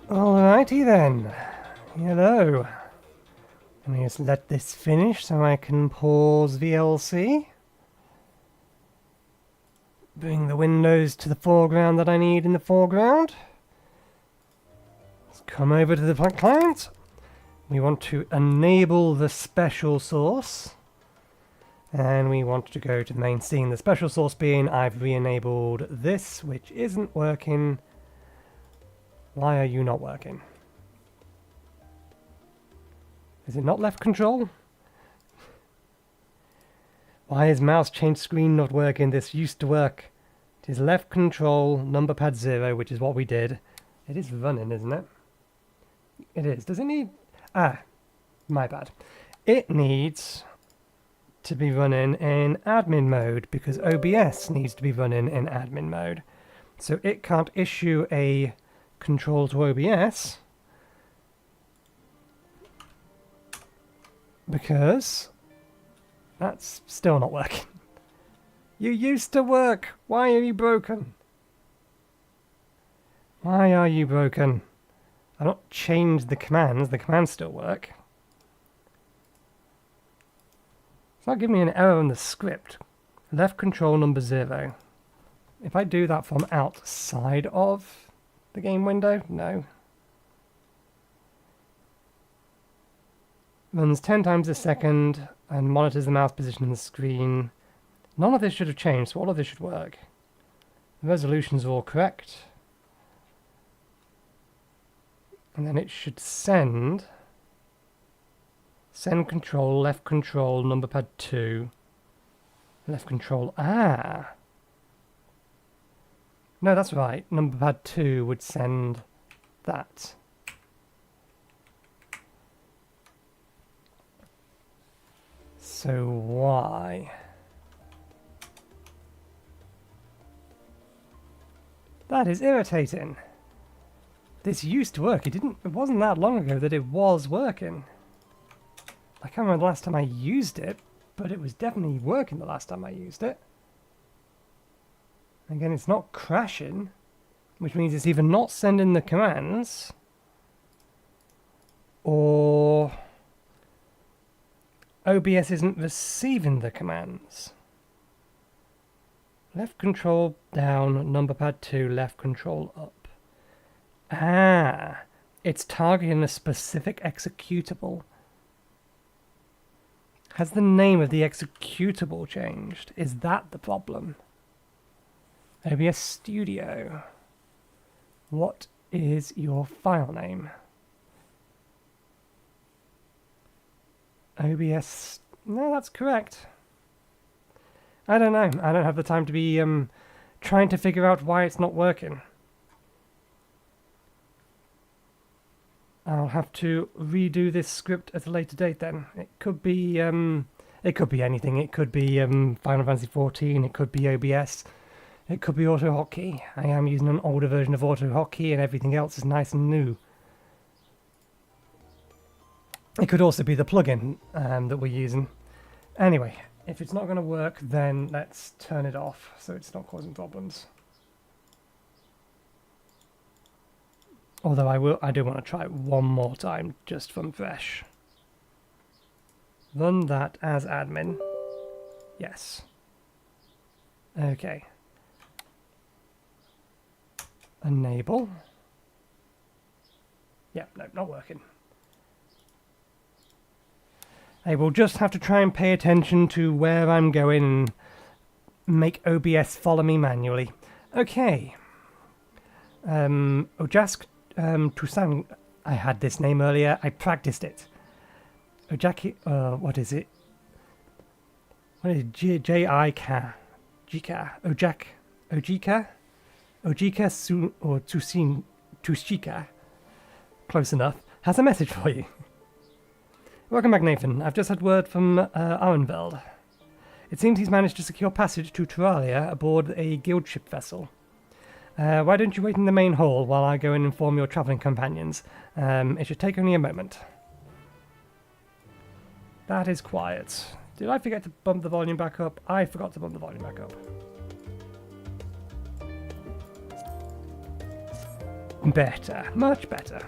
Alrighty then. Hello. Let me just let this finish so I can pause VLC. Bring the windows to the foreground that I need in the foreground. Let's come over to the client. We want to enable the special source. And we want to go to the main scene. The special source being I've re-enabled this, which isn't working. Why are you not working? Is it not left control? Why is mouse change screen not working? This used to work. It is left control, number pad 0, which is what we did. It is running, isn't it? It is. Does it need... Ah, my bad. It needs to be running in admin mode because OBS needs to be running in admin mode. So it can't issue a control to OBS because that's still not working. You used to work. Why are you broken? Why are you broken? I've not changed the commands. The commands still work. It's not giving me an error on the script. Left control number 0. If I do that from outside of the game window, no. Runs 10 times a second and monitors the mouse position on the screen. None of this should have changed, so all of this should work. The resolutions are all correct. And then it should send control, left control, number pad 2, left control, no, that's right, number pad 2 would send that. So why? That is irritating. This used to work. It wasn't that long ago that it was working. I can't remember the last time I used it, but it was definitely working the last time I used it. Again, it's not crashing, which means it's either not sending the commands, or OBS isn't receiving the commands. Left control down, number pad 2, left control up. Ah, it's targeting a specific executable. Has the name of the executable changed? Is that the problem? OBS Studio. What is your file name? OBS... No, that's correct. I don't know. I don't have the time to be trying to figure out why it's not working. I'll have to redo this script at a later date then. It could be anything. It could be Final Fantasy XIV, it could be OBS, it could be AutoHotkey. I am using an older version of AutoHotkey and everything else is nice and new. It could also be the plugin that we're using. Anyway, if it's not going to work, then let's turn it off so it's not causing problems. Although I do want to try it one more time, just from fresh. Run that as admin. Yes. Okay. Enable. Yeah, no, not working. I will just have to try and pay attention to where I'm going and make OBS follow me manually. Okay. Ojask Tusan, I had this name earlier, I practiced it. Ojaki, what is it? What is it? J-I-K? Jika? Ojak? Ojika? Ojika Su, or Tusin, Tushika? Close enough. Has a message for you. Welcome back, Nathan. I've just had word from Arnveld. It seems he's managed to secure passage to Turalia aboard a guild ship vessel. Why don't you wait in the main hall while I go and inform your travelling companions? It should take only a moment. That is quiet. Did I forget to bump the volume back up? I forgot to bump the volume back up. better, much better.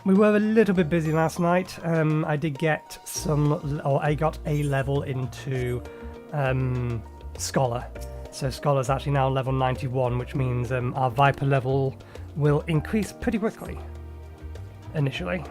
We were a little bit busy last night. I did get I got a level into Scholar. So Scholar's actually now level 91, which means our Viper level will increase pretty quickly, initially.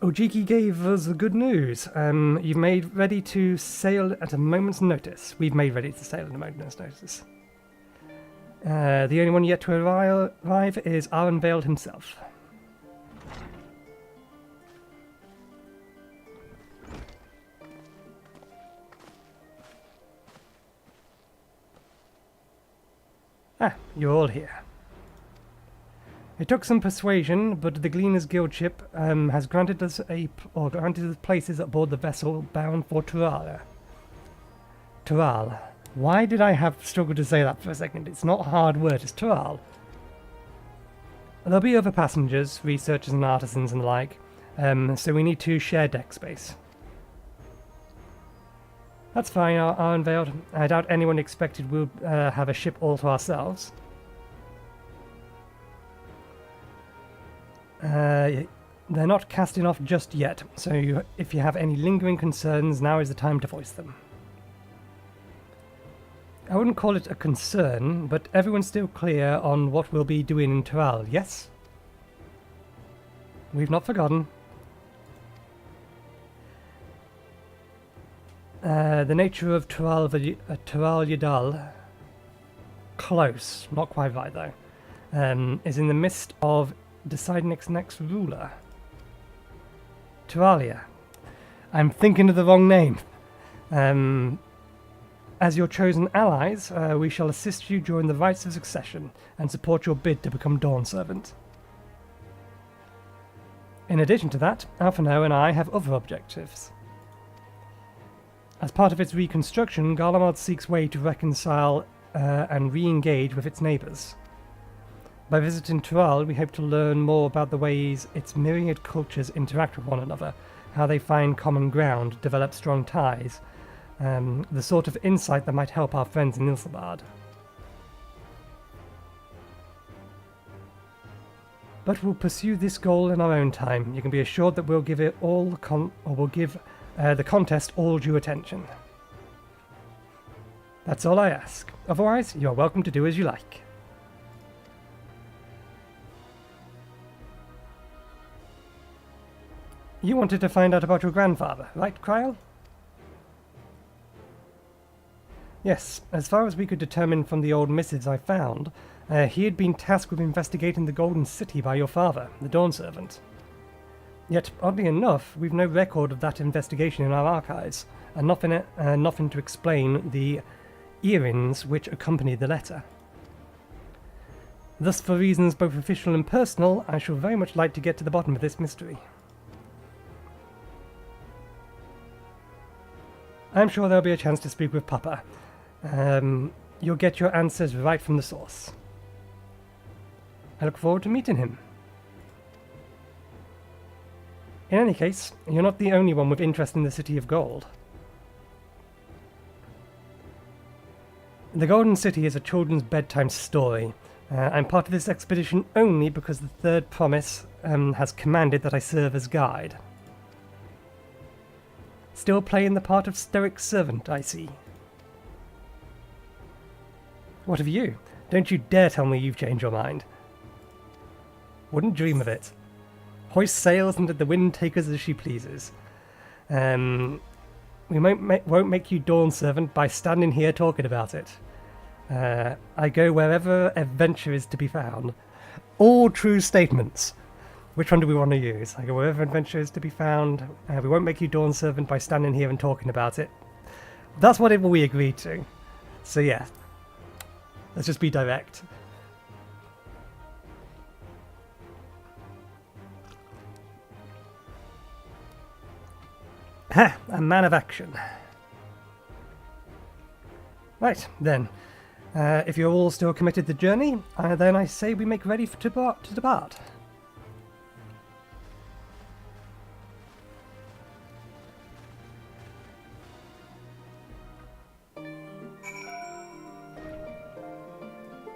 Ojiki gave us the good news. You've made ready to sail at a moment's notice. We've made ready to sail at a moment's notice. The only one yet to arrive is our Unveiled himself. Ah, you're all here. It took some persuasion, but the Gleaners Guild ship has granted us places aboard the vessel bound for Tural. Why did I have struggled to say that for a second? It's not a hard word, it's Tural. There'll be other passengers, researchers and artisans and the like, so we need to share deck space. That's fine, our Unveiled. I doubt anyone expected we'll have a ship all to ourselves. They're not casting off just yet, so if you have any lingering concerns, now is the time to voice them. I wouldn't call it a concern, but everyone's still clear on what we'll be doing in Tural, yes? We've not forgotten. The nature of Tural close, not quite right though, is in the midst of deciding its next ruler. Turalia. I'm thinking of the wrong name. As your chosen allies, we shall assist you during the rites of succession and support your bid to become Dawn Servant. In addition to that, Alphano and I have other objectives. As part of its reconstruction, Garlemald seeks way to reconcile and re-engage with its neighbours. By visiting Tural, we hope to learn more about the ways its myriad cultures interact with one another, how they find common ground, develop strong ties, the sort of insight that might help our friends in Ilsabard. But we'll pursue this goal in our own time. You can be assured that we'll give it all the contest all due attention. That's all I ask. Otherwise, you are welcome to do as you like. You wanted to find out about your grandfather, right, Kryl? Yes, as far as we could determine from the old missives I found, he had been tasked with investigating the Golden City by your father, the Dawn Servant. Yet, oddly enough, we've no record of that investigation in our archives, and nothing to explain the earrings which accompany the letter. Thus, for reasons both official and personal, I shall very much like to get to the bottom of this mystery. I'm sure there'll be a chance to speak with Papa. You'll get your answers right from the source. I look forward to meeting him. In any case, you're not the only one with interest in the City of Gold. The Golden City is a children's bedtime story. I'm part of this expedition only because the Third Promise has commanded that I serve as guide. Still playing the part of stoic servant, I see. What of you? Don't you dare tell me you've changed your mind. Wouldn't dream of it. Hoist sails and let the wind take us as she pleases. We won't make you Dawn Servant by standing here talking about it. I go wherever adventure is to be found. All true statements. Which one do we want to use? I go wherever adventure is to be found. We won't make you Dawn Servant by standing here and talking about it. That's whatever we agreed to. So yeah. Let's just be direct. Ha! A man of action. Right, then. If you're all still committed to the journey, then I say we make ready to depart.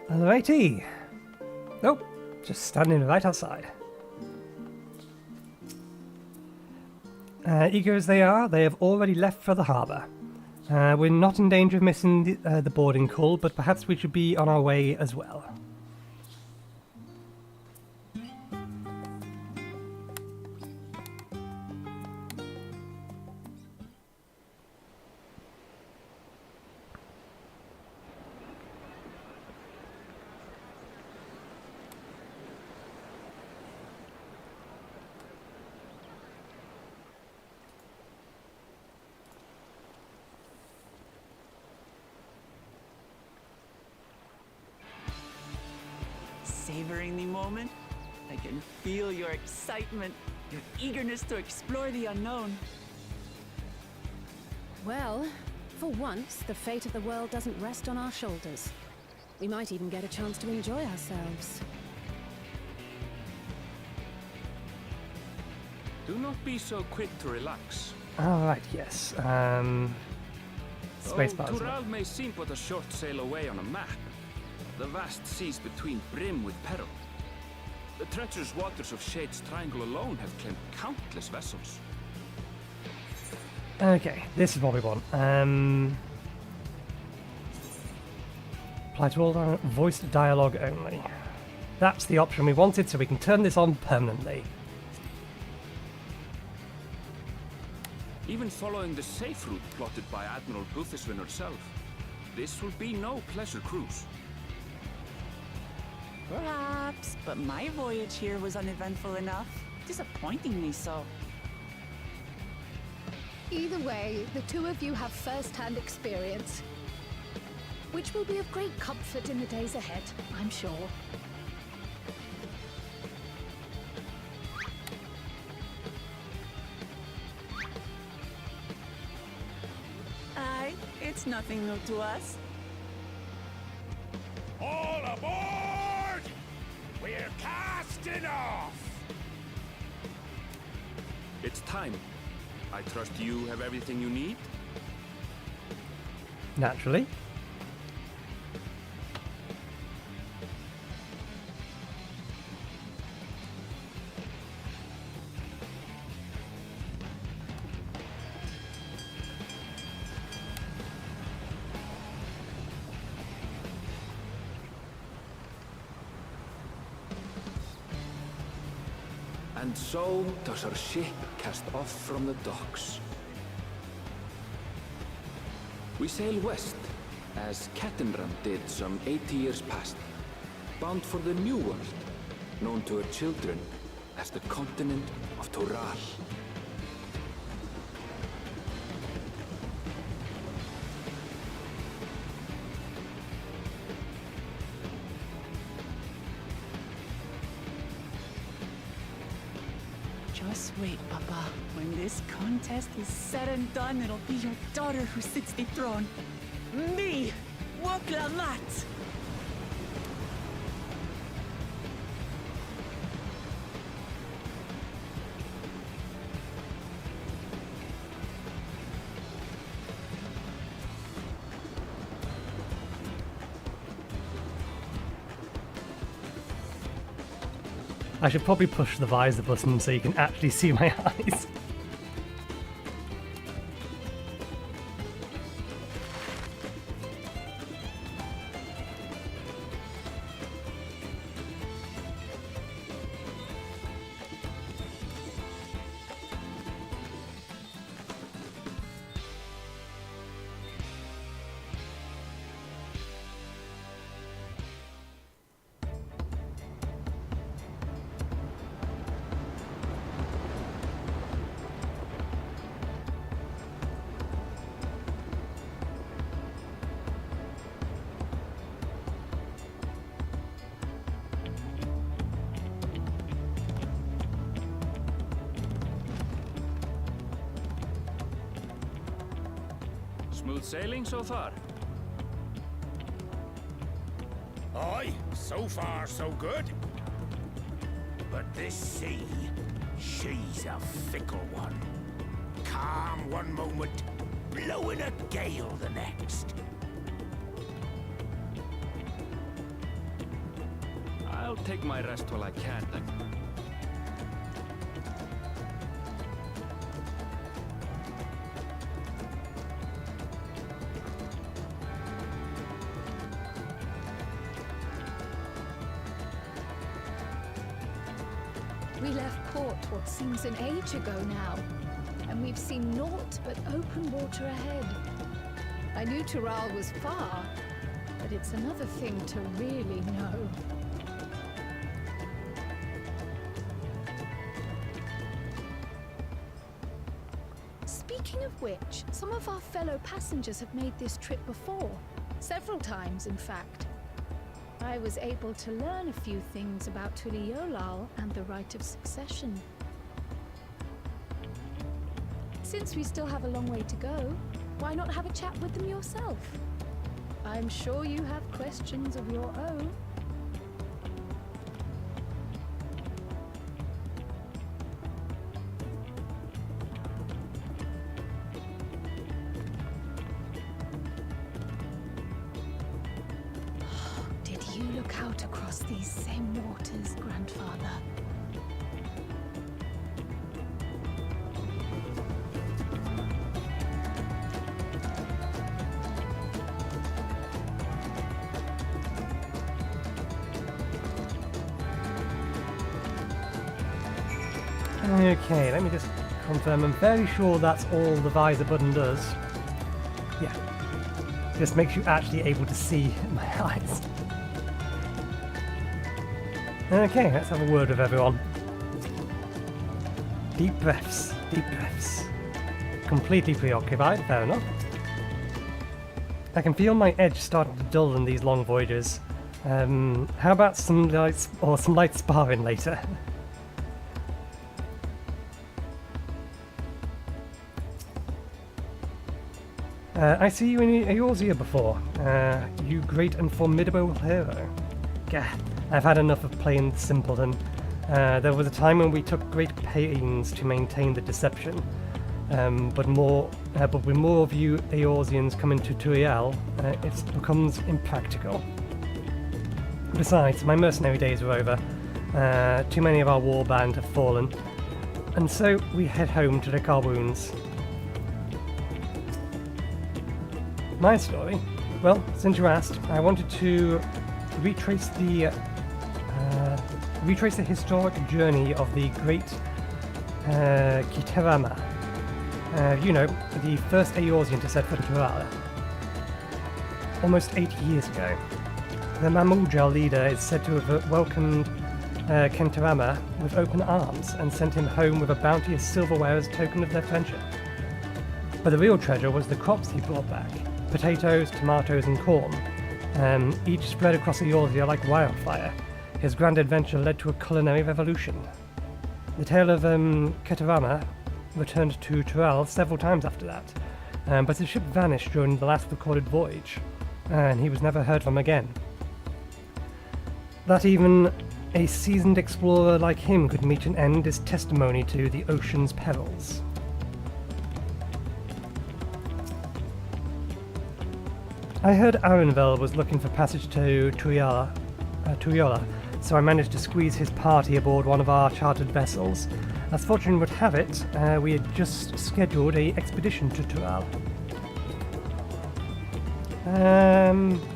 Alrighty. Nope, just standing right outside. Eager as they are, they have already left for the harbour. We're not in danger of missing the boarding call, but perhaps we should be on our way as well. Savoring the moment? I can feel your excitement, your eagerness to explore the unknown. Well, for once, the fate of the world doesn't rest on our shoulders. We might even get a chance to enjoy ourselves. Do not be so quick to relax. Alright, yes. Spacebar. Tural may seem but a short sail away on a map. The vast seas between brim with peril. The treacherous waters of Shade's Triangle alone have claimed countless vessels. Okay, this is what we want. Apply to all voiced dialogue only. That's the option we wanted, so we can turn this on permanently. Even following the safe route plotted by Admiral Bufiswin herself, this will be no pleasure cruise. Perhaps, but my voyage here was uneventful enough. Disappointingly so. Either way, the two of you have first-hand experience, which will be of great comfort in the days ahead, I'm sure. Aye, it's nothing new to us. All aboard! We're casting off! It's time. I trust you have everything you need? Naturally. And so does our ship cast off from the docks. We sail west, as Cattenram did some 80 years past, bound for the New World, known to her children as the continent of Tural. Just wait, Papa. When this contest is said and done, it'll be your daughter who sits the throne. Me, Wuk Lamat. I should probably push the visor button so you can actually see my eyes. Smooth sailing so far? Aye, so far so good. But this sea, she's a fickle one. Calm one moment, blowing a gale the next. I'll take my rest while I can then. We left port what seems an age ago now, and we've seen naught but open water ahead. I knew Tural was far, but it's another thing to really know. Speaking of which, some of our fellow passengers have made this trip before. Several times, in fact. I was able to learn a few things about Tuliyollal and the Rite of Succession. Since we still have a long way to go, why not have a chat with them yourself? I'm sure you have questions of your own. Did you look out across these same waters, Grandfather? Okay, let me just confirm. I'm very sure that's all the visor button does. Yeah. Just makes you actually able to see my eyes. Okay, let's have a word with everyone. Deep breaths, deep breaths. Completely preoccupied, fair enough. I can feel my edge starting to dull in these long voyages. How about some light sparring later? I see you in Eorzea before. You great and formidable hero. Gah, I've had enough of playing the simpleton. There was a time when we took great pains to maintain the deception. But with more of you Eorzeans coming to Tuliyollal, it becomes impractical. Besides, my mercenary days are over. Too many of our war band have fallen. And so we head home to lick our wounds. My story? Well, since you asked, I wanted to retrace the historic journey of the great Kitarama. You know, the first Eorzean to set foot in Tural. Almost 80 years ago. The Mamujal leader is said to have welcomed Kentarama with open arms and sent him home with a bounty of silverware as a token of their friendship. But the real treasure was the crops he brought back. Potatoes, tomatoes and corn, each spread across Eorzea like wildfire. His grand adventure led to a culinary revolution. The tale of Ketarama returned to Tural several times after that, but his ship vanished during the last recorded voyage, and he was never heard from again. That even a seasoned explorer like him could meet an end is testimony to the ocean's perils. I heard Arenvel was looking for passage to Tuliyollal, so I managed to squeeze his party aboard one of our chartered vessels. As fortune would have it, we had just scheduled an expedition to Tural.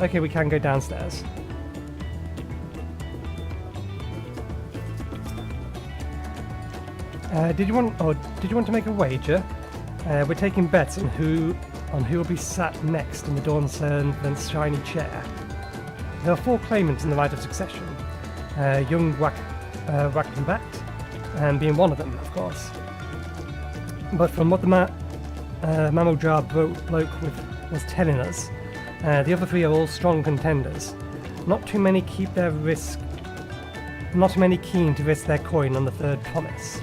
Okay, we can go downstairs. Did you want to make a wager? We're taking bets on who will be sat next in the Dawntrail's shiny chair. There are 4 claimants in the Rite of Succession, young Wuk Lamat being one of them, of course. But from what the Mamujal bloke was telling us, the other 3 are all strong contenders. Not too many keen to risk their coin on the third promise.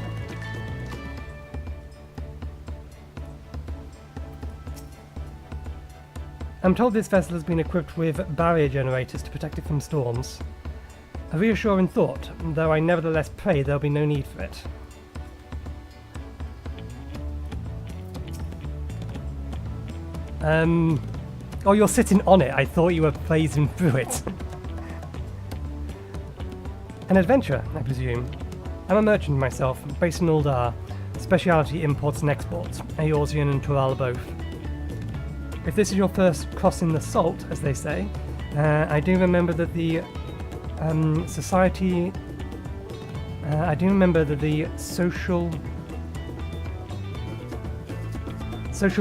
I'm told this vessel has been equipped with barrier generators to protect it from storms. A reassuring thought, though I nevertheless pray there'll be no need for it. Oh, you're sitting on it. I thought you were phasing through it. An adventurer, I presume. I'm a merchant myself, based in Uldar. Speciality imports and exports, Eorzean and Tural both. If this is your first crossing the salt, as they say, I do remember that the society... I do remember that the social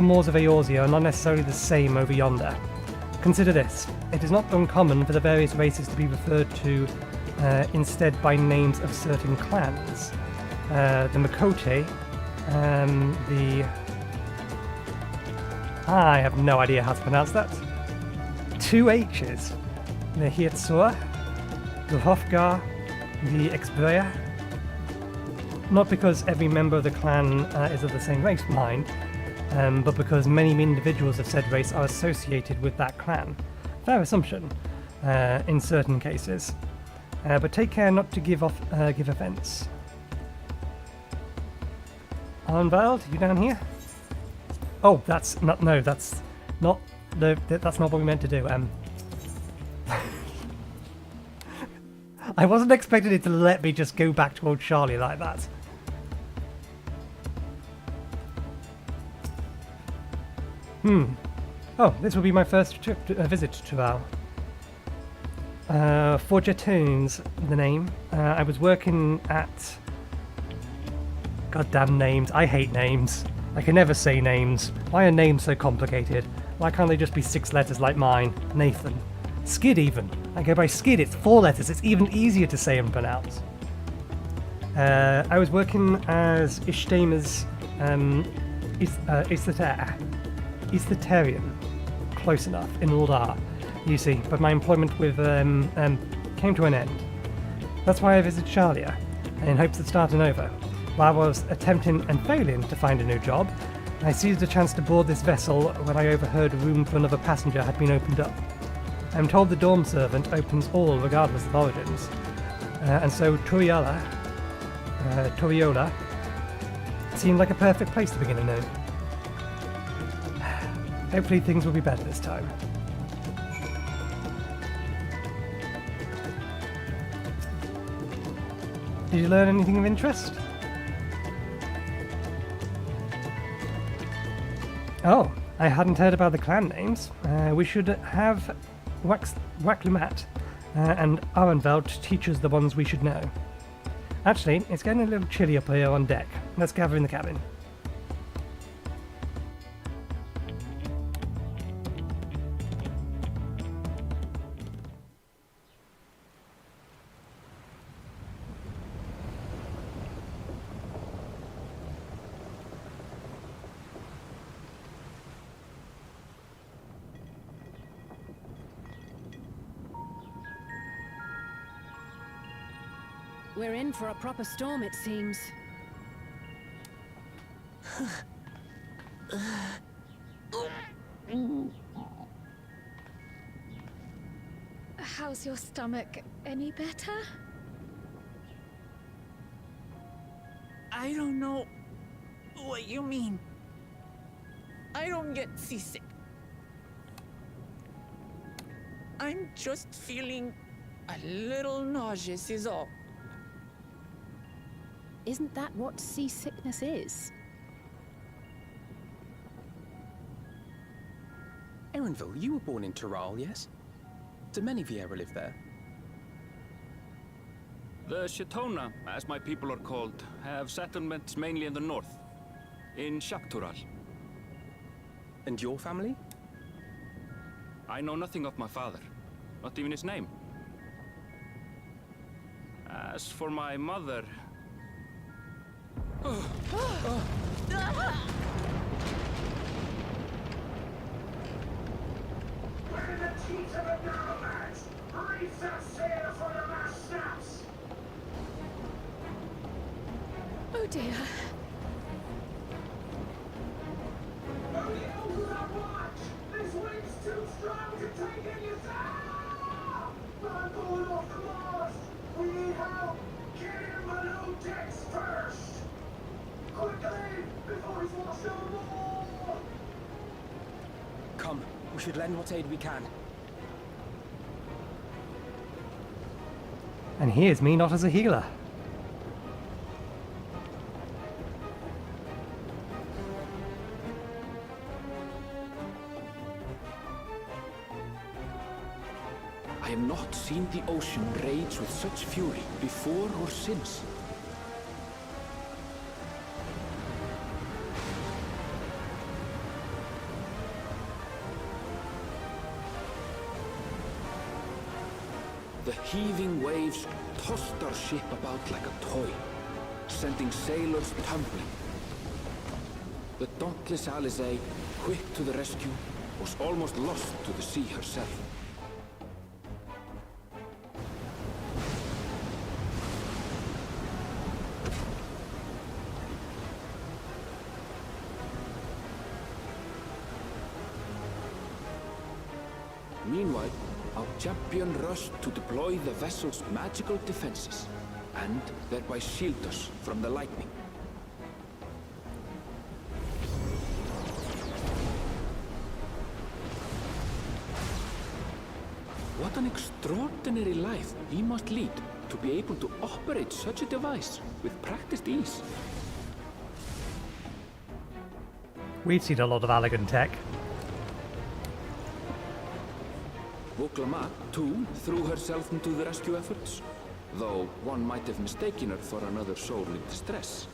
mores of Eorzea are not necessarily the same over yonder. Consider this. It is not uncommon for the various races to be referred to instead by names of certain clans. The Makote, I have no idea how to pronounce that. 2 H's. The Hietsua, the Hofgar, the Exbrea. Not because every member of the clan is of the same race, mind, but because many individuals of said race are associated with that clan. Fair assumption, in certain cases. But take care not to give offence. Arnvald, you down here? Oh, that's not. No, that's not. That's not what we meant to do. I wasn't expecting it to let me just go back to old Charlie like that. Oh, this will be my first trip visit to Tural. Forjatoon's the name. I was working at... Goddamn names. I hate names. I can never say names. Why are names so complicated? Why can't they just be 6 letters like mine? Nathan. Skid even. I go by Skid. It's 4 letters. It's even easier to say and pronounce. I was working as Ishtema's Isthetarian. Close enough. In Uldar, you see. But my employment with came to an end. That's why I visited Shalia, in hopes of starting over. While I was attempting and failing to find a new job, I seized a chance to board this vessel when I overheard a room for another passenger had been opened up. I'm told the dorm servant opens all regardless of origins, and so Tuliyollal seemed like a perfect place to begin anew. Hopefully things will be better this time. Did you learn anything of interest? Oh, I hadn't heard about the clan names. We should have Wuk Lamat and Arnveld teach us the ones we should know. Actually, it's getting a little chilly up here on deck. Let's gather in the cabin. We're in for a proper storm, it seems. How's your stomach? Any better? I don't know what you mean. I don't get seasick. I'm just feeling a little nauseous is all. Isn't that what seasickness is? Erenville, you were born in Tural, yes? Do many Vieira live there? The Shitona, as my people are called, have settlements mainly in the north, in Tural. And your family? I know nothing of my father, not even his name. As for my mother... Where the teeth of the nomads? Reef that sail for the last snaps! Oh dear. Watch! This wind's too Come, we should lend what aid we can. And here's me not as a healer. I have not seen the ocean rage with such fury before or since. The heaving waves tossed our ship about like a toy, sending sailors tumbling. The dauntless Alizé, quick to the rescue, was almost lost to the sea herself. Meanwhile, our champion rushed to deploy the vessel's magical defenses, and thereby shield us from the lightning. What an extraordinary life he must lead to be able to operate such a device with practiced ease. We've seen a lot of elegant tech. Wuk Lamat, too, threw herself into the rescue efforts, though one might have mistaken her for another soul in distress.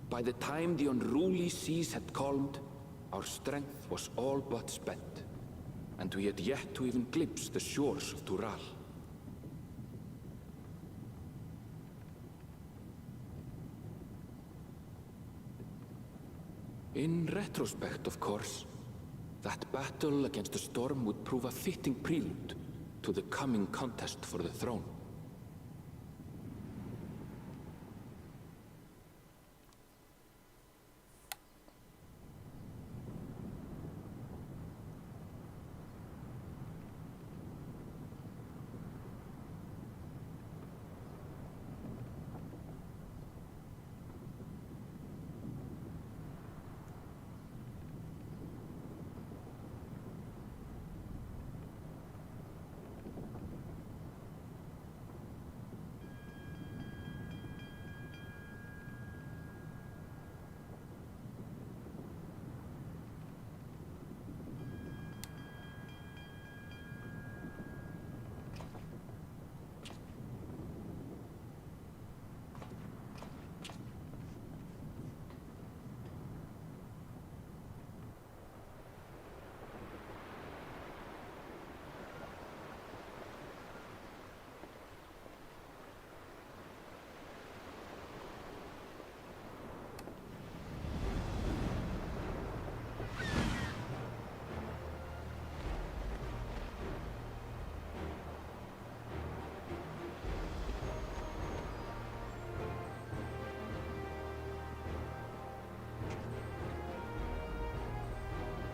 By the time the unruly seas had calmed, our strength was all but spent, and we had yet to even glimpse the shores of Tural. In retrospect, of course, that battle against the storm would prove a fitting prelude to the coming contest for the throne.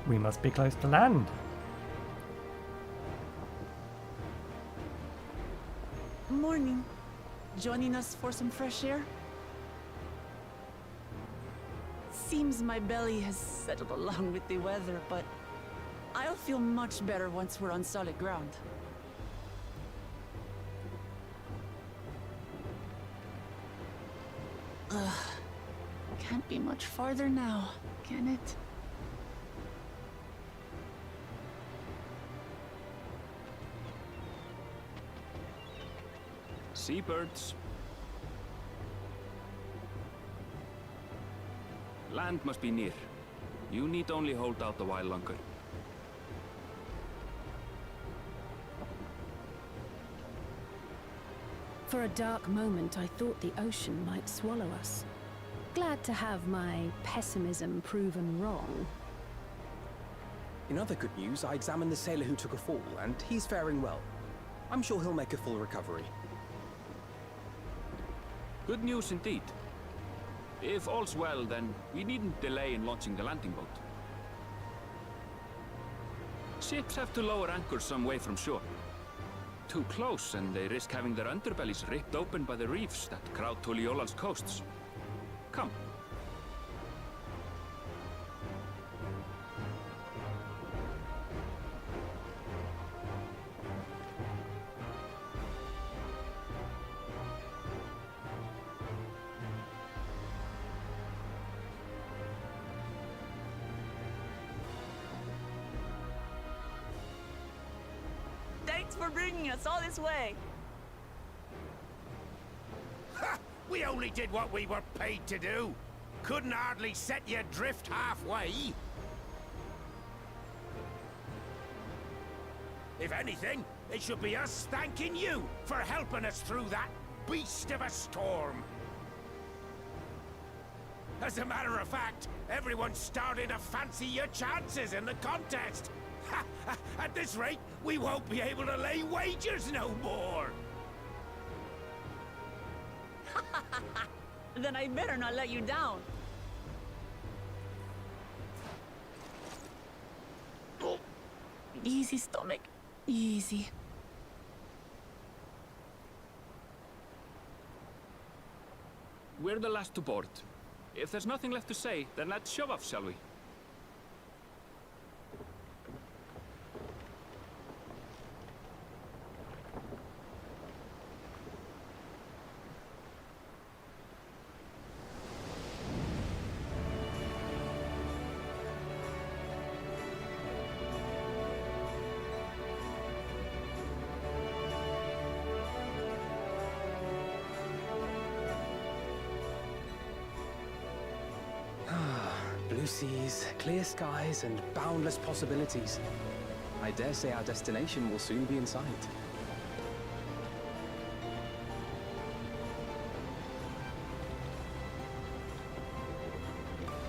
We must be close to land. Morning. Joining us for some fresh air? Seems my belly has settled along with the weather, but I'll feel much better once we're on solid ground. Ugh. Can't be much farther now, can it? Seabirds. Land must be near. You need only hold out a while longer. For a dark moment, I thought the ocean might swallow us. Glad to have my pessimism proven wrong. In other good news, I examined the sailor who took a fall, and he's faring well. I'm sure he'll make a full recovery. Good news indeed. If all's well, then we needn't delay in launching the landing boat. Ships have to lower anchors some way from shore. Too close, and they risk having their underbellies ripped open by the reefs that crowd Tuliyollal's coasts. Come. Thanks for bringing us all this way. Ha! We only did what we were paid to do. Couldn't hardly set you adrift halfway. If anything, it should be us thanking you for helping us through that beast of a storm. As a matter of fact, everyone's starting to fancy your chances in the contest. At this rate, we won't be able to lay wagers no more. Then I better not let you down. Oh. Easy, stomach. Easy. We're the last to board. If there's nothing left to say, then let's shove off, shall we? Blue seas, clear skies, and boundless possibilities. I dare say our destination will soon be in sight.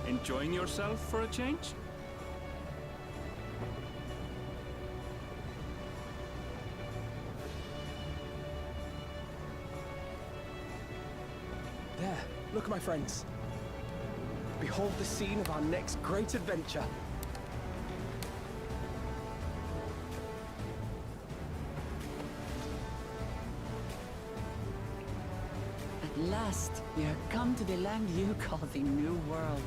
Enjoying yourself for a change? There, look, my friends. Behold the scene of our next great adventure. At last, we are come to the land you call the New World.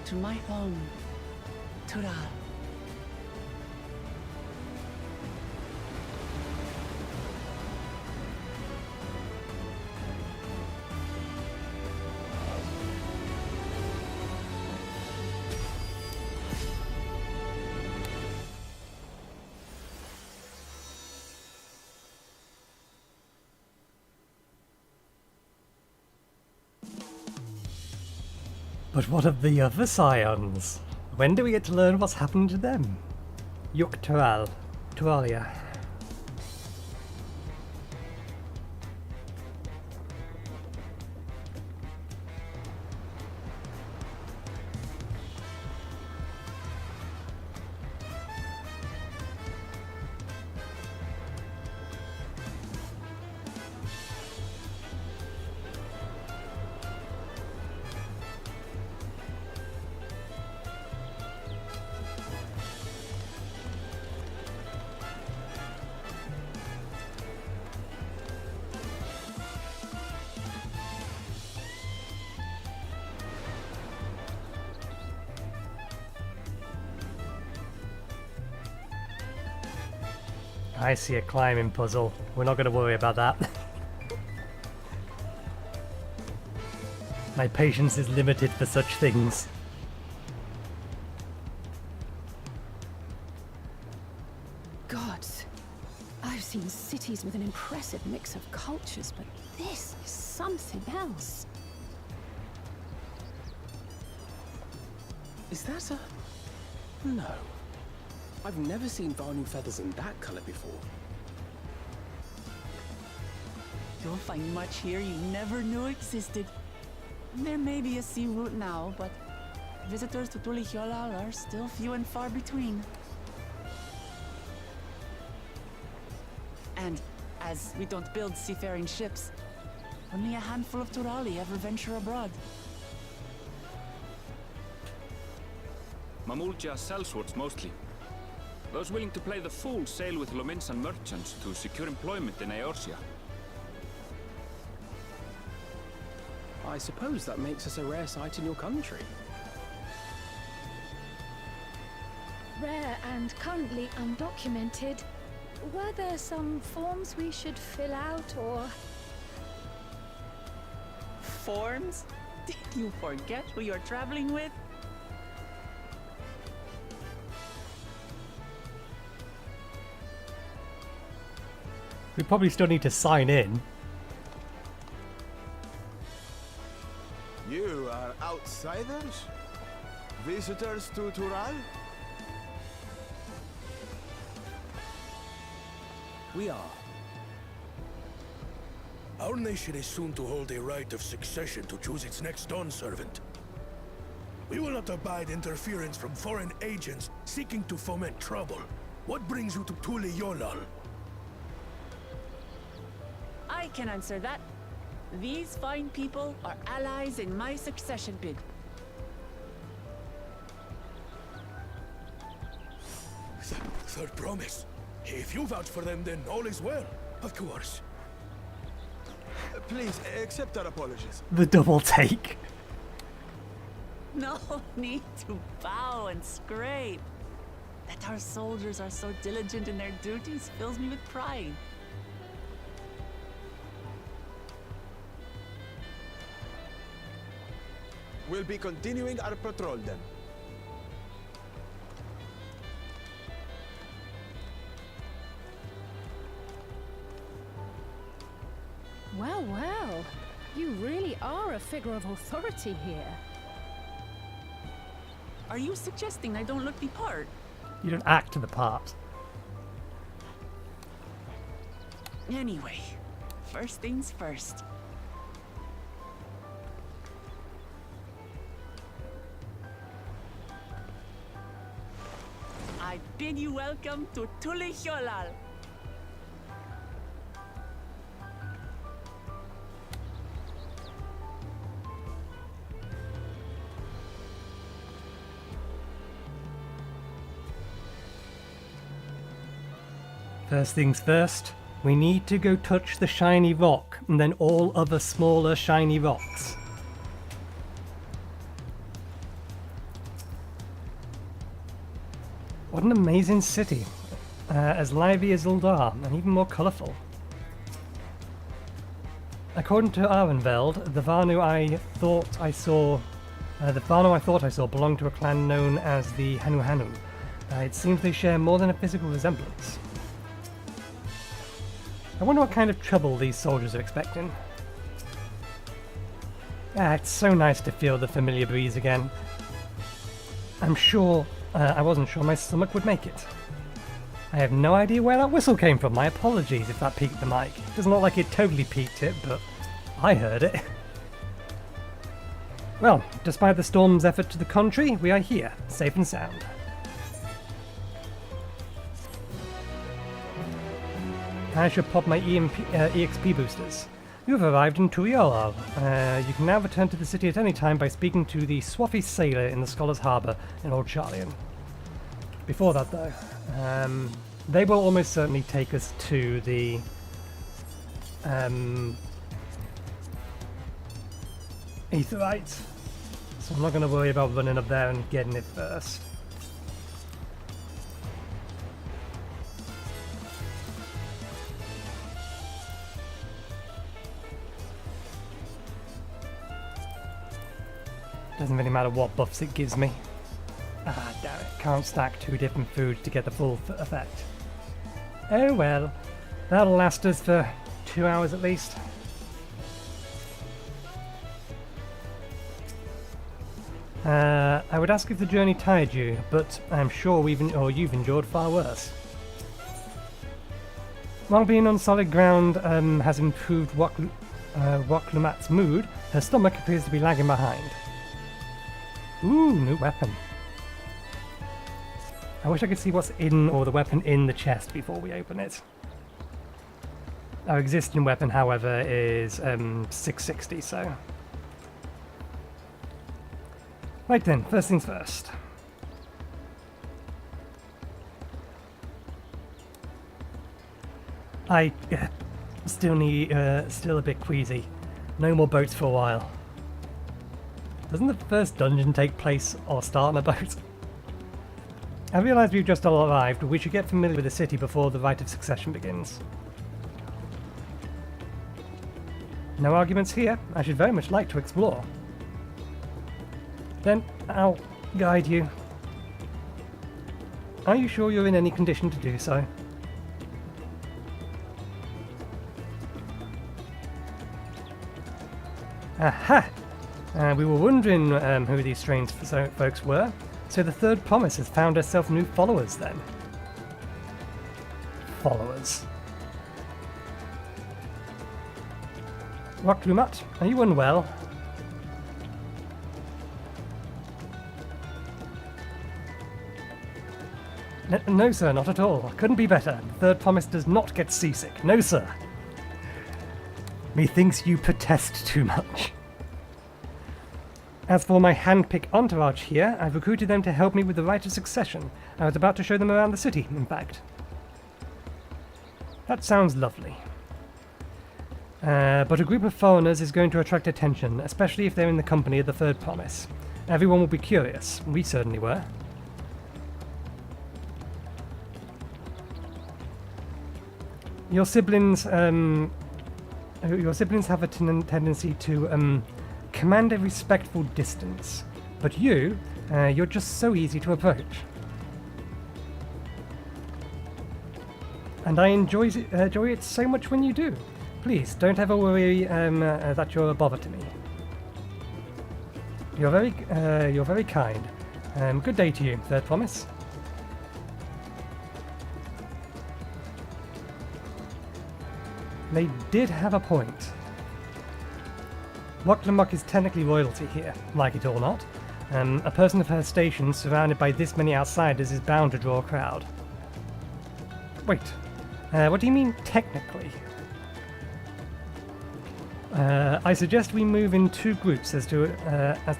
To my home, Tural. But what of the other scions? When do we get to learn what's happened to them? Turalia. I see a climbing puzzle. We're not going to worry about that. My patience is limited for such things. Gods, I've seen cities with an impressive mix of cultures, but this is something else. Is that a... No. I've never seen Vanu feathers in that color before. You'll find much here you never knew existed. There may be a sea route now, but visitors to Tuliyollal are still few and far between. And as we don't build seafaring ships, only a handful of Turali ever venture abroad. Mamulja sellswords mostly. Those willing to play the fool sail with Lominsan merchants to secure employment in Eorzea. I suppose that makes us a rare sight in your country. Rare and currently undocumented. Were there some forms we should fill out, or...? Forms? Did you forget who you're traveling with? We probably still need to sign in. You are outsiders? Visitors to Tural? We are. Our nation is soon to hold a Rite of Succession to choose its next Dawn servant. We will not abide interference from foreign agents seeking to foment trouble. What brings you to Tuliyollal? I can answer that. These fine people are allies in my succession bid. Third promise. If you vouch for them, then all is well. Of course. Please, accept our apologies. The double take. No need to bow and scrape. That our soldiers are so diligent in their duties fills me with pride. We'll be continuing our patrol then. Well, well. You really are a figure of authority here. Are you suggesting I don't look the part? You don't act the part. Anyway, first things first. I bid you welcome to Tuliyollal. First things first, we need to go touch the shiny rock, and then all other smaller shiny rocks. What an amazing city. As lively as Uldar, and even more colourful. According to Arenveld, the Vanu I thought I saw belonged to a clan known as the Hanuhanu. It seems they share more than a physical resemblance. I wonder what kind of trouble these soldiers are expecting. It's so nice to feel the familiar breeze again. I wasn't sure my stomach would make it. I have no idea where that whistle came from. My apologies if that peaked the mic. It doesn't look like it totally peaked it, but I heard it. Well, despite the storm's effort to the contrary, we are here, safe and sound. I should pop my EXP boosters. You have arrived in Tuliyollal. You can now return to the city at any time by speaking to the swaffy sailor in the Scholar's Harbour in All Turali. Before that, though, they will almost certainly take us to the Aetherite, so I'm not going to worry about running up there and getting it first. Doesn't really matter what buffs it gives me. Ah, damn it. Can't stack two different foods to get the full effect. Oh well. That'll last us for 2 hours at least. I would ask if the journey tired you, but I'm sure you've endured far worse. While being on solid ground has improved Wuk Lamat's mood, her stomach appears to be lagging behind. Ooh, new weapon. I wish I could see what's in, or the weapon in the chest before we open it. Our existing weapon, however, is 660, so... Right then, first things first. I still a bit queasy. No more boats for a while. Doesn't the first dungeon take place or start on a boat? I realise we've just all arrived, but we should get familiar with the city before the Rite of Succession begins. No arguments here. I should very much like to explore. Then I'll guide you. Are you sure you're in any condition to do so? Aha! We were wondering who these strange folks were, so the Third Promise has found herself new followers then. Followers. Wuk Lamat, are you unwell? No sir, not at all. Couldn't be better. The Third Promise does not get seasick. No sir. Methinks you protest too much. As for my hand-picked entourage here, I've recruited them to help me with the Rite of Succession. I was about to show them around the city, in fact. That sounds lovely. But a group of foreigners is going to attract attention, especially if they're in the company of the Third Promise. Everyone will be curious. We certainly were. Your siblings have a tendency to command a respectful distance, but you're just so easy to approach. And I enjoy it so much when you do. Please, don't ever worry that you're a bother to me. You're very kind. Good day to you, Third Promise. They did have a point. Wuk Lamat is technically royalty here, like it or not. A person of her station surrounded by this many outsiders is bound to draw a crowd. Wait, what do you mean technically? I suggest we move in two groups as to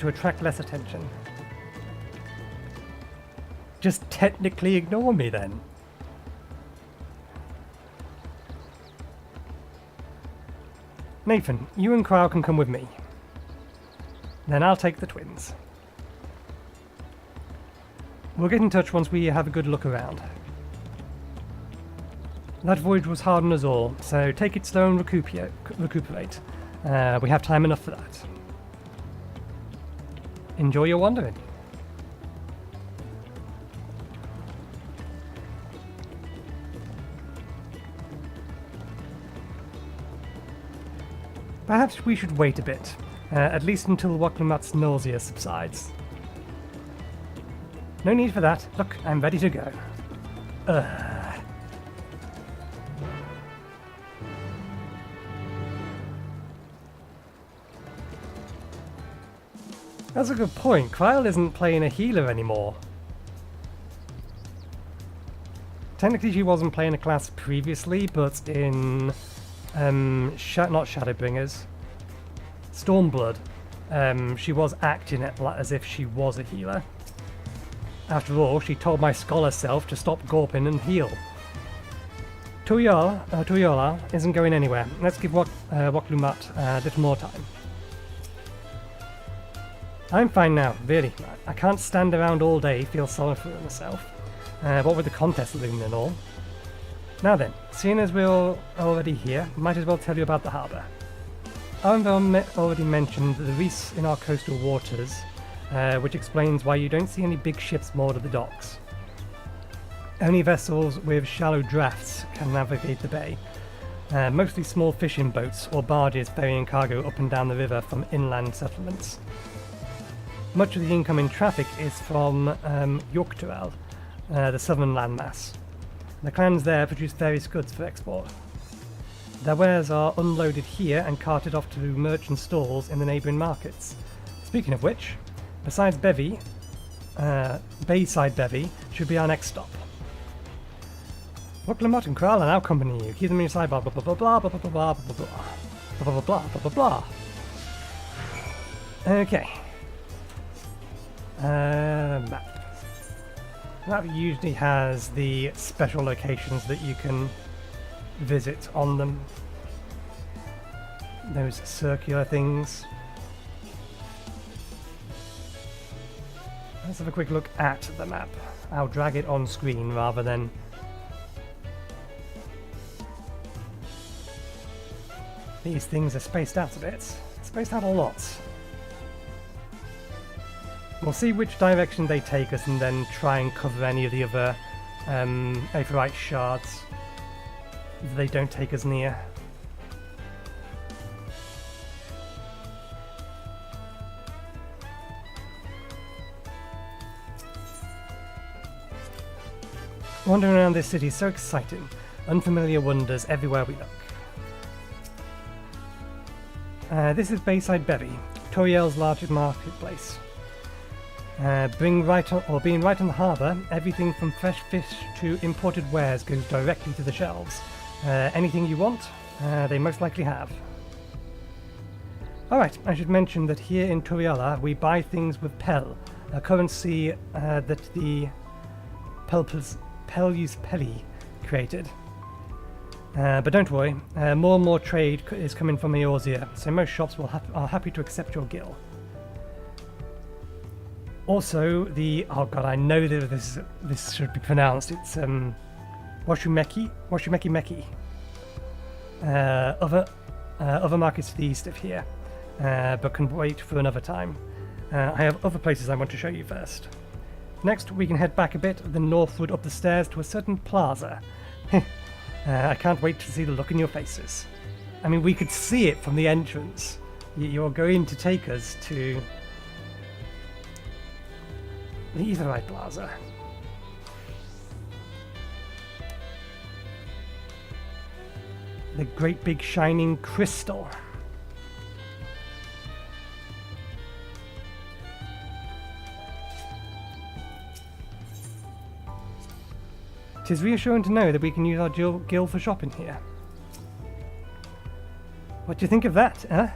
attract less attention. Just technically ignore me then. Nathan, you and Crow can come with me. Then I'll take the twins. We'll get in touch once we have a good look around. That voyage was hard on us all, so take it slow and recuperate. We have time enough for that. Enjoy your wandering. Perhaps we should wait a bit, at least until Wuk Lamat's nausea subsides. No need for that. Look, I'm ready to go. That's a good point. Kryle isn't playing a healer anymore. Technically she wasn't playing a class previously, but in not Shadowbringers, Stormblood, she was acting as if she was a healer. After all, she told my scholar self to stop gawping and heal. Tuliyollal isn't going anywhere. Let's give Wuk Lamat a little more time. I'm fine now, really. I can't stand around all day, feel sorry for myself. What with the contest looming and all. Now then, seeing as we're already here, might as well tell you about the harbour. I've already mentioned the reefs in our coastal waters, which explains why you don't see any big ships moored at the docks. Only vessels with shallow drafts can navigate the bay, mostly small fishing boats or barges ferrying cargo up and down the river from inland settlements. Much of the incoming traffic is from Ihuykatumu, the southern landmass. The clans there produce various goods for export. Their wares are unloaded here and carted off to merchant stalls in the neighbouring markets. Speaking of which, besides Bevy, Bayside Bevy should be our next stop. Wuk Lamat and Kral are now accompanying you. Keep them in your sidebar. Blah blah blah blah blah blah blah blah blah blah blah blah blah blah blah. Okay. Map. Map usually has the special locations that you can visit on them. Those circular things. Let's have a quick look at the map. I'll drag it on screen rather than... These things are spaced out a bit. Spaced out a lot. We'll see which direction they take us and then try and cover any of the other Aetheryte shards that they don't take us near. Wandering around this city is so exciting. Unfamiliar wonders everywhere we look. This is Bayside Berry, Tuliyoll's largest marketplace. Being right on the harbour, everything from fresh fish to imported wares goes directly to the shelves. Anything you want, they most likely have. Alright, I should mention that here in Tuliyollal we buy things with Pel, a currency that the Pelus Peli created. But don't worry, more and more trade is coming from Eorzea, so most shops are happy to accept your gil. Also, oh god, I know that this should be pronounced. It's Washumeki Meki. Other markets to the east of here, but can wait for another time. I have other places I want to show you first. Next, we can head back a bit, then northward up the stairs to a certain plaza. I can't wait to see the look in your faces. I mean, we could see it from the entrance. You're going to take us to the Aetheryte Plaza. The great big shining crystal. It is reassuring to know that we can use our gil for shopping here. What do you think of that, huh?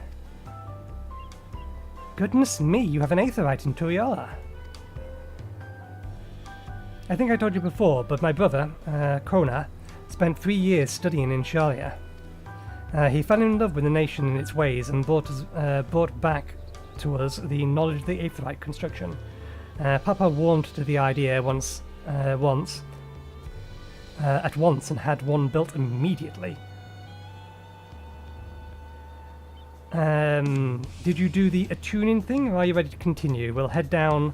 Goodness me, you have an Aetheryte in Tuliyollal. I think I told you before, but my brother, Kona, spent 3 years studying in Sharia. He fell in love with the nation and its ways and brought back to us the knowledge of the Aetheryte construction. Papa warmed to the idea at once and had one built immediately. Did you do the attuning thing, or are you ready to continue? We'll head down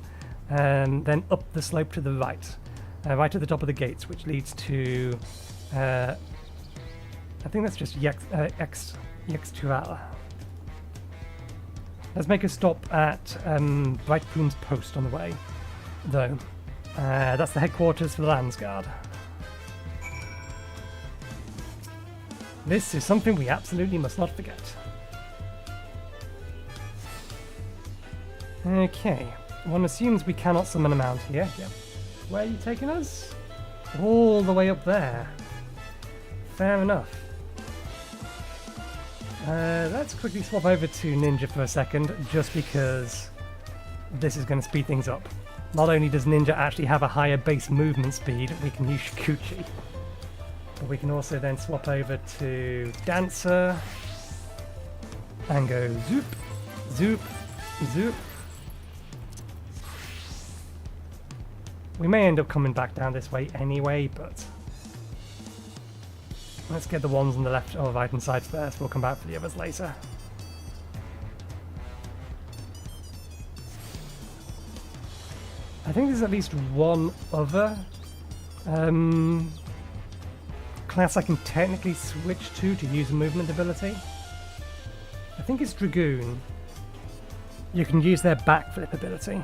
then up the slope to the right, right at the top of the gates, which leads to I think that's just Ihuykatumu. Let's make a stop at Bright Plume's post on the way, though. That's the headquarters for the Landsguard. This is something we absolutely must not forget. Okay, one assumes we cannot summon a mount here. Yep. Where are you taking us? All the way up there. Fair enough. Let's quickly swap over to Ninja for a second, just because this is going to speed things up. Not only does Ninja actually have a higher base movement speed, we can use Shikuchi. But we can also then swap over to Dancer and go zoop, zoop, zoop. We may end up coming back down this way anyway, but let's get the ones on the left or right hand side first. We'll come back for the others later. I think there's at least one other class I can technically switch to use a movement ability. I think it's Dragoon. You can use their backflip ability.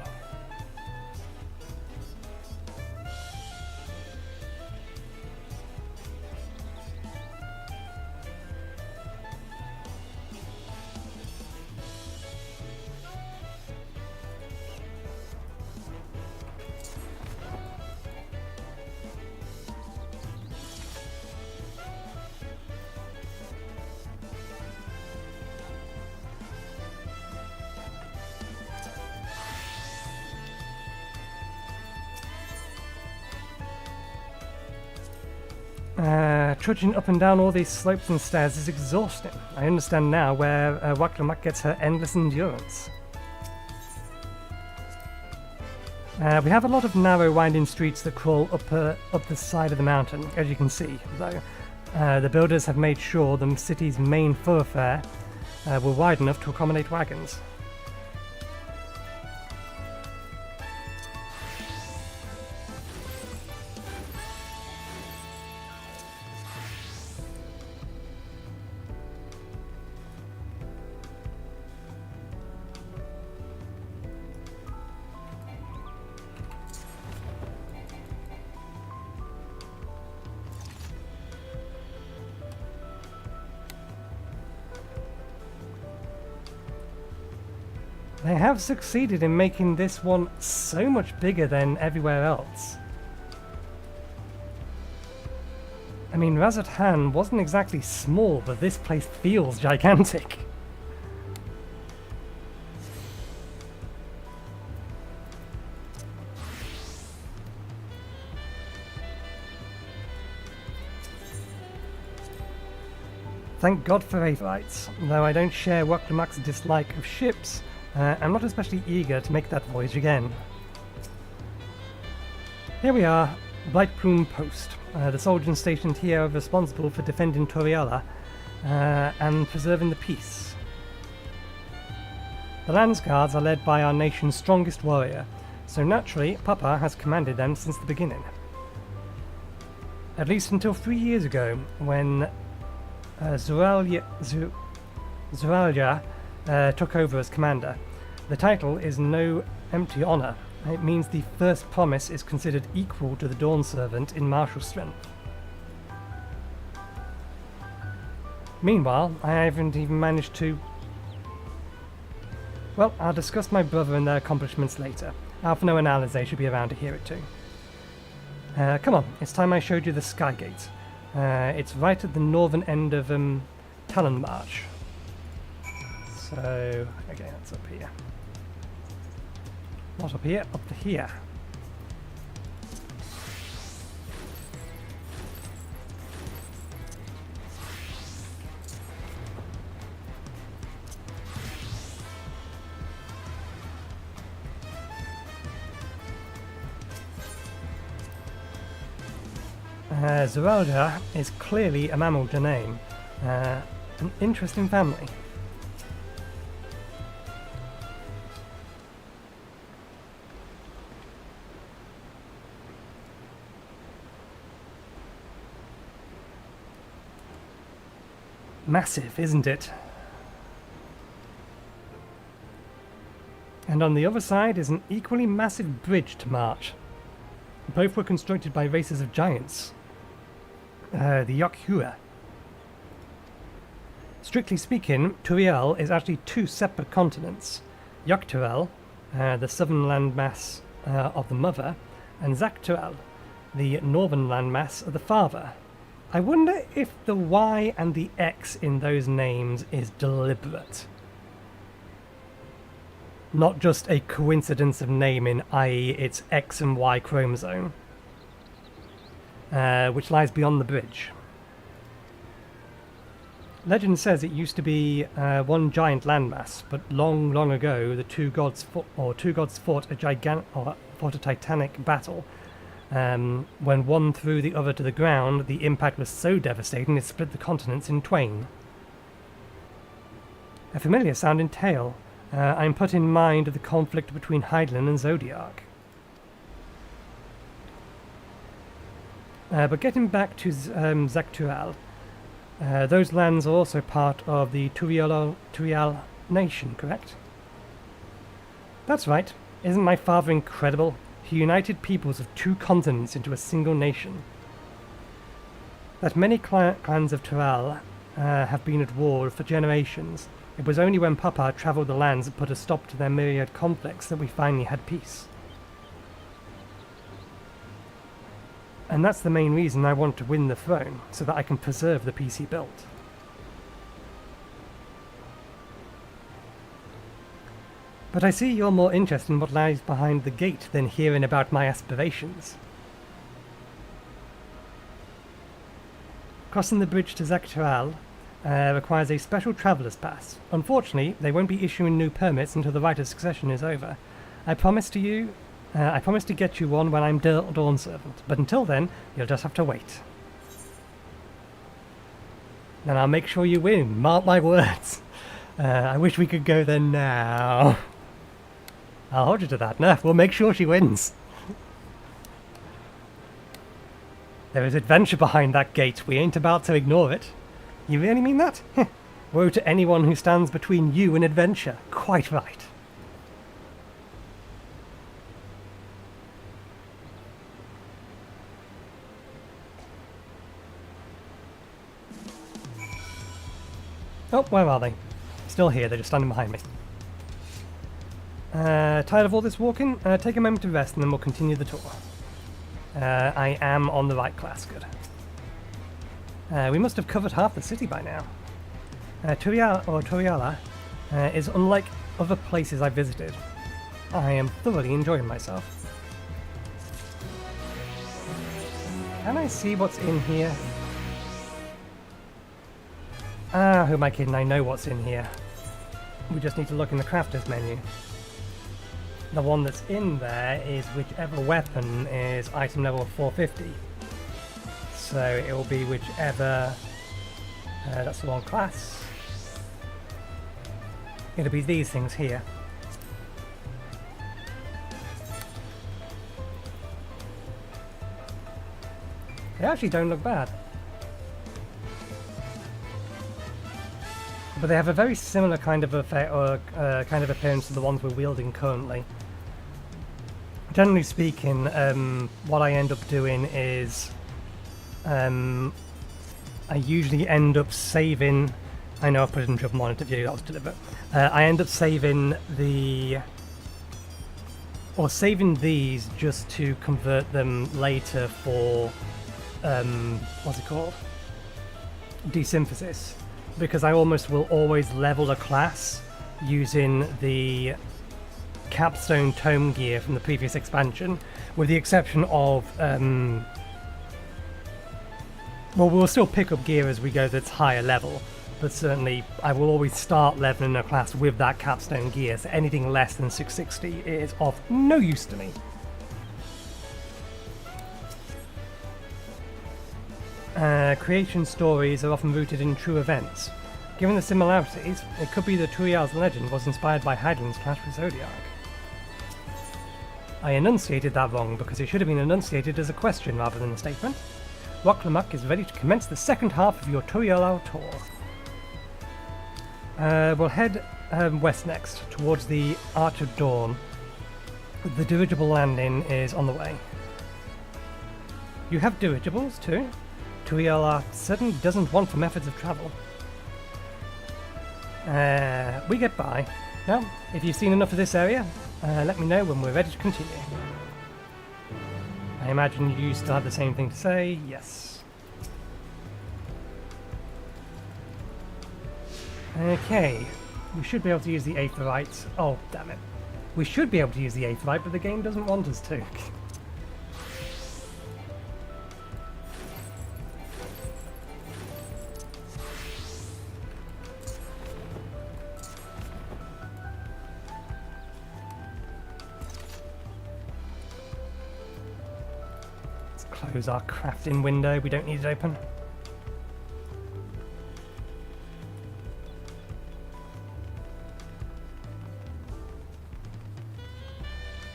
Trudging up and down all these slopes and stairs is exhausting. I understand now where Wuk Lamat gets her endless endurance. We have a lot of narrow, winding streets that crawl up the side of the mountain, as you can see, though. The builders have made sure the city's main thoroughfare were wide enough to accommodate wagons. They have succeeded in making this one so much bigger than everywhere else. I mean, Razat Han wasn't exactly small, but this place feels gigantic. Thank God for Aetherites. Though I don't share Wuk Lamat's dislike of ships, I'm not especially eager to make that voyage again. Here we are, Bright Plume Post. The soldiers stationed here are responsible for defending Tuliyollal and preserving the peace. The Lands Guards are led by our nation's strongest warrior, so naturally Papa has commanded them since the beginning. At least until 3 years ago, when Zuralja took over as commander. The title is no empty honour. It means the first promise is considered equal to the Dawn Servant in martial strength. Meanwhile, I haven't even managed to... Well, I'll discuss my brother and their accomplishments later. Alphino and Alize should be around to hear it too. Come on, it's time I showed you the Skygate. It's right at the northern end of Talon March. So, again, it's up here. Not up here, up to here. Zuralja is clearly a mammal name. An interesting family. Massive, isn't it? And on the other side is an equally massive bridge to march. Both were constructed by races of giants. The Yokhua. Strictly speaking, Tuliyollal is actually two separate continents. Yoktural, the southern landmass of the mother, and Zaktural, the northern landmass of the father. I wonder if the Y and the X in those names is deliberate. Not just a coincidence of naming, i.e. its X and Y chromosome, which lies beyond the bridge. Legend says it used to be one giant landmass, but long, long ago the two gods fought a titanic battle. When one threw the other to the ground, the impact was so devastating it split the continents in twain. A familiar sounding tale. I'm put in mind of the conflict between Hydaelyn and Zodiac. But getting back to Zaktural, those lands are also part of the Tuliyollal nation, correct? That's right. Isn't my father incredible? He united peoples of two continents into a single nation. That many clans of Tural have been at war for generations. It was only when Papa travelled the lands and put a stop to their myriad conflicts that we finally had peace. And that's the main reason I want to win the throne, so that I can preserve the peace he built. But I see you're more interested in what lies behind the gate than hearing about my aspirations. Crossing the bridge to Zaktural requires a special traveller's pass. Unfortunately, they won't be issuing new permits until the Rite of Succession is over. I promise to get you one when I'm Dawn Servant, but until then, you'll just have to wait. Then I'll make sure you win, mark my words. I wish we could go there now. I'll hold you to that. No, we'll make sure she wins. There is adventure behind that gate. We ain't about to ignore it. You really mean that? Woe to anyone who stands between you and adventure. Quite right. Oh, where are they? Still here, they're just standing behind me. Tired of all this walking? Take a moment to rest and then we'll continue the tour. I am on the right class, good. We must have covered half the city by now. Tuliyollal is unlike other places I've visited. I am thoroughly enjoying myself. Can I see what's in here? Ah, who am I kidding? I know what's in here. We just need to look in the crafters menu. The one that's in there is whichever weapon is item level 450. So it will be whichever... that's the wrong class. It'll be these things here. They actually don't look bad. But they have a very similar kind of effect or kind of appearance to the ones we're wielding currently. Generally speaking, what I end up doing is I usually end up saving. I know I put it in triple monitor view, that was deliberate. I end up saving saving these just to convert them later for what's it called? Desynthesis. Because I almost will always level a class using the capstone tome gear from the previous expansion, with the exception of well, we'll still pick up gear as we go that's higher level, but certainly I will always start leveling a class with that capstone gear, so anything less than 660 is of no use to me. Creation stories are often rooted in true events. Given the similarities, it could be that Turiyal's legend was inspired by Hydaelyn's clash with Zodiac. I enunciated that wrong because it should have been enunciated as a question rather than a statement. Wuk Lamat is ready to commence the second half of your Tuliyollal tour. We'll head west next, towards the Arch of Dawn. The dirigible landing is on the way. You have dirigibles too? Tuliyollal certainly doesn't want for methods of travel. We get by. Now, if you've seen enough of this area, let me know when we're ready to continue. I imagine you still have the same thing to say. Yes. Okay. We should be able to use the Aetherite. Oh, damn it. We should be able to use the Aetherite, but the game doesn't want us to. Close our crafting window, we don't need it open.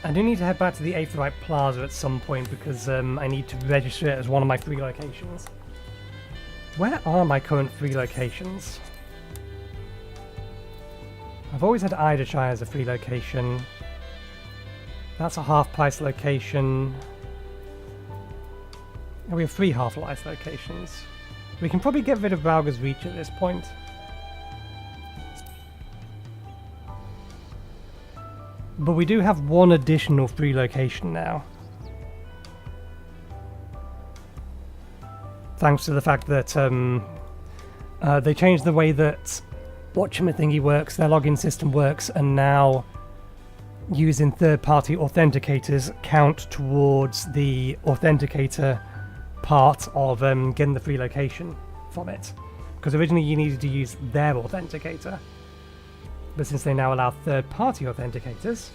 I do need to head back to the Aetherite Plaza at some point because I need to register it as one of my 3 locations. Where are my current 3 locations? I've always had Idashire as a free location. That's a half-price location. And we have 3 Half-Life locations. We can probably get rid of Rauga's Reach at this point. But we do have 1 additional free location now. Thanks to the fact that they changed the way that whatchamathingy works, their login system works, and now using third-party authenticators count towards the authenticator part of getting the free location. from it. Because originally you needed to use their authenticator. But since they now allow third-party authenticators,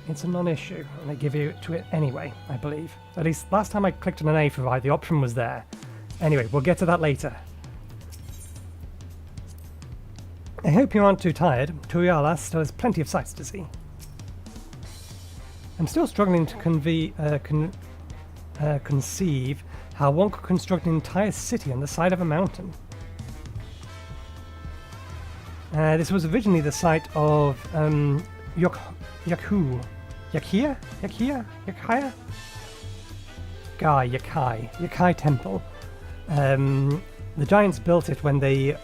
it's a non-issue, and they give you to it anyway, I believe. At least last time I clicked on an A for Ride, the option was there. Anyway, we'll get to that later. I hope you aren't too tired. Tuliyollal still has plenty of sights to see. I'm still struggling to conceive how one could construct an entire city on the side of a mountain. This was originally the site of Yakai Temple. The giants built it when they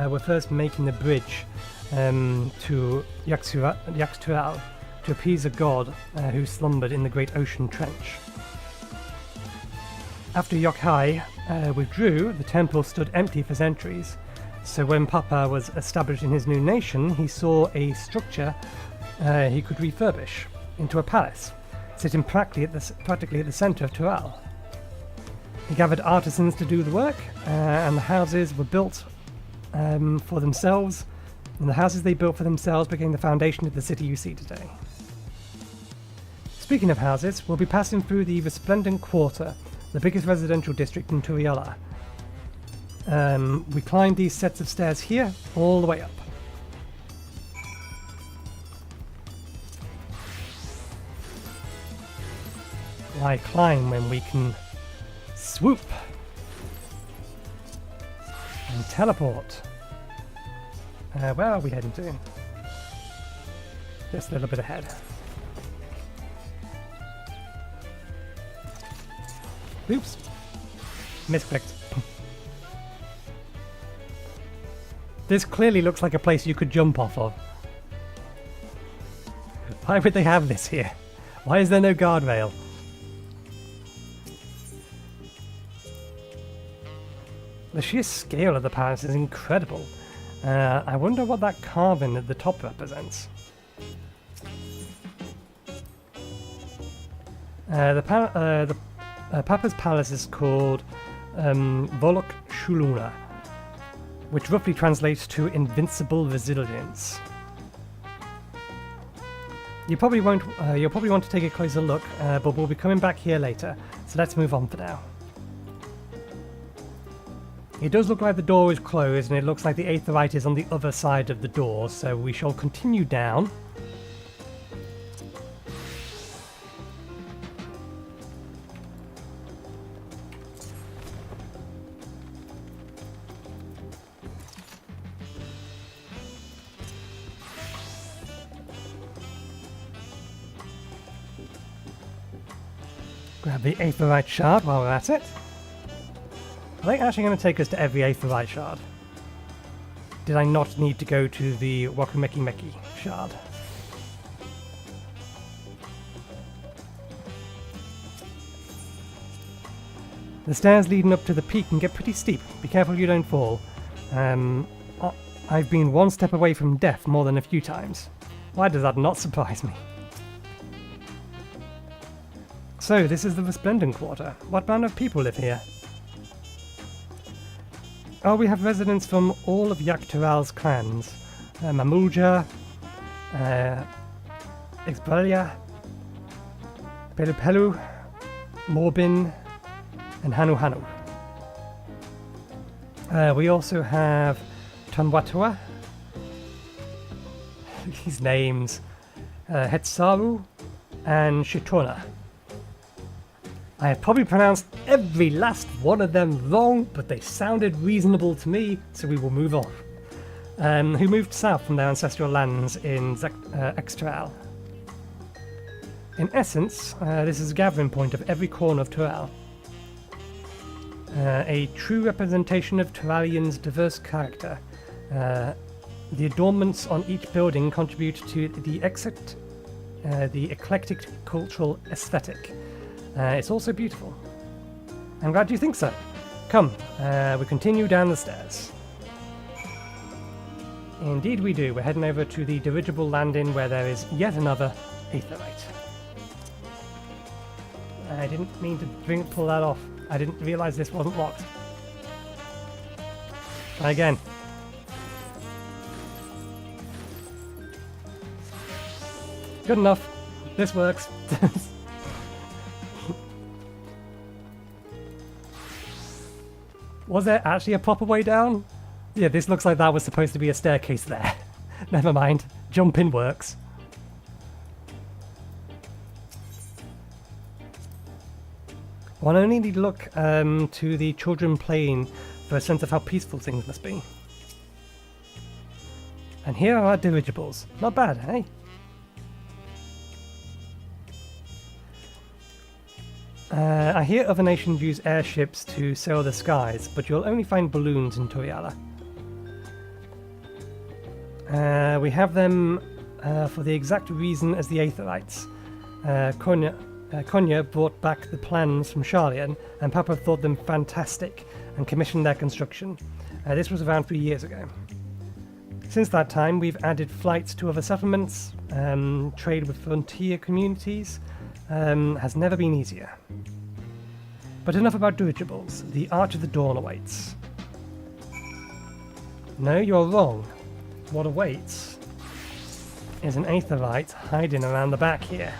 were first making the bridge to Ihuykatumu to appease a god who slumbered in the great ocean trench. After Yakai withdrew, the temple stood empty for centuries. So when Papa was established in his new nation, he saw a structure he could refurbish into a palace, sitting practically at the centre of Tural. He gathered artisans to do the work, and the houses were built for themselves, and the houses they built for themselves became the foundation of the city you see today. Speaking of houses, we'll be passing through the Resplendent Quarter, the biggest residential district in Tuliyollal. We climbed these sets of stairs here, all the way up. Why climb when we can swoop and teleport? Where are we heading to? Just a little bit ahead. Oops. Misclicked. This clearly looks like a place you could jump off of. Why would they have this here? Why is there no guardrail? The sheer scale of the palace is incredible. I wonder what that carving at the top represents. Papa's palace is called Volok Shuluna, which roughly translates to invincible resilience. You'll probably want to take a closer look, but we'll be coming back here later, so let's move on for now. It does look like the door is closed, and it looks like the Aetherite is on the other side of the door, so we shall continue down. Grab the Aetherite shard while we're at it. Are they actually going to take us to every Aetherite shard? Did I not need to go to the Wakumeki shard? The stairs leading up to the peak can get pretty steep. Be careful you don't fall. I've been one step away from death more than a few times. Why does that not surprise me? So, this is the Resplendent Quarter. What band of people live here? Oh, we have residents from all of Ihuykatumu's clans. Mamulja, Exbralia, Pelupelu, Morbin, and Hanuhanu. We also have Tanwatua, these names, Hetsaru, and Shitona. I have probably pronounced every last one of them wrong, but they sounded reasonable to me, so we will move on. Who moved south from their ancestral lands in Extral. In essence, this is a gathering point of every corner of Tural. A true representation of Turalians' diverse character. The adornments on each building contribute to the eclectic cultural aesthetic. It's also beautiful. I'm glad you think so. Come, we continue down the stairs. Indeed we do. We're heading over to the dirigible landing where there is yet another Aetherite. I didn't mean to pull that off. I didn't realise this wasn't locked. Try again. Good enough. This works. Was there actually a proper way down? Yeah, this looks like that was supposed to be a staircase there. Never mind. Jumping works. One only need to look to the children playing for a sense of how peaceful things must be. And here are our dirigibles. Not bad, eh? I hear other nations use airships to sail the skies, but you'll only find balloons in Tuliyollal. We have them for the exact reason as the Aetherites. Konya brought back the plans from Sharlayan, and Papa thought them fantastic and commissioned their construction. This was around 3 years ago. Since that time, we've added flights to other settlements, trade with frontier communities. Has never been easier. But enough about dirigibles. The Arch of the Dawn awaits. No, you're wrong. What awaits is an Aetherite hiding around the back here.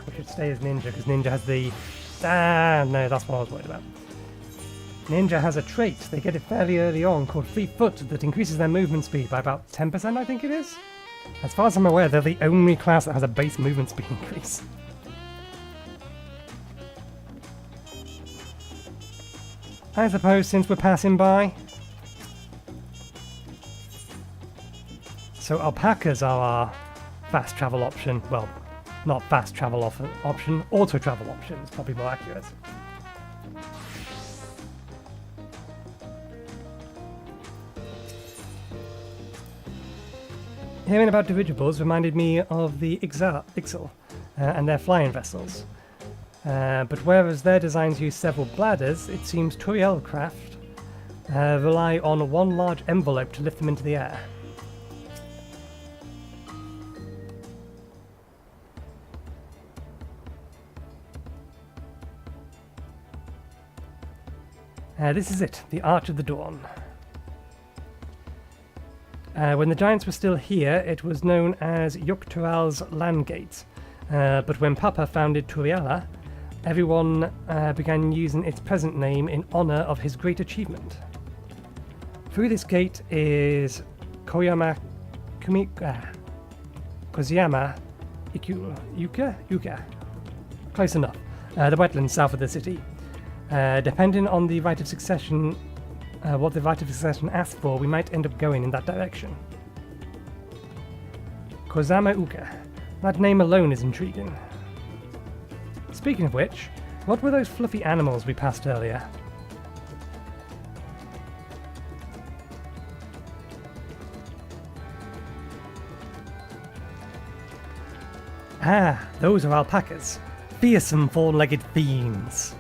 We should stay as Ninja, because Ninja has the... no, that's what I was worried about. Ninja has a trait, they get it fairly early on, called Free Foot, that increases their movement speed by about 10%, I think it is? As far as I'm aware, they're the only class that has a base movement speed increase. I suppose since we're passing by... So alpacas are our fast travel option. Well, not fast travel option, auto travel option is probably more accurate. Hearing about dirigibles reminded me of the Ixal and their flying vessels. But whereas their designs use several bladders, it seems Tuliyollal craft rely on one large envelope to lift them into the air. This is it, the Arch of the Dawn. When the giants were still here, it was known as Yuk-Tural's Landgate. But when Papa founded Tuliyollal, everyone began using its present name in honor of his great achievement. Through this gate is Kozama'uka, Yuka. Close enough. The wetlands south of the city. Depending on the Rite of Succession, what the Rite of Succession asks for, we might end up going in that direction. Kozama'uka. That name alone is intriguing. Speaking of which, what were those fluffy animals we passed earlier? Ah, those are alpacas. Fearsome four-legged fiends.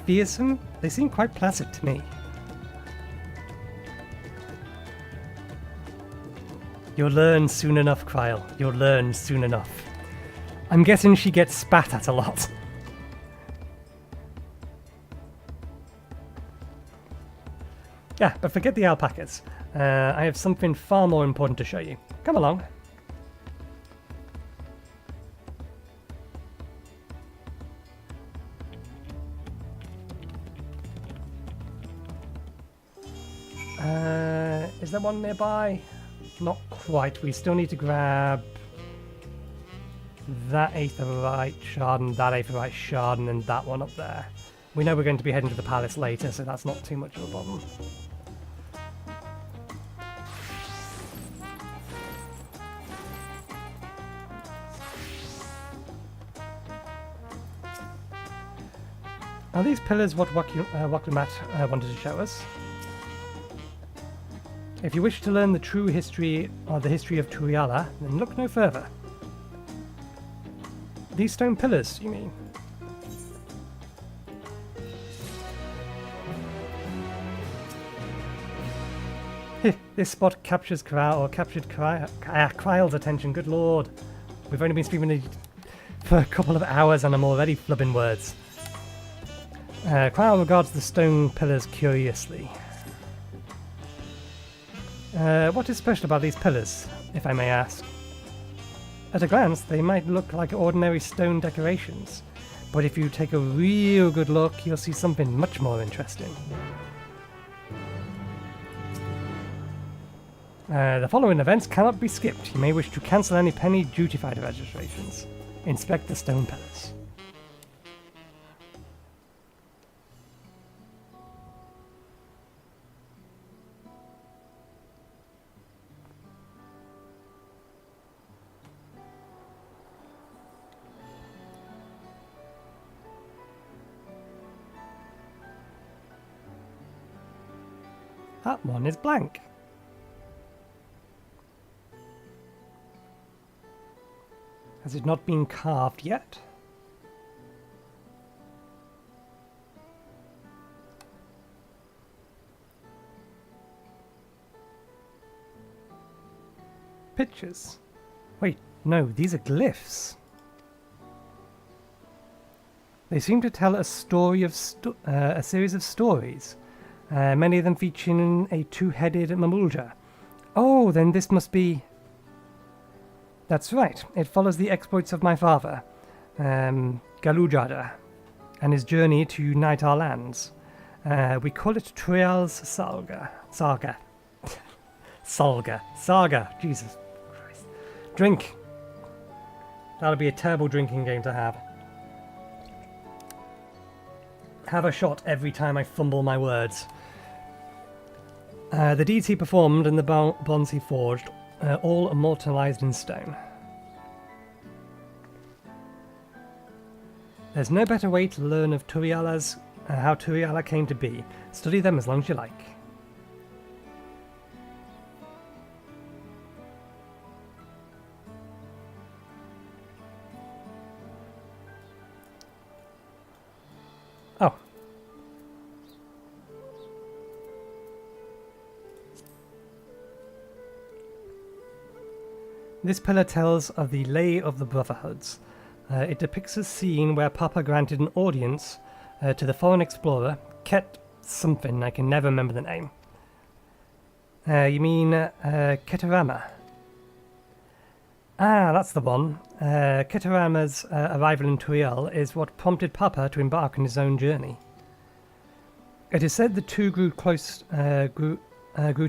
Fearsome? They seem quite placid to me. You'll learn soon enough, Kryl. You'll learn soon enough. I'm guessing she gets spat at a lot. Yeah, but forget the alpacas. I have something far more important to show you. Come along. Is there one nearby? Not quite. We still need to grab that Aetherite shard and that Aetherite shard and then that one up there. We know we're going to be heading to the palace later, so that's not too much of a problem. Are these pillars what Wuk Lamat wanted to show us? If you wish to learn the true history or the history of Tuliyollal, then look no further. These stone pillars, you mean? This spot captured Kryle's attention, good lord. We've only been speaking for a couple of hours and I'm already flubbing words. Kryle regards the stone pillars curiously. What is special about these pillars, if I may ask? At a glance, they might look like ordinary stone decorations, but if you take a real good look, you'll see something much more interesting. The following events cannot be skipped. You may wish to cancel any penny duty-fied registrations. Inspect the stone pillars. That one is blank. Has it not been carved yet? Pictures. Wait, no, these are glyphs. They seem to tell a story of a series of stories, many of them featuring a two-headed Mamulja. Oh, then this must be... That's right, it follows the exploits of my father, Galujada, and his journey to unite our lands. We call it Trial's Saga. Saga, Jesus Christ. Drink! That'll be a terrible drinking game to have. Have a shot every time I fumble my words. The deeds he performed and the bonds he forged, all immortalized in stone. There's no better way to learn of Tuliyollals, how Tuliyollal came to be. Study them as long as you like. Oh. This pillar tells of the lay of the Brotherhoods. It depicts a scene where Papa granted an audience to the foreign explorer, Ket something, I can never remember the name. You mean Ketarama? Ah, that's the one. Ketarama's arrival in Tuliyollal is what prompted Papa to embark on his own journey. It is said the two grew to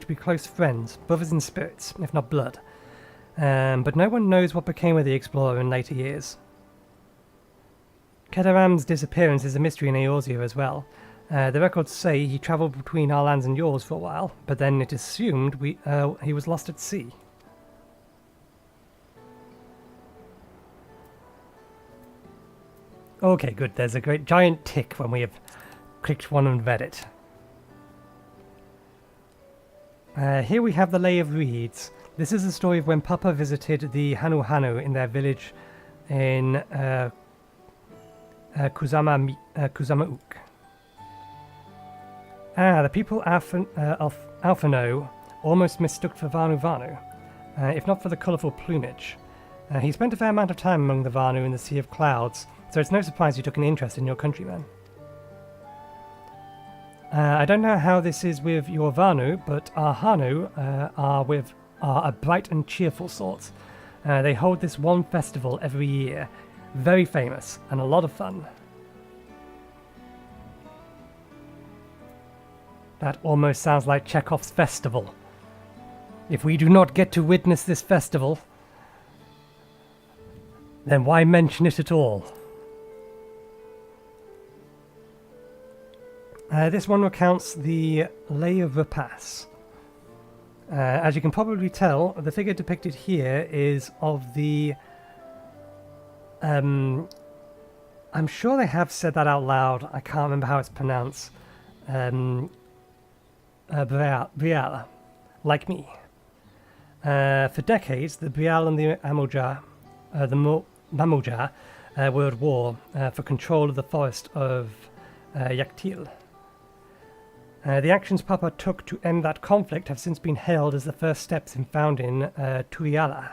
be close friends, brothers in spirits, if not blood. But no one knows what became of the explorer in later years. Ketaram's disappearance is a mystery in Eorzea as well. The records say he travelled between our lands and yours for a while, but then it is assumed he was lost at sea. Okay, good. There's a great giant tick when we have clicked one and read it. Here we have the Lay of Reeds. This is the story of when Papa visited the Hanuhanu in their village in Kozama'uka. The people Alphano almost mistook for Vanu, if not for the colourful plumage. He spent a fair amount of time among the Vanu in the Sea of Clouds, so it's no surprise he took an interest in your countrymen. I don't know how this is with your Vanu, but our Hanu are a bright and cheerful sort. They hold this one festival every year. Very famous and a lot of fun. That almost sounds like Chekhov's festival. If we do not get to witness this festival, then why mention it at all? This one recounts the Lay of Repas. As you can probably tell, the figure depicted here is of the... I'm sure they have said that out loud. I can't remember how it's pronounced. Brial, like me. For decades, the Brial and the Mamulja World War for control of the forest of Yaktil. The actions Papa took to end that conflict have since been hailed as the first steps in founding Tuliyollal.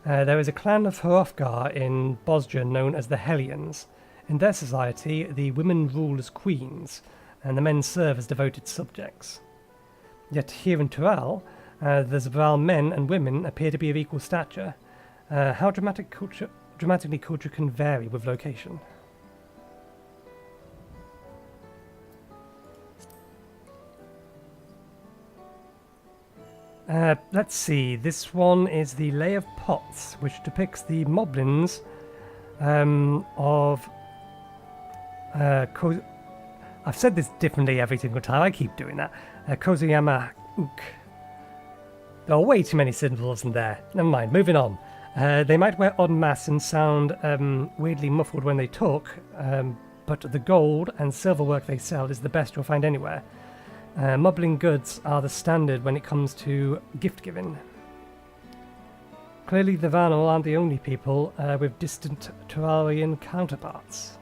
There is a clan of Hrothgar in Bosnia known as the Hellions. In their society, the women rule as queens, and the men serve as devoted subjects. Yet here in Tural, the Zabral men and women appear to be of equal stature. How dramatically culture can vary with location. Let's see, this one is the Lay of Pots, which depicts the moblins of... I've said this differently every single time, I keep doing that. Kozama'uka. There are way too many syllables in there. Never mind, moving on. They might wear odd masks and sound weirdly muffled when they talk, but the gold and silver work they sell is the best you'll find anywhere. Moblin goods are the standard when it comes to gift giving. Clearly the Vanal aren't the only people with distant Turalian counterparts.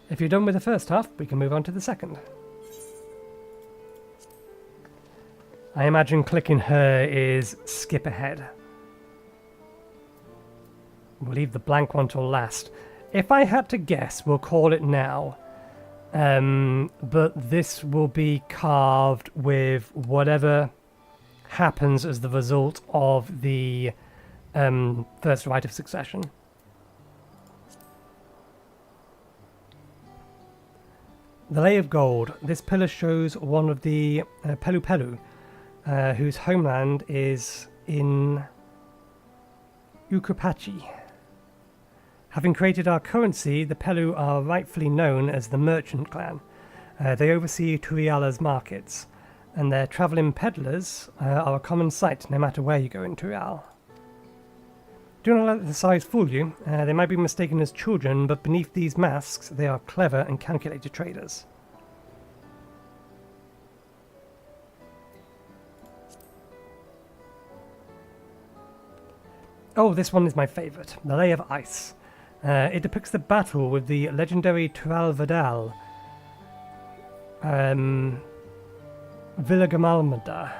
If you're done with the first half, we can move on to the second. I imagine clicking her is skip ahead. We'll leave the blank one till last. If I had to guess, we'll call it now. But this will be carved with whatever happens as the result of the first Rite of Succession. The Lay of Gold. This pillar shows one of the Pelupelu, whose homeland is in Urqopacha. Having created our currency, the Pelu are rightfully known as the Merchant Clan. They oversee Tuliyolla's markets, and their travelling peddlers are a common sight no matter where you go in Tuliyollal. Do not let the size fool you. They might be mistaken as children, but beneath these masks they are clever and calculated traders. Oh, this one is my favourite, the Lay of Ice. It depicts the battle with the legendary Tural Vidal, Vilagamalmada.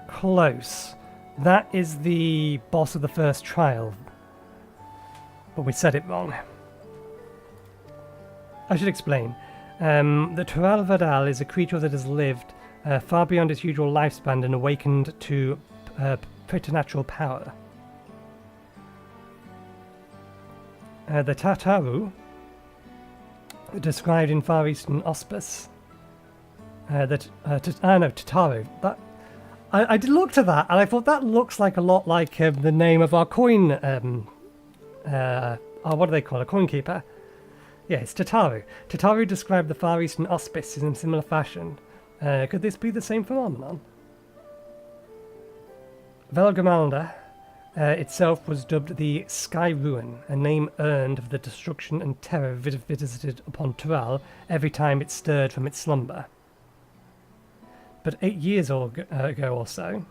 Close. That is the boss of the first trial, but we said it wrong. I should explain. The Tural Vidal is a creature that has lived far beyond its usual lifespan and awakened to preternatural power. The Tataru, described in Far Eastern Auspice, Tataru. I did look to that, and I thought that looks like a lot like the name of our coin. What do they call a coin keeper? Yeah, it's Tataru. Tataru described the Far Eastern Auspice in a similar fashion. Could this be the same phenomenon? Velgamalda itself was dubbed the Sky Ruin, a name earned for the destruction and terror visited upon Tural every time it stirred from its slumber. But 8 years ago or so,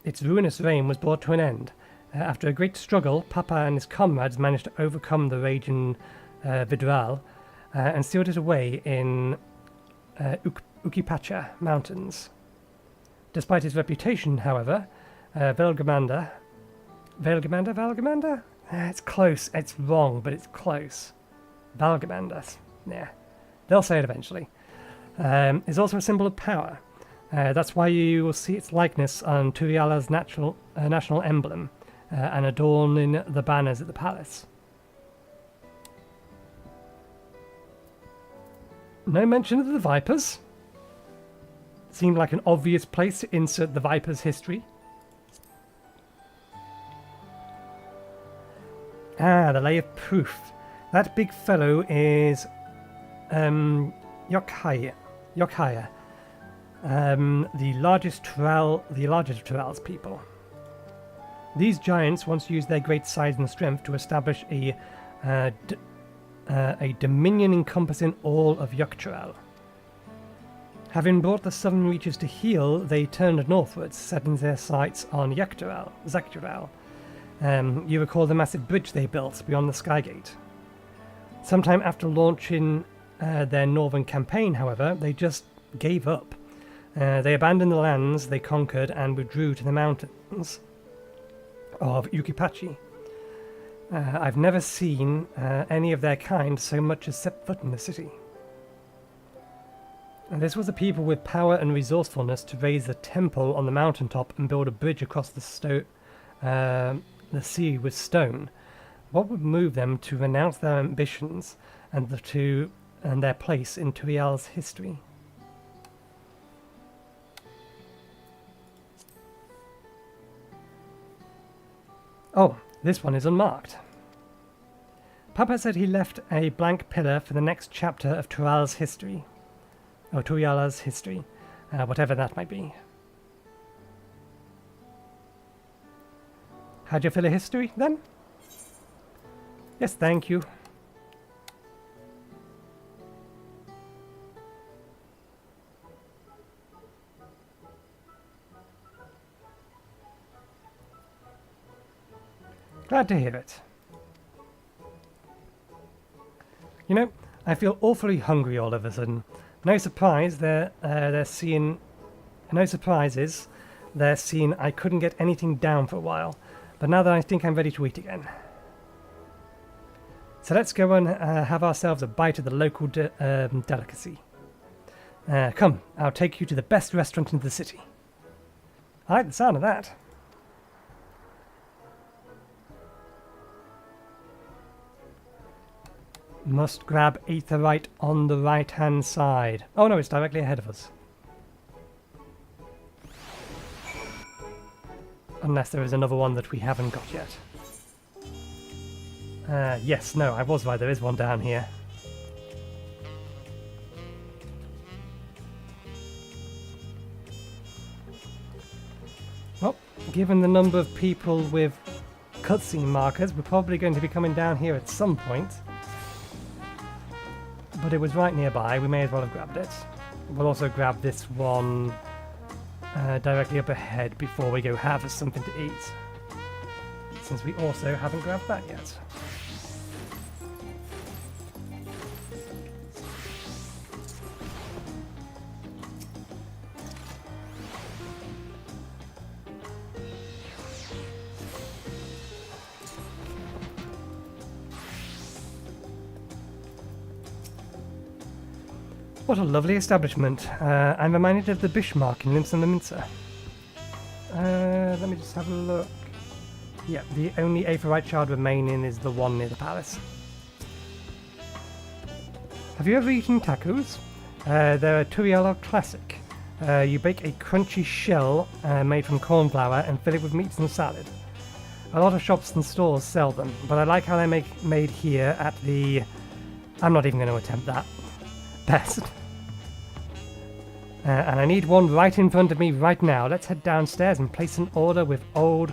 its ruinous reign was brought to an end. After a great struggle, Papa and his comrades managed to overcome the raging Vidral and sealed it away in Urqopacha mountains. Despite his reputation, however, Velgamanda? It's close. It's wrong, but it's close. Valgamanda. Yeah. They'll say it eventually. Is also a symbol of power. That's why you will see its likeness on Tuliyollala's national emblem and adorning the banners at the palace. No mention of the Vipers. Seemed like an obvious place to insert the Vipers' history. The Lay of Proof. That big fellow is Yokhaya, the largest of Tural's people. These giants once used their great size and strength to establish a dominion encompassing all of Yuk-Tural. Having brought the southern reaches to heel, they turned northwards, setting their sights on Zaktural. You recall the massive bridge they built beyond the Skygate. Sometime after launching their northern campaign, however, they just gave up. They abandoned the lands they conquered and withdrew to the mountains of Urqopacha. I've never seen any of their kind so much as set foot in the city. And this was a people with power and resourcefulness to raise a temple on the mountaintop and build a bridge across the sea with stone. What would move them to renounce their ambitions and their place in Tuliyollal's history? Oh, this one is unmarked. Papa said he left a blank pillar for the next chapter of Tuliyollal's history. Or Tuliyollал's history, whatever that might be. How'd you fill a history, then? Yes, thank you. Glad to hear it. You know, I feel awfully hungry all of a sudden. No surprise they're seeing. No surprises. They're seeing I couldn't get anything down for a while, but now that I think I'm ready to eat again. So let's go and have ourselves a bite of the local delicacy. Come, I'll take you to the best restaurant in the city. I like the sound of that. Must grab Aetherite on the right-hand side. Oh no, it's directly ahead of us. Unless there is another one that we haven't got yet. Yes, no, I was right, there is one down here. Well, given the number of people with cutscene markers, we're probably going to be coming down here at some point. But it was right nearby, we may as well have grabbed it. We'll also grab this one directly up ahead before we go have something to eat. Since we also haven't grabbed that yet. What a lovely establishment. I'm reminded of the Bismarck in Limsa Minsa. Let me just have a look. Yeah, the only Aetherite shard remaining is the one near the palace. Have you ever eaten tacos? They're a Tuliyollal classic. You bake a crunchy shell made from corn flour and fill it with meats and salad. A lot of shops and stores sell them, but I like how they're made here at the... I'm not even going to attempt that. Best. And I need one right in front of me right now. Let's head downstairs and place an order with old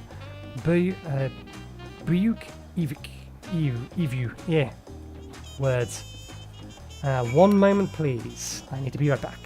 Ihuykatumu. Yeah. Words. One moment, please. I need to be right back.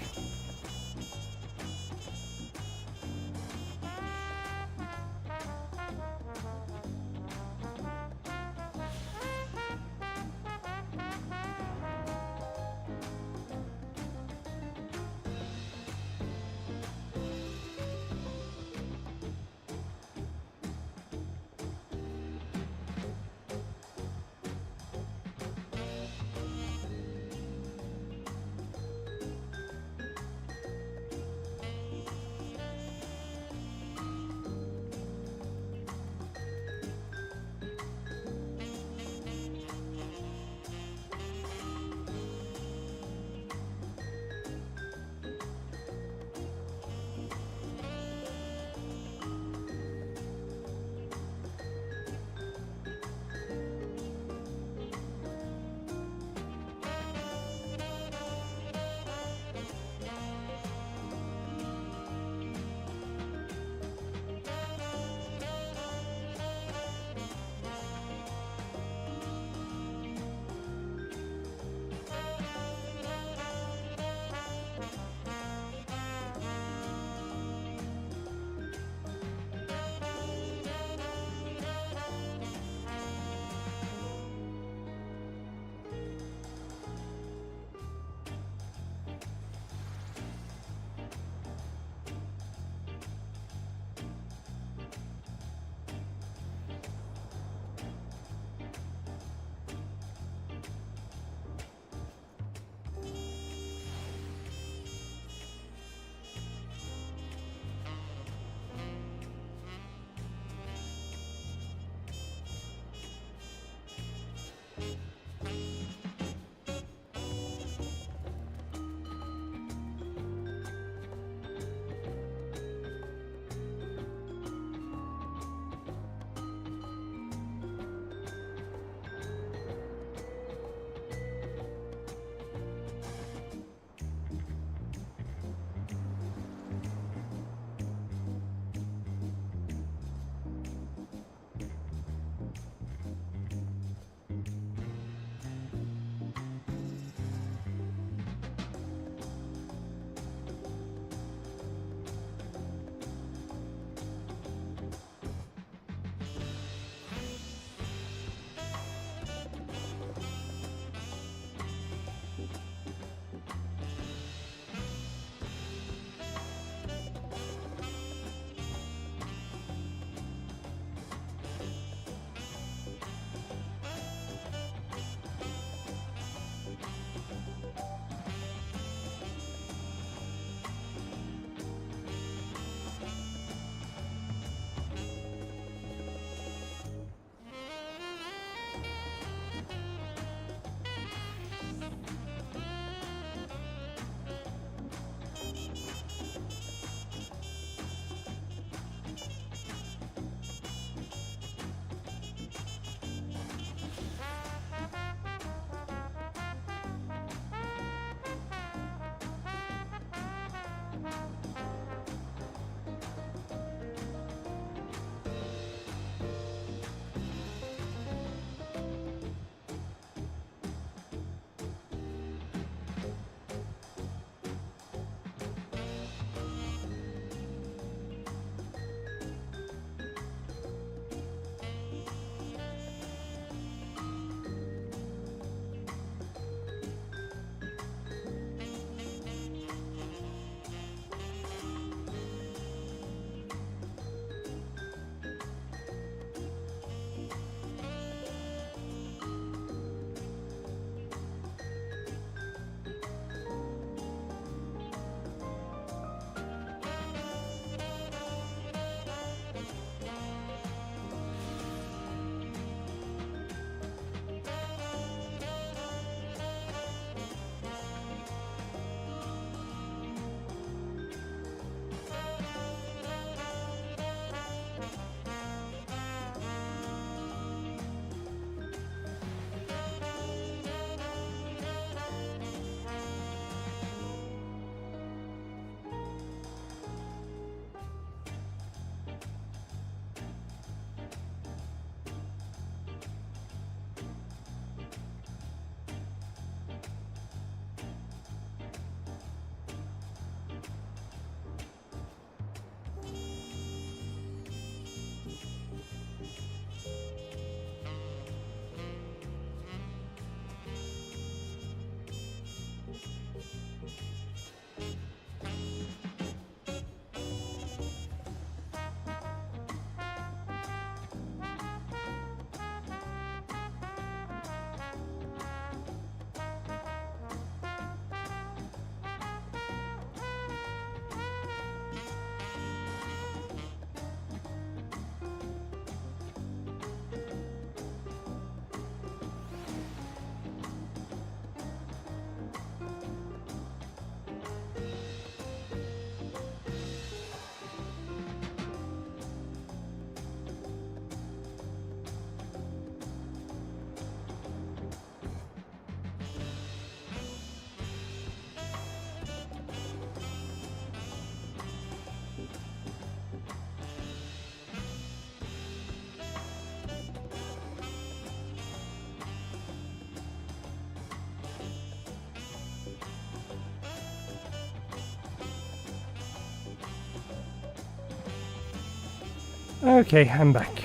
Okay, I'm back.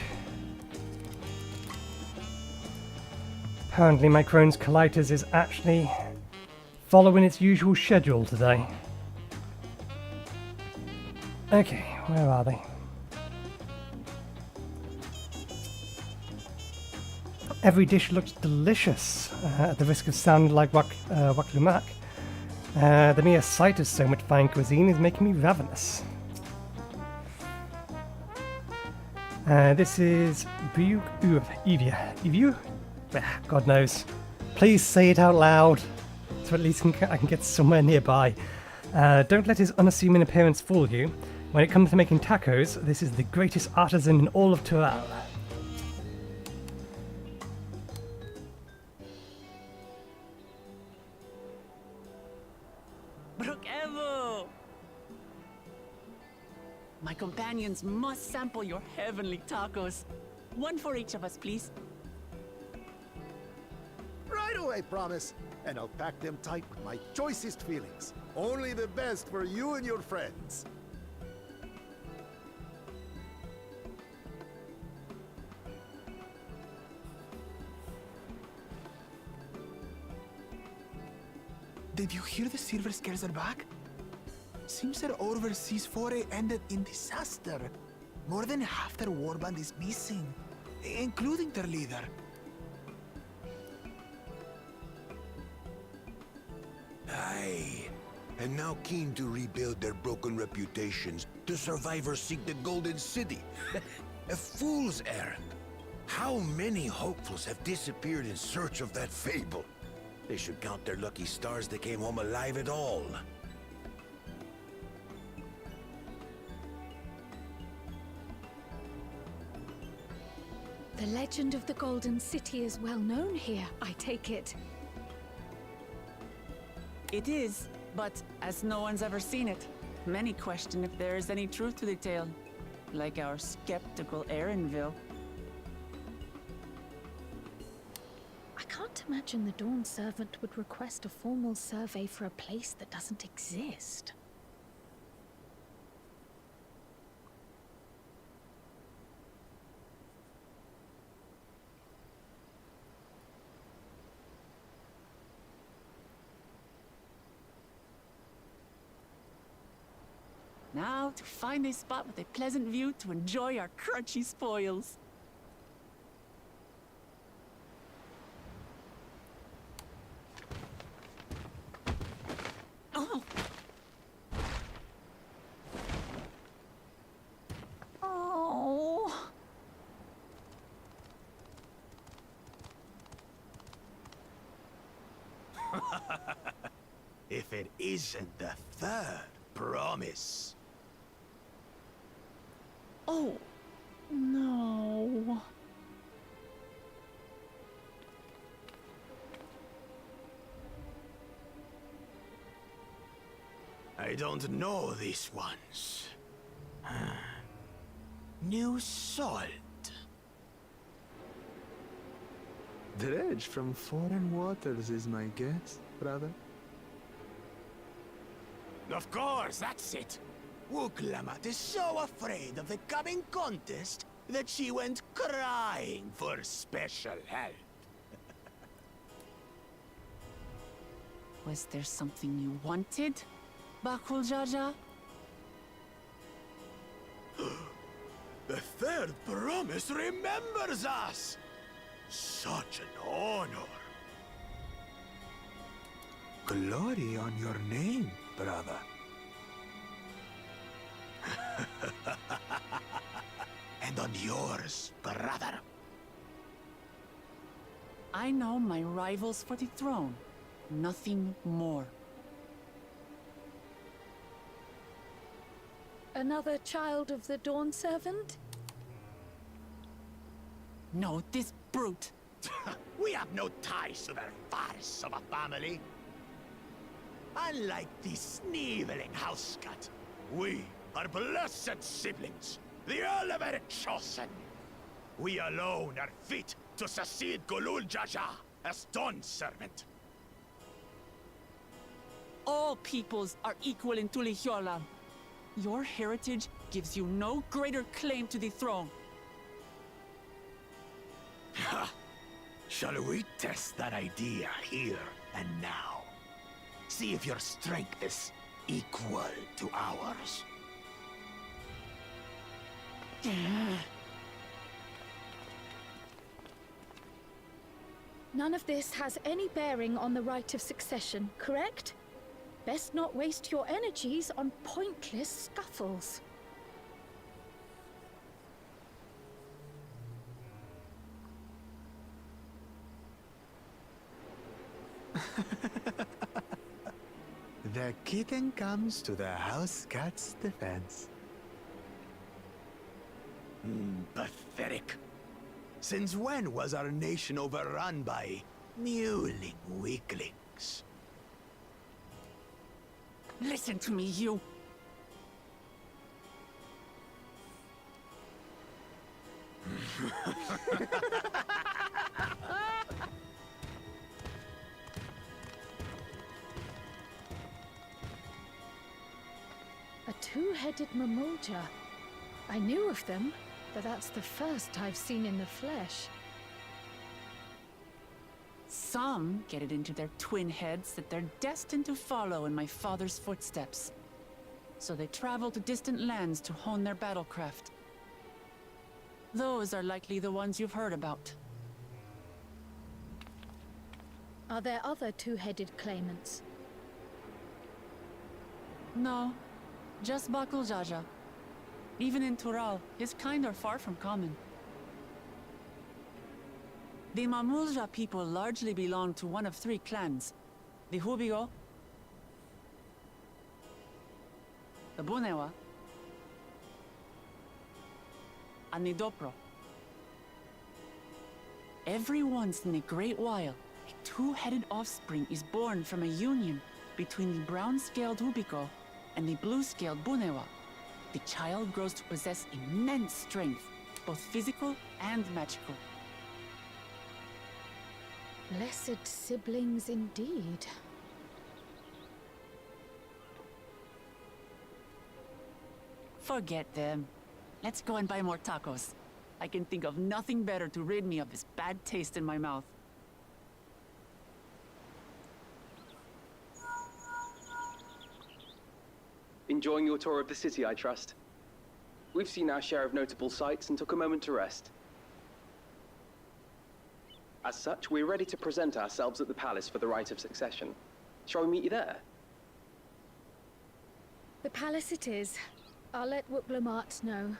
Apparently my Crohn's colitis is actually following its usual schedule today. Okay, where are they? Every dish looks delicious, at the risk of sounding like Wuk Lamat. The mere sight of so much fine cuisine is making me ravenous. This is Ihuykatumu? God knows. Please say it out loud, so at least I can get somewhere nearby. Don't let his unassuming appearance fool you. When it comes to making tacos, this is the greatest artisan in all of Tural. My companions must sample your heavenly tacos. One for each of us, please. Right away, promise. And I'll pack them tight with my choicest feelings. Only the best for you and your friends. Did you hear the silver scares are back? Seems their overseas foray ended in disaster. More than half their warband is missing, including their leader. Aye. And now keen to rebuild their broken reputations, the survivors seek the Golden City. A fool's errand. How many hopefuls have disappeared in search of that fable? They should count their lucky stars they came home alive at all. The legend of the Golden City is well known here, I take it. It is, but as no one's ever seen it, many question if there is any truth to the tale. Like our skeptical Erinville. I can't imagine the Dawn Servant would request a formal survey for a place that doesn't exist. Now to find a spot with a pleasant view to enjoy our crunchy spoils. Oh! Oh! If it isn't the third promise. Oh, no. I don't know these ones. New salt. Dredge from foreign waters is my guess, brother. Of course, that's it. Wuk Lamat is so afraid of the coming contest that she went crying for special help. Was there something you wanted, Bakul Jaja? The third promise remembers us! Such an honor! Glory on your name, brother. And on yours, brother. I know my rivals for the throne. Nothing more. Another child of the Dawn Servant? No, this brute. We have no ties to their farce of a family. Unlike the sneevling housecut, we are blessed siblings, the ultimate chosen. We alone are fit to succeed Golul Jaja as Dawn Servant. All peoples are equal in Tuliyollal. Your heritage gives you no greater claim to the throne. Ha! Shall we test that idea here and now? See if your strength is equal to ours. None of this has any bearing on the Rite of Succession, correct? Best not waste your energies on pointless scuffles. The kitten comes to the house cat's defense. Pathetic. Since when was our nation overrun by mewling weaklings? Listen to me, you. A two-headed Mamulja. I knew of them, but that's the first I've seen in the flesh. Some get it into their twin heads that they're destined to follow in my father's footsteps. So they travel to distant lands to hone their battlecraft. Those are likely the ones you've heard about. Are there other two-headed claimants? No, just Bakul Jaja. Even in Tural, his kind are far from common. The Mamulja people largely belong to one of three clans. The Hubigo, the Bunewa, and the Dopro. Every once in a great while, a two-headed offspring is born from a union between the brown-scaled Hubigo and the blue-scaled Bunewa. The child grows to possess immense strength, both physical and magical. Blessed siblings indeed. Forget them. Let's go and buy more tacos. I can think of nothing better to rid me of this bad taste in my mouth. Enjoying your tour of the city, I trust. We've seen our share of notable sights and took a moment to rest. As such, we're ready to present ourselves at the palace for the Rite of Succession. Shall we meet you there? The palace it is. I'll let Wuk Lamat know.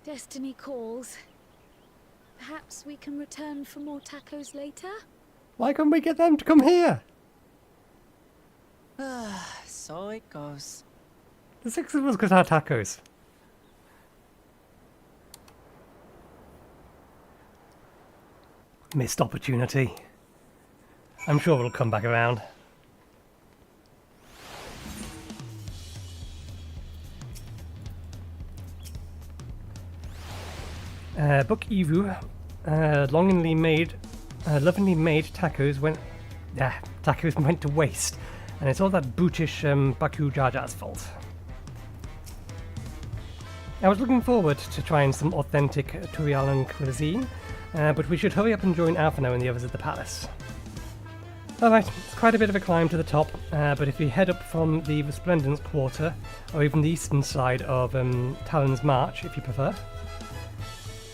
Destiny calls. Perhaps we can return for more tacos later? Why can't we get them to come here? So it goes. The six of us could have tacos. Missed opportunity. I'm sure we'll come back around. Book Evu, lovingly made tacos went to waste, and it's all that brutish Baku Jaja's fault. I was looking forward to trying some authentic Tuliyollal cuisine, but we should hurry up and join Alphino and the others at the palace. Alright, it's quite a bit of a climb to the top, but if you head up from the Resplendence Quarter, or even the eastern side of Talon's March, if you prefer.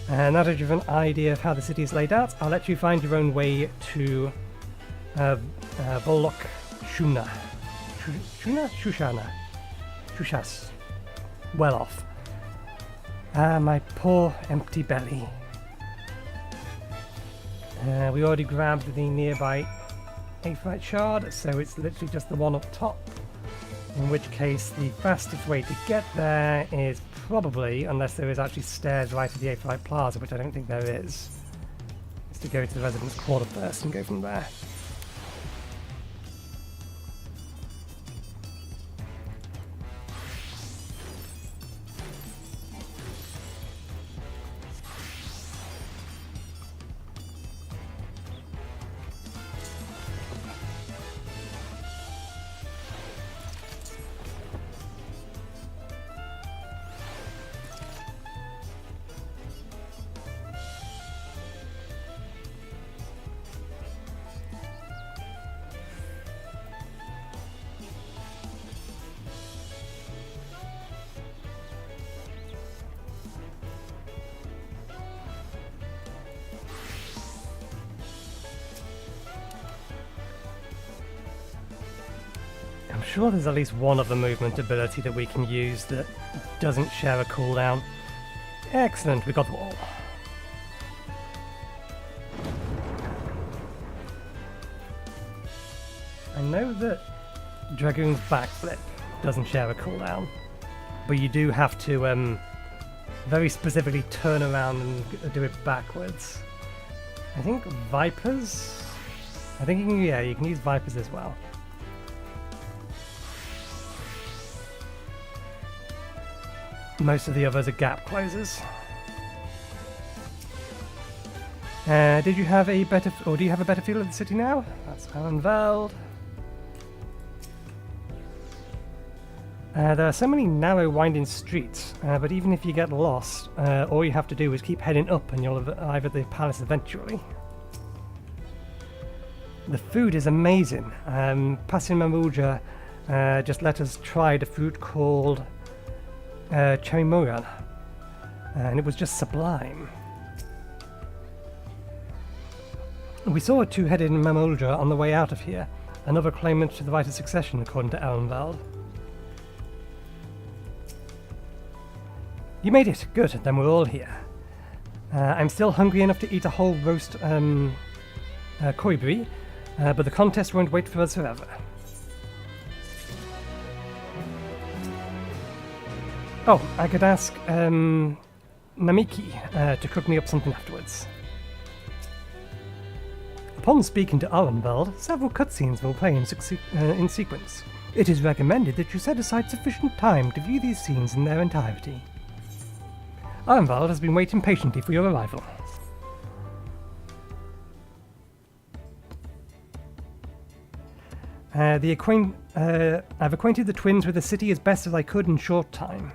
Now that you have an idea of how the city is laid out, I'll let you find your own way to Volok Shuna. Shushana? Shushas. Well off. My poor empty belly. We already grabbed the nearby Aphite shard, so it's literally just the one up top. In which case, the fastest way to get there is probably, unless there is actually stairs right at the Aphite Plaza, which I don't think there is to go to the Residence Quarter first and go from there. sure there's at least one other movement ability that we can use that doesn't share a cooldown. Excellent, we got them all. I know that Dragoon's backflip doesn't share a cooldown, but you do have to very specifically turn around and do it backwards. I think Vipers? I think you can use Vipers as well. Most of the others are gap closers. Did you have a better, or do you have a better feel of the city now? That's Arenveld. There are so many narrow, winding streets, but even if you get lost, all you have to do is keep heading up and you'll arrive at the palace eventually. The food is amazing. Passing Mamuja just let us try the food called Cherimoyan, and it was just sublime. We saw a two-headed Mamulja on the way out of here, another claimant to the Rite of Succession according to Arenveld. You made it. Good, then we're all here. I'm still hungry enough to eat a whole roast koibri, but the contest won't wait for us forever. Oh, I could ask Namiki to cook me up something afterwards. Upon speaking to Arenveld, several cutscenes will play in sequence. It is recommended that you set aside sufficient time to view these scenes in their entirety. Arenveld has been waiting patiently for your arrival. I've acquainted the twins with the city as best as I could in short time.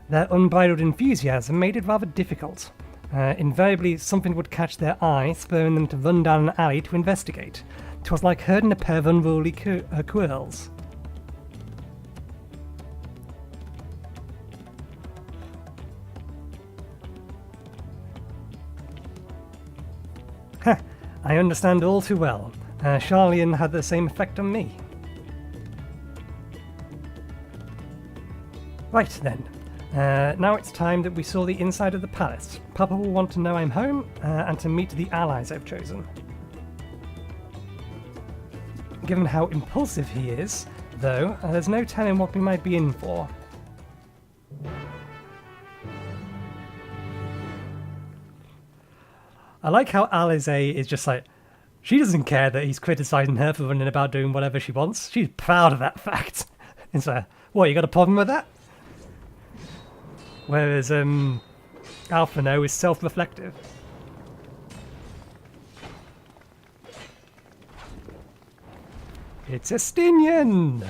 Their unbridled enthusiasm made it rather difficult. Invariably, something would catch their eye, spurring them to run down an alley to investigate. 'Twas like herding a pair of unruly quills. I understand all too well. Charlian had the same effect on me. Right then. Now it's time that we saw the inside of the palace. Papa will want to know I'm home, and to meet the allies I've chosen. Given how impulsive he is, though, there's no telling what we might be in for. I like how Alize is just like, she doesn't care that he's criticising her for running about doing whatever she wants. She's proud of that fact. It's like, what, you got a problem with that? Whereas Alphino is self-reflective. It's Estinian!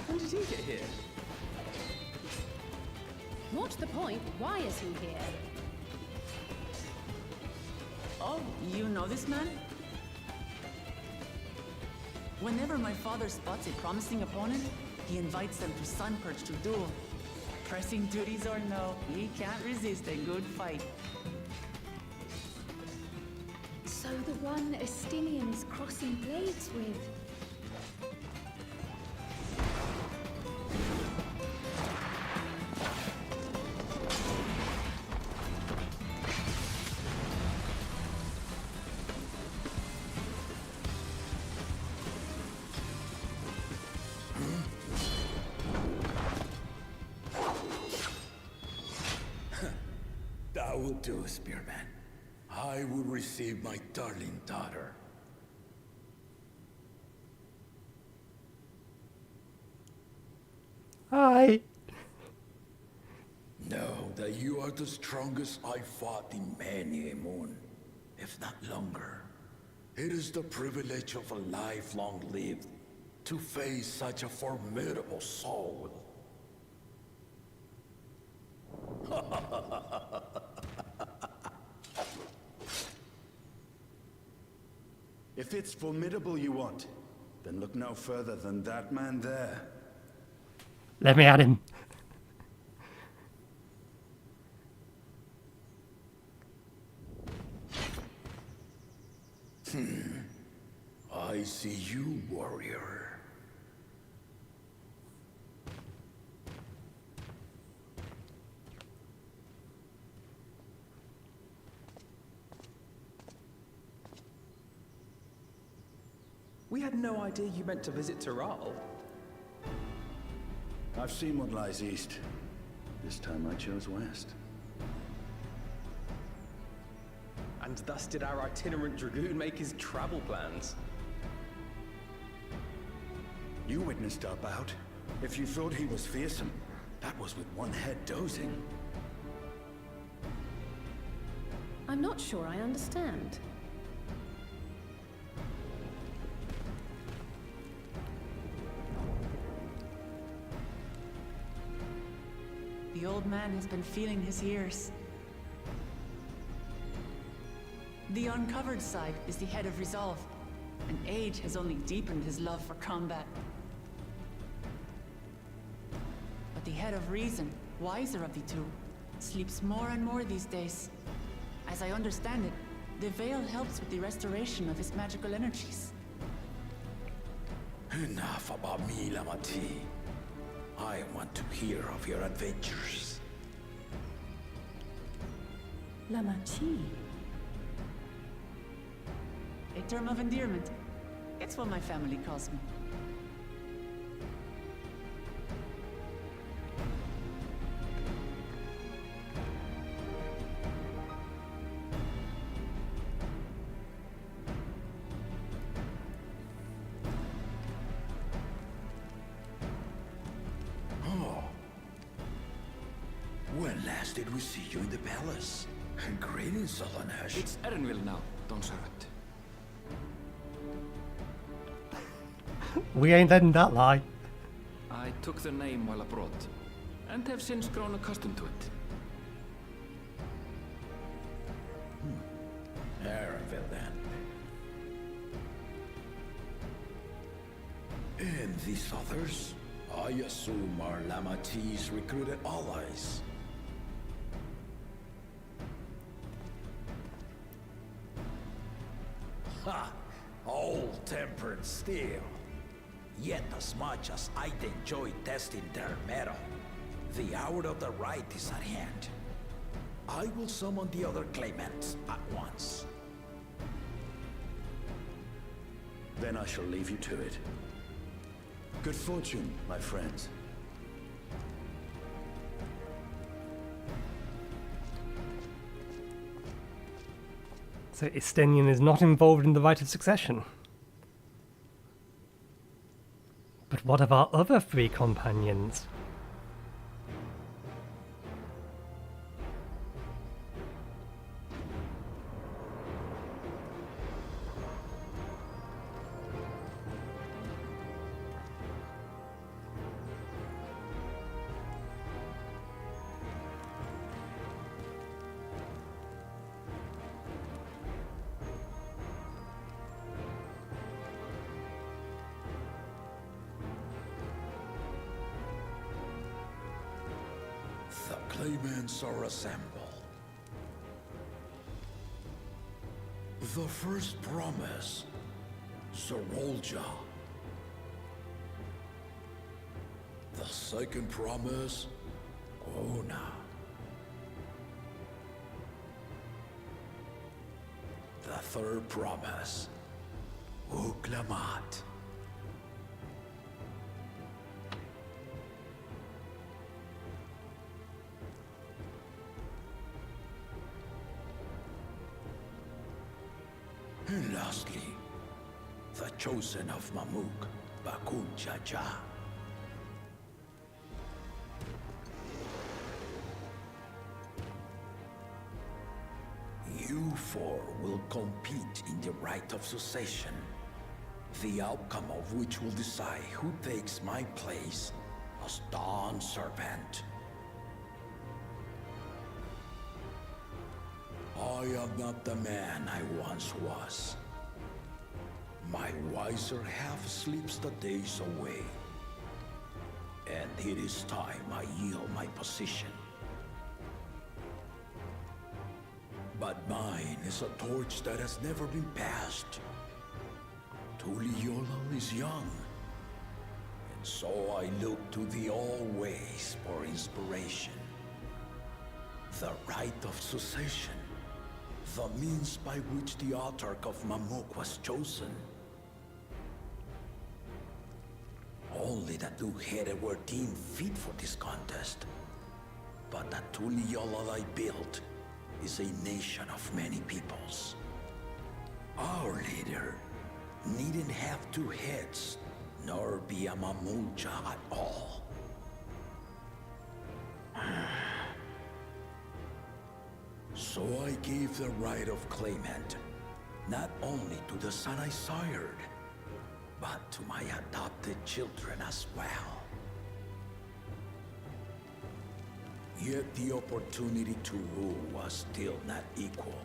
When did he get here? What's the point? Why is he here? Oh, you know this man? Whenever my father spots a promising opponent, he invites them to Sunperch to duel. Pressing duties or no, he can't resist a good fight. So the one Estinian's crossing blades with. That will do, Spearman. I will receive my darling daughter. Hi. Know that you are the strongest I fought in many a moon, if not longer. It is the privilege of a life long lived to face such a formidable soul. If it's formidable you want, then look no further than that man there. Let me at him. I see you, warrior. We had no idea you meant to visit Tural. I've seen what lies east. This time I chose west. And thus did our itinerant dragoon make his travel plans. You witnessed our bout. If you thought he was fearsome, that was with one head dozing. I'm not sure I understand. The old man has been feeling his years. The uncovered side is the head of resolve, and age has only deepened his love for combat. But the head of reason, wiser of the two, sleeps more and more these days. As I understand it, the veil helps with the restoration of his magical energies. Enough about me, Lamati. I want to hear of your adventures. Lamati. A term of endearment. It's what my family calls me. When last did we see you in the palace? Greetings, Nahanshe. It's Erenville now, Don Servant. We ain't letting that lie. I took the name while abroad, and have since grown accustomed to it. Erenville, then. And these others? I assume are Lamati's recruited allies. Ha! All tempered steel. Yet as much as I'd enjoy testing their metal, the hour of the right is at hand. I will summon the other claimants at once. Then I shall leave you to it. Good fortune, my friends. So Estenian is not involved in the Rite of Succession. But what of our other three companions? The claimants are assembled. The first promise, Zorolja. The second promise, Ona. The third promise, Wuk Lamat. And lastly, the chosen of Mamuk, Bakunjaja. You four will compete in the Rite of Succession, the outcome of which will decide who takes my place as Dawn Servant. I am not the man I once was. wiser half sleeps the days away. And it is time I yield my position. But mine is a torch that has never been passed. Tuliyollal is young, and so I look to the always for inspiration. The Rite of Succession, the means by which the autarch of Mamuk was chosen. Only the two-headed were deemed fit for this contest. But the Tuliyollal I built is a nation of many peoples. Our leader needn't have two heads, nor be a Mamuja at all. So I gave the right of claimant, not only to the son I sired, but to my adopted children as well. Yet the opportunity to rule was still not equal.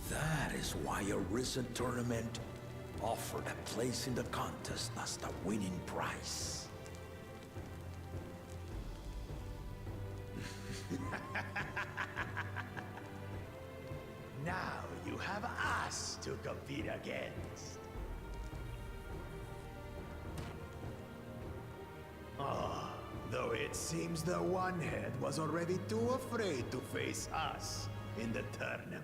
That is why a recent tournament offered a place in the contest as the winning prize. Now you have us to compete against. Though it seems the one head was already too afraid to face us in the tournament.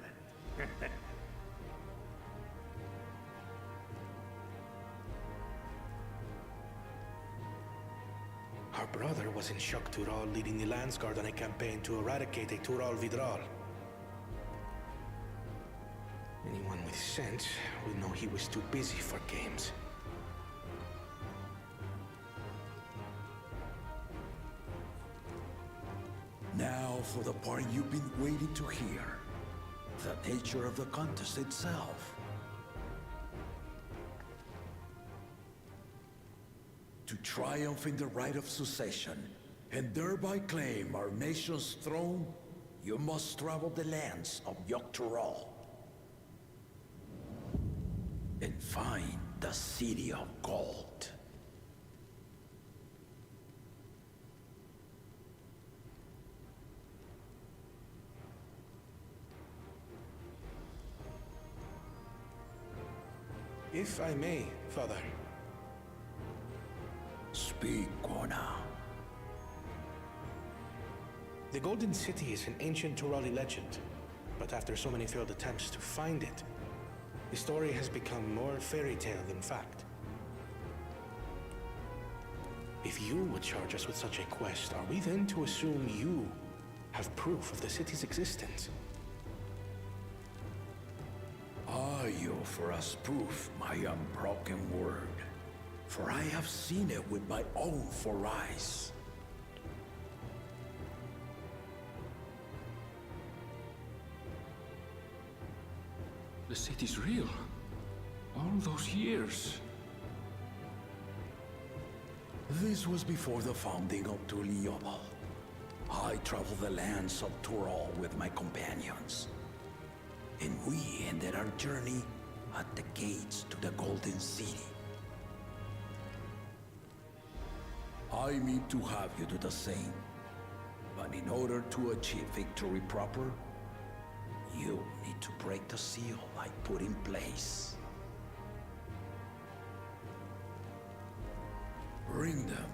Our brother was in Shuk Tural leading the Landsguard on a campaign to eradicate a Tural Vidral. Anyone with sense would know he was too busy for games. Now for the part you've been waiting to hear. The nature of the contest itself. To triumph in the Rite of Succession, and thereby claim our nation's throne, you must travel the lands of Wuk Lamat and find the City of Gold. If I may, Father. Speak, Kona. The Golden City is an ancient Turali legend, but after so many failed attempts to find it, the story has become more fairy tale than fact. If you would charge us with such a quest, are we then to assume you have proof of the city's existence? I offer as proof my unbroken word, for I have seen it with my own 4 eyes. The city's real. All those years. This was before the founding of Tuliyollal. I traveled the lands of Tural with my companions. And we ended our journey at the gates to the Golden City. I mean to have you do the same. But in order to achieve victory proper, you need to break the seal I put in place. Bring them.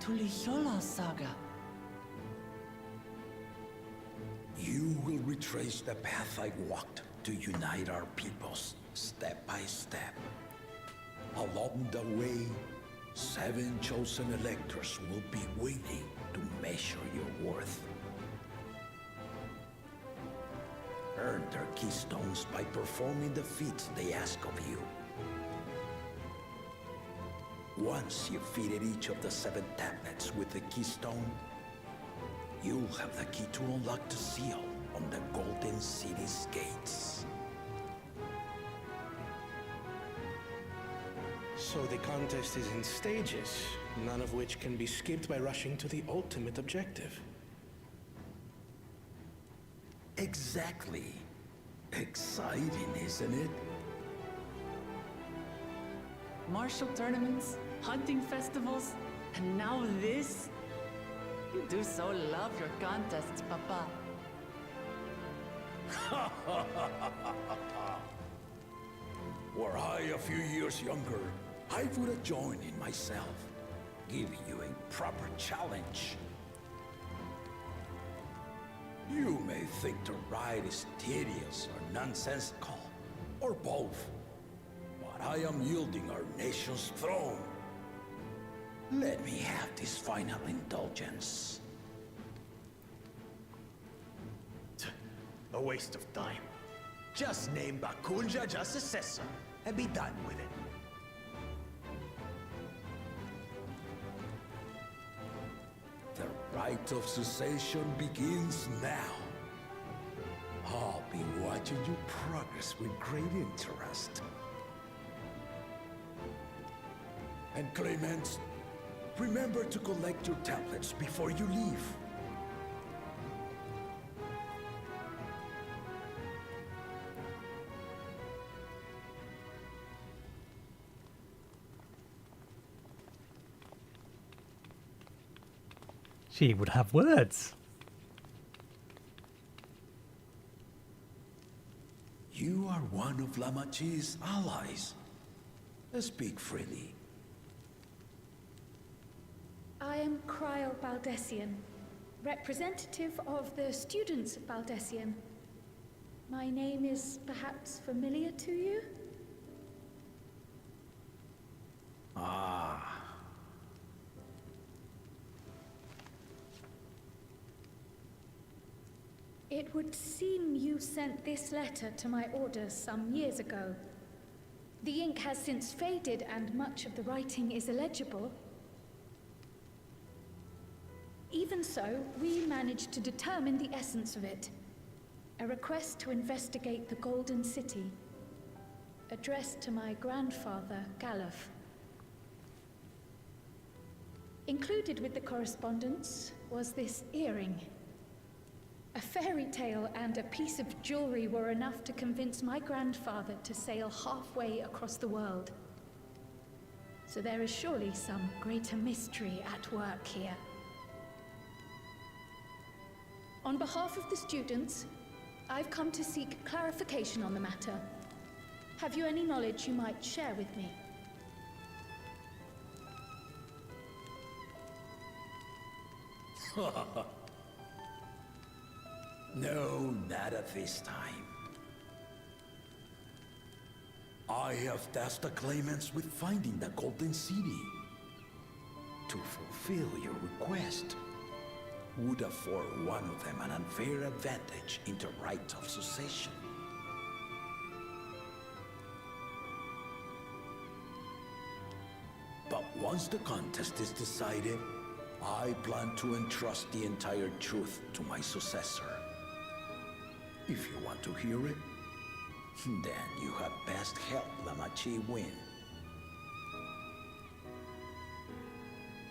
Tuliyollal saga. You will retrace the path I walked to unite our peoples, step by step. Along the way, 7 chosen electors will be waiting to measure your worth. Earn their keystones by performing the feats they ask of you. Once you've fitted each of the 7 tablets with the keystone, you'll have the key to unlock the seal on the Golden City's gates. So the contest is in stages, none of which can be skipped by rushing to the ultimate objective. Exactly. Exciting, isn't it? Martial tournaments, hunting festivals, and now this? You do so love your contests, Papa. Were I a few years younger, I would have joined in myself, giving you a proper challenge. You may think the ride is tedious or nonsensical, or both, but I am yielding our nation's throne. Let me have this final indulgence. A waste of time. Just name Bakunja just successor and be done with it. The Rite of Succession begins now. I'll be watching you progress with great interest. And Clemens, remember to collect your tablets before you leave. She would have words. You are one of Lamachi's allies. Speak freely. I am Cryle Baldessian, representative of the students of Baldessian. My name is perhaps familiar to you? Ah. It would seem you sent this letter to my orders some years ago. The ink has since faded and much of the writing is illegible. Even so, we managed to determine the essence of it. A request to investigate the Golden City, addressed to my grandfather, Galuf. Included with the correspondence was this earring. A fairy tale and a piece of jewelry were enough to convince my grandfather to sail halfway across the world. So there is surely some greater mystery at work here. On behalf of the students, I've come to seek clarification on the matter. Have you any knowledge you might share with me? No, not at this time. I have tasked the claimants with finding the Golden City. To fulfill your request would afford one of them an unfair advantage in the Rite of Succession. But once the contest is decided, I plan to entrust the entire truth to my successor. If you want to hear it, then you had best help Lamachi win.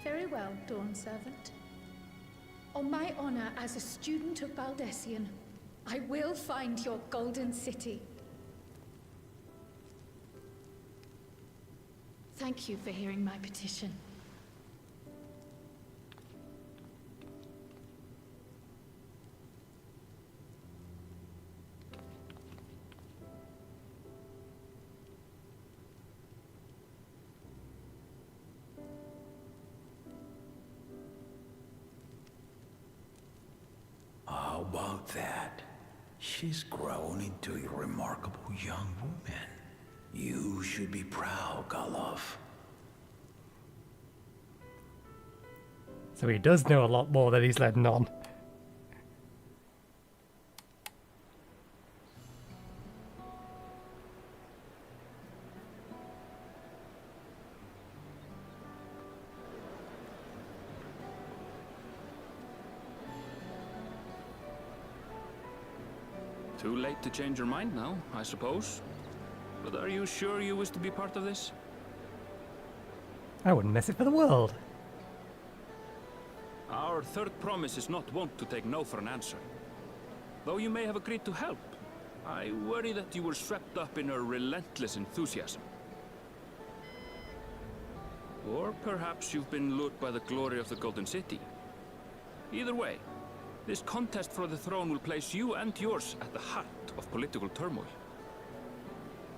Very well, Dawn Servant. On my honor as a student of Baldessian, I will find your Golden City. Thank you for hearing my petition. about that? She's grown into a remarkable young woman. You should be proud, Galov. So he does know a lot more than he's letting on. Too late to change your mind now, I suppose. But are you sure you wish to be part of this? I wouldn't miss it for the world. Our third promise is not wont to take no for an answer. Though you may have agreed to help, I worry that you were swept up in her relentless enthusiasm. Or perhaps you've been lured by the glory of the Golden City. Either way, this contest for the throne will place you and yours at the heart of political turmoil.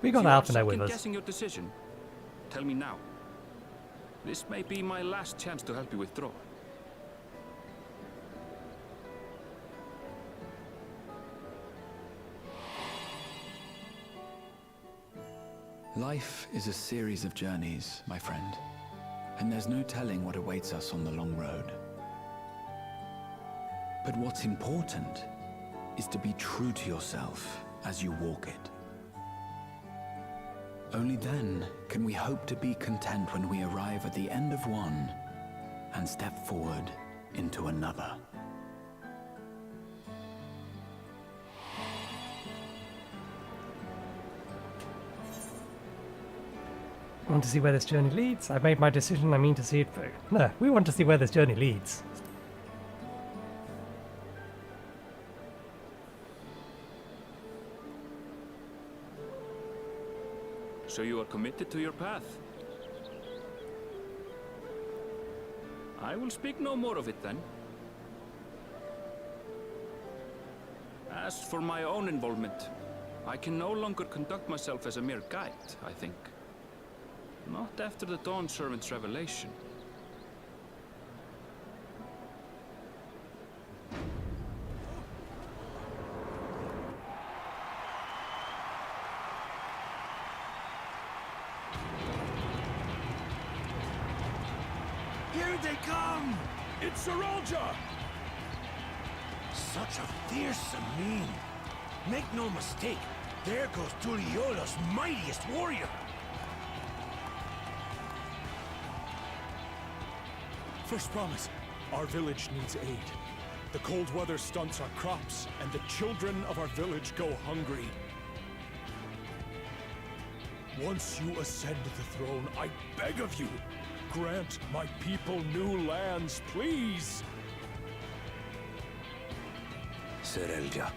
We got Alphinaud with us. Guessing your decision, tell me now. This may be my last chance to help you withdraw. Life is a series of journeys, my friend, and there's no telling what awaits us on the long road. But what's important is to be true to yourself as you walk it. Only then can we hope to be content when we arrive at the end of one and step forward into another. I want to see where this journey leads. I've made my decision. I mean to see it through. No, we want to see where this journey leads. So you are committed to your path? I will speak no more of it then. As for my own involvement, I can no longer conduct myself as a mere guide, I think. Not after the Dawn Servant's revelation. Here they come! It's Saralja! Such a fearsome mien. Make no mistake, there goes Tuliyollal's mightiest warrior. First promise, our village needs aid. The cold weather stunts our crops, and the children of our village go hungry. Once you ascend the throne, I beg of you, grant my people new lands, please! Saralja.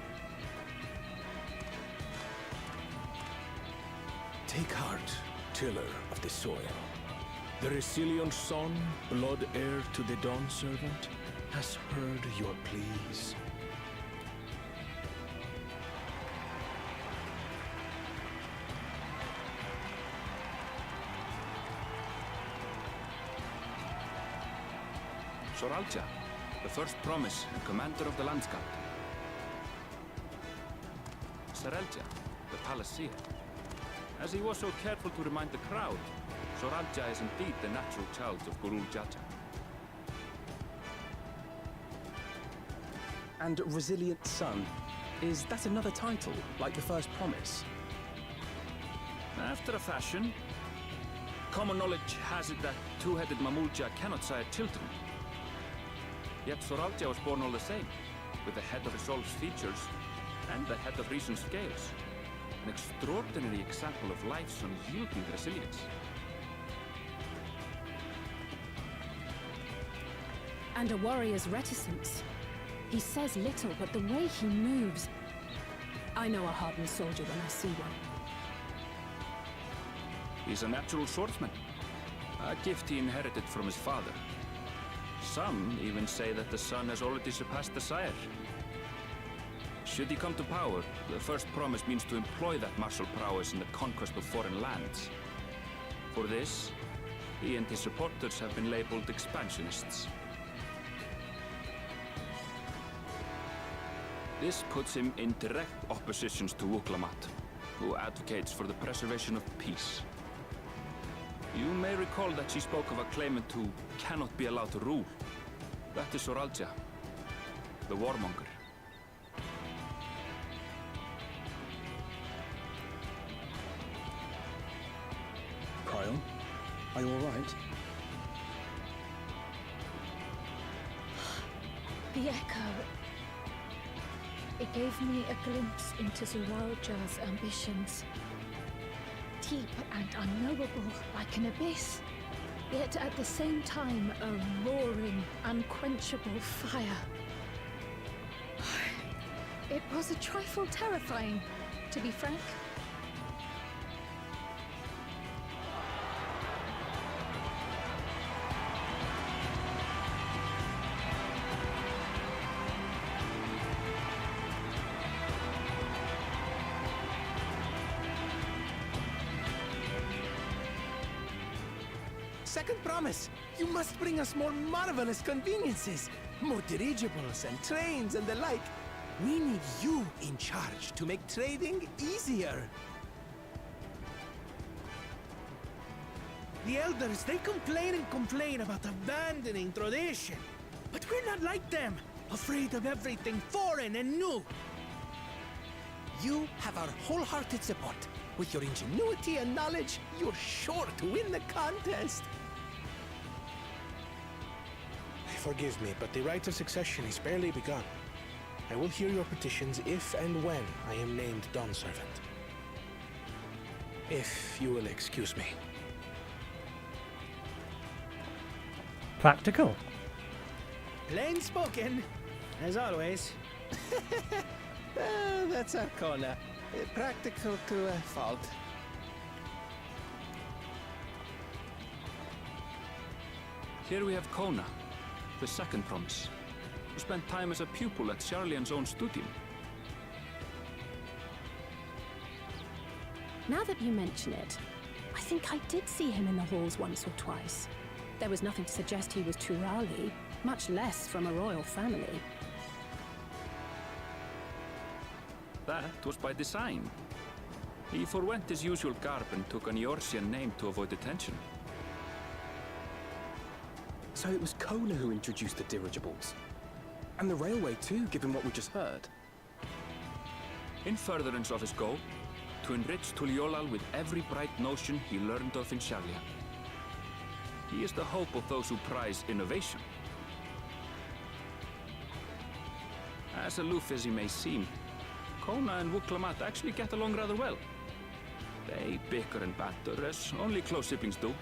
Take heart, tiller of the soil. The resilient son, blood heir to the Dawn Servant, has heard your pleas. Saralja, the first promise and commander of the Landscape. Saralja, the Palaceer. As he was so careful to remind the crowd, Saralja is indeed the natural child of Gurul Jaja. And Resilient Son, is that another title, like the first promise? After a fashion, common knowledge has it that two-headed Mamulja cannot sire children. Yet Saralja was born all the same, with the head of Isol's features and the head of Reason's scales. An extraordinary example of life's unyielding resilience. And a warrior's reticence. He says little, but the way he moves... I know a hardened soldier when I see one. He's a natural swordsman, a gift he inherited from his father. Some even say that the son has already surpassed the sire. Should he come to power, the first promise means to employ that martial prowess in the conquest of foreign lands. For this, he and his supporters have been labeled expansionists. This puts him in direct opposition to Wuk Lamat, who advocates for the preservation of peace. You may recall that she spoke of a claimant who cannot be allowed to rule. That is Soralja, the warmonger. Kyle, are you alright? The echo. It gave me a glimpse into Zoralja's ambitions. Deep and unknowable, like an abyss. Yet at the same time, a roaring, unquenchable fire. It was a trifle terrifying, to be frank. Second promise, you must bring us more marvelous conveniences. More dirigibles and trains and the like. We need you in charge to make trading easier. The elders, they complain and complain about abandoning tradition. But we're not like them, afraid of everything foreign and new. You have our wholehearted support. With your ingenuity and knowledge, you're sure to win the contest. Forgive me, but the Rite of Succession is barely begun. I will hear your petitions if and when I am named Dawn Servant. If you will excuse me. Practical. Plain spoken, as always. That's Arcona. Practical to a fault. Here we have Kona, the second promise, who spent time as a pupil at Sharlian's own studium. Now that you mention it, I think I did see him in the halls once or twice. There was nothing to suggest he was Turali, much less from a royal family. That was by design. He forwent his usual garb and took an Eorzean name to avoid attention. So it was Kona who introduced the dirigibles. And the railway too, given what we just heard. In furtherance of his goal, to enrich Tuliyollal with every bright notion he learned of in Sharlia. He is the hope of those who prize innovation. As aloof as he may seem, Kona and Wuk Lamat actually get along rather well. They bicker and banter as only close siblings do.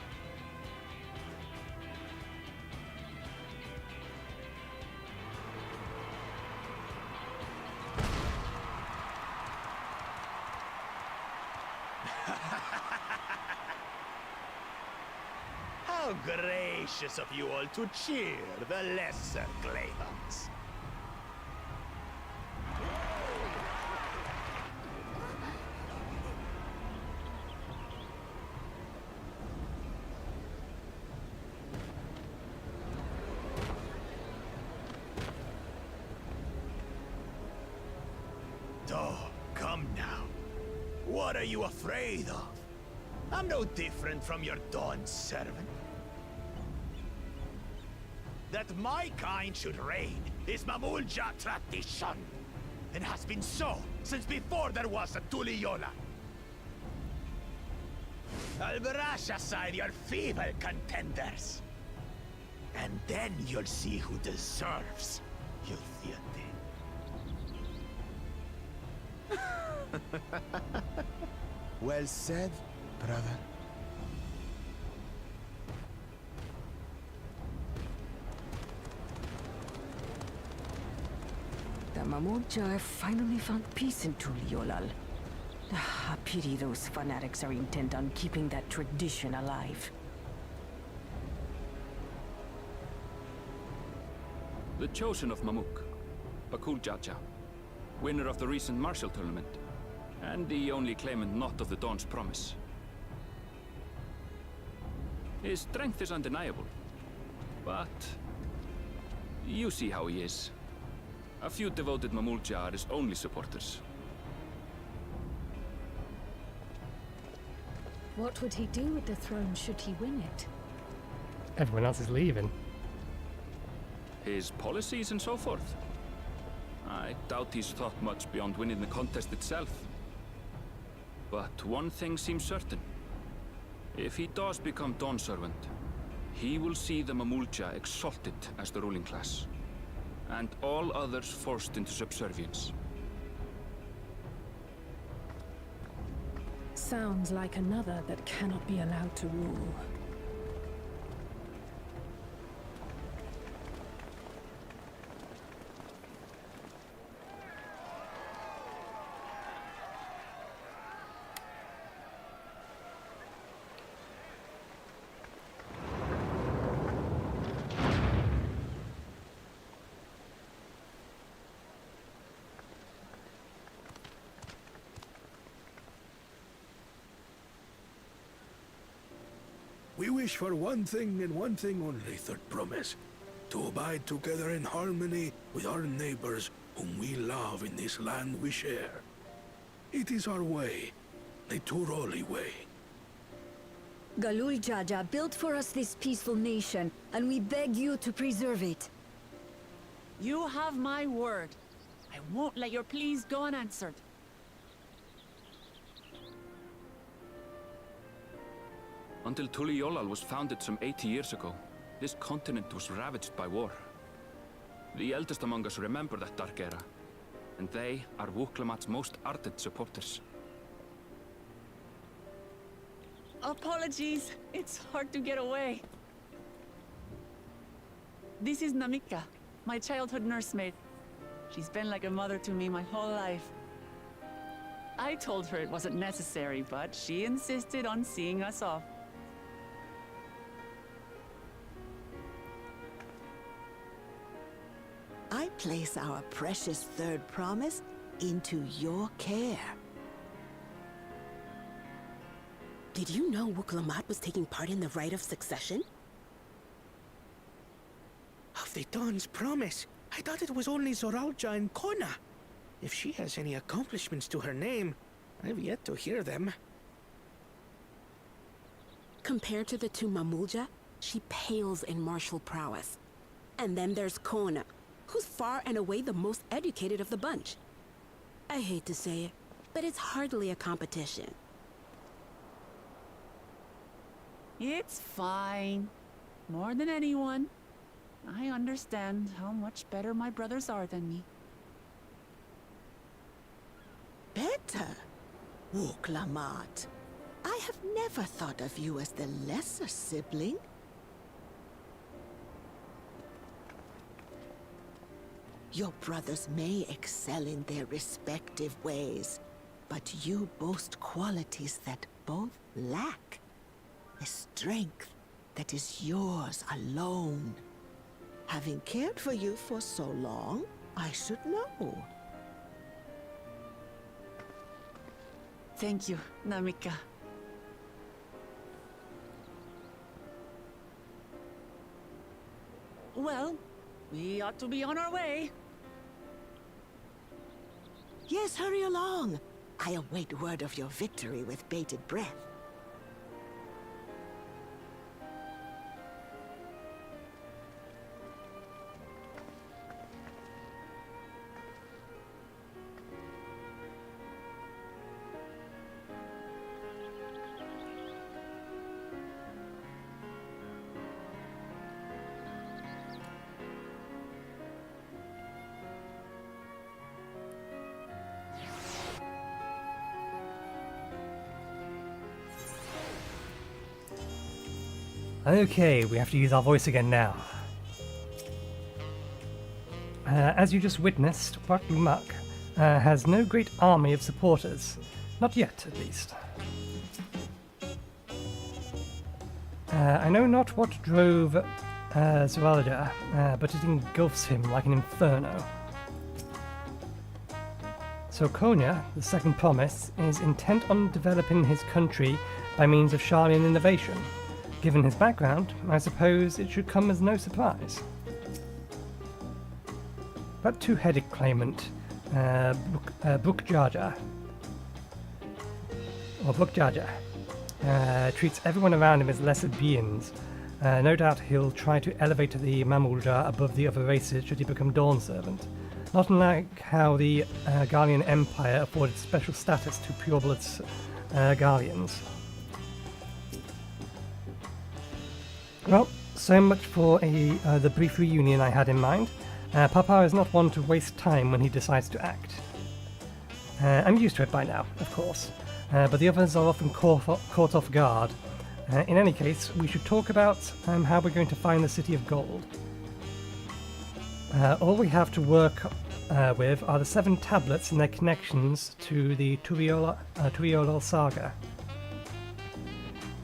How gracious of you all to cheer the lesser Glahons. Oh, come now. What are you afraid of? I'm no different from your Dawn servant. That my kind should reign is Mamulja tradition, and has been so since before there was a Tuliyollal. I'll brush aside your feeble contenders, and then you'll see who deserves your fealty. Well said, brother. The Mamulja have finally found peace in Tuliyollal. I pity those fanatics are intent on keeping that tradition alive. The chosen of Mamuk, Bakuljaja, winner of the recent martial tournament, and the only claimant not of the Dawn's promise. His strength is undeniable, but you see how he is. A few devoted Mamulja are his only supporters. What would he do with the throne should he win it? Everyone else is leaving. His policies and so forth? I doubt he's thought much beyond winning the contest itself. But one thing seems certain. If he does become Dawn Servant, he will see the Mamulja exalted as the ruling class, and all others forced into subservience. Sounds like another that cannot be allowed to rule. We wish for one thing and one thing only, Third Promise. To abide together in harmony with our neighbors whom we love in this land we share. It is our way, the Turali way. Galul Jaja built for us this peaceful nation, and we beg you to preserve it. You have my word. I won't let your pleas go unanswered. Until Tuliyollal was founded some 80 years ago, this continent was ravaged by war. The eldest among us remember that dark era, and they are Wuk Lamat's most ardent supporters. Apologies, it's hard to get away. This is Namika, my childhood nursemaid. She's been like a mother to me my whole life. I told her it wasn't necessary, but she insisted on seeing us off. I place our precious Third Promise into your care. Did you know Wuk Lamat was taking part in the Rite of Succession? Of the Dawn's Promise? I thought it was only Zoralja and Kona. If she has any accomplishments to her name, I've yet to hear them. Compared to the two Mamulja, she pales in martial prowess. And then there's Kona, who's far and away the most educated of the bunch. I hate to say it, but it's hardly a competition. It's fine. More than anyone. I understand how much better my brothers are than me. Better? Wuk Lamat. I have never thought of you as the lesser sibling. Your brothers may excel in their respective ways, but you boast qualities that both lack. A strength that is yours alone. Having cared for you for so long, I should know. Thank you, Namika. Well, we ought to be on our way. Yes, hurry along. I await word of your victory with bated breath. Okay, we have to use our voice again now. As you just witnessed, Wuk Lamat has no great army of supporters. Not yet, at least. I know not what drove Zoralja, but it engulfs him like an inferno. So Konya, the second promise, is intent on developing his country by means of Sharlayan innovation. Given his background, I suppose it should come as no surprise. That two-headed claimant, Bukjaja, or Bukjaja, treats everyone around him as lesser beings. No doubt he'll try to elevate the Mamulja above the other races should he become Dawn Servant. Not unlike how the Garlean Empire afforded special status to pureblood Garleans. Well, so much for the brief reunion I had in mind. Papa is not one to waste time when he decides to act. I'm used to it by now, of course, but the others are often caught off guard. In any case, we should talk about how we're going to find the City of Gold. All we have to work with are the 7 tablets and their connections to the Tuliyollal Saga.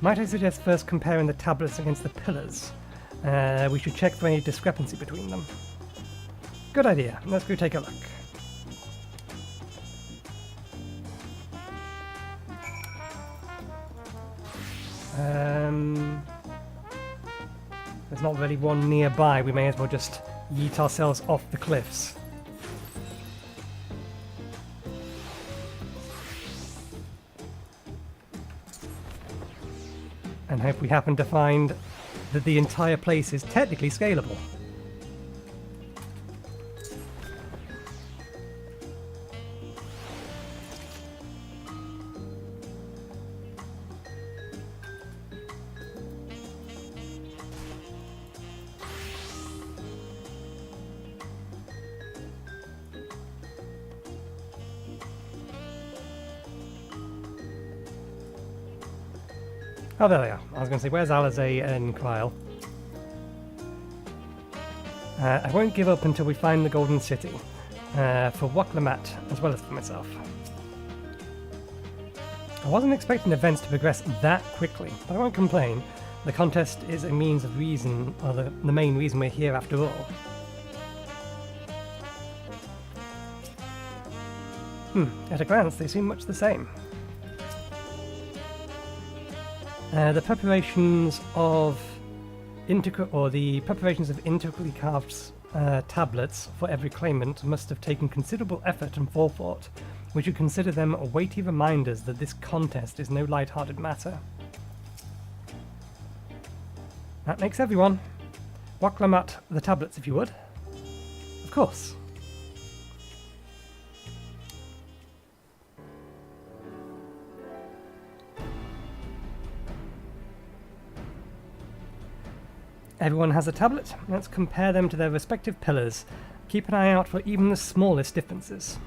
Might I suggest first comparing the tablets against the pillars? We should check for any discrepancy between them. Good idea. Let's go take a look. There's not really one nearby. We may as well just yeet ourselves off the cliffs. And hope we happen to find that the entire place is technically scalable. Oh, there they are. I was going to say, where's Alizé and Kyle? I won't give up until we find the Golden City, for Wuk Lamat as well as for myself. I wasn't expecting events to progress that quickly, but I won't complain. The contest is a means of reason, or the main reason we're here after all. At a glance, they seem much the same. The preparations of integrally carved tablets for every claimant must have taken considerable effort and forethought. We should consider them weighty reminders that this contest is no light-hearted matter. That makes everyone. Wuk Lamat the tablets, if you would. Of course. Everyone has a tablet. Let's compare them to their respective pillars. Keep an eye out for even the smallest differences.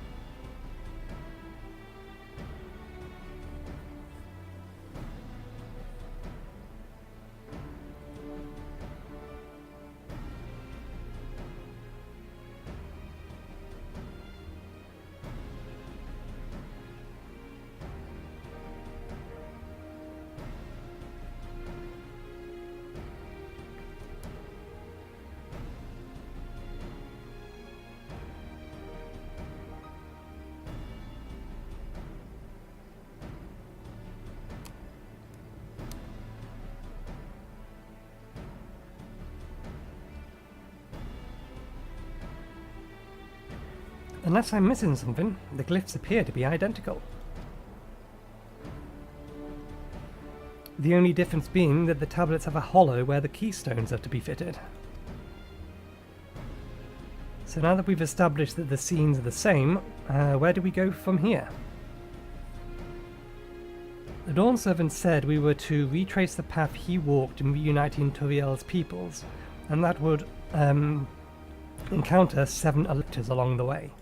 Unless I'm missing something, the glyphs appear to be identical. The only difference being that the tablets have a hollow where the keystones are to be fitted. So now that we've established that the scenes are the same, where do we go from here? The Dawn Servant said we were to retrace the path he walked in reuniting Tuliyoll's peoples, and that would encounter 7 electors along the way.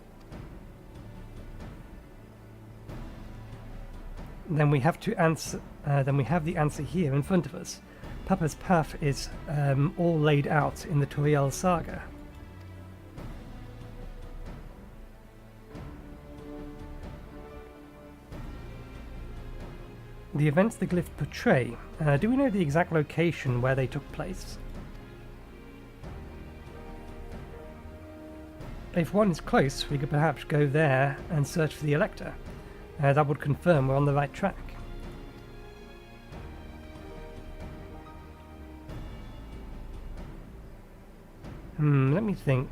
Then we have to answer. Then we have the answer here in front of us. Papa's path is all laid out in the Tuliyollal Saga. The events the glyphs portray. Do we know the exact location where they took place? If one is close, we could perhaps go there and search for the Elector. That would confirm we're on the right track. Let me think.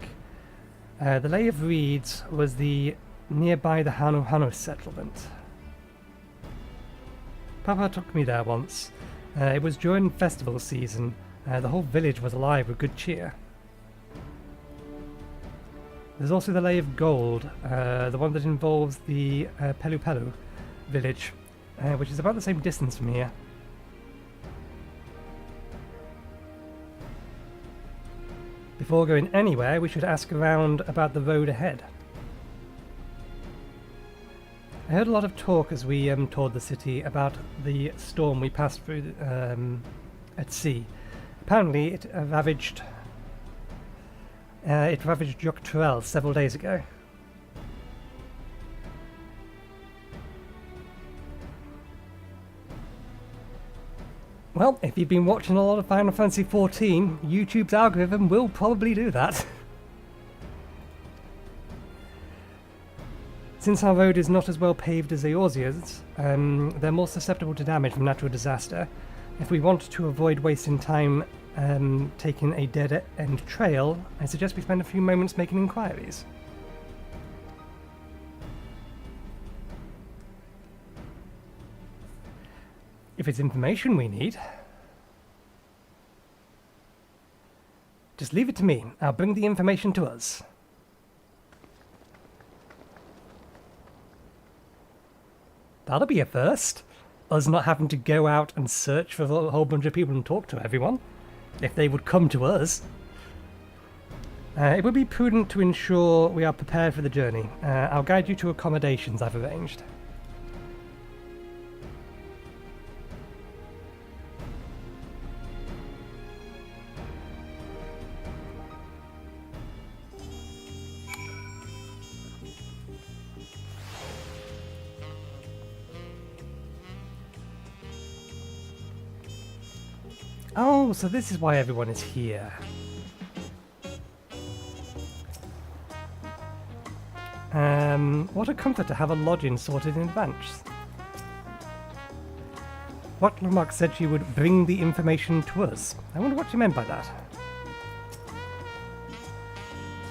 The Lay of Reeds was nearby the Hanuhanu settlement. Papa took me there once. It was during festival season. The whole village was alive with good cheer. There's also the Lay of Gold, the one that involves the Pelupelu village, which is about the same distance from here. Before going anywhere, we should ask around about the road ahead. I heard a lot of talk as we toured the city about the storm we passed through at sea. Apparently, it ravaged Urqopacha several days ago. Well, if you've been watching a lot of Final Fantasy XIV, YouTube's algorithm will probably do that. Since our road is not as well paved as Eorzea's, they're more susceptible to damage from natural disaster. If we want to avoid wasting time taking a dead-end trail, I suggest we spend a few moments making inquiries. If it's information we need, just leave it to me. I'll bring the information to us. That'll be a first. Us not having to go out and search for a whole bunch of people and talk to everyone, if they would come to us. It would be prudent to ensure we are prepared for the journey. I'll guide you to accommodations I've arranged. Oh, so this is why everyone is here. What a comfort to have a lodging sorted in advance. Wuk Lamat said she would bring the information to us. I wonder what she meant by that.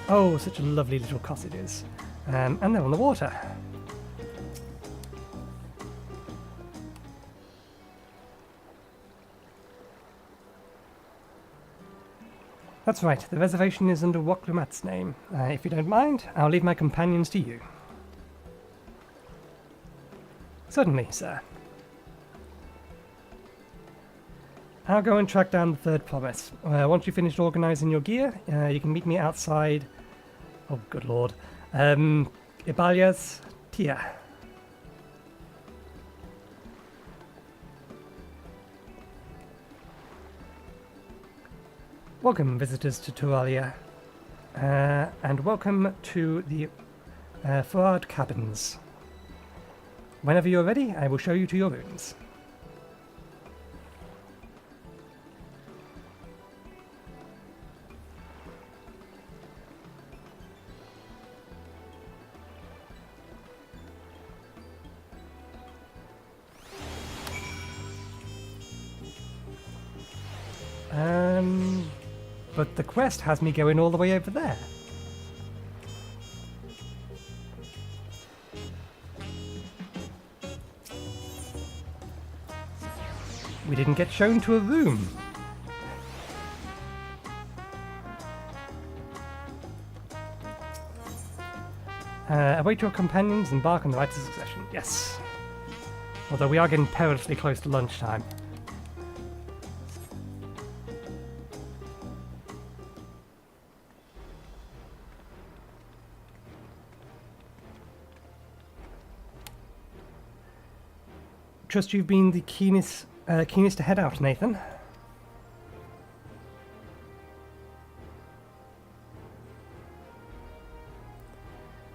Oh, such a lovely little cottage it is. And they're on the water. That's right, the reservation is under Wuk Lamat's name. If you don't mind, I'll leave my companions to you. Certainly, sir. I'll go and track down the third promise. Once you've finished organising your gear, you can meet me outside... Oh, good lord. Ibalia's Tia. Welcome, visitors to Turalia, and welcome to the Forard Cabins. Whenever you're ready, I will show you to your rooms. But the quest has me going all the way over there. We didn't get shown to a room. Await your companions and embark on the Rite of Succession. Yes. Although we are getting perilously close to lunchtime. Trust you've been the keenest to head out, Nathan.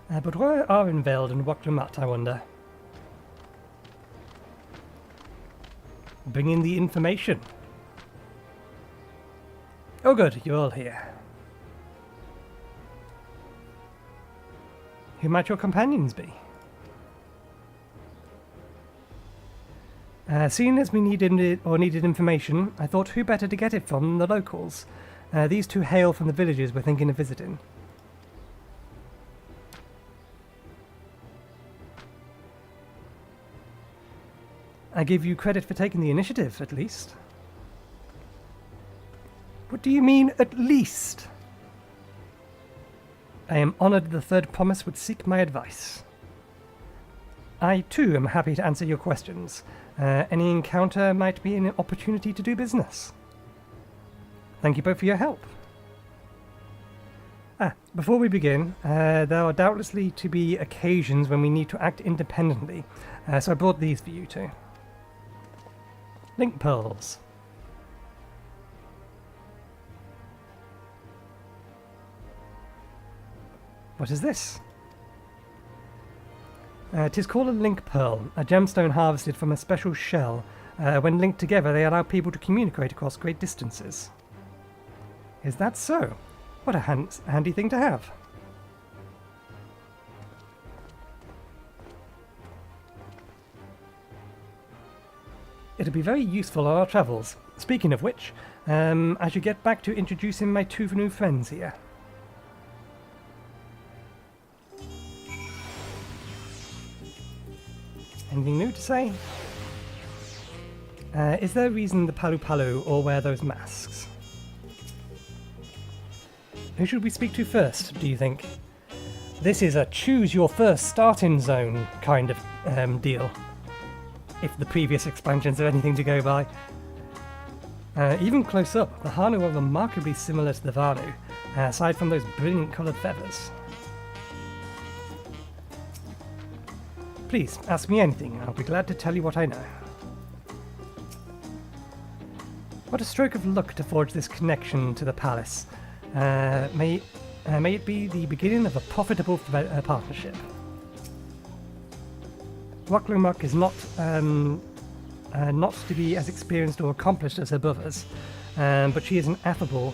But where are Veld and Wuk Lamat, I wonder? Bring in the information. Oh good, you're all here. Who might your companions be? Seeing as we needed information, I thought who better to get it from than the locals. These two hail from the villages we're thinking of visiting. I give you credit for taking the initiative, at least. What do you mean, at least? I am honoured the third promise would seek my advice. I, too, am happy to answer your questions. Any encounter might be an opportunity to do business. Thank you both for your help. Before we begin, there are doubtlessly to be occasions when we need to act independently, so I brought these for you two. Link pearls. What is this? It is called a link pearl, a gemstone harvested from a special shell. When linked together, they allow people to communicate across great distances. Is that so? What a handy thing to have. It'll be very useful on our travels. Speaking of which, I should get back to introducing my two new friends here. Anything new to say? Is there a reason the Pelupelu all wear those masks? Who should we speak to first, do you think? This is a choose your first starting zone kind of deal. If the previous expansions are anything to go by. Even close up, the Hanu are remarkably similar to the Vanu, aside from those brilliant coloured feathers. Please, ask me anything, I'll be glad to tell you what I know. What a stroke of luck to forge this connection to the palace. May it be the beginning of a profitable partnership. Wuk Lamat is not to be as experienced or accomplished as her brothers, but she is an affable...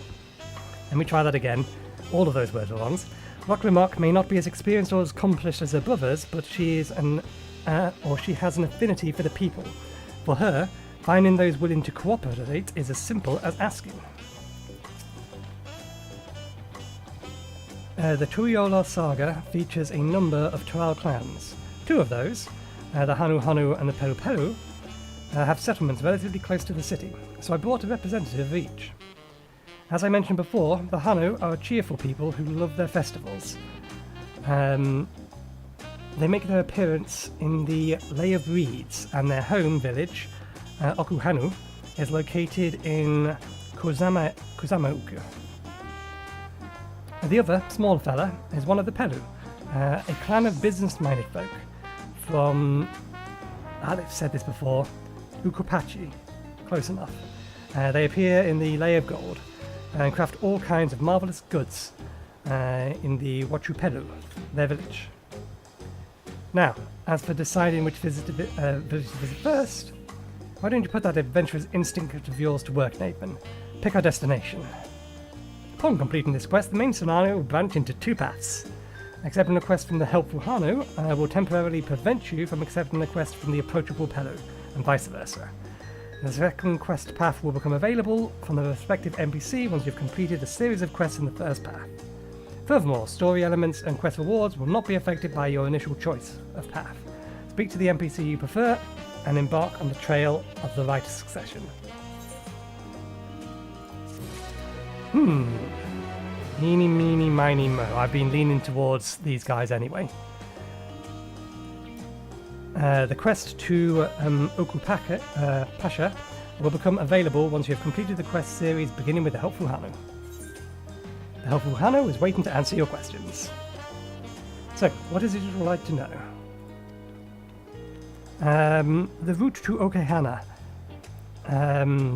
Let me try that again. All of those words are wrong. Wuk Lamat may not be as experienced or as accomplished as her brothers, but she is she has an affinity for the people. For her, finding those willing to cooperate is as simple as asking. The Tuliyollal Saga features a number of Tural clans. Two of those, the Hanuhanu and the Pelupelu, have settlements relatively close to the city, so I brought a representative of each. As I mentioned before, the Hanu are a cheerful people who love their festivals. They make their appearance in the Lay of Reeds, and their home village, Urqopacha, is located in Kozama'uka. The other, smaller fella, is one of the Pelu, a clan of business-minded folk from, they've said this before, Urqopacha, close enough. They appear in the Lay of Gold, and craft all kinds of marvellous goods in the Urqopacha, their village. Now, as for deciding which village to visit first, why don't you put that adventurous instinct of yours to work, Nathan? Pick our destination. Upon completing this quest, the main scenario will branch into two paths. Accepting a quest from the helpful Hanu will temporarily prevent you from accepting a quest from the approachable Pelu, and vice versa. The second quest path will become available from the respective NPC once you've completed a series of quests in the first path. Furthermore, story elements and quest rewards will not be affected by your initial choice of path. Speak to the NPC you prefer, and embark on the trail of the Rite of Succession. Eeny, meeny, miny, mo. I've been leaning towards these guys anyway. The quest to Urqopacha will become available once you have completed the quest series beginning with the helpful Hanu. The helpful Hanu is waiting to answer your questions. So, what is it you would like to know? The route to Urqopacha.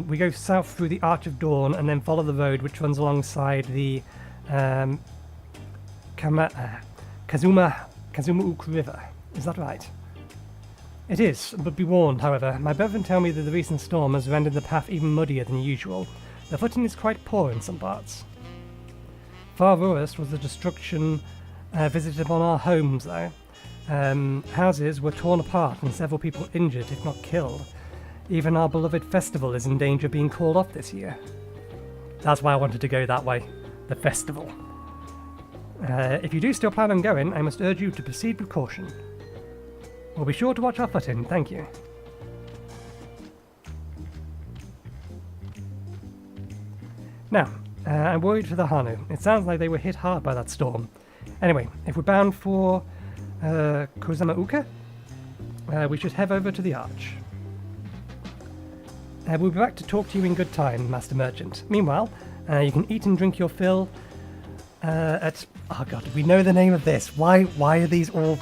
We go south through the Arch of Dawn and then follow the road which runs alongside the Kozama'uka River. Is that right? It is, but be warned, however. My brethren tell me that the recent storm has rendered the path even muddier than usual. The footing is quite poor in some parts. Far worse was the destruction visited upon our homes, though. Houses were torn apart and several people injured, if not killed. Even our beloved festival is in danger of being called off this year. That's why I wanted to go that way. The festival. If you do still plan on going, I must urge you to proceed with caution. We'll be sure to watch our footing, thank you. Now, I'm worried for the Hanu. It sounds like they were hit hard by that storm. Anyway, if we're bound for Kozama'uka, we should head over to the Arch. We'll be back to talk to you in good time, Master Merchant. Meanwhile, you can eat and drink your fill at... Oh god, we know the name of this. Why are these all...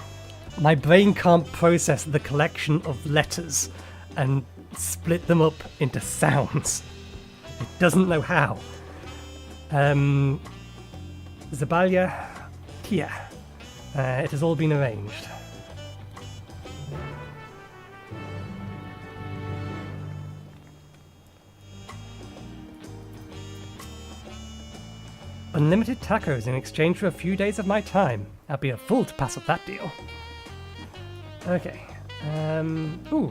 My brain can't process the collection of letters and split them up into sounds. It doesn't know how. Zabalia Tia. It has all been arranged. Unlimited tacos in exchange for a few days of my time. I'd be a fool to pass up that deal. Okay. Ooh.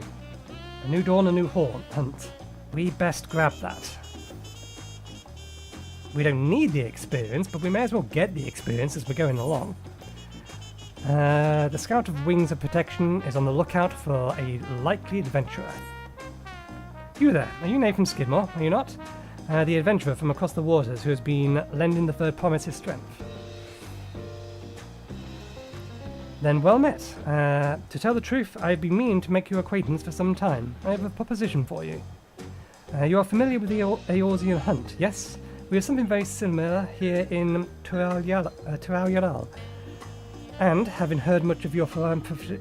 A new dawn, a new hunt. We best grab that. We don't need the experience, but we may as well get the experience as we're going along. The Scout of Wings of Protection is on the lookout for a likely adventurer. You there, are you Nathan Skidmore, are you not? The adventurer from across the waters who has been lending the Third Promise his strength. Then well met. To tell the truth, I've been meaning to make your acquaintance for some time. I have a proposition for you. You are familiar with the Eorzean hunt, yes? We have something very similar here in Tuliyollal. And, having heard much of your philanthropy...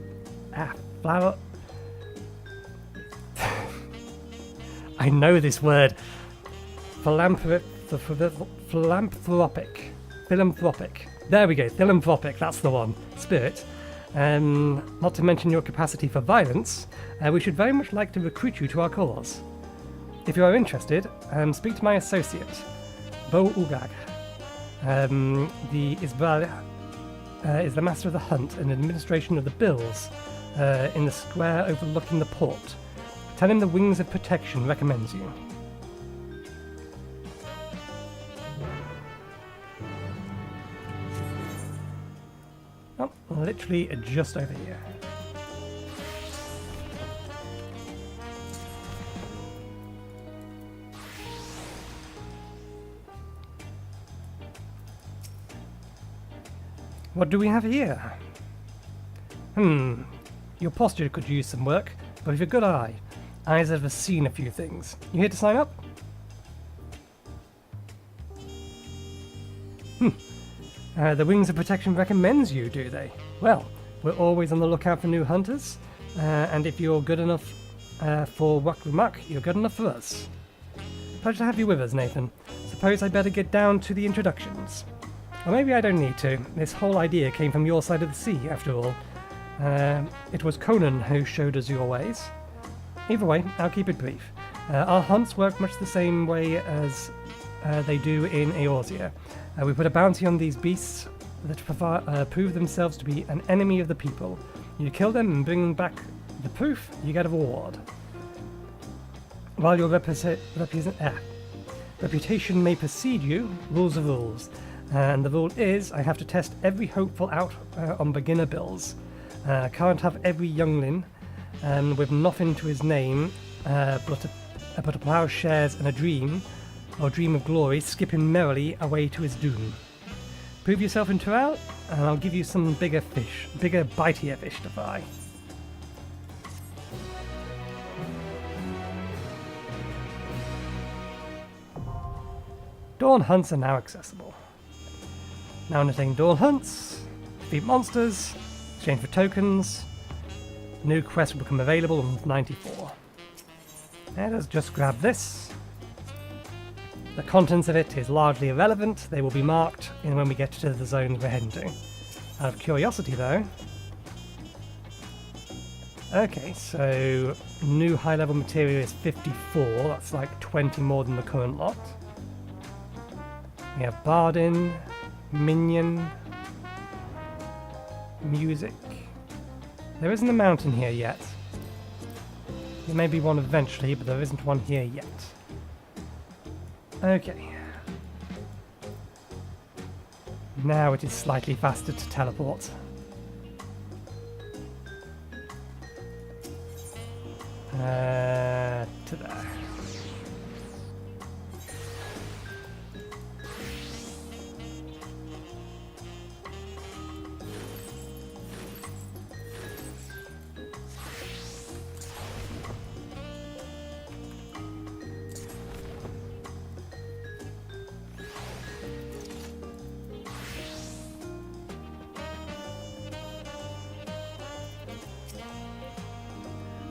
I know this word. Philanthropic. There we go, philanthropic, that's the one. Spirit. Not to mention your capacity for violence, we should very much like to recruit you to our cause. If you are interested, speak to my associate, Bo Ugag. The Isbal is the master of the hunt and administration of the bills in the square overlooking the port. Tell him the Wings of Protection recommends you. Oh, literally just over here. What do we have here? Your posture could use some work, but with a good eye. Eyes that have seen a few things. You here to sign up? The Wings of Protection recommends you, do they? Well, we're always on the lookout for new hunters, and if you're good enough for Wuk Lamat, you're good enough for us. Pleasure to have you with us, Nathan. Suppose I better get down to the introductions. Or maybe I don't need to. This whole idea came from your side of the sea, after all. It was Conan who showed us your ways. Either way, I'll keep it brief. Our hunts work much the same way as they do in Eorzea. We put a bounty on these beasts that prove themselves to be an enemy of the people. You kill them and bring back the proof, you get a reward. While your reputation may precede you, rules are rules. And the rule is, I have to test every hopeful out on beginner bills. Can't have every youngling with nothing to his name but a plowshares and a dream, or dream of glory, skipping merrily away to his doom. Prove yourself in Tural, and I'll give you some bigger fish, bitier fish to fry. Dawn hunts are now accessible. Now undertaking dawn hunts, defeat monsters, exchange for tokens. New quests will become available on 94. Let us just grab this. The contents of it is largely irrelevant. They will be marked when we get to the zones we're heading to. Out of curiosity though. Okay, so new high level material is 54. That's like 20 more than the current lot. We have Bardin, Minion, Music. There isn't a mountain here yet. There may be one eventually, but there isn't one here yet. Okay. Now it is slightly faster to teleport. To there.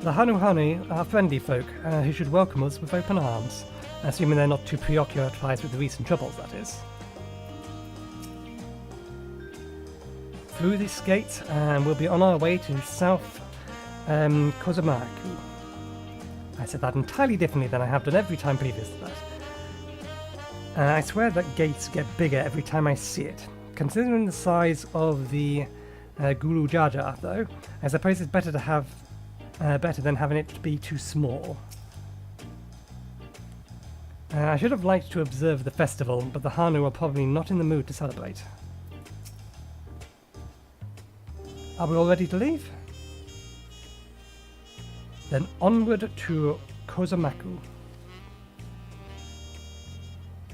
The Hanuhanu are friendly folk who should welcome us with open arms, assuming they're not too preoccupied with the recent troubles, that is. Through this gate, and we'll be on our way to South Kozama'uka. I said that entirely differently than I have done every time previous to that. I swear that gates get bigger every time I see it. Considering the size of the Gulu Jaja, though, I suppose it's better to have better than having it be too small. I should have liked to observe the festival, but the Hanu are probably not in the mood to celebrate. Are we all ready to leave? Then onward to Kozama'uka.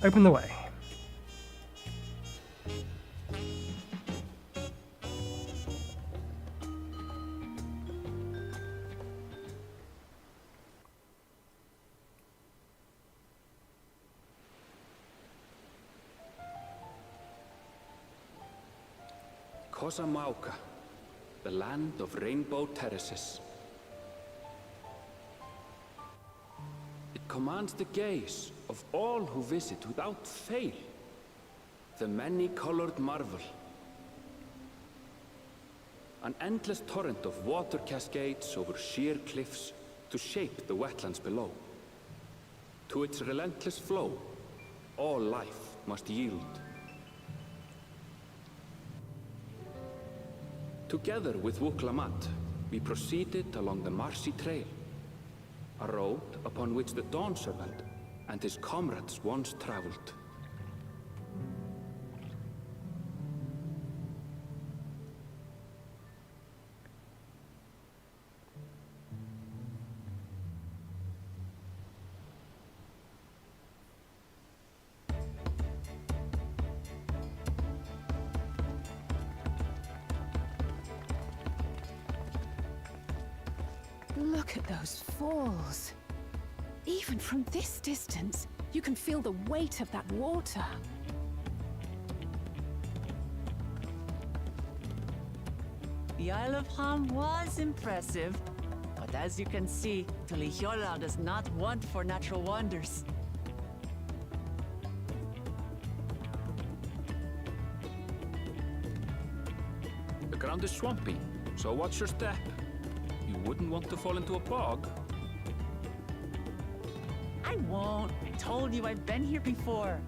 Open the way. Kozama'uka, the land of rainbow terraces. It commands the gaze of all who visit without fail. The many-colored marvel. An endless torrent of water cascades over sheer cliffs to shape the wetlands below. To its relentless flow, all life must yield. Together with Wuk Lamat, we proceeded along the marshy trail, a road upon which the Dawn Servant and his comrades once traveled. Look at those falls. Even from this distance, you can feel the weight of that water. The Isle of Ham was impressive, but as you can see, Tuliyollal does not want for natural wonders. The ground is swampy, so watch your step. You wouldn't want to fall into a bog. I won't. I told you I've been here before.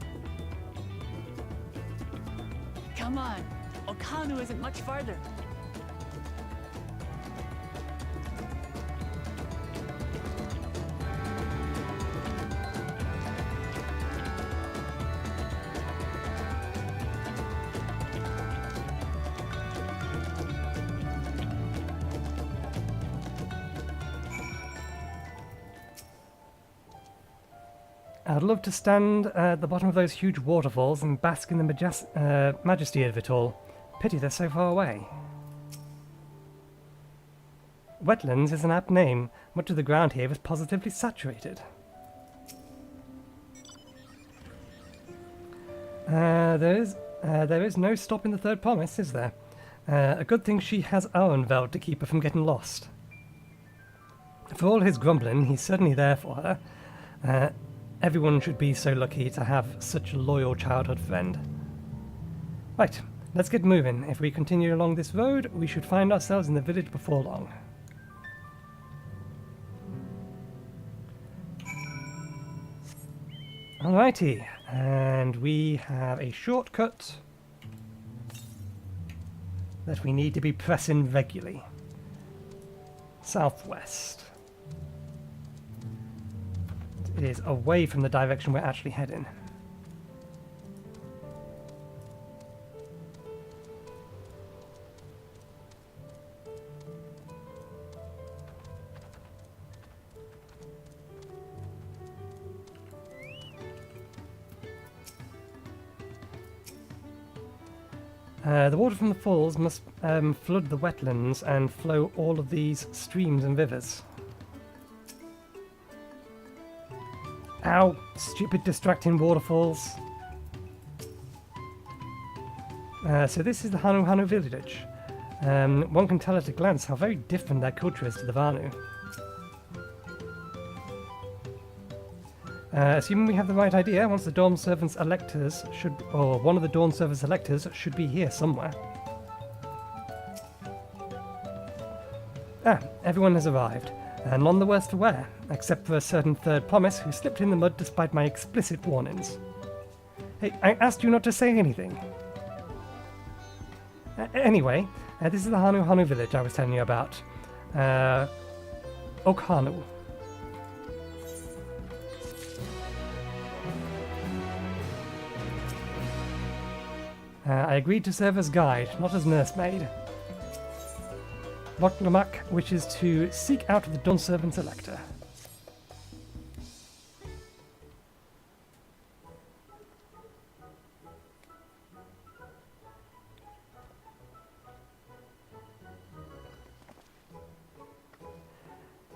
Come on. Urqopacha isn't much farther. I'd love to stand at the bottom of those huge waterfalls and bask in the majesty of it all. Pity they're so far away. Wetlands is an apt name. Much of the ground here is positively saturated. There is no stopping the third promise, is there? A good thing she has Arenveld to keep her from getting lost. For all his grumbling, he's certainly there for her. Everyone should be so lucky to have such a loyal childhood friend. Right, let's get moving. If we continue along this road, we should find ourselves in the village before long. Alrighty, and we have a shortcut that we need to be pressing regularly. Southwest. It is away from the direction we're actually heading. The water from the falls must flood the wetlands and flow all of these streams and rivers. Ow! Stupid distracting waterfalls. So this is the Hanuhanu village. One can tell at a glance how very different their culture is to the Vanu. Assuming we have the right idea, once the Dawn Servants electors should, or one of the Dawn Servants electors should be here somewhere. Ah, everyone has arrived, and none the worse for wear, except for a certain third promise who slipped in the mud despite my explicit warnings. Hey, I asked you not to say anything. Anyway, this is the Hanuhanu village I was telling you about. Urqopacha. I agreed to serve as guide, not as nursemaid. Wuk Lamat wishes to seek out the Dawn Servant's elector.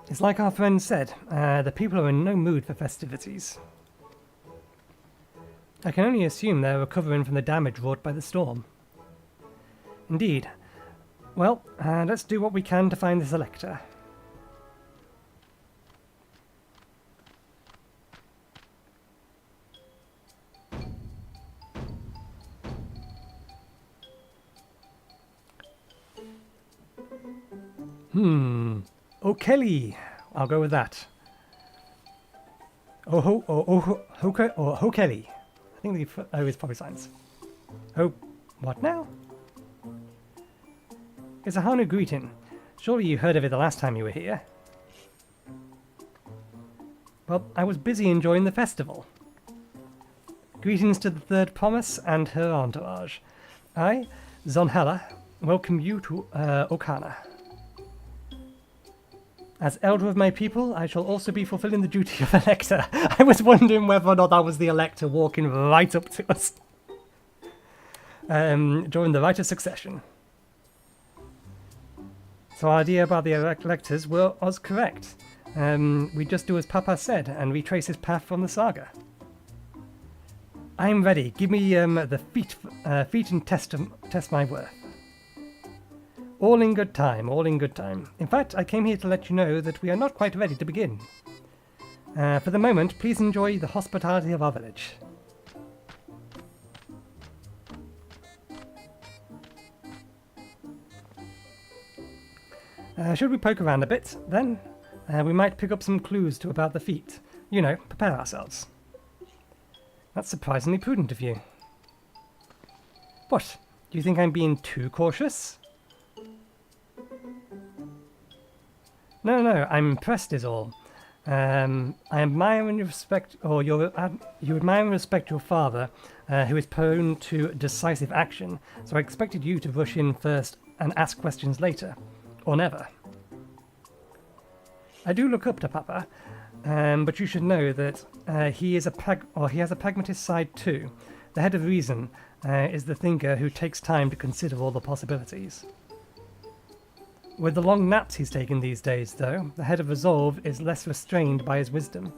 It's like our friend said, the people are in no mood for festivities. I can only assume they're recovering from the damage wrought by the storm. Indeed. Well, let's do what we can to find this elector. O'Kelly. I'll go with that. O'Kelly. I think the O is probably silence. Oh, what now? It's a Hanu greeting. Surely you heard of it the last time you were here. Well, I was busy enjoying the festival. Greetings to the Third Promise and her entourage. I, Zonhella, welcome you to Urqopacha. As elder of my people, I shall also be fulfilling the duty of elector. I was wondering whether or not that was the elector walking right up to us. During the Rite of Succession. So our idea about the electors was correct. We just do as Papa said and retrace his path from the saga. I am ready. Give me the feet and test my worth. All in good time, all in good time. In fact, I came here to let you know that we are not quite ready to begin. For the moment, please enjoy the hospitality of our village. Should we poke around a bit, then? We might pick up some clues about the feat. You know, prepare ourselves. That's surprisingly prudent of you. What? Do you think I'm being too cautious? No, I'm impressed is all. I admire and respect, or you admire and respect your father, who is prone to decisive action, so I expected you to rush in first and ask questions later. Or never. I do look up to Papa, but you should know that he has a pragmatist side too. The head of reason is the thinker who takes time to consider all the possibilities. With the long naps he's taken these days, though, the head of resolve is less restrained by his wisdom.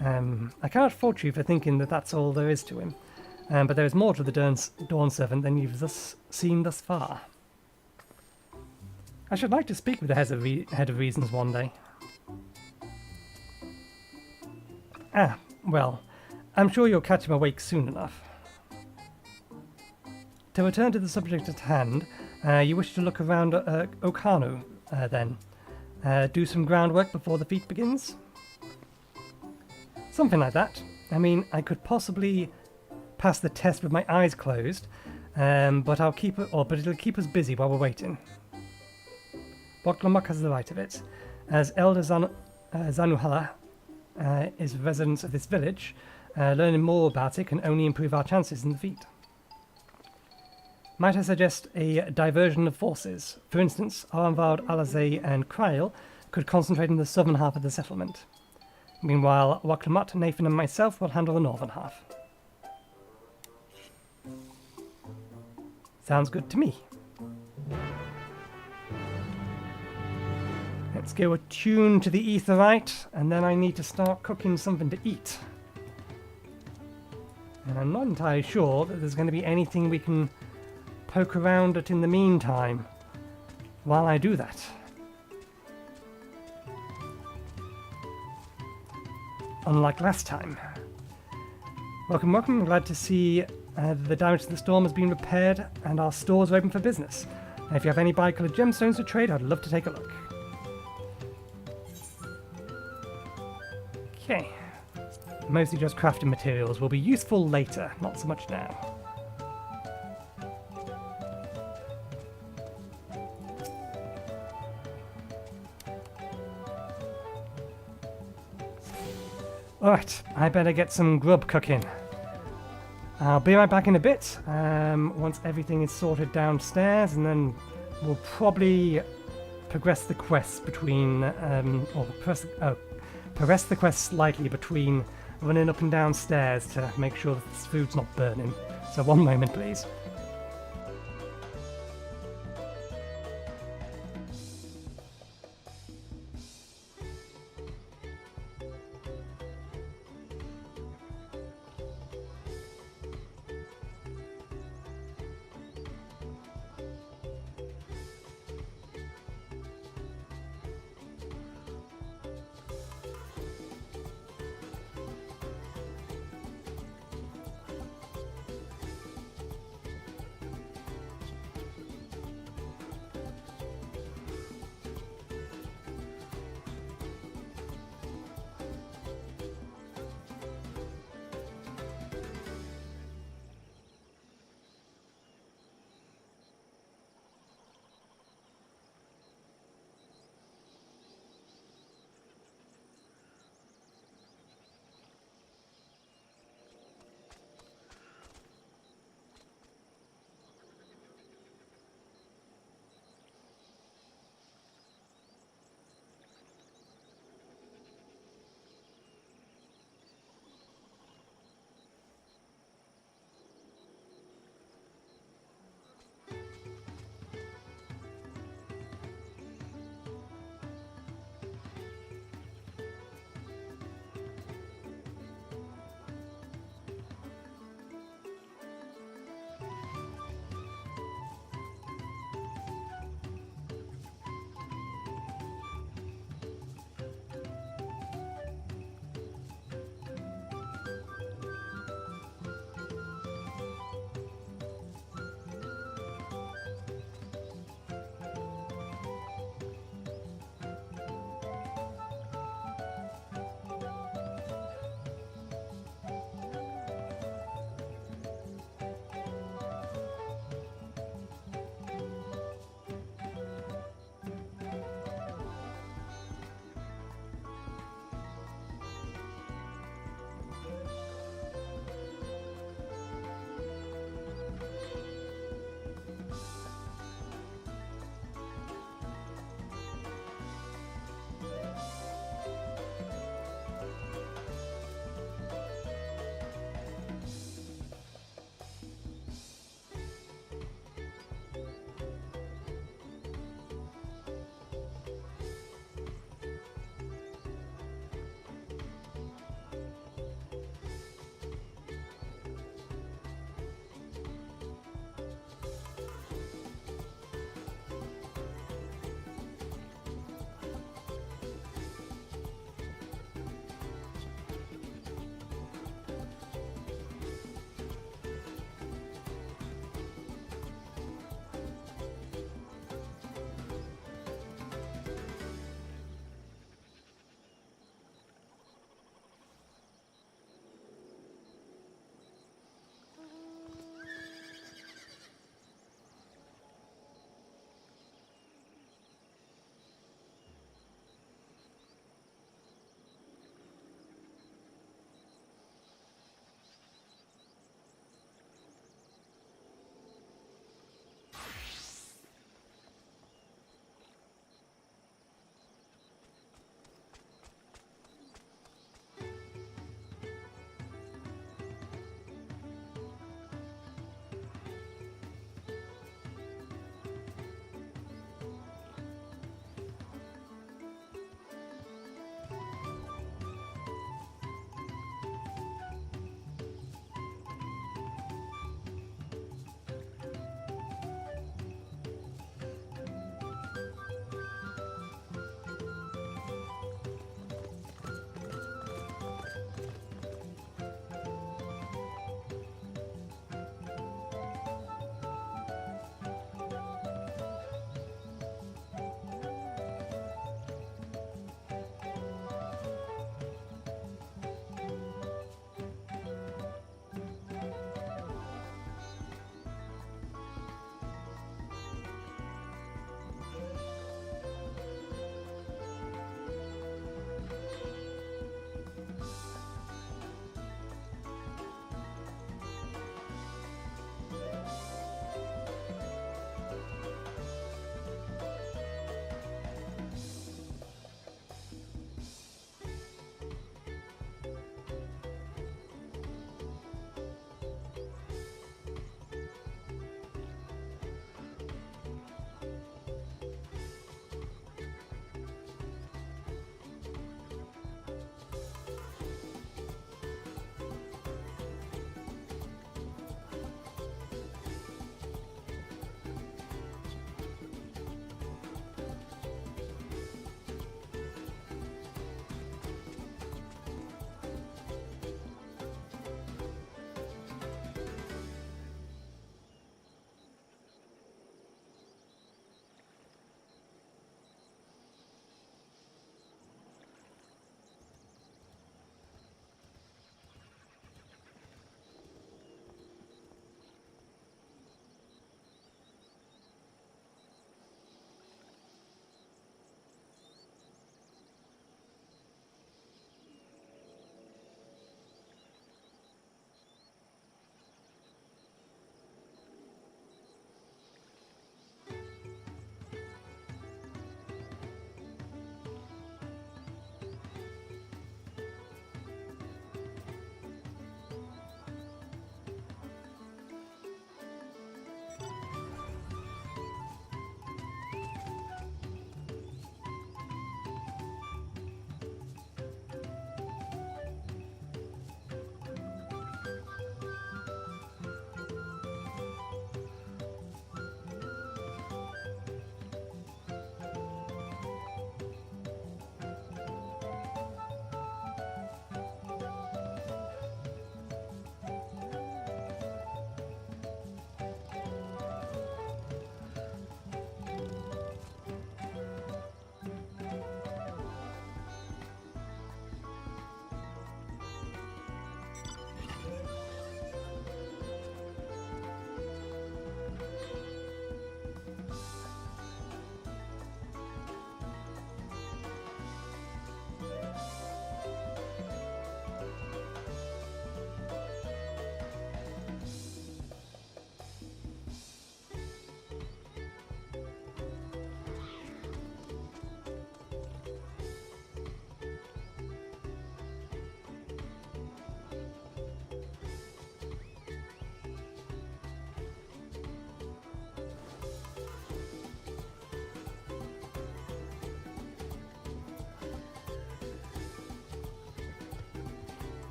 I cannot fault you for thinking that that's all there is to him, but there is more to the Dawn Servant than you've seen thus far. I should like to speak with the head of reasons one day. Ah, well, I'm sure you'll catch him awake soon enough. To return to the subject at hand, you wish to look around Urqopacha, then. Do some groundwork before the feat begins? Something like that. I mean, I could possibly pass the test with my eyes closed, but it'll keep us busy while we're waiting. Wuk Lamat has the right of it. As Elder Zanuhalla is resident of this village, learning more about it can only improve our chances in the feat. Might I suggest a diversion of forces? For instance, Aranvald, Alazay and Kryl could concentrate in the southern half of the settlement. Meanwhile, Wuk Lamat, Nathan and myself will handle the northern half. Sounds good to me. Let's go attune to the etherite, and then I need to start cooking something to eat. And I'm not entirely sure that there's going to be anything we can poke around at in the meantime while I do that. Unlike last time. Welcome, welcome. I'm glad to see the damage to the storm has been repaired and our stores are open for business. And if you have any bi-colored gemstones to trade, I'd love to take a look. Okay. Mostly just crafting materials will be useful later, not so much now. Alright, I better get some grub cooking. I'll be right back in a bit, once everything is sorted downstairs, and then we'll probably progress the quest between, progress the quest slightly between running up and downstairs to make sure that this food's not burning. So one moment, please.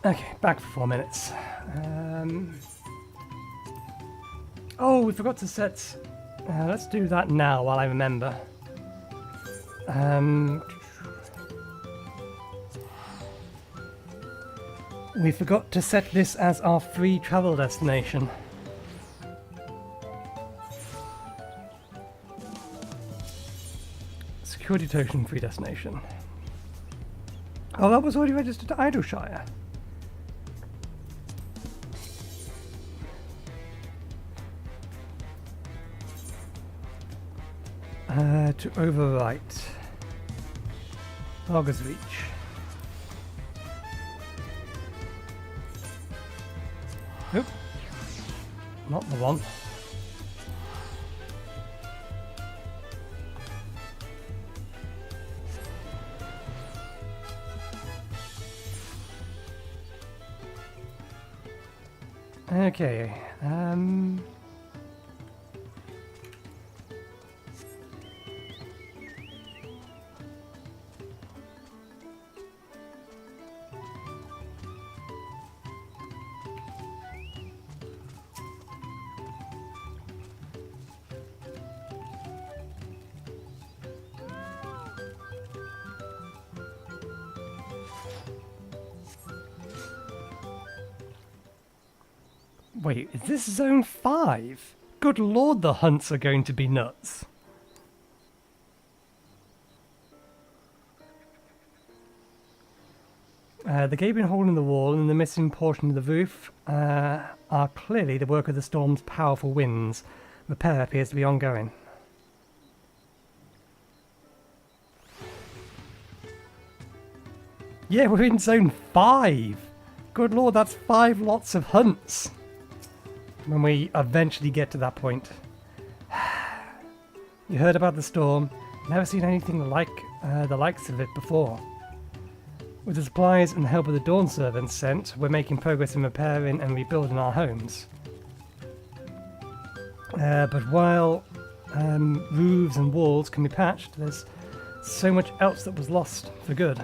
Okay, back for 4 minutes. Oh, we forgot to set... let's do that now while I remember. We forgot to set this as our free travel destination. Security token free destination. Oh, that was already registered to Idleshire. To overwrite. August Reach. Oop. Not the one. Okay, wait, is this Zone 5? Good lord, the hunts are going to be nuts. The gaping hole in the wall and the missing portion of the roof are clearly the work of the storm's powerful winds. Repair appears to be ongoing. Yeah, we're in Zone 5! Good lord, that's 5 lots of hunts! When we eventually get to that point. You heard about the storm. Never seen anything like the likes of it before. With the supplies and the help of the Dawn servants sent, we're making progress in repairing and rebuilding our homes. But while roofs and walls can be patched, there's so much else that was lost for good.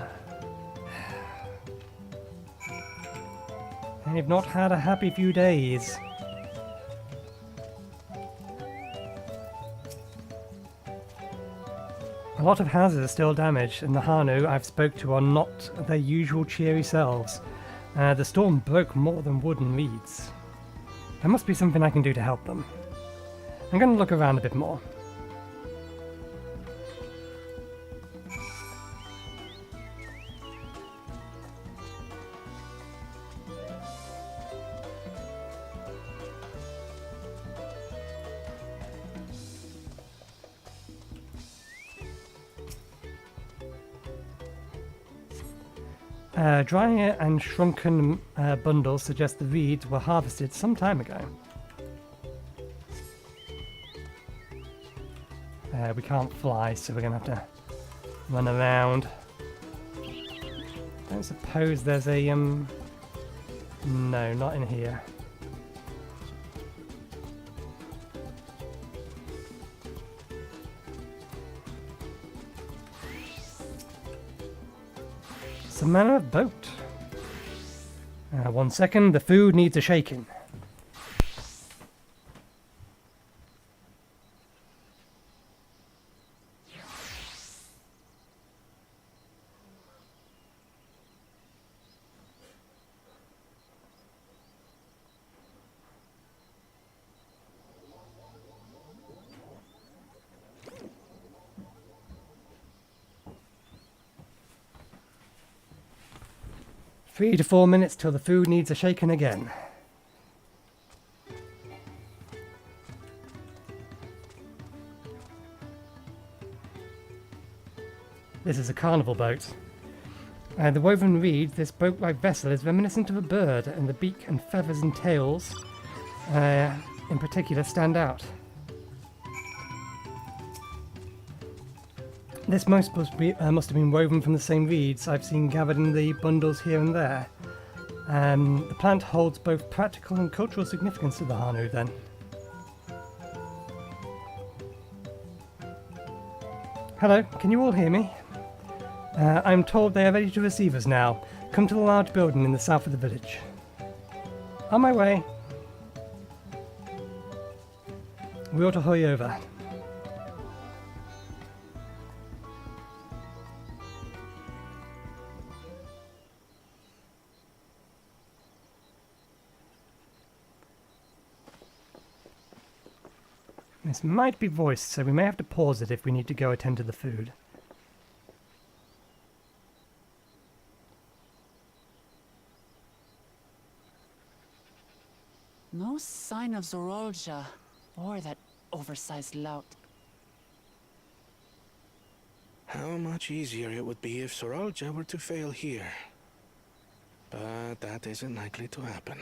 I've not had a happy few days. A lot of houses are still damaged, and the Hanu I've spoke to are not their usual cheery selves. The storm broke more than wood and reeds. There must be something I can do to help them. I'm going to look around a bit more. Dry and shrunken bundles suggest the reeds were harvested some time ago. We can't fly, so we're going to have to run around. Don't suppose there's a... No, not in here. Some manner of boat. 1 second, the food needs a shaking. Three to 4 minutes till the food needs a shaking again. This is a carnival boat. The woven reed, this boat-like vessel is reminiscent of a bird, and the beak and feathers and tails, in particular, stand out. This must have been woven from the same reeds I've seen gathered in the bundles here and there. The plant holds both practical and cultural significance to the Hanu, then. Hello, can you all hear me? I'm told they are ready to receive us now. Come to the large building in the south of the village. On my way. We ought to hurry over. This might be voiced, so we may have to pause it if we need to go attend to the food. No sign of Zorolja, or that oversized lout. How much easier it would be if Zorolja were to fail here. But that isn't likely to happen.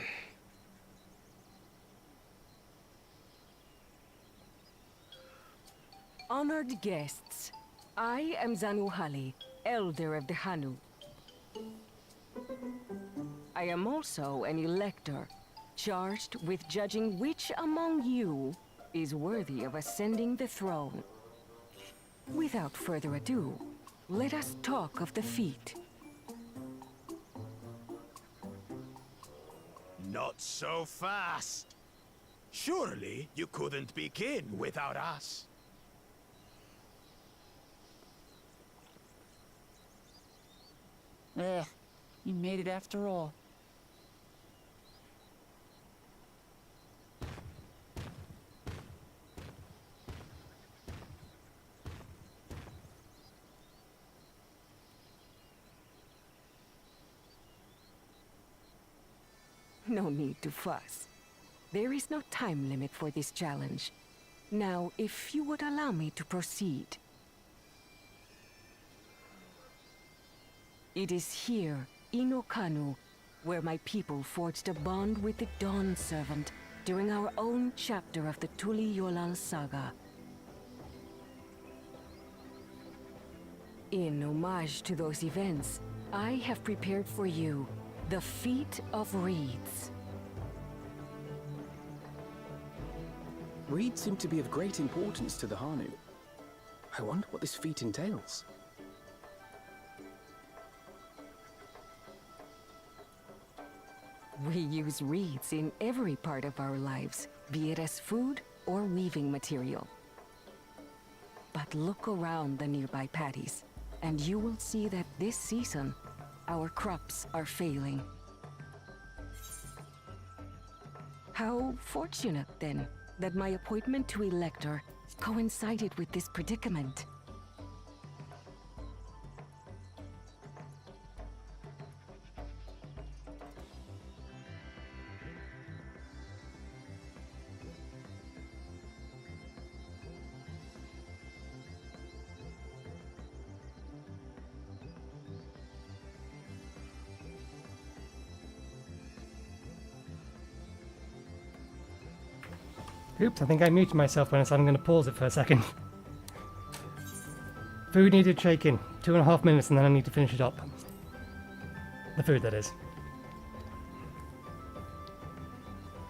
Honored guests, I am Zanuhali, Elder of the Hanu. I am also an elector, charged with judging which among you is worthy of ascending the throne. Without further ado, let us talk of the feat. Not so fast. Surely you couldn't begin without us. You made it after all. No need to fuss. There is no time limit for this challenge. Now, if you would allow me to proceed. It is here, in Urqopacha, where my people forged a bond with the Dawn Servant during our own chapter of the Tuliyollal Saga. In homage to those events, I have prepared for you the Feat of Reeds. Reeds seem to be of great importance to the Hanu. I wonder what this feat entails. We use reeds in every part of our lives, be it as food or weaving material. But look around the nearby paddies, and you will see that this season, our crops are failing. How fortunate, then, that my appointment to Elector coincided with this predicament. Oops, I think I muted myself when I said I'm going to pause it for a second. Food needed shaking. 2.5 minutes and then I need to finish it up. The food, that is.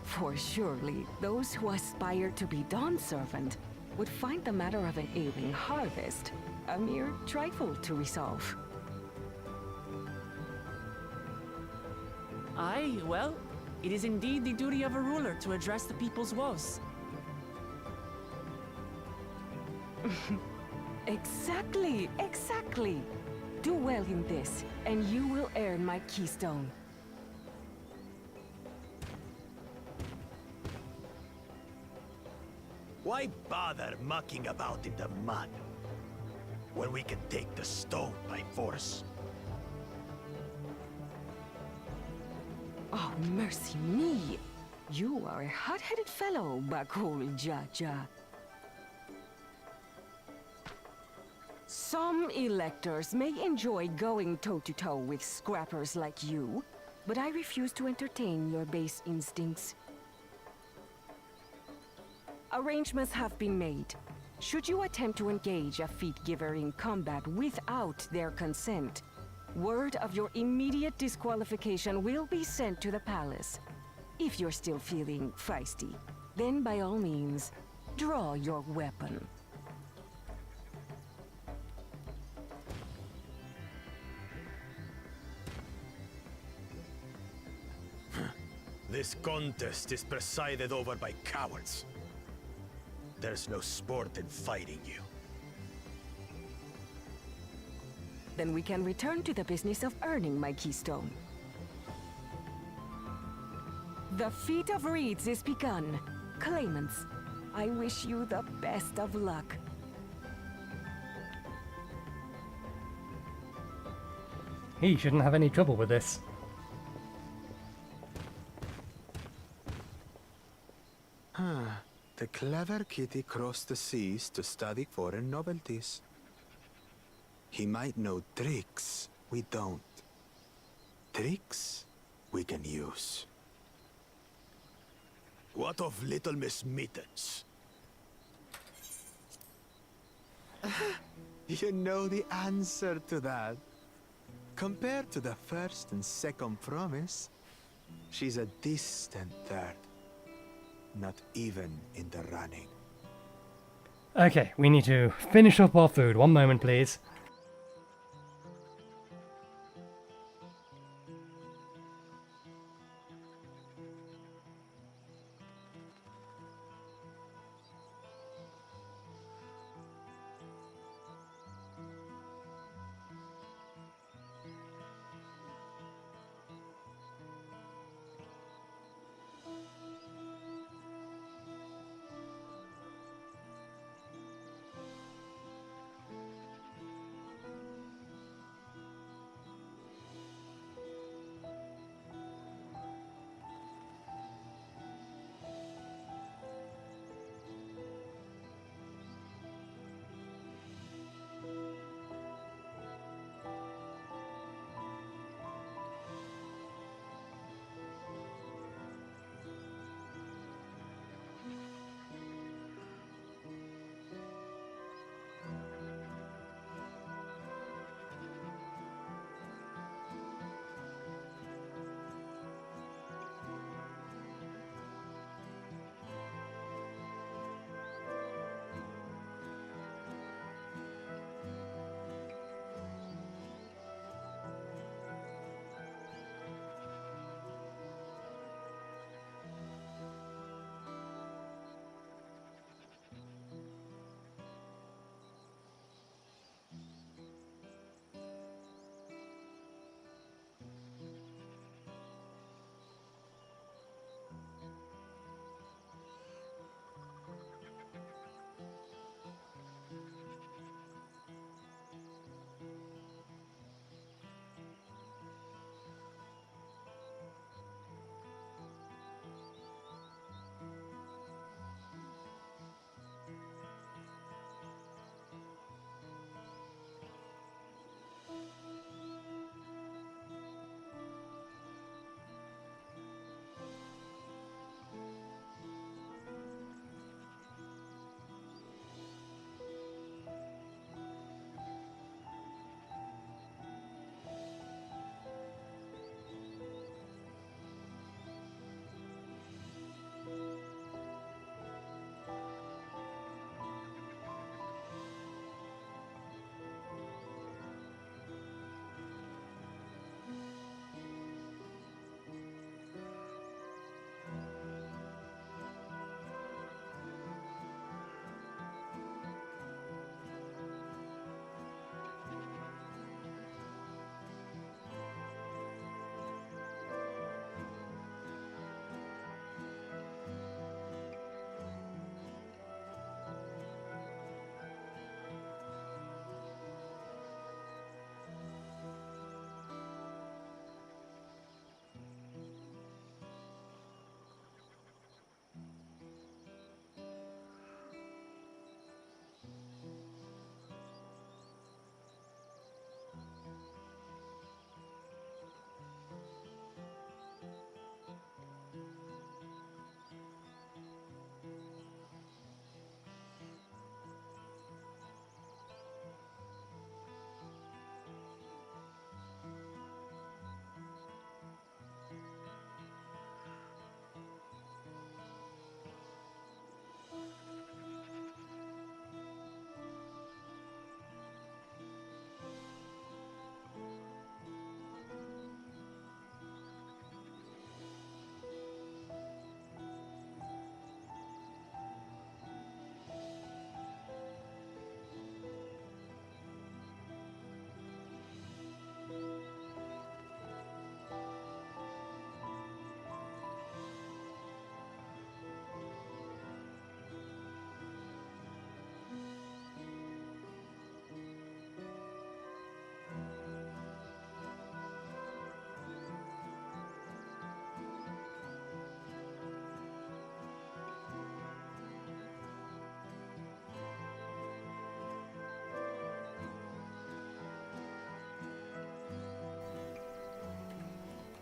For surely, those who aspire to be Dawn Servant would find the matter of an ailing harvest a mere trifle to resolve. Aye, well, it is indeed the duty of a ruler to address the people's woes. Exactly, exactly. Do well in this, and you will earn my keystone. Why bother mucking about in the mud when we can take the stone by force? Oh, mercy me! You are a hot-headed fellow, Bakul Jaja. Some electors may enjoy going toe-to-toe with scrappers like you, but I refuse to entertain your base instincts. Arrangements have been made. Should you attempt to engage a feat giver in combat without their consent, word of your immediate disqualification will be sent to the palace. If you're still feeling feisty, then by all means, draw your weapon. This contest is presided over by cowards. There's no sport in fighting you. Then we can return to the business of earning my keystone. The Feat of Reeds is begun. Claimants, I wish you the best of luck. He shouldn't have any trouble with this. The clever kitty crossed the seas to study foreign novelties. He might know tricks we don't. Tricks we can use. What of Little Miss Mittens? You know the answer to that. Compared to the first and second promise, she's a distant third. Not even in the running. Okay, we need to finish up our food. One moment, please.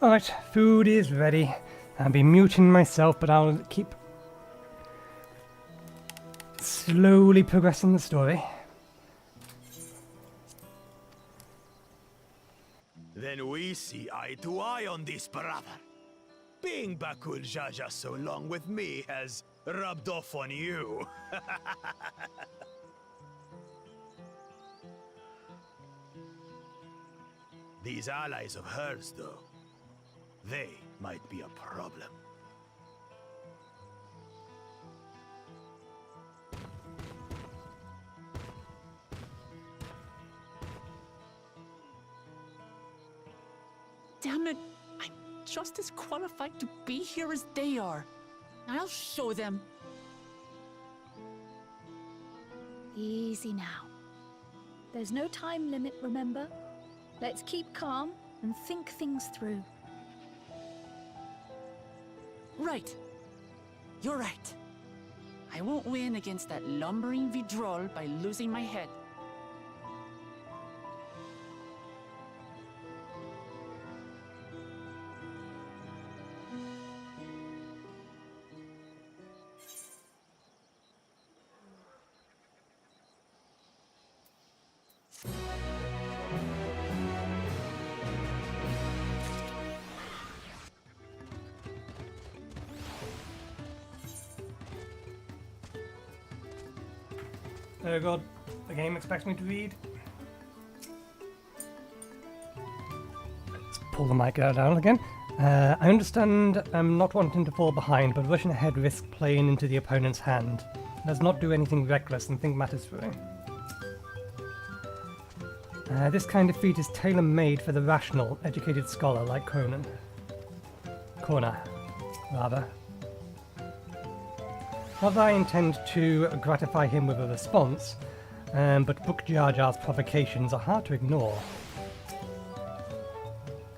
Alright, food is ready. I'll be muting myself, but I'll keep slowly progressing the story. Then we see eye to eye on this, brother. Being Bakul Jaja so long with me has rubbed off on you. These allies of hers, though, they might be a problem. Damn it! I'm just as qualified to be here as they are. I'll show them. Easy now. There's no time limit, remember? Let's keep calm and think things through. Right. You're right. I won't win against that lumbering Vidrol by losing my head. Oh god, the game expects me to read. Let's pull the mic down again. I understand I'm not wanting to fall behind, but rushing ahead risks playing into the opponent's hand. Let's not do anything reckless and think matters through. This kind of feat is tailor-made for the rational, educated scholar like Corna, rather. Not that I intend to gratify him with a response, but Book Jar Jar's provocations are hard to ignore.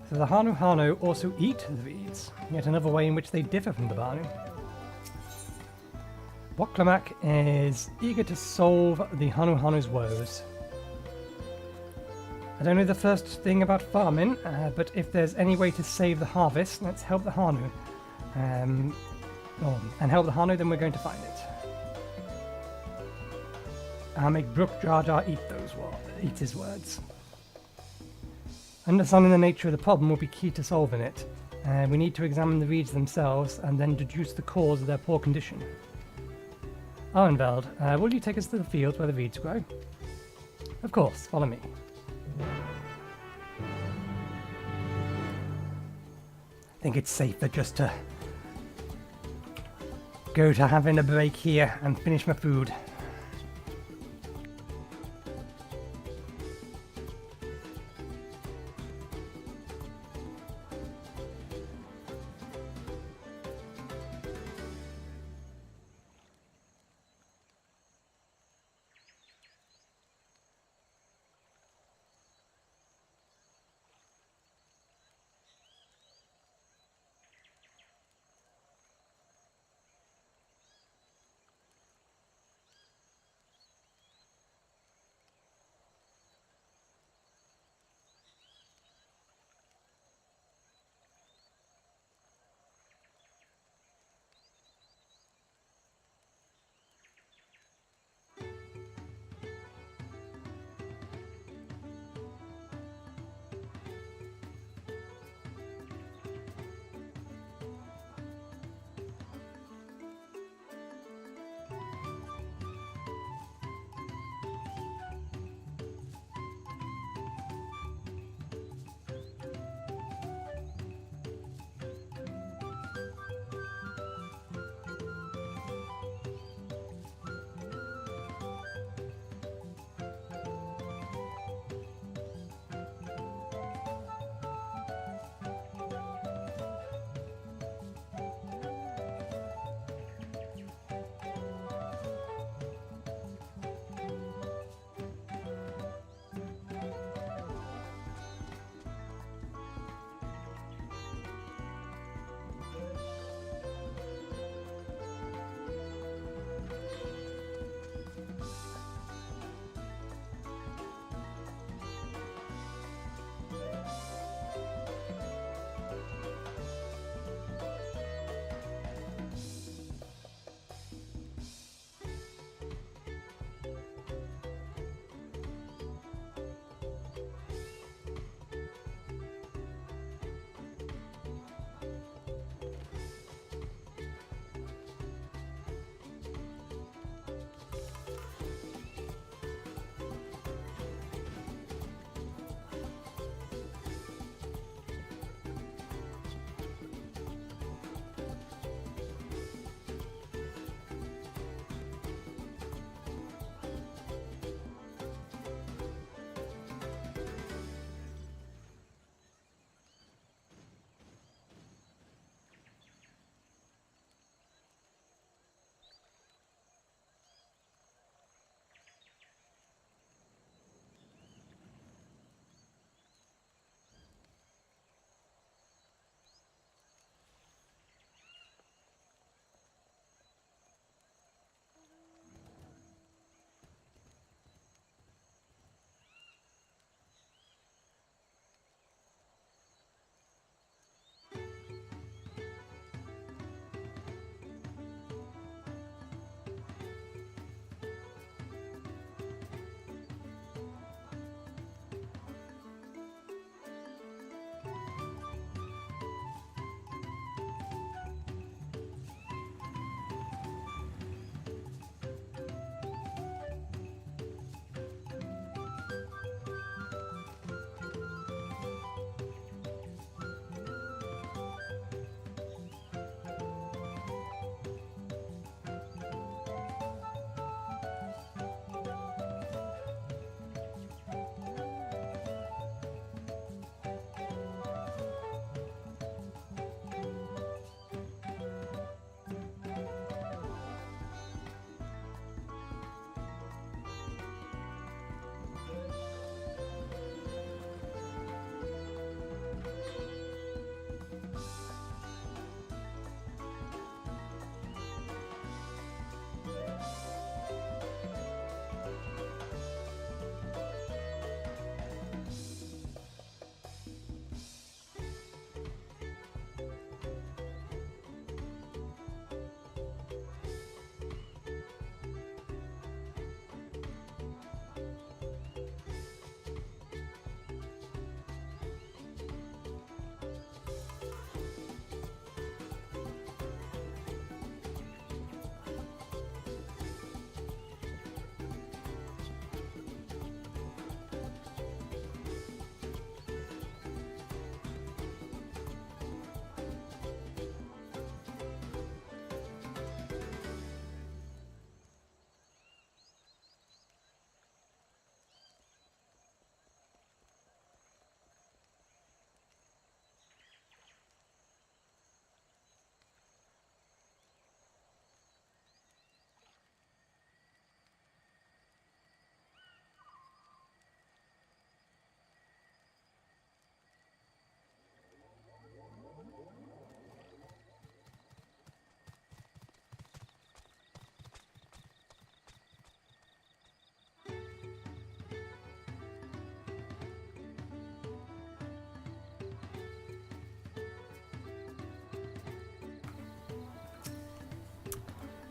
So the Hanuhanu also eat the reeds, yet another way in which they differ from the Banu. Wuk Lamat is eager to solve the Hanuhanu's woes. I don't know the first thing about farming, but if there's any way to save the harvest, let's help the Hanu. And help the Hanu, then we're going to find it. I'll make Book Jar Jar eat his words. Understanding the nature of the problem will be key to solving it. We need to examine the reeds themselves and then deduce the cause of their poor condition. Arnveld, will you take us to the fields where the reeds grow? Of course, follow me. I think it's safer just to go to having a break here and finish my food.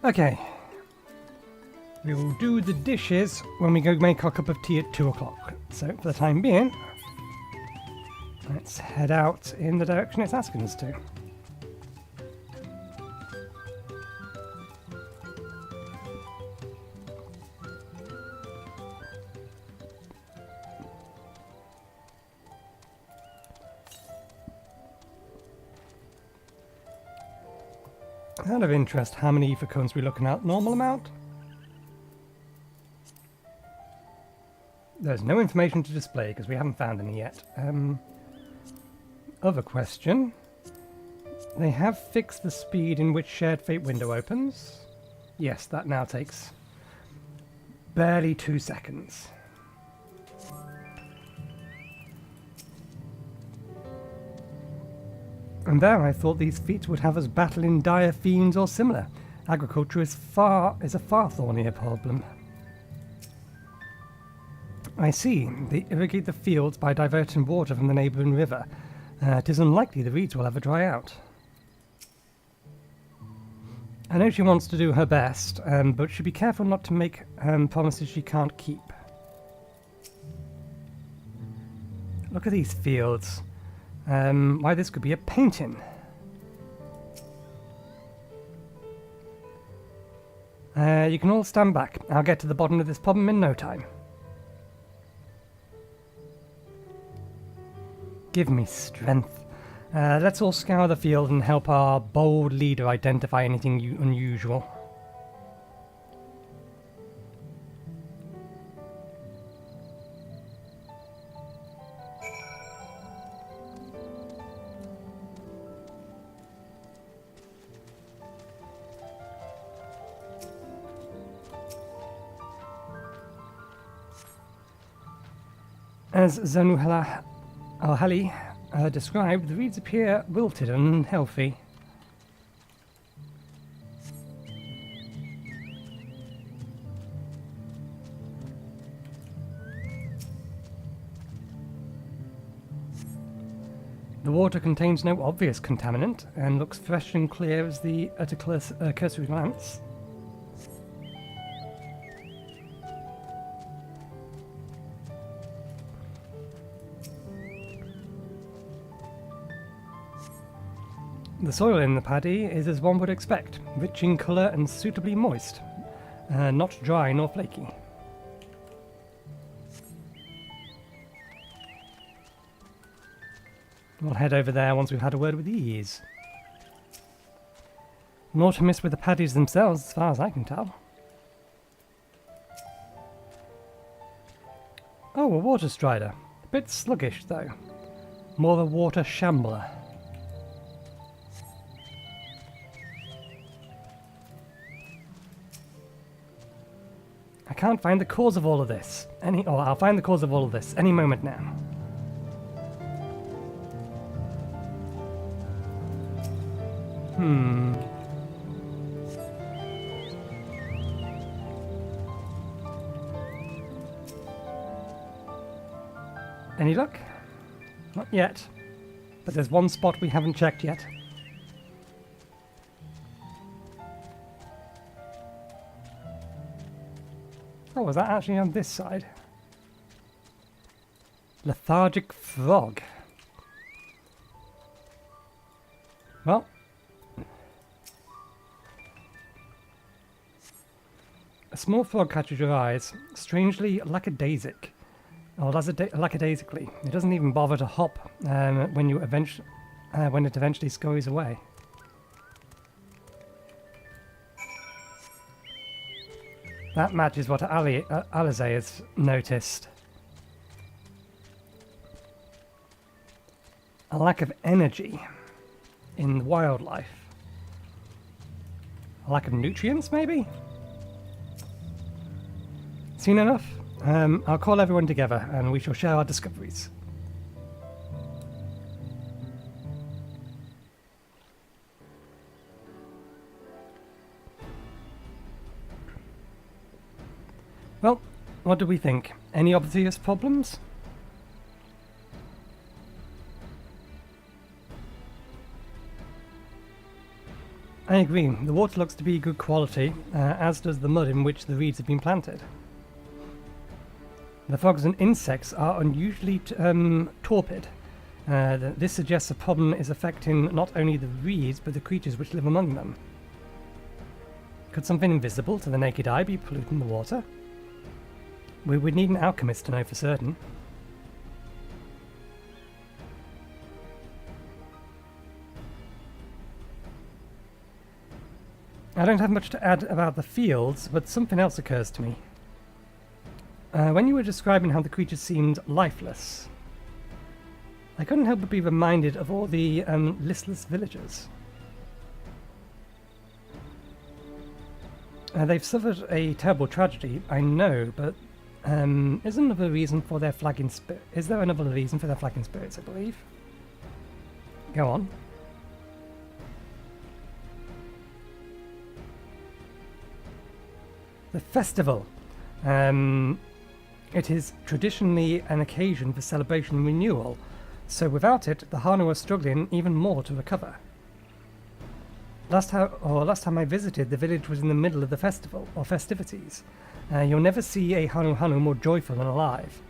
Okay. We will do the dishes when we go make our cup of tea at 2 o'clock. So for the time being, let's head out in the direction it's asking us to. Out of interest, how many ether cones are we looking at? Normal amount? There's no information to display because we haven't found any yet. Other question. They have fixed the speed in which Shared Fate window opens. Yes, that now takes barely 2 seconds. And there I thought these feats would have us battling dire fiends or similar. Agriculture is a far thornier problem. I see. They irrigate the fields by diverting water from the neighbouring river. It is unlikely the reeds will ever dry out. I know she wants to do her best, but should be careful not to make promises she can't keep. Look at these fields. Why, this could be a painting. You can all stand back. I'll get to the bottom of this problem in no time. Give me strength. Let's all scour the field and help our bold leader identify anything unusual. As Zanuhali described, the reeds appear wilted and unhealthy. The water contains no obvious contaminant and looks fresh and clear at a cursory glance. The soil in the paddy is as one would expect, rich in colour and suitably moist, not dry nor flaky. We'll head over there once we've had a word with Ease. Naught amiss with the paddies themselves, as far as I can tell. Oh, a water strider. A bit sluggish, though. More a water shambler. I can't find the cause of all of this. I'll find the cause of all of this any moment now. Any luck? Not yet. But there's one spot we haven't checked yet. Oh, was that actually on this side? Lethargic frog. Well. A small frog catches your eyes, strangely lackadaisic. Or lackadaisically. It doesn't even bother to hop when it eventually scurries away. That matches what Alize has noticed. A lack of energy in wildlife. A lack of nutrients, maybe? Seen enough? I'll call everyone together and we shall share our discoveries. Well, what do we think? Any obvious problems? I agree. The water looks to be good quality, as does the mud in which the reeds have been planted. The frogs and insects are unusually torpid. This suggests a problem is affecting not only the reeds, but the creatures which live among them. Could something invisible to the naked eye be polluting the water? We would need an alchemist to know for certain. I don't have much to add about the fields, but something else occurs to me. When you were describing how the creatures seemed lifeless, I couldn't help but be reminded of all the listless villagers. They've suffered a terrible tragedy, I know, but is another reason for their flagging spirit? Is there another reason for their flagging spirits? I believe. Go on. The festival. It is traditionally an occasion for celebration and renewal, so without it, the Hanu are struggling even more to recover. Last time I visited, the village was in the middle of the festival, or festivities. You'll never see a Hanuhanu more joyful and alive.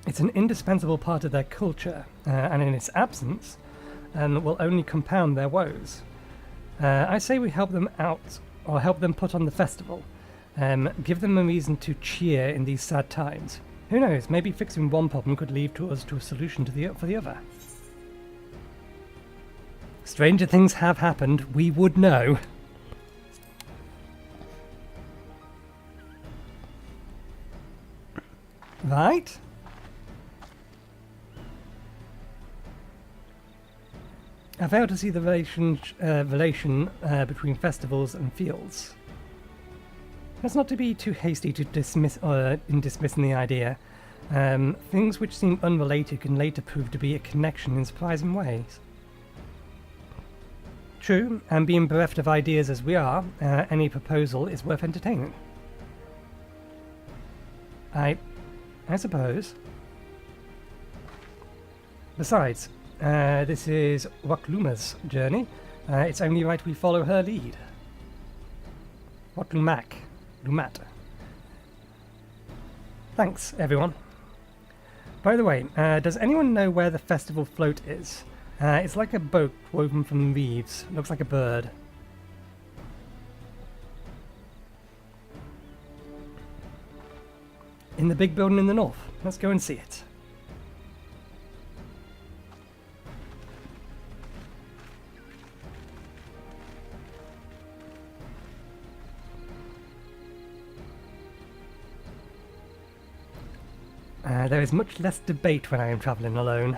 It's an indispensable part of their culture, and in its absence, will only compound their woes. I say we help them out, or help them put on the festival. Give them a reason to cheer in these sad times. Who knows, maybe fixing one problem could lead to us to a solution for the other. Stranger things have happened, we would know. Right? I fail to see the relation between festivals and fields. That's not to be too hasty to dismiss in dismissing the idea. Things which seem unrelated can later prove to be a connection in surprising ways. True, and being bereft of ideas as we are, any proposal is worth entertaining. I suppose. Besides, this is Wuk Lamat's journey. It's only right we follow her lead. Wuk Lamat. Thanks, everyone. By the way, does anyone know where the festival float is? It's like a boat woven from leaves. Looks like a bird. In the big building in the north. Let's go and see it. There is much less debate when I am travelling alone.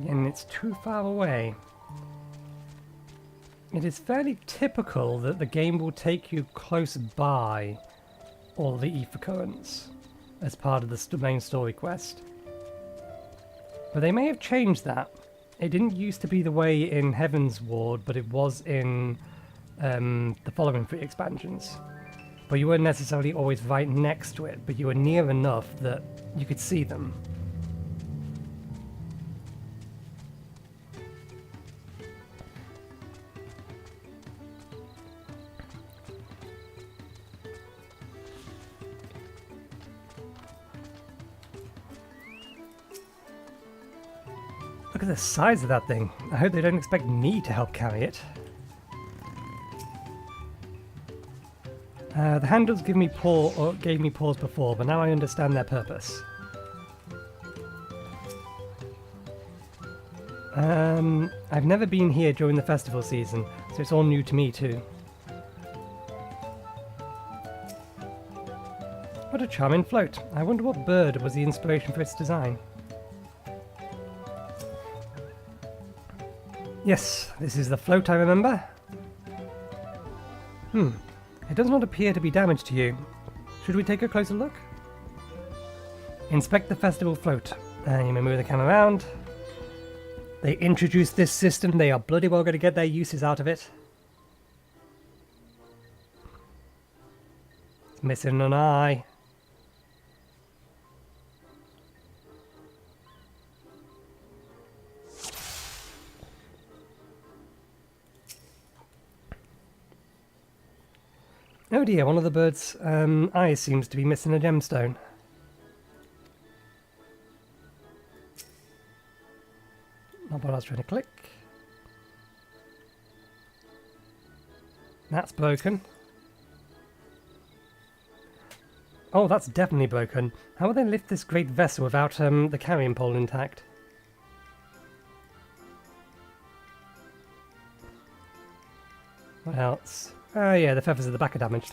And it's too far away. It is fairly typical that the game will take you close by all the ether currents as part of the main story quest. But they may have changed that. It didn't used to be the way in Heaven's Ward, but it was in the following 3 expansions. But you weren't necessarily always right next to it, but you were near enough that you could see them. Look at the size of that thing. I hope they don't expect me to help carry it. The handles gave me pause before, but now I understand their purpose. I've never been here during the festival season, so it's all new to me too. What a charming float. I wonder what bird was the inspiration for its design. Yes, this is the float I remember. It does not appear to be damaged to you. Should we take a closer look? Inspect the festival float. You may move the camera around. They introduced this system. They are bloody well going to get their uses out of it. It's missing an eye. Oh dear, one of the bird's eyes seems to be missing a gemstone. Not what I was trying to click. That's broken. Oh, that's definitely broken. How will they lift this great vessel without the carrying pole intact? What else? Oh yeah, the feathers at the back are damaged.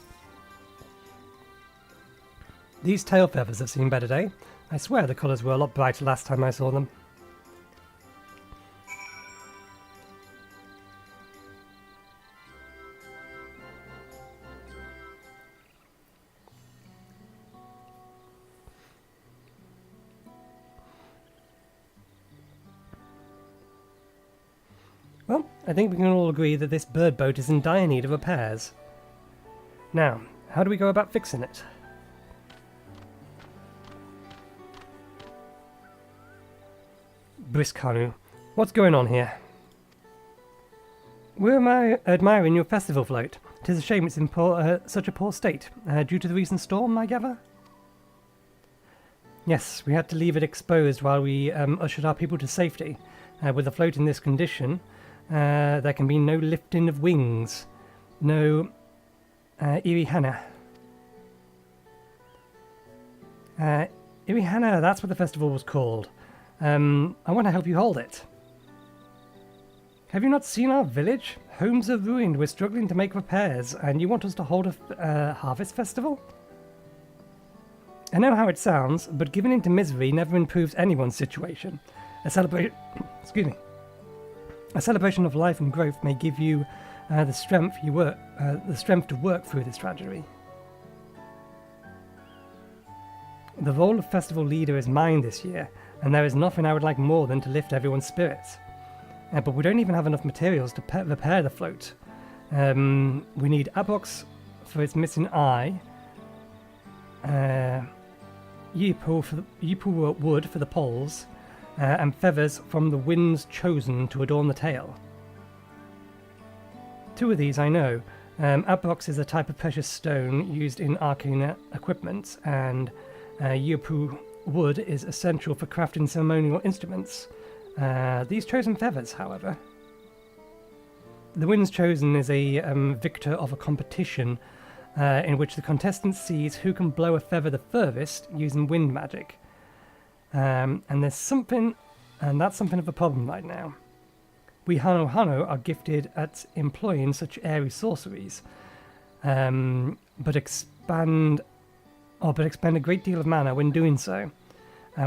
These tail feathers have seen better day. I swear the colours were a lot brighter last time I saw them. Well, I think we can all agree that this bird boat is in dire need of repairs. Now, how do we go about fixing it? Brisk Hanu, what's going on here? We're admiring your festival float. 'Tis a shame it's in such a poor state, due to the recent storm, I gather? Yes, we had to leave it exposed while we ushered our people to safety. With the float in this condition, there can be no lifting of wings, no Ihuykatumu. Ihuykatumu, that's what the festival was called. I want to help you hold it. Have you not seen our village? Homes are ruined, we're struggling to make repairs, and you want us to hold a harvest festival? I know how it sounds, but giving into misery never improves anyone's situation. A celebration of life and growth may give you the strength to work through this tragedy. The role of festival leader is mine this year, and there is nothing I would like more than to lift everyone's spirits. But we don't even have enough materials to repair the float. We need a box for its missing eye, Yeepu wood for the poles, and feathers from the winds chosen to adorn the tail. 2 of these I know. Abrox is a type of precious stone used in arcane equipment, and Yeepu wood is essential for crafting ceremonial instruments. These chosen feathers, however. The winds chosen is a victor of a competition in which the contestant sees who can blow a feather the furthest using wind magic. And that's something of a problem right now. We Hanuhanu are gifted at employing such airy sorceries, but expend a great deal of mana when doing so.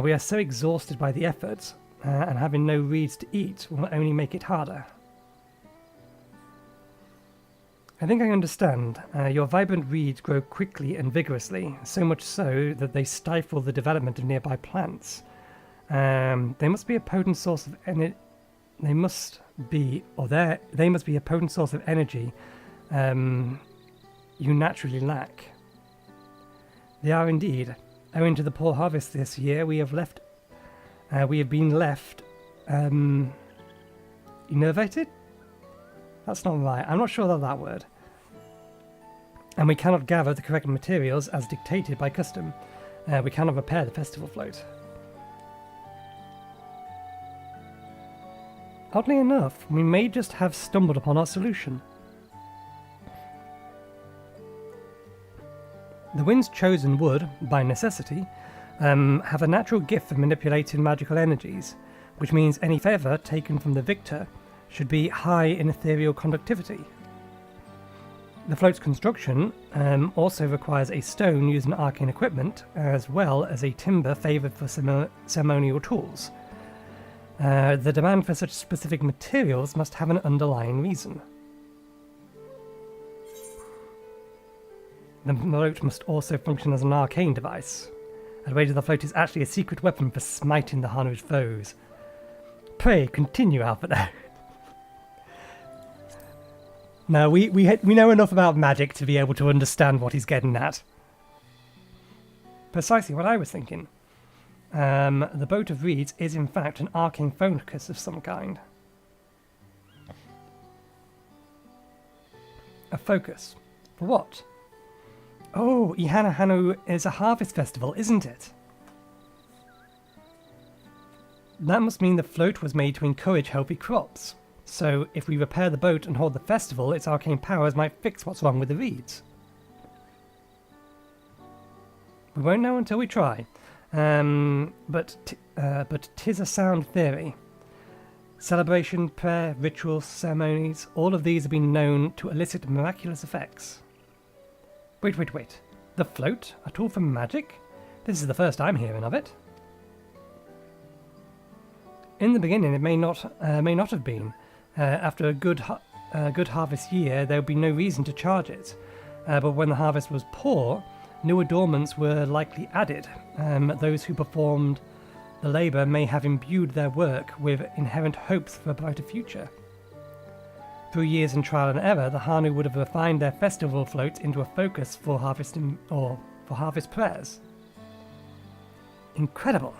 We are so exhausted by the effort, and having no reeds to eat will only make it harder. I think I understand. Your vibrant reeds grow quickly and vigorously, so much so that they stifle the development of nearby plants. They must be a potent source of energy. They must be a potent source of energy you naturally lack. They are indeed. Owing to the poor harvest this year, we have been left enervated? That's not right. I'm not sure of that word. And we cannot gather the correct materials as dictated by custom. We cannot repair the festival float. Oddly enough, we may just have stumbled upon our solution. The wind's chosen would, by necessity, have a natural gift for manipulating magical energies, which means any feather taken from the victor should be high in ethereal conductivity. The float's construction also requires a stone used in arcane equipment, as well as a timber favoured for ceremonial tools. The demand for such specific materials must have an underlying reason. The float must also function as an arcane device. and the weight of the float is actually a secret weapon for smiting the Hanu's foes. Pray, continue, Alpha. No, we know enough about magic to be able to understand what he's getting at. Precisely what I was thinking. The boat of reeds is in fact an arcane focus of some kind. A focus? For what? Oh, Hanuhanu is a harvest festival, isn't it? That must mean the float was made to encourage healthy crops. So, if we repair the boat and hold the festival, its arcane powers might fix what's wrong with the reeds. We won't know until we try. But 'tis a sound theory. Celebration, prayer, rituals, ceremonies, all of these have been known to elicit miraculous effects. Wait. The float? A tool for magic? This is the first I'm hearing of it. In the beginning, it may not have been. After a good harvest year, there would be no reason to charge it. But when the harvest was poor, new adornments were likely added. Those who performed the labour may have imbued their work with inherent hopes for a brighter future. Through years in trial and error, the Hanu would have refined their festival floats into a focus for harvesting or for harvest prayers. Incredible.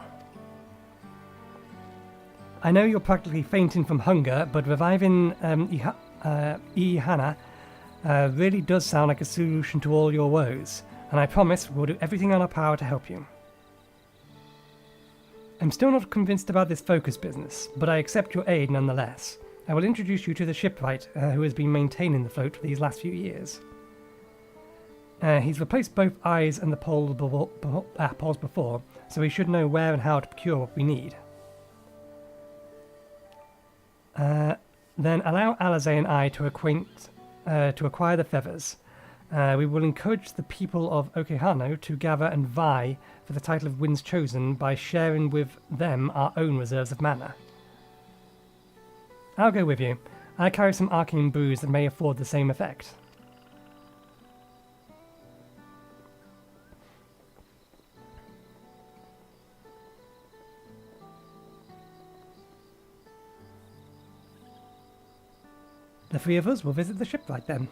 I know you're practically fainting from hunger, but reviving Ihana really does sound like a solution to all your woes, and I promise we'll do everything in our power to help you. I'm still not convinced about this focus business, but I accept your aid nonetheless. I will introduce you to the shipwright who has been maintaining the float for these last few years. He's replaced both eyes and the poles before, so he should know where and how to procure what we need. Then allow Alizé and I to acquire the feathers. We will encourage the people of Urqopacha to gather and vie for the title of Winds Chosen by sharing with them our own reserves of mana. I'll go with you. I carry some arcane brews that may afford the same effect. The three of us will visit the shipwright then.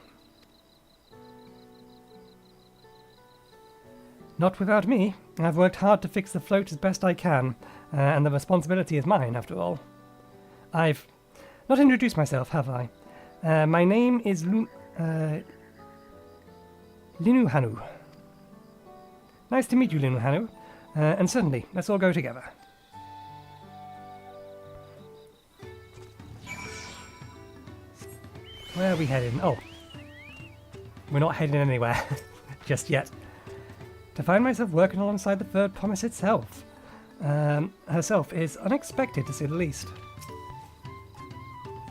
Not without me. I've worked hard to fix the float as best I can, and the responsibility is mine, after all. I've not introduced myself, have I? My name is Hanuhanu. Nice to meet you, Hanuhanu. And certainly, let's all go together. Where are we heading? Oh. We're not heading anywhere. Just yet. To find myself working alongside the third promise itself. Herself is unexpected, to say the least.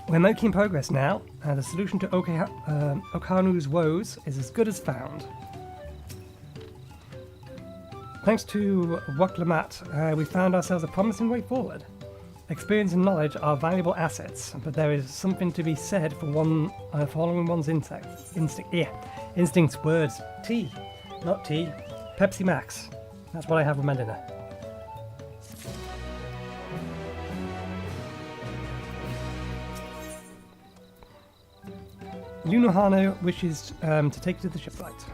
We're making progress now. The solution to Okanu's woes is as good as found. Thanks to Wuk Lamat, we found ourselves a promising way forward. Experience and knowledge are valuable assets, but there is something to be said for following one's instincts. Words. Tea. Not tea. Pepsi Max. That's what I have with my dinner. Hanuhanu wishes to take you to the shipwright.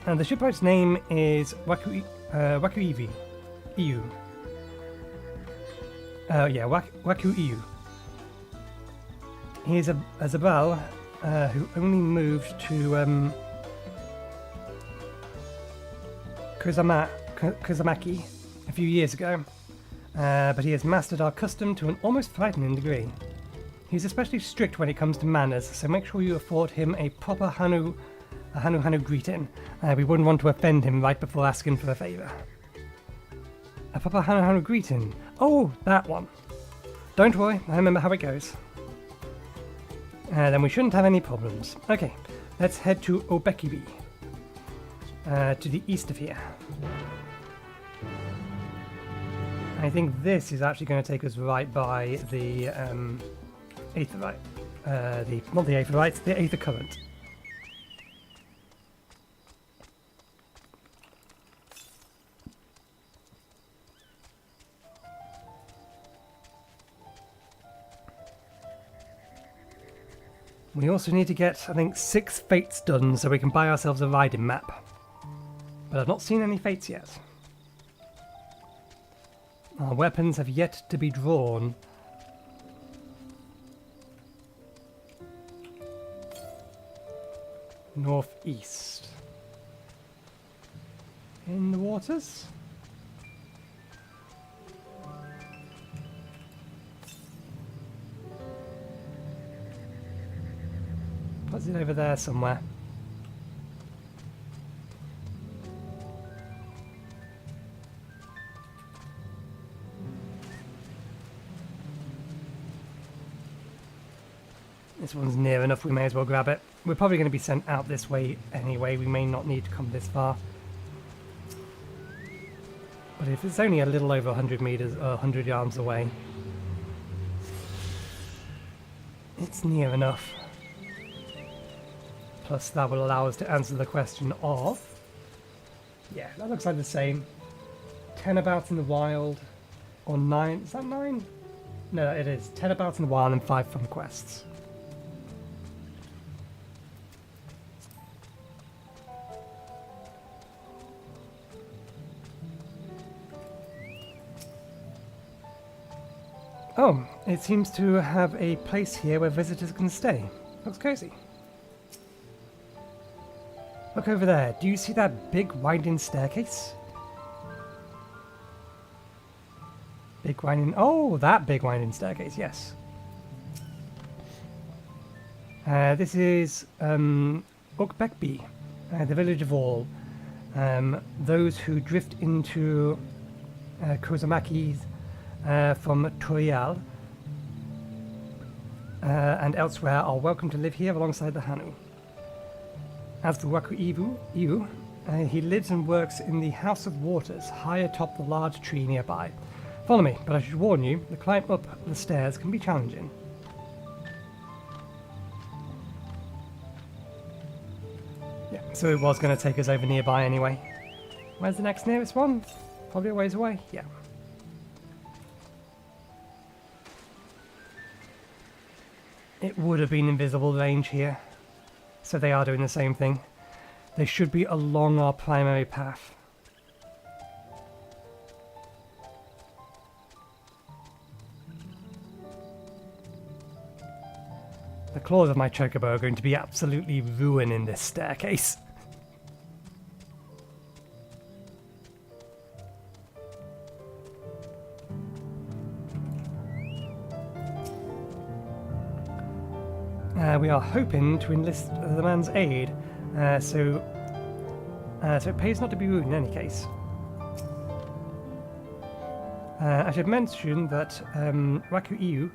And the shipwright's name is Wakuivi. Iu. Waku Iu. He is a Zabal who only moved to Kozama'uka a few years ago, but he has mastered our custom to an almost frightening degree. He's especially strict when it comes to manners, so make sure you afford him a proper Hanuhanu greeting. We wouldn't want to offend him right before asking for a favour. A proper Hanuhanu greeting. Oh, that one. Don't worry, I remember how it goes. Then we shouldn't have any problems. Okay, let's head to Obekibi. To the east of here. I think this is actually going to take us right by the Aetherite. Not the Aetherites, the Aether Current. We also need to get, I think, 6 fates done so we can buy ourselves a riding map. But I've not seen any fates yet. Our weapons have yet to be drawn. Northeast. In the waters? Puts it over there somewhere. This one's near enough, we may as well grab it. We're probably going to be sent out this way anyway, we may not need to come this far. But if it's only a little over 100 meters, 100 yards away, it's near enough. Plus that will allow us to answer the question of... Yeah, that looks like the same. 10 about in the wild, or 9, is that 9? No, it is. 10 about in the wild and 5 from quests. Oh, it seems to have a place here where visitors can stay. Looks cozy. Look over there. Do you see that big winding staircase? Big winding... Oh, that big winding staircase, yes. This is Urqopacha, the village of all. Those who drift into Kozama'uka from Tuliyollal and elsewhere are welcome to live here alongside the Hanu. As for Ihu, he lives and works in the House of Waters, high atop the large tree nearby. Follow me, but I should warn you, the climb up the stairs can be challenging. Yeah, so it was going to take us over nearby anyway. Where's the next nearest one? Probably a ways away, yeah. It would have been invisible range here. So they are doing the same thing. They should be along our primary path. The claws of my chocobo are going to be absolutely ruining this staircase. We are hoping to enlist the man's aid, so it pays not to be rude in any case. I should mention that Ihu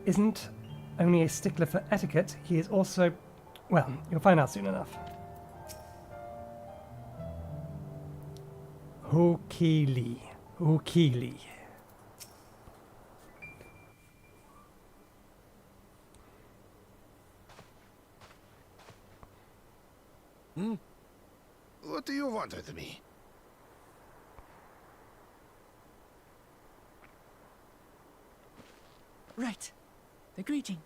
isn't only a stickler for etiquette, he is also... Well, you'll find out soon enough. Hukili. What do you want with me? Right. The greeting.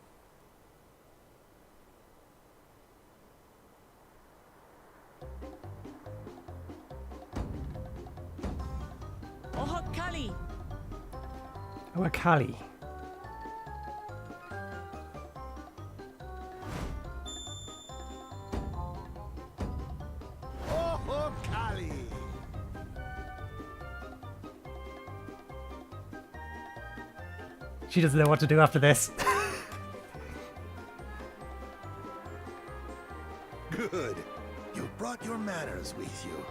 Ohokali. Ohokali. She doesn't know what to do after this. Good. You brought your manners with you.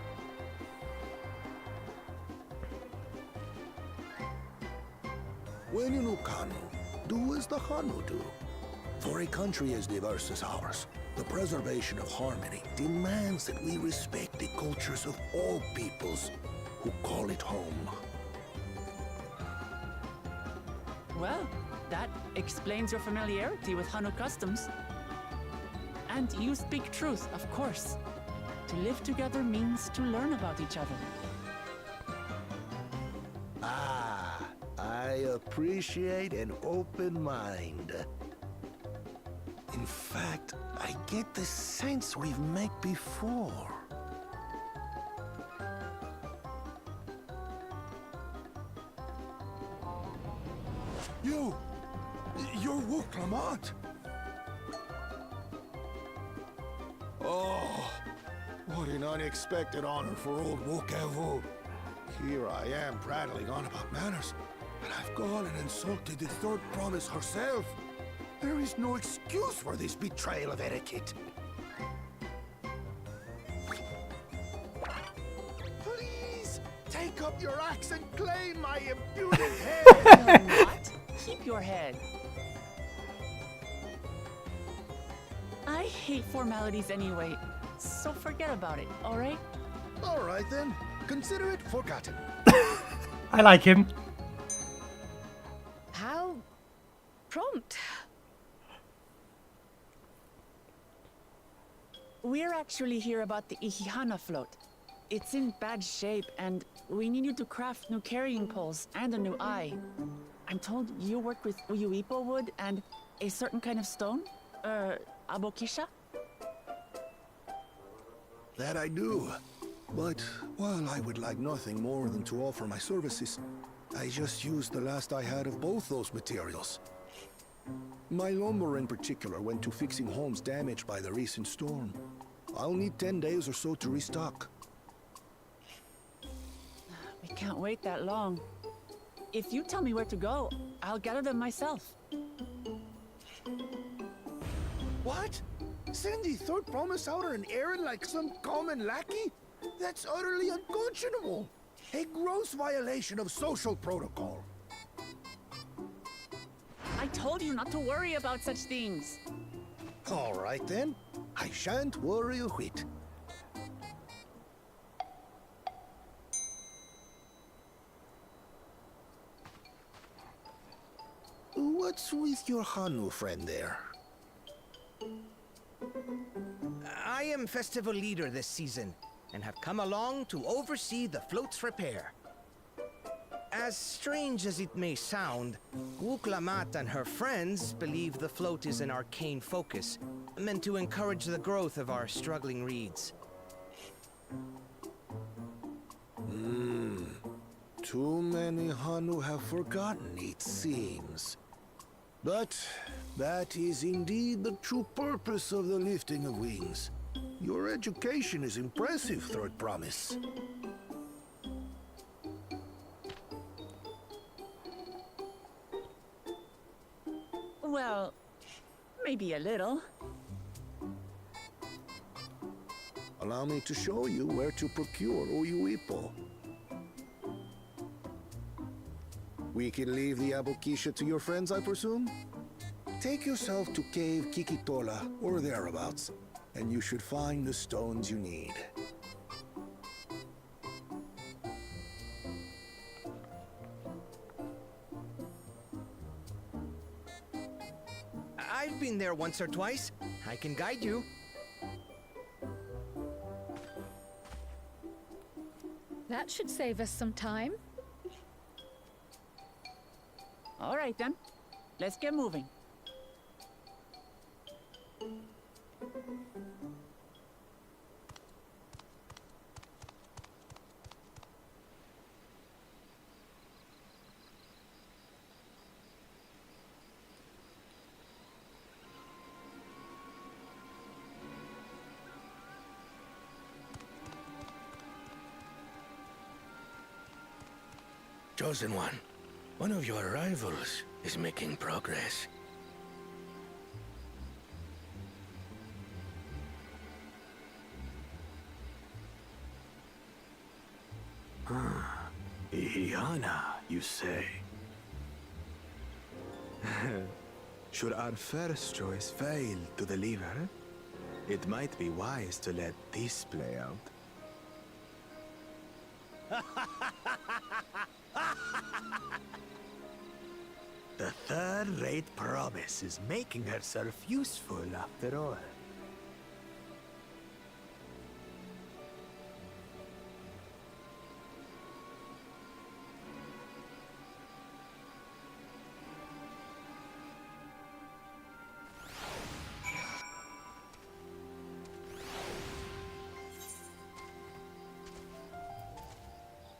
When you know Kanu, do as the Hanu do. For a country as diverse as ours, the preservation of harmony demands that we respect the cultures of all peoples who call it home. Well, that explains your familiarity with Hanu customs. And you speak truth, of course. To live together means to learn about each other. Ah, I appreciate an open mind. In In fact, I get the sense we've met before. You're Wuk Lamat. Oh, what an unexpected honor for old Wuk. Here I am prattling on about manners, and I've gone and insulted the third promise herself. There is no excuse for this betrayal of etiquette. Please, take up your axe and claim my impudent head! What? Keep your head. I hate formalities anyway, so forget about it, alright? Alright then, consider it forgotten. I like him. How prompt. We're actually here about the Ihuykatumu float. It's in bad shape, and we need you to craft new carrying poles and a new eye. I'm told you work with Uyuipo wood and a certain kind of stone? Abokisha? That I do. But while I would like nothing more than to offer my services, I just used the last I had of both those materials. My lumber in particular went to fixing homes damaged by the recent storm. I'll need 10 days or so to restock. We can't wait that long. If you tell me where to go, I'll gather them myself. What? Send the third promise out on an errand like some common lackey? That's utterly unconscionable. A gross violation of social protocol. I told you not to worry about such things. All right then. I shan't worry a whit. What's with your Hanu friend there? I am festival leader this season, and have come along to oversee the float's repair. As strange as it may sound, Wuk Lamat and her friends believe the float is an arcane focus, meant to encourage the growth of our struggling reeds. Too many Hanu have forgotten, it seems. But that is indeed the true purpose of the lifting of wings. Your education is impressive, Third Promise. Well, maybe a little. Allow me to show you where to procure Uyuipo. We can leave the Abokisha to your friends, I presume? Take yourself to Cave Kikitola or thereabouts, and you should find the stones you need. I've been there once or twice. I can guide you. That should save us some time. All right then, let's get moving. Chosen one of your rivals is making progress. Ihyana, you say? Should our first choice fail to deliver, it might be wise to let this play out. The third-rate promise is making herself useful after all.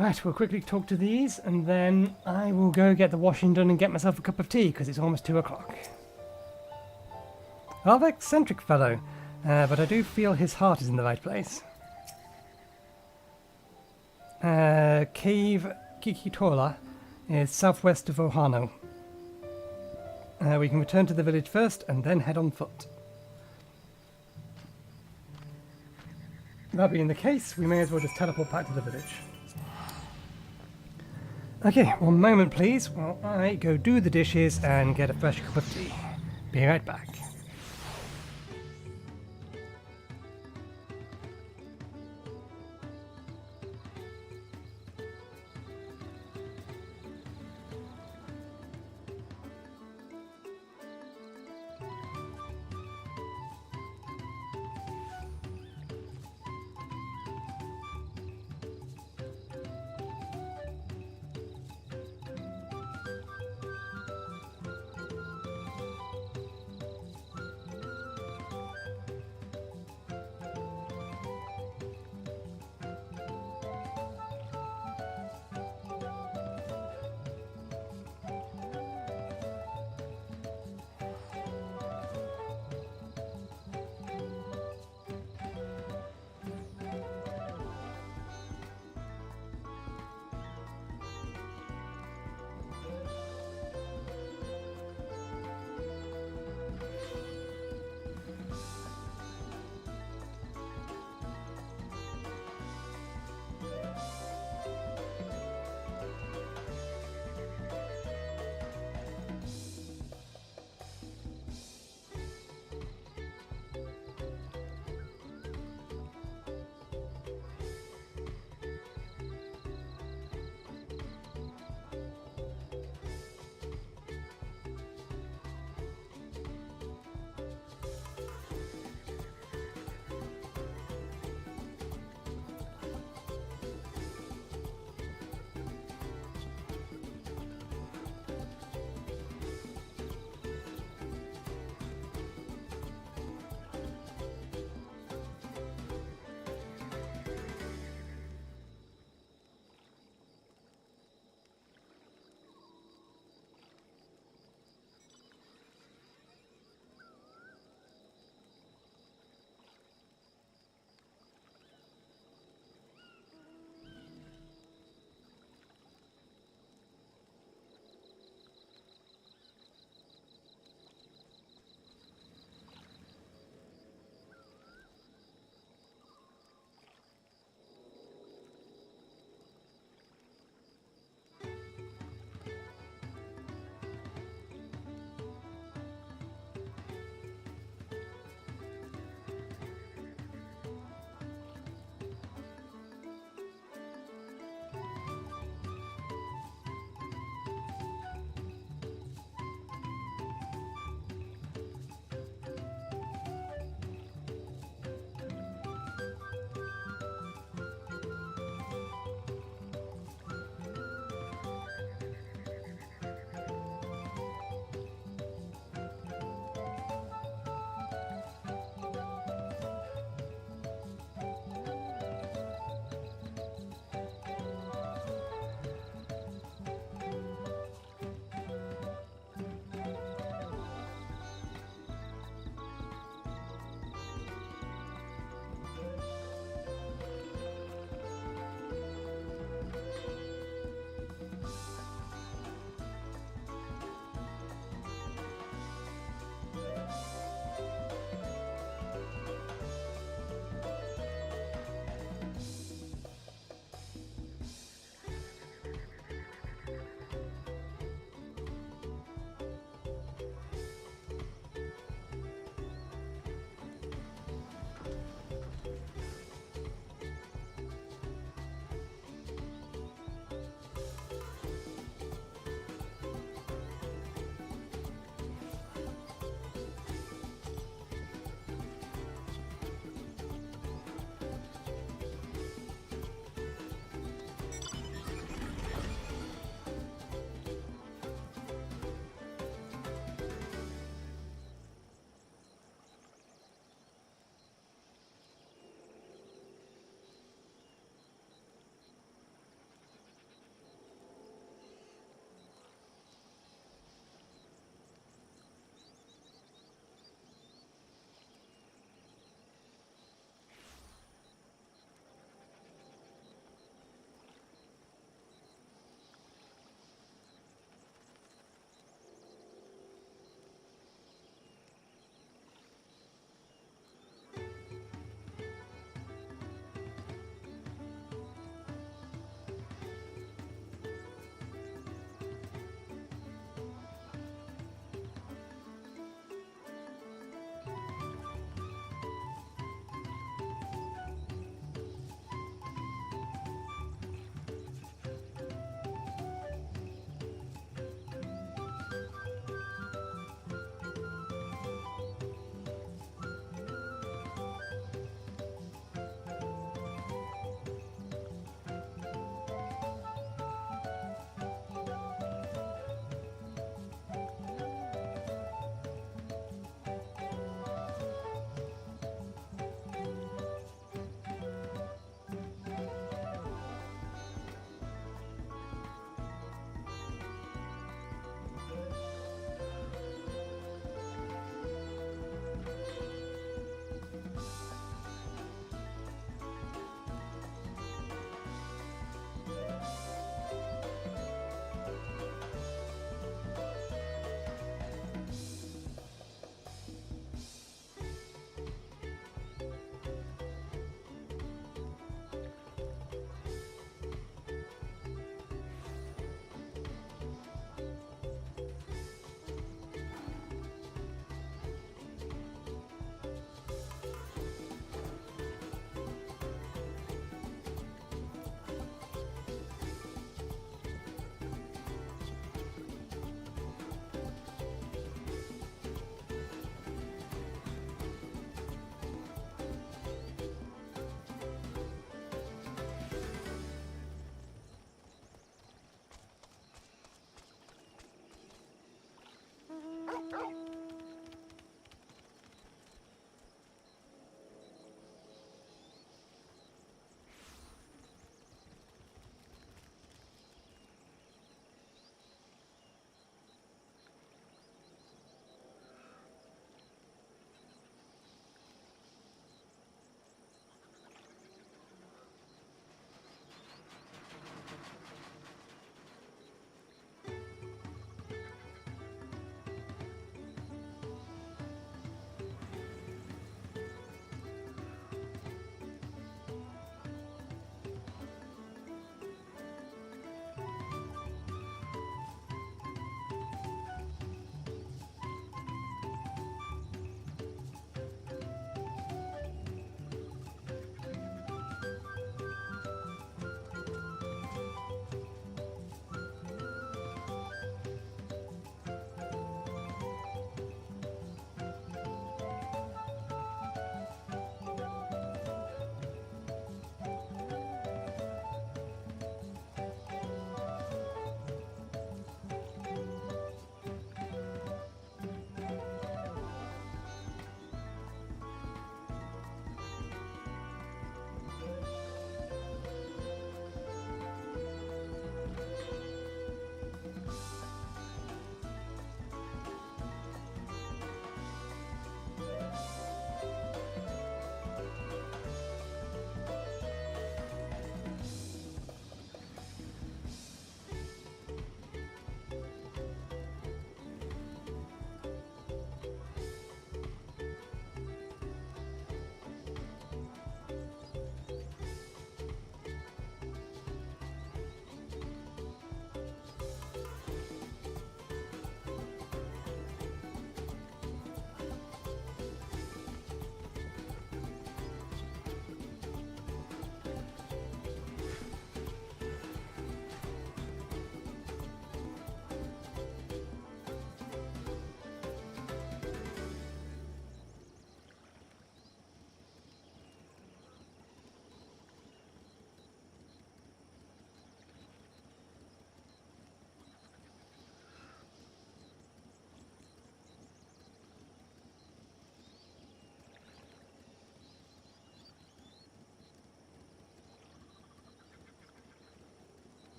Right, we'll quickly talk to these, and then I will go get the washing done and get myself a cup of tea, because it's almost 2 o'clock. Rather eccentric fellow, but I do feel his heart is in the right place. Cave Kikitola is southwest of Ohano. We can return to the village first, and then head on foot. That being the case, we may as well just teleport back to the village. Okay, one moment please, while I go do the dishes and get a fresh cup of tea. Be right back.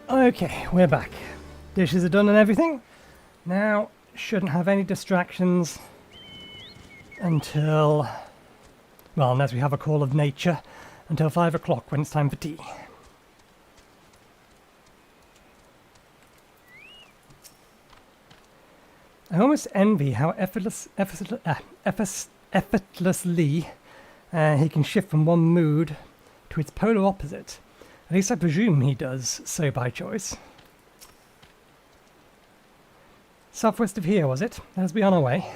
Okay, we're back. Dishes are done and everything. Now, shouldn't have any distractions until, well, unless we have a call of nature, until 5 o'clock when it's time for tea. I almost envy how effortlessly he can shift from one mood to its polar opposite. At least I presume he does so by choice. Southwest of here, was it? Let's be on our way.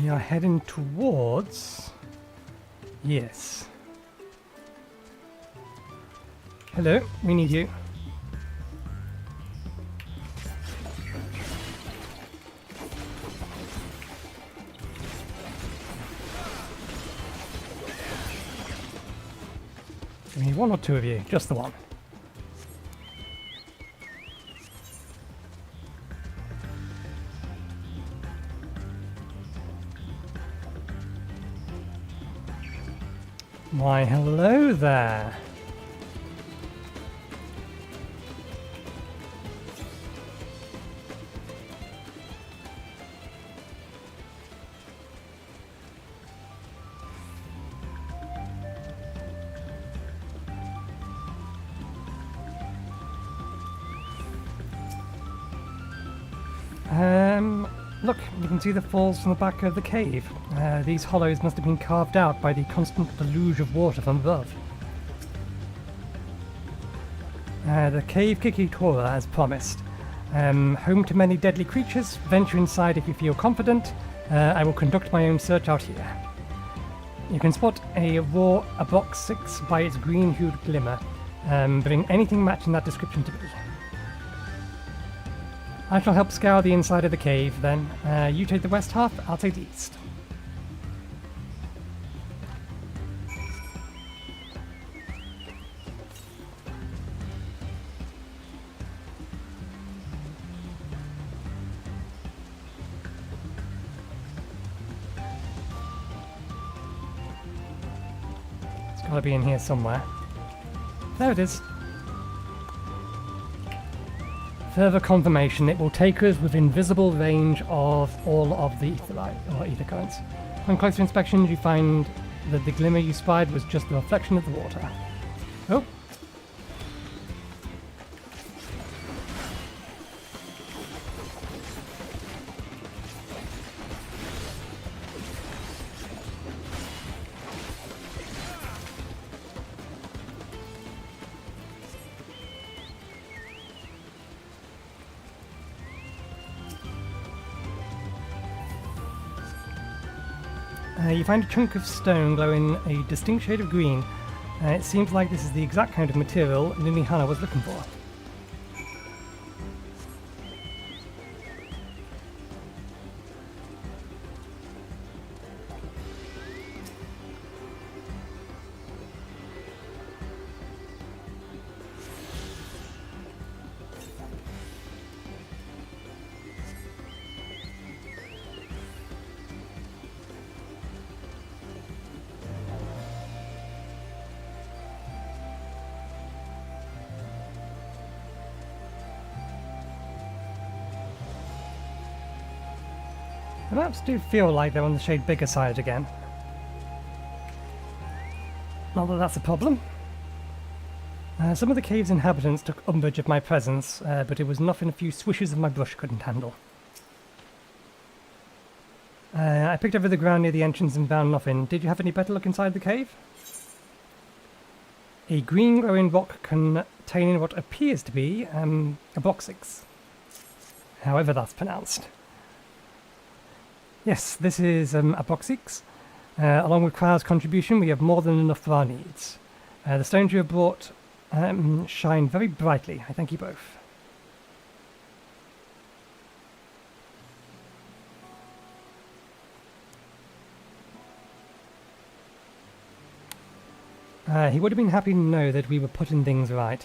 We are heading towards... Yes. Hello, we need you. We need one or two of you, just the one. Why, hello there. Look, you can see the falls from the back of the cave. These hollows must have been carved out by the constant deluge of water from above. The cave Kikitora, as promised. Home to many deadly creatures. Venture inside if you feel confident. I will conduct my own search out here. You can spot a box 6 by its green-hued glimmer, bringing anything matching that description to me. I shall help scour the inside of the cave, then. You take the west half, I'll take the east. It's gotta be in here somewhere. There it is. Further confirmation, it will take us within visible range of all of the ether currents. On closer inspection, you find that the glimmer you spied was just the reflection of the water. Oh. You find a chunk of stone glowing a distinct shade of green. It seems like this is the exact kind of material Hanuhanu was looking for. The maps do feel like they're on the shade bigger side again. Not that that's a problem. Some of the cave's inhabitants took umbrage of my presence, but it was nothing a few swishes of my brush couldn't handle. I picked over the ground near the entrance and found nothing. Did you have any better look inside the cave? A green glowing rock containing what appears to be a box 6. However that's pronounced. Yes, this is a box 6. Along with Crow's contribution, we have more than enough for our needs. The stones you have brought shine very brightly. I thank you both. He would have been happy to know that we were putting things right.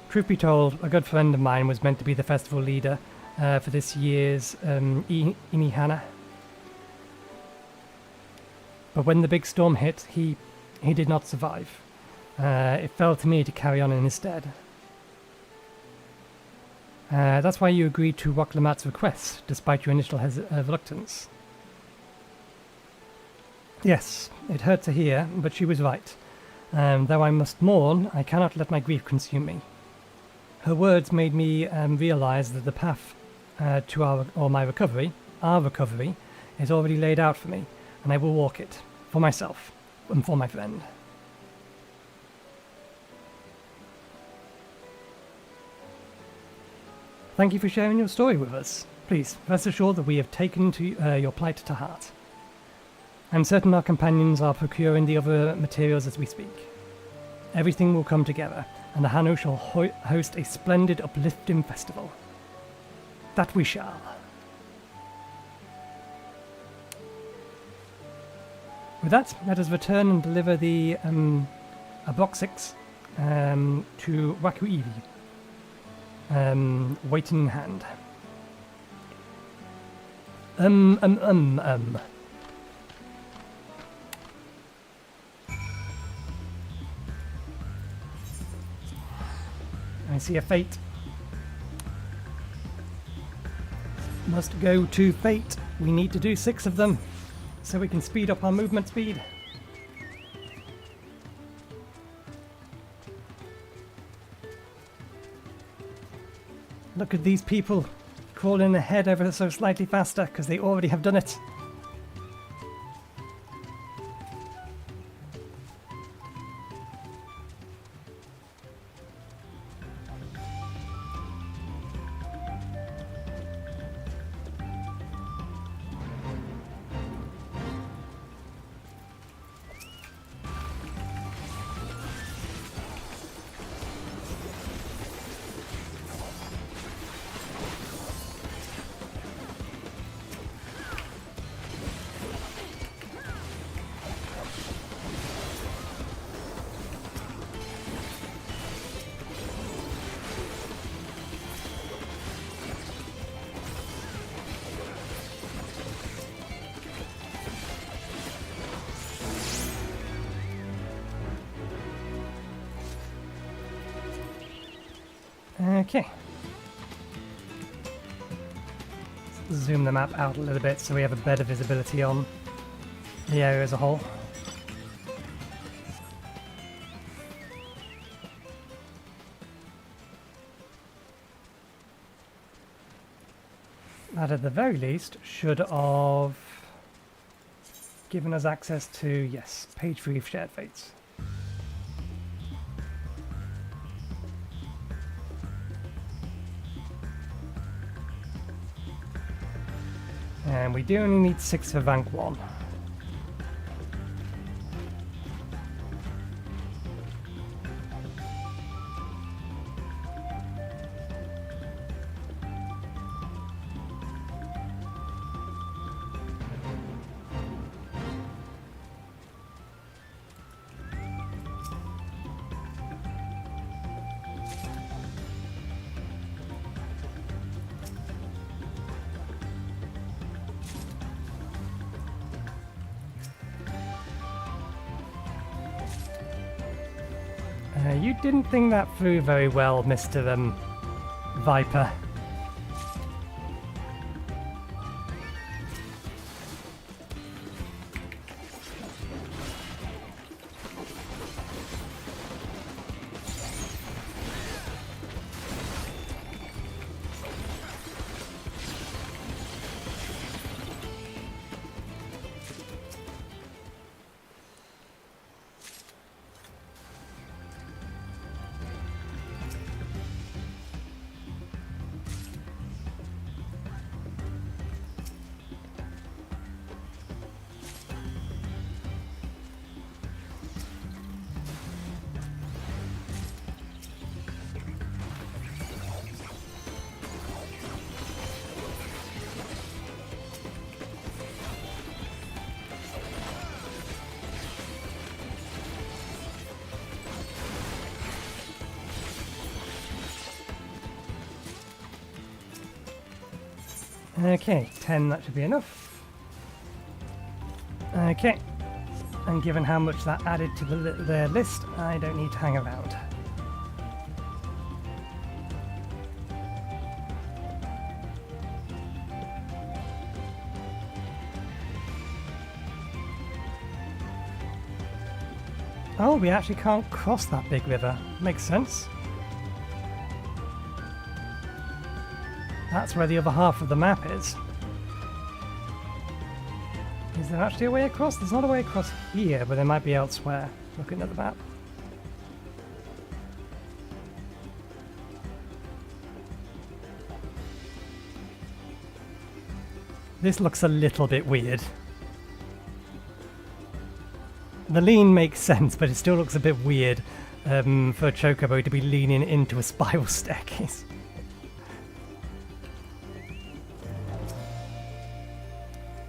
Truth be told, a good friend of mine was meant to be the festival leader for this year's Inihana. but when the big storm hit, he did not survive. It fell to me to carry on in his stead. That's why you agreed to Wuk Lamat's request, despite your initial reluctance. Yes, it hurt to hear, but she was right. Though I must mourn, I cannot let my grief consume me. Her words made me realize that the path to our recovery, is already laid out for me, and I will walk it, for myself, and for my friend. Thank you for sharing your story with us. Please, rest assured that we have taken your plight to heart. I'm certain our companions are procuring the other materials as we speak. Everything will come together, and the Hanu shall host a splendid, uplifting festival. That we shall. With that, let us return and deliver the Aboxix to Waku Evi. Waiting in hand. I see a fate. Must go to fate. We need to do 6 of them, so we can speed up our movement speed. Look at these people crawling ahead ever so slightly faster, because they already have done it. Okay. Let's zoom the map out a little bit so we have a better visibility on the area as a whole. That at the very least should have given us access to, yes, page 3 of Shared Fates. And we do only need 6 for rank 1. You didn't think that through very well, Mr. Viper. Okay, 10, that should be enough. Okay, and given how much that added to their list, I don't need to hang around. Oh, we actually can't cross that big river. Makes sense. That's where the other half of the map is. Is there actually a way across? There's not a way across here, but there might be elsewhere. Looking at the map. This looks a little bit weird. The lean makes sense, but it still looks a bit weird for a chocobo to be leaning into a spiral staircase.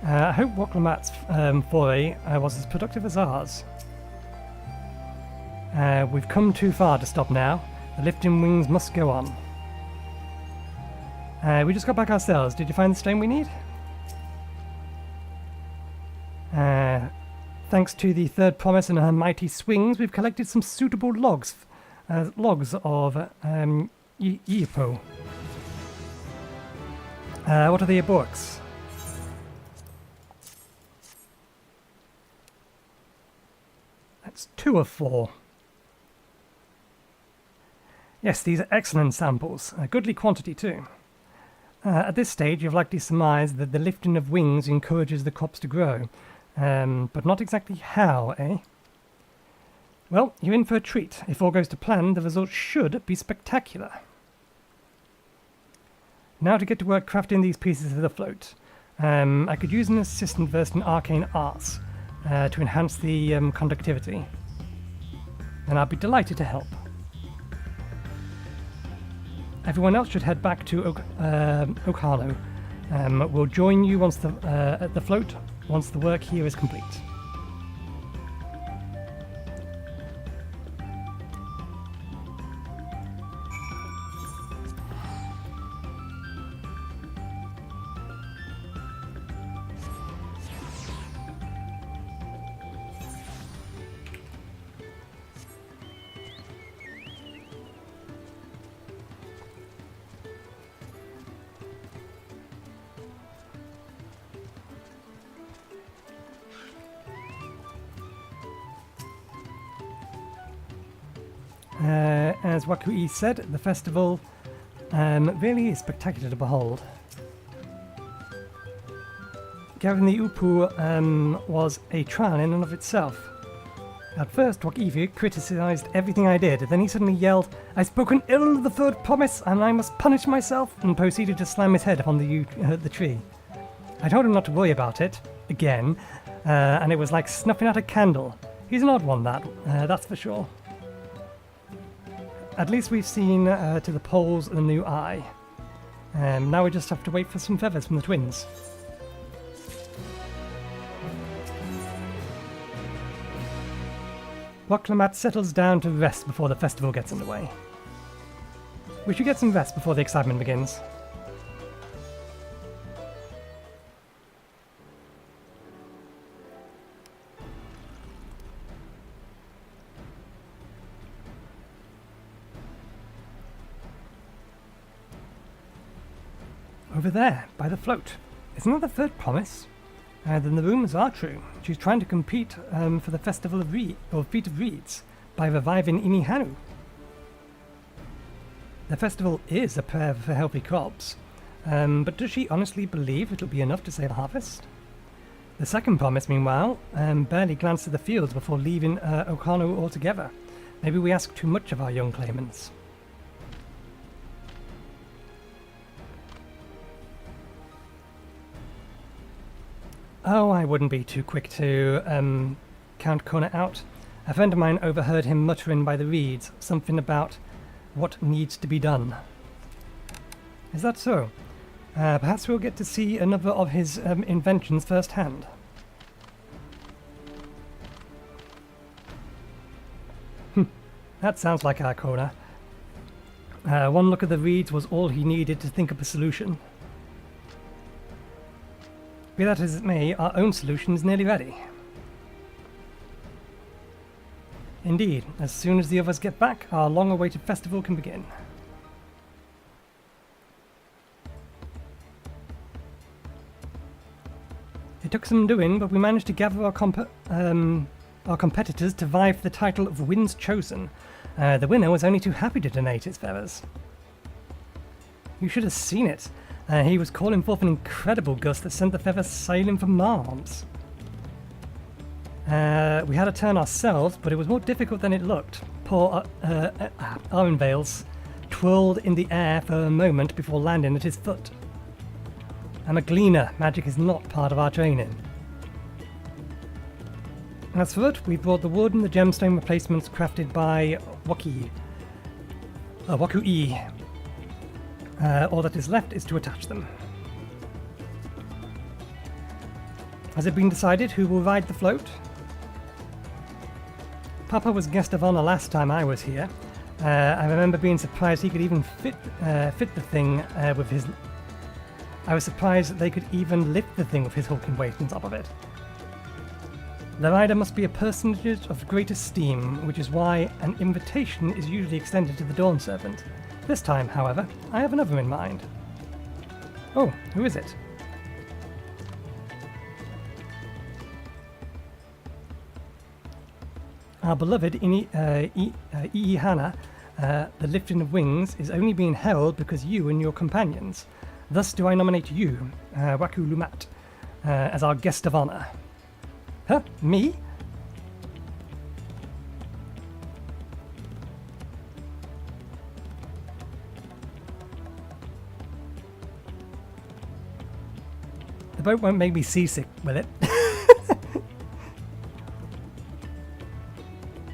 I hope Wuk Lamat's foray was as productive as ours. We've come too far to stop now. The lifting wings must go on. We just got back ourselves. Did you find the stone we need? Thanks to the third promise and her mighty swings, we've collected some suitable logs of Ihuykatumu. What are the books? That's 2 of 4. Yes, these are excellent samples, a goodly quantity too. At this stage, you've likely surmised that the lifting of wings encourages the crops to grow. But not exactly how, eh? Well, you're in for a treat. If all goes to plan, the result should be spectacular. Now to get to work crafting these pieces of the float. I could use an assistant versed in arcane arts to enhance the conductivity. And I'd be delighted to help. Everyone else should head back to Hanuhanu. We'll join you once at the float once the work here is complete. As Wakui said, the festival really is spectacular to behold. Gathering the Upu was a trial in and of itself. At first, Wakivi criticised everything I did, then he suddenly yelled, "I've spoken ill of the third promise, and I must punish myself," and proceeded to slam his head upon the tree. I told him not to worry about it, again, and it was like snuffing out a candle. He's an odd one, that's for sure. At least we've seen to the poles and the new eye. Now we just have to wait for some feathers from the twins. Wuk Lamat settles down to rest before the festival gets underway. We should get some rest before the excitement begins. Over there, by the float. Isn't that the third promise? Then the rumours are true. She's trying to compete for the Festival of Feet of Reeds by reviving Ihuykatumu. The festival is a prayer for healthy crops, but does she honestly believe it'll be enough to save a harvest? The second promise, meanwhile, barely glanced at the fields before leaving Hanuhanu altogether. Maybe we ask too much of our young claimants. Oh, I wouldn't be too quick to count Kona out. A friend of mine overheard him muttering by the reeds something about what needs to be done. Is that so? Perhaps we'll get to see another of his inventions firsthand. That sounds like our Kona. One look at the reeds was all he needed to think up a solution. Be that as it may, our own solution is nearly ready. Indeed, as soon as the others get back, our long-awaited festival can begin. It took some doing, but we managed to gather our competitors to vie for the title of Winds Chosen. The winner was only too happy to donate his feathers. You should have seen it. He was calling forth an incredible gust that sent the feathers sailing for miles. We had a turn ourselves, but it was more difficult than it looked. Poor Armenvale's twirled in the air for a moment before landing at his foot. I'm a gleaner. Magic is not part of our training. As for it, we brought the wood and the gemstone replacements crafted by Wuk Lamat. All that is left is to attach them. Has it been decided who will ride the float? Papa was guest of honor last time I was here. I remember being surprised he could even fit the thing with his... I was surprised that they could even lift the thing with his hulking weight on top of it. The rider must be a personage of great esteem, which is why an invitation is usually extended to the Dawn Servant. This time, however, I have another in mind. Oh, who is it? Our beloved Ihana, the lifting of wings, is only being held because you and your companions. Thus do I nominate you, Wuk Lamat, as our guest of honor. Huh? Me? The boat won't make me seasick, will it?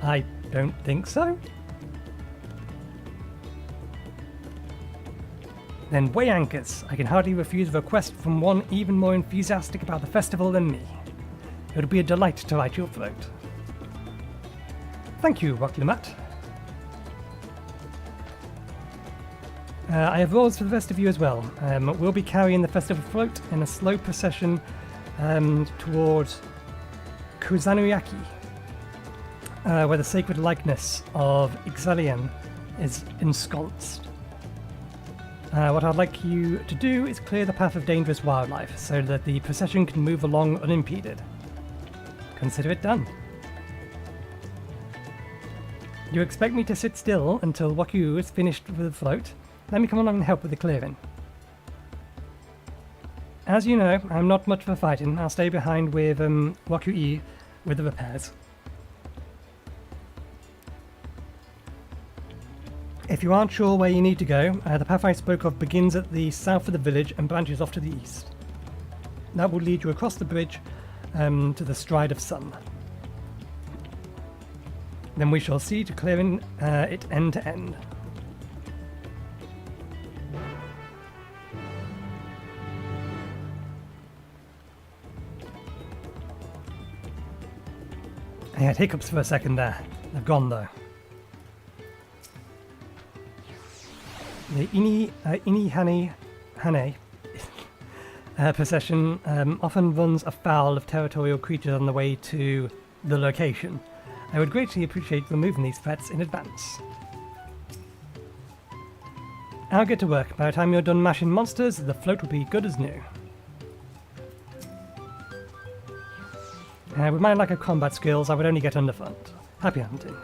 I don't think so. Then weigh anchors. I can hardly refuse a request from one even more enthusiastic about the festival than me. It would be a delight to ride your float. Thank you, Wuk Lamat. I have roles for the rest of you as well. We'll be carrying the festival float in a slow procession towards Kozama'uka, where the sacred likeness of Ixalian is ensconced. What I'd like you to do is clear the path of dangerous wildlife so that the procession can move along unimpeded. Consider it done. You expect me to sit still until Waku is finished with the float? Let me come along and help with the clearing. As you know, I'm not much for fighting. I'll stay behind with Waku with the repairs. If you aren't sure where you need to go, the path I spoke of begins at the south of the village and branches off to the east. That will lead you across the bridge to the Stride of Sun. Then we shall see to clearing it end to end. I had hiccups for a second there. They've gone though. The Hane procession often runs afoul of territorial creatures on the way to the location. I would greatly appreciate removing these threats in advance. I'll get to work. By the time you're done mashing monsters, the float will be good as new. With my lack of combat skills, I would only get underfund. Happy hunting.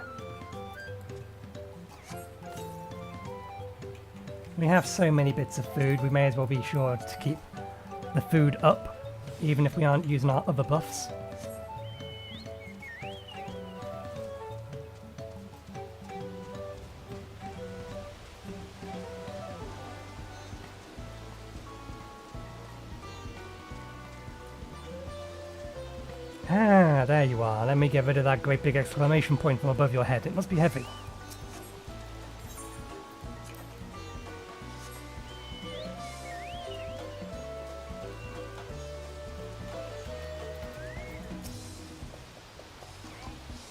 We have so many bits of food, we may as well be sure to keep the food up, even if we aren't using our other buffs. Ah, there you are. Let me get rid of that great big exclamation point from above your head. It must be heavy.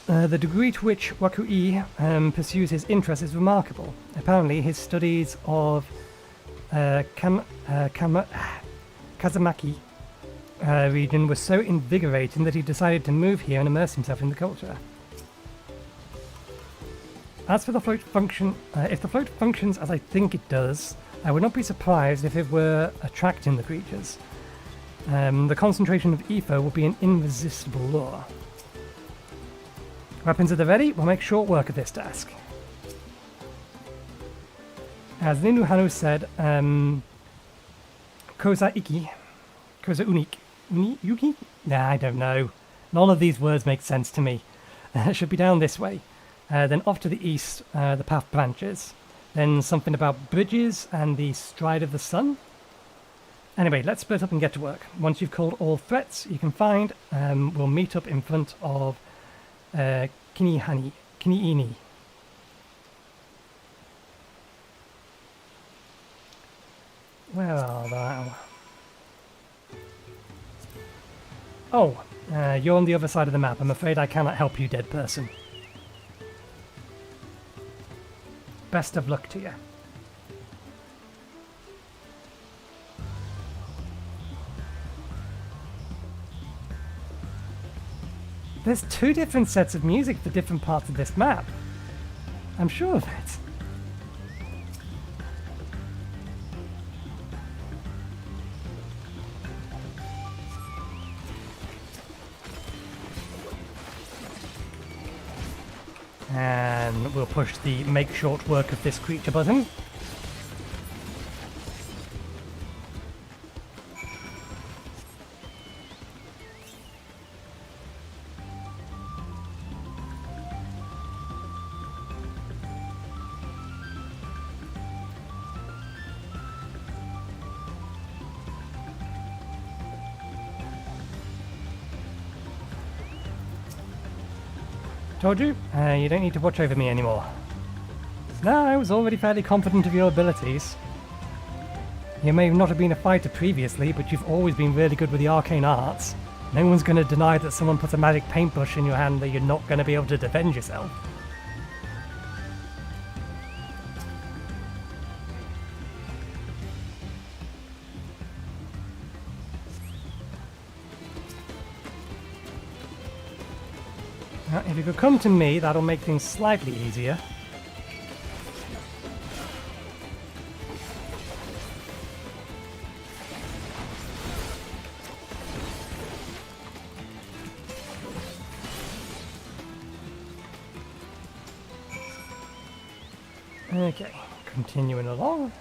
The degree to which Waku pursues his interest is remarkable. Apparently, his studies of Kozama'uka region were so invigorating that he decided to move here and immerse himself in the culture. As for the float function, if the float functions as I think it does, I would not be surprised if it were attracting the creatures. The concentration of ether will be an irresistible lure. Weapons at the ready, we'll make short work of this task. As Hanuhanu said, Yuki? Nah, I don't know. None of these words make sense to me. It should be down this way. Then off to the east, the path branches. Then something about bridges and the stride of the sun. Anyway, let's split up and get to work. Once you've called all threats you can find, we'll meet up in front of Kiniini. Where are thou? Oh, you're on the other side of the map. I'm afraid I cannot help you, dead person. Best of luck to you. There's 2 different sets of music for different parts of this map. I'm sure of it. And we'll push the make short work of this creature button. Told you, you don't need to watch over me anymore. No, I was already fairly confident of your abilities. You may not have been a fighter previously, but you've always been really good with the arcane arts. No one's going to deny that someone puts a magic paintbrush in your hand that you're not going to be able to defend yourself. Now, if you could come to me, that'll make things slightly easier. Okay, continuing along.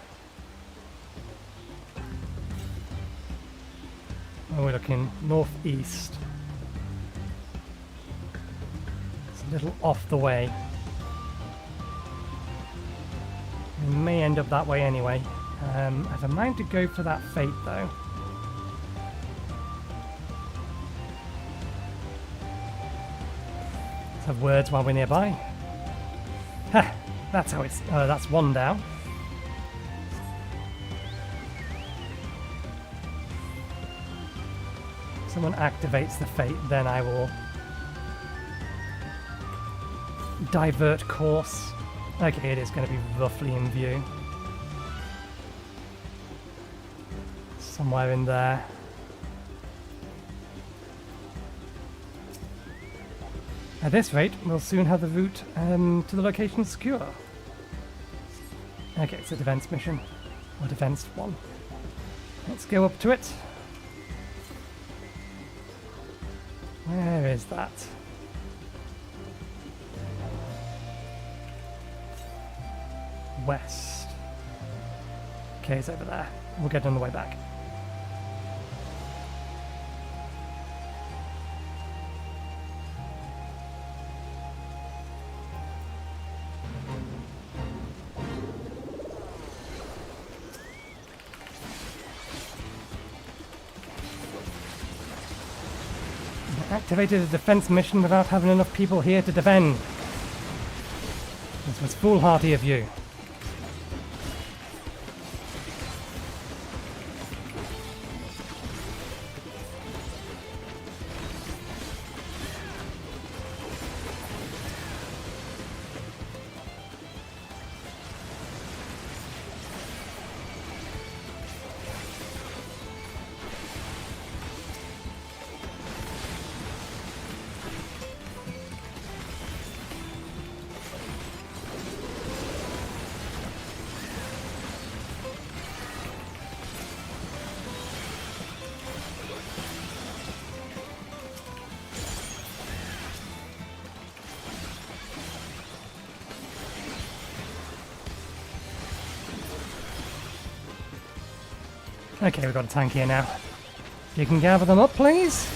Oh, we're looking northeast. It's a little off the way. We may end up that way anyway. I have a mind to go for that fate though. Let's have words while we're nearby. Ha! That's how it's. That's one down. Someone activates the fate, then I will divert course. Okay, it is going to be roughly in view. Somewhere in there. At this rate, we'll soon have the route to the location secure. Okay, it's a defense mission. Or defense one. Let's go up to it. Where is that? West. Okay, it's over there. We'll get on the way back. Activated a defense mission without having enough people here to defend. This was foolhardy of you. Okay, we've got a tank here now. You can gather them up, please.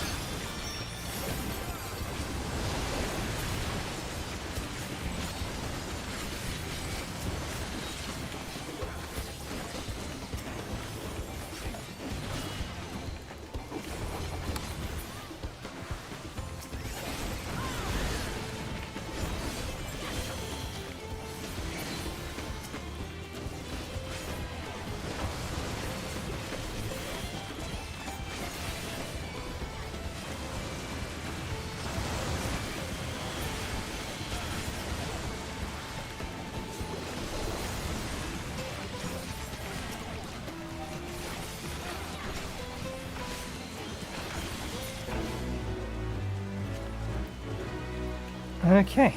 Okay.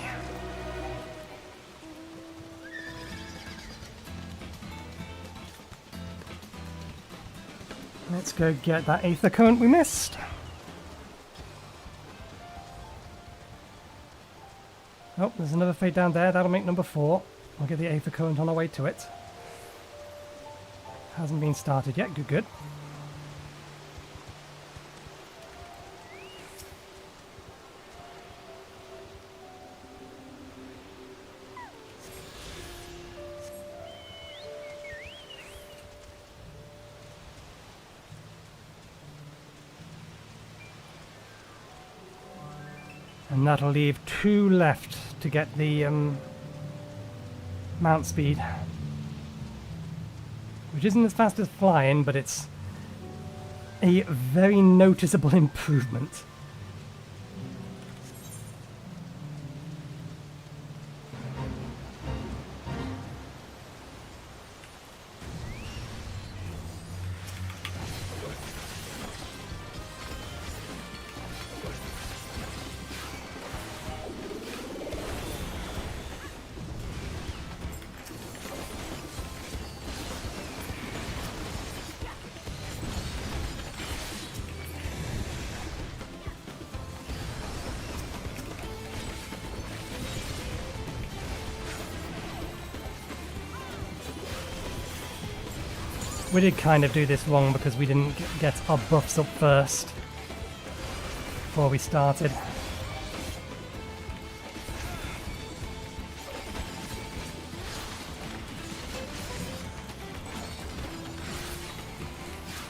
Let's go get that Aether Current we missed. Oh, there's another fate down there. That'll make number 4. I'll get the Aether Current on our way to it. Hasn't been started yet. Good, good. And that'll leave 2 left to get the mount speed. Which isn't as fast as flying, but it's a very noticeable improvement. We did kind of do this wrong because we didn't get our buffs up first before we started.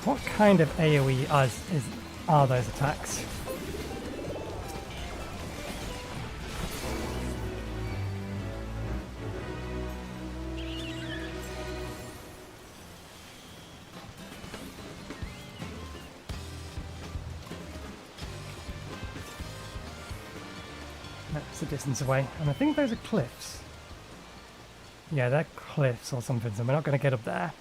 What kind of AoE are those attacks? That's a distance away, and I think those are cliffs. Yeah, they're cliffs or something, so we're not going to get up there.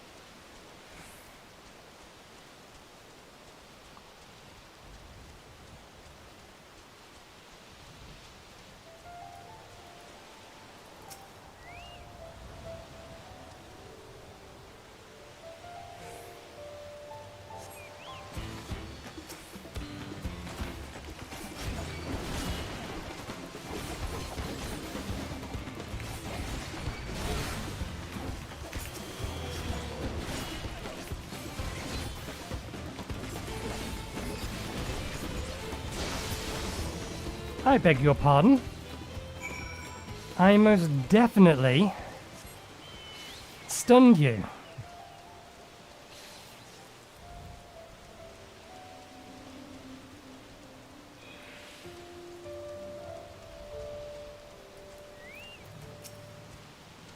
I beg your pardon. I most definitely stunned you.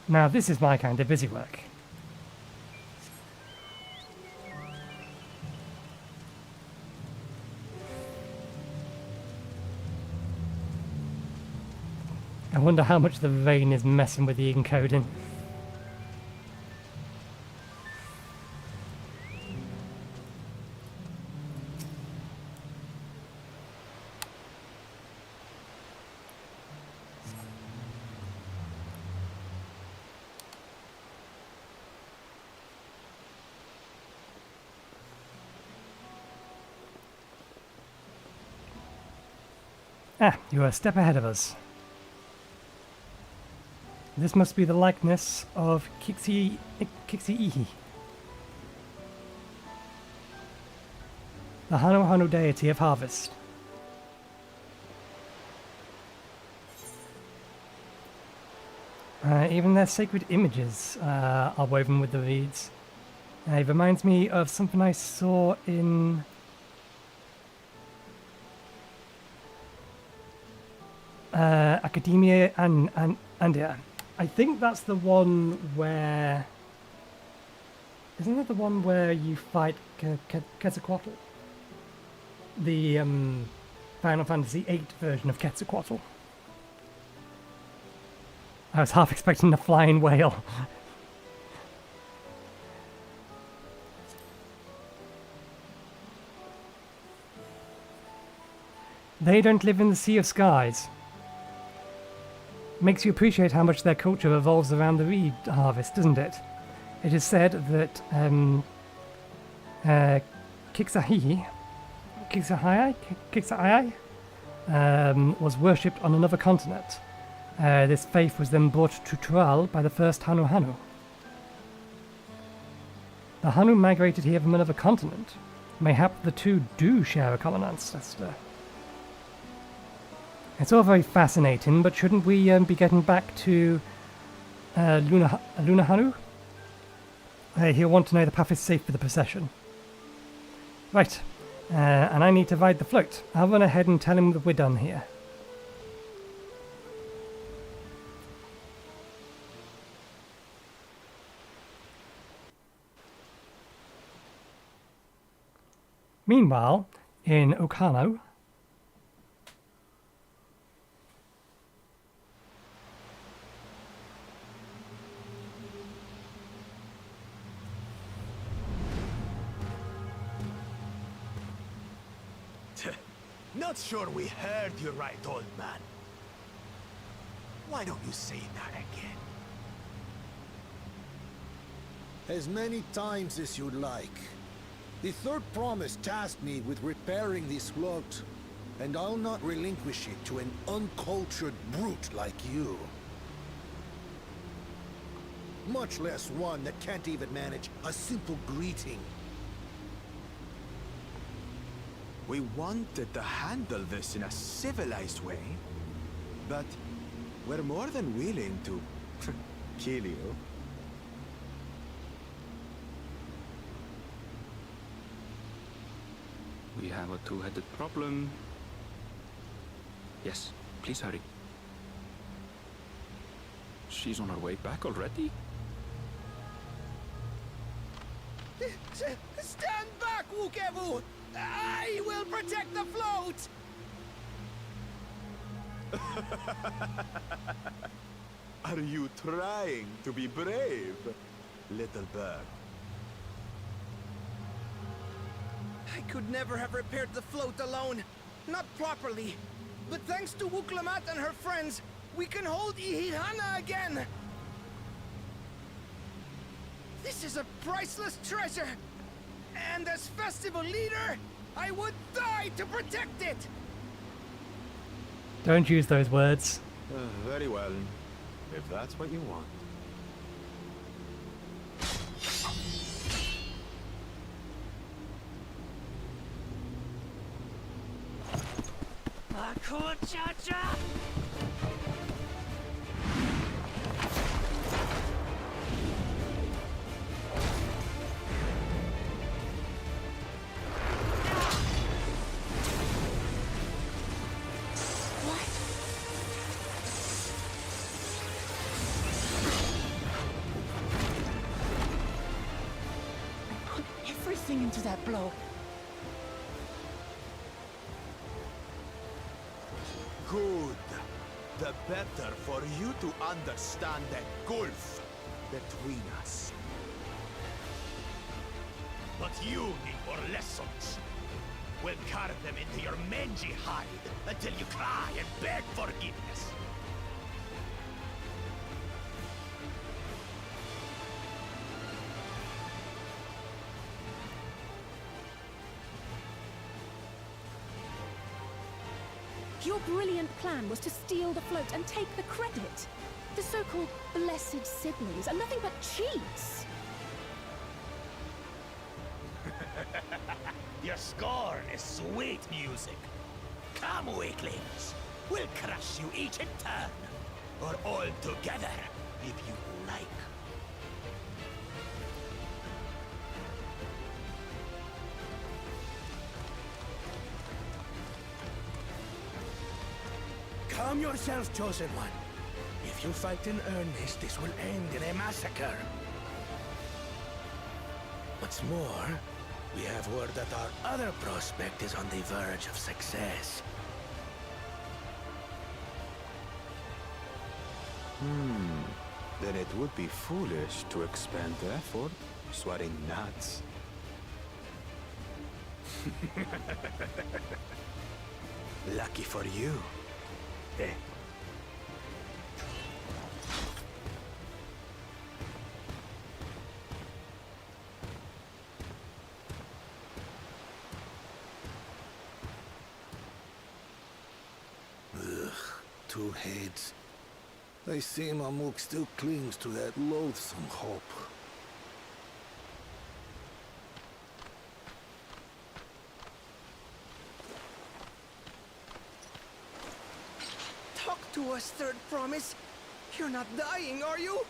Now this is my kind of busy work. I wonder how much the rain is messing with the encoding. Ah, you are a step ahead of us. This must be the likeness of Ihi. the Hanuhanu deity of harvest. Even their sacred images are woven with the reeds. It reminds me of something I saw in Academia and Andia. I think that's the one where... Isn't that the one where you fight Quetzalcoatl? The Final Fantasy VIII version of Quetzalcoatl. I was half expecting a flying whale. They don't live in the Sea of Skies. Makes you appreciate how much their culture revolves around the reed harvest, doesn't it? It is said that Kixahii was worshipped on another continent. This faith was then brought to Tural by the first Hanuhanu. The Hanu migrated here from another continent. Mayhap the two do share a common ancestor. It's all very fascinating, but shouldn't we be getting back to Lunahanu? He'll want to know the path is safe for the procession. Right, and I need to ride the float. I'll run ahead and tell him that we're done here. Meanwhile, in Urqopacha, Not sure we heard you right, old man. Why don't you say that again? As many times as you'd like. The third promise tasked me with repairing this float, and I'll not relinquish it to an uncultured brute like you. Much less one that can't even manage a simple greeting. We wanted to handle this in a civilized way, but we're more than willing to kill you. We have a two-headed problem. Yes, please hurry. She's on her way back already? Stand back, Wukevu! I will protect the float! Are you trying to be brave, little bird? I could never have repaired the float alone. Not properly. But thanks to Wuk Lamat and her friends, we can hold Ihuykatumu again! This is a priceless treasure! And as festival leader, I would die to protect it! Don't use those words. Very well, if that's what you want. Urqopacha! Into that blow. Good. The better for you to understand that gulf between us. But you need more lessons. We'll carve them into your mangy hide until you cry and beg forgiveness. Your brilliant plan was to steal the float and take the credit. The so-called blessed siblings are nothing but cheats. Your scorn is sweet music. Come, weaklings. We'll crush you each in turn. Or all together, if you like. Calm yourself, Chosen One. If you fight in earnest, this will end in a massacre. What's more, we have word that our other prospect is on the verge of success. Then it would be foolish to expend effort sweating nuts. Lucky for you. Eh? Ugh, two heads. I see Mamuk still clings to that loathsome hope. Talk to us, Third Promise. You're not dying, are you?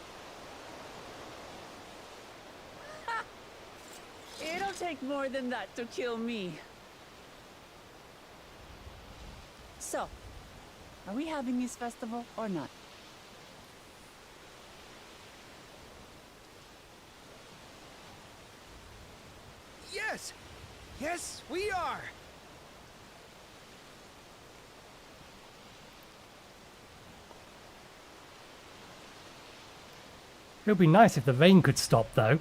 It'll take more than that to kill me. So, are we having this festival or not? Yes! Yes, we are! It would be nice if the rain could stop, though.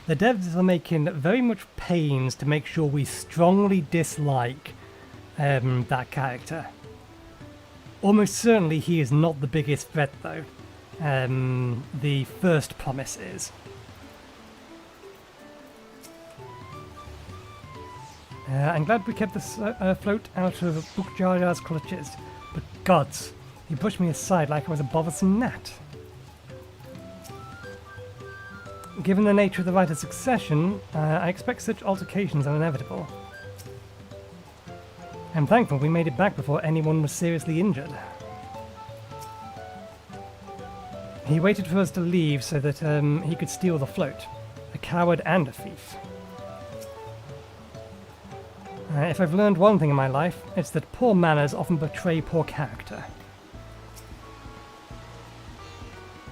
The devs are making very much pains to make sure we strongly dislike that character. Almost certainly he is not the biggest threat, though. The first promise is. I'm glad we kept this float out of Book Jar Jar's clutches, but gods, he pushed me aside like I was a bothersome gnat. Given the nature of the Rite of Succession, I expect such altercations are inevitable. I'm thankful we made it back before anyone was seriously injured. He waited for us to leave so that he could steal the float. A coward and a thief. If I've learned one thing in my life, it's that poor manners often betray poor character.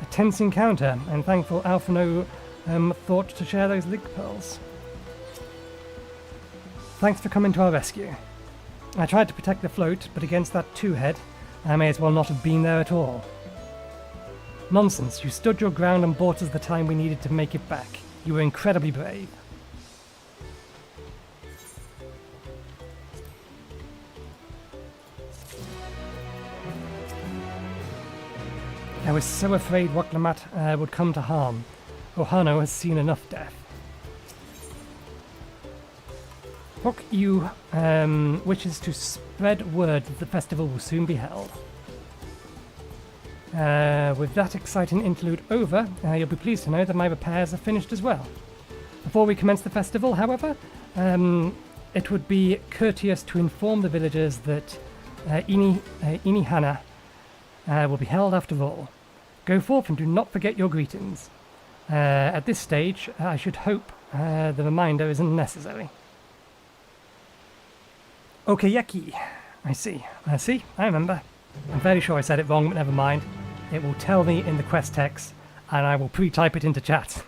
A tense encounter. I'm thankful Alphino thought to share those link pearls. Thanks for coming to our rescue. I tried to protect the float, but against that two-head, I may as well not have been there at all. Nonsense, you stood your ground and bought us the time we needed to make it back. You were incredibly brave. I was so afraid Wuk Lamat would come to harm. Hanuhanu has seen enough death. Hok Yu wishes to spread word that the festival will soon be held. With that exciting interlude over, you'll be pleased to know that my repairs are finished as well. Before we commence the festival, however, it would be courteous to inform the villagers that Inihana will be held after all. Go forth and do not forget your greetings. At this stage, I should hope the reminder isn't necessary. Okayeki. I see, I remember. I'm fairly sure I said it wrong, but never mind. It will tell me in the quest text, and I will pre-type it into chat.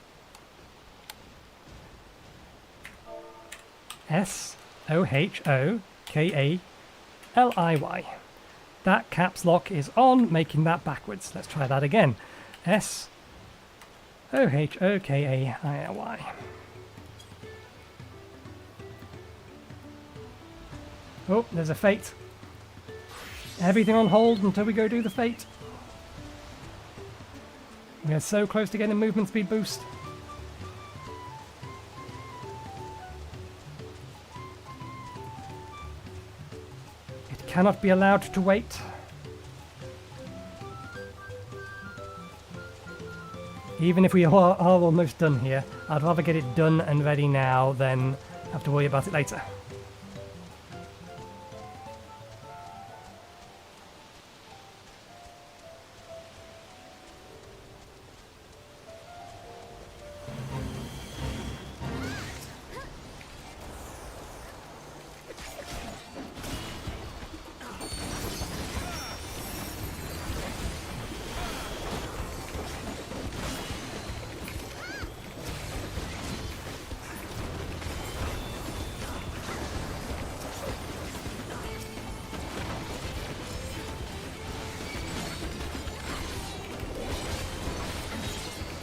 S-O-H-O-K-A-L-I-Y. That caps lock is on, making that backwards. Let's try that again. S-O-H-O-K-A-I-L-Y. Oh, there's a fate. Everything on hold until we go do the fate. We are so close to getting a movement speed boost. cannot be allowed to wait. Even if we are almost done here, I'd rather get it done and ready now than have to worry about it later.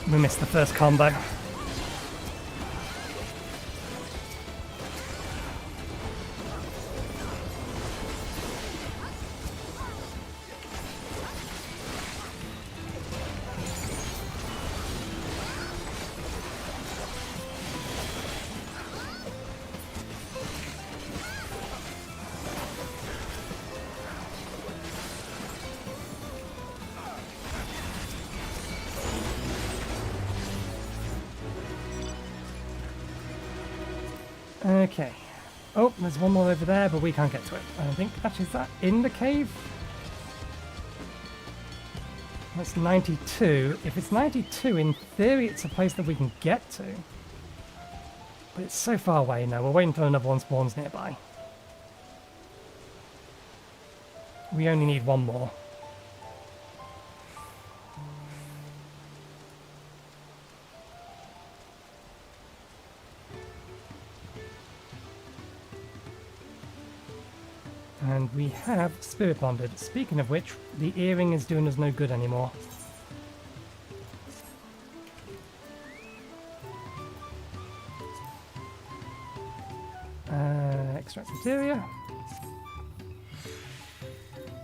We missed the first combo. Okay. Oh, there's one more over there, but we can't get to it. I don't think. Actually, is that in the cave? That's 92. If it's 92, in theory, it's a place that we can get to. But it's so far away now. We're waiting until another one spawns nearby. We only need one more. And we have Spirit Bonded. Speaking of which, the earring is doing us no good anymore. Extract materia.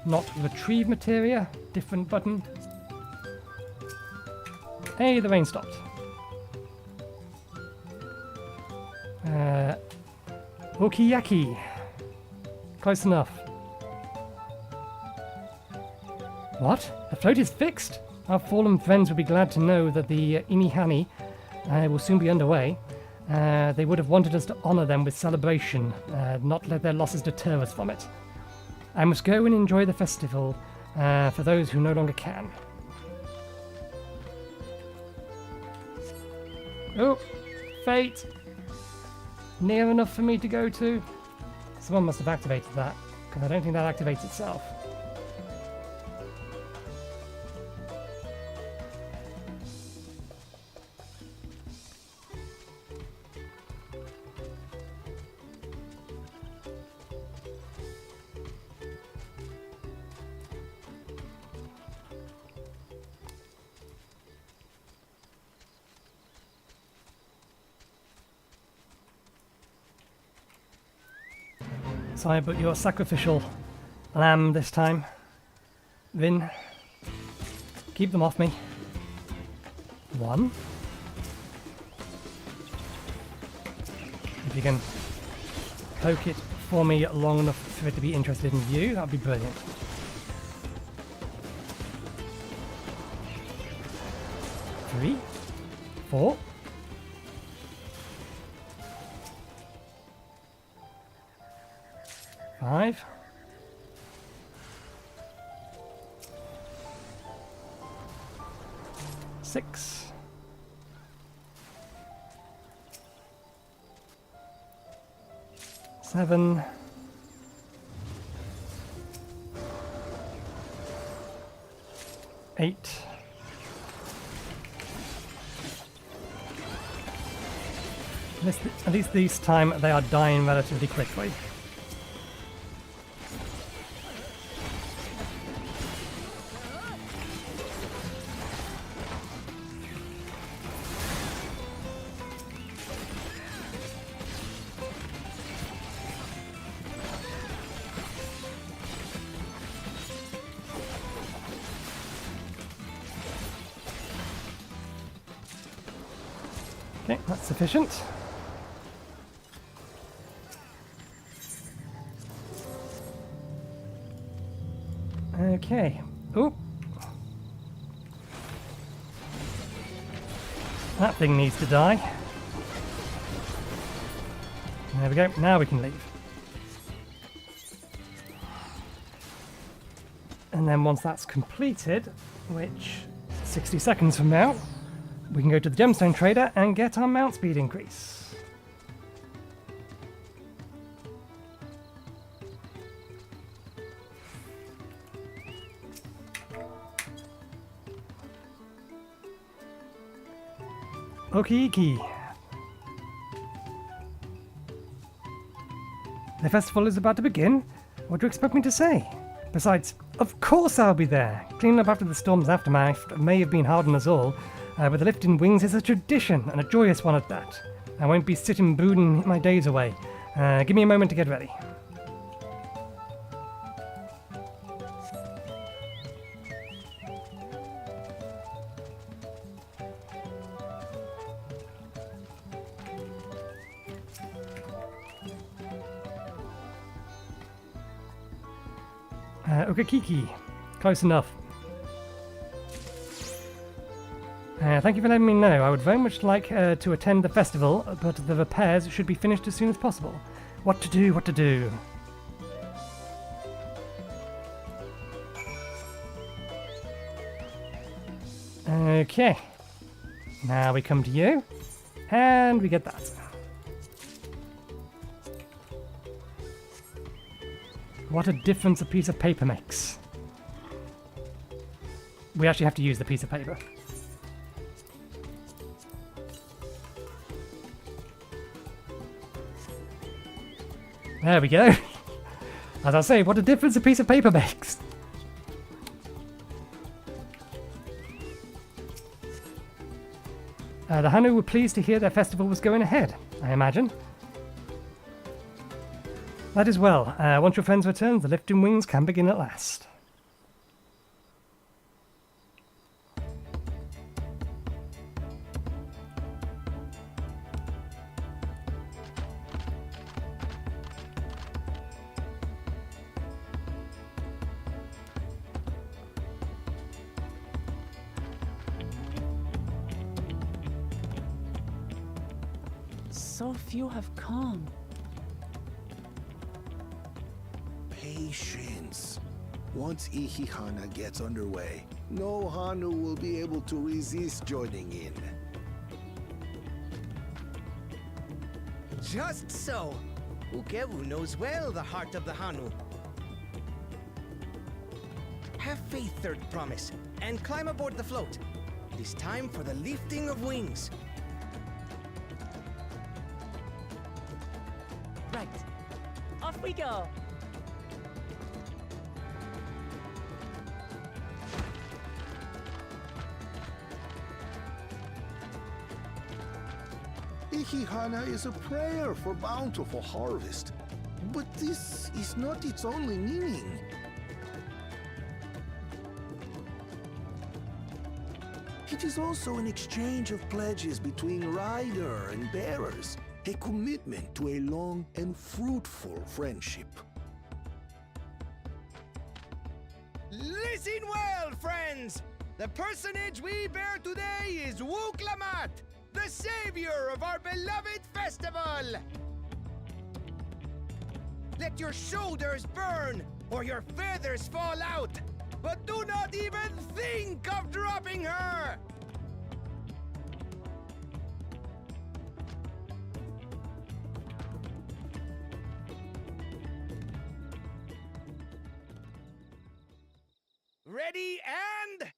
Not retrieve materia. Different button. Hey, the rain stopped. Okiyaki. Close enough. What? The float is fixed? Our fallen friends would be glad to know that the Inihani will soon be underway. They would have wanted us to honor them with celebration, not let their losses deter us from it. I must go and enjoy the festival for those who no longer can. Oh, fate! Near enough for me to go to. Someone must have activated that, because I don't think that activates itself. Sorry, but you're sacrificial lamb this time. Vin, keep them off me. One. If you can poke it for me long enough for it to be interested in you, that'd be brilliant. Three, four. 5. 6. 7. 8. At least this time they are dying relatively quickly. Okay, that's sufficient. Okay. Oh. That thing needs to die. There we go. Now we can leave. And then once that's completed, which 60 seconds from now, we can go to the gemstone trader and get our mount speed increase. Okie. The festival is about to begin. What do you expect me to say? Besides, of course I'll be there. Cleaning up after the storm's aftermath may have been hard on us all, but the lifting wings is a tradition, and a joyous one at that. I won't be sitting brooding my days away. Give me a moment to get ready. Ukakiki. Close enough. Thank you for letting me know. I would very much like to attend the festival, but the repairs should be finished as soon as possible. What to do, what to do. Okay. Now we come to you, and we get that. What a difference a piece of paper makes. We actually have to use the piece of paper. There we go. As I say, what a difference a piece of paper makes. The Hanu were pleased to hear their festival was going ahead, I imagine. That is well. Once your friends return, the lifting wings can begin at last. So few have come. Patience. Once Ihihana gets underway, no Hanu will be able to resist joining in. Just so. Ukewu knows well the heart of the Hanu. Have faith, Third Promise, and climb aboard the float. It is time for the lifting of wings. Right. Off we go. Ihihana is a prayer for bountiful harvest. But this is not its only meaning. It is also an exchange of pledges between rider and bearers, a commitment to a long and fruitful friendship. Listen well, friends! The personage we bear today is Wuk Lamat, the savior of our beloved festival! Let your shoulders burn, or your feathers fall out, but do not even think of dropping her! Ready and...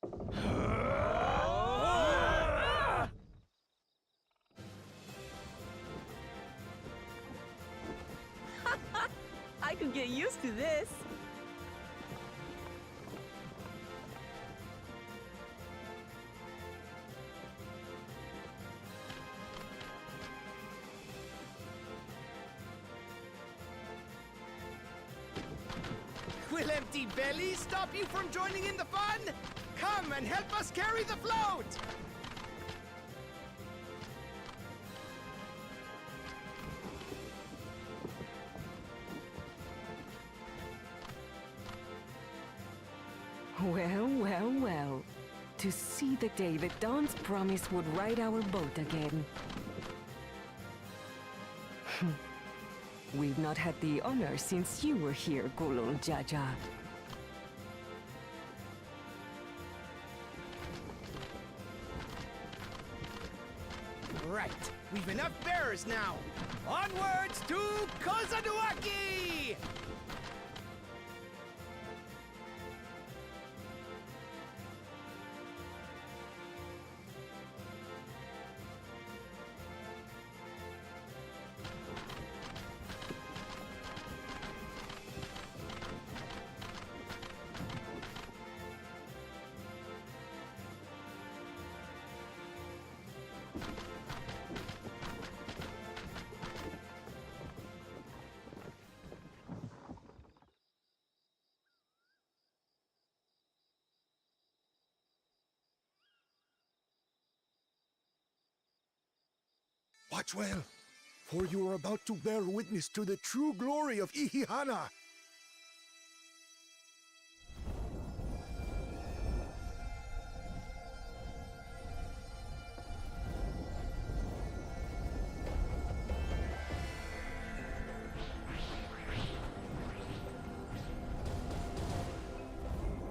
I could get used to this. Will empty bellies stop you from joining in the fun? Come and help us carry the float! Well, well, well. To see the day that Dawn's promise would ride our boat again. We've not had the honor since you were here, Golol Jaja. Right, we've enough bearers now. Onwards to Kozama'uka! Watch well, for you are about to bear witness to the true glory of Ihuykatumu.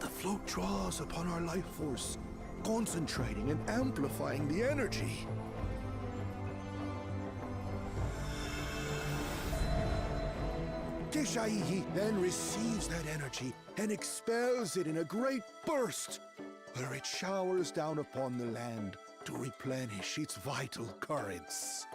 The float draws upon our life force, concentrating and amplifying the energy. Kishaihi then receives that energy and expels it in a great burst, where it showers down upon the land to replenish its vital currents.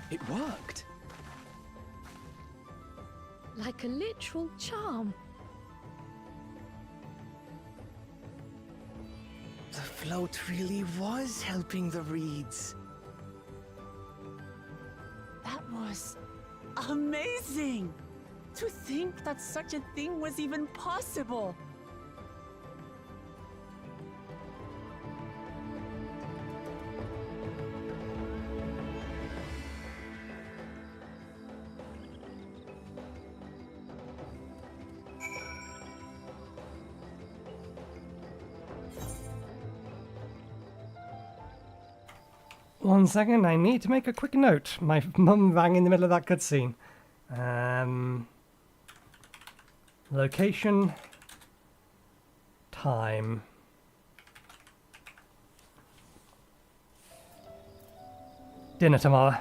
It worked. Like a literal charm. The float really was helping the reeds. That was amazing! To think that such a thing was even possible! One second, I need to make a quick note. My mum rang in the middle of that cutscene. Location. Time. Dinner tomorrow.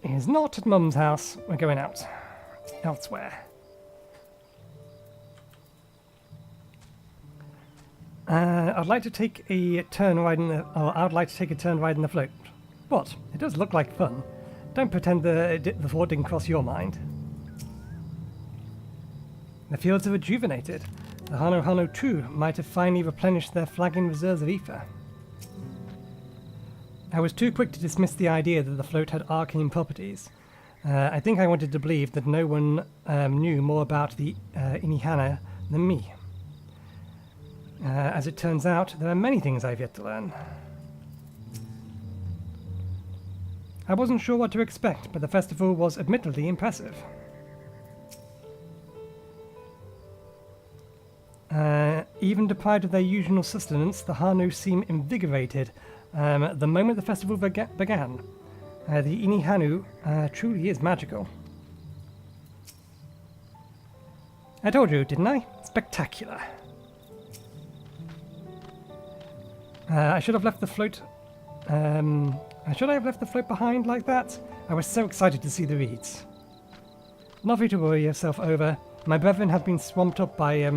It is not at Mum's house. We're going out. Elsewhere. I'd like to take a turn riding the... Oh, I'd like to take a turn riding the float. What? It does look like fun. Don't pretend the thought didn't cross your mind. The fields are rejuvenated. The Hanuhanu too might have finally replenished their flagging reserves of ether. I was too quick to dismiss the idea that the float had arcane properties. I think I wanted to believe that no one knew more about the Ihuykatumu than me. As it turns out, there are many things I've yet to learn. I wasn't sure what to expect, but the festival was admittedly impressive. Even deprived of their usual sustenance, the Hanu seem invigorated the moment the festival began. The Ihuykatumu truly is magical. I told you, didn't I? Spectacular. I should have left the float. Should I have left the float behind like that? I was so excited to see the reeds. Nothing to worry yourself over. My brethren have been swamped up by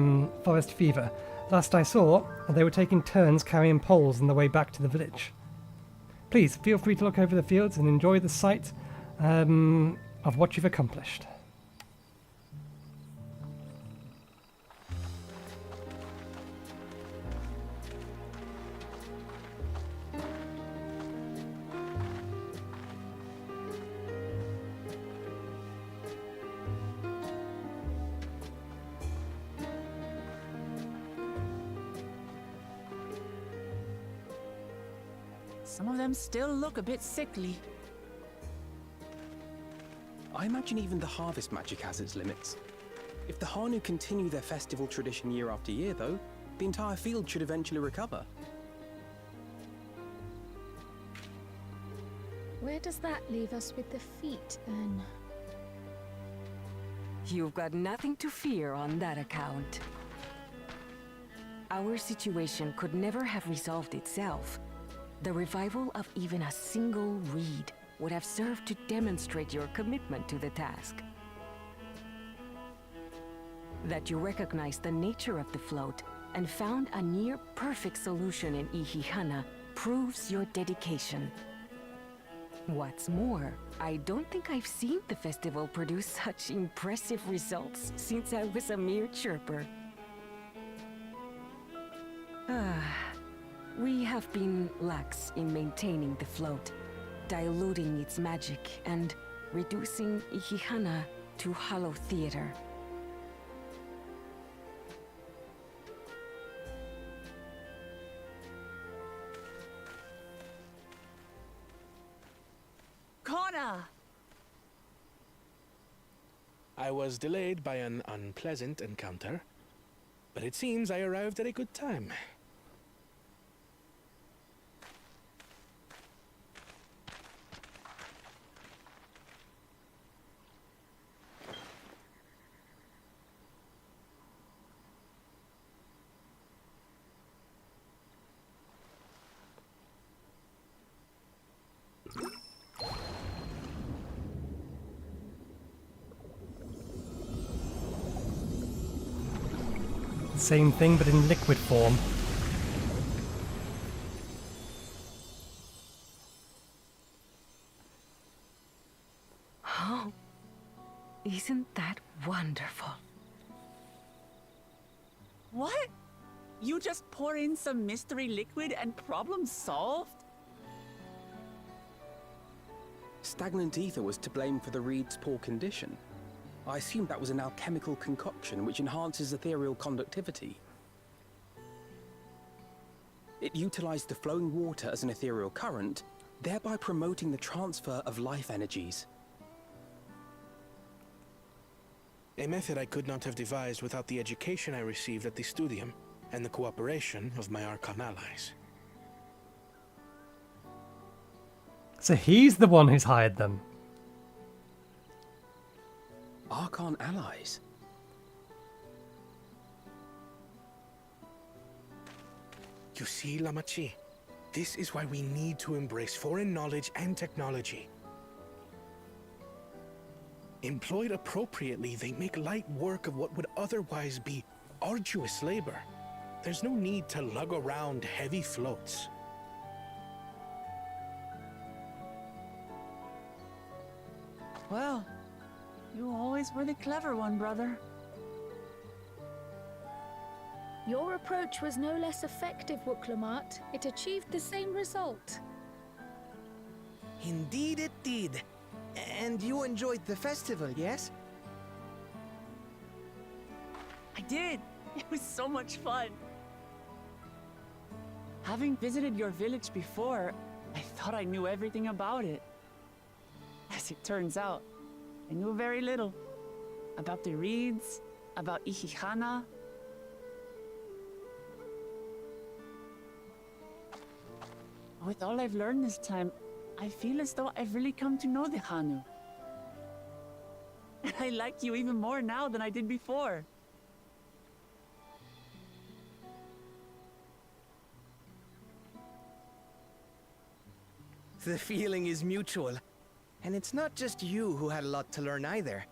forest fever. Last I saw, they were taking turns carrying poles on the way back to the village. Please feel free to look over the fields and enjoy the sight of what you've accomplished. Some of them still look a bit sickly. I imagine even the harvest magic has its limits. If the Hanu continue their festival tradition year after year, though, the entire field should eventually recover. Where does that leave us with the feet, then? You've got nothing to fear on that account. Our situation could never have resolved itself. The revival of even a single reed would have served to demonstrate your commitment to the task. That you recognize the nature of the float and found a near-perfect solution in Ihuykatumu proves your dedication. What's more, I don't think I've seen the festival produce such impressive results since I was a mere chirper. We have been lax in maintaining the float, diluting its magic and reducing Ihuykatumu to hollow theater. Connor! I was delayed by an unpleasant encounter, but it seems I arrived at a good time. Same thing, but in liquid form. Oh, isn't that wonderful? What? You just pour in some mystery liquid and problem solved? Stagnant ether was to blame for the reed's poor condition. I assumed that was an alchemical concoction which enhances ethereal conductivity. It utilized the flowing water as an ethereal current, thereby promoting the transfer of life energies. A method I could not have devised without the education I received at the studium and the cooperation of my Archon allies. So he's the one who's hired them. Archon allies? You see, Lamachi, this is why we need to embrace foreign knowledge and technology. Employed appropriately, they make light work of what would otherwise be arduous labor. There's no need to lug around heavy floats. Well, you always were the clever one, brother. Your approach was no less effective, Wuk Lamat. It achieved the same result. Indeed it did. And you enjoyed the festival, yes? I did. It was so much fun. Having visited your village before, I thought I knew everything about it. As it turns out, I knew very little. About the reeds, about Ihuykatumu. With all I've learned this time, I feel as though I've really come to know the Hanu. And I like you even more now than I did before. The feeling is mutual. And it's not just you who had a lot to learn either.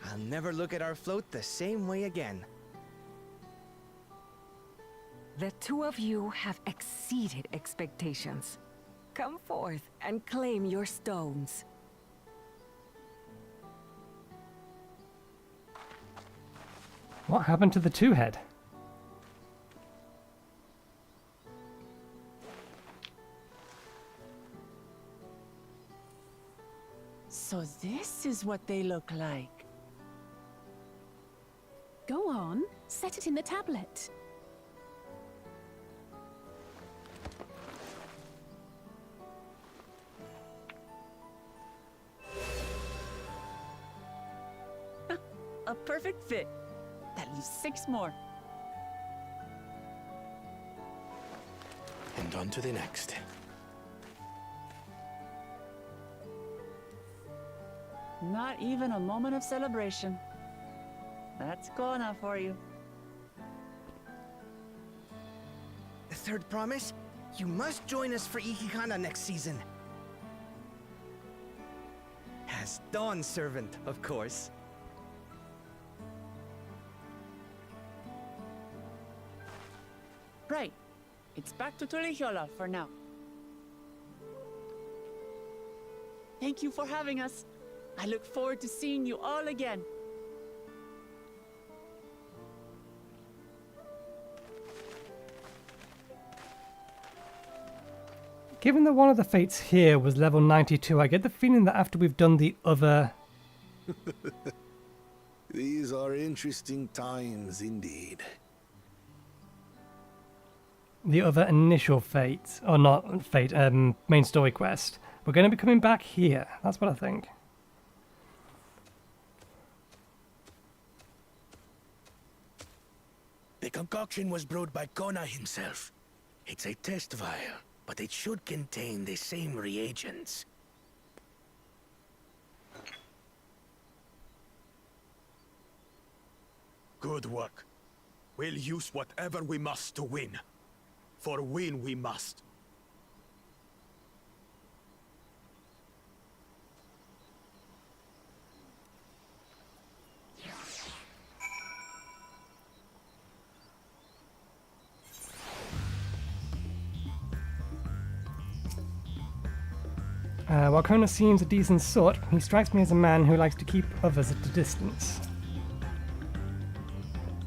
I'll never look at our float the same way again. The two of you have exceeded expectations. Come forth and claim your stones. What happened to the two-head? So this is what they look like. Go on, set it in the tablet. A perfect fit. That leaves 6 more. And on to the next. Not even a moment of celebration. That's Kona for you. The third promise? You must join us for Ikikana next season. As Dawn Servant, of course. Right. It's back to Tuliyollal for now. Thank you for having us. I look forward to seeing you all again. Given that one of the fates here was level 92, I get the feeling that after we've done the other... These are interesting times indeed. The other initial fate, or not fate, main story quest, we're going to be coming back here. That's what I think. The concoction was brewed by Kona himself. It's a test vial, but it should contain the same reagents. Good work. We'll use whatever we must to win. For win we must. While Kona seems a decent sort, he strikes me as a man who likes to keep others at a distance.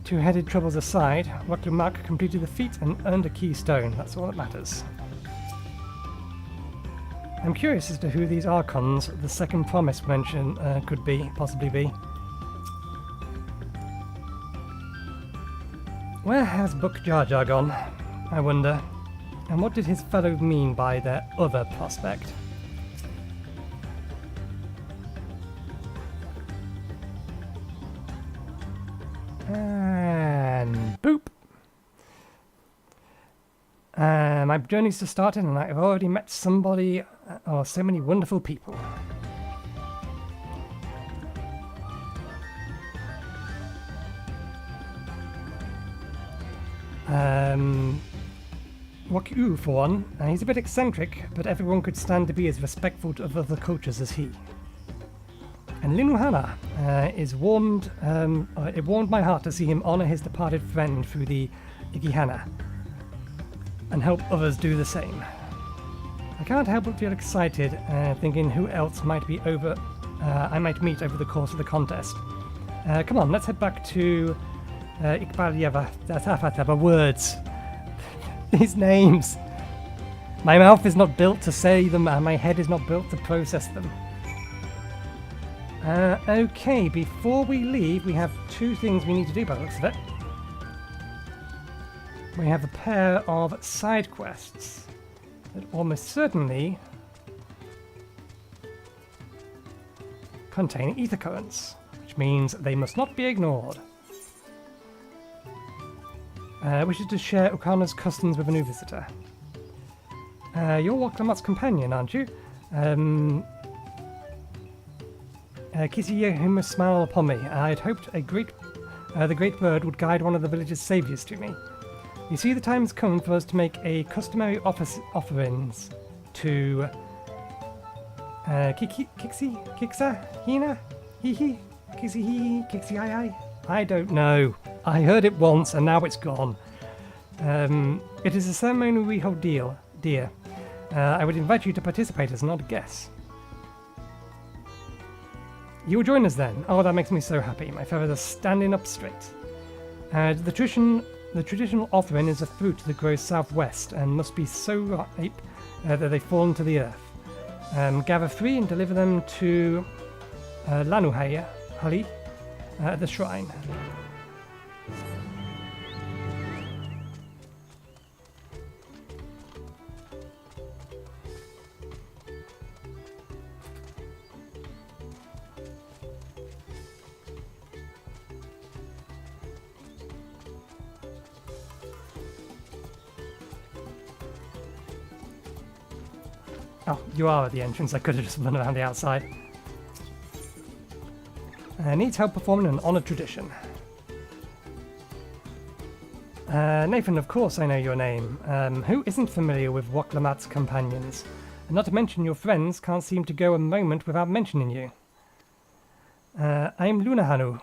Two-headed troubles aside, Wuk Lamat completed the feat and earned a keystone. That's all that matters. I'm curious as to who these Archons, the second promise mention, could possibly be. Where has Book Jar Jar gone, I wonder? And what did his fellow mean by their other prospect? And boop! My journey's just started and I've already met somebody, or so many wonderful people. Waku, for one, he's a bit eccentric, but everyone could stand to be as respectful of other cultures as he. And Linuhana it warmed my heart to see him honour his departed friend through the Ikihana, and help others do the same. I can't help but feel excited, thinking who else might be I might meet over the course of the contest. Come on, let's head back to Ikbalyeva. Words. These names. My mouth is not built to say them, and my head is not built to process them. Okay, before we leave, we have 2 things we need to do by the looks of it. We have a pair of side quests that almost certainly contain ether currents, which means they must not be ignored. Wishes to share Ukana's customs with a new visitor. You're Wuk Lamat's companion, aren't you? Kisiyahima smiled upon me. I'd hoped the great bird would guide one of the village's saviors to me. You see, the time has come for us to make a customary offerings to Kiksa? Hina? Hihi? Kixi hihi? Kixi hi? I don't know. I heard it once and now it's gone. It is a ceremony we hold dear. I would invite you to participate as not a guest. You will join us then. Oh, that makes me so happy. My feathers are standing up straight. The traditional offering is a fruit that grows southwest and must be so ripe that they fall into the earth. Gather 3 and deliver them to Lanuhaya Hali at the shrine. Oh, you are at the entrance. I could have just run around the outside. Needs help performing an honoured tradition. Nathan, of course I know your name. Who isn't familiar with Wuk Lamat's companions? And not to mention your friends can't seem to go a moment without mentioning you. I'm Lunahanu.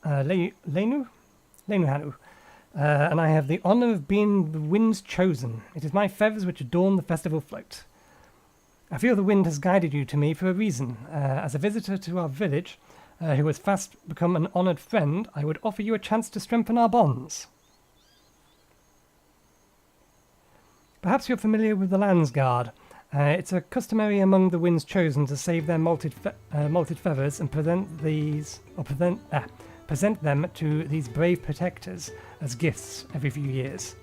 Lenuhanu. And I have the honour of being the wind's chosen. It is my feathers which adorn the festival float. I feel the wind has guided you to me for a reason. As a visitor to our village, who has fast become an honoured friend, I would offer you a chance to strengthen our bonds. Perhaps you're familiar with the Landsguard. It's a customary among the wind's chosen to save their molted feathers and present them to these brave protectors as gifts every few years.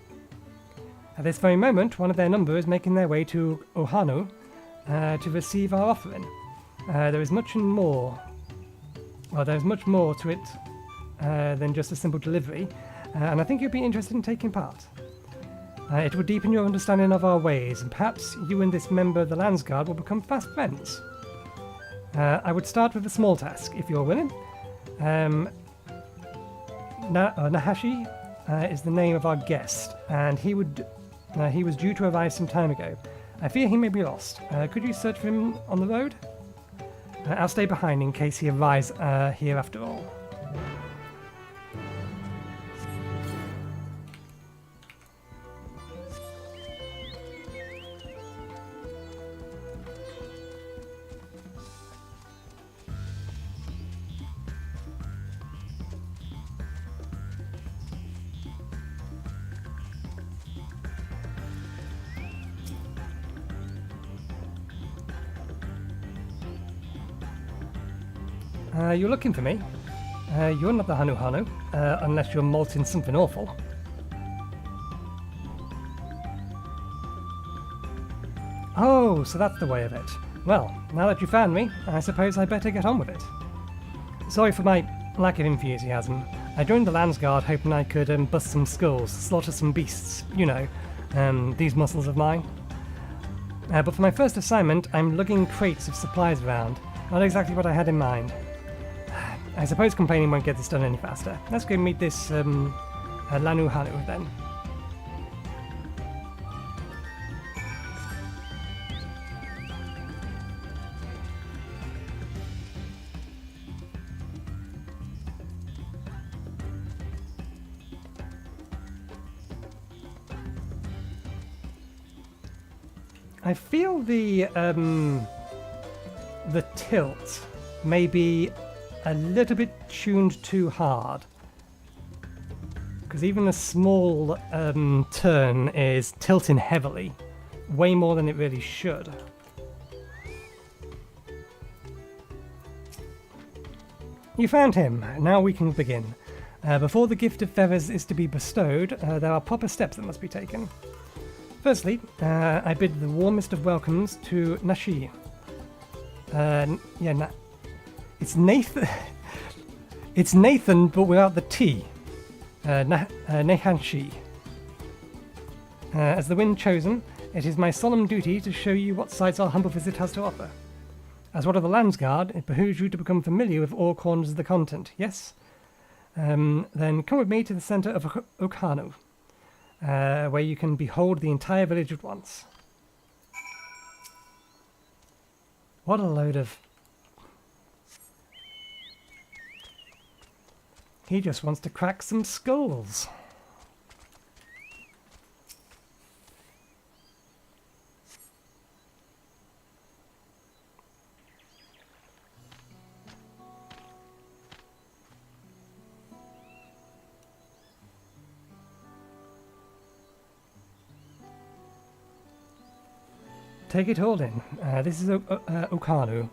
At this very moment, one of their number is making their way to Hanuhanu to receive our offering. There is much more to it than just a simple delivery, and I think you'd be interested in taking part. It will deepen your understanding of our ways, and perhaps you and this member of the Landsguard will become fast friends. I would start with a small task, if you're willing. Nahanshe is the name of our guest, and he was due to arrive some time ago. I fear he may be lost. Could you search for him on the road? I'll stay behind in case he arrives here after all. You're looking for me. You're not the Hanuhanu, unless you're molting something awful. Oh, so that's the way of it. Well, now that you found me, I suppose I better get on with it. Sorry for my lack of enthusiasm. I joined the Landsguard hoping I could bust some skulls, slaughter some beasts, you know, these muscles of mine. But for my first assignment, I'm lugging crates of supplies around. Not exactly what I had in mind. I suppose complaining won't get this done any faster. Let's go meet this Lanuhanu then. I feel the tilt may be a little bit tuned too hard, because even a small turn is tilting heavily, way more than it really should. You found him. Now we can begin. Before the gift of feathers is to be bestowed, there are proper steps that must be taken. Firstly, I bid the warmest of welcomes to Nashi. It's Nathan. It's Nathan, but without the T. Nahanshe. As the wind chosen, it is my solemn duty to show you what sights our humble visit has to offer. As one of the Landsguard, it behooves you to become familiar with all corners of the continent. Yes? Then come with me to the centre of Urqopacha, where you can behold the entire village at once. What a load of... He just wants to crack some skulls. Take it all in. This is Urqopacha.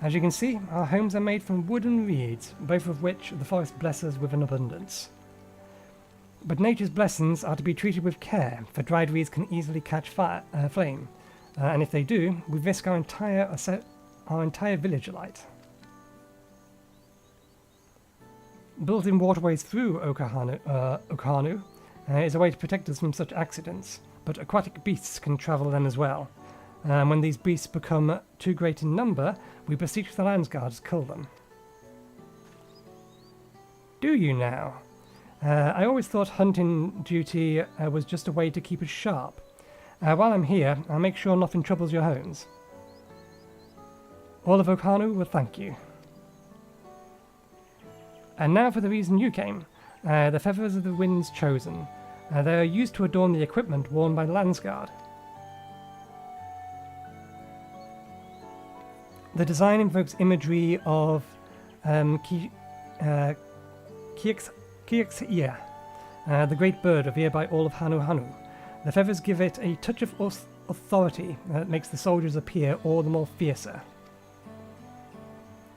As you can see, our homes are made from wood and reeds, both of which the forest blesses with an abundance. But nature's blessings are to be treated with care, for dried reeds can easily catch flame, and if they do, we risk our entire village alight. Building waterways through Urqopacha is a way to protect us from such accidents, but aquatic beasts can travel them as well. When these beasts become too great in number, we beseech the Landsguard to kill them. Do you now? I always thought hunting duty was just a way to keep us sharp. While I'm here, I'll make sure nothing troubles your homes. All of Urqopacha will thank you. And now for the reason you came. The feathers of the winds chosen. They are used to adorn the equipment worn by the Landsguard. The design invokes imagery of Kieks'ia, the great bird revered by all of Hanuhanu. The feathers give it a touch of authority that makes the soldiers appear all the more fiercer.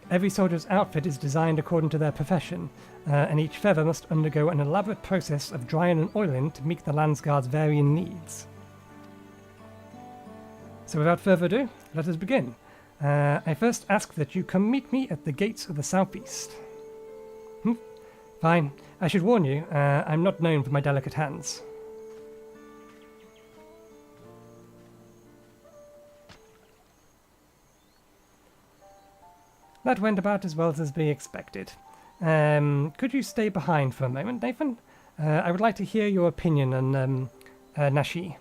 Every soldier's outfit is designed according to their profession, and each feather must undergo an elaborate process of drying and oiling to meet the Landsguard's varying needs. So without further ado, let us begin. I first ask that you come meet me at the gates of the southeast. Fine. I should warn you, I'm not known for my delicate hands. That went about as well as be expected. Could you stay behind for a moment, Nathan? I would like to hear your opinion on Nahanshe.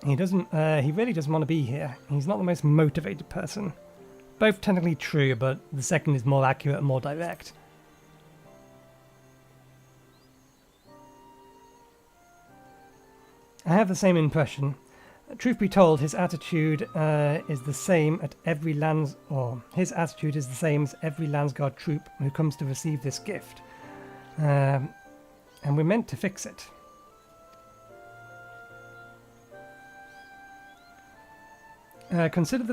He really doesn't want to be here. He's not the most motivated person. Both technically true, but the second is more accurate and more direct. I have the same impression. Truth be told, his attitude is the same as every Landsguard troop who comes to receive this gift, and we're meant to fix it. Consider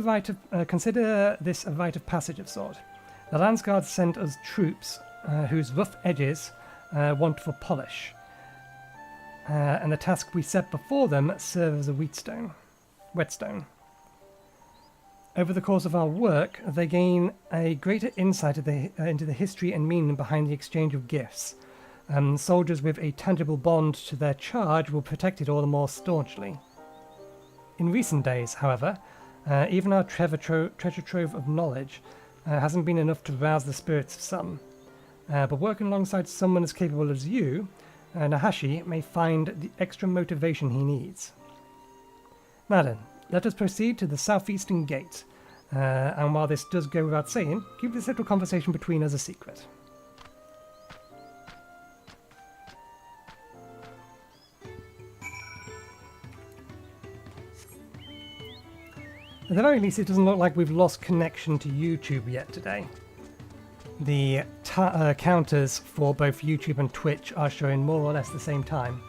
this a rite of passage of sort. The Landsguard sent us troops whose rough edges want for polish, and the task we set before them serves as a whetstone. Over the course of our work, they gain a greater insight into the history and meaning behind the exchange of gifts. Soldiers with a tangible bond to their charge will protect it all the more staunchly. In recent days, however, even our treasure trove of knowledge hasn't been enough to rouse the spirits of some. But working alongside someone as capable as you, Nahanshe may find the extra motivation he needs. Now then, let us proceed to the southeastern gate. And while this does go without saying, keep this little conversation between us a secret. At the very least, it doesn't look like we've lost connection to YouTube yet today. The counters for both YouTube and Twitch are showing more or less the same time.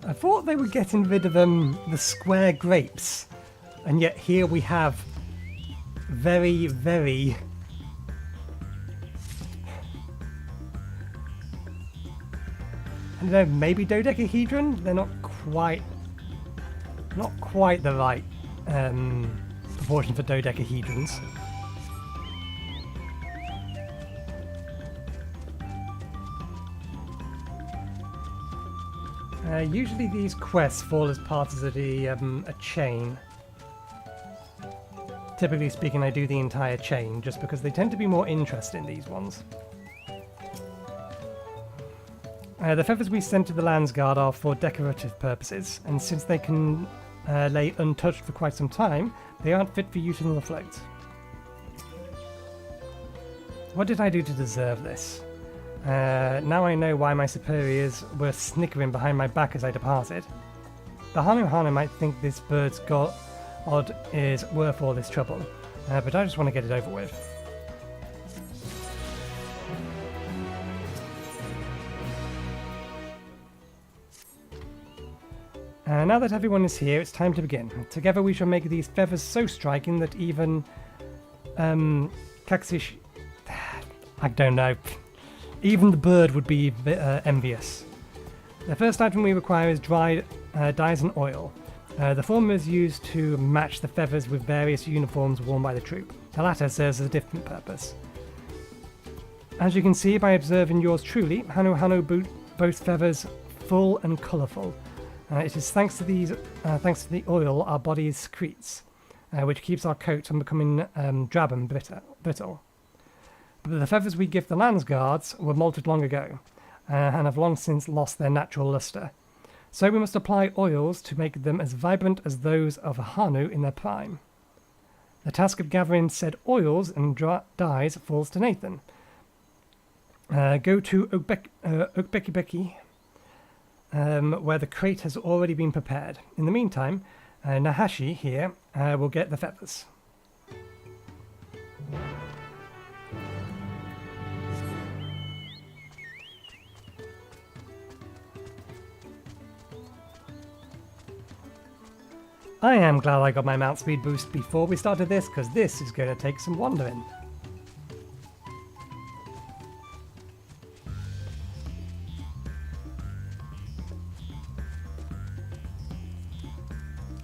I thought they were getting rid of the square grapes, and yet here we have very, very... I don't know, maybe dodecahedron? They're not quite the right proportion for dodecahedrons. Usually these quests fall as part of a chain. Typically speaking, I do the entire chain, just because they tend to be more interesting, these ones. The feathers we sent to the Landsguard are for decorative purposes, and since they can lay untouched for quite some time, they aren't fit for use on the float. What did I do to deserve this? Now I know why my superiors were snickering behind my back as I departed. The Hanuhanu might think this bird's god is worth all this trouble, but I just want to get it over with. Now that everyone is here, it's time to begin. Together we shall make these feathers so striking that even Kaxish... I don't know. Even the bird would be envious. The first item we require is dried dyes and oil. The former is used to match the feathers with various uniforms worn by the troop. The latter serves a different purpose. As you can see by observing yours truly, Hanuhanu boasts feathers full and colourful. It is thanks to the oil our body secretes, which keeps our coat from becoming drab and brittle. But the feathers we give the Landsguards were molted long ago, and have long since lost their natural lustre. So we must apply oils to make them as vibrant as those of a Hanu in their prime. The task of gathering said oils and dyes falls to Nathan. Go to Urqopacha, where the crate has already been prepared. In the meantime, Nahanshe here will get the feathers. I am glad I got my mount speed boost before we started this, because this is going to take some wandering.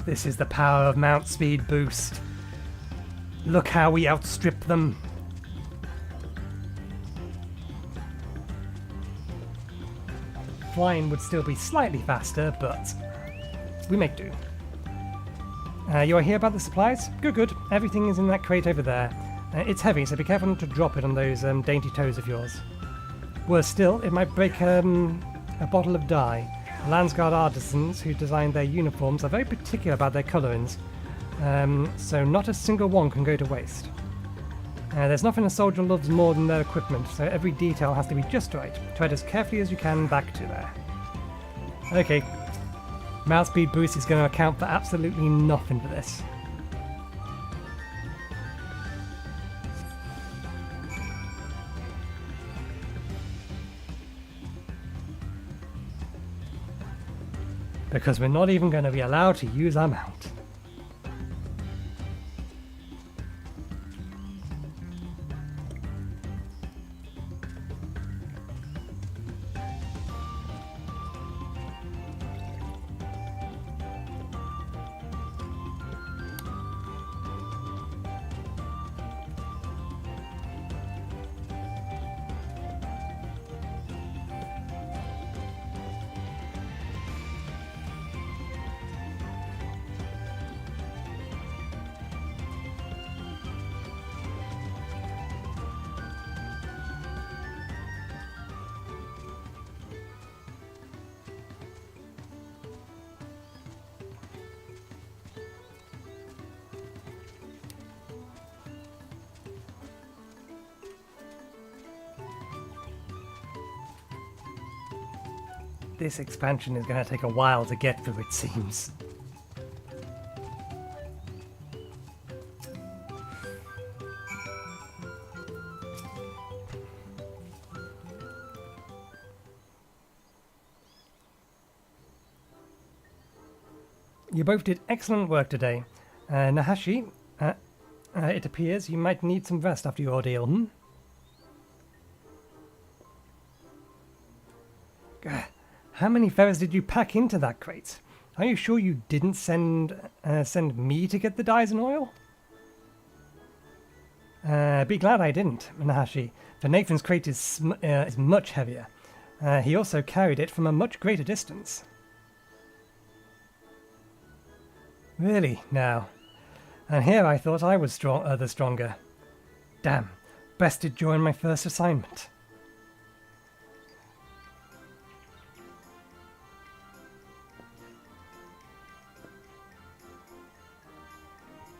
This is the power of mount speed boost. Look how we outstrip them. Flying would still be slightly faster, but we make do. You are here about the supplies? Good. Everything is in that crate over there. It's heavy, so be careful not to drop it on those dainty toes of yours. Worse still, it might break a bottle of dye. Landsguard artisans who designed their uniforms are very particular about their colourings, so not a single one can go to waste. There's nothing a soldier loves more than their equipment, so every detail has to be just right. Tread as carefully as you can back to there. Okay. Mount speed boost is going to account for absolutely nothing for this. Because we're not even going to be allowed to use our mount. This expansion is going to take a while to get through, it seems. You both did excellent work today. Nahanshe, it appears you might need some rest after your ordeal, How many feathers did you pack into that crate? Are you sure you didn't send me to get the dyes and oil? Be glad I didn't, Nahanshe, for Nathan's crate is much heavier. He also carried it from a much greater distance. Really, now. And here I thought I was the stronger. Damn, best to join my first assignment.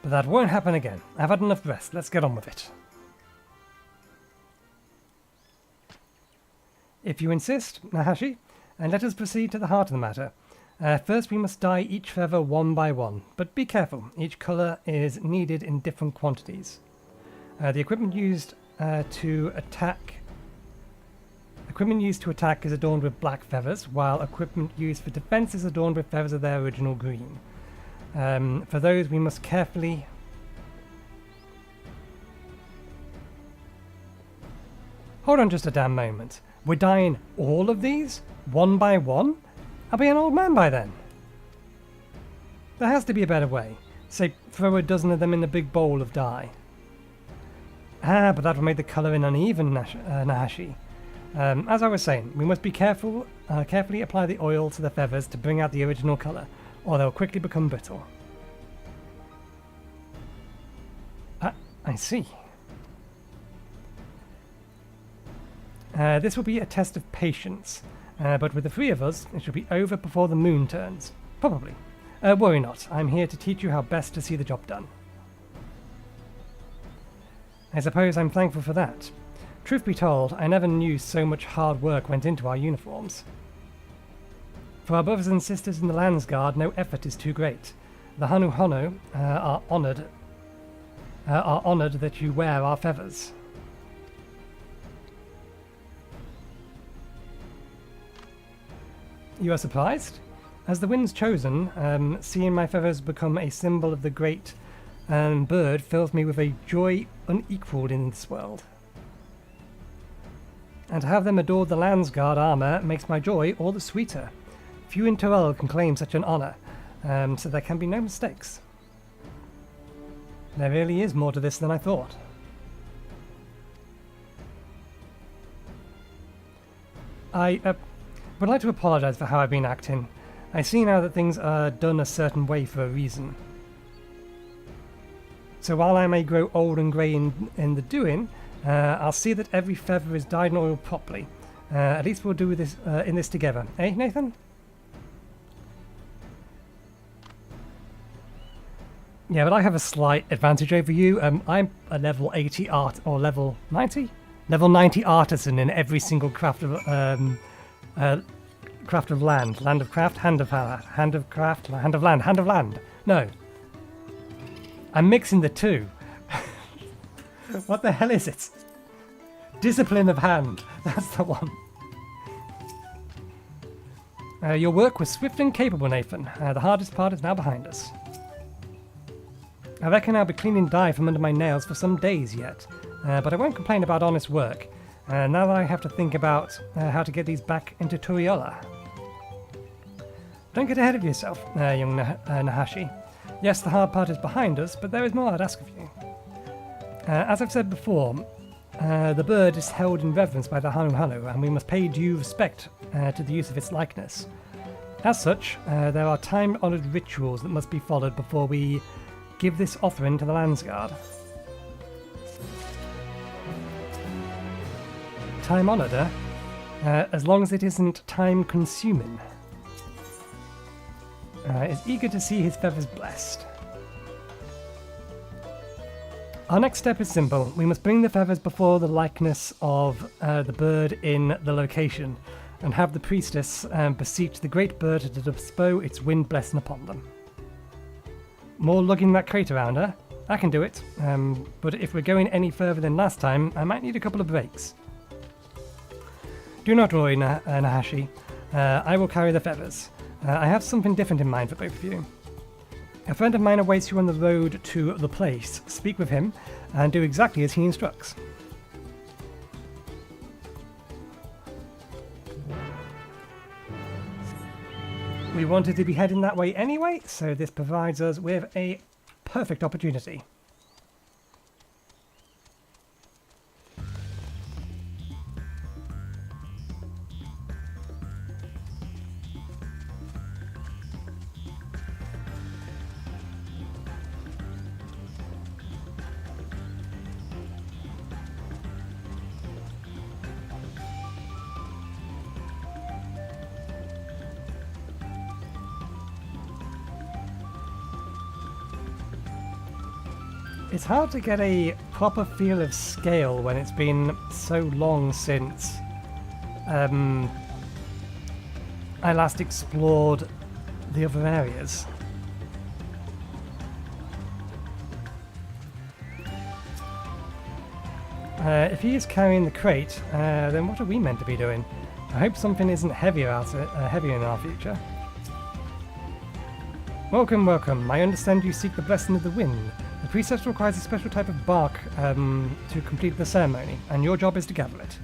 But that won't happen again. I've had enough rest. Let's get on with it. If you insist, Nahanshe, and let us proceed to the heart of the matter. First we must dye each feather one by one, but be careful, each colour is needed in different quantities. The equipment used to attack is adorned with black feathers, while equipment used for defence is adorned with feathers of their original green. For those we must carefully... Hold on just a damn moment. We're dyeing all of these? One by one? I'll be an old man by then. There has to be a better way. Say, throw a dozen of them in the big bowl of dye. Ah, but that will make the colouring uneven, Nahanshe. As I was saying, we must be carefully apply the oil to the feathers to bring out the original colour, or they'll quickly become brittle. I see. This will be a test of patience, but with the three of us, it should be over before the moon turns. Probably. Worry not, I'm here to teach you how best to see the job done. I suppose I'm thankful for that. Truth be told, I never knew so much hard work went into our uniforms. For our brothers and sisters in the Landsguard, no effort is too great. The Hanuhanu are honoured that you wear our feathers. You are surprised? As the wind's chosen, seeing my feathers become a symbol of the great bird fills me with a joy unequalled in this world. And to have them adore the Landsguard armour makes my joy all the sweeter. Few in Turell can claim such an honour, so there can be no mistakes. There really is more to this than I thought. I would like to apologise for how I've been acting. I see now that things are done a certain way for a reason. So while I may grow old and grey in the doing, I'll see that every feather is dyed and oiled properly. At least we'll do this in this together. Eh, Nathan? Yeah, but I have a slight advantage over you. I'm a level 80 art, or level 90? Level 90 artisan in every single craft of land. Land of craft, hand of power. Hand of craft, hand of land. Hand of land. No. I'm mixing the two. What the hell is it? Discipline of hand. That's the one. Your work was swift and capable, Nathan. The hardest part is now behind us. I reckon I'll be cleaning dye from under my nails for some days yet, but I won't complain about honest work. Now that I have to think about how to get these back into Tuliyollal. Don't get ahead of yourself, young Nahanshe. Yes, the hard part is behind us, but there is more I'd ask of you. As I've said before, the bird is held in reverence by the Hanuhanu, and we must pay due respect to the use of its likeness. As such, there are time-honoured rituals that must be followed before we give this offering to the Landsguard. Time-honoured, eh? As long as it isn't time-consuming. Is eager to see his feathers blessed. Our next step is simple. We must bring the feathers before the likeness of the bird in the location, and have the priestess beseech the great bird to bestow its wind blessing upon them. More lugging that crate around, huh? I can do it, but if we're going any further than last time, I might need a couple of breaks. Do not worry, Nahanshe. I will carry the feathers. I have something different in mind for both of you. A friend of mine awaits you on the road to the place. Speak with him, and do exactly as he instructs. We wanted to be heading that way anyway, so this provides us with a perfect opportunity. It's hard to get a proper feel of scale when it's been so long since I last explored the other areas. If he is carrying the crate, then what are we meant to be doing? I hope something isn't heavier in our future. Welcome, welcome. I understand you seek the blessing of the wind. The priestess requires a special type of bark to complete the ceremony, and your job is to gather it.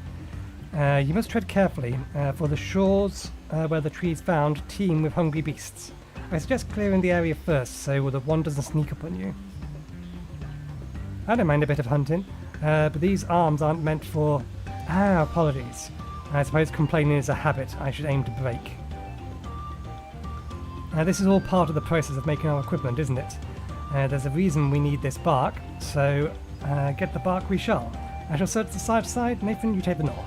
You must tread carefully, for the shores where the tree is found teem with hungry beasts. I suggest clearing the area first, so the one doesn't sneak up on you. I don't mind a bit of hunting, but these arms aren't meant for... apologies. I suppose complaining is a habit I should aim to break. This is all part of the process of making our equipment, isn't it? There's a reason we need this bark, so get the bark we shall. I shall search the side to side. Nathan, you take the north.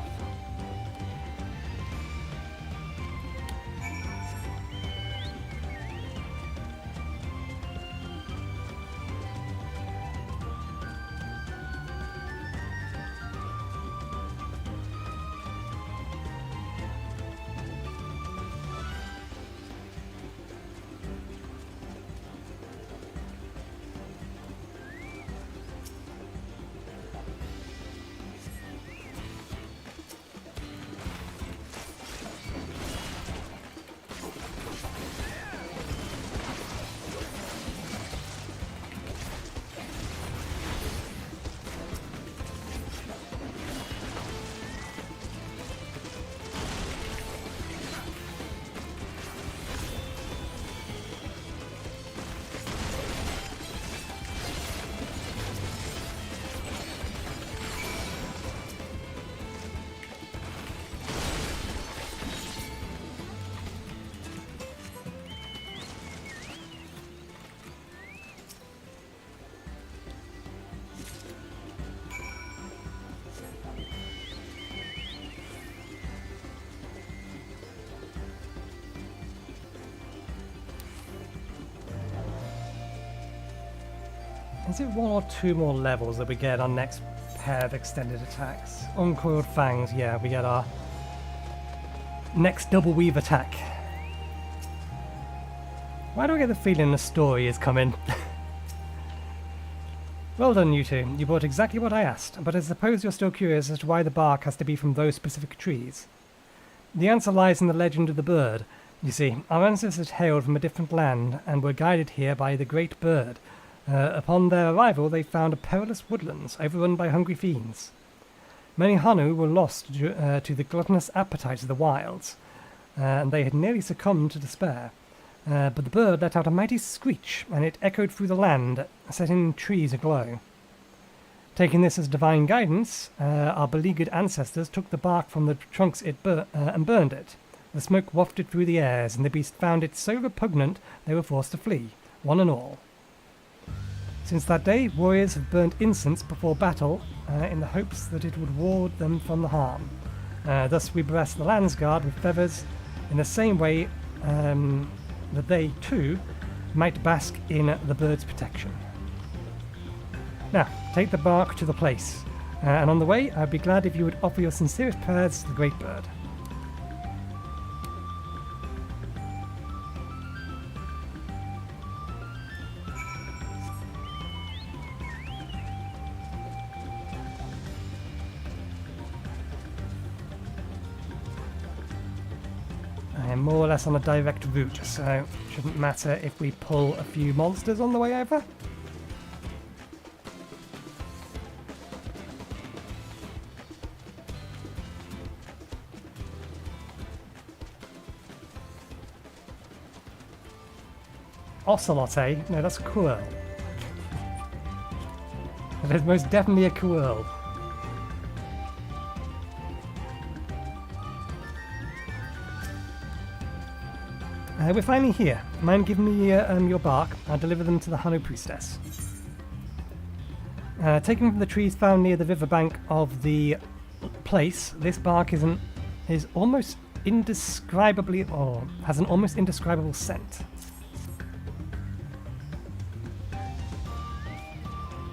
Is it one or two more levels that we get our next pair of extended attacks? Uncoiled Fangs, yeah, we get our next double weave attack. Why do I get the feeling the story is coming? Well done, you two. You brought exactly what I asked, but I suppose you're still curious as to why the bark has to be from those specific trees. The answer lies in the legend of the bird. You see, our ancestors hailed from a different land and were guided here by the great bird. Upon their arrival, they found perilous woodlands overrun by hungry fiends. Many Hanu were lost to the gluttonous appetites of the wilds, and they had nearly succumbed to despair. But the bird let out a mighty screech, and it echoed through the land, setting trees aglow. Taking this as divine guidance, our beleaguered ancestors took the bark from the trunks and burned it. The smoke wafted through the airs, and the beast found it so repugnant they were forced to flee, one and all. Since that day, warriors have burnt incense before battle in the hopes that it would ward them from the harm. Thus we bless the Landsguard with feathers in the same way that they, too, might bask in the bird's protection. Now, take the bark to the place, and on the way, I'd be glad if you would offer your sincerest prayers to the great bird. More or less on a direct route, so it shouldn't matter if we pull a few monsters on the way over. Ocelot, eh? No, that's a quirl. That is most definitely a quirl. We're finally here. Mind giving me your bark? I'll deliver them to the Hanu priestess. Taken from the trees found near the riverbank of the place, this bark is almost indescribably, or has an almost indescribable scent.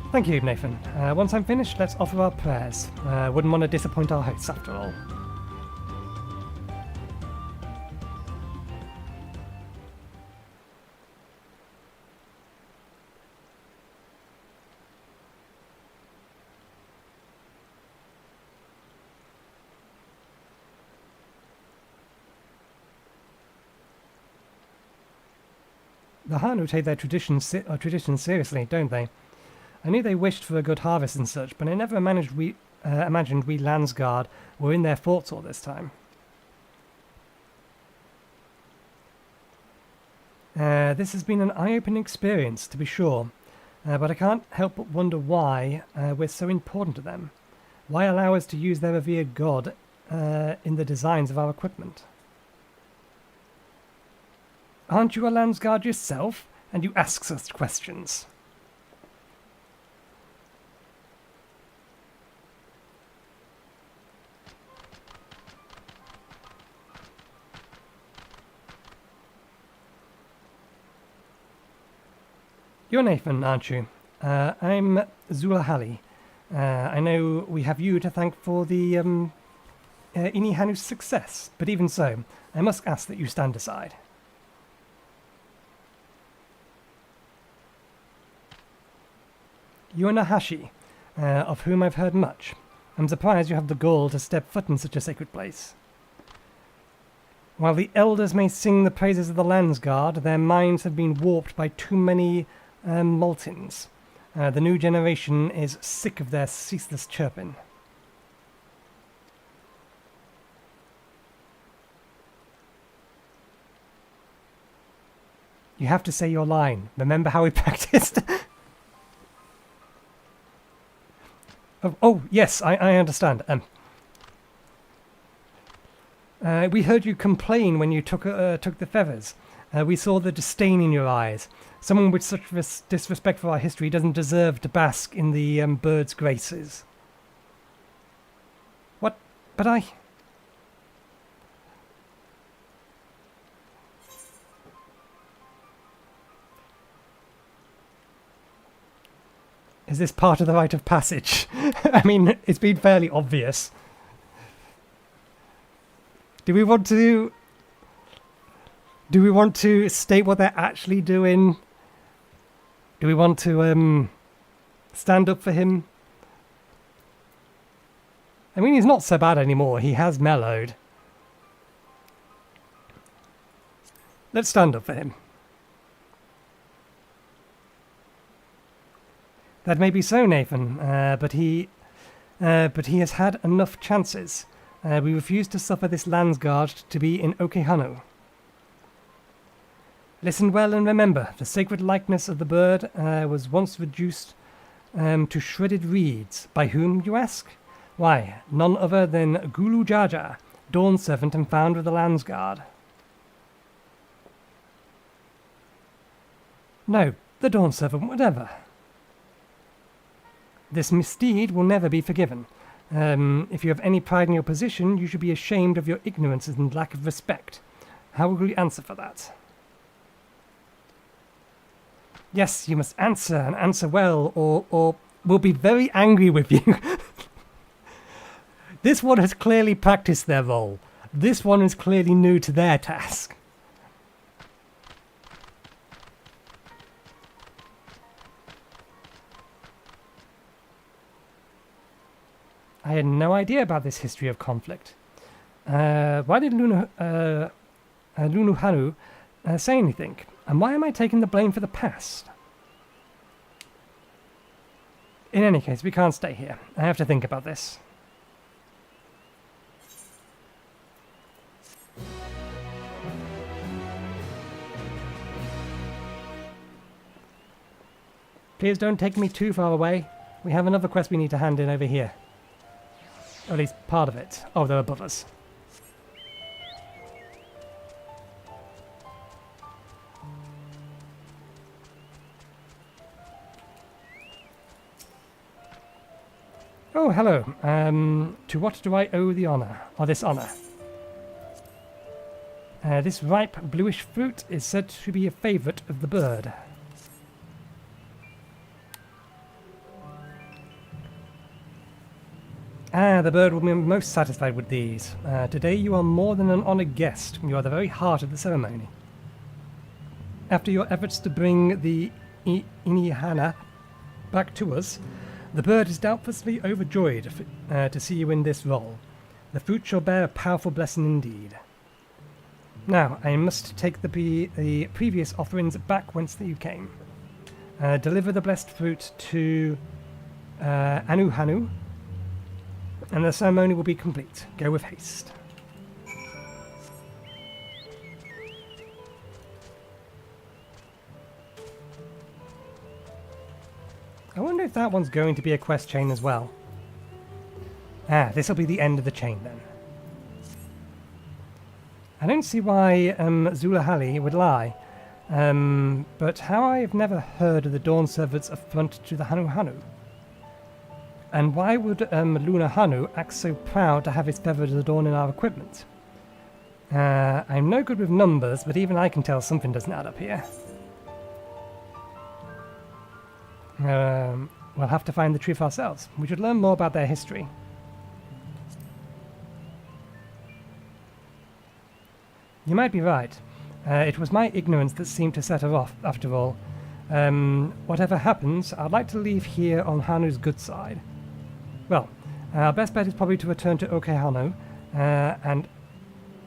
Thank you, Nathan. Once I'm finished, let's offer our prayers. Wouldn't want to disappoint our hosts after all. The Hanu take their traditions seriously, don't they? I knew they wished for a good harvest and such, but I never imagined we Landsguard were in their forts all this time. This has been an eye-opening experience, to be sure, but I can't help but wonder why we're so important to them. Why allow us to use their revered god in the designs of our equipment? Aren't you a Landsguard yourself, and you ask such questions? You're Nathan, aren't you? I'm Zulahali. I know we have you to thank for the Ihuykatumu's success, but even so, I must ask that you stand aside. You are Nahanshe, of whom I've heard much. I'm surprised you have the gall to step foot in such a sacred place. While the elders may sing the praises of the Landsguard, their minds have been warped by too many Maltins. The new generation is sick of their ceaseless chirping. You have to say your line. Remember how we practiced? Oh, yes, I understand. We heard you complain when you took the feathers. We saw the disdain in your eyes. Someone with such disrespect for our history doesn't deserve to bask in the bird's graces. What? But I... Is this part of the rite of passage? I mean, it's been fairly obvious. Do we want to state what they're actually doing? Do we want to stand up for him? I mean, he's not so bad anymore. He has mellowed. Let's stand up for him. That may be so, Nathan, but he has had enough chances. We refuse to suffer this Landsguard to be in Urqopacha. Listen well and remember, the sacred likeness of the bird was once reduced to shredded reeds. By whom, you ask? Why, none other than Gulu Jaja, Dawn Servant and founder of the Landsguard. No, the Dawn Servant, whatever. This misdeed will never be forgiven. If you have any pride in your position, you should be ashamed of your ignorance and lack of respect. How will you answer for that? Yes, you must answer, and answer well, or we'll be very angry with you. This one has clearly practiced their role. This one is clearly new to their task. I had no idea about this history of conflict. Why did Hanuhanu say anything? And why am I taking the blame for the past? In any case, we can't stay here. I have to think about this. Please don't take me too far away. We have another quest we need to hand in over here. Or at least part of it. Oh, they're above us. Oh, hello. To what do I owe the honor? Or this honor? This ripe bluish fruit is said to be a favorite of the bird. Ah, the bird will be most satisfied with these. Today you are more than an honoured guest. You are the very heart of the ceremony. After your efforts to bring the Inihana back to us, the bird is doubtlessly overjoyed to see you in this role. The fruit shall bear a powerful blessing indeed. Now, I must take the previous offerings back whence you came. Deliver the blessed fruit to Hanuhanu, and the ceremony will be complete. Go with haste. I wonder if that one's going to be a quest chain as well. Ah, this will be the end of the chain then. I don't see why Zulahali would lie, but how I have never heard of the Dawn Servant's affront to the Hanuhanu. And why would Lunahanu act so proud to have his feathers adorn in our equipment? I'm no good with numbers, but even I can tell something doesn't add up here. We'll have to find the truth ourselves. We should learn more about their history. You might be right. It was my ignorance that seemed to set her off, after all. Whatever happens, I'd like to leave here on Hanu's good side. Well, our best bet is probably to return to Urqopacha, and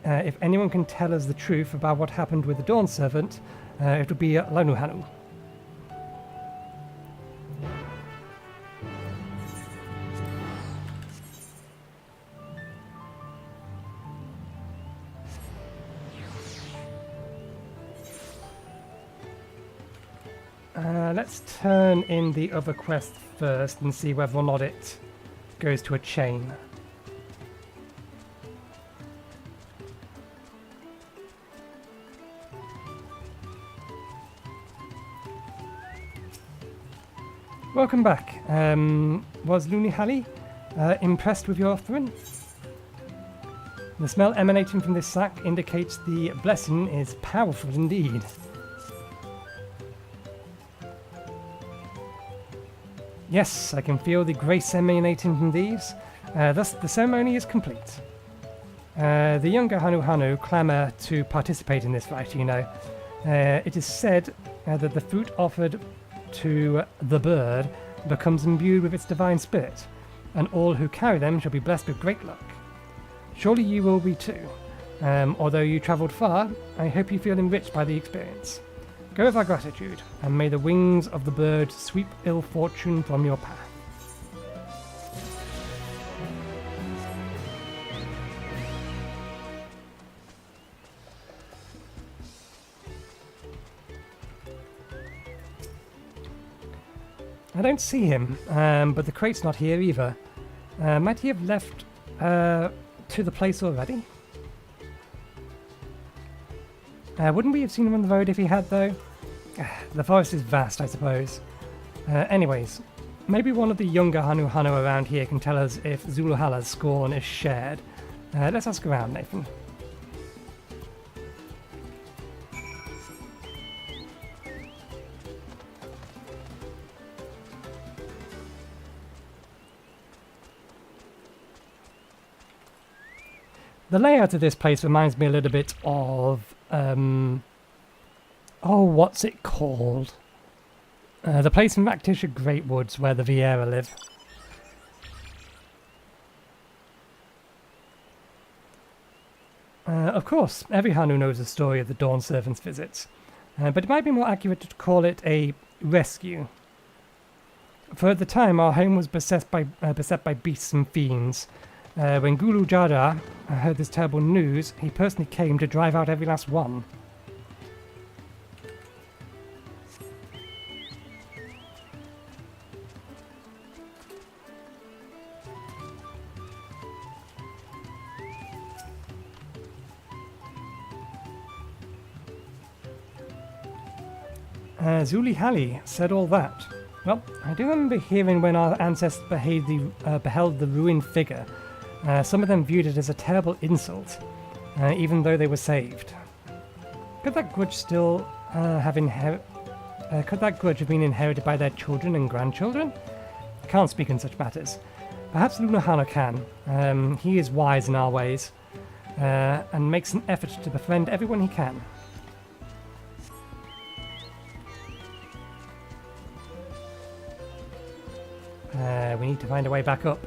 if anyone can tell us the truth about what happened with the Dawn Servant, it would be Hanuhanu. Let's turn in the other quest first and see whether or not it goes to a chain. Welcome back. Was Lunihali impressed with your offering? The smell emanating from this sack indicates the blessing is powerful indeed. Yes, I can feel the grace emanating from these. Thus, the ceremony is complete. The younger Hanuhanu clamour to participate in this rite, you know. It is said that the fruit offered to the bird becomes imbued with its divine spirit, and all who carry them shall be blessed with great luck. Surely you will be too. Although you travelled far, I hope you feel enriched by the experience. Go with our gratitude, and may the wings of the bird sweep ill fortune from your path. I don't see him, but the crate's not here either. Might he have left to the place already? Wouldn't we have seen him on the road if he had, though? The forest is vast, I suppose. Anyways, maybe one of the younger Hanuhanu around here can tell us if Zulahala's scorn is shared. Let's ask around, Nathan. The layout of this place reminds me a little bit of oh, what's it called? The place in Raktisha Great Woods where the Viera live. Of course, every Hanu knows the story of the Dawn Servant's visits, but it might be more accurate to call it a rescue. For at the time, our home was beset by beasts and fiends. When Gulu Jada heard this terrible news, he personally came to drive out every last one. Zulihali said all that. Well, I do remember hearing when our ancestors beheld the ruined figure. Some of them viewed it as a terrible insult, even though they were saved. Could that grudge still could that grudge have been inherited by their children and grandchildren? I can't speak on such matters. Perhaps Hanuhanu can. He is wise in our ways, and makes an effort to befriend everyone he can. We need to find a way back up.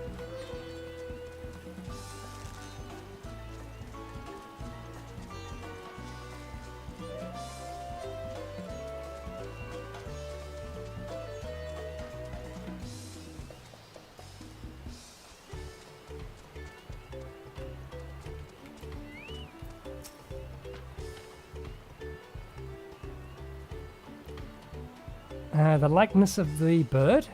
The likeness of the bird?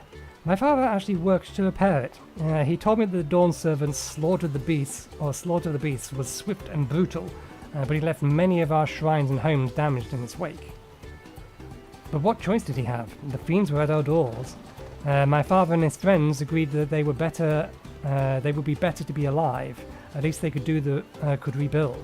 My father actually worked to repair it. He told me that the Dawn servants slaughtered the beasts was swift and brutal, but he left many of our shrines and homes damaged in its wake. But what choice did he have? The fiends were at our doors. My father and his friends agreed that they would be better to be alive. At least they could rebuild.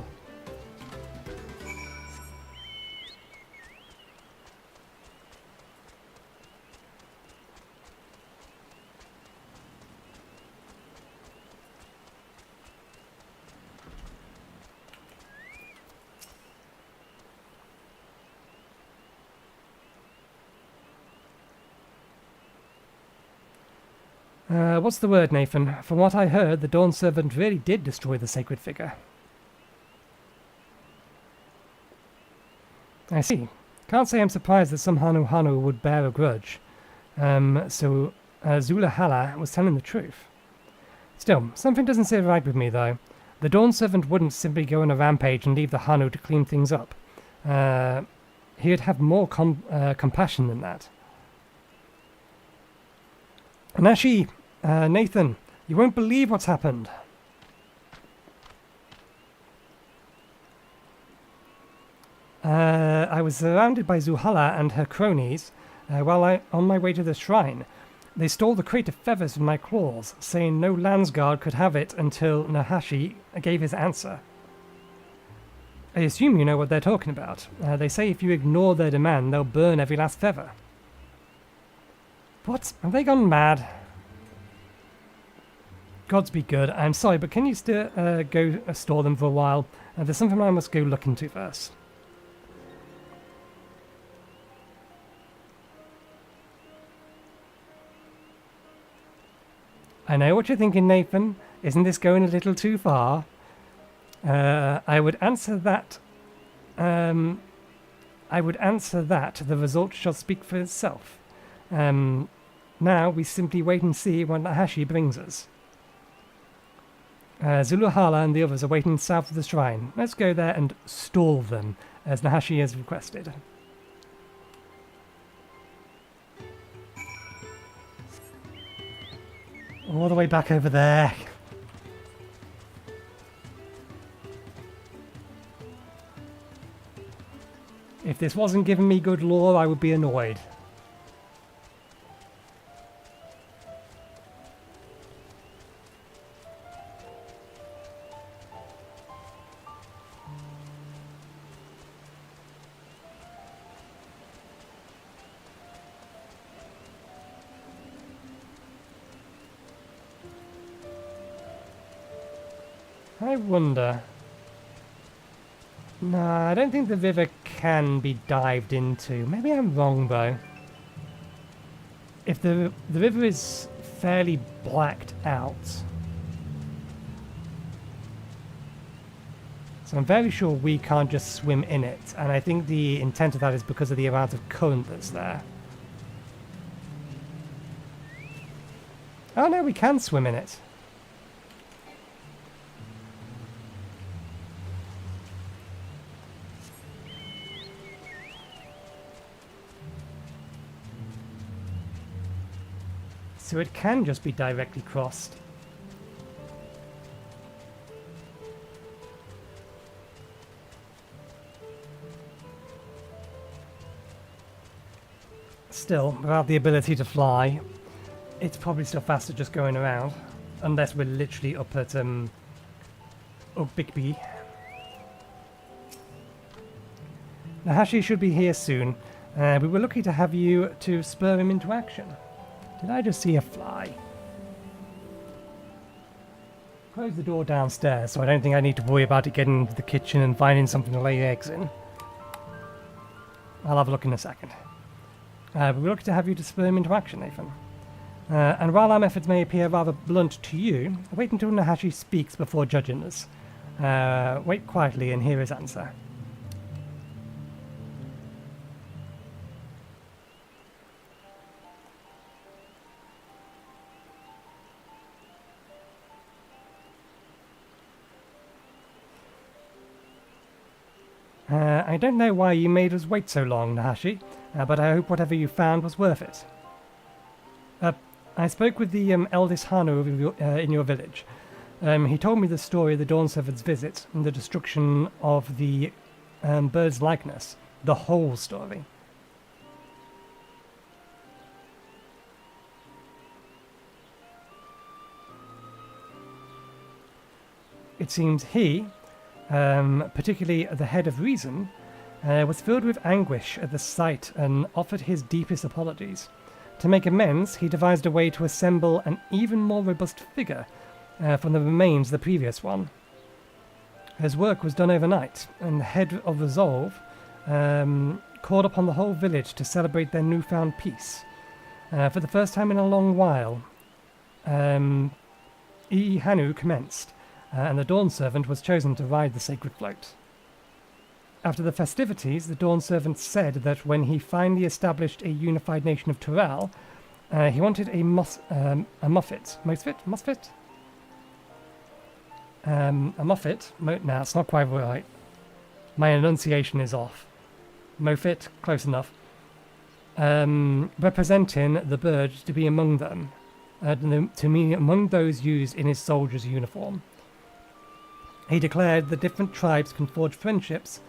What's the word, Nathan? From what I heard, the Dawn Servant really did destroy the sacred figure. I see. Can't say I'm surprised that some Hanuhanu would bear a grudge. So Zulahala was telling the truth. Still, something doesn't sit right with me, though. The Dawn Servant wouldn't simply go on a rampage and leave the Hanu to clean things up. He'd have more compassion than that. Nashi, Nathan, you won't believe what's happened. I was surrounded by Zuhala and her cronies while on my way to the shrine. They stole the crate of feathers from my claws, saying no Landsguard could have it until Nahanshe gave his answer. I assume you know what they're talking about. They say if you ignore their demand, they'll burn every last feather. What? Have they gone mad? Gods be good. I'm sorry, but can you still go store them for a while? There's something I must go look into first. I know what you're thinking, Nathan. Isn't this going a little too far? I would answer that. The result shall speak for itself. Now we simply wait and see what Nahanshe brings us. Zuluhala and the others are waiting south of the shrine. Let's go there and stall them, as Nahanshe has requested. All the way back over there. If this wasn't giving me good lore, I would be annoyed. I wonder. Nah, I don't think the river can be dived into. Maybe I'm wrong though. If the river is fairly blacked out. So I'm very sure we can't just swim in it. And I think the intent of that is because of the amount of current that's there. Oh no, we can swim in it. So it can just be directly crossed. Still, without the ability to fly, it's probably still faster just going around. Unless we're literally up at Bigby. Nahanshe should be here soon. We were lucky to have you to spur him into action. Did I just see a fly? close the door downstairs, so I don't think I need to worry about it getting into the kitchen and finding something to lay eggs in. I'll have a look in a second. But we look to have you display into action, Nathan. And while our methods may appear rather blunt to you, wait until Nahanshe speaks before judging us. Wait quietly and hear his answer. I don't know why you made us wait so long, Nahanshe, but I hope whatever you found was worth it. I spoke with the eldest Hanu in your village. He told me the story of the Dawn Servant's visit and the destruction of the bird's likeness. The whole story. It seems he, particularly the head of reason, was filled with anguish at the sight and offered his deepest apologies. To make amends, he devised a way to assemble an even more robust figure from the remains of the previous one. His work was done overnight, and the head of Resolve called upon the whole village to celebrate their newfound peace. For the first time in a long while, Ihuykatumu commenced, and the Dawn Servant was chosen to ride the sacred float. After the festivities, the Dawn Servant said that when he finally established a unified nation of Tural, he wanted a Muffet. Musfit? A Muffet? No, it's not quite right. My enunciation is off. Mofit? Close enough. Representing the bird to be among them. To mean among those used in his soldier's uniform. He declared that different tribes can forge friendships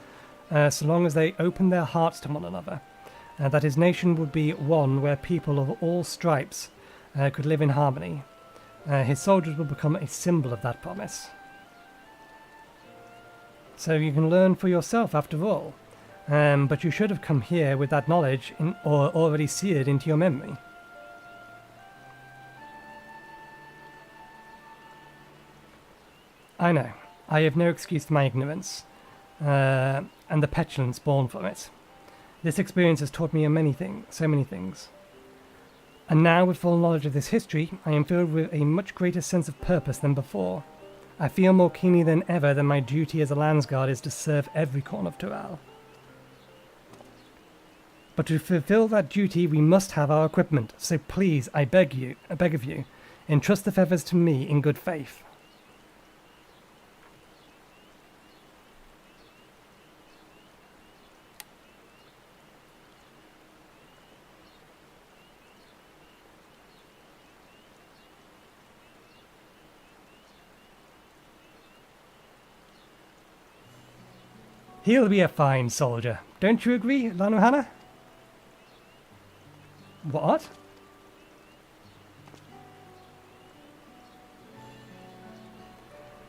so long as they open their hearts to one another, and that his nation would be one where people of all stripes could live in harmony. His soldiers would become a symbol of that promise. So you can learn for yourself after all, but you should have come here with that knowledge or already seared into your memory. I know. I have no excuse for my ignorance, and the petulance born from it. This experience has taught me so many things. And now, with full knowledge of this history, I am filled with a much greater sense of purpose than before. I feel more keenly than ever that my duty as a Landsguard is to serve every corner of Tural. But to fulfill that duty, we must have our equipment, so please, I beg of you, entrust the feathers to me in good faith. He'll be a fine soldier. Don't you agree, Hanuhanu? What?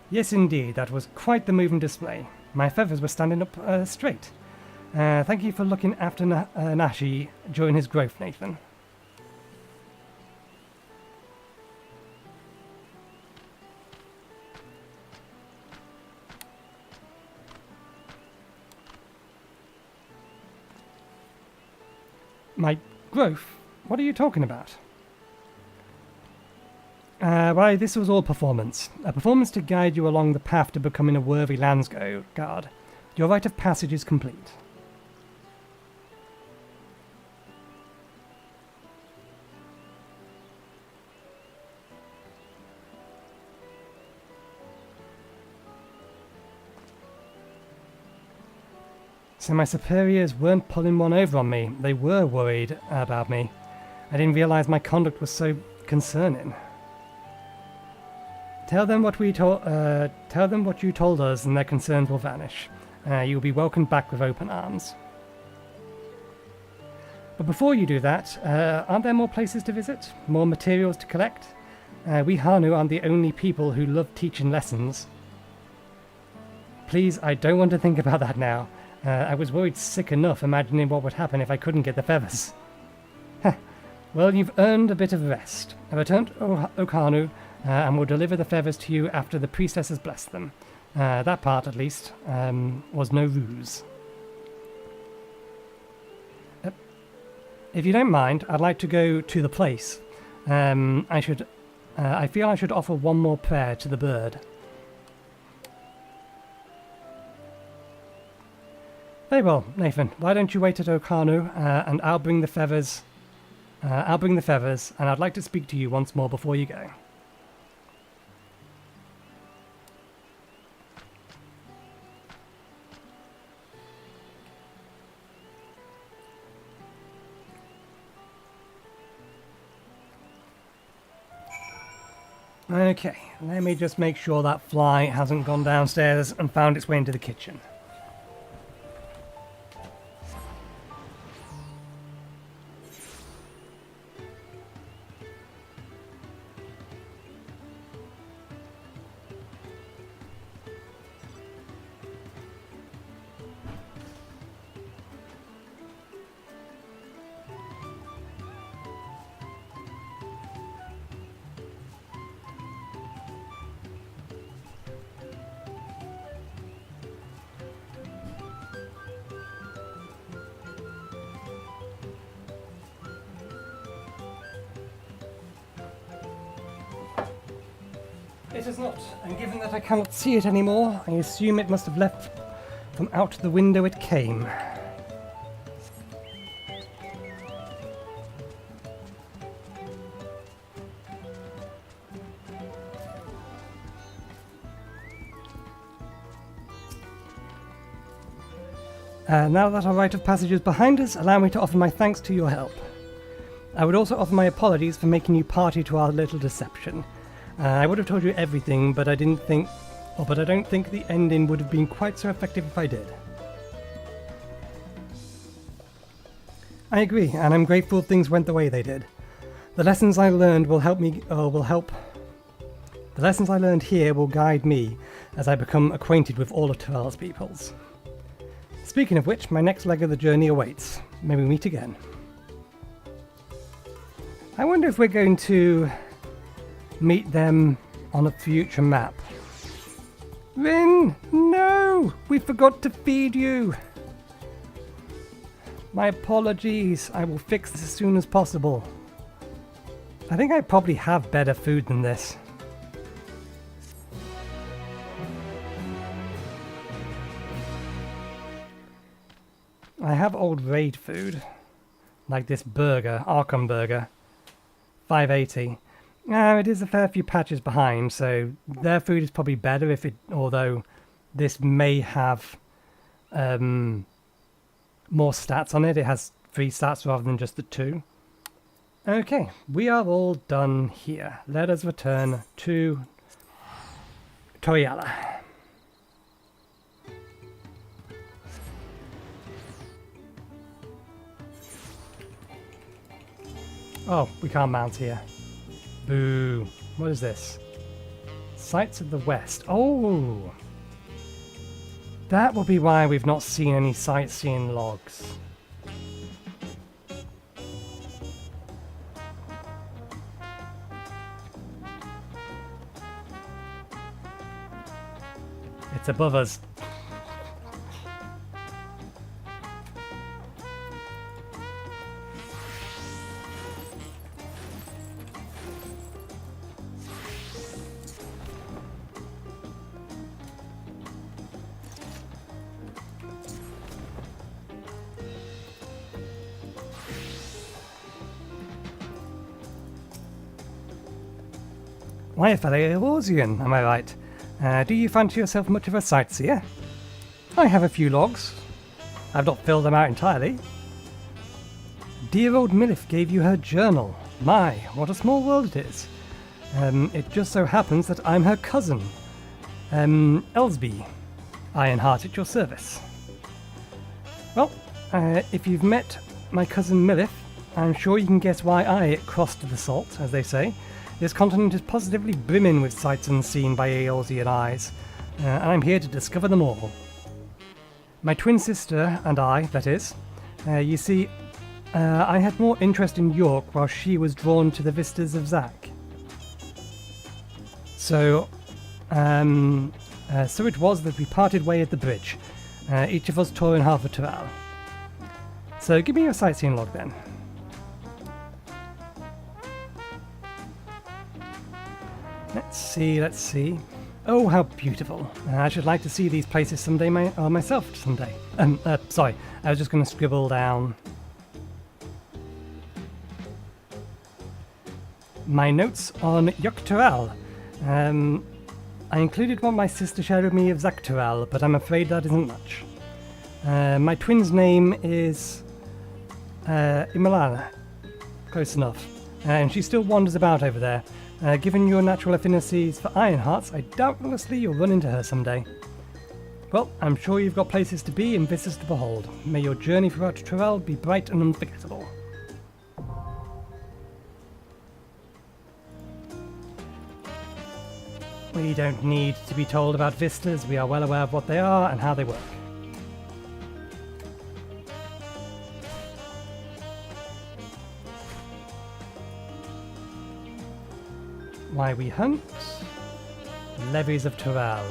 Yes, indeed. That was quite the moving display. My feathers were standing up straight. Thank you for looking after Nahanshe during his growth, Nathan. My growth? What are you talking about? Why, this was all performance. A performance to guide you along the path to becoming a worthy Landsguard. Your rite of passage is complete. So my superiors weren't pulling one over on me. They were worried about me. I didn't realize my conduct was so concerning. Tell them what you told us, and their concerns will vanish. You'll be welcomed back with open arms. But before you do that, aren't there more places to visit? More materials to collect? We Hanu aren't the only people who love teaching lessons. Please, I don't want to think about that now. I was worried sick enough imagining what would happen if I couldn't get the feathers. Well, you've earned a bit of rest. A return to Urqopacha and will deliver the feathers to you after the priestess has blessed them. That part, at least, was no ruse. If you don't mind, I'd like to go to the place. I feel I should offer one more prayer to the bird. Very well, Nathan. Why don't you wait at Urqopacha, and I'll bring the feathers. And I'd like to speak to you once more before you go. Okay, let me just make sure that fly hasn't gone downstairs and found its way into the kitchen. It is not, and given that I cannot see it anymore, I assume it must have left from out the window it came. Now that our rite of passage is behind us, allow me to offer my thanks to your help. I would also offer my apologies for making you party to our little deception. I would have told you everything, but I don't think the ending would have been quite so effective if I did. I agree, and I'm grateful things went the way they did. The lessons I learned The lessons I learned here will guide me as I become acquainted with all of Tural's peoples. Speaking of which, my next leg of the journey awaits. May we meet again. I wonder if we're going to meet them on a future map. Rin! No! We forgot to feed you! My apologies. I will fix this as soon as possible. I think I probably have better food than this. I have old raid food. Like this burger, Arkham burger. 580. It is a fair few patches behind, so their food is probably better although this may have more stats on it. It has 3 stats rather than just the 2. Okay, we are all done here. Let us return to Tuliyollal. Oh, we can't mount here. Boo. What is this? Sights of the West. Oh! That will be why we've not seen any sightseeing logs. It's above us. Why, a fellow Eorzean, am I right? Do you fancy yourself much of a sightseer? I have a few logs. I've not filled them out entirely. Dear old Milith gave you her journal. My, what a small world it is. It just so happens that I'm her cousin. Elsby. Ironheart at your service. Well, if you've met my cousin Milith, I'm sure you can guess why I crossed the salt, as they say. This continent is positively brimming with sights unseen by Eorzean eyes, and I'm here to discover them all. My twin sister and I, that is. You see, I had more interest in York while she was drawn to the vistas of Zak. So it was that we parted way at the bridge. Each of us tore in half a Tural. So give me your sightseeing log then. Let's see. Oh, how beautiful. I should like to see these places someday myself someday. Sorry, I was just going to scribble down my notes on Yuk Tural. I included what my sister shared with me of Zak Tural, but I'm afraid that isn't much. My twin's name is Imalana. Close enough. And she still wanders about over there. Given your natural affinities for iron hearts, I doubtlessly you'll run into her someday. Well, I'm sure you've got places to be and vistas to behold. May your journey throughout Tural be bright and unforgettable. We don't need to be told about vistas, we are well aware of what they are and how they work. Why we hunt? The levies of Tural.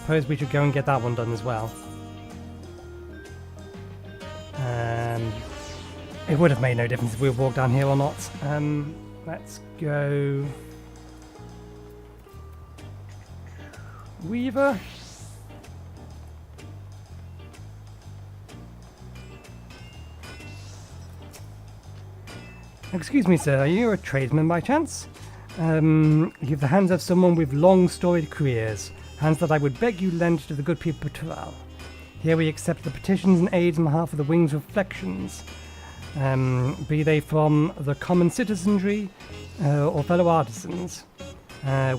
Suppose we should go and get that one done as well. It would have made no difference if we walked down here or not. Let's go... Weaver. Excuse me, sir, are you a tradesman by chance? You have the hands of someone with long storied careers, hands that I would beg you lend to the good people of Tural. Here we accept the petitions and aids on behalf of the Wing's reflections, be they from the common citizenry or fellow artisans.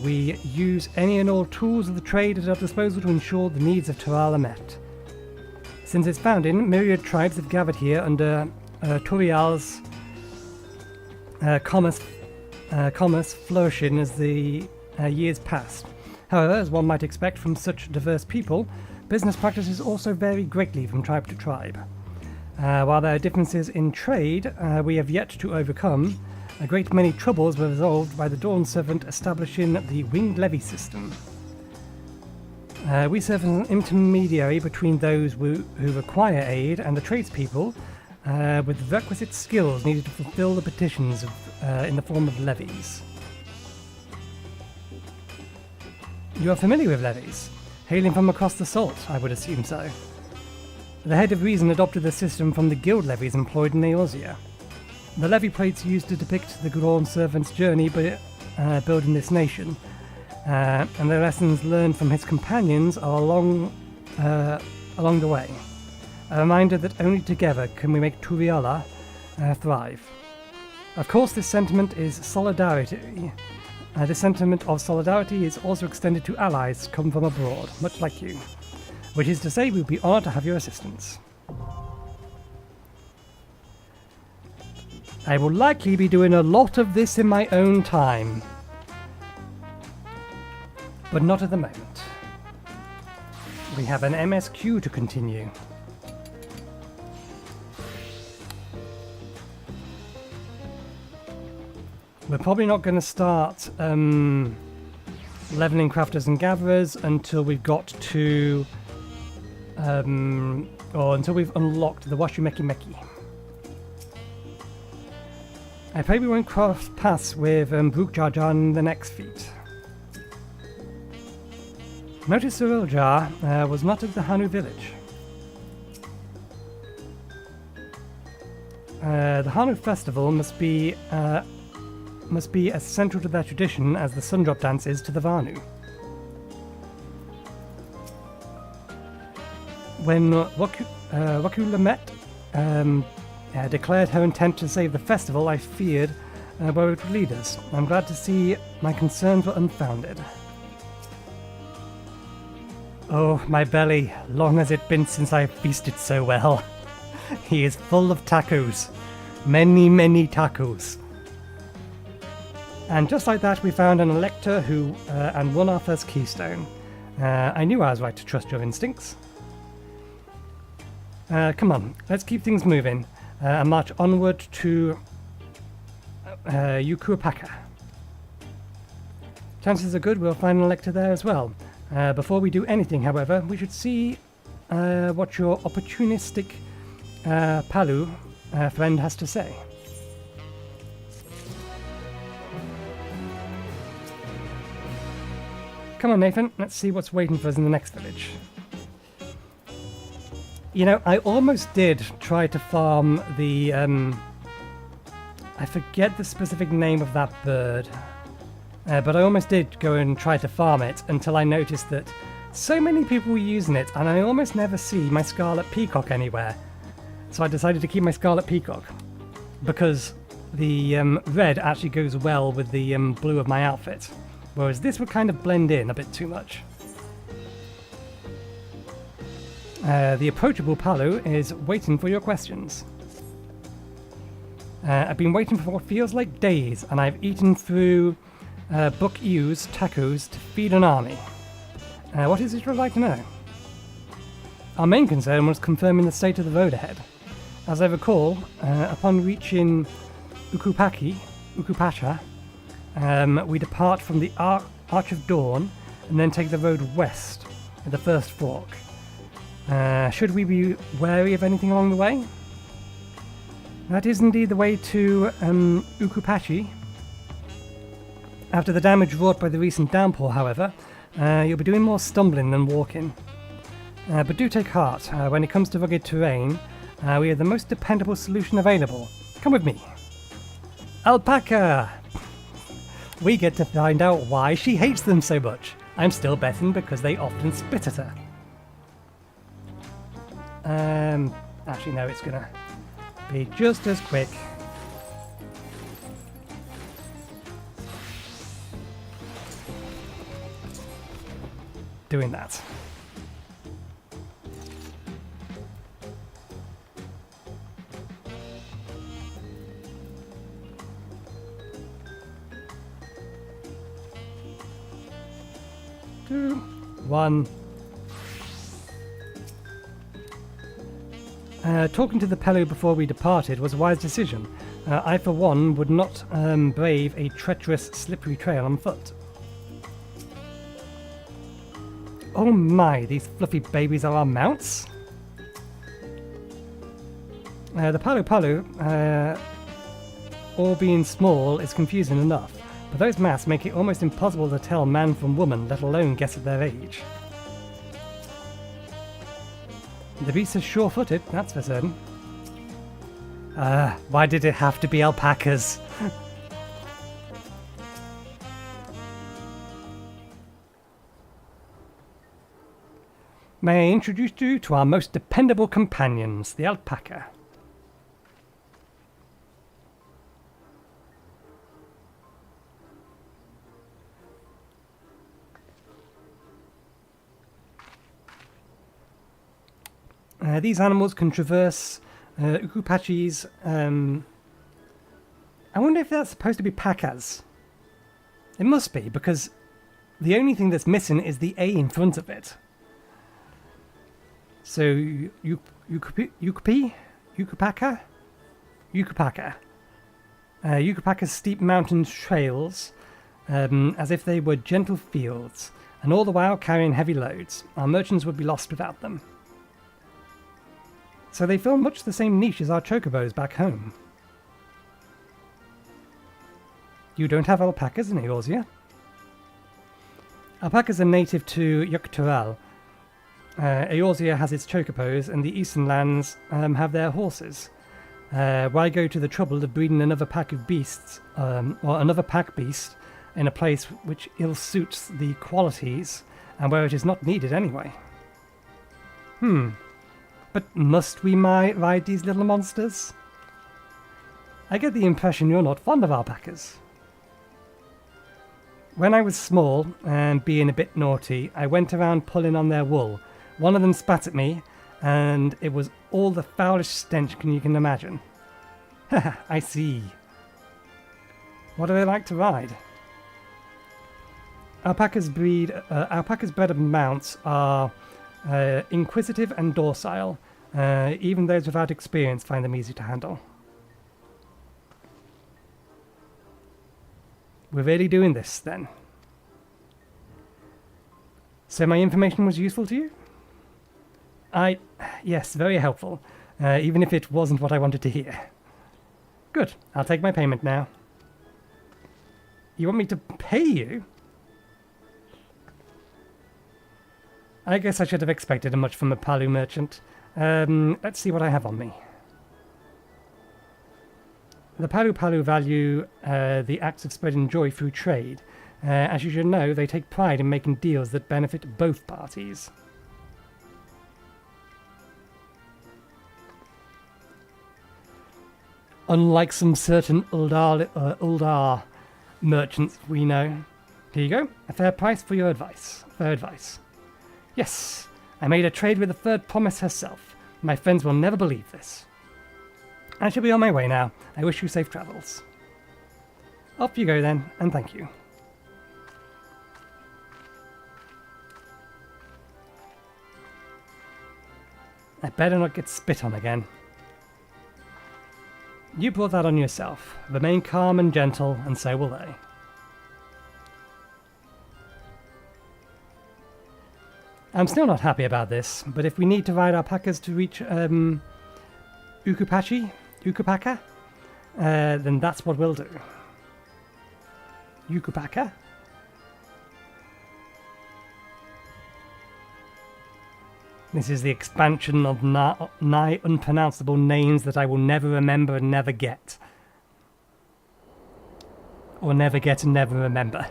We use any and all tools of the trade at our disposal to ensure the needs of Tural are met. Since its founding, myriad tribes have gathered here under Tuliyoll's commerce flourishing as the years passed. However, as one might expect from such diverse people, business practices also vary greatly from tribe to tribe. While there are differences in trade we have yet to overcome, a great many troubles were resolved by the Dawn Servant establishing the winged levy system. We serve as an intermediary between those who require aid and the tradespeople with the requisite skills needed to fulfill the petitions in the form of levies. You are familiar with levies? Hailing from across the salt, I would assume so. The Head of Reason adopted the system from the guild levies employed in Eorzea. The levy plates used to depict the Dawn Servant's journey by building this nation, and the lessons learned from his companions are along the way. A reminder that only together can we make Tuliyollal thrive. Of course, this sentiment is solidarity. This sentiment of solidarity is also extended to allies come from abroad, much like you. Which is to say, we'd be honoured to have your assistance. I will likely be doing a lot of this in my own time. But not at the moment. We have an MSQ to continue. We're probably not going to start leveling crafters and gatherers until we've got to... or until we've unlocked the Washumeki Meki. I probably won't cross paths with Bruk Jar Jar in the next feat. Notice Cyril Jar was not at the Hanu village. The Hanu festival must be as central to their tradition as the Sundrop dance is to the Vanu. When Wuk Lamat declared her intent to save the festival, I feared where it would lead us. I'm glad to see my concerns were unfounded. Oh, my belly, long has it been since I feasted so well. He is full of tacos. Many, many tacos. And just like that, we found an elector who and won our first keystone. I knew I was right to trust your instincts. Come on, let's keep things moving and march onward to Urqopacha. Chances are good we'll find an elector there as well. Before we do anything, however, we should see what your opportunistic Palu friend has to say. Come on, Nathan, let's see what's waiting for us in the next village. You know, I almost did try to farm the, I forget the specific name of that bird, but I almost did go and try to farm it until I noticed that so many people were using it and I almost never see my scarlet peacock anywhere. So I decided to keep my scarlet peacock because the red actually goes well with the blue of my outfit, whereas this would kind of blend in a bit too much. The approachable Palu is waiting for your questions. I've been waiting for what feels like days, and I've eaten through Buk Iu's tacos to feed an army. What is it you'd like to know? Our main concern was confirming the state of the road ahead. As I recall, upon reaching Urqopacha, we depart from the Arch of Dawn and then take the road west at the first fork. Should we be wary of anything along the way? That is indeed the way to Urqopacha. After the damage wrought by the recent downpour, however, you'll be doing more stumbling than walking. But do take heart, when it comes to rugged terrain, we have the most dependable solution available. Come with me. Alpaca! We get to find out why she hates them so much. I'm still betting because they often spit at her. Actually no, it's gonna be just as quick. Doing that. Two, one. Talking to the Pelu before we departed was a wise decision. I, for one, would not brave a treacherous, slippery trail on foot. Oh my, these fluffy babies are our mounts? The Pelupelu, all being small, is confusing enough, but those masks make it almost impossible to tell man from woman, let alone guess at their age. The beast is sure-footed, that's for certain. Why did it have to be alpacas? May I introduce you to our most dependable companions, the alpaca. These animals can traverse Urqopacha's. I wonder if that's supposed to be pacas. It must be, because the only thing that's missing is the A in front of it. So, Urqopacha? Urqopacha's steep mountain trails, as if they were gentle fields, and all the while carrying heavy loads. Our merchants would be lost without them. So they fill much the same niche as our chocobos back home. You don't have alpacas in Eorzea? Alpacas are native to Yuk-Tural. Eorzea has its chocobos, and the eastern lands have their horses. Why go to the trouble of breeding another pack of beasts, or another pack beast, in a place which ill suits the qualities, and where it is not needed anyway? But must we ride these little monsters? I get the impression you're not fond of alpacas. When I was small, and being a bit naughty, I went around pulling on their wool. One of them spat at me, and it was all the foulest stench you can imagine. Haha, I see. What do they like to ride? Alpacas bred of mounts are inquisitive and docile. Even those without experience find them easy to handle. We're really doing this, then? So my information was useful to you? Yes, very helpful. Even if it wasn't what I wanted to hear. Good, I'll take my payment now. You want me to pay you? I guess I should have expected much from a Palu merchant. Let's see what I have on me. The Pelupelu value the acts of spreading joy through trade. As you should know, they take pride in making deals that benefit both parties. Unlike some certain Uldar merchants we know. Here you go, a fair price for your advice. Fair advice. Yes, I made a trade with the third promise herself. My friends will never believe this. I shall be on my way now. I wish you safe travels. Off you go then, and thank you. I better not get spit on again. You brought that on yourself. Remain calm and gentle, and so will they. I'm still not happy about this, but if we need to ride alpacas to reach Urqopacha, then that's what we'll do. Urqopacha? This is the expansion of nigh unpronounceable names that I will never remember and never get. Or never get and never remember.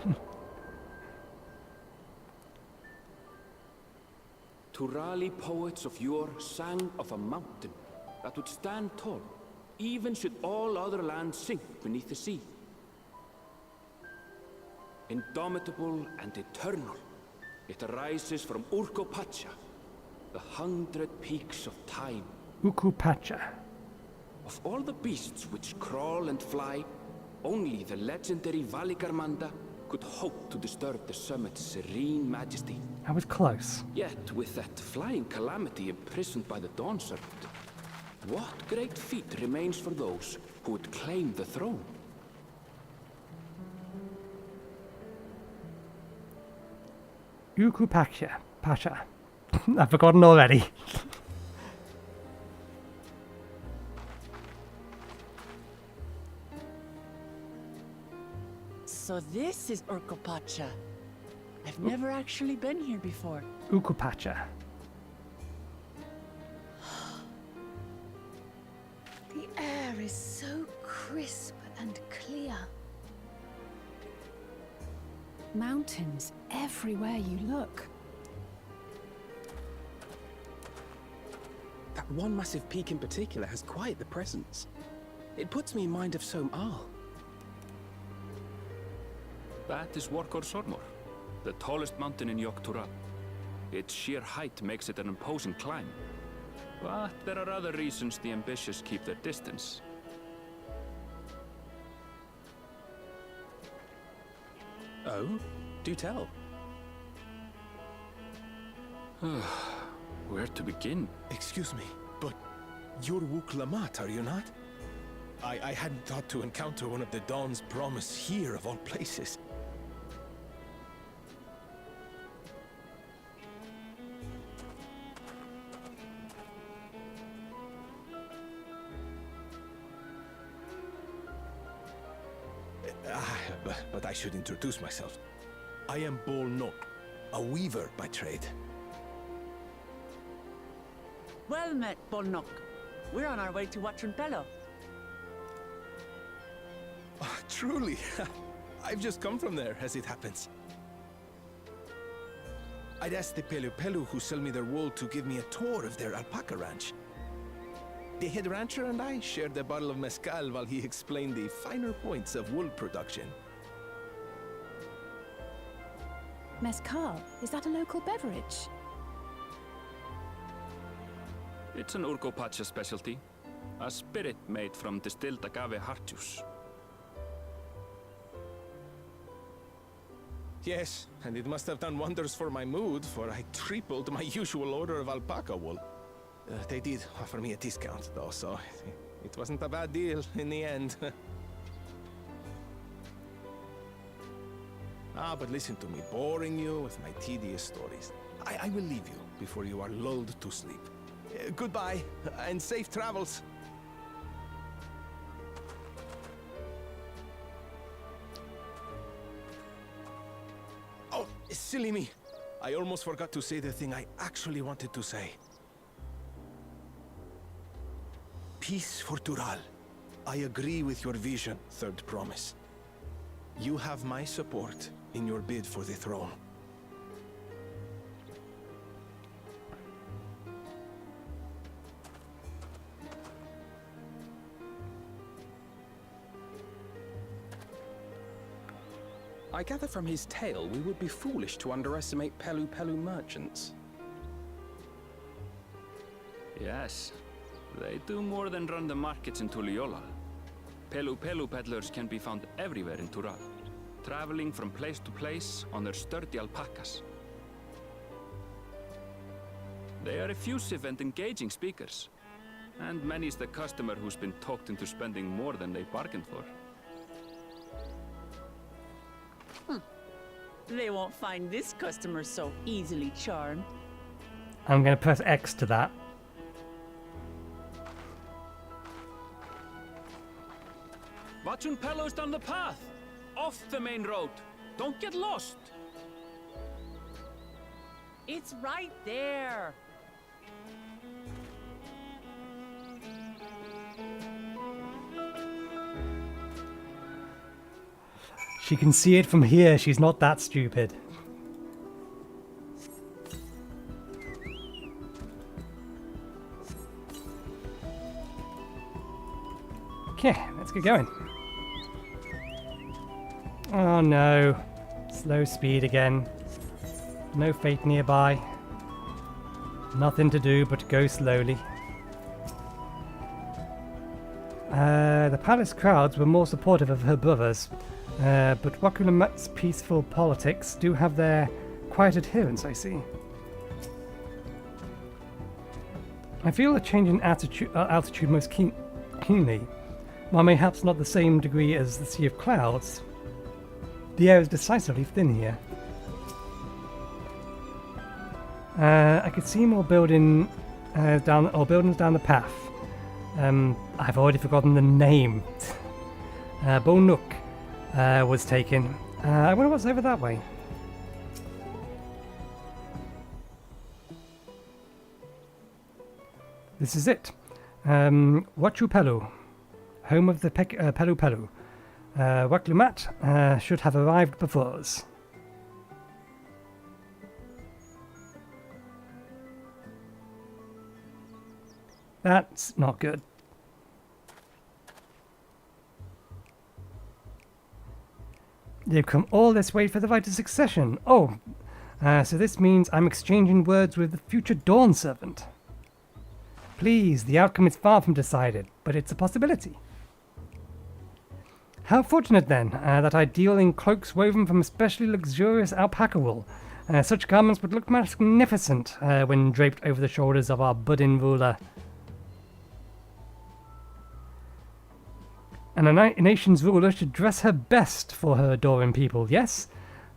Turali poets of yore sang of a mountain that would stand tall, even should all other lands sink beneath the sea. Indomitable and eternal, it arises from Urqopacha, the 100 peaks of time. Urqopacha. Of all the beasts which crawl and fly, only the legendary Valigarmanda could hope to disturb the summit's serene majesty. I was close. Yet, with that flying calamity imprisoned by the Dawn Serpent, what great feat remains for those who would claim the throne? Urqopacha. I've forgotten already. So this is Urqopacha. I've never actually been here before. Urqopacha. The air is so crisp and clear. Mountains everywhere you look. That one massive peak in particular has quite the presence. It puts me in mind of Som-Al. That is Urqopacha, the tallest mountain in Tural. Its sheer height makes it an imposing climb. But there are other reasons the ambitious keep their distance. Oh? Do tell. Where to begin? Excuse me, but you're Wuk Lamat, are you not? I hadn't thought to encounter one of the Dawn's promise here, of all places. But I should introduce myself. I am Bolnok, a weaver by trade. Well met, Bolnok. We're on our way to Pelupelu. Oh, truly. I've just come from there, as it happens. I'd asked the Pelupelu who sell me their wool to give me a tour of their alpaca ranch. The head rancher and I shared a bottle of mezcal while he explained the finer points of wool production. Mezcal? Is that a local beverage? It's an Urqopacha specialty. A spirit made from distilled agave heart juice. Yes, and it must have done wonders for my mood, for I tripled my usual order of alpaca wool. They did offer me a discount, though, so it wasn't a bad deal in the end. But listen to me, boring you with my tedious stories. I will leave you before you are lulled to sleep. Goodbye, and safe travels. Oh, silly me. I almost forgot to say the thing I actually wanted to say. Peace for Tural. I agree with your vision, Third Promise. You have my support in your bid for the throne. I gather from his tale we would be foolish to underestimate Pelupelu merchants. Yes, they do more than run the markets in Tuliyollal. Pelupelu peddlers can be found everywhere in Tural, traveling from place to place on their sturdy alpacas. They are effusive and engaging speakers, and many's the customer who's been talked into spending more than they bargained for. They won't find this customer so easily charmed. I'm going to press X to that. Watchun Pelo's down the path! Off the main road! Don't get lost! It's right there! She can see it from here. She's not that stupid. Okay, let's get going. Oh no. Slow speed again. No fate nearby. Nothing to do but go slowly. The palace crowds were more supportive of her brothers. But Wuk Lamat's peaceful politics do have their quiet adherents, I see. I feel a change in altitude most keenly. While mayhaps not the same degree as the Sea of Clouds, the air is decisively thin here. I could see more buildings down the path. I've already forgotten the name. Bonuk was taken. I wonder what's over that way. This is it. Urqopacha, home of the Pelupelu. Wuk Lamat should have arrived before us. That's not good. They've come all this way for the Rite of Succession. Oh, so this means I'm exchanging words with the future Dawn Servant. Please, the outcome is far from decided, but it's a possibility. How fortunate then that I deal in cloaks woven from especially luxurious alpaca wool. Such garments would look magnificent when draped over the shoulders of our budding ruler. And a nation's ruler should dress her best for her adoring people, yes?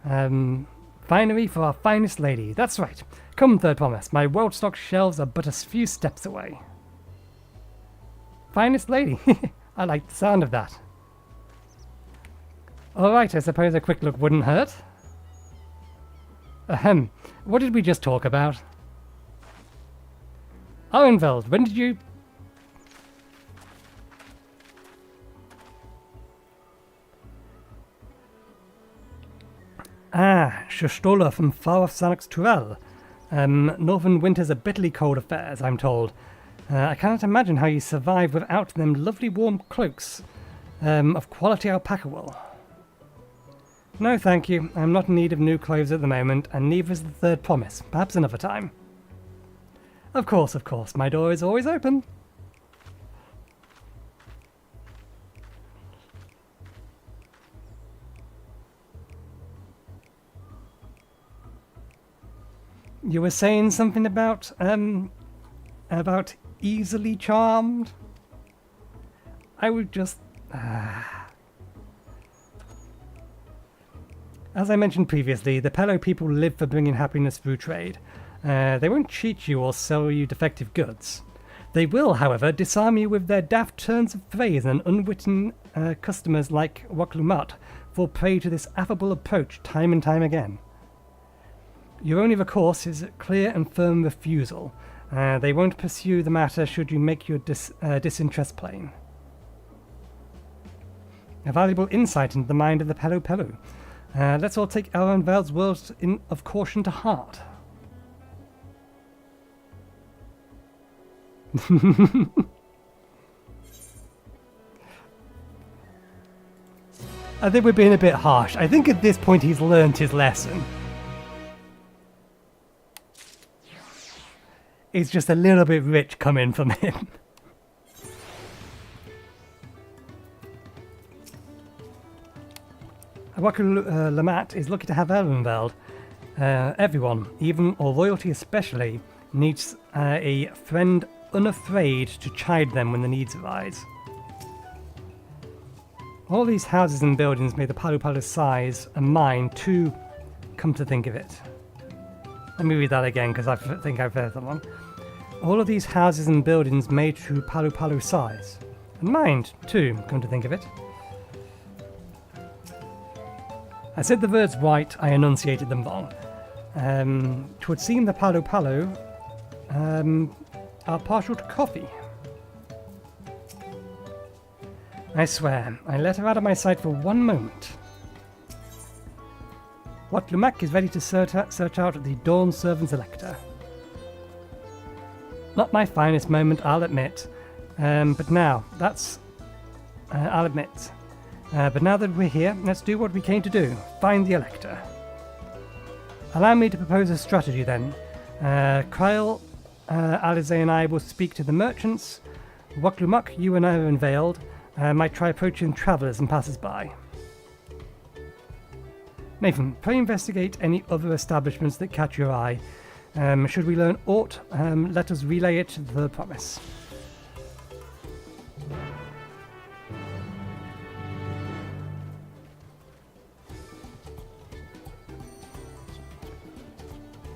Finery for our finest lady. That's right. Come, Third Promise. My well-stocked shelves are but a few steps away. Finest lady. I like the sound of that. Alright, I suppose a quick look wouldn't hurt. Ahem. What did we just talk about? Orenveld, when did you... Ah, Shostola from far off Sanak's Tural. Northern winters are bitterly cold affairs, I'm told. I cannot imagine how you survive without them lovely warm cloaks of quality alpaca wool. No, thank you. I'm not in need of new clothes at the moment, and neither is the Third Promise. Perhaps another time. Of course, my door is always open. You were saying something about easily charmed? I would just... As I mentioned previously, the Pelo people live for bringing happiness through trade. They won't cheat you or sell you defective goods. They will, however, disarm you with their daft turns of phrase, and unwitting customers like Wuk Lamat fall prey to this affable approach time and time again. Your only recourse is a clear and firm refusal. They won't pursue the matter should you make your disinterest plain. A valuable insight into the mind of the Pelupelu. Let's all take Elrenveld's words of caution to heart. I think we're being a bit harsh. I think at this point he's learned his lesson. It's just a little bit rich coming from him. Wuk Lamat is lucky to have Elrenveld. Everyone, even or royalty especially, needs a friend unafraid to chide them when the needs arise. All these houses and buildings made the Pelupelu's size and mine too, come to think of it. Let me read that again because I think I've read that one. All of these houses and buildings made to Pelupelu's size. And mine too, come to think of it. I said the words right, I enunciated them wrong. 'Twould seem the Pelupelu are partial to coffee. I swear, I let her out of my sight for one moment. Wuk Lamat is ready to search out the Dawn Servant's Elector. Not my finest moment, I'll admit. But now that we're here, let's do what we came to do. Find the Elector. Allow me to propose a strategy then. Kyle, Alize and I will speak to the merchants. Wuk Lamat, you and I are unveiled. Might try approaching travellers and passers-by. Nathan, pray investigate any other establishments that catch your eye. Should we learn aught, let us relay it to the promise.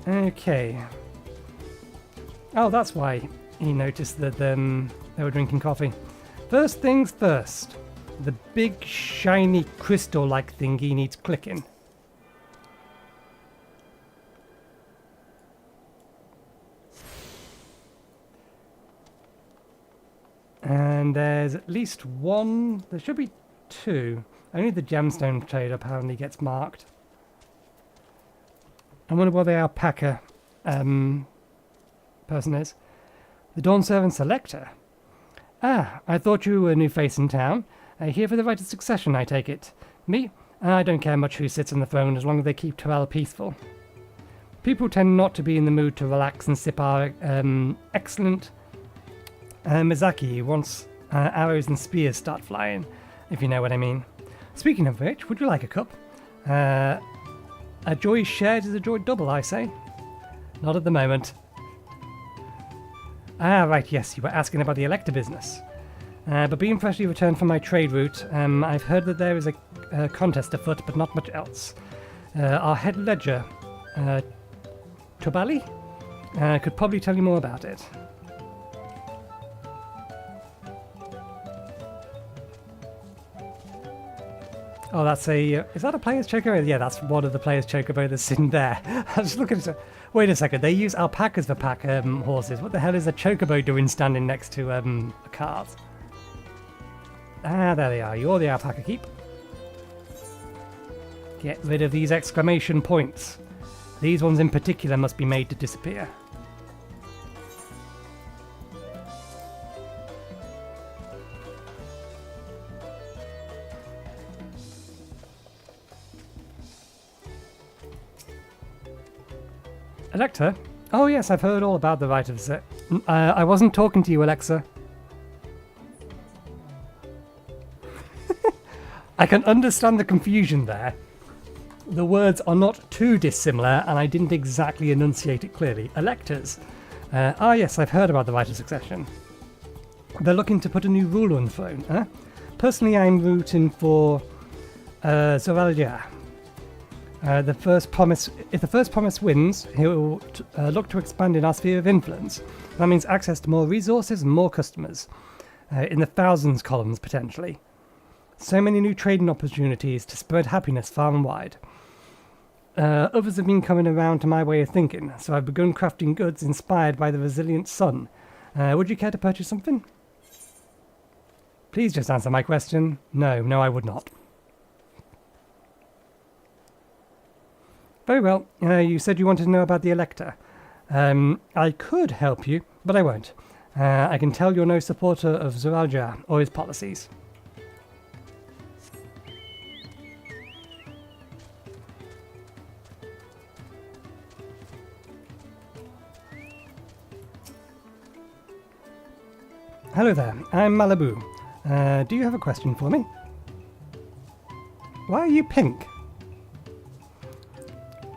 Okay. Oh, that's why he noticed that they were drinking coffee. First things first. The big, shiny, crystal-like thingy needs clicking. And there's at least one... There should be two. Only the gemstone trade apparently gets marked. I wonder what the alpaca person is. The Dawn Servant Selector. Ah, I thought you were a new face in town. Here for the Rite of Succession, I take it. Me? I don't care much who sits on the throne as long as they keep Tural peaceful. People tend not to be in the mood to relax and sip our excellent Mizaki once arrows and spears start flying, if you know what I mean. Speaking of which, would you like a cup? A joy shared is a joy double, I say. Not at the moment. Ah, right, yes, you were asking about the Elector business. But being freshly returned from my trade route, I've heard that there is a contest afoot, but not much else. Our head ledger, Tobali, could probably tell you more about it. Oh, that's a... is that a player's chocobo? Yeah, that's one of the player's chocobo that's sitting there. I was just looking at it. Wait a second, they use alpacas for pack horses. What the hell is a chocobo doing standing next to a cart? Ah, there they are. You're the alpaca keep. Get rid of these exclamation points. These ones in particular must be made to disappear. Elector? Oh yes, I've heard all about the Rite of Succession. I wasn't talking to you, Alexa. I can understand the confusion there. The words are not too dissimilar, and I didn't exactly enunciate it clearly. Electors. Yes, I've heard about the Rite of Succession. They're looking to put a new ruler on the throne, huh? Personally, I'm rooting for Zoralia. If the first promise wins, he'll look to expand in our sphere of influence. That means access to more resources and more customers, in the thousands columns potentially. So many new trading opportunities to spread happiness far and wide. Others have been coming around to my way of thinking, so I've begun crafting goods inspired by the resilient sun. Would you care to purchase something? Please just answer my question. No, I would not. Very well. You said you wanted to know about the Elector. I could help you, but I won't. I can tell you're no supporter of Zuralja or his policies. Hello there, I'm Mablu. Do you have a question for me? Why are you pink?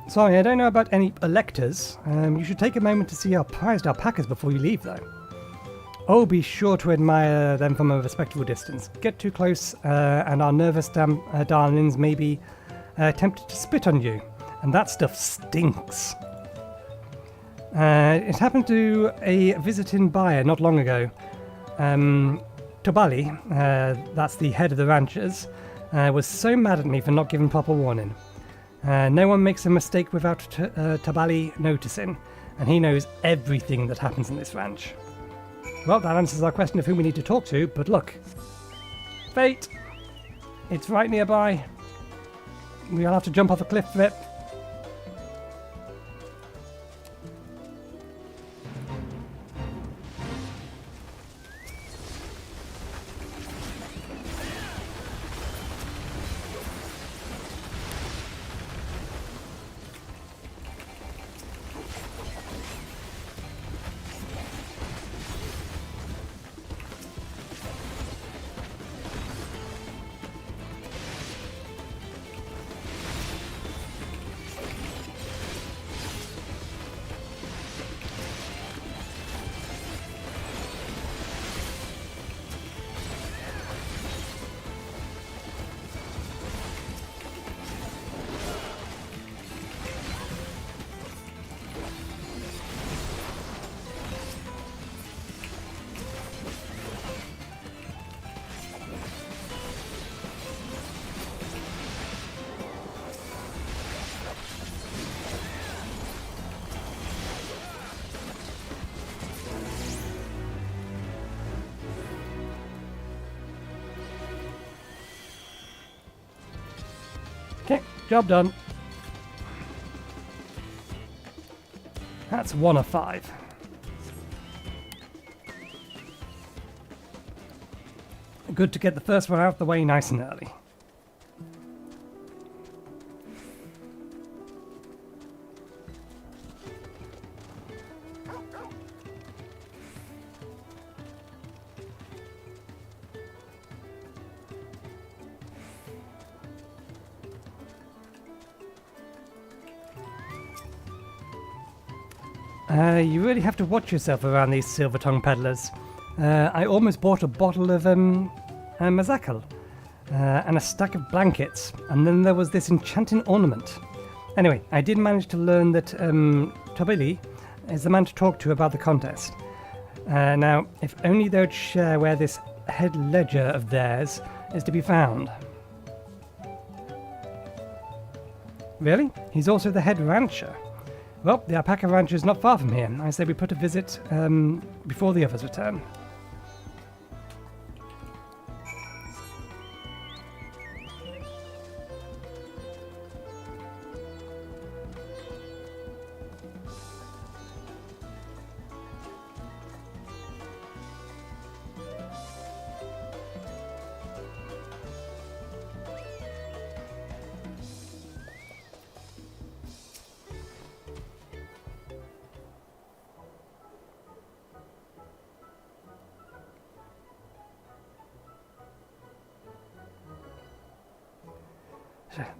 Sorry, I don't know about any electors. You should take a moment to see how prized our pack is before you leave, though. Oh, be sure to admire them from a respectable distance. Get too close, and our nervous darlings may be tempted to spit on you. And that stuff stinks. It happened to a visiting buyer not long ago. Tobali, that's the head of the ranchers, was so mad at me for not giving proper warning. No one makes a mistake without Tobali noticing, and he knows everything that happens in this ranch. Well, that answers our question of who we need to talk to, but look. Fate! It's right nearby. We'll have to jump off a cliff for it. Okay, job done. That's 1 of 5. Good to get the first one out of the way nice and early. You really have to watch yourself around these silver-tongued peddlers. I almost bought a bottle of Mazakal and a stack of blankets, and then there was this enchanting ornament. Anyway, I did manage to learn that Tobili is the man to talk to about the contest. Now, if only they would share where this head ledger of theirs is to be found. Really? He's also the head rancher. Well, the alpaca ranch is not far from here. I say we put a visit before the others return.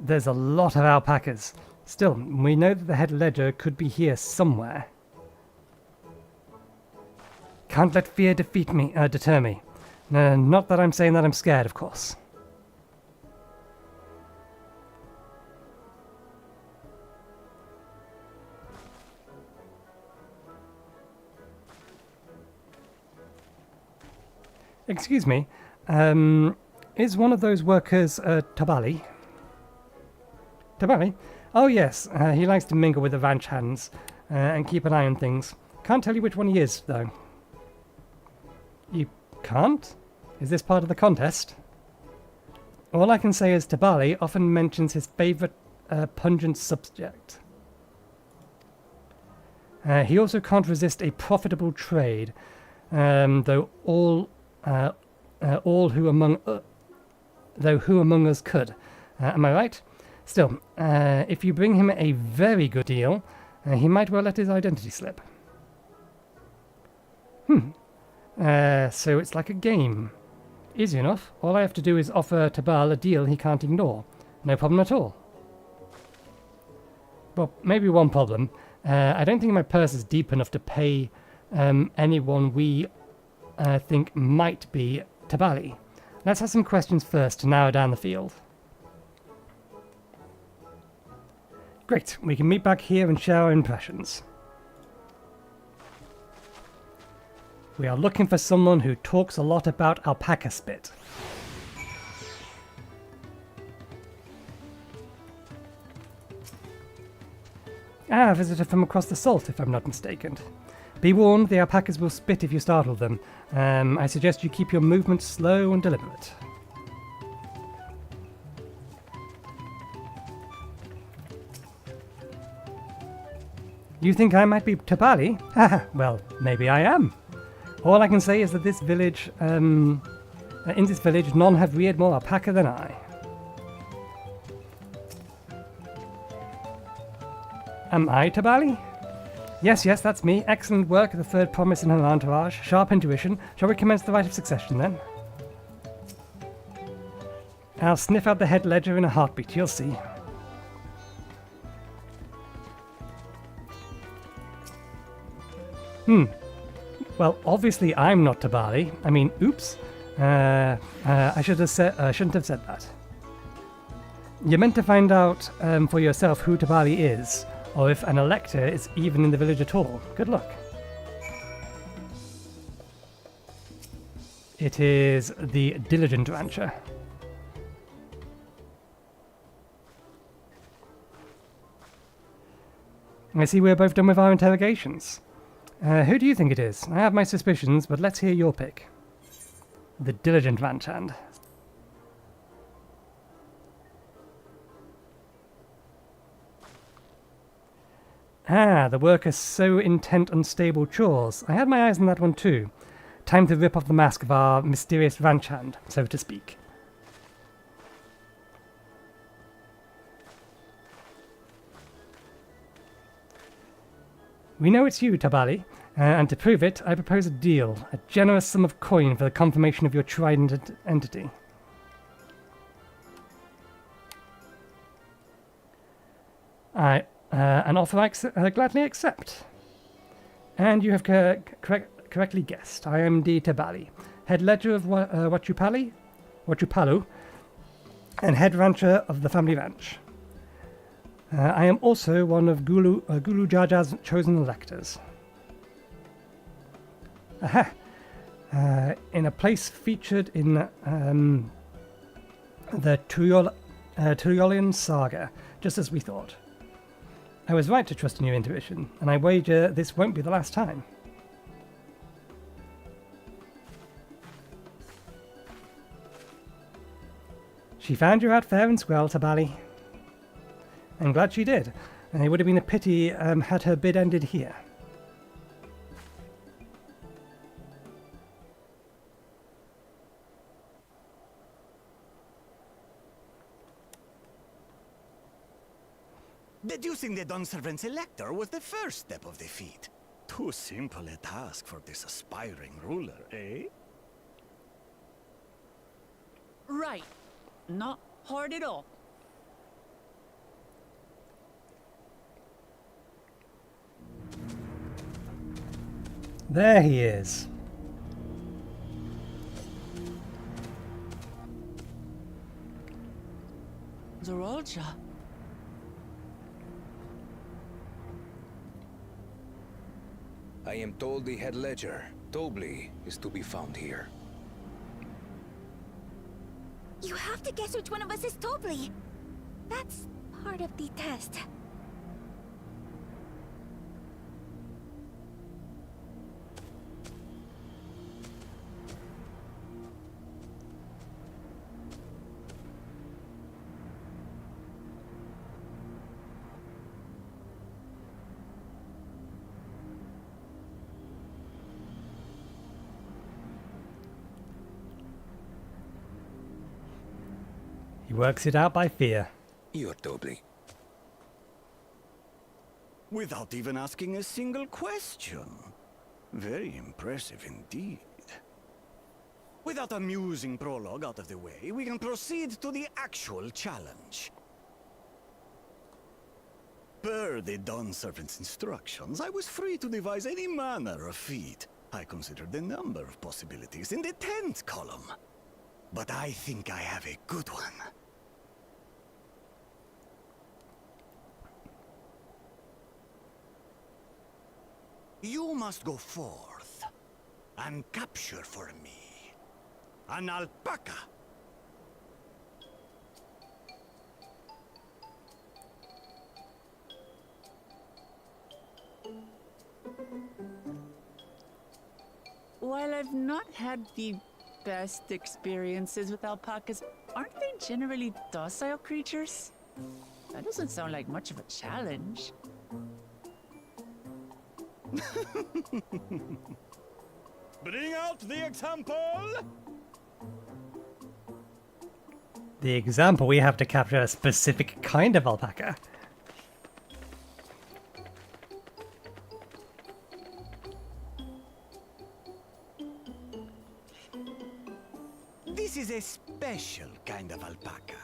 There's a lot of alpacas. Still, we know that the head ledger could be here somewhere. Can't let fear deter me. Not that I'm saying that I'm scared, of course. Excuse me. Is one of those workers Tabali? Tabali? Oh yes, he likes to mingle with the ranch hands and keep an eye on things. Can't tell you which one he is, though. You can't? Is this part of the contest? All I can say is Tabali often mentions his favourite pungent subject. He also can't resist a profitable trade, though who among us could. Am I right? Still, if you bring him a very good deal, he might well let his identity slip. So it's like a game. Easy enough. All I have to do is offer Tabal a deal he can't ignore. No problem at all. Well, maybe one problem. I don't think my purse is deep enough to pay anyone we think might be Tabali. Let's have some questions first to narrow down the field. Great, we can meet back here and share our impressions. We are looking for someone who talks a lot about alpaca spit. A visitor from across the salt, if I'm not mistaken. Be warned, the alpacas will spit if you startle them. I suggest you keep your movements slow and deliberate. You think I might be Tabali? Haha, well, maybe I am. All I can say is that this village, in this village, none have reared more alpaca than I. Am I Tabali? Yes, that's me. Excellent work, the third promise in her entourage. Sharp intuition. Shall we commence the Rite of Succession, then? I'll sniff out the head ledger in a heartbeat, you'll see. Well, obviously I'm not Tabali. I mean, oops. I shouldn't have said that. You're meant to find out for yourself who Tabali is, or if an elector is even in the village at all. Good luck. It is the diligent rancher. I see we're both done with our interrogations. Who do you think it is? I have my suspicions, but let's hear your pick. The diligent ranchhand. The worker so intent on stable chores. I had my eyes on that one too. Time to rip off the mask of our mysterious ranchhand, so to speak. We know it's you, Tabali, and to prove it, I propose a deal, a generous sum of coin for the confirmation of your trident entity. An offer I gladly accept. And you have correctly guessed. I am the Tabali, head ledger of Wachupalu, and head rancher of the family ranch. I am also one of Gulu Jaja's chosen electors. Aha! In a place featured in the Tuliyollal Saga, just as we thought. I was right to trust in your intuition, and I wager this won't be the last time. She found you out fair and square, Tabali. I'm glad she did, and it would have been a pity had her bid ended here. Deducing the Dawnservant's elector was the first step of the feat. Too simple a task for this aspiring ruler, eh? Right. Not hard at all. There he is. Zorolcha. I am told the head ledger, Tobli, is to be found here. You have to guess which one of us is Tobli. That's part of the test. He works it out by fear. You're Tobli. Without even asking a single question. Very impressive indeed. With that amusing prologue out of the way, we can proceed to the actual challenge. Per the Dawn Servant's instructions, I was free to devise any manner of feat. I considered the number of possibilities in the 10th column. But I think I have a good one. You must go forth and capture for me an alpaca. While I've not had the best experiences with alpacas, aren't they generally docile creatures? That doesn't sound like much of a challenge. Bring out the example! The example, we have to capture a specific kind of alpaca. This is a special kind of alpaca.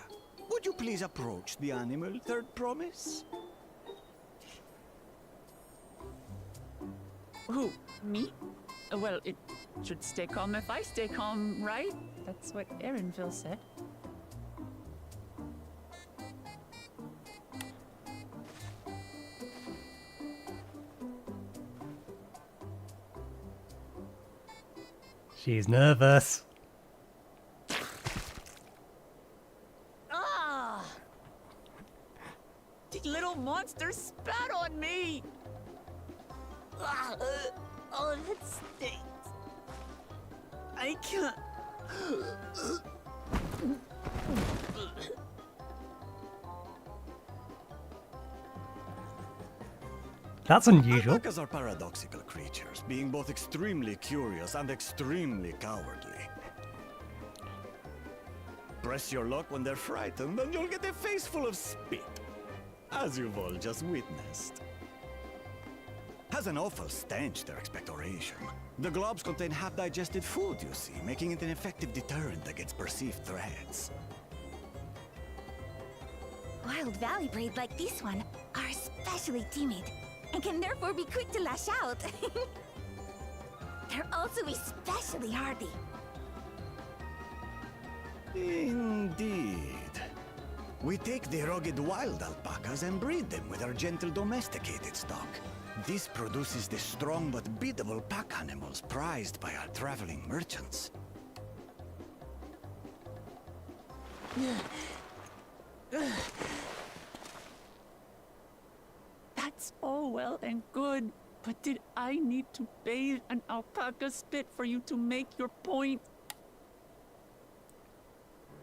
Would you please approach the animal, Third Promise? Who? Me? Well, it should stay calm if I stay calm, right? That's what Erinville said. She's nervous. Ah! The little monster spat on me! Oh, that stinks. I can't. That's unusual. Alpacas are paradoxical creatures, being both extremely curious and extremely cowardly. Press your luck when they're frightened, and you'll get a face full of spit, as you've all just witnessed. Has an awful stench, their expectoration. The globs contain half-digested food, you see, making it an effective deterrent against perceived threats. Wild valley braid like this one are especially timid and can therefore be quick to lash out. They're also especially hardy. Indeed. We take the rugged wild alpacas and breed them with our gentle domesticated stock. This produces the strong but beatable pack animals prized by our traveling merchants. That's all well and good, but did I need to bathe an alpaca spit for you to make your point?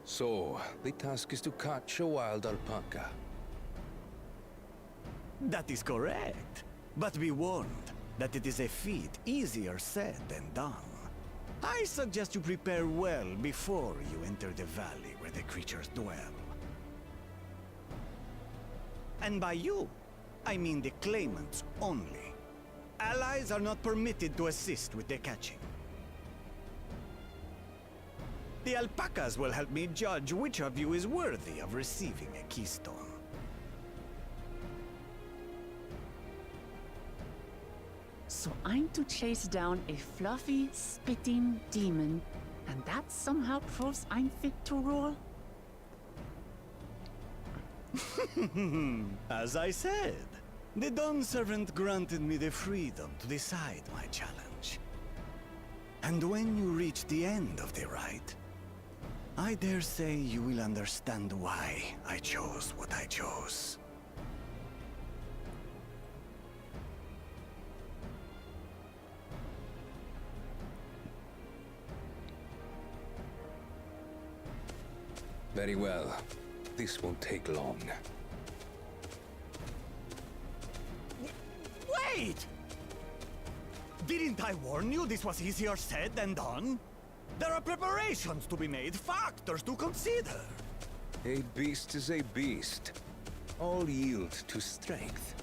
So, the task is to catch a wild alpaca. That is correct. But be warned that it is a feat easier said than done. I suggest you prepare well before you enter the valley where the creatures dwell. And by you, I mean the claimants only. Allies are not permitted to assist with the catching. The alpacas will help me judge which of you is worthy of receiving a keystone. So I'm to chase down a fluffy, spitting demon, and that somehow proves I'm fit to rule? As I said, the Dawn Servant granted me the freedom to decide my challenge. And when you reach the end of the rite, I dare say you will understand why I chose what I chose. Very well. This won't take long. Wait! Didn't I warn you this was easier said than done? There are preparations to be made, factors to consider. A beast is a beast. All yield to strength.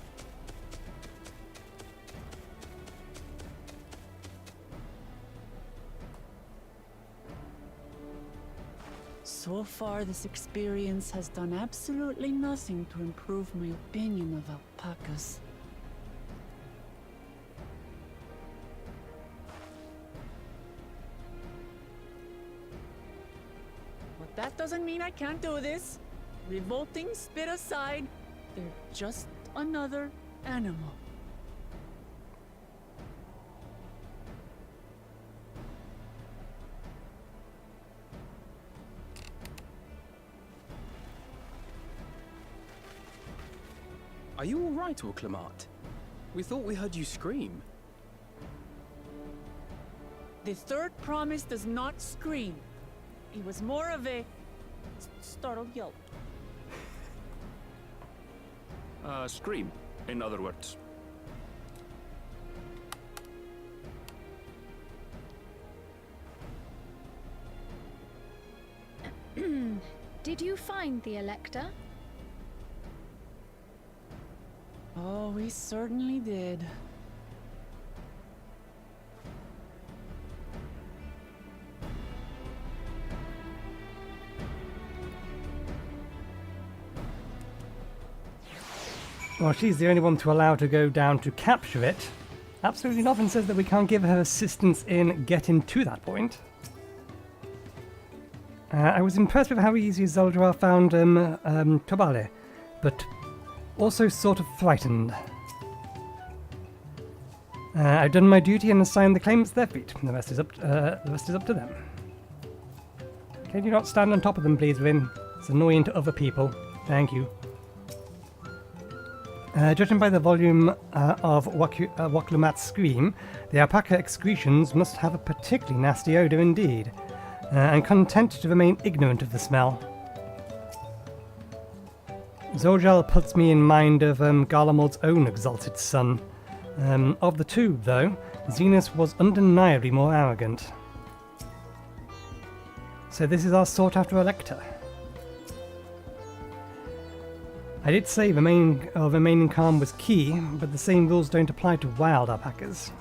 So far, this experience has done absolutely nothing to improve my opinion of alpacas. But that doesn't mean I can't do this. Revolting spit aside, they're just another animal. Are you all right, Wuk Lamat? We thought we heard you scream. The third promise does not scream. It was more of a startled yelp. Scream, in other words. Did you find the Elector? Oh, we certainly did. Well, she's the only one to allow to go down to capture it. Absolutely nothing says that we can't give her assistance in getting to that point. I was impressed with how easy Zoldrar found Turali, but also sort of frightened. I've done my duty and assigned the claims to their feet. The rest is up to them. Can you not stand on top of them, please, Rin? It's annoying to other people. Thank you. Judging by the volume of Wuk Lamat's scream, the alpaca excretions must have a particularly nasty odour indeed. I'm content to remain ignorant of the smell. Zoljal puts me in mind of Garlemald's own exalted son. Of the two, though, Zenus was undeniably more arrogant. So this is our sought-after Elector. I did say remaining calm was key, but the same rules don't apply to wild alpacas.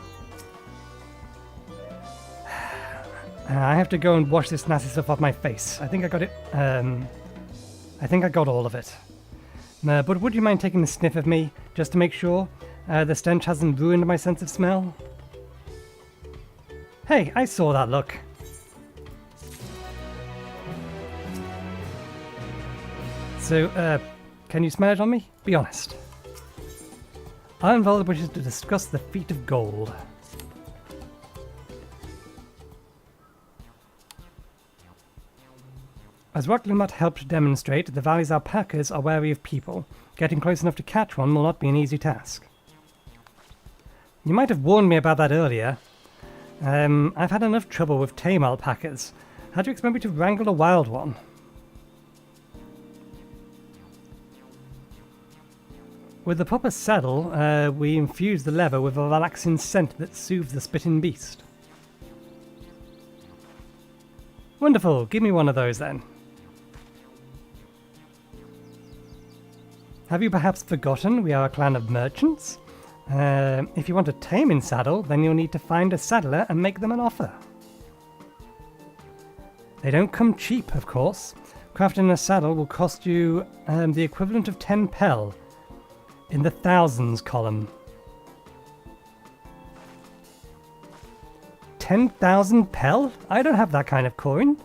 I have to go and wash this nasty stuff off my face. I think I got it. I think I got all of it. But would you mind taking a sniff of me, just to make sure the stench hasn't ruined my sense of smell? Hey, I saw that look. So, can you smell it on me? Be honest. Ironvold wishes to discuss the feat of gold. As Wuk Lamat helped demonstrate, the valley's alpacas are wary of people. Getting close enough to catch one will not be an easy task. You might have warned me about that earlier. I've had enough trouble with tame alpacas. How do you expect me to wrangle a wild one? With the proper saddle, we infuse the leather with a relaxing scent that soothes the spitting beast. Wonderful, give me one of those then. Have you perhaps forgotten we are a clan of merchants? If you want a taming saddle, then you'll need to find a saddler and make them an offer. They don't come cheap, of course. Crafting a saddle will cost you the equivalent of 10 pel, in the thousands column. 10,000 pel? I don't have that kind of coin.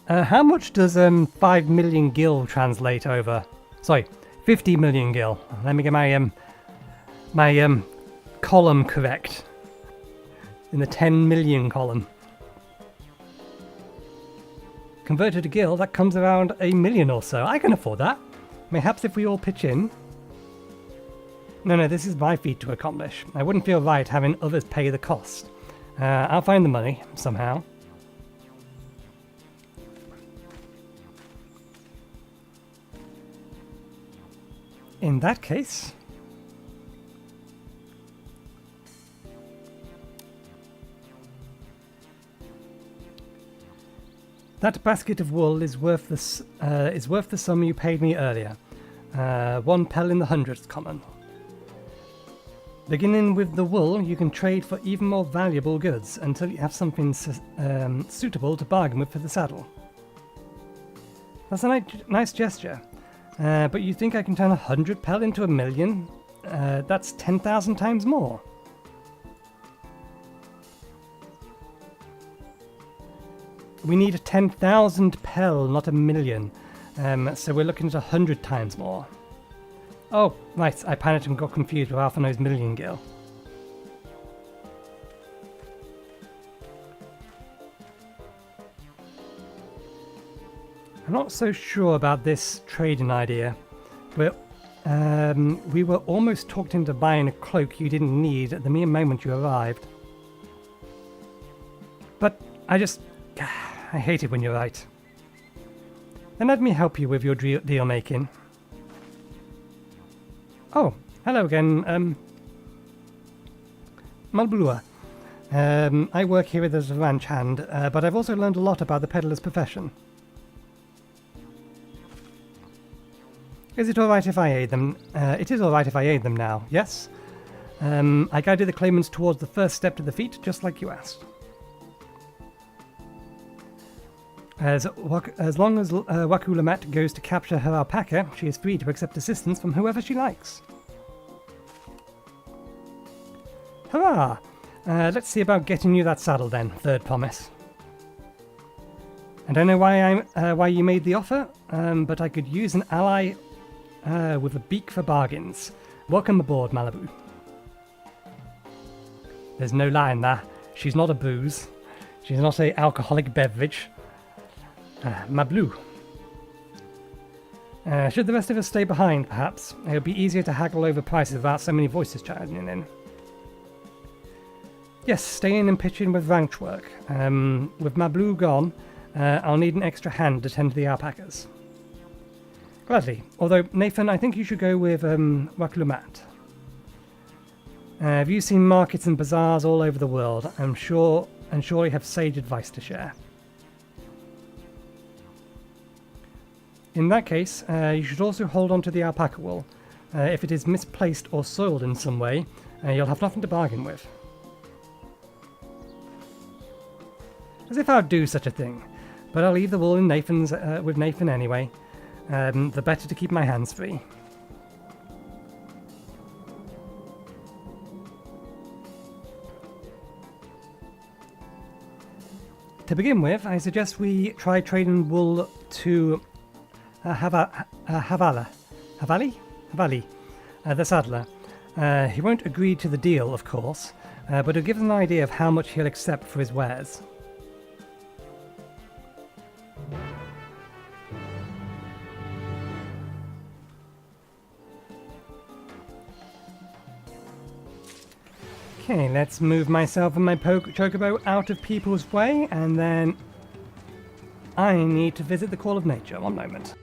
How much does 5 million gil translate over? Sorry, 50 million gil. Let me get my column correct. In the 10 million column. Converted to gil, that comes around 1 million or so. I can afford that. Perhaps if we all pitch in. No, this is my feat to accomplish. I wouldn't feel right having others pay the cost. I'll find the money, somehow. In that case... that basket of wool is worth the sum you paid me earlier. 1 pel in the hundredths common. Beginning with the wool, you can trade for even more valuable goods until you have something suitable to bargain with for the saddle. That's a nice gesture. But you think I can turn 100 pel into 1 million? That's 10,000 times more. We need 10,000 pel, not 1 million. So we're looking at 100 times more. Oh, right, I panicked and got confused with Hanuhanu's million gil. I'm not so sure about this trading idea, but we were almost talked into buying a cloak you didn't need at the mere moment you arrived. But I hate it when you're right. Then let me help you with your deal making. Oh, hello again, Mablu. I work here as a ranch hand, but I've also learned a lot about the peddler's profession. Is it alright if I aid them? It is alright if I aid them now, yes? I guided the claimants towards the first step to the feet, just like you asked. As long as Wuk Lamat goes to capture her alpaca, she is free to accept assistance from whoever she likes. Hurrah! Let's see about getting you that saddle then, third promise. I don't know why you made the offer, but I could use an ally with a beak for bargains. Welcome aboard, Malibu. There's no lie in that. She's not a booze. She's not an alcoholic beverage. Mablu. Should the rest of us stay behind, perhaps? It would be easier to haggle over prices without so many voices chiming in. Yes, stay in and pitch in with ranch work. With Mablu gone, I'll need an extra hand to tend to the alpacas. Gladly. Although, Nathan, I think you should go with Wuk Lamat. Have you seen markets and bazaars all over the world? I'm sure, and surely have sage advice to share. In that case, you should also hold on to the alpaca wool. If it is misplaced or soiled in some way, you'll have nothing to bargain with. As if I'd do such a thing, but I'll leave the wool in Nathan's with Nathan anyway. The better to keep my hands free. To begin with, I suggest we try trading wool to Havali, the saddler. He won't agree to the deal, of course, but it'll give us an idea of how much he'll accept for his wares. Okay, let's move myself and my chocobo out of people's way, and then I need to visit the Call of Nature. One moment.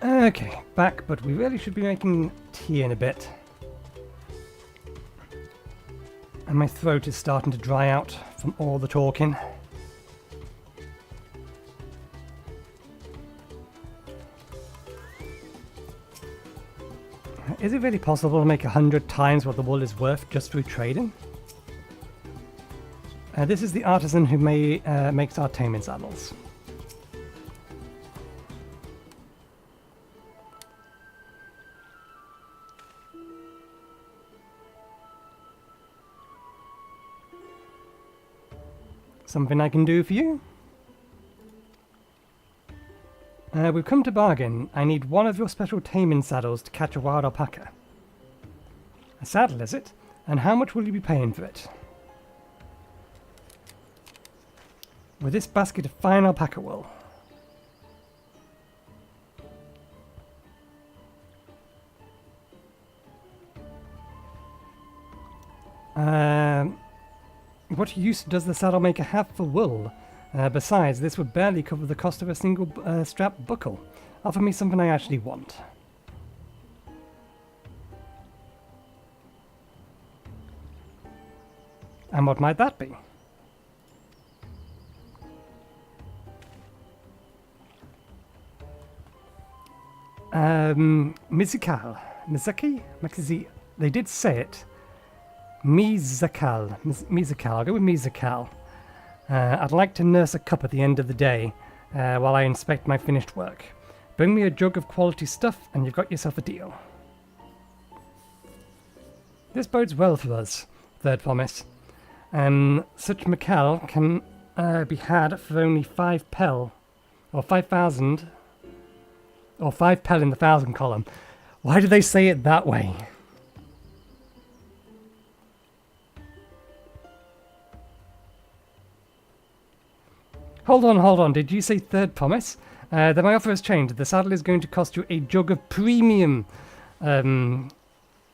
Okay, back, but we really should be making tea in a bit. And my throat is starting to dry out from all the talking. Is it really possible to make 100 times what the wool is worth just through trading? This is the artisan who makes our taming saddles. Something I can do for you? We've come to bargain. I need one of your special taming saddles to catch a wild alpaca. A saddle, is it? And how much will you be paying for it? With this basket of fine alpaca wool. What use does the saddle maker have for wool? Besides, this would barely cover the cost of a single strap buckle. Offer me something I actually want. And what might that be? Mizikal. Mizaki? They did say it. Mizakal. Mizakal. I'll go with Mizakal. I'd like to nurse a cup at the end of the day while I inspect my finished work. Bring me a jug of quality stuff and you've got yourself a deal. This bodes well for us, third promise. Such Makal can be had for only 5 pel, or 5,000, or 5 pel in the 1,000 column. Why do they say it that way? Hold on. Did you say third promise? Then my offer has changed. The saddle is going to cost you a jug of premium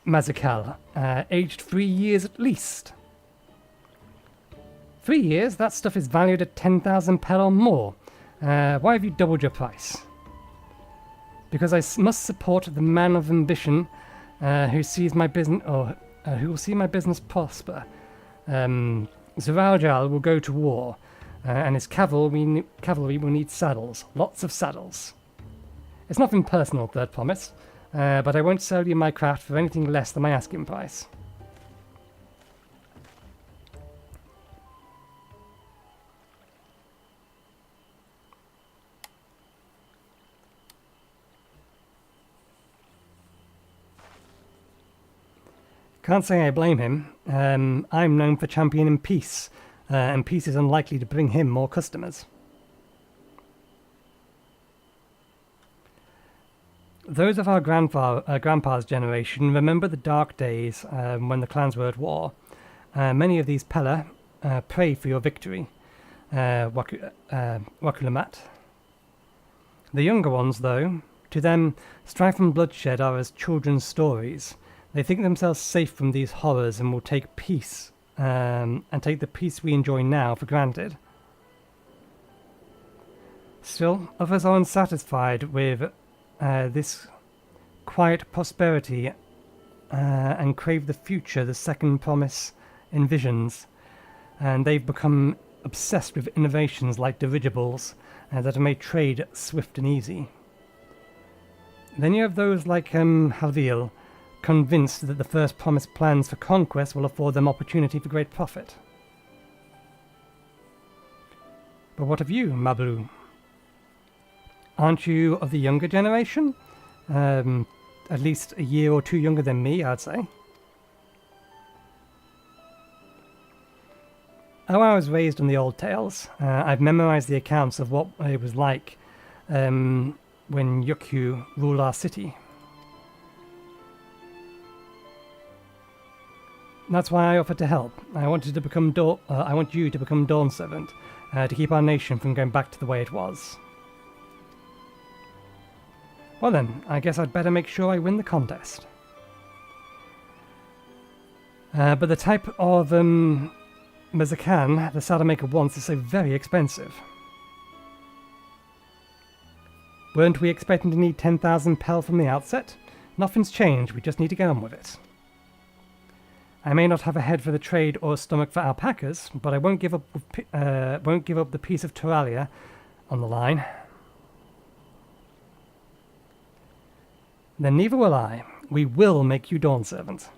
Mazakal, aged 3 years at least. 3 years? That stuff is valued at 10,000 pel or more. Why have you doubled your price? Because I must support the man of ambition who sees my business, or who will see my business prosper. Zuraljal will go to war. And his cavalry will need saddles. Lots of saddles. It's nothing personal, third promise, but I won't sell you my craft for anything less than my asking price. Can't say I blame him. I'm known for championing peace. And peace is unlikely to bring him more customers. Those of our grandpa's generation remember the dark days when the clans were at war. Many of these Pella pray for your victory, Wuk Lamat. The younger ones, though, to them, strife and bloodshed are as children's stories. They think themselves safe from these horrors and will take peace. And take the peace we enjoy now for granted. Still, others are unsatisfied with this quiet prosperity and crave the future the second promise envisions, and they've become obsessed with innovations like dirigibles that may trade swift and easy. Then you have those like Havil, convinced that the first promised plans for conquest will afford them opportunity for great profit. But what of you, Mablu? Aren't you of the younger generation? At least a year or two younger than me, I'd say. Oh, I was raised on the old tales. I've memorized the accounts of what it was like when Yukyu ruled our city. That's why I offered to help. I want you to become Dawn Servant, to keep our nation from going back to the way it was. Well then, I guess I'd better make sure I win the contest. But the type of Mazakan the saddle maker wants is so very expensive. Weren't we expecting to need 10,000 pel from the outset? Nothing's changed, we just need to get on with it. I may not have a head for the trade or a stomach for alpacas, but I won't give up the piece of Turalia on the line. Then neither will I. We will make you Dawn Servant.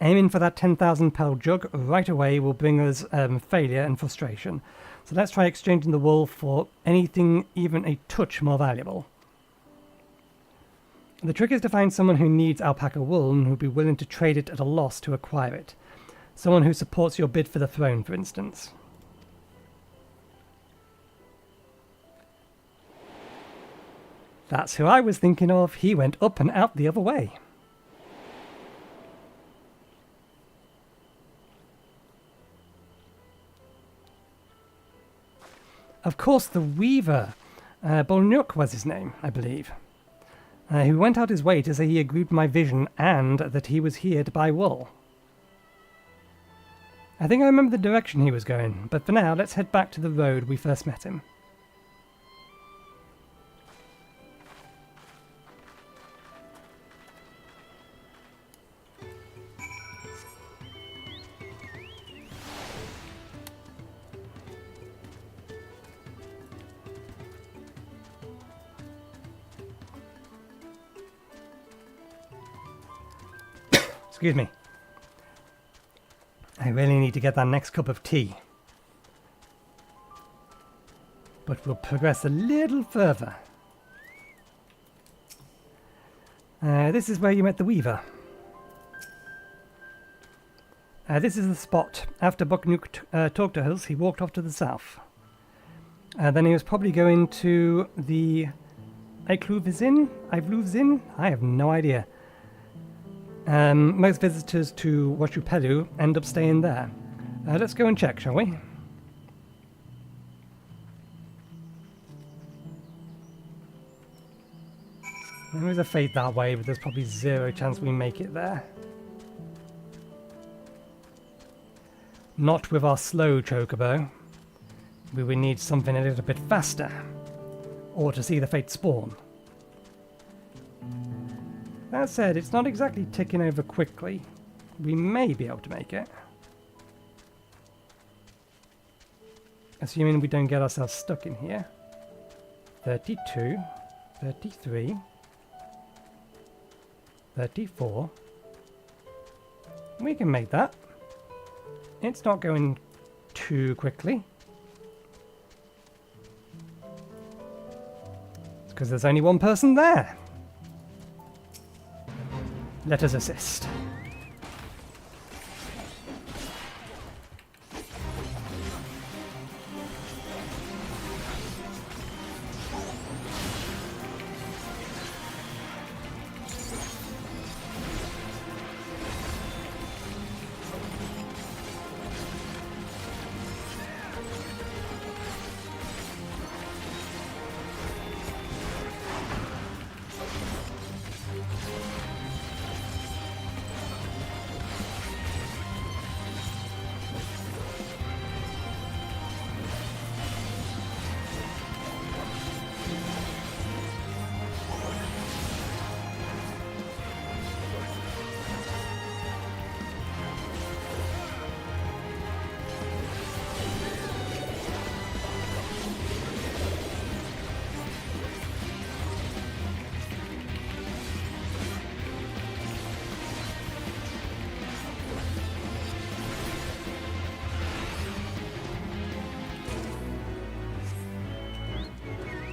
Aiming for that 10,000 pel jug right away will bring us failure and frustration. So let's try exchanging the wool for anything even a touch more valuable. The trick is to find someone who needs alpaca wool and who'd be willing to trade it at a loss to acquire it. Someone who supports your bid for the throne, for instance. That's who I was thinking of. He went up and out the other way. Of course, the weaver, Bolnuk was his name, I believe, who went out his way to say he agreed with my vision and that he was here to buy wool. I think I remember the direction he was going, but for now, let's head back to the road we first met him. Excuse me. I really need to get that next cup of tea. But we'll progress a little further. This is where you met the weaver. This is the spot. After Bolnuk talked to us, he walked off to the south. Then he was probably going to the Ihuykatumu? I have no idea. Most visitors to Urqopacha end up staying there. Let's go and check, shall we? There is a fate that way, but there's probably zero chance we make it there. Not with our slow chocobo. We would need something a little bit faster. Or to see the fate spawn. That said, it's not exactly ticking over quickly. We may be able to make it. Assuming we don't get ourselves stuck in here. 32, 33, 34. We can make that. It's not going too quickly. It's because there's only one person there. Let us assist.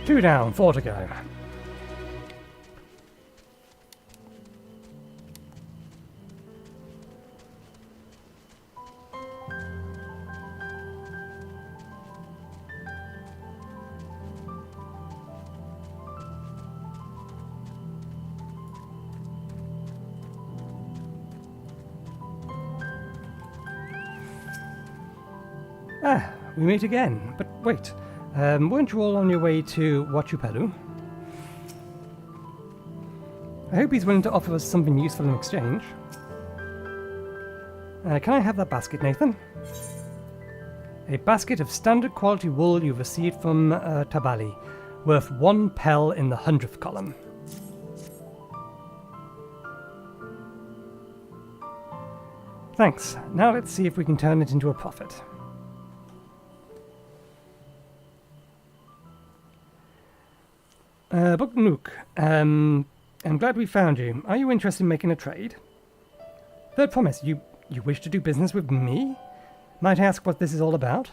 Two down, 4 to go. Ah, we meet again. But wait. Weren't you all on your way to Urqopacha? I hope he's willing to offer us something useful in exchange. Can I have that basket, Nathan? A basket of standard quality wool you received from Tabali. worth 1 pel in the 100th column. Thanks. Now let's see if we can turn it into a profit. Buknuk, I'm glad we found you. Are you interested in making a trade? Third promise, you wish to do business with me? Might I ask what this is all about?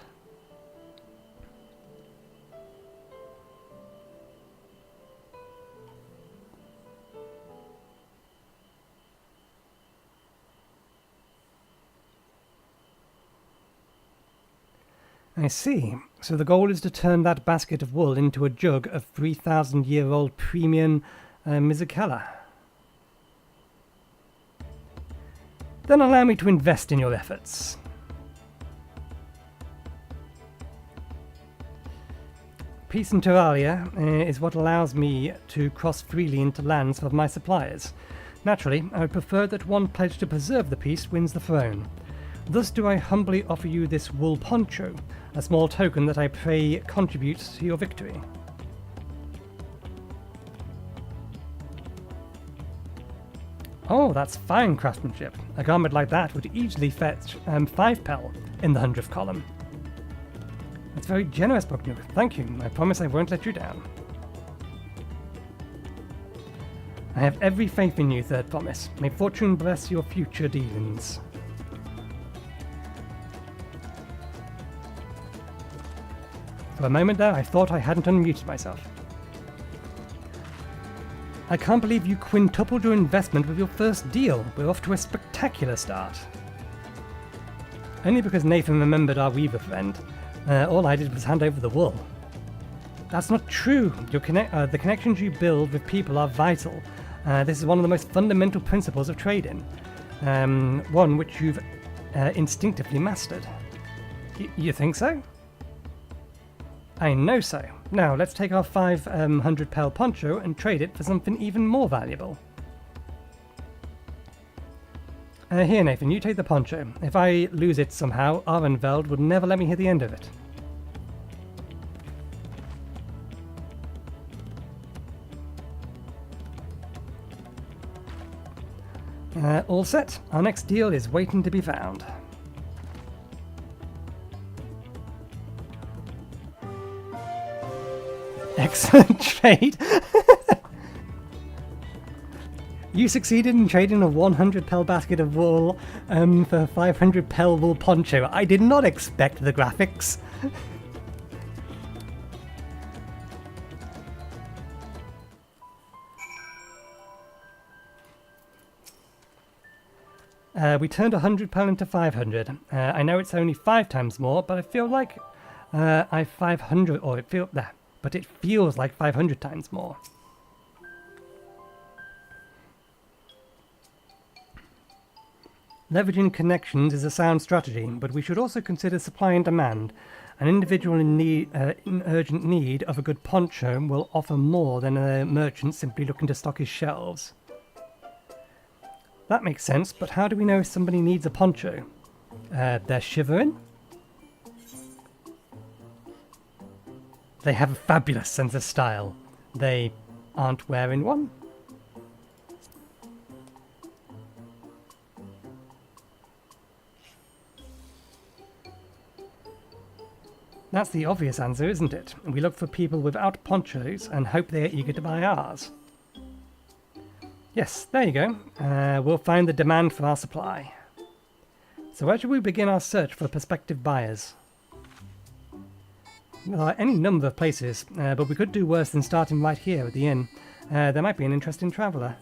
I see. So the goal is to turn that basket of wool into a jug of 3,000-year-old premium Mizukala. Then allow me to invest in your efforts. Peace in Turalia is what allows me to cross freely into lands of my suppliers. Naturally, I would prefer that one pledged to preserve the peace wins the throne. Thus do I humbly offer you this wool poncho, a small token that I pray contributes to your victory. Oh, that's fine craftsmanship. A garment like that would easily fetch 5 pel in the 100th column. That's very generous, Buknuk. Thank you. I promise I won't let you down. I have every faith in you, third promise. May fortune bless your future dealings. For a moment there, I thought I hadn't unmuted myself. I can't believe you quintupled your investment with your first deal. We're off to a spectacular start. Only because Nathan remembered our weaver friend. All I did was hand over the wool. That's not true. The connections you build with people are vital. This is one of the most fundamental principles of trading. One which you've instinctively mastered. You think so? I know so. Now, let's take our 500 pel poncho and trade it for something even more valuable. Here, Nathan, you take the poncho. If I lose it somehow, Arenveld would never let me hear the end of it. All set. Our next deal is waiting to be found. Excellent trade. You succeeded in trading a 100 pel basket of wool for 500 pel wool poncho. I did not expect the graphics. We turned 100 pel into 500. I know it's only 5 times more, but I feel like I 500, or it feels that. But it feels like 500 times more. Leveraging connections is a sound strategy, but we should also consider supply and demand. An individual in urgent need of a good poncho will offer more than a merchant simply looking to stock his shelves. That makes sense, but how do we know if somebody needs a poncho? They're shivering? They have a fabulous sense of style. They aren't wearing one? That's the obvious answer, isn't it? We look for people without ponchos and hope they are eager to buy ours. Yes, there you go. We'll find the demand for our supply. So where should we begin our search for prospective buyers? There are any number of places, but we could do worse than starting right here at the inn. There might be an interesting traveller.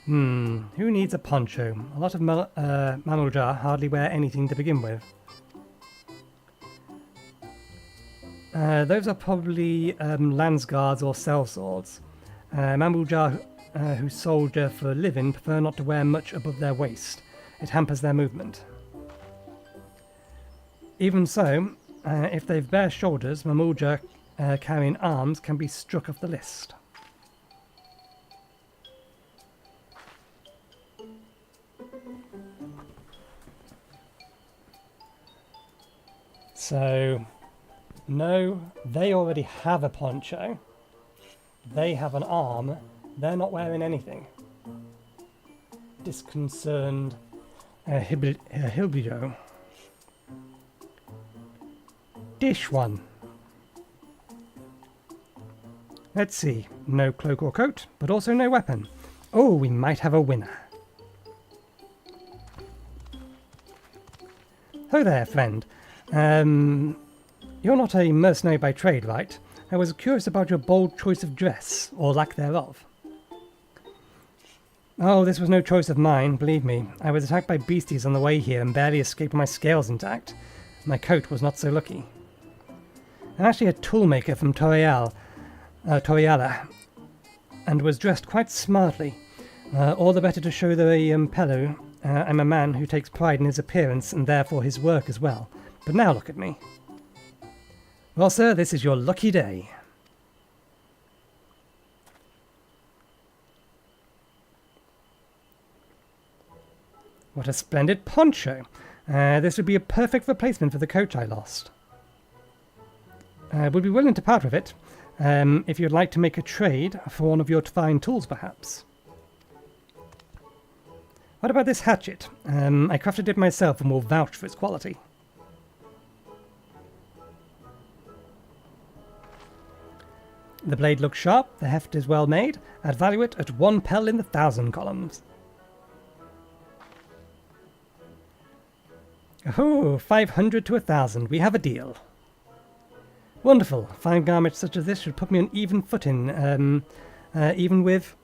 Who needs a poncho? A lot of Mamuljar hardly wear anything to begin with. Those are probably Landsguards or sellswords. Mamuljar who soldier for a living prefer not to wear much above their waist. It hampers their movement. Even so, if they've bare shoulders, Mamuljar carrying arms can be struck off the list. So, no, they already have a poncho. They have an arm. They're not wearing anything. Disconcerned Hilbido. Dish one. Let's see. No cloak or coat, but also no weapon. Oh, we might have a winner. Ho there, friend. You're not a mercenary by trade, right? I was curious about your bold choice of dress, or lack thereof. Oh, this was no choice of mine, believe me. I was attacked by beasties on the way here and barely escaped my scales intact. My coat was not so lucky. I'm actually a toolmaker from Toryala, and was dressed quite smartly. All the better to show the Pelupelu I'm a man who takes pride in his appearance and therefore his work as well. But now look at me. Well, sir, this is your lucky day. What a splendid poncho. This would be a perfect replacement for the coat I lost. Would be willing to part with it, if you'd like to make a trade for one of your fine tools, perhaps. What about this hatchet? I crafted it myself and will vouch for its quality. The blade looks sharp, the heft is well made. I'd value it at 1 pel in the 1,000 columns. Oh, 500 to 1,000. We have a deal. Wonderful. Fine garments such as this should put me on even footing, even with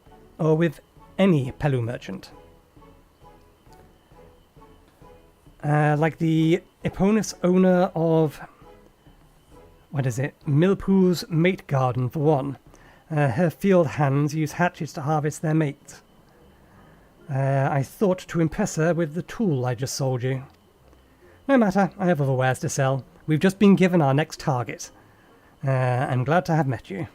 any Pelu merchant. Like the eponymous owner of, what is it, Milpoo's mate garden for one. Her field hands use hatchets to harvest their mates. I thought to impress her with the tool I just sold you. No matter, I have other wares to sell. We've just been given our next target. I'm glad to have met you.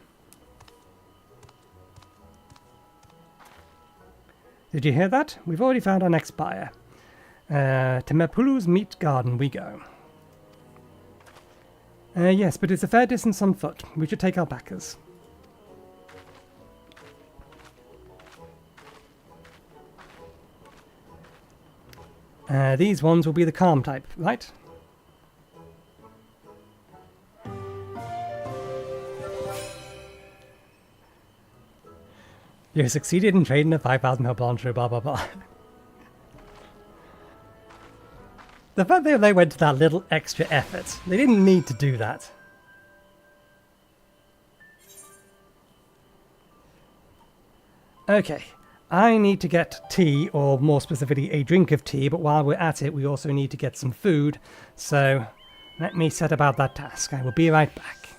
Did you hear that? We've already found our next buyer. To Mablu's meat garden we go. Yes, but it's a fair distance on foot. We should take our backers. These ones will be the calm type, right? You succeeded in trading a 5,000 pel Dawntrail, blah blah blah. The fact that they went to that little extra effort, they didn't need to do that. Okay, I need to get tea, or more specifically a drink of tea, but while we're at it we also need to get some food, so let me set about that task. I will be right back.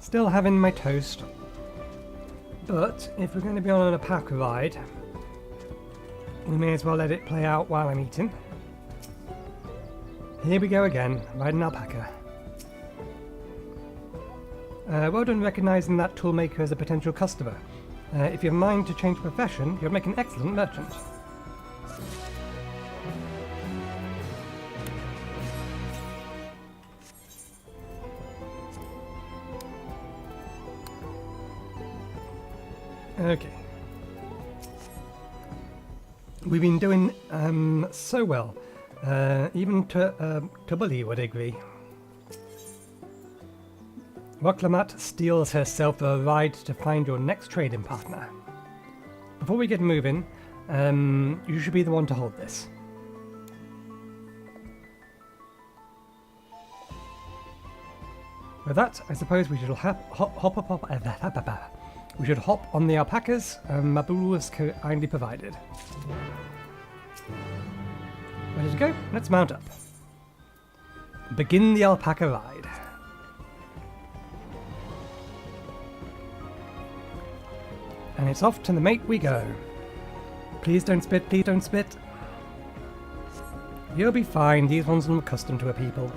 Still having my toast. But if we're going to be on an alpaca ride, we may as well let it play out while I'm eating. Here we go again, riding alpaca. Well done recognising that toolmaker as a potential customer. If you have a mind to change profession, you'll make an excellent merchant. Okay. We've been doing so well. Even Tubali would agree. Wuk Lamat steals herself a ride to find your next trading partner. Before we get moving, you should be the one to hold this. With that, I suppose we should we should hop on the alpacas Mablu has kindly provided. Ready to go? Let's mount up. Begin the alpaca ride. And it's off to the mate we go. Please don't spit, please don't spit. You'll be fine, these ones are accustomed to a people.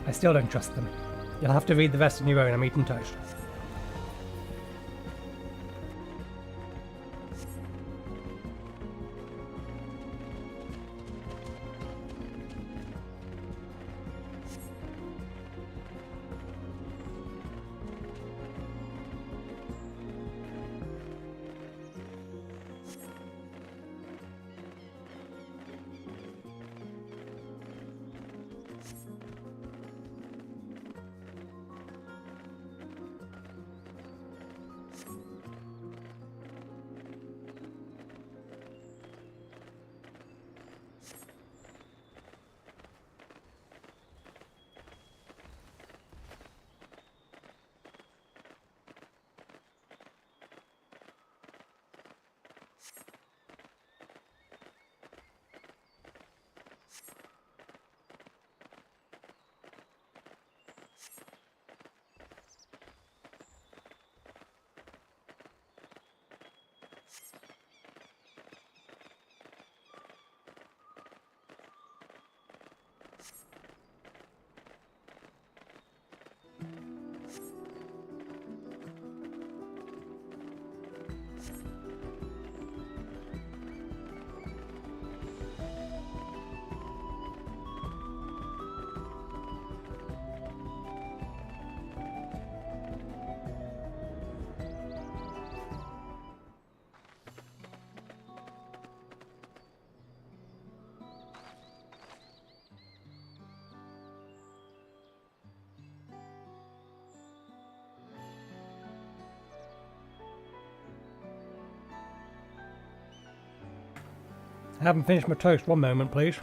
I still don't trust them. You'll have to read the rest on your own, I'm eating toast. I haven't finished my toast, one moment please.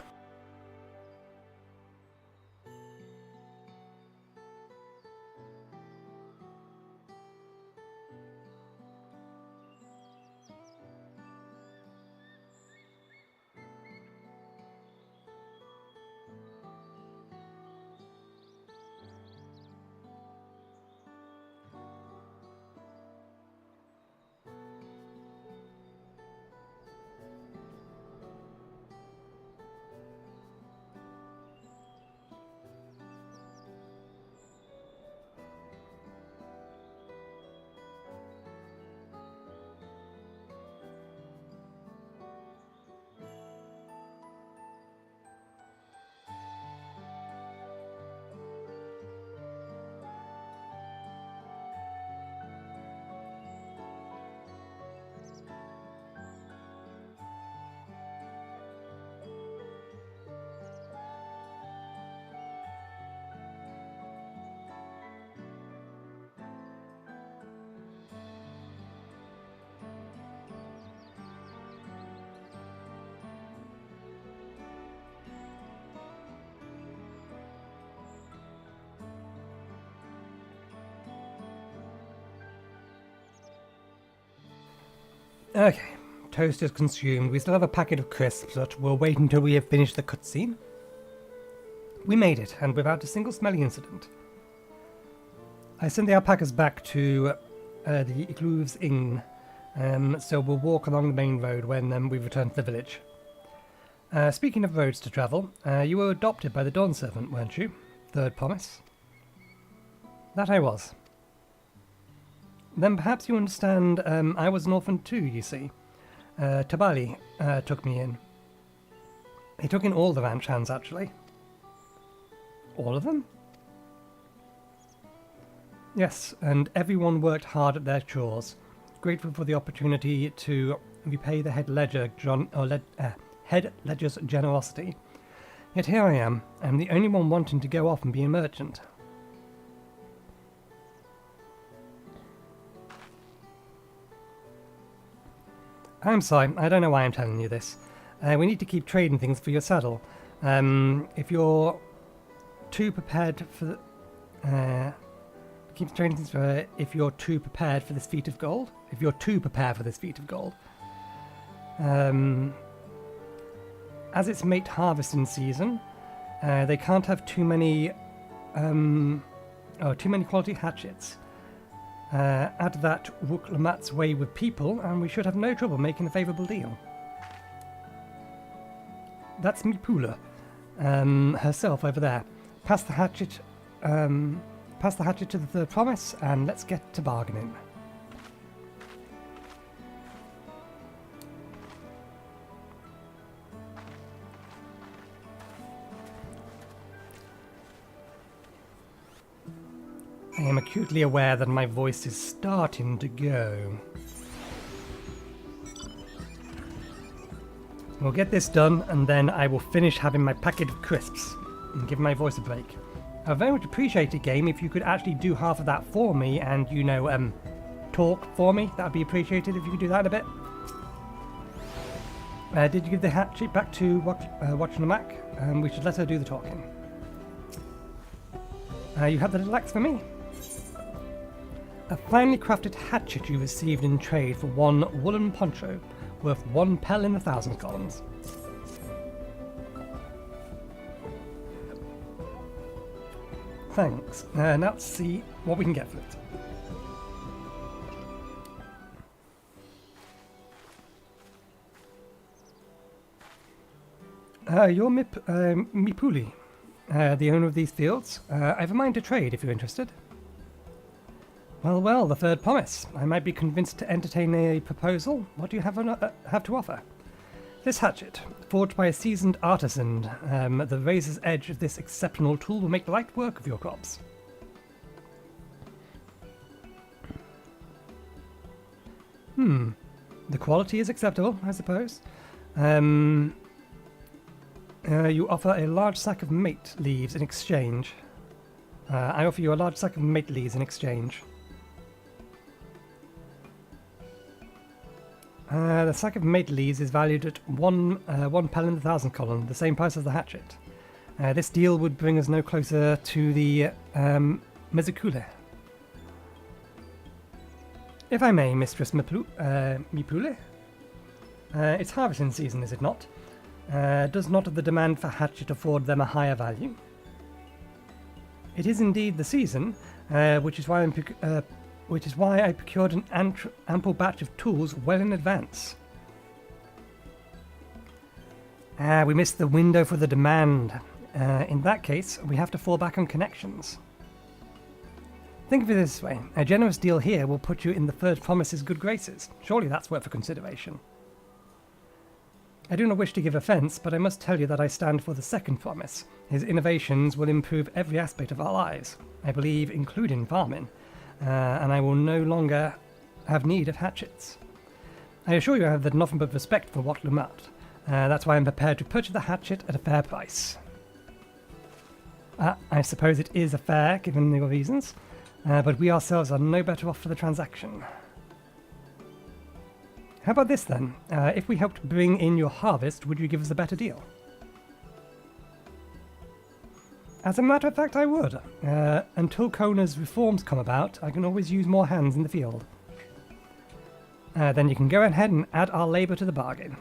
Okay, toast is consumed. We still have a packet of crisps, but we'll wait until we have finished the cutscene. We made it, and without a single smelly incident. I sent the alpacas back to the Igloo's Inn, so we'll walk along the main road when we return to the village. Speaking of roads to travel, you were adopted by the Dawn Servant, weren't you? Third promise. That I was. Then perhaps you understand I was an orphan too, you see. Tabali took me in. He took in all the ranch hands, actually. All of them? Yes, and everyone worked hard at their chores, grateful for the opportunity to repay the head ledger's generosity. Yet here I am the only one wanting to go off and be a merchant. I'm sorry, I don't know why I'm telling you this. We need to keep trading things for your saddle. If you're too prepared for... keep trading things for if you're too prepared for this feat of gold. If you're too prepared for this feat of gold. As it's mate harvesting season, they can't have too many quality hatchets. Add that Wuk Lamat's way with people, and we should have no trouble making a favourable deal. That's Mipula, herself over there. Pass the hatchet to the third promise, and let's get to bargaining. I am acutely aware that my voice is starting to go. We'll get this done, and then I will finish having my packet of crisps and give my voice a break. I very much appreciate it, game, if you could actually do half of that for me and, you know, talk for me. That would be appreciated if you could do that in a bit. Did you give the hatchet back to Wuk Lamat? We should let her do the talking. You have the little axe for me? A finely crafted hatchet you received in trade for one woolen poncho, worth 1 pel in 1,000 columns. Thanks. Now let's see what we can get for it. You're Mipuli, the owner of these fields. I have a mind to trade if you're interested. Well, well, the third promise. I might be convinced to entertain a proposal. What do you have to offer? This hatchet, forged by a seasoned artisan, the razor's edge of this exceptional tool will make light work of your crops. The quality is acceptable, I suppose. You offer a large sack of mate leaves in exchange. I offer you a large sack of mate leaves in exchange. The sack of mate leaves is valued at 1 pel in 1,000 column, the same price as the hatchet. This deal would bring us no closer to the Mezekule. If I may, Mistress Mipule. It's harvesting season, is it not? Does not the demand for hatchet afford them a higher value? It is indeed the season, which is why I procured an ample batch of tools well in advance. We missed the window for the demand. In that case, we have to fall back on connections. Think of it this way. A generous deal here will put you in the third promise's good graces. Surely that's worth a consideration. I do not wish to give offence, but I must tell you that I stand for the second promise. His innovations will improve every aspect of our lives, I believe including farming. And I will no longer have need of hatchets. I assure you I have nothing but respect for Wuk Lamat. That's why I'm prepared to purchase the hatchet at a fair price. I suppose it is a fair, given your reasons, but we ourselves are no better off for the transaction. How about this then? If we helped bring in your harvest, would you give us a better deal? As a matter of fact, I would. Until Kona's reforms come about, I can always use more hands in the field. Then you can go ahead and add our labour to the bargain.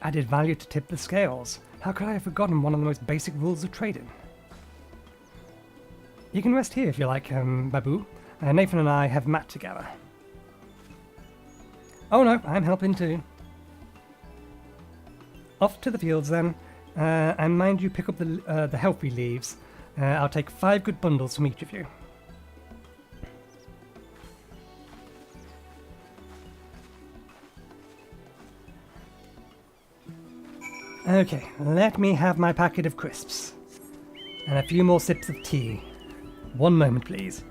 added value to tip the scales. How could I have forgotten one of the most basic rules of trading? You can rest here if you like, Mablu. Nathan and I have met together. Oh no, I'm helping too. Off to the fields then, and mind you pick up the healthy leaves. I'll take 5 good bundles from each of you. Okay, let me have my packet of crisps. And a few more sips of tea. One moment, please.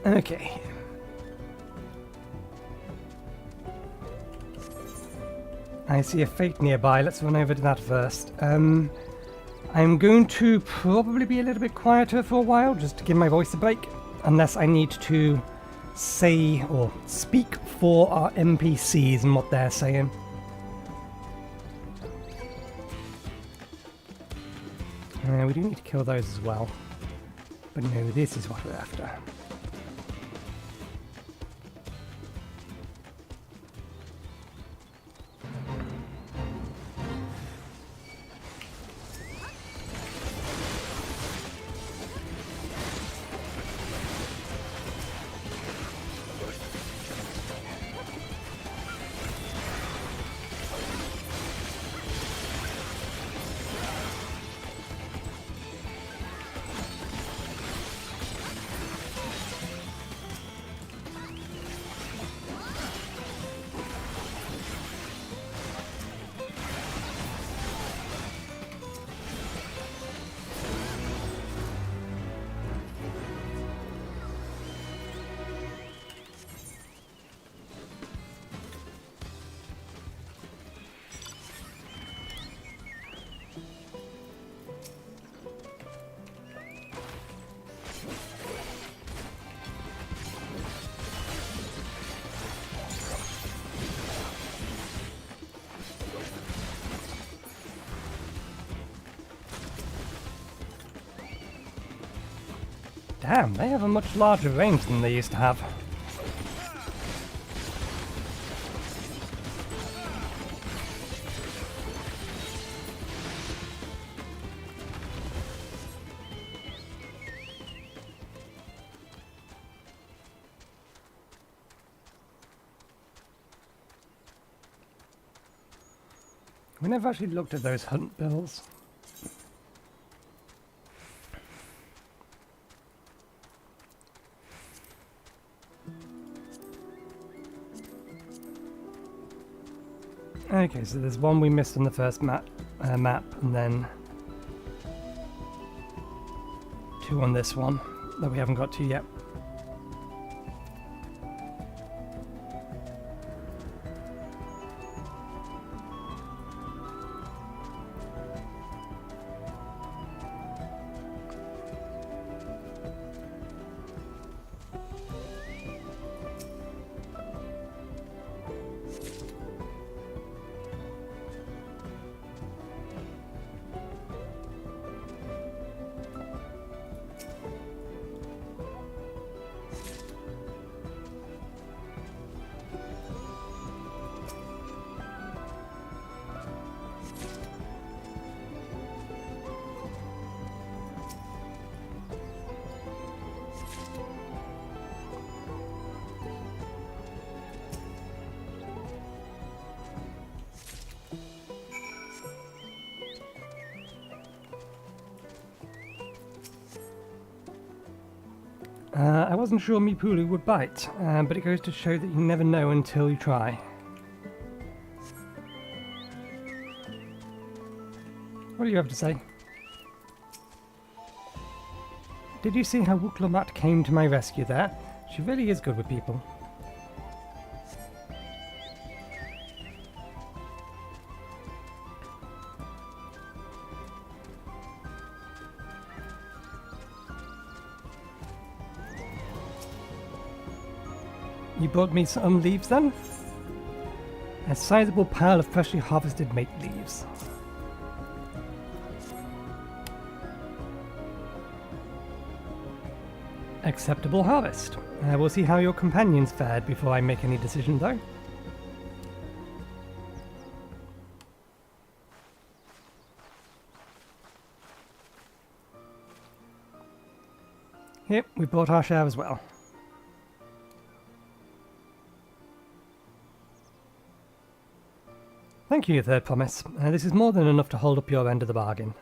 Okay. I see a fate nearby. Let's run over to that first. I'm going to probably be a little bit quieter for a while, just to give my voice a break, unless I need to say or speak for our NPCs and what they're saying. We do need to kill those as well. But no, this is what we're after. Damn, they have a much larger range than they used to have. We never actually looked at those hunt bills. Okay, so there's one we missed on the first map, and then 2 on this one that we haven't got to yet. I wasn't sure Pelupelu would bite, but it goes to show that you never know until you try. What do you have to say? Did you see how Wuk Lamat came to my rescue there? She really is good with people. You brought me some leaves then? A sizable pile of freshly harvested mate leaves. Acceptable harvest. We'll see how your companions fared before I make any decision though. Yep, we brought our share as well. Thank you, Third Promise. This is more than enough to hold up your end of the bargain.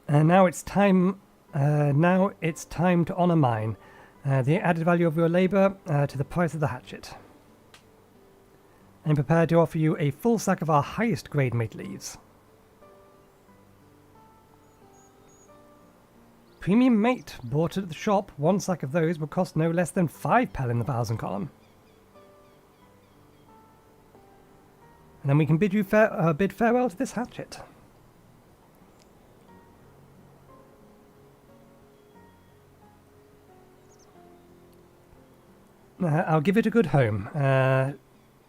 Now it's time to honour mine. The added value of your labour to the price of the hatchet. I'm prepared to offer you a full sack of our highest grade mate leaves. Premium mate, bought at the shop, 1 sack of those would cost no less than 5 pel in the 1,000 column. And then we can bid you bid farewell to this hatchet. I'll give it a good home.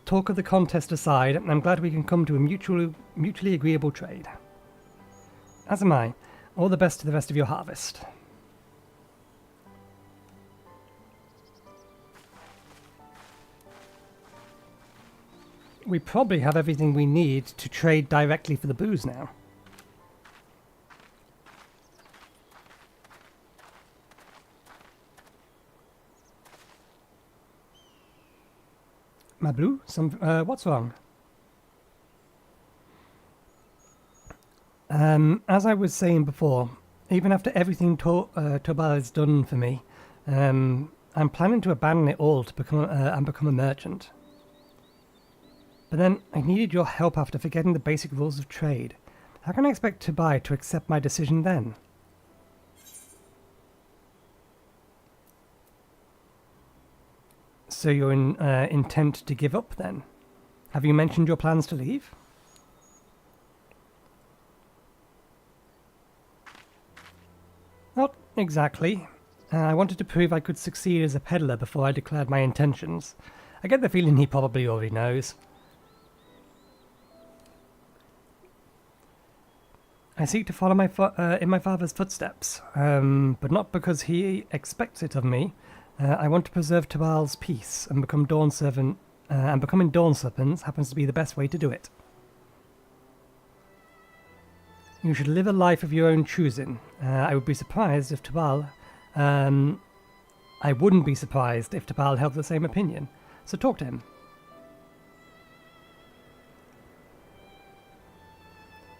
Talk of the contest aside, I'm glad we can come to a mutually agreeable trade. As am I. All the best to the rest of your harvest. We probably have everything we need to trade directly for the booze now. Mablu, what's wrong? As I was saying before, even after everything Tobal has done for me, I'm planning to abandon it all to become a merchant. But then I needed your help after forgetting the basic rules of trade. How can I expect Tobai to accept my decision then? So you're intent to give up then? Have you mentioned your plans to leave? Not exactly. I wanted to prove I could succeed as a peddler before I declared my intentions. I get the feeling he probably already knows. I seek to follow in my father's footsteps, but not because he expects it of me. I want to preserve Tural's peace and become Dawn Servant, and becoming Dawn Servant happens to be the best way to do it. You should live a life of your own choosing. I would be surprised if Tural... I wouldn't be surprised if Tural held the same opinion, so talk to him.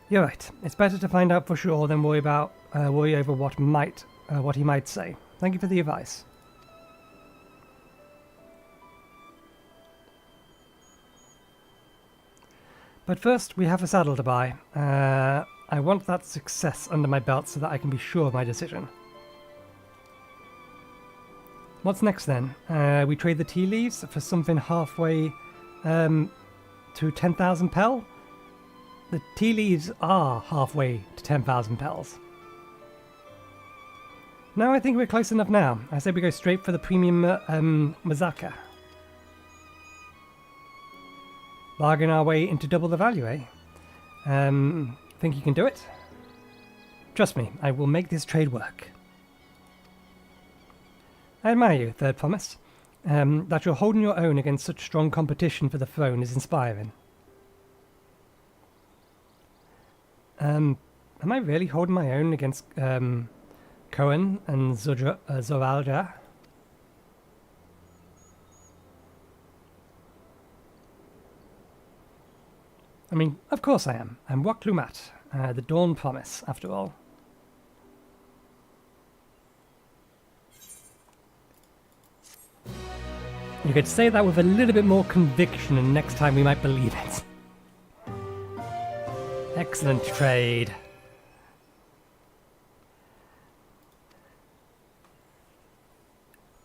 You're right. It's better to find out for sure than worry over what he might say. Thank you for the advice. But first, we have a saddle to buy. I want that success under my belt so that I can be sure of my decision. What's next then? We trade the tea leaves for something halfway to 10,000 pel? The tea leaves are halfway to 10,000 pels. No, I think we're close enough now. I say we go straight for the premium Mazaka. Bargain our way into double the value, eh? Think you can do it? Trust me, I will make this trade work. I admire you, Third Promise. That you're holding your own against such strong competition for the throne is inspiring. Am I really holding my own against Cohen and Zoralja? I mean, of course I am. I'm Wuk Lamat, the Dawn Promise, after all. You could say that with a little bit more conviction, and next time we might believe it. Excellent trade.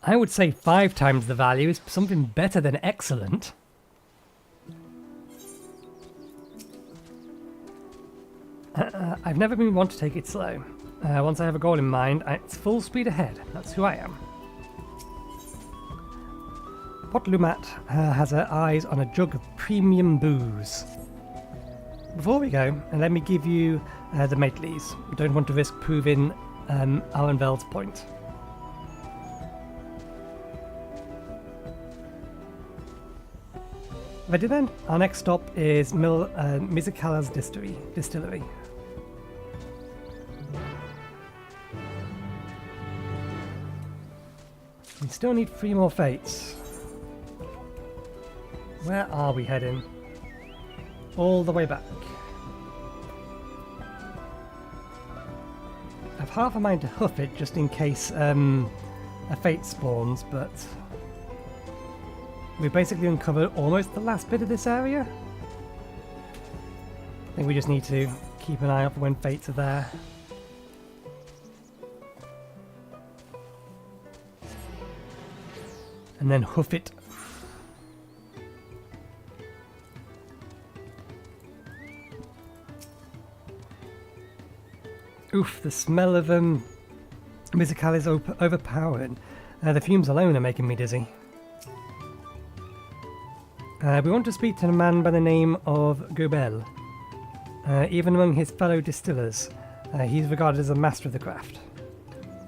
I would say 5 times the value is something better than excellent. I've never been one to take it slow. Once I have a goal in mind, it's full speed ahead. That's who I am. Wuk Lamat has her eyes on a jug of premium booze. Before we go, let me give you the Maitleys. Don't want to risk proving Arenveld's point. Ready then? Our next stop is Mizikala's distillery. We still need 3 more fates. Where are we heading? All the way back. I've half a mind to hoof it just in case a fate spawns, but we've basically uncovered almost the last bit of this area. I think we just need to keep an eye out for when fates are there. And then hoof it. Oof, the smell of Mizikal is overpowering. The fumes alone are making me dizzy. We want to speak to a man by the name of Gobel. Even among his fellow distillers, he's regarded as a master of the craft.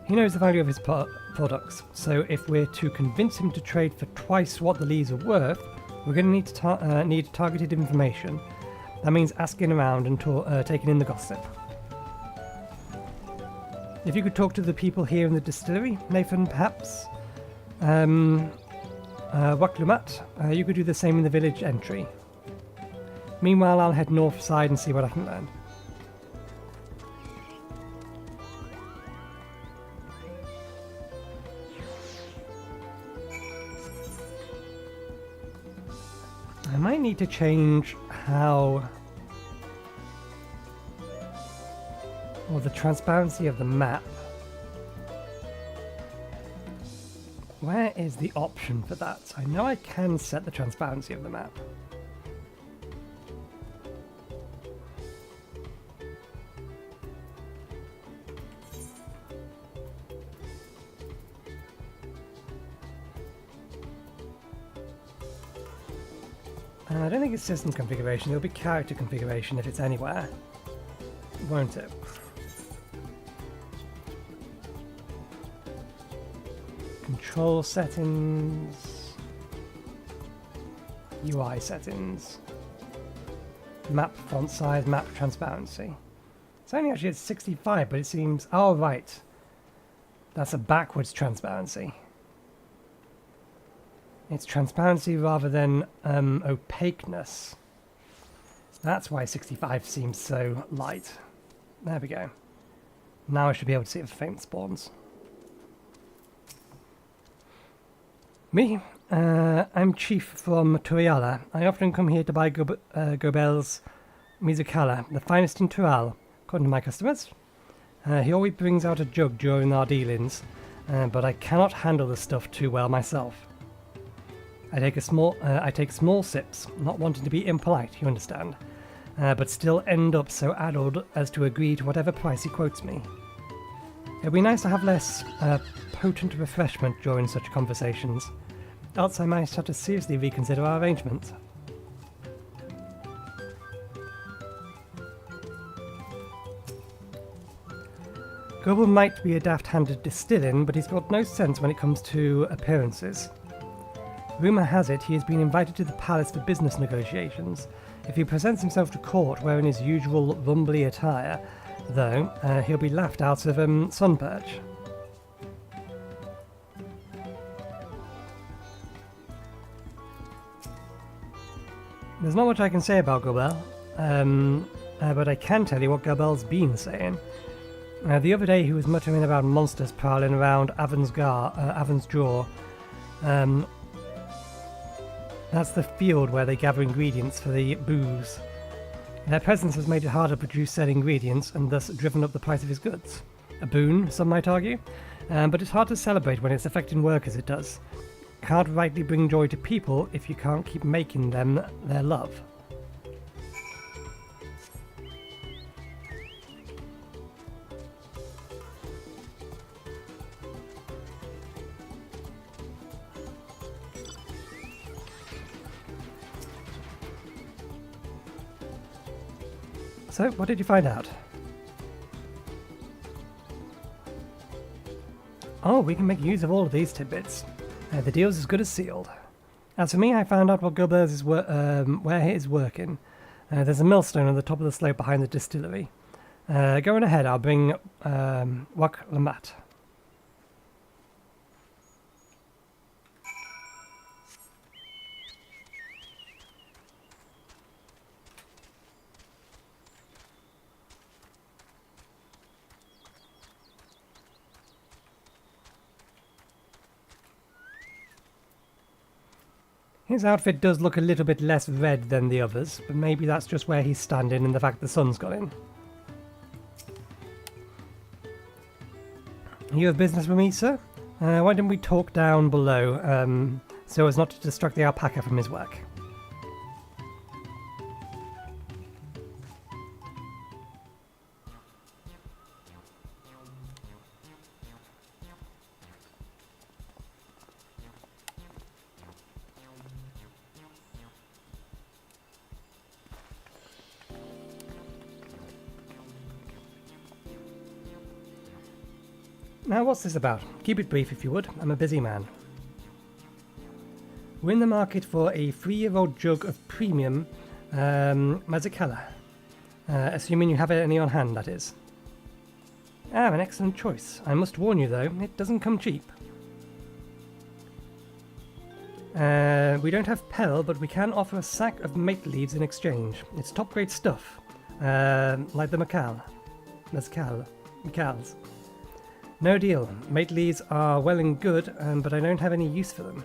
He knows the value of his products, so if we're to convince him to trade for twice what the leaves are worth, we're going to need targeted information. That means asking around and taking in the gossip. If you could talk to the people here in the distillery, Nathan, perhaps. Wuk Lamat, you could do the same in the village entry. Meanwhile, I'll head north side and see what I can learn. I might need to change how... or the transparency of the map. Where is the option for that? I know I can set the transparency of the map. I don't think it's system configuration, it'll be character configuration if it's anywhere. won't it? Control settings. UI settings. Map font size, map transparency. It's only actually at 65, but it seems... Oh, right. That's a backwards transparency. It's transparency rather than opaqueness. That's why 65 seems so light. There we go. Now I should be able to see if faint spawns. Me? I'm Chief from Tuliyollal. I often come here to buy Gobel's Mizukala, the finest in Tural, according to my customers. He always brings out a jug during our dealings, but I cannot handle the stuff too well myself. I take small sips, not wanting to be impolite, you understand, but still end up so addled as to agree to whatever price he quotes me. It'd be nice to have less potent refreshment during such conversations, else I might have to seriously reconsider our arrangements. Gobel might be a daft-handed distilling, but he's got no sense when it comes to appearances. Rumour has it he has been invited to the palace for business negotiations. If he presents himself to court wearing his usual rumbly attire, though, he'll be laughed out of Sunperch. There's not much I can say about Gobel, but I can tell you what Gobel's been saying. The other day he was muttering about monsters prowling around Avon's Jaw. That's the field where they gather ingredients for the booze. Their presence has made it harder to produce said ingredients and thus driven up the price of his goods. A boon, some might argue, but it's hard to celebrate when it's affecting work as it does. Can't rightly bring joy to people if you can't keep making them their love. So, what did you find out? Oh, we can make use of all of these tidbits. The deal's as good as sealed. As for me, I found out what Gobel's is where he is working. There's a millstone on the top of the slope behind the distillery. Going ahead, I'll bring Wuk Lamat. His outfit does look a little bit less red than the others, but maybe that's just where he's standing and the fact the sun's got in. You have business with me, sir? Why don't we talk down below, so as not to distract the alpaca from his work? Now, what's this about? Keep it brief if you would. I'm a busy man. We're in the market for a 3-year-old jug of premium Mazikala. Assuming you have any on hand, that is. Ah, an excellent choice. I must warn you, though, it doesn't come cheap. We don't have Pel, but we can offer a sack of mate leaves in exchange. It's top-grade stuff. Like the Macals. No deal. Mate leaves are well and good, but I don't have any use for them.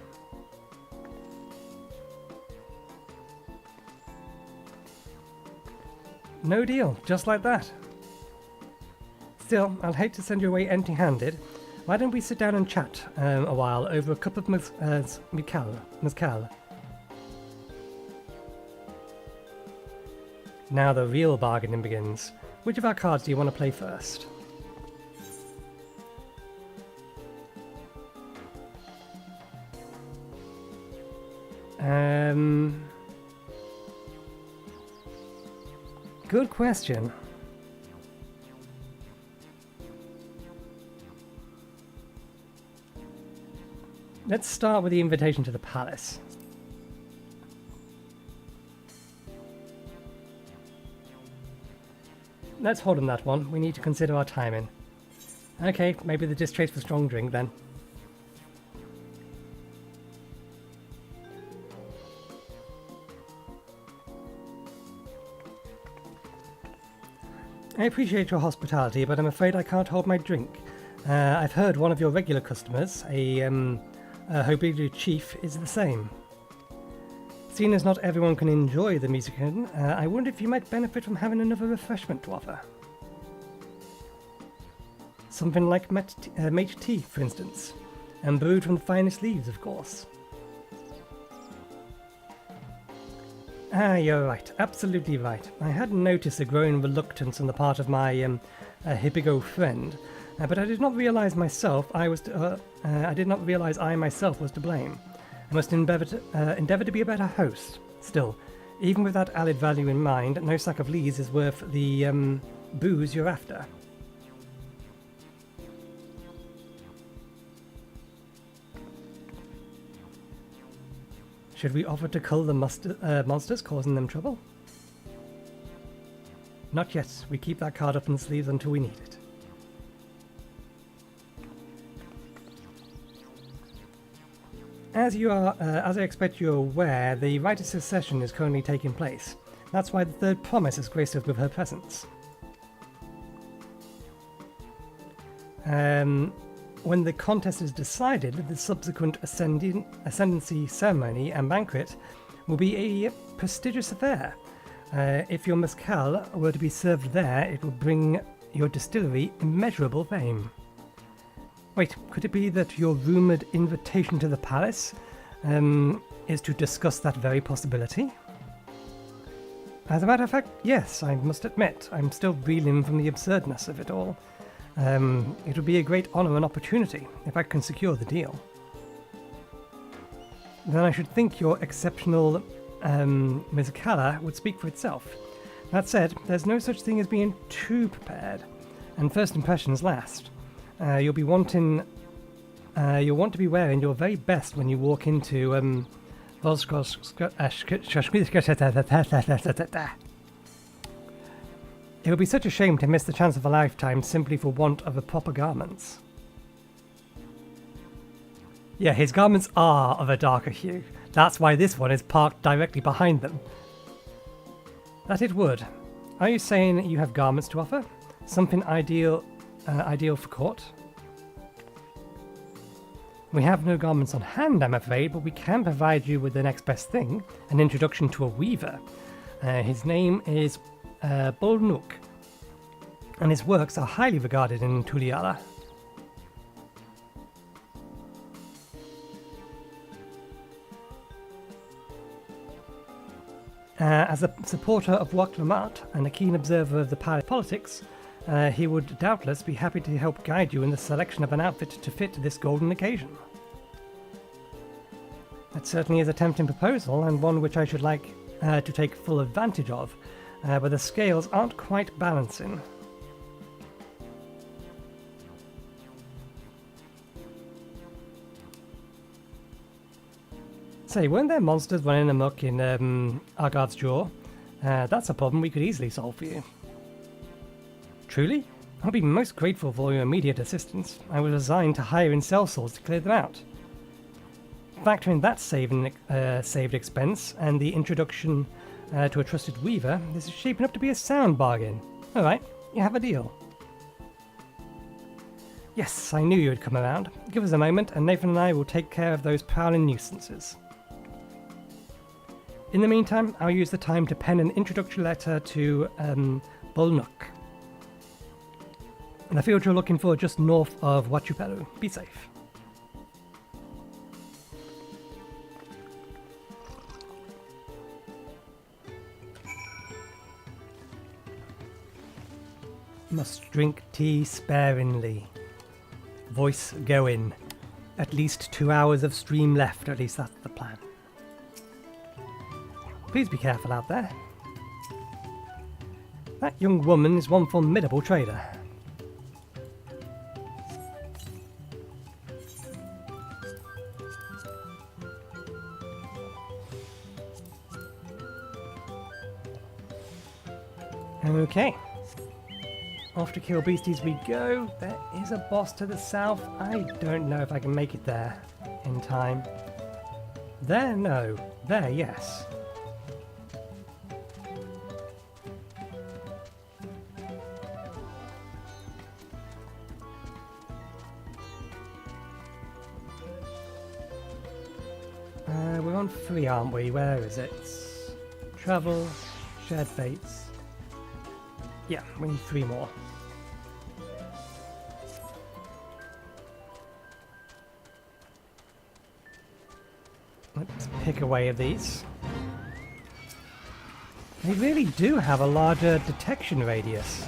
No deal. Just like that. Still, I'll hate to send you away empty-handed. Why don't we sit down and chat a while over a cup of mezcal? Now the real bargaining begins. Which of our cards do you want to play first? Good question. Let's start with the invitation to the palace. Let's hold on that one. We need to consider our timing. Okay, maybe the distaste for strong drink then. I appreciate your hospitality, but I'm afraid I can't hold my drink. I've heard one of your regular customers, a Hobidu chief, is the same. Seeing as not everyone can enjoy the music, I wonder if you might benefit from having another refreshment to offer. Something like mate tea, for instance, and brewed from the finest leaves, of course. Ah, you're right. Absolutely right. I had noticed a growing reluctance on the part of my Hippigo friend, but I did not realize myself I did not realize I myself was to blame. I must endeavor to be a better host. Still, even with that added value in mind, no sack of leaves is worth the booze you're after. Should we offer to cull the monsters causing them trouble? Not yet. We keep that card up in the sleeves until we need it. As I expect you're aware, the Rite of Succession is currently taking place. That's why the third promise has graced us with her presence. When the contest is decided, the subsequent ascendancy ceremony and banquet will be a prestigious affair. If your mezcal were to be served there, it would bring your distillery immeasurable fame. Wait, could it be that your rumoured invitation to the palace is to discuss that very possibility? As a matter of fact, yes, I must admit, I'm still reeling from the absurdness of it all. It would be a great honour and opportunity if I can secure the deal. Then I should think your exceptional Mizkala would speak for itself. That said, there's no such thing as being too prepared, and first impressions last. You'll want to be wearing your very best when you walk into It would be such a shame to miss the chance of a lifetime simply for want of the proper garments. Yeah, his garments are of a darker hue. That's why this one is parked directly behind them. That it would. Are you saying you have garments to offer? Something ideal for court? We have no garments on hand, I'm afraid, but we can provide you with the next best thing, an introduction to a weaver. His name is Bolnuk, and his works are highly regarded in Tuliyollal. As a supporter of Wuk Lamat and a keen observer of the palace politics, he would doubtless be happy to help guide you in the selection of an outfit to fit this golden occasion. That certainly is a tempting proposal, and one which I should like to take full advantage of, but the scales aren't quite balancing. Say, weren't there monsters running amok in Argard's Jaw? That's a problem we could easily solve for you. Truly? I'll be most grateful for your immediate assistance. I was assigned to hire in sellswords to clear them out. Factoring that saved expense and the introduction to a trusted weaver, this is shaping up to be a sound bargain. Alright, you have a deal. Yes, I knew you would come around. Give us a moment and Nathan and I will take care of those prowling nuisances. In the meantime, I'll use the time to pen an introductory letter to Bolnuk. And the field you're looking for just north of Urqopacha. Be safe. Must drink tea sparingly. Voice going. At least 2 hours of stream left, at least that's the plan. Please be careful out there. That young woman is one formidable trader. Okay. Off to kill beasties we go. There is a boss to the south. I don't know if I can make it there in time. There, no. There, yes. We're on 3, aren't we? Where is it? Travel, shared fates. Yeah, we need 3 more. Let's pick away of these. They really do have a larger detection radius.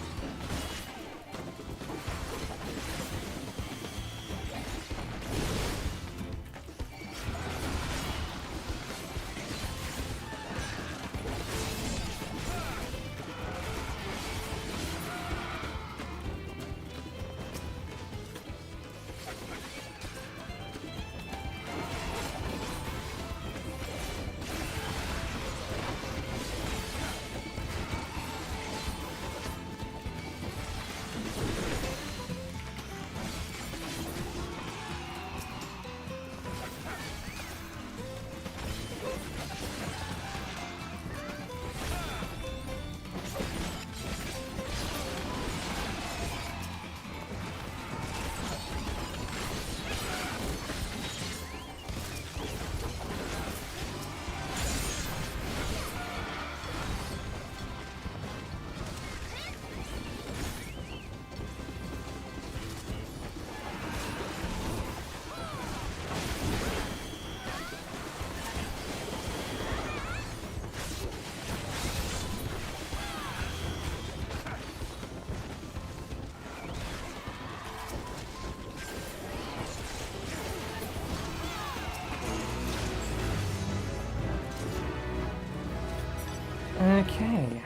Okay.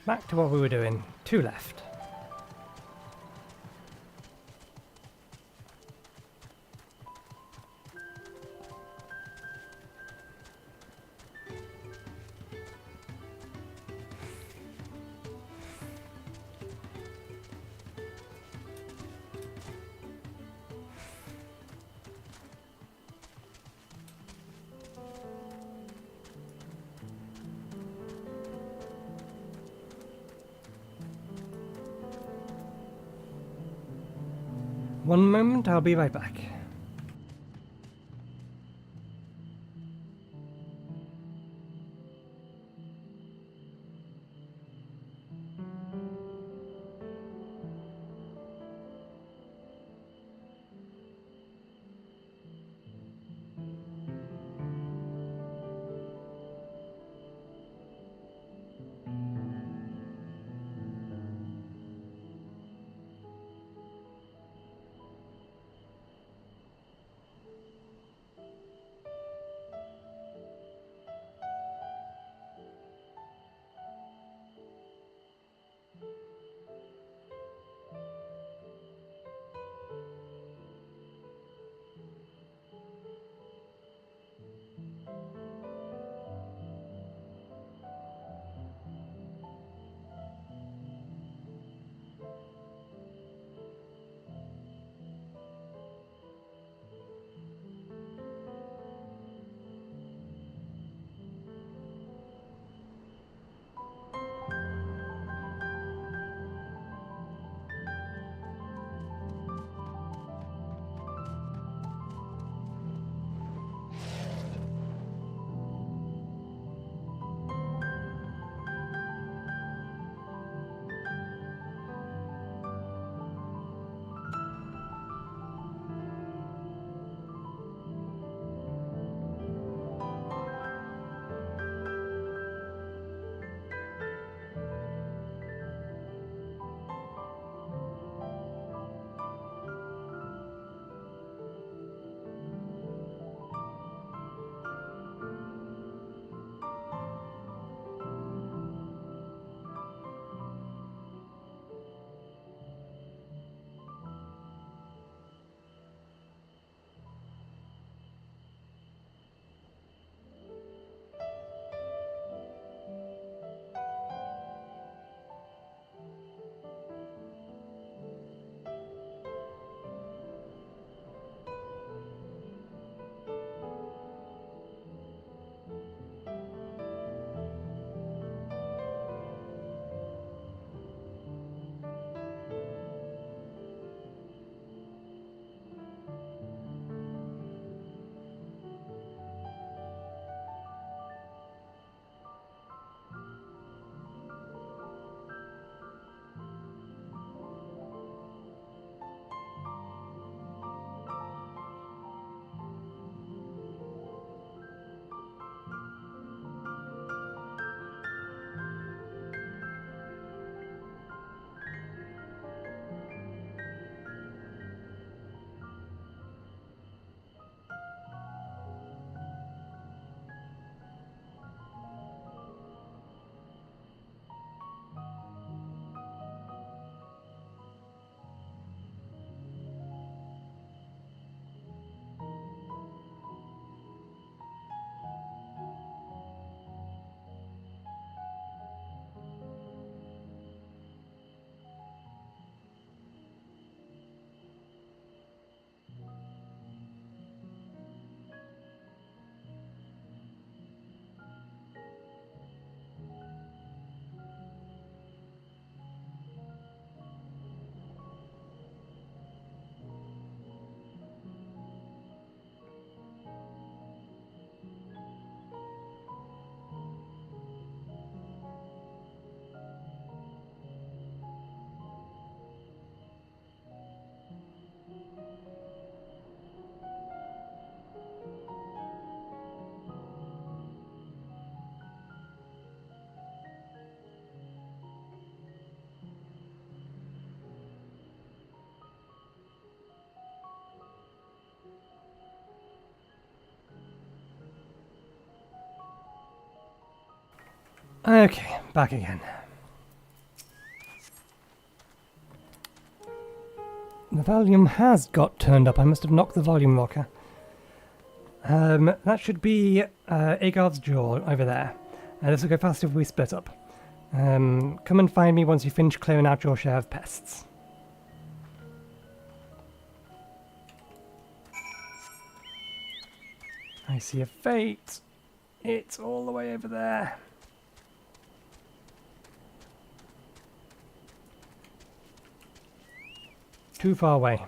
Back to what we were doing. 2 left. One moment, I'll be right back. Okay, back again. The volume has got turned up. I must have knocked the volume rocker. That should be Agard's jaw over there. This will go faster if we split up. Come and find me once you finish clearing out your share of pests. I see a fate. It's all the way over there. Too far away.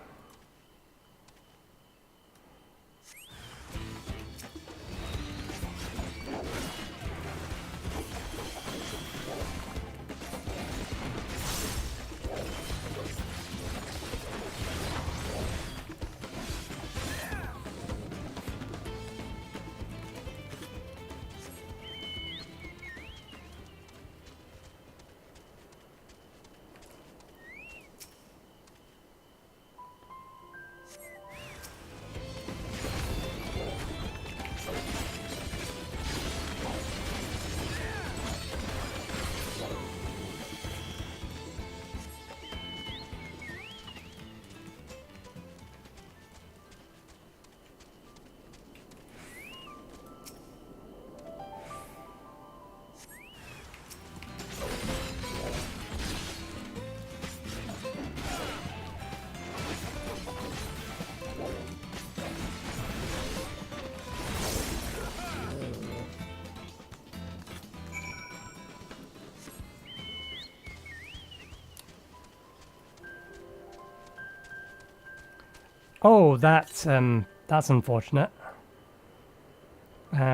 Oh, that's unfortunate.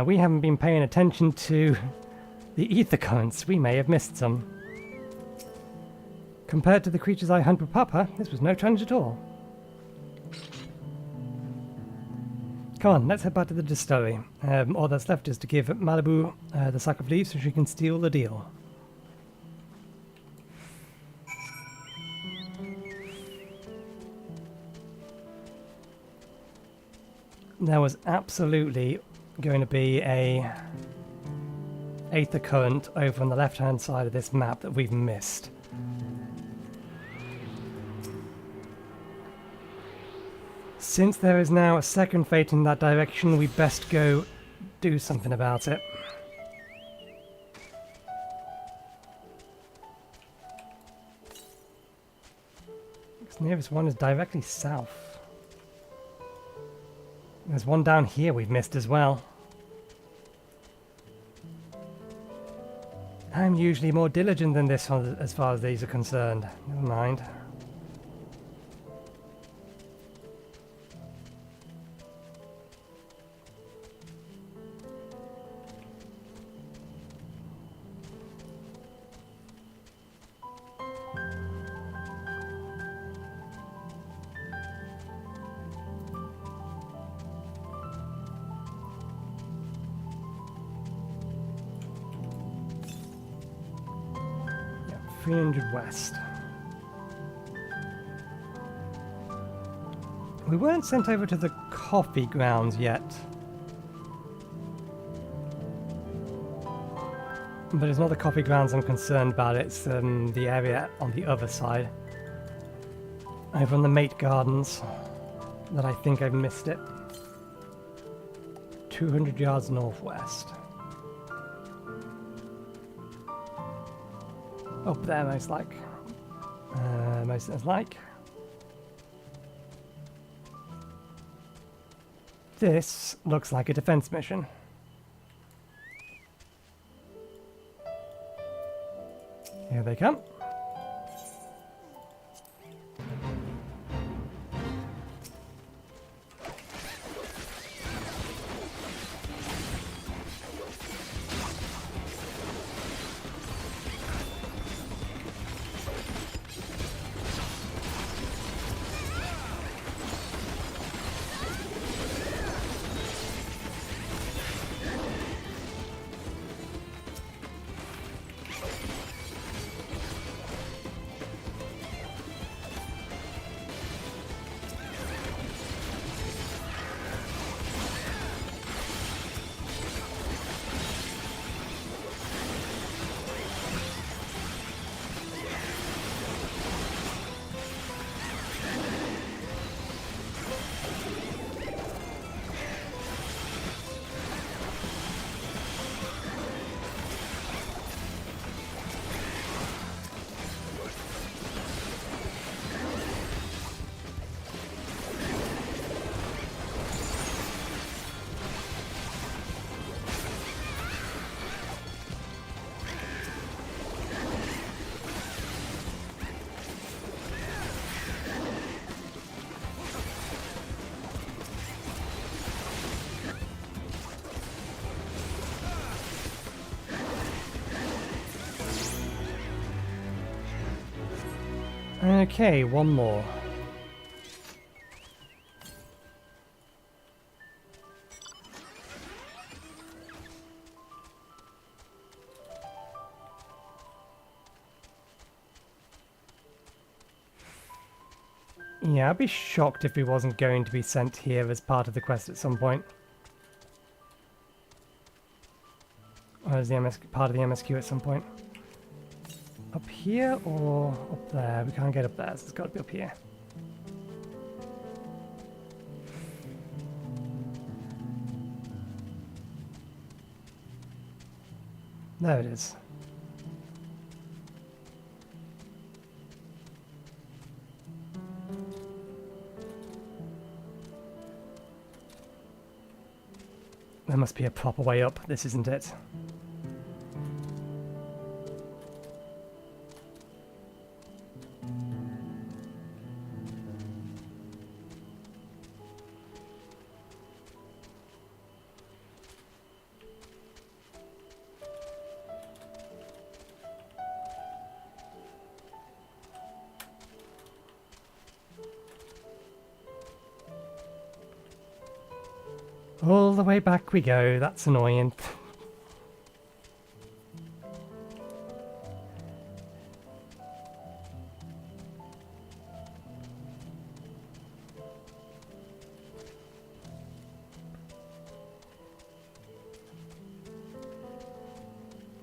We haven't been paying attention to the ether currents. We may have missed some. Compared to the creatures I hunt with Papa, this was no challenge at all. Come on, let's head back to the distillery. All that's left is to give Mablu the sack of leaves so she can steal the deal. There was absolutely going to be a aether current over on the left-hand side of this map that we've missed. Since there is now a second fate in that direction, we best go do something about it. The nearest one is directly south. There's one down here we've missed as well. I'm usually more diligent than this one as far as these are concerned. Never mind. Yeah, 300 west. We weren't sent over to the coffee grounds yet. But it's not the coffee grounds I'm concerned about, it's the area on the other side. Over on the Mate Gardens, that I think I've missed it. 200 yards northwest. Up there, most like. Most like. This looks like a defense mission. Here they come. Okay, one more. Yeah, I'd be shocked if he wasn't going to be sent here as part of the quest at some point. Or as the part of the MSQ at some point. Up here or up there? We can't get up there, so it's got to be up here. There it is. There must be a proper way up. This isn't it. All the way back we go, that's annoying.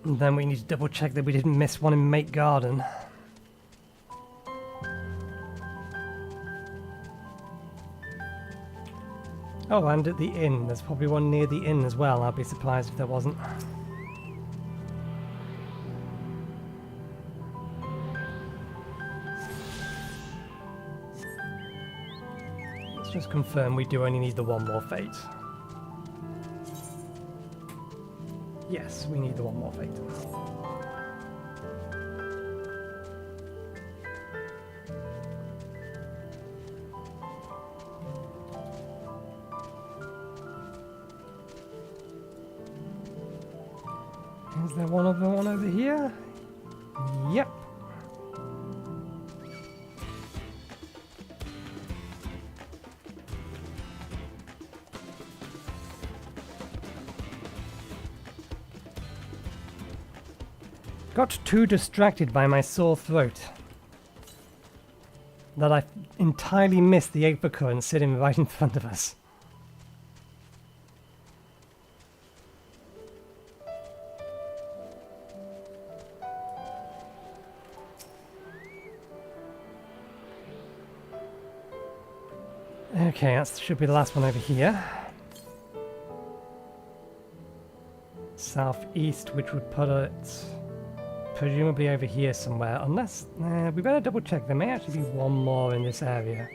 And then we need to double check that we didn't miss one in Mate Garden. Oh, and at the inn. There's probably one near the inn as well. I'd be surprised if there wasn't. Let's just confirm we do only need the one more fate. Yes, we need the one more fate. Is there one other one over here? Yep. Got too distracted by my sore throat that I entirely missed the Urqopacha sitting right in front of us. Okay, that should be the last one over here. Southeast, which would put it presumably over here somewhere, unless... we better double check, there may actually be one more in this area.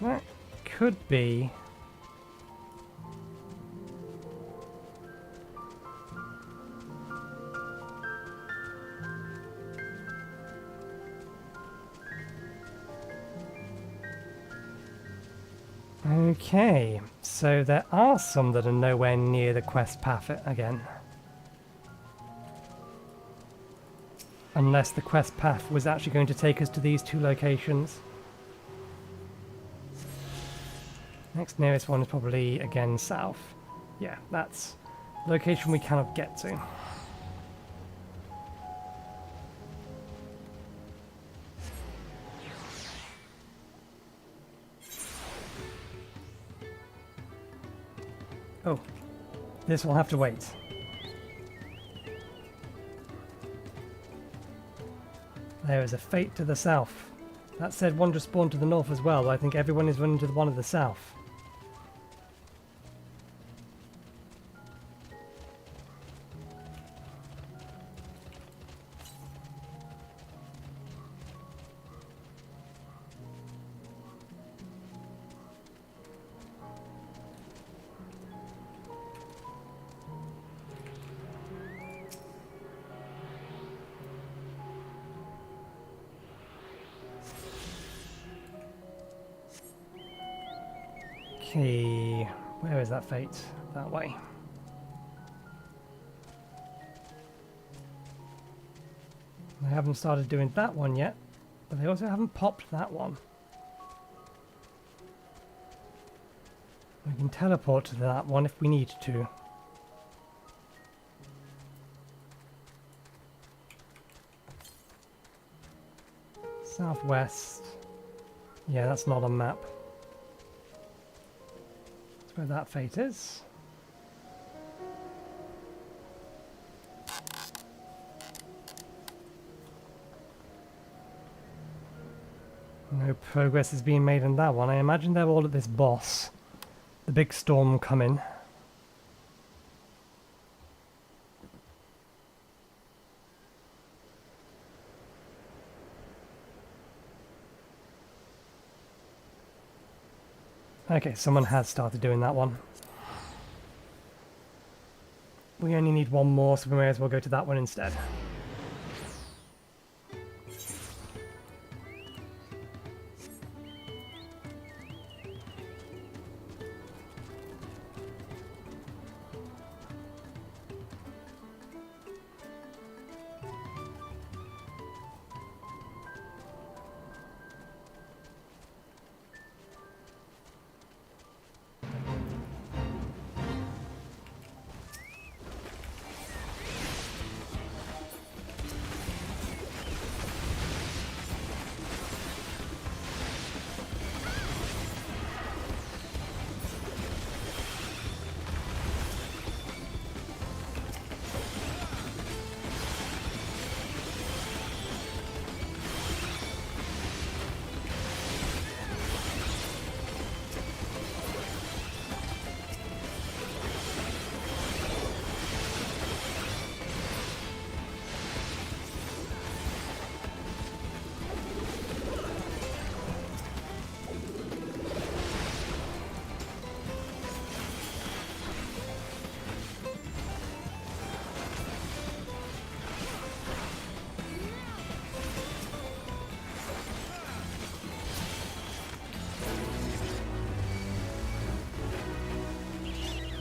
That could be... Okay, so there are some that are nowhere near the quest path again. Unless the quest path was actually going to take us to these two locations. Next nearest one is probably, again, south. Yeah, that's the location we cannot get to. Oh, this will have to wait. There is a fate to the south. That said, one just spawned to the north as well, but I think everyone is running to the one to the south. Okay, where is that fate? That way. They haven't started doing that one yet, but they also haven't popped that one. We can teleport to that one if we need to. Southwest. Yeah, that's not on map. That's where that fate is. No progress is being made in that one. I imagine they're all at this boss. The big storm coming. Okay, someone has started doing that one. We only need one more, so we may as well go to that one instead.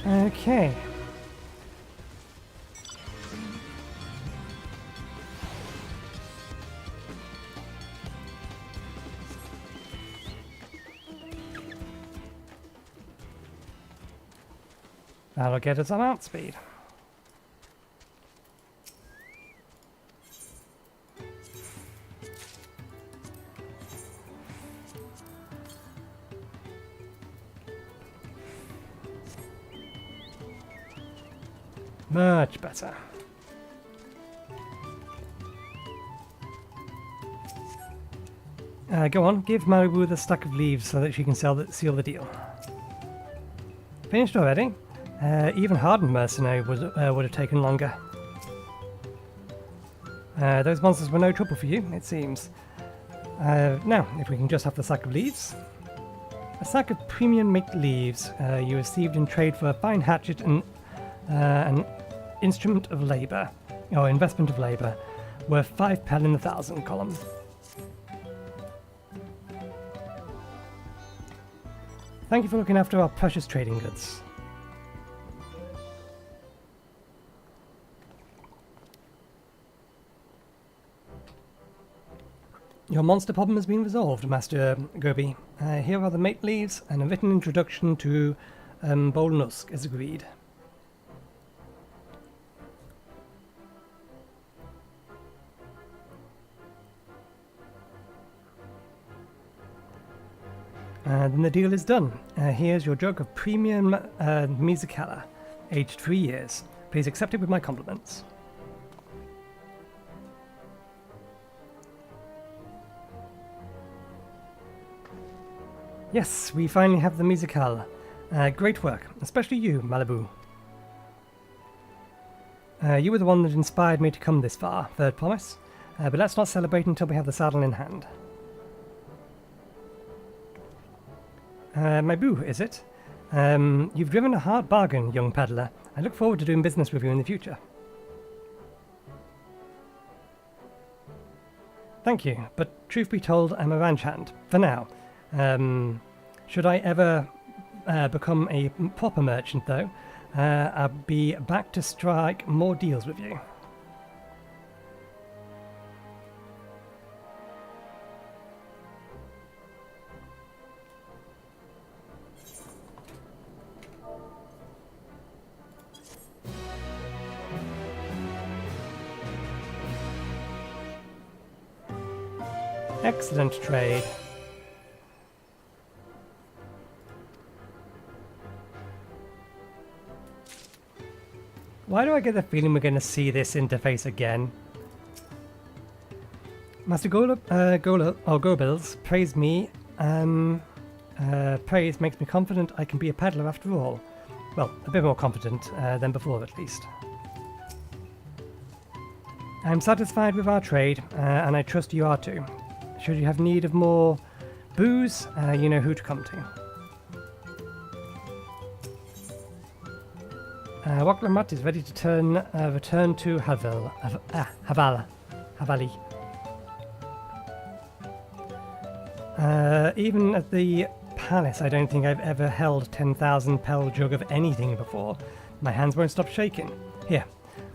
Okay. That'll get us on outspeed. Much better. Go on, give Mablu the stack of leaves so that she can seal the deal. Finished already? Even hardened mercenary would have taken longer. Those monsters were no trouble for you, it seems. Now, if we can just have the sack of leaves. A sack of premium make leaves you received in trade for a fine hatchet and an instrument of labour, or investment of labour, worth 5 pel in the 1,000 column. Thank you for looking after our precious trading goods. Your monster problem has been resolved, Master Gobi. Here are the mate leaves and a written introduction to Bolnusk, as agreed. Then the deal is done. Here's your jug of premium Mizukala, aged 3 years. Please accept it with my compliments. Yes, we finally have the Mizukala. Great work, especially you, Mablu. You were the one that inspired me to come this far, third promise. But let's not celebrate until we have the saddle in hand. Mablu, is it? You've driven a hard bargain, young peddler. I look forward to doing business with you in the future. Thank you, but truth be told, I'm a ranch hand, for now. Should I ever become a proper merchant, though, I'll be back to strike more deals with you. Excellent trade. Why do I get the feeling we're going to see this interface again? Master Goebbels praised me. Praise makes me confident I can be a peddler after all. Well, a bit more confident than before, at least. I'm satisfied with our trade, and I trust you are too. Should you have need of more booze, you know who to come to. Wuk Lamat is ready to return to Havali. Even at the palace, I don't think I've ever held 10,000 pel jug of anything before. My hands won't stop shaking. Here,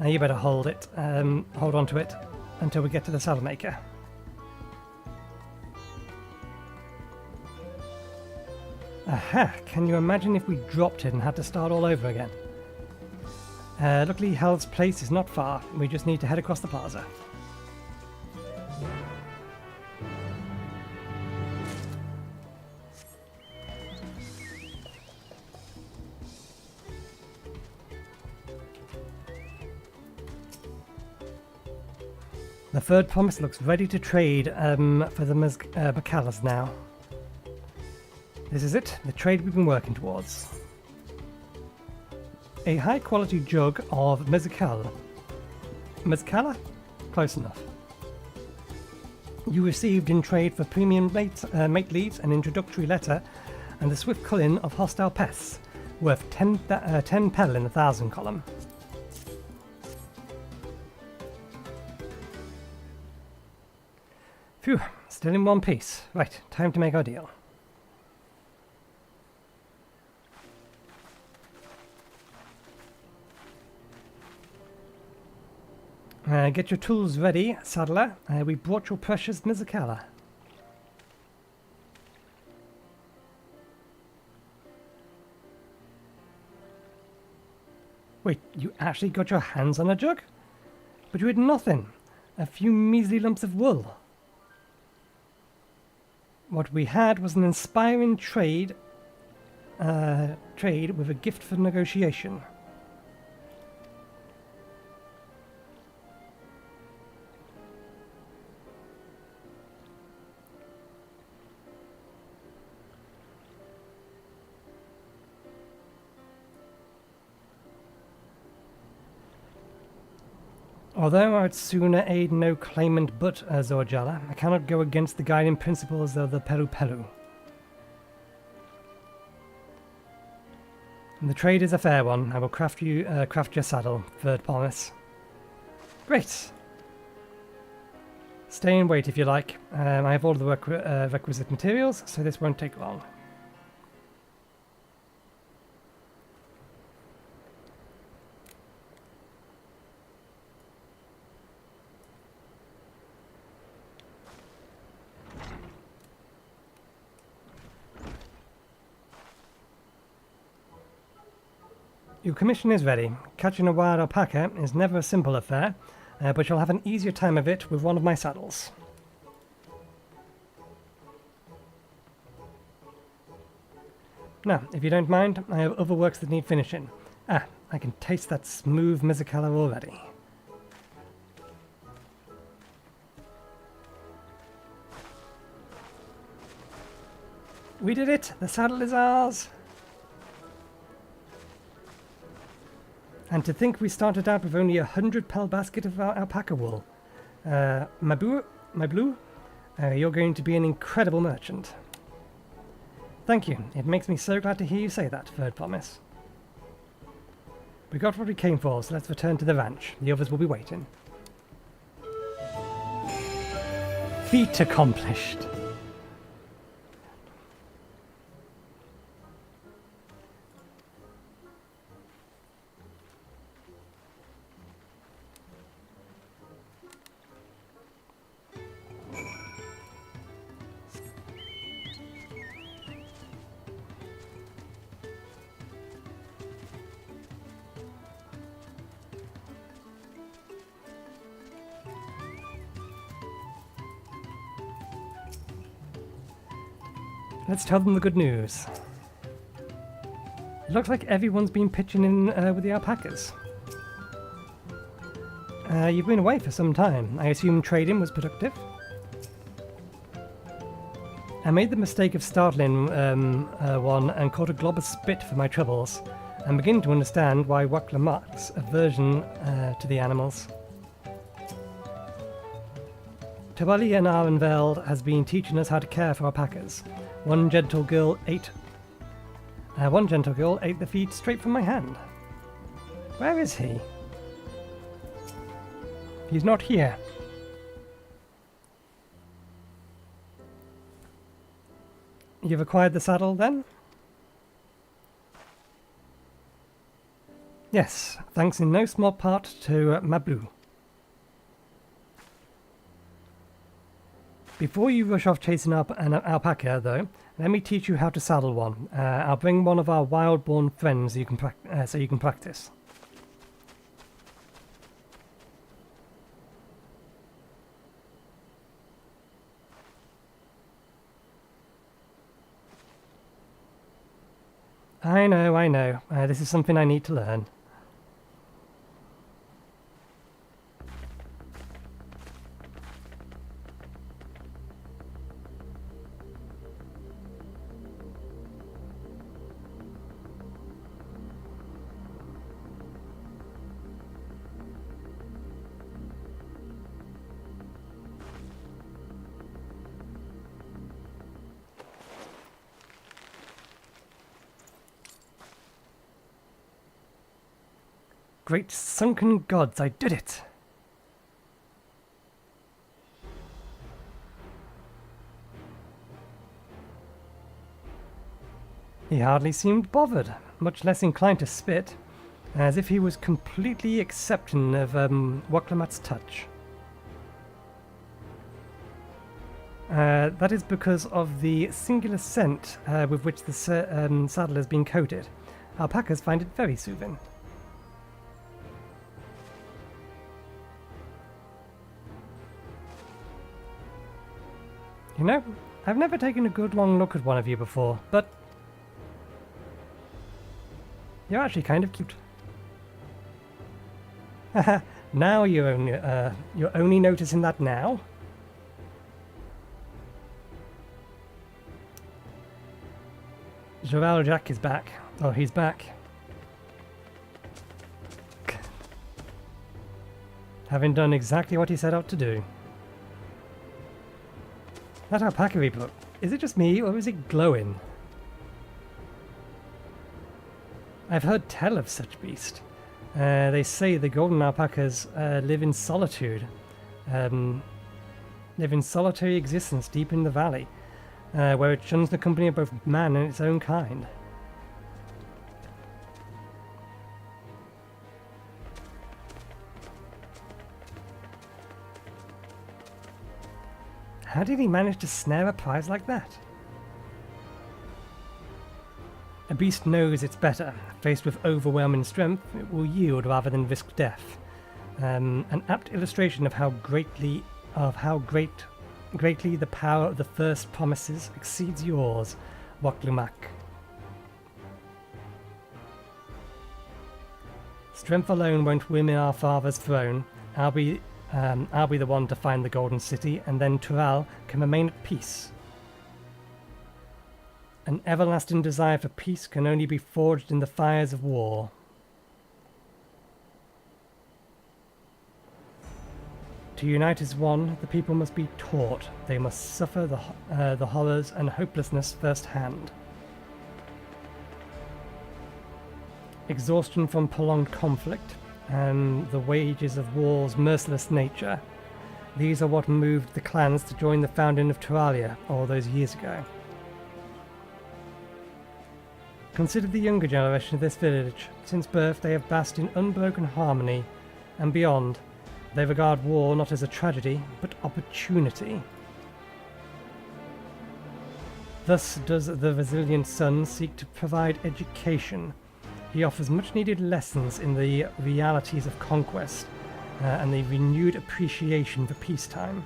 you better hold on to it until we get to the saddle maker. Aha! Can you imagine if we dropped it and had to start all over again? Luckily, Hal's place is not far. We just need to head across the plaza. The third promise looks ready to trade for the Macalas now. This is it, the trade we've been working towards. A high quality jug of mezcal. Mezcala? Close enough. You received in trade for premium mate leads an introductory letter and the swift culling of hostile pests, worth 10 pel in the 1,000 column. Phew, still in one piece. Right, time to make our deal. Get your tools ready, saddler. We brought your precious Mizakala. Wait, you actually got your hands on a jug? But you had nothing. A few measly lumps of wool. What we had was an inspiring trade with a gift for negotiation. Although I would sooner aid no claimant but Zorjala, I cannot go against the guiding principles of the Pelupelu. The trade is a fair one. I will craft your saddle, third promise. Great! Stay and wait if you like. I have all the requisite materials, so this won't take long. Your commission is ready. Catching a wild alpaca is never a simple affair, but you'll have an easier time of it with one of my saddles. Now, if you don't mind, I have other works that need finishing. I can taste that smooth Mizakala already. We did it! The saddle is ours! And to think we started out with only 100 pel basket of alpaca wool. Mablu, you're going to be an incredible merchant. Thank you. It makes me so glad to hear you say that, third promise. We got what we came for, so let's return to the ranch. The others will be waiting. Feat accomplished. let's tell them the good news. It looks like everyone's been pitching in with the alpacas. You've been away for some time. I assume trading was productive? I made the mistake of startling one and caught a glob of spit for my troubles. I'm beginning to understand why Wuk Lamat's aversion to the animals. Turali and Armenveld has been teaching us how to care for alpacas. One gentle girl ate the feed straight from my hand. Where is he? He's not here. You've acquired the saddle then? Yes, thanks in no small part to Mablu. Before you rush off chasing up an alpaca, though, let me teach you how to saddle one. I'll bring one of our wild-born friends so you can practice. I know. This is something I need to learn. Great sunken gods, I did it! He hardly seemed bothered, much less inclined to spit, as if he was completely accepting of Wuk Lamat's touch. That is because of the singular scent with which the saddle has been coated. Alpacas find it very soothing. You know, I've never taken a good long look at one of you before, but you're actually kind of cute. Haha, now you're only noticing that now? Joral Jack is back. Oh, he's back. Having done exactly what he set out to do. That alpaca look, is it just me or is it glowing? I've heard tell of such beast. They say the golden alpacas live in solitude. Live in solitary existence deep in the valley, where it shuns the company of both man and its own kind. How did he manage to snare a prize like that? A beast knows it's better. Faced with overwhelming strength, it will yield rather than risk death. An apt illustration of how greatly the power of the first promises exceeds yours, Wuk Lamat. Strength alone won't win our father's throne. I'll be the one to find the Golden City, and then Tural can remain at peace. An everlasting desire for peace can only be forged in the fires of war. To unite as one, the people must be taught. They must suffer the horrors and hopelessness firsthand. Exhaustion from prolonged conflict, and the wages of war's merciless nature. These are what moved the clans to join the founding of Turalia all those years ago. Consider the younger generation of this village. Since birth they have basked in unbroken harmony, and beyond, they regard war not as a tragedy, but opportunity. Thus does the resilient son seek to provide education. He offers much-needed lessons in the realities of conquest and the renewed appreciation for peacetime.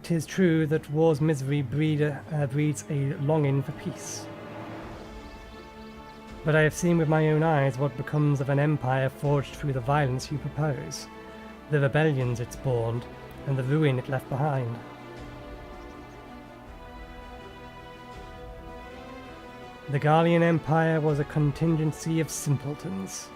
'tis true that war's misery breeds a longing for peace. But I have seen with my own eyes what becomes of an empire forged through the violence you propose, the rebellions it spawned, and the ruin it left behind. The Garlean Empire was a contingency of simpletons.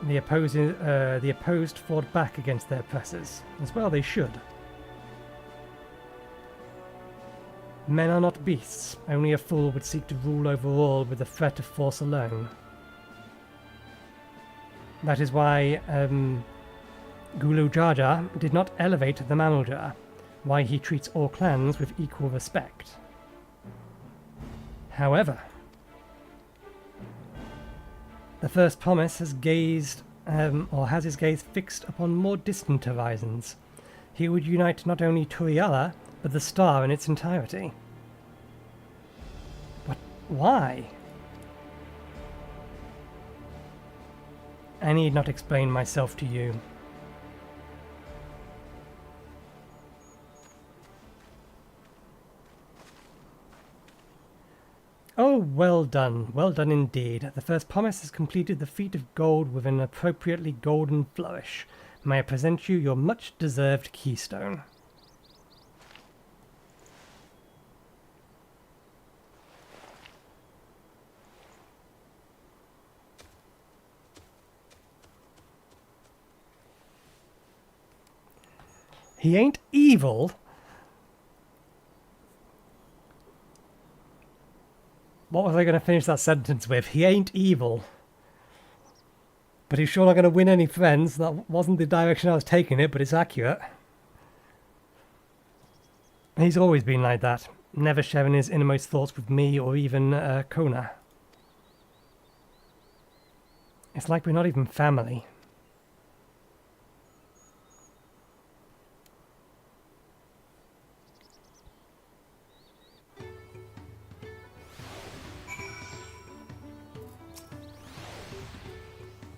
The opposed fought back against their oppressors, as well they should. Men are not beasts, only a fool would seek to rule over all with the threat of force alone. That is why Gulu Jaja did not elevate the Mamulja, why he treats all clans with equal respect. However, the First Promise has has his gaze fixed upon more distant horizons. He would unite not only Tuliyollal, but the star in its entirety. But why? I need not explain myself to you. Oh, well done indeed. The First Promise has completed the feat of gold with an appropriately golden flourish. May I present you your much-deserved keystone. He ain't evil. What was I going to finish that sentence with? He ain't evil. But he's sure not going to win any friends. That wasn't the direction I was taking it, but it's accurate. He's always been like that, never sharing his innermost thoughts with me or even Kona. It's like we're not even family.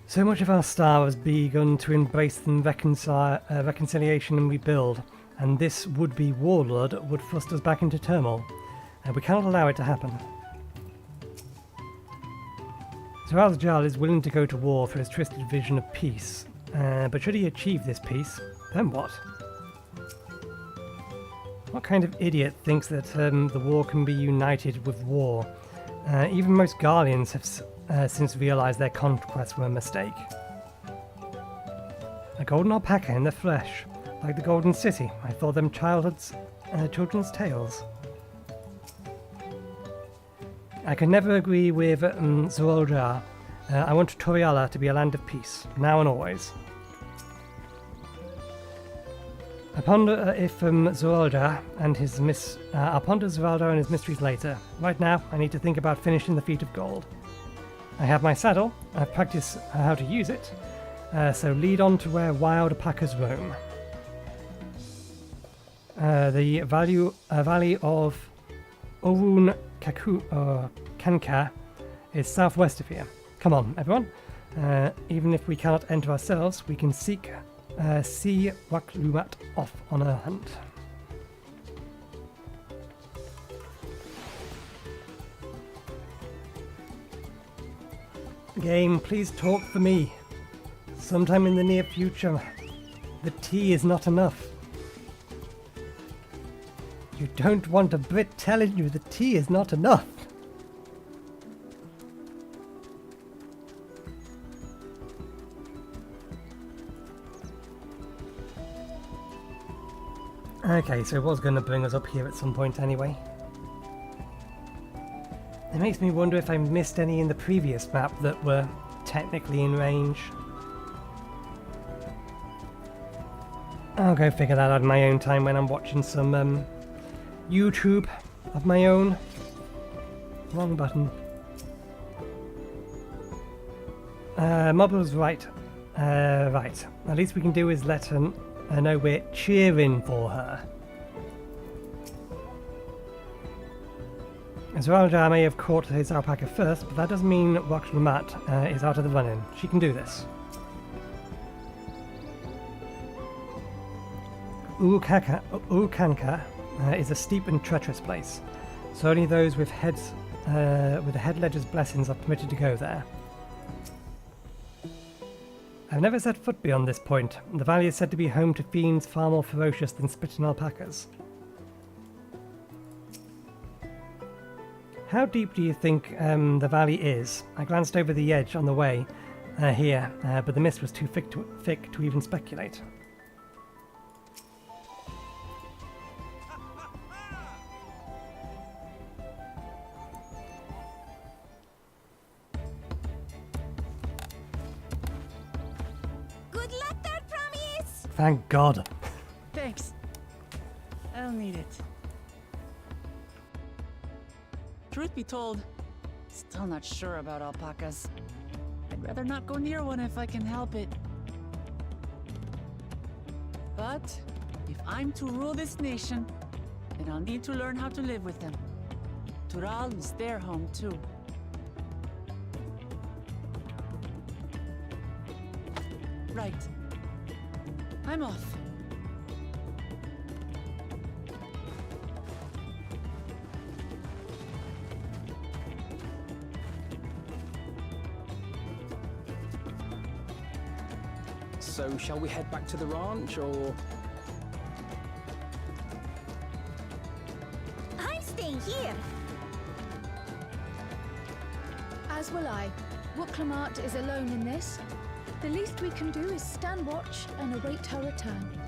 So much of our star has begun to embrace the reconciliation and rebuild, and this would-be warlord would thrust us back into turmoil, and we cannot allow it to happen. Sir Al-Jal is willing to go to war for his twisted vision of peace, but should he achieve this peace, then what? What kind of idiot thinks that the war can be united with war? Even most Garleans have since realised their conquests were a mistake. A golden alpaca in the flesh, like the Golden City. I thought them children's tales. I can never agree with Zoolja. I want Tuliyollal to be a land of peace, now and always. I ponder if Zoolja and his I'll ponder Zoolja and his mysteries later. Right now, I need to think about finishing the feat of gold. I have my saddle, I've practiced how to use it, so lead on to where wild alpacas roam. The valley of Kanka is southwest of here. Come on, everyone. Even if we cannot enter ourselves, we can see Wuk Lamat off on a hunt. Game, please talk for me. Sometime in the near future. The tea is not enough. You don't want a Brit telling you the tea is not enough. Okay, so it was going to bring us up here at some point anyway. It makes me wonder if I missed any in the previous map that were technically in range. I'll go figure that out in my own time when I'm watching some YouTube of my own. Wrong button. Mablu's right. Right. At least we can do is let her know we're cheering for her. Esmeralda may have caught his alpaca first, but that doesn't mean Wuk Lamat is out of the running. She can do this. Urqopacha is a steep and treacherous place, so only those with the head ledger's blessings are permitted to go there. I've never set foot beyond this point. The valley is said to be home to fiends far more ferocious than spitting alpacas. How deep do you think the valley is? I glanced over the edge on the way here, but the mist was too thick to even speculate. Good luck there, Promise! Thank God. Thanks. I'll need it. Truth be told, still not sure about alpacas. I'd rather not go near one if I can help it. But if I'm to rule this nation, then I'll need to learn how to live with them. Tural is their home too. Right. I'm off. So, shall we head back to the ranch, or...? I'm staying here. As will I. Wuk Lamat is alone in this. The least we can do is stand watch and await her return.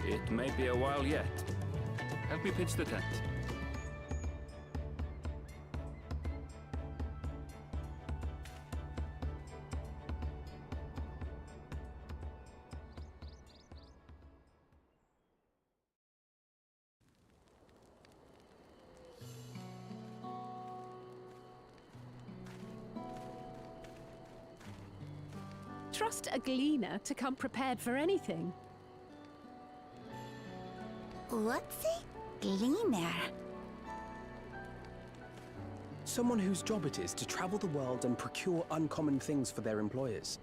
It may be a while yet. Help me pitch the tent. Trust a gleaner to come prepared for anything. What's a gleaner? Someone whose job it is to travel the world and procure uncommon things for their employers.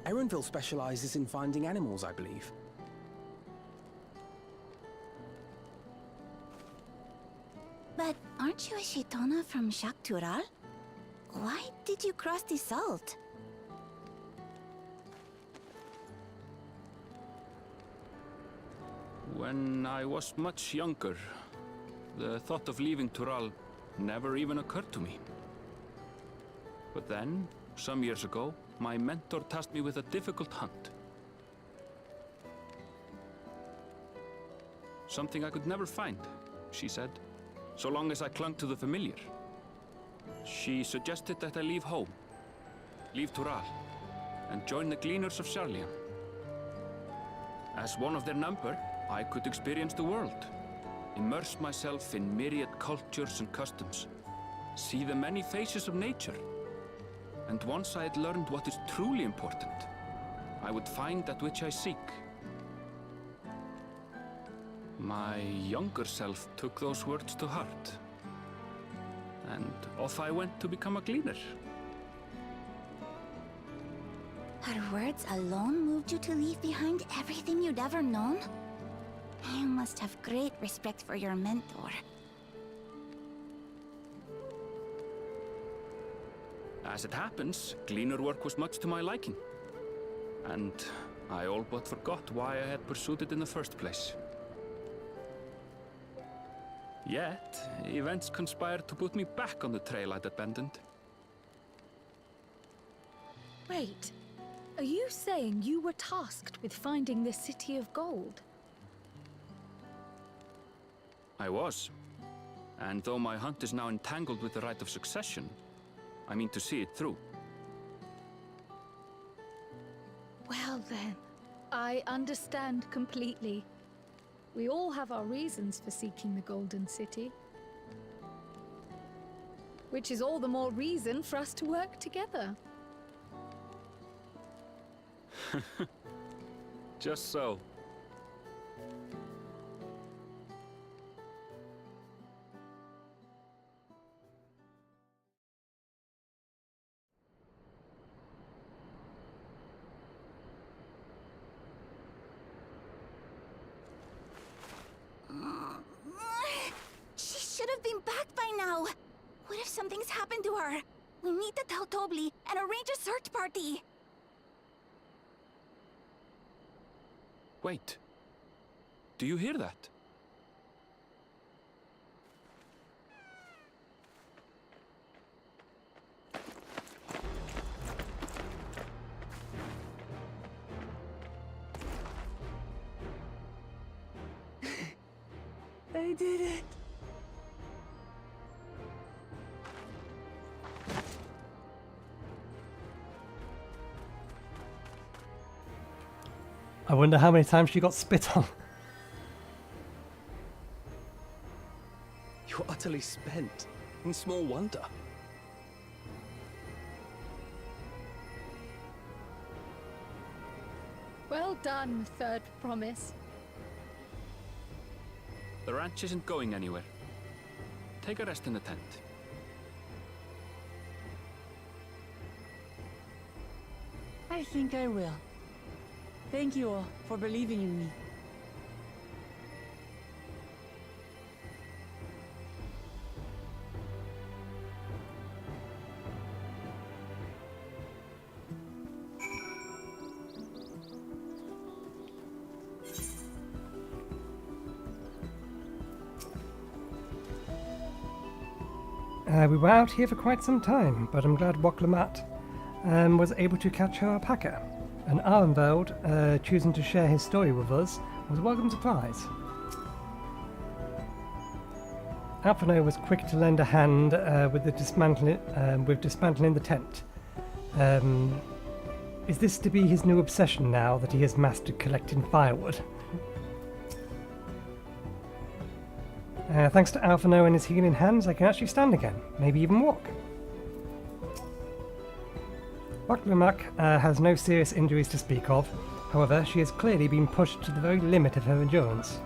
Erenville specializes in finding animals, I believe. But aren't you a Shaitana from Tural? Why did you cross the salt? When I was much younger, the thought of leaving Tural never even occurred to me. But then, some years ago, my mentor tasked me with a difficult hunt. Something I could never find, she said, so long as I clung to the familiar. She suggested that I leave home, leave Tural, and join the Gleaners of Sharlian. As one of their number, I could experience the world, immerse myself in myriad cultures and customs, see the many faces of nature. And once I had learned what is truly important, I would find that which I seek. My younger self took those words to heart, and off I went to become a gleaner. Her words alone moved you to leave behind everything you'd ever known? You must have great respect for your mentor. As it happens, gleaner work was much to my liking. And I all but forgot why I had pursued it in the first place. Yet, events conspired to put me back on the trail I'd abandoned. Wait, are you saying you were tasked with finding the City of Gold? I was. And though my hunt is now entangled with the Rite of Succession, I mean to see it through. Well then, I understand completely. We all have our reasons for seeking the Golden City. Which is all the more reason for us to work together. Just so. She should have been back by now. What if something's happened to her? We need to tell Tobli and arrange a search party. Wait. Do you hear that? I did it. I wonder how many times she got spit on. You're utterly spent. And small wonder. Well done, third promise. The ranch isn't going anywhere. Take a rest in the tent. I think I will. Thank you all for believing in me. We were out here for quite some time, but I'm glad Wuk Lamat was able to catch her alpaca. And Arnveld choosing to share his story with us was a welcome surprise. Alphino was quick to lend a hand with dismantling the tent. Is this to be his new obsession now that he has mastered collecting firewood? Thanks to Alphino and his healing hands, I can actually stand again, maybe even walk. Wuk Lamat has no serious injuries to speak of. However, she has clearly been pushed to the very limit of her endurance.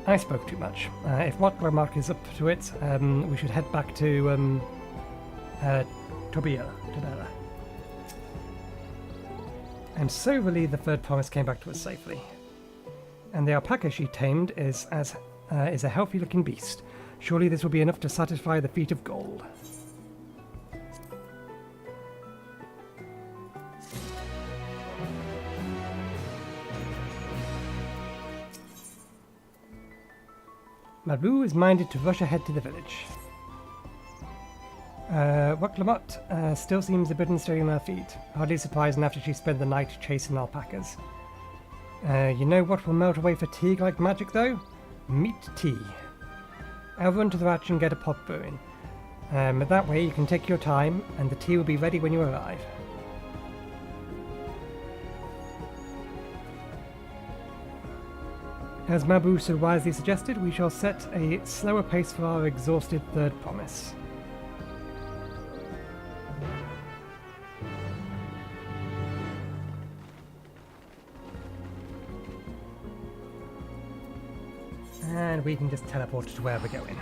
I spoke too much. If Wuk Lamat is up to it, we should head back to Tobela. I'm so relieved the third promise came back to us safely. And the alpaca she tamed is a healthy-looking beast. Surely this will be enough to satisfy the feet of gold. Mablu is minded to rush ahead to the village. Wuk Lamat still seems a bit unsteady on her feet, hardly surprising after she spent the night chasing alpacas. You know what will melt away fatigue like magic though? Meat tea. I'll run to the ranch and get a pot brewing. That way you can take your time and the tea will be ready when you arrive. As Mablu so wisely suggested, we shall set a slower pace for our exhausted third promise. And we can just teleport to where we're going.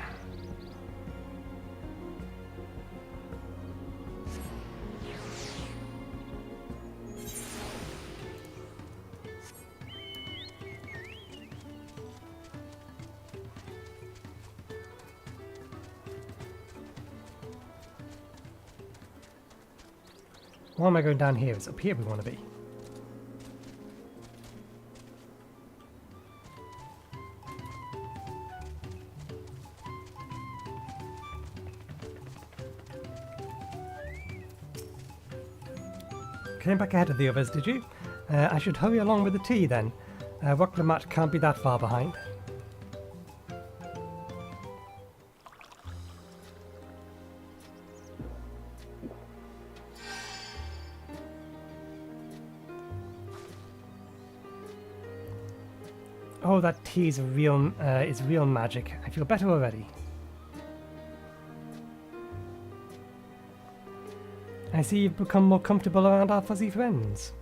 Why am I going down here? It's up here we want to be. Came back ahead of the others, did you? I should hurry along with the tea then. Wuk Lamat can't be that far behind. Oh, that tea is real magic. I feel better already. I see you've become more comfortable around our fuzzy friends.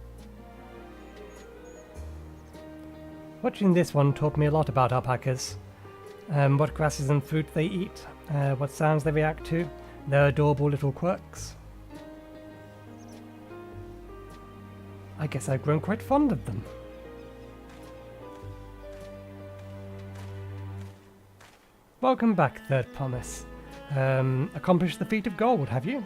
Watching this one taught me a lot about alpacas. What grasses and fruit they eat, what sounds they react to, their adorable little quirks. I guess I've grown quite fond of them. Welcome back, Third Promise. Accomplished the feat of gold, have you?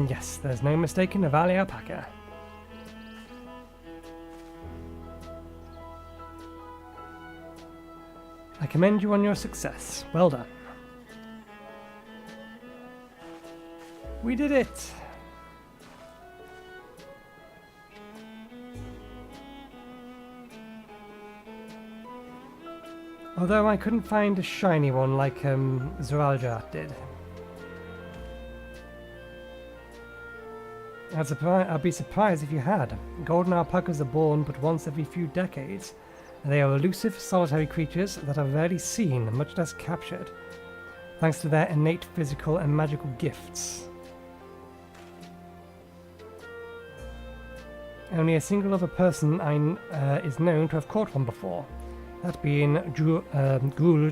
Yes, there's no mistaking a valley alpaca. I commend you on your success. Well done. We did it! Although I couldn't find a shiny one like Zuralja did. I'd be surprised if you had. Golden alpacas are born but once every few decades. They are elusive, solitary creatures that are rarely seen, much less captured, thanks to their innate physical and magical gifts. Only a single other person is known to have caught one before, that being Gul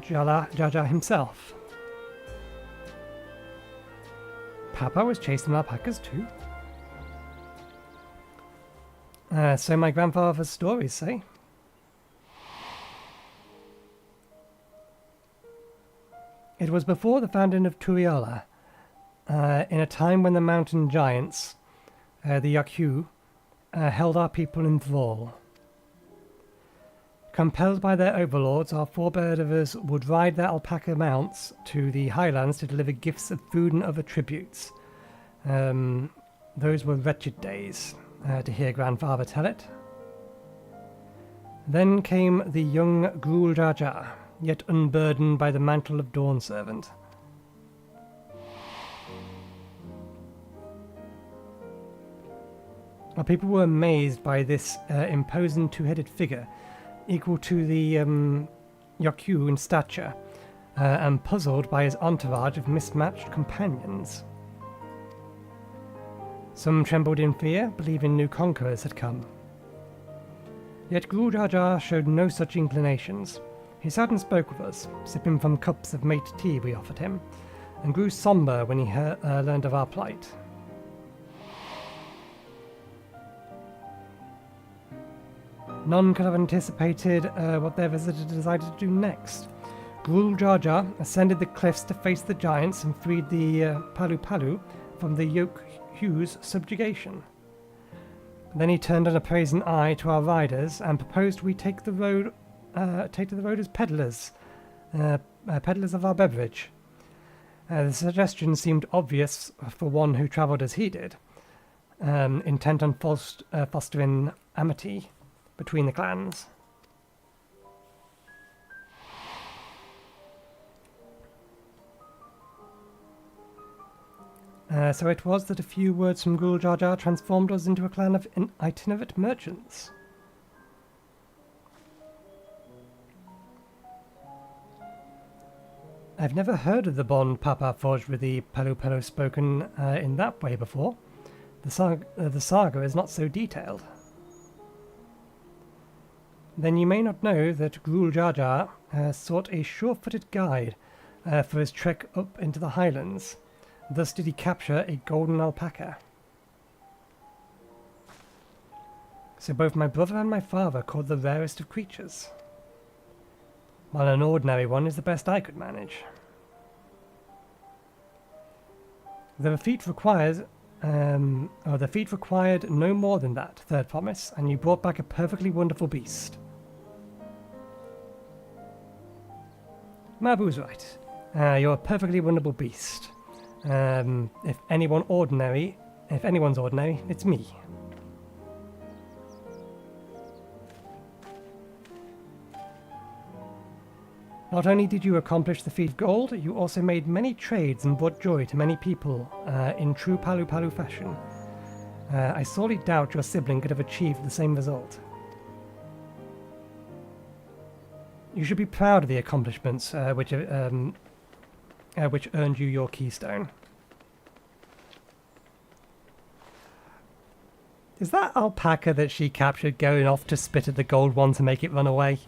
Jaja himself. Papa was chasing alpacas too. So my grandfather's stories say. It was before the founding of Tuliyollal, in a time when the mountain giants, the Yakyu, held our people in thrall. Compelled by their overlords, our forebears would ride their alpaca mounts to the highlands to deliver gifts of food and other tributes. Those were wretched days, to hear grandfather tell it. Then came the young Gul Jaja, yet unburdened by the mantle of Dawn Servant. Our people were amazed by this imposing two-headed figure, equal to the Yakyu in stature, and puzzled by his entourage of mismatched companions. Some trembled in fear, believing new conquerors had come. Yet Gul Jaja showed no such inclinations. He sat and spoke with us, sipping from cups of mate tea we offered him, and grew sombre when he learned of our plight. None could have anticipated what their visitor decided to do next. Gul Jaja ascended the cliffs to face the giants and freed the Pelupelu from the Yakyu's subjugation. Then he turned an appraising eye to our riders and proposed we take to the road as peddlers, peddlers of our beverage. The suggestion seemed obvious for one who travelled as he did, intent on fostering amity between the clans. So it was that a few words from Gul Jaja transformed us into a clan of itinerant merchants. I've never heard of the bond Papa forged with the Pelupelu spoken in that way before. The saga is not so detailed. Then you may not know that Gul Jaja sought a sure-footed guide for his trek up into the highlands. Thus did he capture a golden alpaca. So both my brother and my father caught the rarest of creatures, while an ordinary one is the best I could manage. The feat required no more than that, Third Promise, and you brought back a perfectly wonderful beast. Mablu's right. You're a perfectly wonderful beast. If anyone's ordinary, it's me. Not only did you accomplish the feat of gold, you also made many trades and brought joy to many people in true Pelupelu fashion. I sorely doubt your sibling could have achieved the same result. You should be proud of the accomplishments which earned you your keystone. Is that alpaca that she captured going off to spit at the gold one to make it run away?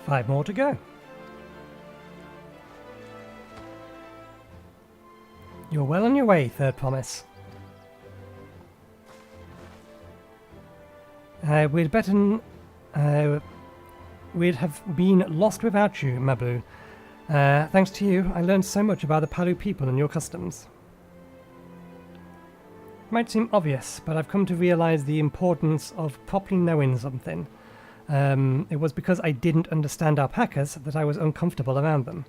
Five more to go. You're well on your way, third promise. We'd have been lost without you, Mablu. Thanks to you, I learned so much about the Palu people and your customs. It might seem obvious, but I've come to realize the importance of properly knowing something. It was because I didn't understand alpacas that I was uncomfortable around them.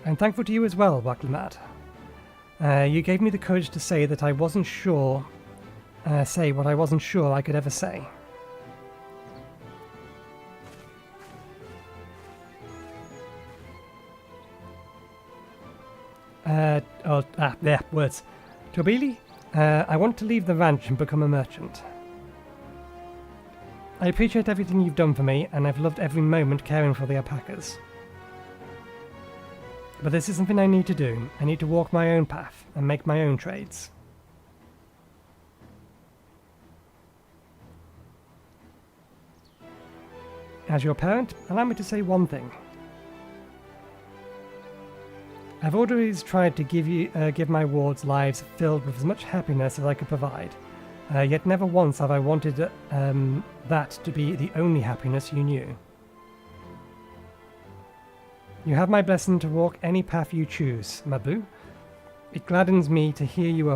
I'm thankful to you as well, Wuk Lamat. You gave me the courage to say that I wasn't sure, say what I wasn't sure I could ever say. Words. Tobili, I want to leave the ranch and become a merchant. I appreciate everything you've done for me, and I've loved every moment caring for the alpacas. But this is something I need to do. I need to walk my own path and make my own trades. As your parent, allow me to say one thing. I've always tried to give my wards lives filled with as much happiness as I could provide. Yet never once have I wanted that to be the only happiness you knew. You have my blessing to walk any path you choose, Mablu. It gladdens me to hear you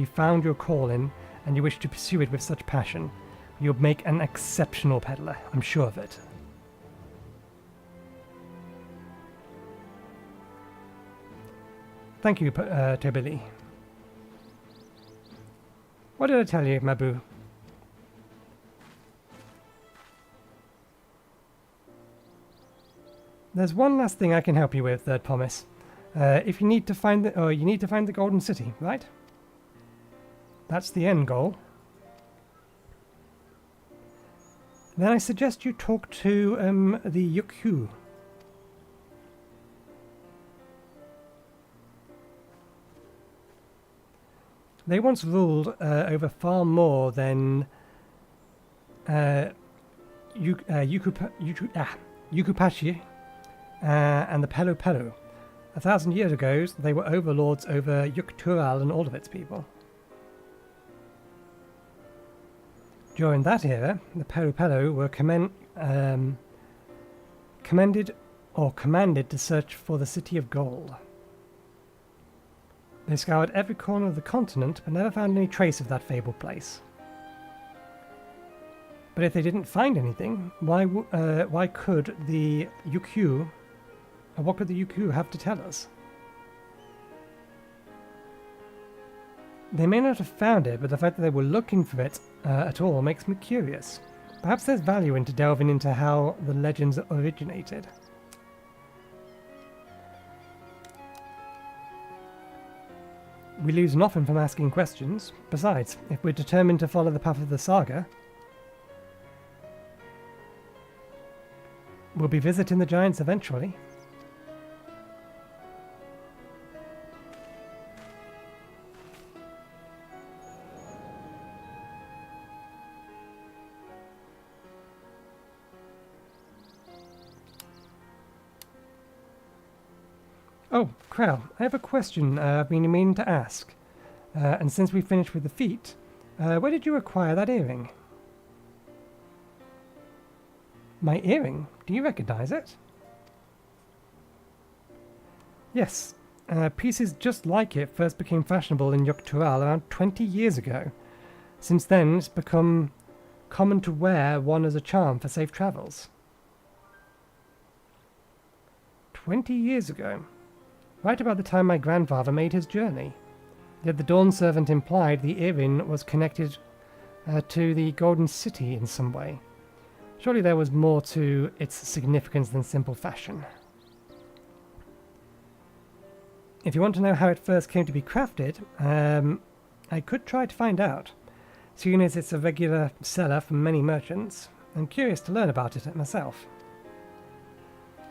found your calling and you wish to pursue it with such passion. You'll make an exceptional peddler, I'm sure of it. Thank you, Tobili. What did I tell you, Mablu? There's one last thing I can help you with, Third Promise. If you need to find the Golden City, right? That's the end goal. Then I suggest you talk to the Yukhu. They once ruled over far more than Urqopacha and the Pelupelu. 1,000 years ago, they were overlords over Yuk-Tural and all of its people. During that era, the Pelupelu were commanded to search for the City of Gold. They scoured every corner of the continent, but never found any trace of that fabled place. But if they didn't find anything, why could the Yukhu, what could the Yukhu have to tell us? They may not have found it, but the fact that they were looking for it at all makes me curious. Perhaps there's value into delving into how the legends originated. We lose nothing from asking questions. Besides, if we're determined to follow the path of the Saga, we'll be visiting the giants eventually. Oh, Crow, I have a question I've been meaning to ask. And since we finished with the feet, where did you acquire that earring? My earring? Do you recognize it? Yes. Pieces just like it first became fashionable in Yuk-Tural around 20 years ago. Since then, it's become common to wear one as a charm for safe travels. 20 years ago. Right about the time my grandfather made his journey. Yet the Dawn Servant implied the earring was connected to the Golden City in some way. Surely there was more to its significance than simple fashion. If you want to know how it first came to be crafted, I could try to find out. Seeing as it's a regular seller for many merchants, I'm curious to learn about it myself.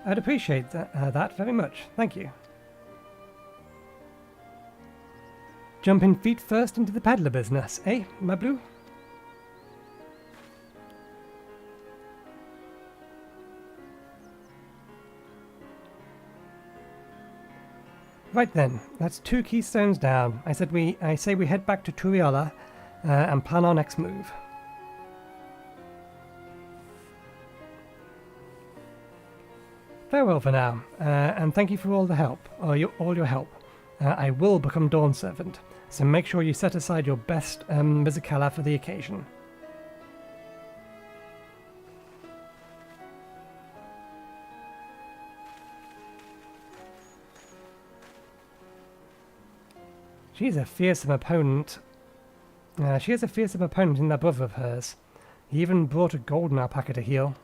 I'd appreciate that very much, thank you. Jumping feet first into the peddler business, eh, Mablu? Right then, that's 2 keystones down. I say we head back to Tuliyollal and plan our next move. Farewell for now, and thank you for all the help, all your help. I will become Dawn Servant, so make sure you set aside your best Mizakala for the occasion. She's a fearsome opponent. She has a fearsome opponent in that brother of hers. He even brought a golden alpaca to heal.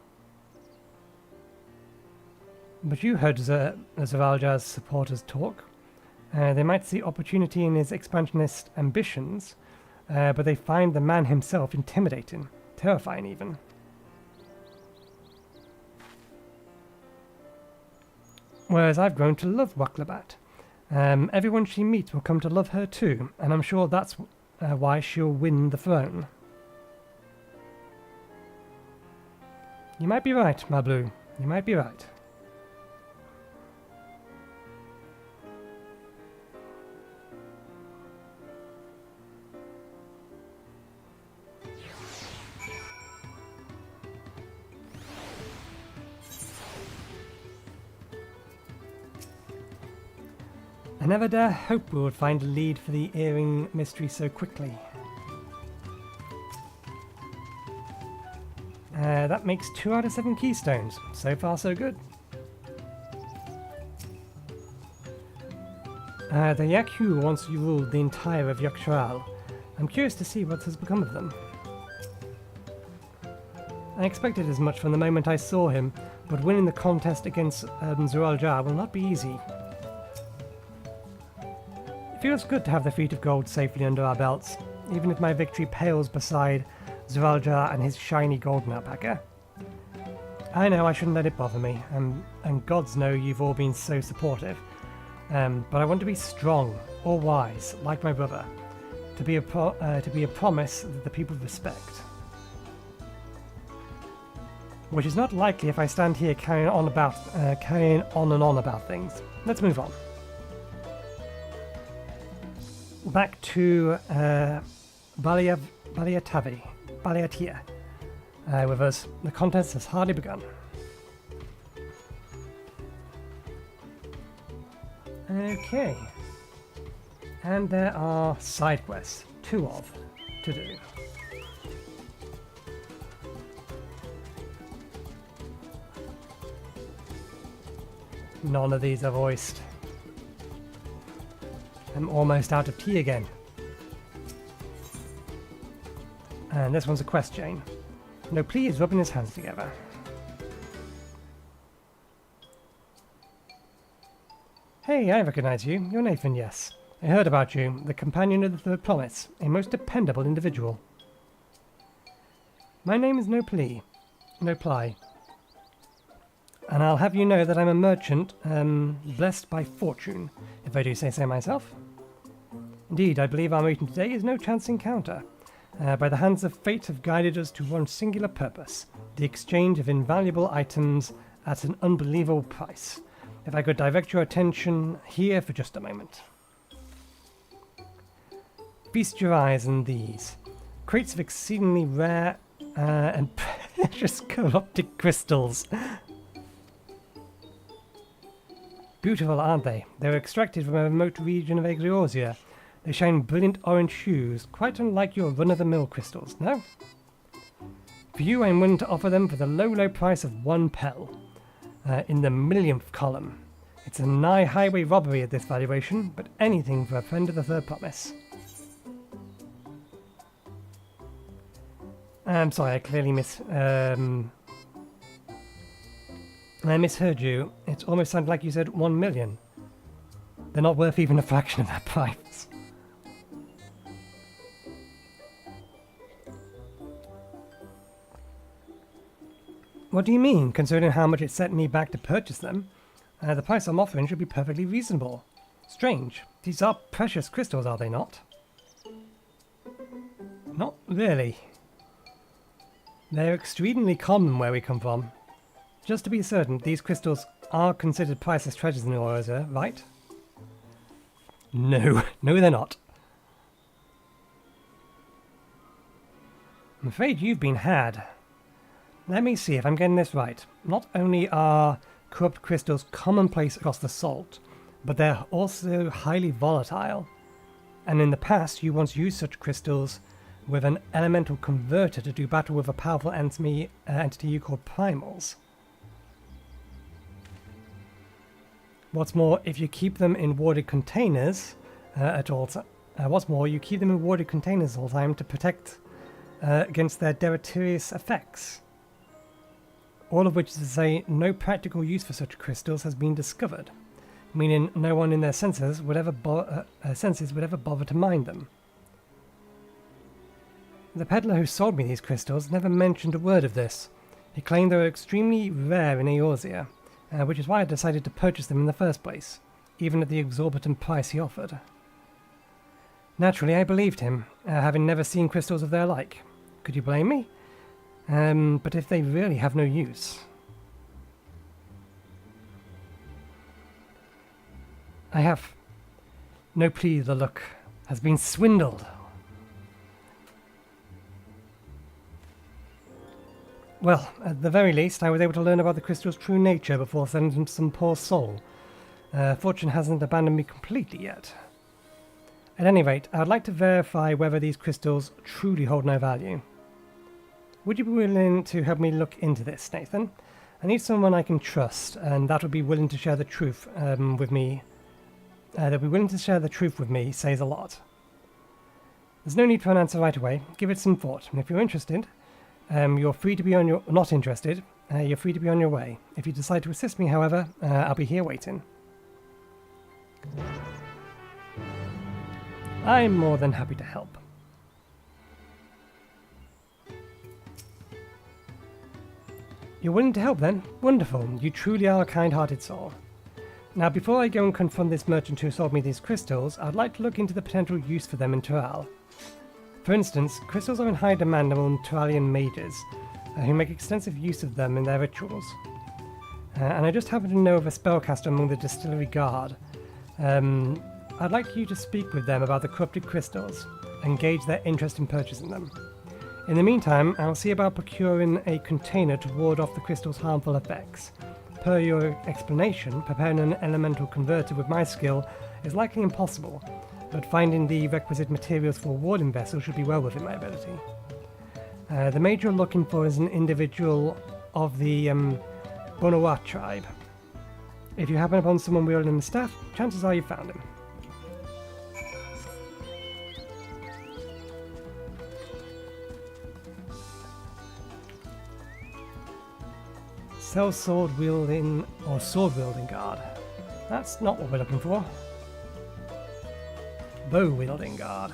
But you heard Zeralja's supporters talk. They might see opportunity in his expansionist ambitions, but they find the man himself intimidating, terrifying even. Whereas I've grown to love Wuk Lamat. Everyone she meets will come to love her too, and I'm sure that's why she'll win the throne. You might be right, Mablu. You might be right. I never dare hope we would find a lead for the earring mystery so quickly. That makes 2 out of 7 keystones. So far so good. The Yaku once ruled the entire of Urqopacha. I'm curious to see what has become of them. I expected as much from the moment I saw him, but winning the contest against Zeralja will not be easy. It feels good to have the feet of gold safely under our belts, even if my victory pales beside Zeralja and his shiny golden alpaca. I know I shouldn't let it bother me, and gods know you've all been so supportive, but I want to be strong, or wise, like my brother, to be a promise that the people respect. Which is not likely if I stand here carrying on and on about things. Let's move on. Back to Baliatia with us. The contest has hardly begun. Okay. And there are side quests, 2 of, to do. None of these are voiced. I'm almost out of tea again. And this one's a quest chain. No, please, rubbing his hands together. Hey, I recognize you. You're Nathan, yes. I heard about you, the companion of the Third Promise, a most dependable individual. My name is No Ply, and I'll have you know that I'm a merchant, blessed by fortune, if I do say so myself. Indeed, I believe our meeting today is no chance encounter. By the hands of fate have guided us to one singular purpose, the exchange of invaluable items at an unbelievable price. If I could direct your attention here for just a moment. Feast your eyes on these. Crates of exceedingly rare and precious corrupted crystals. Beautiful, aren't they? They're extracted from a remote region of Egliosia. They shine brilliant orange hues, quite unlike your run-of-the-mill crystals, no? For you, I'm willing to offer them for the low price of 1 pel. In the millionth column. It's a nigh highway robbery at this valuation, but anything for a friend of the Third Promise. I'm sorry, I clearly I misheard you. It almost sounded like you said 1 million. They're not worth even a fraction of that price. What do you mean? Considering how much it set me back to purchase them, the price I'm offering should be perfectly reasonable. Strange. These are precious crystals, are they not? Not really. They're extremely common where we come from. Just to be certain, these crystals are considered priceless treasures in the Orza, right? No, no they're not. I'm afraid you've been had. Let me see if I'm getting this right. Not only are corrupt crystals commonplace across the salt, but they're also highly volatile. And in the past, you once used such crystals with an elemental converter to do battle with a powerful entity you call primals. What's more, if you keep them in warded containers at all time, you keep them in warded containers all the time to protect against their deleterious effects. All of which is to say, no practical use for such crystals has been discovered, meaning no one in their senses would ever bother to mine them. The peddler who sold me these crystals never mentioned a word of this. He claimed they were extremely rare in Eorzea, which is why I decided to purchase them in the first place, even at the exorbitant price he offered. Naturally, I believed him, having never seen crystals of their like. Could you blame me? But if they really have no use... I have no plea. The look has been swindled. Well, at the very least, I was able to learn about the crystal's true nature before sending them to some poor soul. Fortune hasn't abandoned me completely yet. At any rate, I would like to verify whether these crystals truly hold no value. Would you be willing to help me look into this, Nathan? I need someone I can trust, and that would be willing to share the truth with me. They'll be willing to share the truth with me says a lot. There's no need for an answer right away. Give it some thought, and if you're interested, you're free to be on your... Not interested, you're free to be on your way. If you decide to assist me, however, I'll be here waiting. I'm more than happy to help. You're willing to help then? Wonderful. You truly are a kind-hearted soul. Now, before I go and confront this merchant who sold me these crystals, I'd like to look into the potential use for them in Tural. For instance, crystals are in high demand among Turalian mages, who make extensive use of them in their rituals. And I just happen to know of a spellcaster among the distillery guard. I'd like you to speak with them about the corrupted crystals, and gauge their interest in purchasing them. In the meantime, I'll see about procuring a container to ward off the crystal's harmful effects. Per your explanation, preparing an elemental converter with my skill is likely impossible, but finding the requisite materials for a warding vessel should be well within my ability. The mage you're looking for is an individual of the Bonowa tribe. If you happen upon someone wielding the staff, chances are you found him. Sell sword wielding or sword wielding guard. That's not what we're looking for. Bow wielding guard.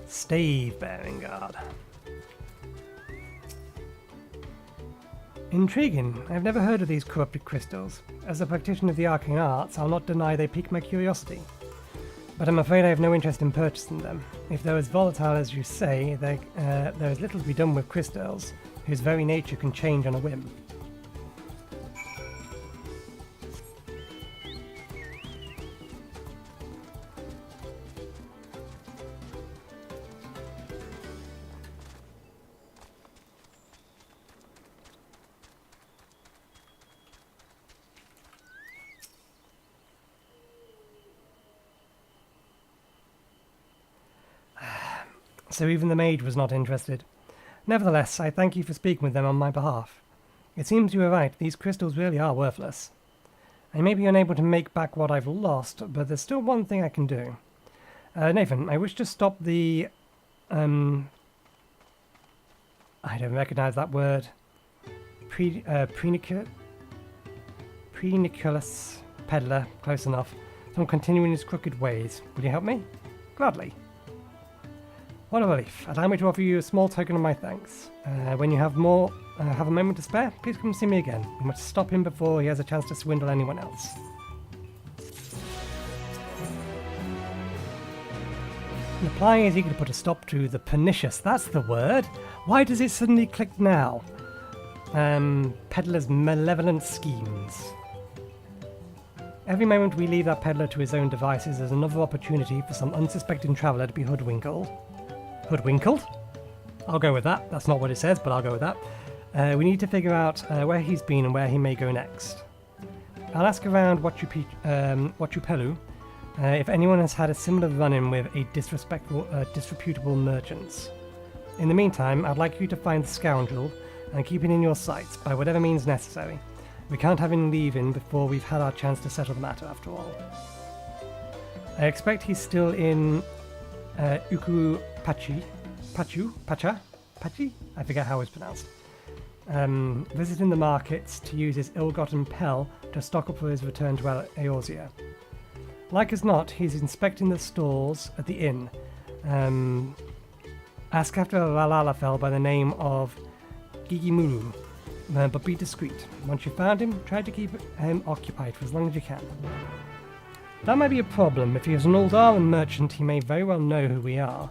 Stave bearing guard. Intriguing. I've never heard of these corrupted crystals. As a practitioner of the arcane arts, I'll not deny they pique my curiosity. But I'm afraid I have no interest in purchasing them. If they're as volatile as you say, there is little to be done with crystals, whose very nature can change on a whim. So even the mage was not interested. Nevertheless, I thank you for speaking with them on my behalf. It seems you are right, these crystals really are worthless. I may be unable to make back what I've lost, but there's still one thing I can do. Nathan, I wish to stop the... I don't recognize that word. Pre-Nicholas peddler, close enough, from continuing his crooked ways. Will you help me? Gladly. What a relief. Allow me to offer you a small token of my thanks. When you have a moment to spare, please come see me again. We must stop him before he has a chance to swindle anyone else. The ply is eager to put a stop to the pernicious. That's the word. Why does it suddenly click now? Peddler's malevolent schemes. Every moment we leave that peddler to his own devices is another opportunity for some unsuspecting traveller to be hoodwinkled. Hoodwinkled? I'll go with that. That's not what it says, but I'll go with that. We need to figure out where he's been and where he may go next. I'll ask around Pelupelu if anyone has had a similar run-in with a disreputable merchants. In the meantime, I'd like you to find the scoundrel and keep it in your sights by whatever means necessary. We can't have him leaving before we've had our chance to settle the matter, after all. I expect he's still in Urqopacha? I forget how it's pronounced. Visiting the markets to use his ill-gotten pel to stock up for his return to Eorzea. Like as not, he's inspecting the stalls at the inn. Ask after a Lalala by the name of Gigimuru, but be discreet. Once you've found him, try to keep him occupied for as long as you can. That might be a problem. If he is an Uldaran merchant, he may very well know who we are.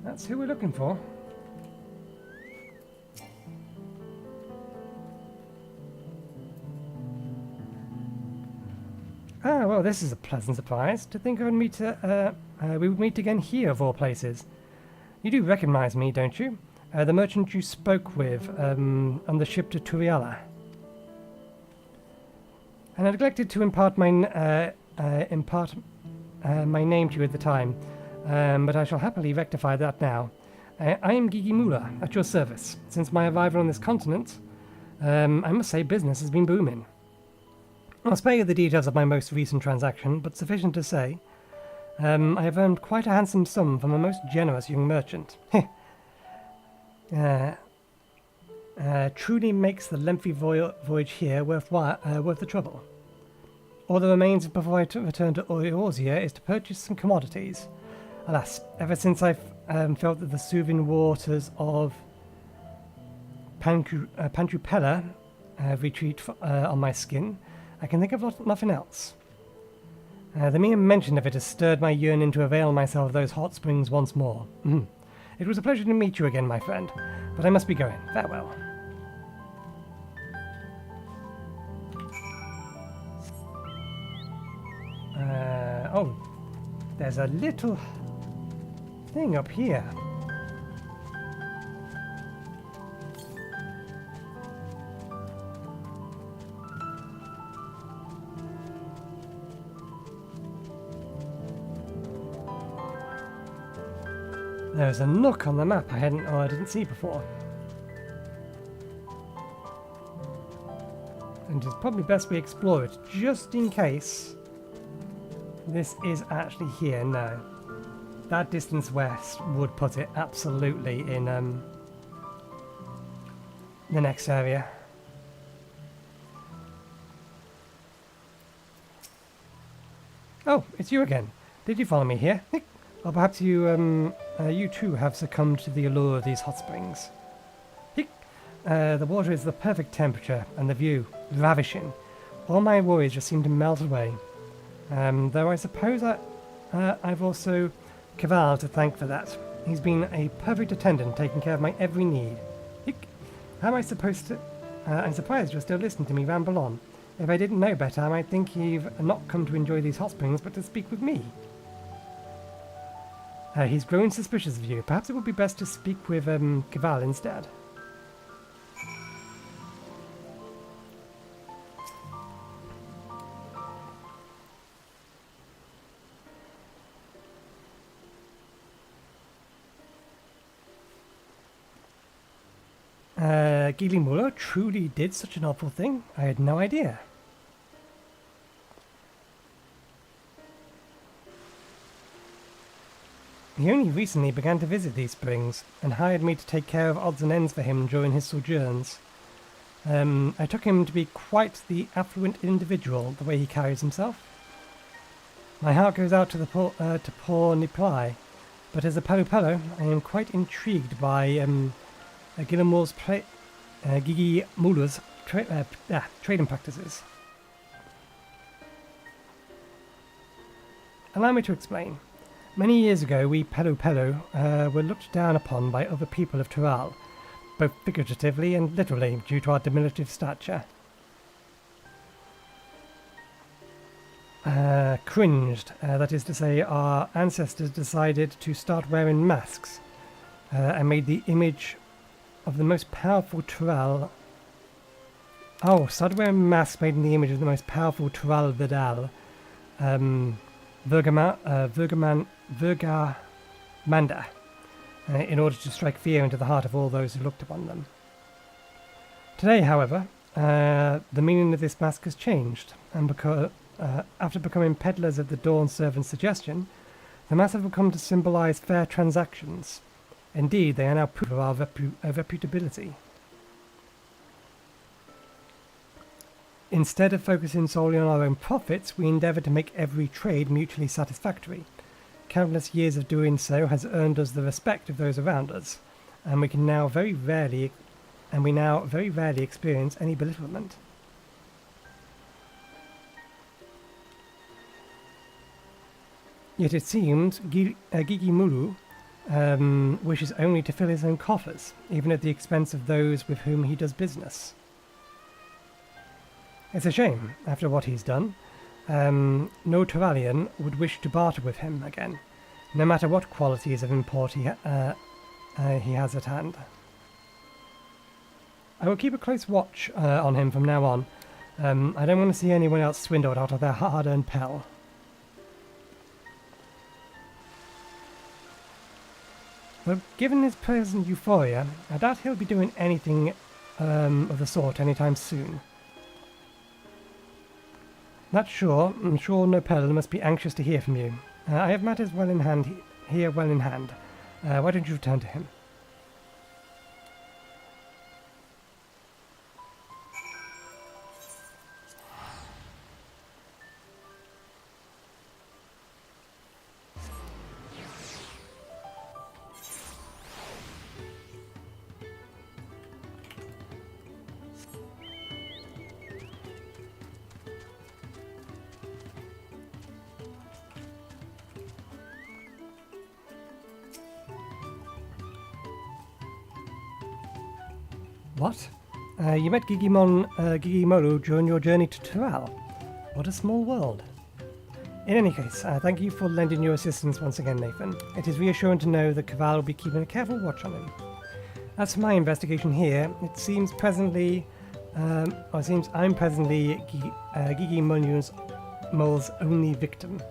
That's who we're looking for. Ah, well, this is a pleasant surprise. To think we would meet again here, of all places. You do recognize me, don't you? The merchant you spoke with on the ship to Tuliyollal. And I neglected to impart my name to you at the time. But I shall happily rectify that now. I am Gigimura, at your service. Since my arrival on this continent, I must say business has been booming. I'll spare you the details of my most recent transaction, but sufficient to say, I have earned quite a handsome sum from a most generous young merchant. Truly makes the lengthy voyage here worth the trouble. All that remains before I return to Eorzea is to purchase some commodities. Alas, ever since I've felt that the soothing waters of Pantupela retreat on my skin, I can think of nothing else. The mere mention of it has stirred my yearning to avail myself of those hot springs once more. It was a pleasure to meet you again, my friend, but I must be going. Farewell. Oh, there's a little thing up here. There's a nook on the map I didn't see before. And it's probably best we explore it, just in case this is actually here. No. That distance west would put it absolutely in the next area. Oh, it's you again. Did you follow me here? Or perhaps you too have succumbed to the allure of these hot springs. The water is the perfect temperature, and the view, ravishing. All my worries just seem to melt away. Though I suppose I've also Kaval to thank for that. He's been a perfect attendant, taking care of my every need. How am I supposed to I'm surprised you're still listening to me ramble on. If I didn't know better, I might think you've not come to enjoy these hot springs, but to speak with me. He's growing suspicious of you. Perhaps it would be best to speak with Kval instead. Gilimura truly did such an awful thing? I had no idea. He only recently began to visit these springs, and hired me to take care of odds and ends for him during his sojourns. I took him to be quite the affluent individual, the way he carries himself. My heart goes out to the poor Nipai, but as a Pelupelu, I am quite intrigued by Gilimur's Gigimulu's trading practices. Allow me to explain. Many years ago, we Pelupelu were looked down upon by other people of Tural, both figuratively and literally, due to our diminutive stature. Cringed, that is to say, our ancestors decided to start wearing masks, and made the image of the most powerful Tural... Oh, started wearing masks made in the image of the most powerful Tural Vidal, Urqopacha, in order to strike fear into the heart of all those who looked upon them. Today, however, the meaning of this mask has changed, and after becoming peddlers of the Dawn Servant's suggestion, the masks have become to symbolize fair transactions. Indeed, they are now proof of our reputability. Instead of focusing solely on our own profits, we endeavour to make every trade mutually satisfactory. Countless years of doing so has earned us the respect of those around us, and we now very rarely experience any belittlement. Yet it seems Gigimulu wishes only to fill his own coffers, even at the expense of those with whom he does business. It's a shame, after what he's done. No Turalian would wish to barter with him again, no matter what qualities of import he has at hand. I will keep a close watch on him from now on. I don't want to see anyone else swindled out of their hard-earned pel. But given his present euphoria, I doubt he'll be doing anything of the sort anytime soon. That's sure. I'm sure Nopel must be anxious to hear from you. I have matters well in hand. Why don't you return to him? What? You met Gigimolu during your journey to Tural. What a small world. In any case, thank you for lending your assistance once again, Nathan. It is reassuring to know that Kval will be keeping a careful watch on him. As for my investigation here, it seems I'm presently Gigimolu's only victim.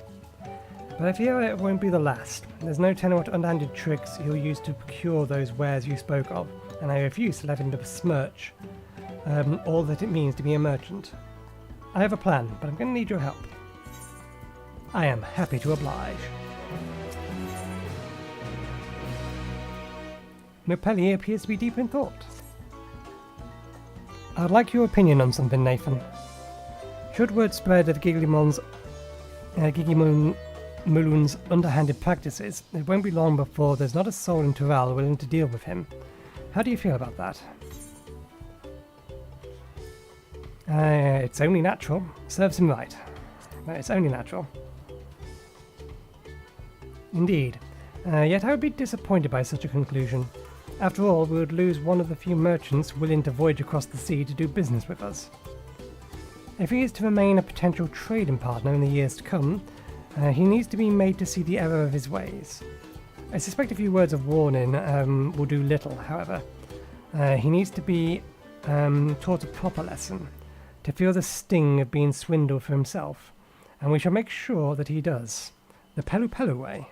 But I fear it won't be the last. There's no telling what underhanded tricks he'll use to procure those wares you spoke of, and I refuse to let him besmirch all that it means to be a merchant. I have a plan, but I'm going to need your help. I am happy to oblige. Nopeli appears to be deep in thought. I'd like your opinion on something, Nathan. Should word spread that Gigimulun's underhanded practices, it won't be long before there's not a soul in Tural willing to deal with him. How do you feel about that? It's only natural. Serves him right. It's only natural. Indeed. Yet I would be disappointed by such a conclusion. After all, we would lose one of the few merchants willing to voyage across the sea to do business with us. If he is to remain a potential trading partner in the years to come, he needs to be made to see the error of his ways. I suspect a few words of warning will do little, however. He needs to be taught a proper lesson, to feel the sting of being swindled for himself, and we shall make sure that he does. The Pelupelu way.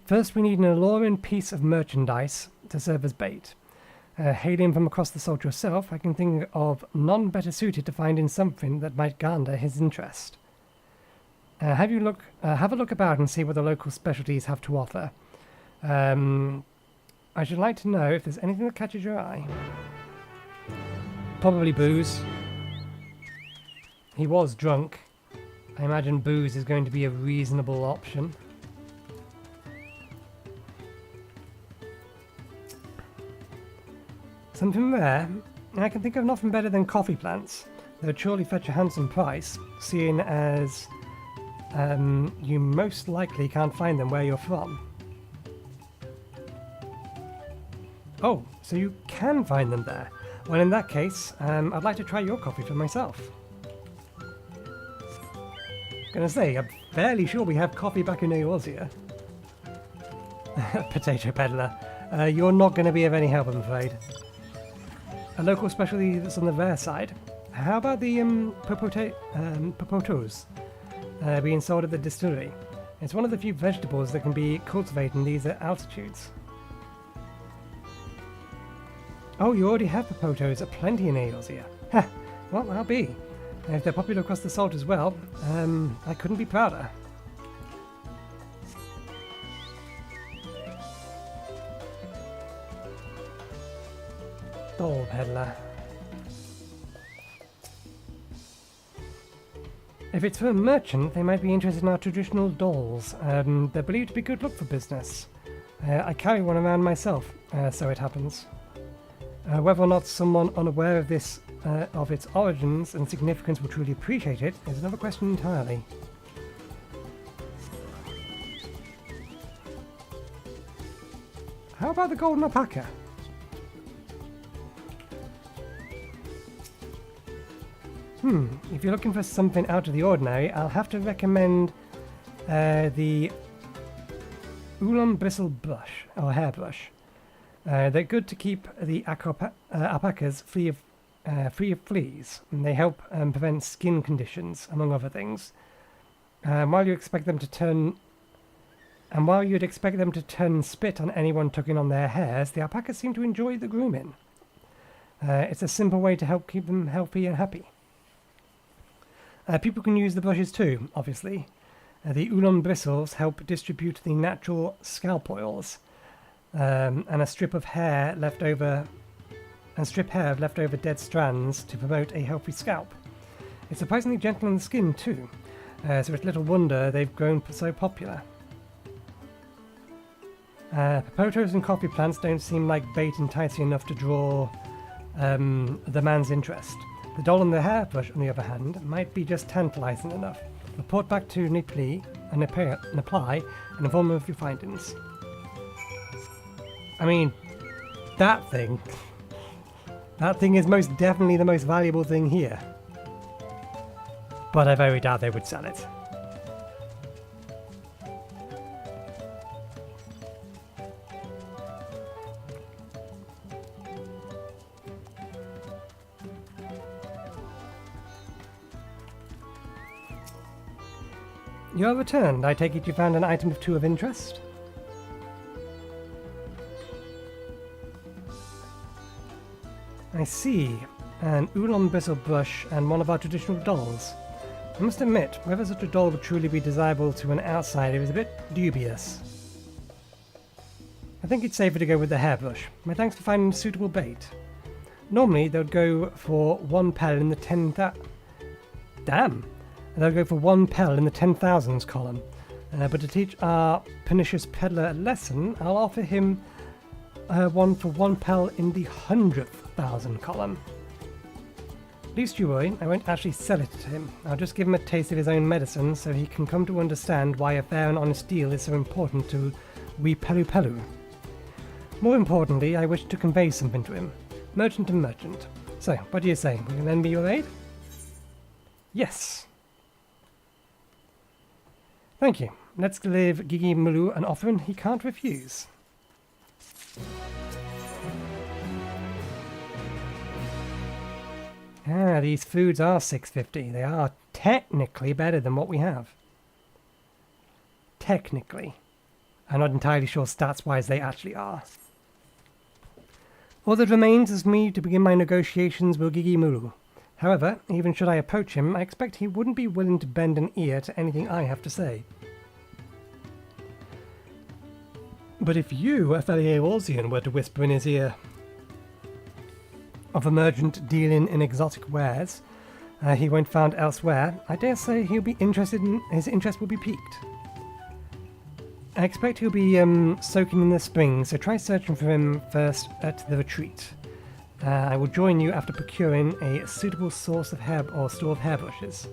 First, we need an alluring piece of merchandise to serve as bait. Hailing from across the salt yourself, I can think of none better suited to finding something that might garner his interest. Have a look about and see what the local specialties have to offer. I should like to know if there's anything that catches your eye. Probably booze. He was drunk. I imagine booze is going to be a reasonable option. Something rare, and I can think of nothing better than coffee plants. They would surely fetch a handsome price, seeing as you most likely can't find them where you're from. Oh, so you can find them there. Well, in that case, I'd like to try your coffee for myself. Gonna say, I'm fairly sure we have coffee back in Eorzea. Potato peddler, you're not going to be of any help, I'm afraid. A local specialty that's on the rare side. How about the popotos being sold at the distillery? It's one of the few vegetables that can be cultivated in these altitudes. Oh, you already have popotos aplenty in Eorzea. Heh, well, I'll be. If they're popular across the salt as well, I couldn't be prouder. Doll peddler. If it's for a merchant, they might be interested in our traditional dolls. They're believed to be good luck for business. I carry one around myself, so it happens. Whether or not someone unaware of this, of its origins and significance will truly appreciate it, is another question entirely. How about the golden alpaca? If you're looking for something out of the ordinary, I'll have to recommend the Ulam bristle brush, or hairbrush. They're good to keep the alpacas free of fleas, and they help prevent skin conditions, among other things. While you'd expect them to turn spit on anyone tugging on their hairs, the alpacas seem to enjoy the grooming. It's a simple way to help keep them healthy and happy. People can use the brushes too, obviously. The Ulam bristles help distribute the natural scalp oils, and a strip hair of leftover dead strands to promote a healthy scalp. It's surprisingly gentle on the skin too, so it's little wonder they've grown so popular. Popotos and coffee plants don't seem like bait enticing enough to draw the man's interest. The doll and the hairbrush, on the other hand, might be just tantalizing enough. Report back to Nipli and apply and inform them of your findings. I mean, that thing is most definitely the most valuable thing here. But I very doubt they would sell it. You have returned. I take it you found an item of 2 of interest? I see. An Ulam bristle brush and one of our traditional dolls. I must admit, whether such a doll would truly be desirable to an outsider is a bit dubious. I think it's safer to go with the hairbrush. My thanks for finding a suitable bait. Normally, they would go for 1 pel in the 10,000... Damn! They'll go for 1 pel in the 10,000s column. But to teach our pernicious peddler a lesson, I'll offer him one for 1 pel in the 100,000 column. Least you worry, I won't actually sell it to him. I'll just give him a taste of his own medicine so he can come to understand why a fair and honest deal is so important to we Pelupelu. More importantly, I wish to convey something to him. Merchant to merchant. So, what do you say? Will you lend me your aid? Yes. Thank you. Let's give Gigi Mulu an offering he can't refuse. Ah, these foods are 650. They are technically better than what we have. Technically. I'm not entirely sure stats-wise they actually are. All that remains is me to begin my negotiations with Gigi Mulu. However, even should I approach him, I expect he wouldn't be willing to bend an ear to anything I have to say. But if you, a fellow Eorzean, were to whisper in his ear of a merchant dealing in exotic wares he won't find elsewhere, I dare say he'll be interested in, his interest will be piqued. I expect he'll be soaking in the spring, so try searching for him first at the retreat. I will join you after procuring a suitable source of hair or store of hairbrushes.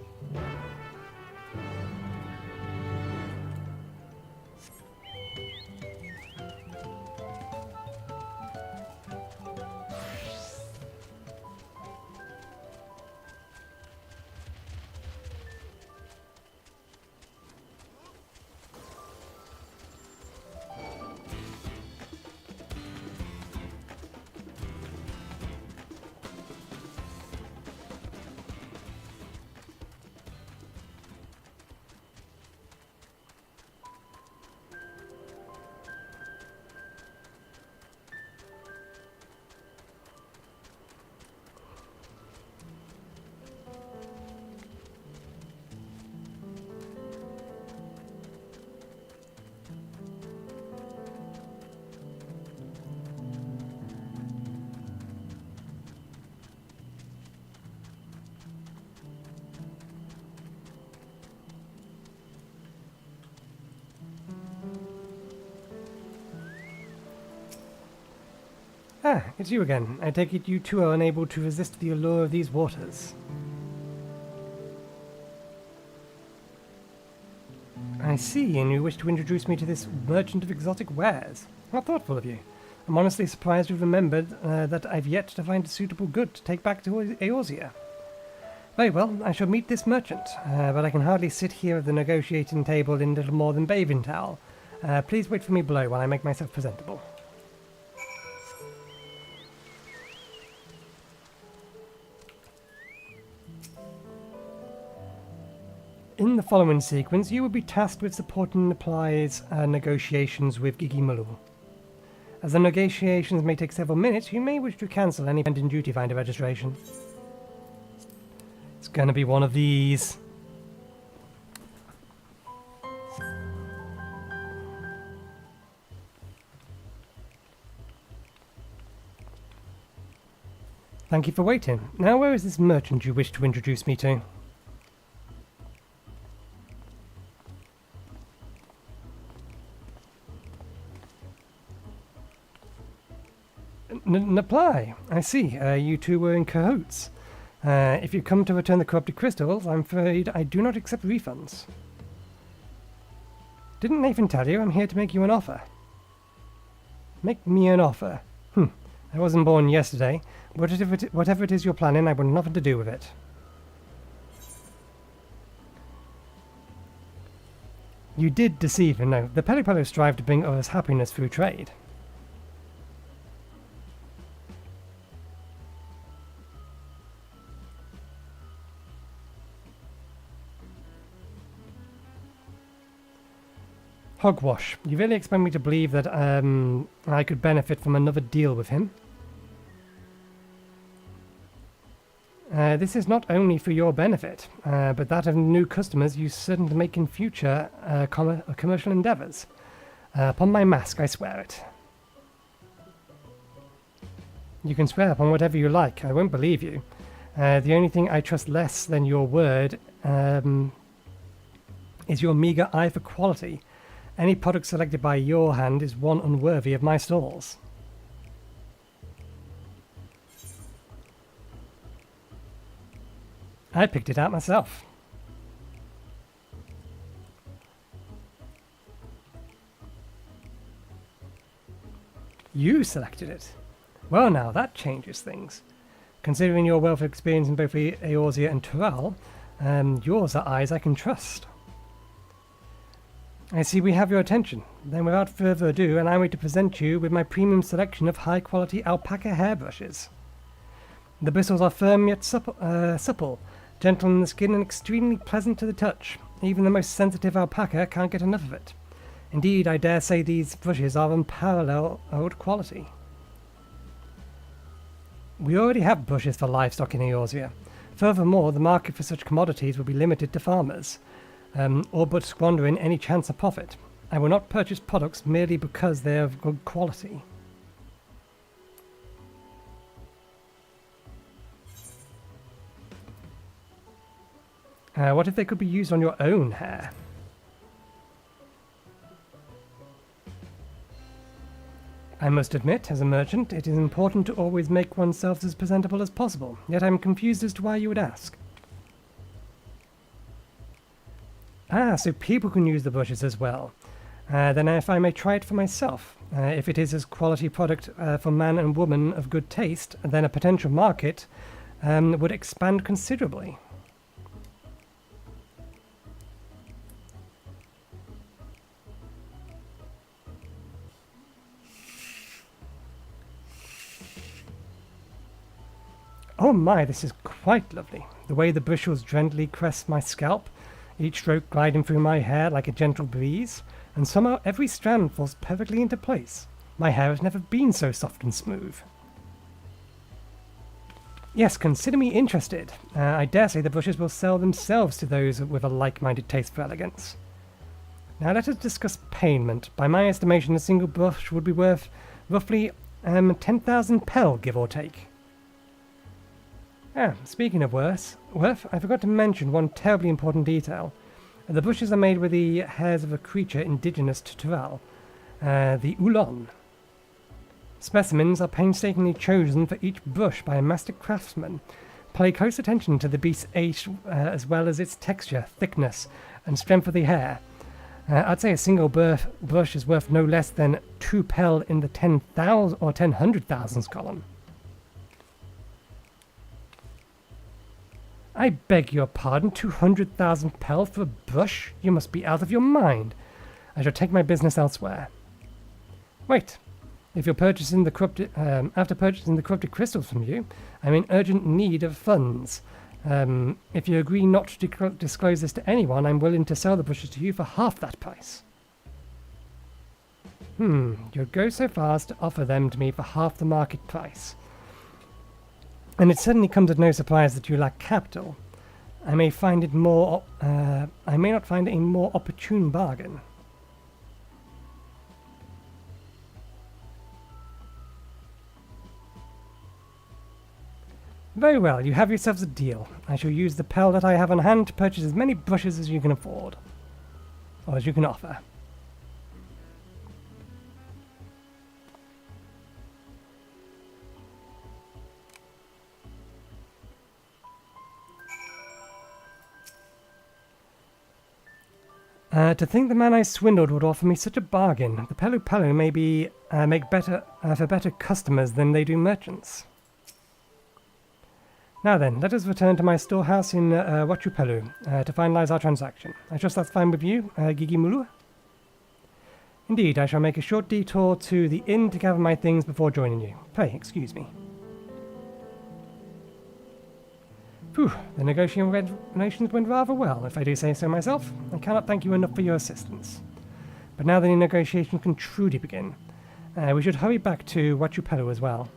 Ah, it's you again. I take it you too are unable to resist the allure of these waters. I see, and you wish to introduce me to this merchant of exotic wares. How thoughtful of you. I'm honestly surprised you've remembered that I've yet to find a suitable good to take back to Eorzea. Very well, I shall meet this merchant, but I can hardly sit here at the negotiating table in little more than bathing towel. Please wait for me below while I make myself presentable. In the following sequence, you will be tasked with supporting Napli's negotiations with Gigi Mulu. As the negotiations may take several minutes, you may wish to cancel any pending duty finder registration. It's gonna be one of these. Thank you for waiting. Now where is this merchant you wish to introduce me to? Napli, I see. You two were in cahoots. If you come to return the corrupted crystals, I'm afraid I do not accept refunds. Didn't Nathan tell you I'm here to make you an offer? Make me an offer? I wasn't born yesterday. Whatever it is you're planning, I want nothing to do with it. You did deceive him, no. The Pelupelu strive to bring us happiness through trade. Hogwash. You really expect me to believe that I could benefit from another deal with him? This is not only for your benefit, but that of new customers you certainly make in future commercial endeavours. Upon my mask, I swear it. You can swear upon whatever you like. I won't believe you. The only thing I trust less than your word is your meagre eye for quality. Any product selected by your hand is one unworthy of my stalls. I picked it out myself. You selected it. Well now, that changes things. Considering your wealth of experience in both Eorzea and Tural, yours are eyes I can trust. I see we have your attention. Then without further ado, allow me to present you with my premium selection of high-quality alpaca hairbrushes. The bristles are firm yet supple, gentle in the skin and extremely pleasant to the touch. Even the most sensitive alpaca can't get enough of it. Indeed, I dare say these brushes are unparalleled quality. We already have brushes for livestock in Eorzea. Furthermore, the market for such commodities will be limited to farmers, or but squandering any chance of profit. I will not purchase products merely because they are of good quality. What if they could be used on your own hair? I must admit, as a merchant, it is important to always make oneself as presentable as possible, yet I am confused as to why you would ask. Ah, so people can use the brushes as well. Then if I may try it for myself. If it is a quality product for man and woman of good taste, then a potential market would expand considerably. Oh my, this is quite lovely. The way the bristles gently caress my scalp, each stroke gliding through my hair like a gentle breeze, and somehow every strand falls perfectly into place. My hair has never been so soft and smooth. Yes, consider me interested. I dare say the brushes will sell themselves to those with a like-minded taste for elegance. Now let us discuss payment. By my estimation, a single brush would be worth roughly 10,000 pel, give or take. Ah, speaking of worth, I forgot to mention one terribly important detail. The brushes are made with the hairs of a creature indigenous to Tural, the Ulon. Specimens are painstakingly chosen for each brush by a master craftsman. Pay close attention to the beast's age as well as its texture, thickness, and strength of the hair. I'd say a single brush is worth no less than 2 pel in the 10,000 or 10,000s column. I beg your pardon, 200,000 pel for a brush? You must be out of your mind. I shall take my business elsewhere. Wait, if you're purchasing the corrupted, after purchasing the corrupted crystals from you, I'm in urgent need of funds. If you agree not to disclose this to anyone, I'm willing to sell the brushes to you for half that price. You'd go so far as to offer them to me for half the market price. And it certainly comes as no surprise that you lack capital. I may not find it a more opportune bargain. Very well, you have yourselves a deal. I shall use the pel that I have on hand to purchase as many brushes as you can afford. Or as you can offer. To think the man I swindled would offer me such a bargain. The Pelupelu may make better for better customers than they do merchants. Now then, let us return to my storehouse in Urqopacha to finalize our transaction. I trust that's fine with you, Gigi Mulu? Indeed, I shall make a short detour to the inn to gather my things before joining you. Pray, excuse me. Phew, the negotiations went rather well, if I do say so myself. I cannot thank you enough for your assistance. But now the negotiations can truly begin. We should hurry back to Urqopacha as well.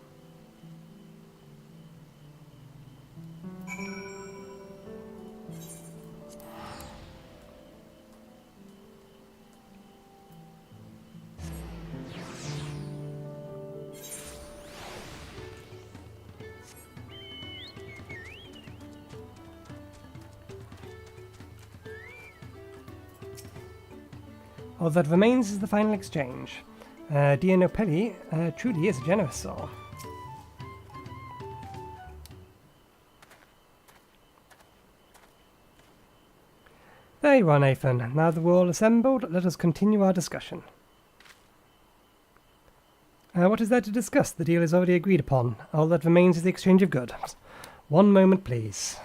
All that remains is the final exchange. Dear Nopeli truly is a generous soul. There you are, Nathan. Now that we're all assembled, let us continue our discussion. What is there to discuss? The deal is already agreed upon. All that remains is the exchange of goods. One moment, please.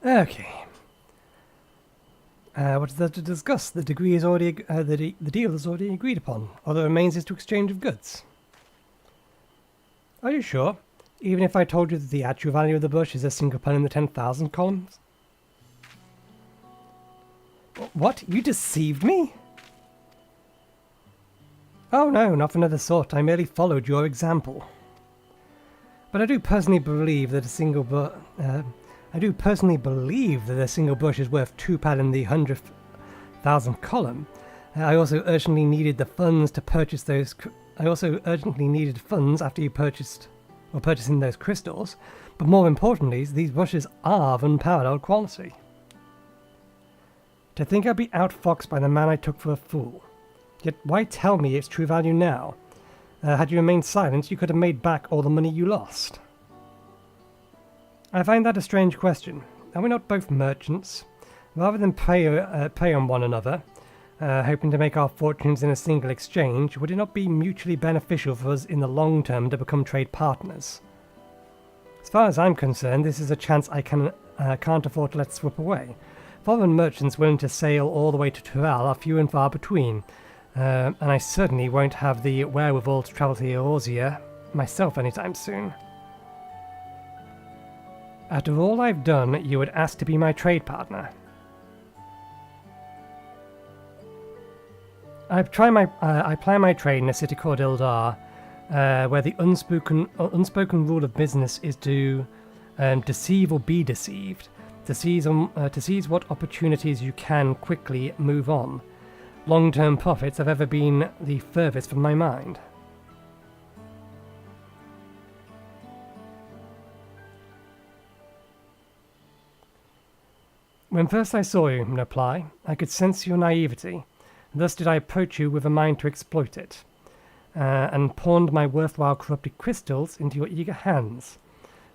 Okay. What is there to discuss? The degree is already the deal is already agreed upon. All that remains is to exchange of goods. Are you sure? Even if I told you that the actual value of the bush is a single pen in the 10,000 columns? What? You deceived me? Oh no, not of another sort. I merely followed your example. But I do personally believe that a single bush is worth 2 pad in the 100,000 column. I also urgently needed the funds to purchase those. I also urgently needed funds after you purchasing those crystals. But more importantly, these bushes are of unparalleled quality. To think I'd be outfoxed by the man I took for a fool. Yet why tell me its true value now? Had you remained silent, you could have made back all the money you lost. I find that a strange question. Are we not both merchants? Rather than prey on one another, hoping to make our fortunes in a single exchange, would it not be mutually beneficial for us in the long term to become trade partners? As far as I'm concerned, this is a chance I can't afford to let slip away. Foreign merchants willing to sail all the way to Tural are few and far between, and I certainly won't have the wherewithal to travel to Eorzea myself anytime soon. After all I've done, you would ask to be my trade partner. I ply my trade in a city called Ildar, where the unspoken rule of business is to deceive or be deceived, to seize what opportunities you can quickly move on. Long-term profits have ever been the furthest from my mind. When first I saw you, Reply, I could sense your naivety. Thus did I approach you with a mind to exploit it, and pawned my worthwhile corrupted crystals into your eager hands.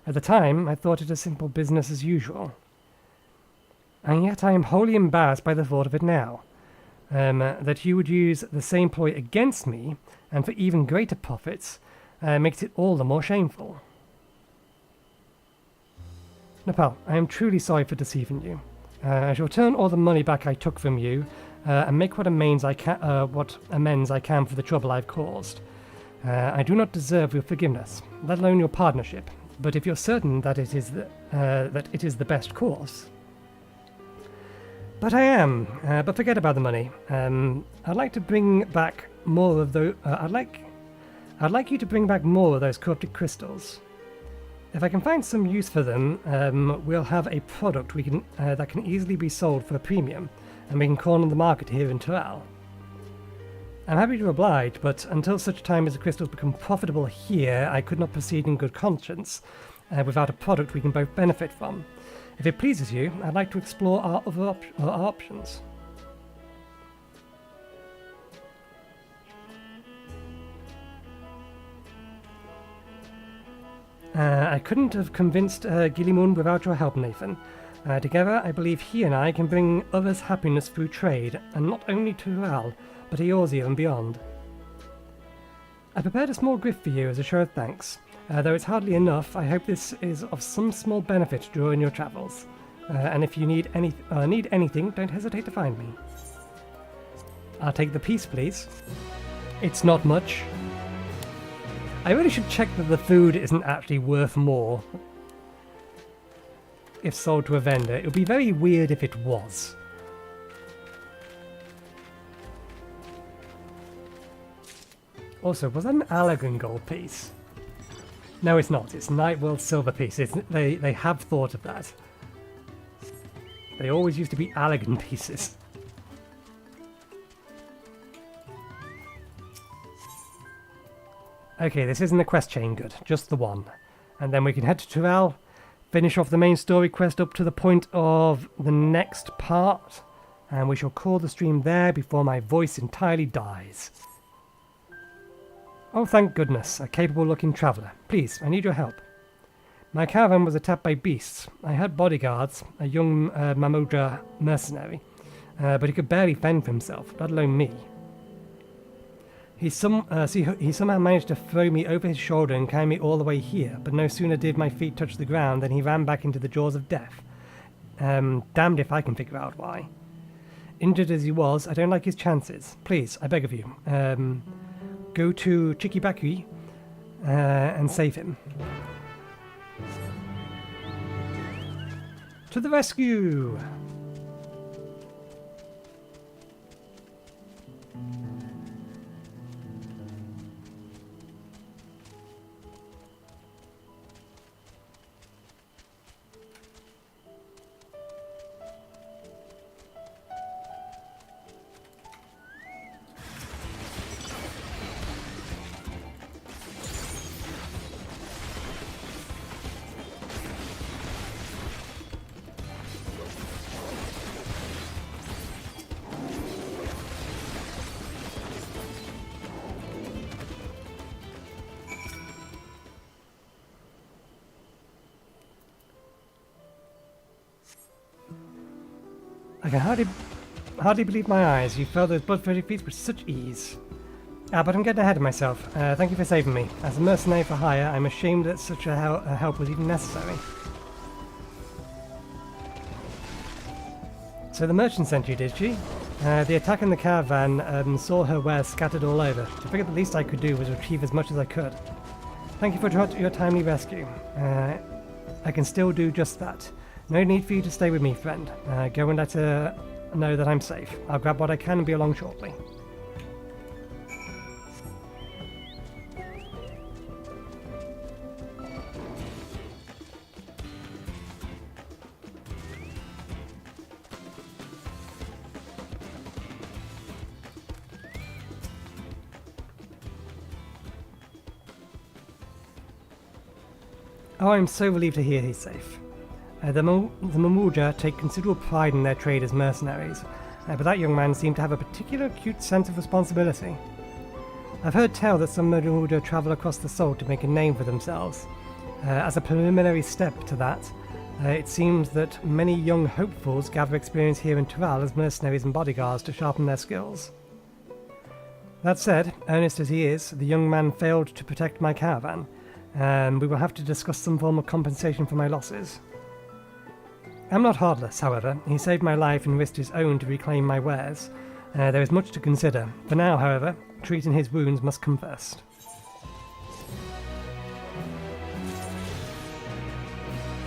At the time, I thought it a simple business as usual. And yet I am wholly embarrassed by the thought of it now, that you would use the same ploy against me, and for even greater profits, makes it all the more shameful. Nepal, I am truly sorry for deceiving you. I shall return all the money back I took from you, and make what amends I can for the trouble I've caused. I do not deserve your forgiveness, let alone your partnership, but if you're certain that it is the best course. But I am. But forget about the money. I'd like to bring back more of those. I'd like you to bring back more of those corrupted crystals. If I can find some use for them, we'll have a product that can easily be sold for a premium, and we can corner the market here in Tural. I'm happy to oblige, but until such time as the crystals become profitable here, I could not proceed in good conscience without a product we can both benefit from. If it pleases you, I'd like to explore our other options. I couldn't have convinced Gillimun without your help, Nathan. Together, I believe he and I can bring others happiness through trade, and not only to Tural, but Eorzea and beyond. I prepared a small gift for you as a show of thanks. Though it's hardly enough, I hope this is of some small benefit during your travels. And if you need anything, don't hesitate to find me. I'll take the piece, please. It's not much. I really should check that the food isn't actually worth more if sold to a vendor. It would be very weird if it was. Also, was that an Allagan gold piece? No, it's not. It's Nightworld silver piece. They have thought of that. They always used to be Allagan pieces. Okay, this isn't a quest chain, good. Just the one. And then we can head to Tural, finish off the main story quest up to the point of the next part, and we shall call the stream there before my voice entirely dies. Oh, thank goodness, a capable-looking traveller. Please, I need your help. My caravan was attacked by beasts. I had bodyguards, a young Mamoudra mercenary, but he could barely fend for himself, let alone me. He somehow managed to throw me over his shoulder and carry me all the way here, but no sooner did my feet touch the ground than he ran back into the jaws of death. Damned if I can figure out why. Injured as he was, I don't like his chances. Please, I beg of you, go to Chikibaki and save him. To the rescue! hardly believe my eyes. You fell those blood-thirsty feet with such ease. But I'm getting ahead of myself. Thank you for saving me. As a mercenary for hire, I'm ashamed that such a help was even necessary. So the merchant sent you, did she? The attack in the caravan saw her wares scattered all over. I figured the least I could do was retrieve as much as I could. Thank you for your timely rescue. I can still do just that. No need for you to stay with me, friend. Go and let her know that I'm safe. I'll grab what I can and be along shortly. Oh, I'm so relieved to hear he's safe. The Mamulja take considerable pride in their trade as mercenaries, but that young man seemed to have a particular acute sense of responsibility. I've heard tell that some Mamulja travel across the Salt to make a name for themselves. As a preliminary step to that, it seems that many young hopefuls gather experience here in Tural as mercenaries and bodyguards to sharpen their skills. That said, earnest as he is, the young man failed to protect my caravan. We will have to discuss some form of compensation for my losses. I'm not heartless, however. He saved my life and risked his own to reclaim my wares. There is much to consider. For now, however, treating his wounds must come first.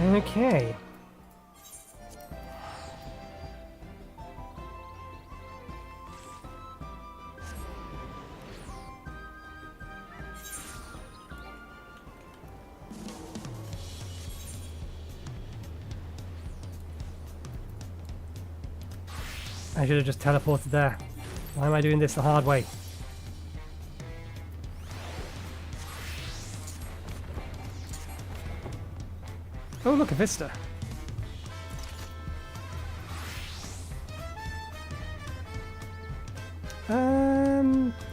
Okay. I should have just teleported there. Why am I doing this the hard way? Oh, look, a vista. I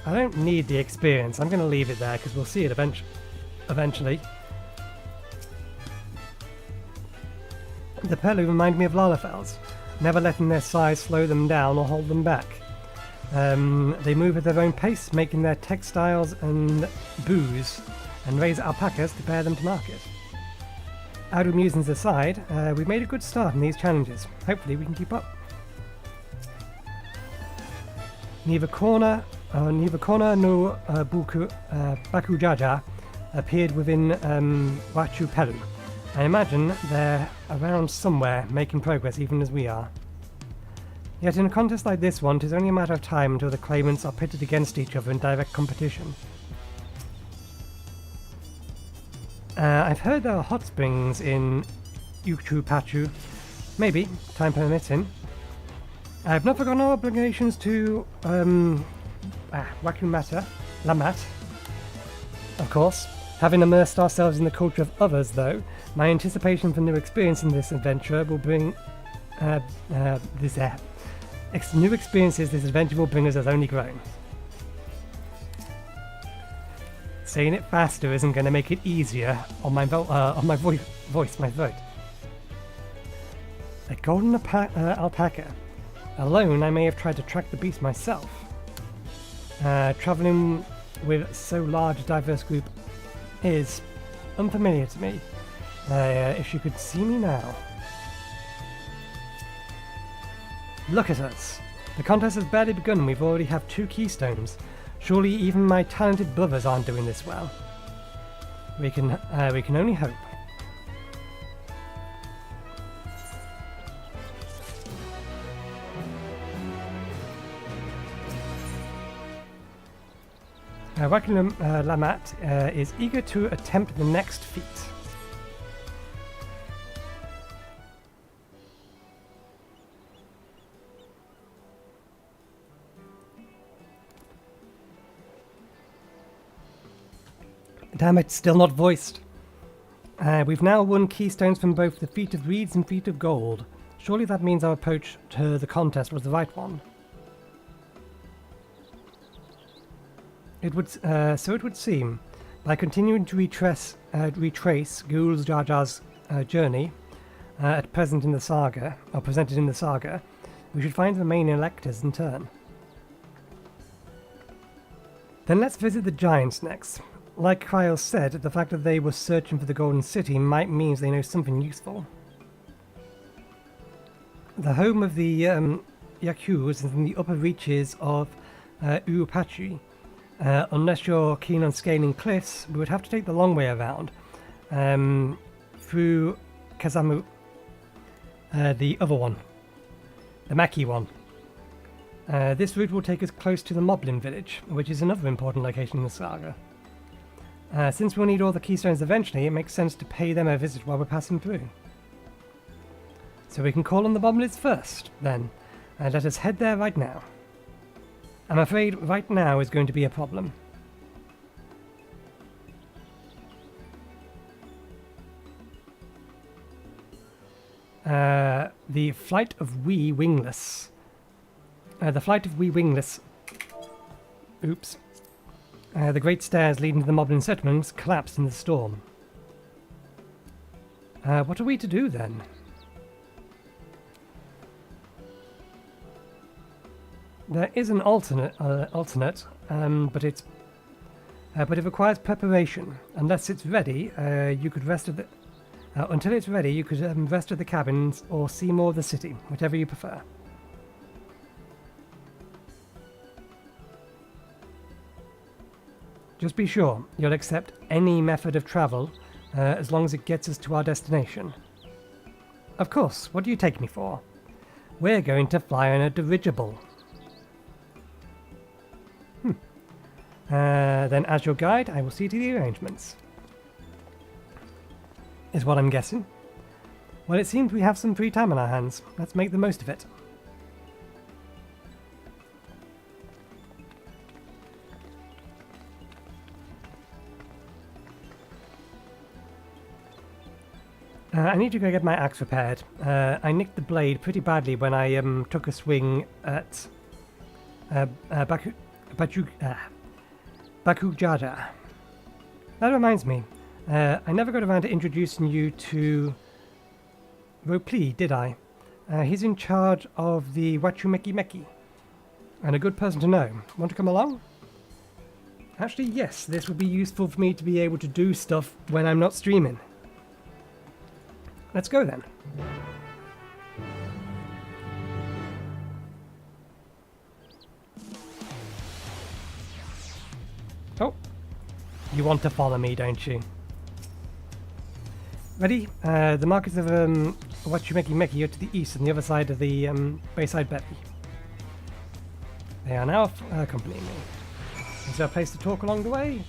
don't need the experience. I'm going to leave it there because we'll see it eventually. The Pelu remind me of Lalafels, never letting their size slow them down or hold them back. They move at their own pace, making their textiles and booze, and raise alpacas to bear them to market. Idle musings aside, we've made a good start in these challenges. Hopefully we can keep up. Neither corner no Bakujaja appeared within Pelupelu. I imagine they're around somewhere, making progress even as we are. Yet in a contest like this one, it is only a matter of time until the claimants are pitted against each other in direct competition. I've heard there are hot springs in Urqopacha. Maybe, time permitting. I've not forgotten our obligations to Wuk Lamat. Of course, having immersed ourselves in the culture of others, though, my anticipation for new experience in this adventure will bring new experiences this adventure will bring us has only grown. Saying it faster isn't going to make it easier on my voice, my throat. A golden alpaca. Alone, I may have tried to track the beast myself. Travelling with so large a diverse group is unfamiliar to me. If you could see me now. Look at us. The contest has barely begun and we've already have 2 keystones. Surely even my talented brothers aren't doing this well. We can only hope. Wuk Lamat is eager to attempt the next feat. Damn it, still not voiced. We've now won keystones from both the Feat of Reeds and Feat of Gold. Surely that means our approach to the contest was the right one. It would seem. By continuing to retrace Ghoul's Jar Jar's journey, presented in the saga, We should find the main electors in turn. Then let's visit the giants next. Like Kyle said, the fact that they were searching for the Golden City might mean they know something useful. The home of the Yakus is in the upper reaches of Urqopacha. Unless you're keen on scaling cliffs, we would have to take the long way around. Through Kozama'uka, the other one. The Maki one. This route will take us close to the Mablu village, which is another important location in the saga. Since we'll need all the keystones eventually, it makes sense to pay them a visit while we're passing through. So we can call on the Moblins first, then, and let us head there right now. I'm afraid right now is going to be a problem. The flight of we wingless. The flight of we wingless. Oops. The great stairs leading to the Moblin settlements collapsed in the storm. What are we to do then? There is an alternate, but it requires preparation. Unless it's ready, you could rest at the. Until it's ready, you could rest at the cabins or see more of the city, whichever you prefer. Just be sure you'll accept any method of travel, as long as it gets us to our destination. Of course, what do you take me for? We're going to fly on a dirigible. Then as your guide, I will see to the arrangements. Is what I'm guessing. Well, it seems we have some free time on our hands. Let's make the most of it. I need to go get my axe repaired. I nicked the blade pretty badly when I took a swing at Bakujaja. That reminds me. I never got around to introducing you to Ropli, did I? He's in charge of the Wachumeki, and a good person to know. Want to come along? Actually, yes, this would be useful for me to be able to do stuff when I'm not streaming. Let's go then. Oh, you want to follow me, don't you? Ready? The markets of Wachumeki are to the east on the other side of the Bayside Bevy. They are now accompanying me. Is there a place to talk along the way?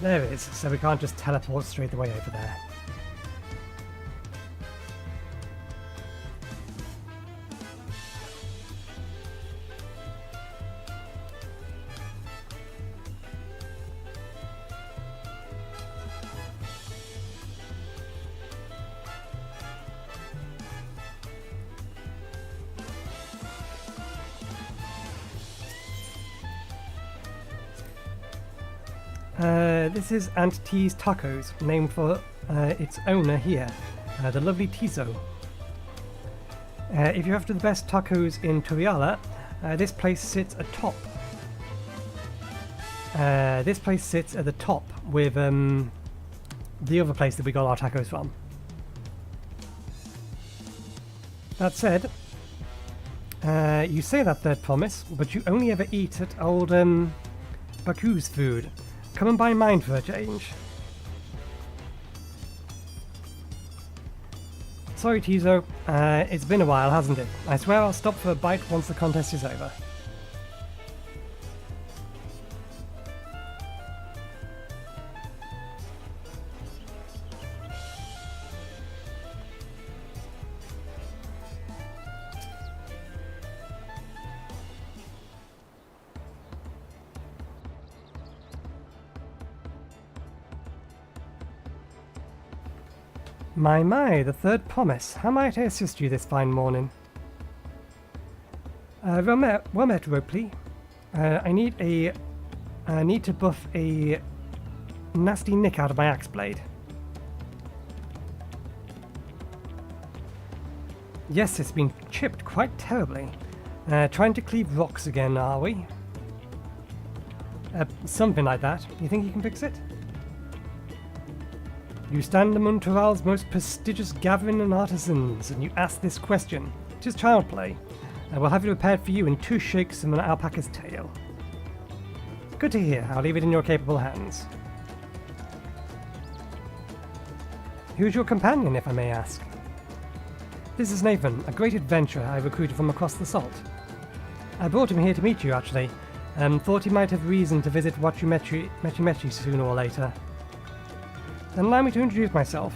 There is, so we can't just teleport straight away over there. This is Aunt T's Tacos, named for its owner here, the lovely Tizo. If you're after the best tacos in Tuliyollal, this place sits atop. This place sits at the top with the other place that we got our tacos from. That said, you say that third promise, but you only ever eat at old Baku's food. Come and buy mine for a change. Sorry, Tizo. It's been a while, hasn't it? I swear I'll stop for a bite once the contest is over. My, the third promise. How might I assist you this fine morning? Well met, Ropli. I need to buff a nasty nick out of my axe blade. Yes, it's been chipped quite terribly. Trying to cleave rocks again, are we? Something like that. You think you can fix it? You stand among Tural's most prestigious gathering and artisans, and you ask this question. It is child play. I will have it prepared for you in 2 shakes of an alpaca's tail. Good to hear. I'll leave it in your capable hands. Who's your companion, if I may ask? This is Nathan, a great adventurer I recruited from across the salt. I brought him here to meet you, actually. Thought he might have reason to visit Mechi sooner or later. Then allow me to introduce myself.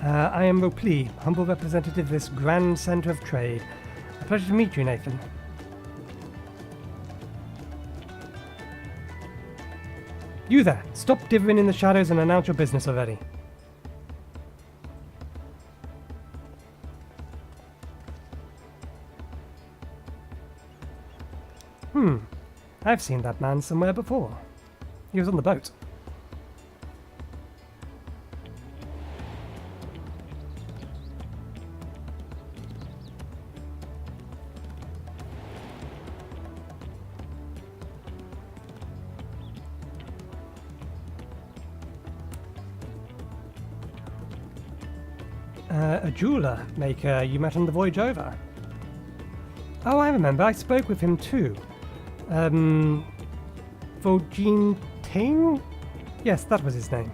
I am Ropli, humble representative of this grand centre of trade. A pleasure to meet you, Nathan. You there! Stop dithering in the shadows and announce your business already. I've seen that man somewhere before. He was on the boat. A jeweler maker you met on the voyage over. Oh, I remember. I spoke with him too. Vogin Ting? Yes, that was his name.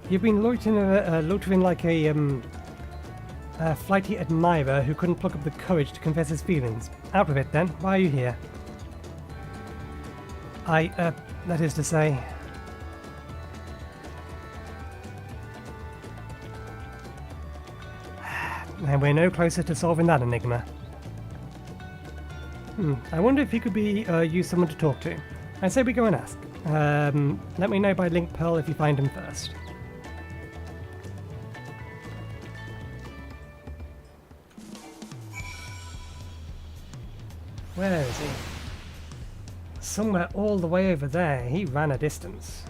You've been loitering like a flighty admirer who couldn't pluck up the courage to confess his feelings. Out with it then. Why are you here? That is to say... And we're no closer to solving that enigma. I wonder if you could use someone to talk to. I say we go and ask. Let me know by link Pearl if you find him first. Where is he? Somewhere all the way over there. He ran a distance.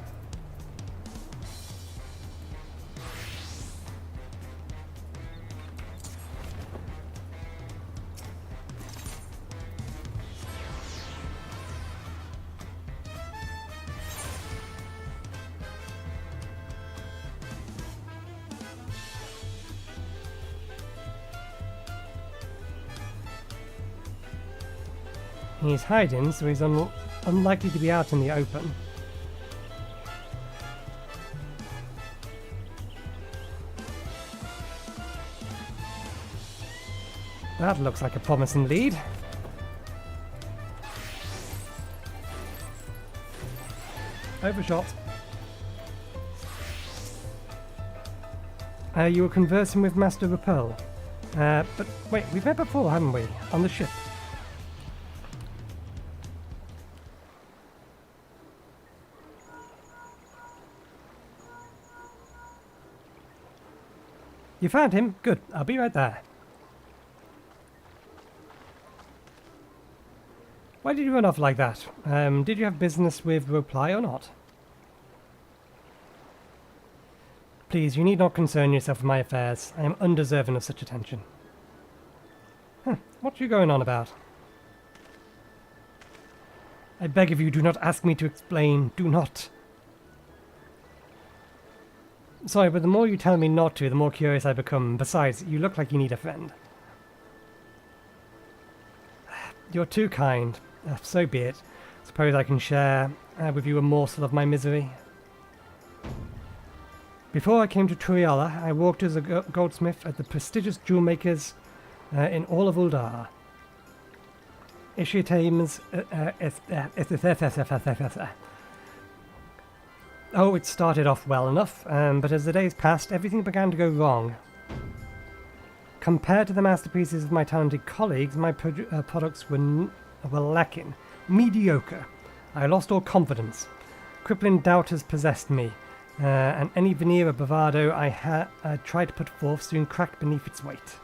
He's hiding, so he's unlikely to be out in the open. That looks like a promising lead. Overshot. You were conversing with Master Repel. But wait, we've met before, haven't we? On the ship. You found him? Good. I'll be right there. Why did you run off like that? Did you have business with Ropli or not? Please, you need not concern yourself with my affairs. I am undeserving of such attention. What are you going on about? I beg of you, do not ask me to explain. Do not. Sorry, but the more you tell me not to, the more curious I become. Besides, you look like you need a friend. You're too kind. So be it. Suppose I can share with you a morsel of my misery. Before I came to Tuliyollal, I worked as a goldsmith at the prestigious jewel makers in all of Uldar. Ihuykatumu's Oh, it started off well enough, but as the days passed, everything began to go wrong. Compared to the masterpieces of my talented colleagues, my products were lacking. Mediocre. I lost all confidence. Crippling doubt has possessed me, and any veneer of bravado I tried to put forth soon cracked beneath its weight.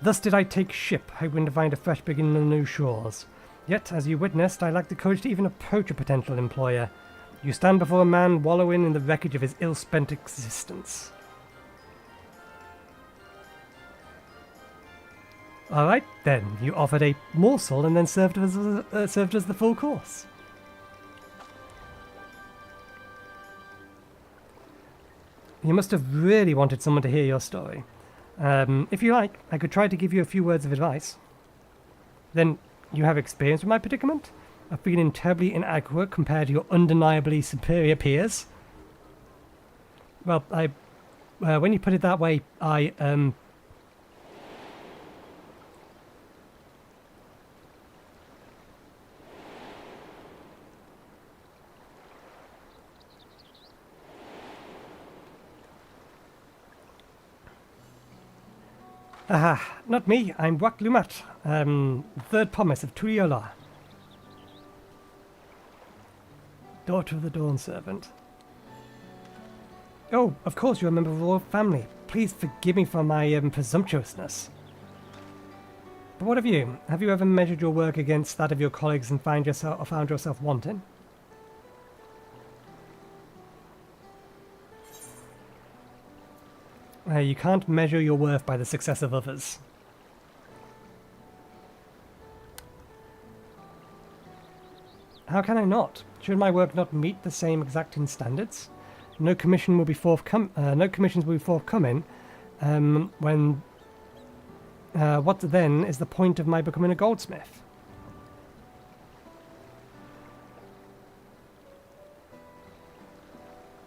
Thus did I take ship, hoping to find a fresh beginning on new shores. Yet, as you witnessed, I lacked the courage to even approach a potential employer. You stand before a man wallowing in the wreckage of his ill-spent existence. Alright, then. You offered a morsel and then served as the full course. You must have really wanted someone to hear your story. If you like, I could try to give you a few words of advice. Then, you have experience with my predicament? Of feeling terribly inadequate compared to your undeniably superior peers? Well, when you put it that way, Aha, not me. I'm Wuk Lamat, third promise of Tuliyollal. Daughter of the Dawn Servant. Oh, of course you're a member of the royal family. Please forgive me for my presumptuousness. But what of you? Have you ever measured your work against that of your colleagues and found yourself wanting? You can't measure your worth by the success of others. How can I not? Should my work not meet the same exacting standards? No commission will be no commissions will be forthcoming. When what then is the point of my becoming a goldsmith?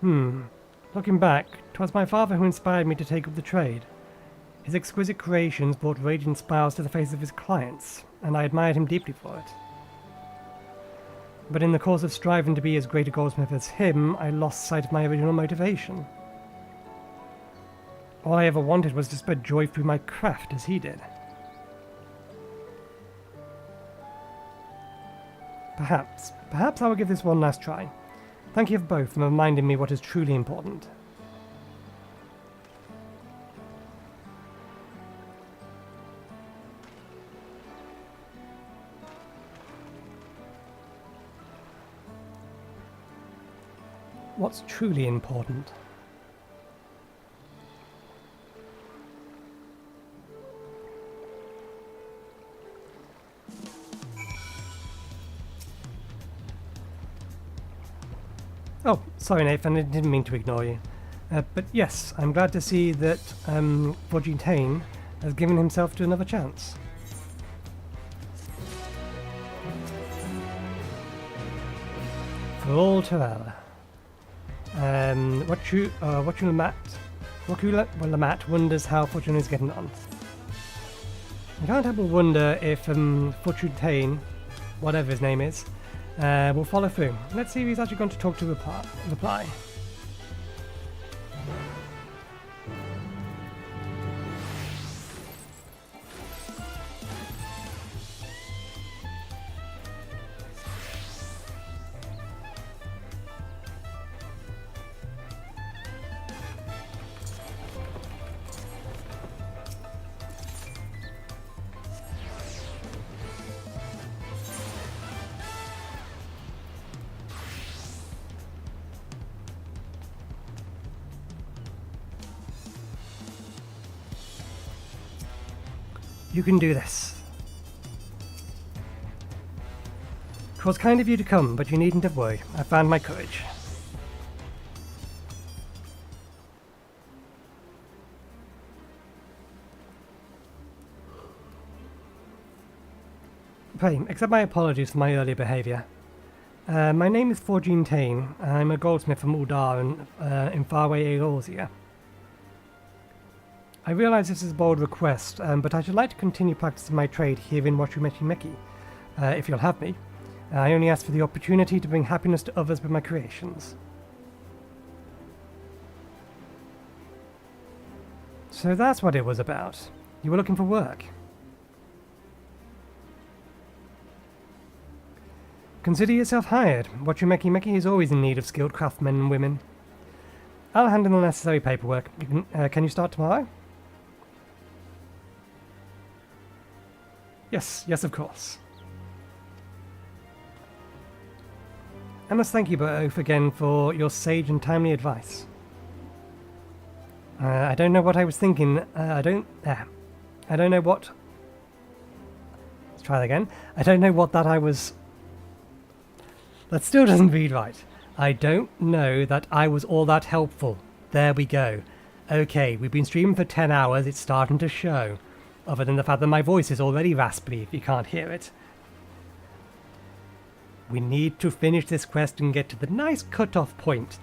Looking back, 'twas my father who inspired me to take up the trade. His exquisite creations brought radiant smiles to the faces of his clients, and I admired him deeply for it. But in the course of striving to be as great a goldsmith as him, I lost sight of my original motivation. All I ever wanted was to spread joy through my craft as he did. Perhaps I will give this one last try. Thank you both for reminding me what is truly important. What's truly important? Oh, sorry Nathan, I didn't mean to ignore you. But yes, I'm glad to see that VoD has given himself to another chance. For All Turali. Wuk Lamat wonders how Fortune is getting on. I can't help but wonder if Fortune, whatever his name is, will follow through. Let's see if he's actually going to talk to reply. You can do this. 'Twas kind of you to come, but you needn't have worried. I found my courage. Pray, accept my apologies for my earlier behaviour. My name is Fortune Tane. I'm a goldsmith from Uldar in faraway Eorzea. I realise this is a bold request, but I should like to continue practicing my trade here in Wachumeki, if you'll have me. I only ask for the opportunity to bring happiness to others with my creations. So that's what it was about. You were looking for work. Consider yourself hired. Wachumeki is always in need of skilled craftsmen and women. I'll handle the necessary paperwork. Can you start tomorrow? Yes, of course. I must thank you both again for your sage and timely advice. I don't know what I was thinking. I don't know what try that again. I don't know what that I was... That still doesn't read right. I don't know that I was all that helpful. There we go. Okay, we've been streaming for 10 hours. It's starting to show. Other than the fact that my voice is already raspy if you can't hear it. We need to finish this quest and get to the nice cut-off point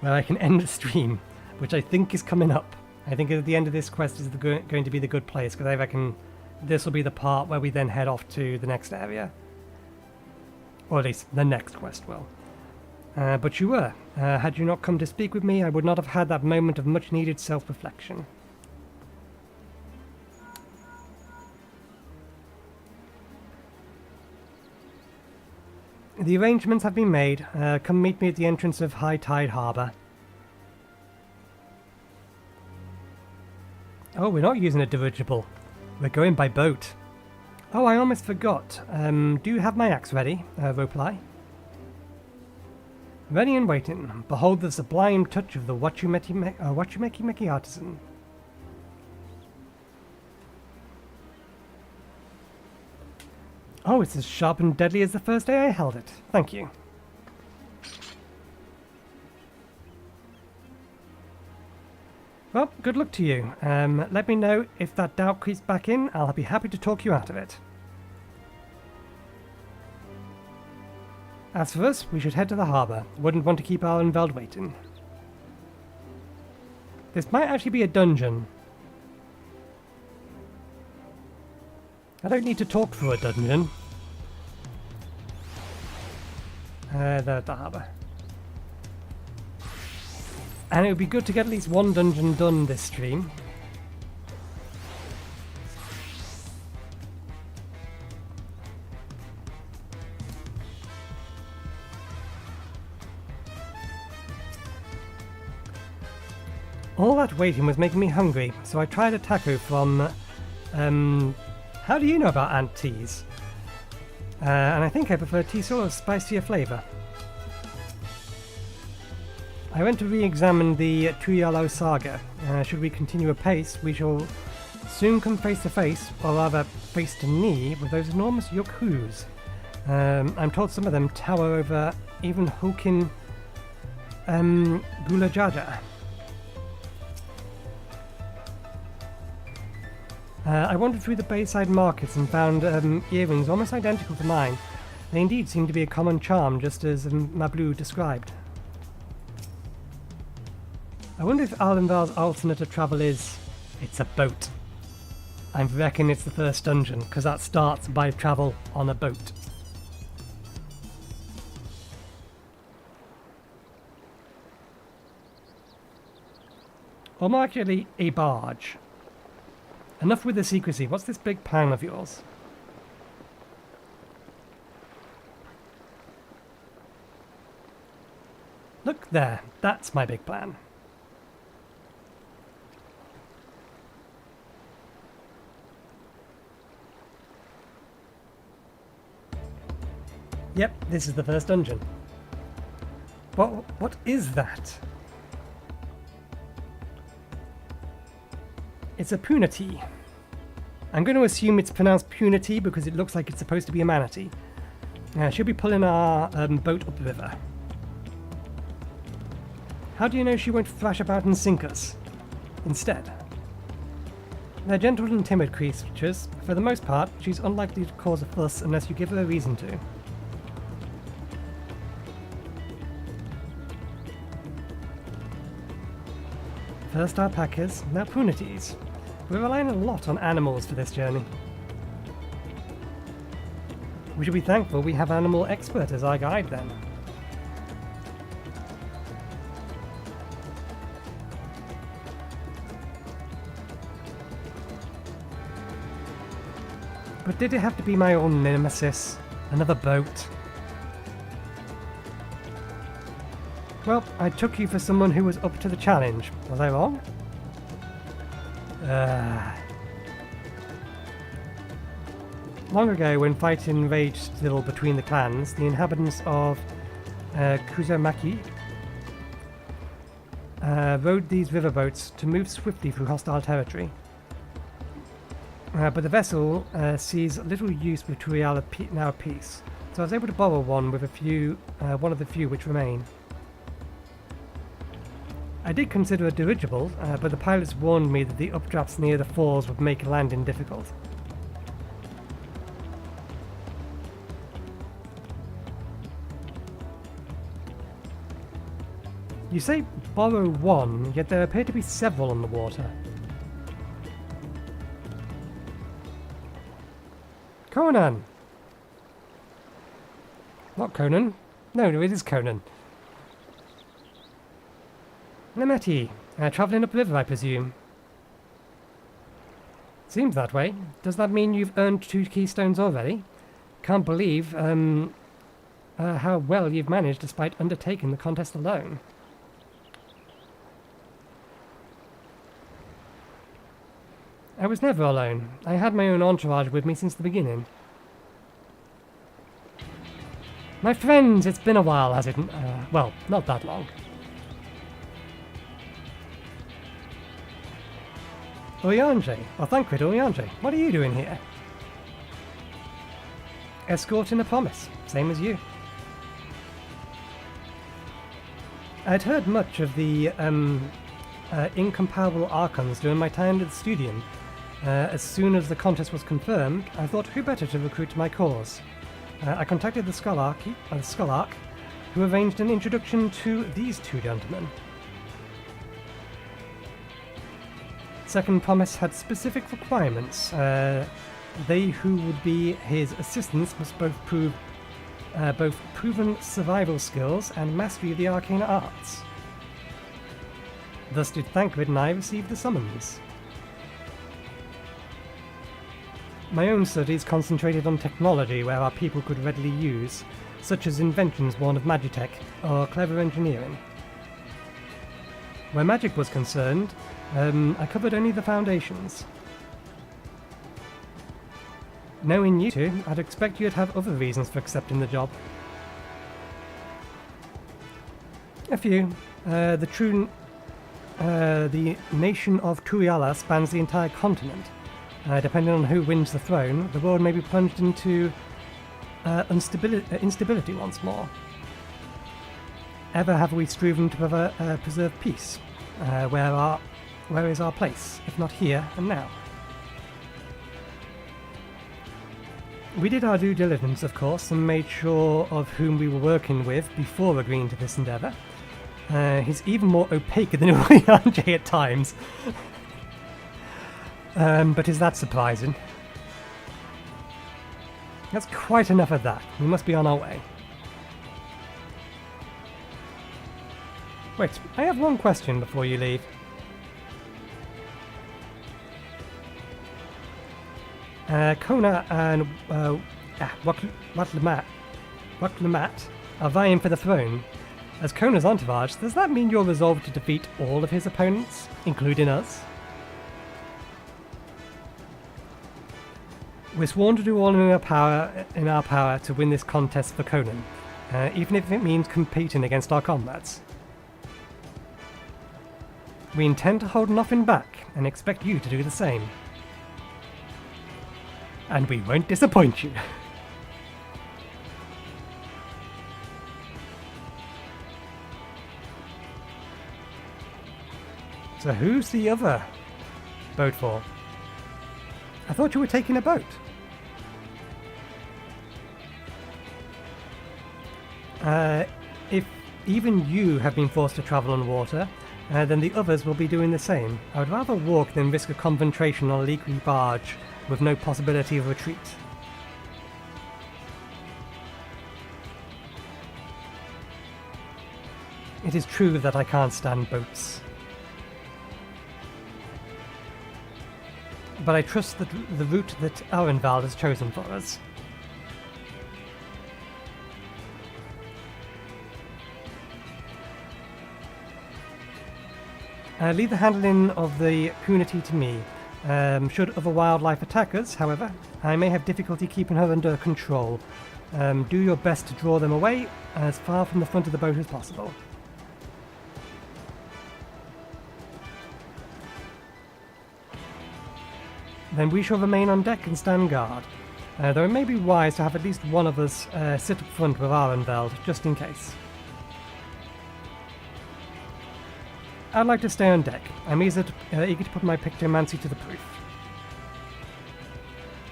where I can end the stream, which I think is coming up. I think at the end of this quest is going to be the good place, because I reckon this will be the part where we then head off to the next area. Or at least the next quest will. But you were. Had you not come to speak with me, I would not have had that moment of much-needed self-reflection. The arrangements have been made. Come meet me at the entrance of High Tide Harbour. Oh, we're not using a dirigible. We're going by boat. Oh, I almost forgot. Do you have my axe ready, Ropalai? Ready and waiting. Behold the sublime touch of the Wachumeki artisan. Oh, it's as sharp and deadly as the first day I held it. Thank you. Well, good luck to you. Let me know if that doubt creeps back in. I'll be happy to talk you out of it. As for us, we should head to the harbour. Wouldn't want to keep our Enveld waiting. This might actually be a dungeon. I don't need to talk through a dungeon. The harbour. And it would be good to get at least one dungeon done this stream. All that waiting was making me hungry, so I tried a taco from... how do you know about ant teas? And I think I prefer tea sort of spicier flavour. I went to re-examine the Tuliyollal Saga. Should we continue apace, we shall soon come face to face, or rather face to knee, with those enormous Yuk-Hus. I'm told some of them tower over even Hokin Gulajaja. I wandered through the Bayside markets and found earrings almost identical to mine. They indeed seem to be a common charm, just as Mablu described. I wonder if Alenval's alternate of travel is... it's a boat. I reckon it's the first dungeon, because that starts by travel on a boat. Or more accurately, a barge. Enough with the secrecy. What's this big plan of yours? Look there. That's my big plan. Yep, this is the first dungeon. What is that? It's a punity. I'm going to assume it's pronounced punity because it looks like it's supposed to be a manatee. She'll be pulling our boat upriver. How do you know she won't thrash about and sink us instead? They're gentle and timid creatures. For the most part, she's unlikely to cause a fuss unless you give her a reason to. First alpacas, now punities. We're relying a lot on animals for this journey. We should be thankful we have animal expert as our guide then. But did it have to be my own nemesis? Another boat? Well, I took you for someone who was up to the challenge. Was I wrong? Long ago, when fighting raged still between the clans, the inhabitants of Kozama'uka rode these riverboats to move swiftly through hostile territory. but the vessel sees little use with Tuliyollal now at peace, so I was able to borrow one with one of the few which remain. I did consider a dirigible, but the pilots warned me that the updrafts near the falls would make landing difficult. You say borrow one, yet there appear to be several on the water. Conan! Not Conan. No, it is Conan. Nemeti, travelling upriver, I presume. Seems that way. Does that mean you've earned 2 keystones already? Can't believe how well you've managed despite undertaking the contest alone. I was never alone. I had my own entourage with me since the beginning. My friends, it's been a while, has it? Well, not that long. Oyange, or Thancred Oyange, what are you doing here? Escorting a promise, same as you. I'd heard much of the incomparable Archons during my time at the Studium. As soon as the contest was confirmed, I thought who better to recruit to my cause. I contacted the Scholarch, who arranged an introduction to these 2 gentlemen. Second promise had specific requirements. They who would be his assistants must both prove both proven survival skills and mastery of the arcane arts. Thus did Thancred and I receive the summons. My own studies concentrated on technology where our people could readily use, such as inventions born of Magitech or clever engineering. Where magic was concerned, I covered only the foundations. Knowing you two, I'd expect you'd have other reasons for accepting the job. A few. The Nation of Tuliyollal spans the entire continent. Depending on who wins the throne, the world may be plunged into instability once more. Ever have we striven to preserve peace? Where is our place, if not here and now? We did our due diligence, of course, and made sure of whom we were working with before agreeing to this endeavour. He's even more opaque than Oyange at times. But is that surprising? That's quite enough of that. We must be on our way. Wait, I have one question before you leave. Kona and Wuk Lamat are vying for the throne. As Kona's entourage, does that mean you're resolved to defeat all of his opponents, including us? We're sworn to do all in our power to win this contest for Conan, even if it means competing against our comrades. We intend to hold nothing back and expect you to do the same. And we won't disappoint you. So who's the other boat for? I thought you were taking a boat. If even you have been forced to travel on water, then the others will be doing the same. I would rather walk than risk a confrontation on a leaky barge with no possibility of retreat. It is true that I can't stand boats. But I trust the route that Arenvald has chosen for us. Leave the handling of the punity to me. Should other wildlife attack us, however, I may have difficulty keeping her under control. Do your best to draw them away as far from the front of the boat as possible. then we shall remain on deck and stand guard. Though it may be wise to have at least one of us sit up front with Arenveld, just in case. I'd like to stay on deck. I'm eager to put my pictomancy to the proof.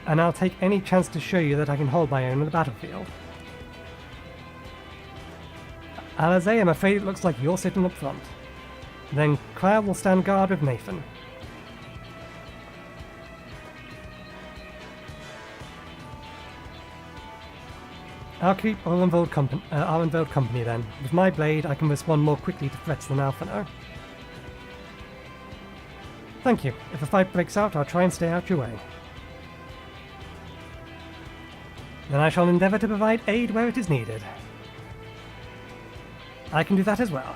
And I'll take any chance to show you that I can hold my own on the battlefield. Alize, I'm afraid it looks like you're sitting up front. Then Claire will stand guard with Nathan. I'll keep Arenveld company then. With my blade, I can respond more quickly to threats than Alphino. Thank you. If a fight breaks out, I'll try and stay out your way. Then I shall endeavour to provide aid where it is needed. I can do that as well.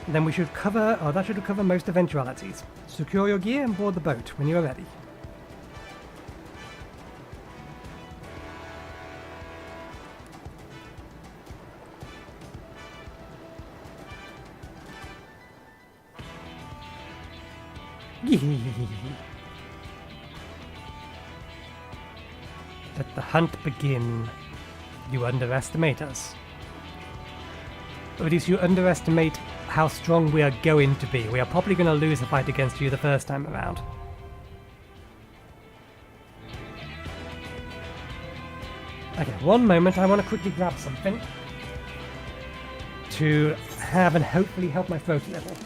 Then we should cover, that should cover most eventualities. Secure your gear and board the boat when you are ready. Let the hunt begin. You underestimate us. Or at least you underestimate how strong we are going to be. We are probably going to lose a fight against you the first time around. Okay, one moment. I want to quickly grab something to have and hopefully help my throat a little.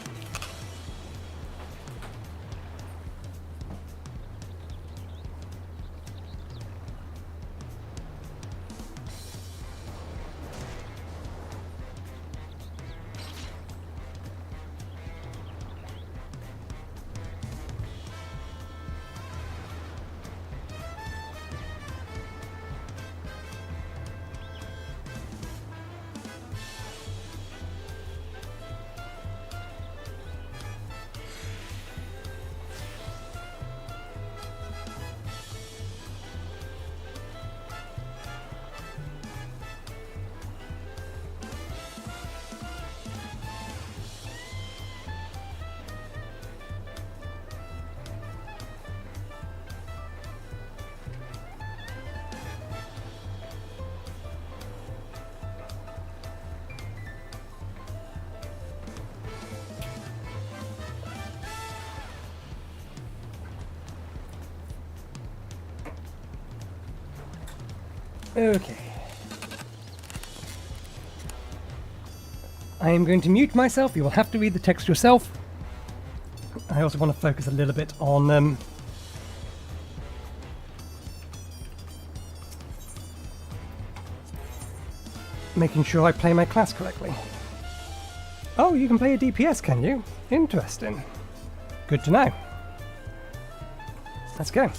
Okay. I am going to mute myself. You will have to read the text yourself. I also want to focus a little bit on making sure I play my class correctly. Oh, you can play a DPS, can you? Interesting. Good to know. Let's go.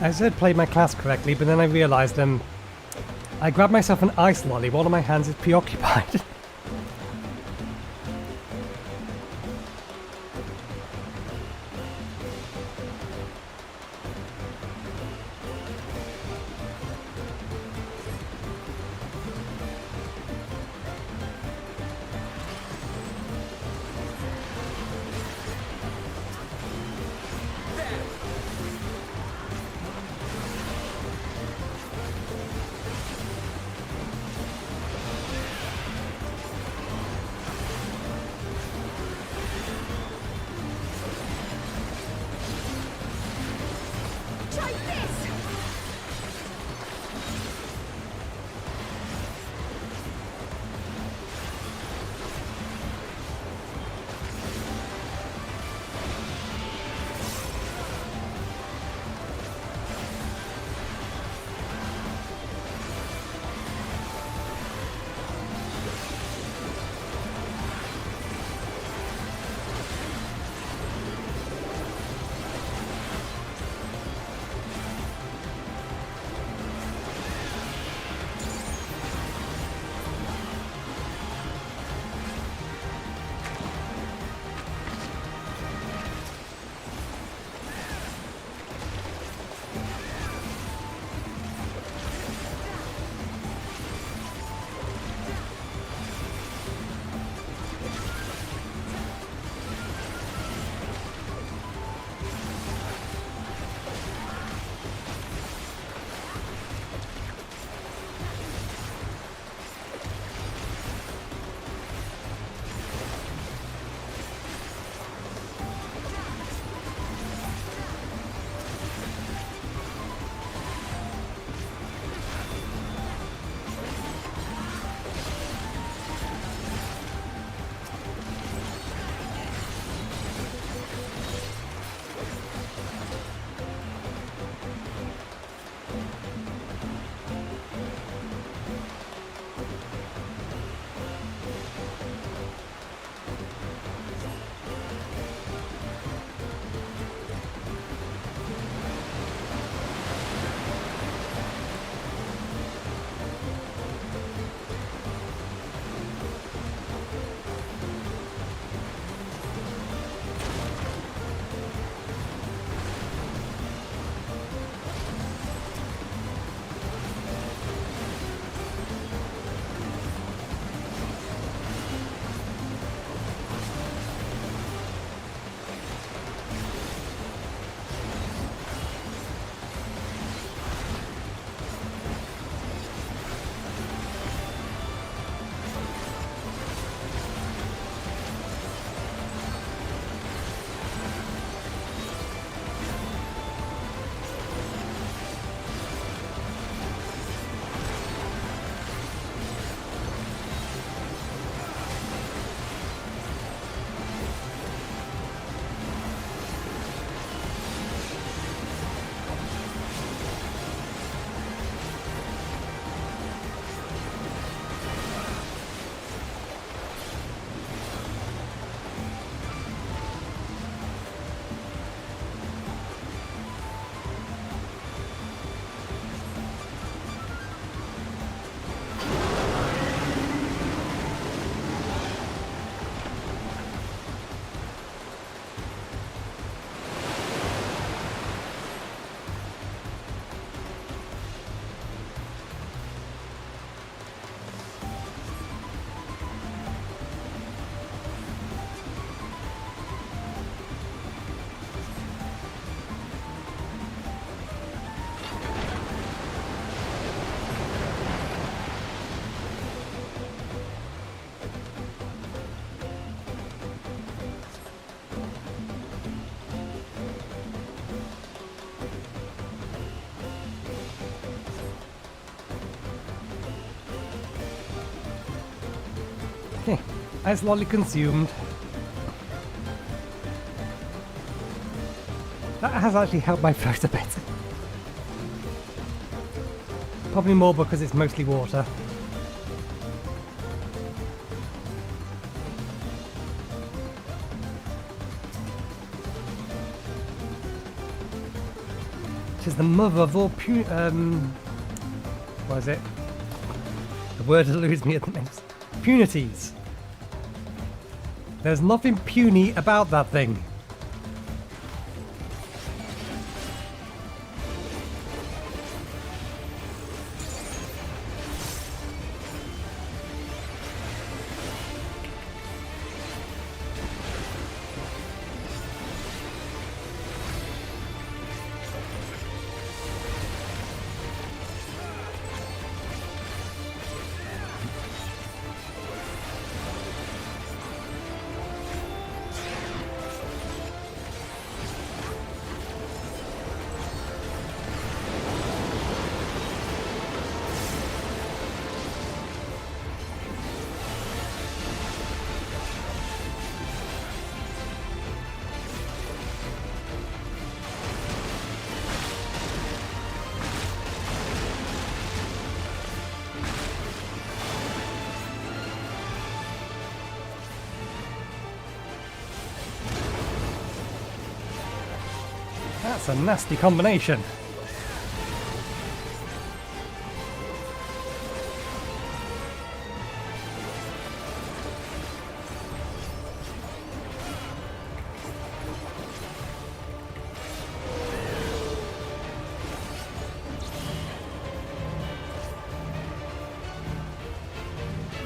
I said played my class correctly, but then I realised I grabbed myself an ice lolly. One of my hands is preoccupied. Okay, ice lolly consumed. That has actually helped my throat a bit. Probably more because it's mostly water. Which is the mother of all what is it? The word eludes me at the minute. Punities. There's nothing puny about that thing. That's a nasty combination.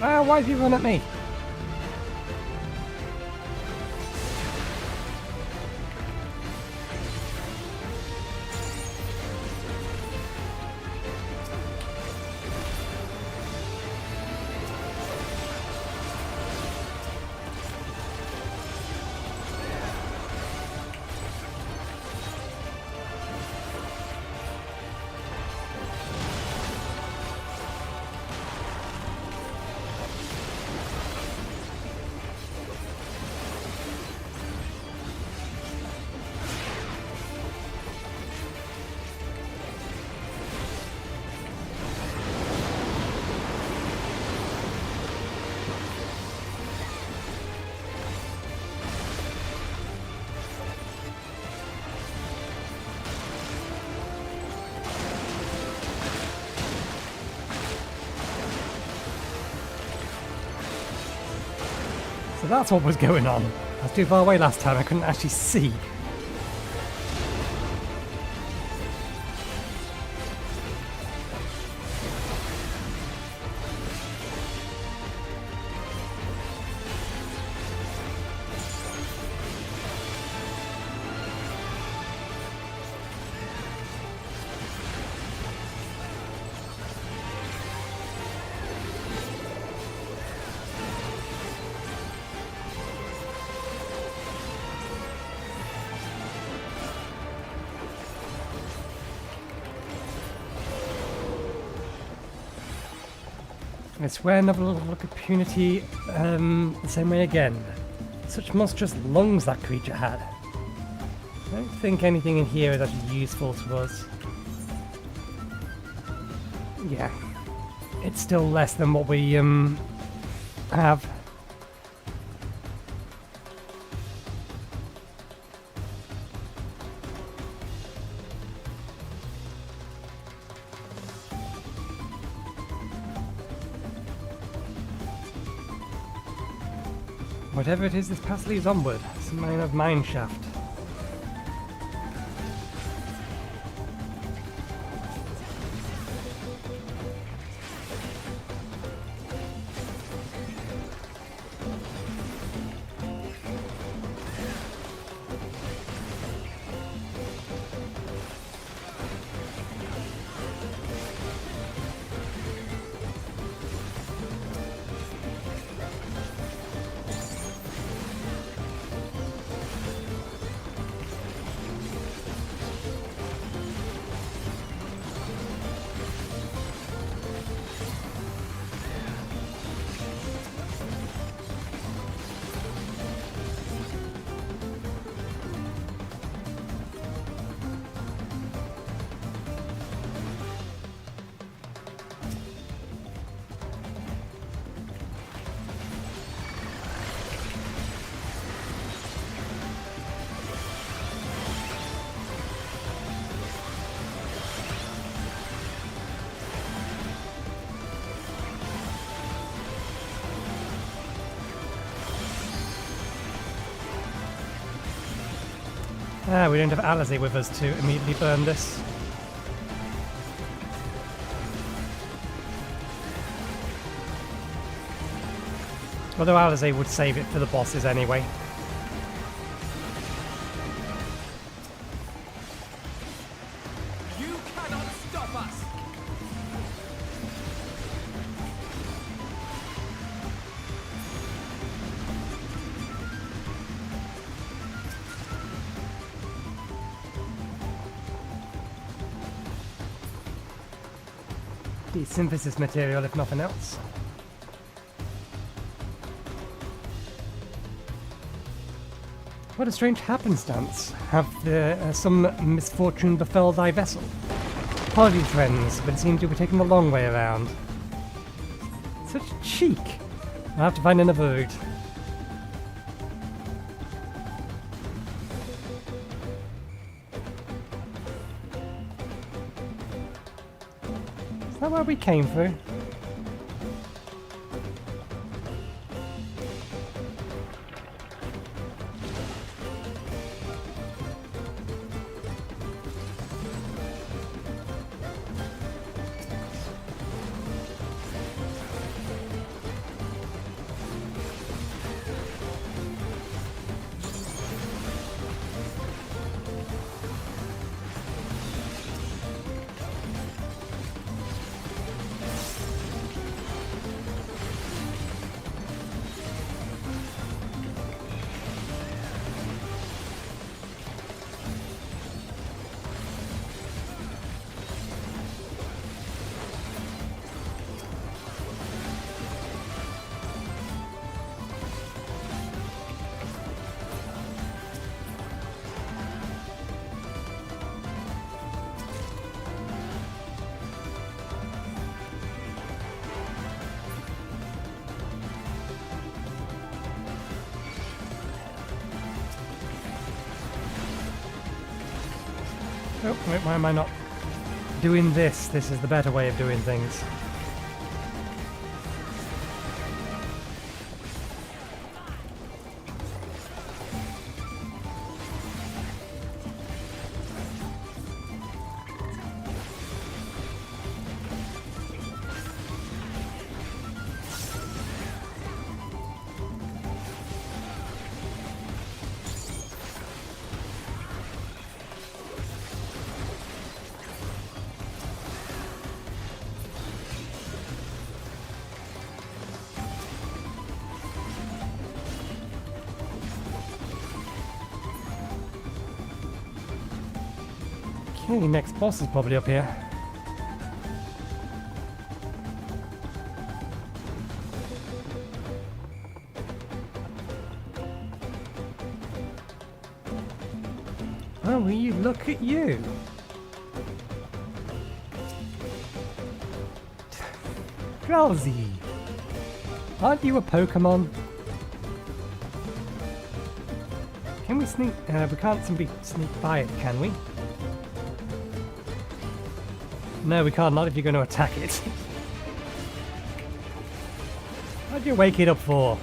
Ah, why did you run at me? So that's what was going on. I was too far away last time, I couldn't actually see. I swear another look at Punity the same way again. Such monstrous lungs that creature had. I don't think anything in here is actually useful to us. Yeah. It's still less than what we have. Whatever it is, this path leads onward. Some kind of mine shaft. Ah, we don't have Alizé with us to immediately burn this. Although Alizé would save it for the bosses anyway. You cannot stop us! The synthesis material, if nothing else. What a strange happenstance. Have some misfortune befell thy vessel? Apologies, friends, but it seems you'll be taking the long way around. Such cheek! I'll have to find another route. Is that where we came through? Oh, wait, why am I not doing this? This is the better way of doing things. Okay, next boss is probably up here. Oh, will you look at you? Drowsy! Aren't you a Pokemon? Can we sneak? We can't simply sneak by it, can we? No, we can't, not if you're going to attack it. What'd you wake it up for?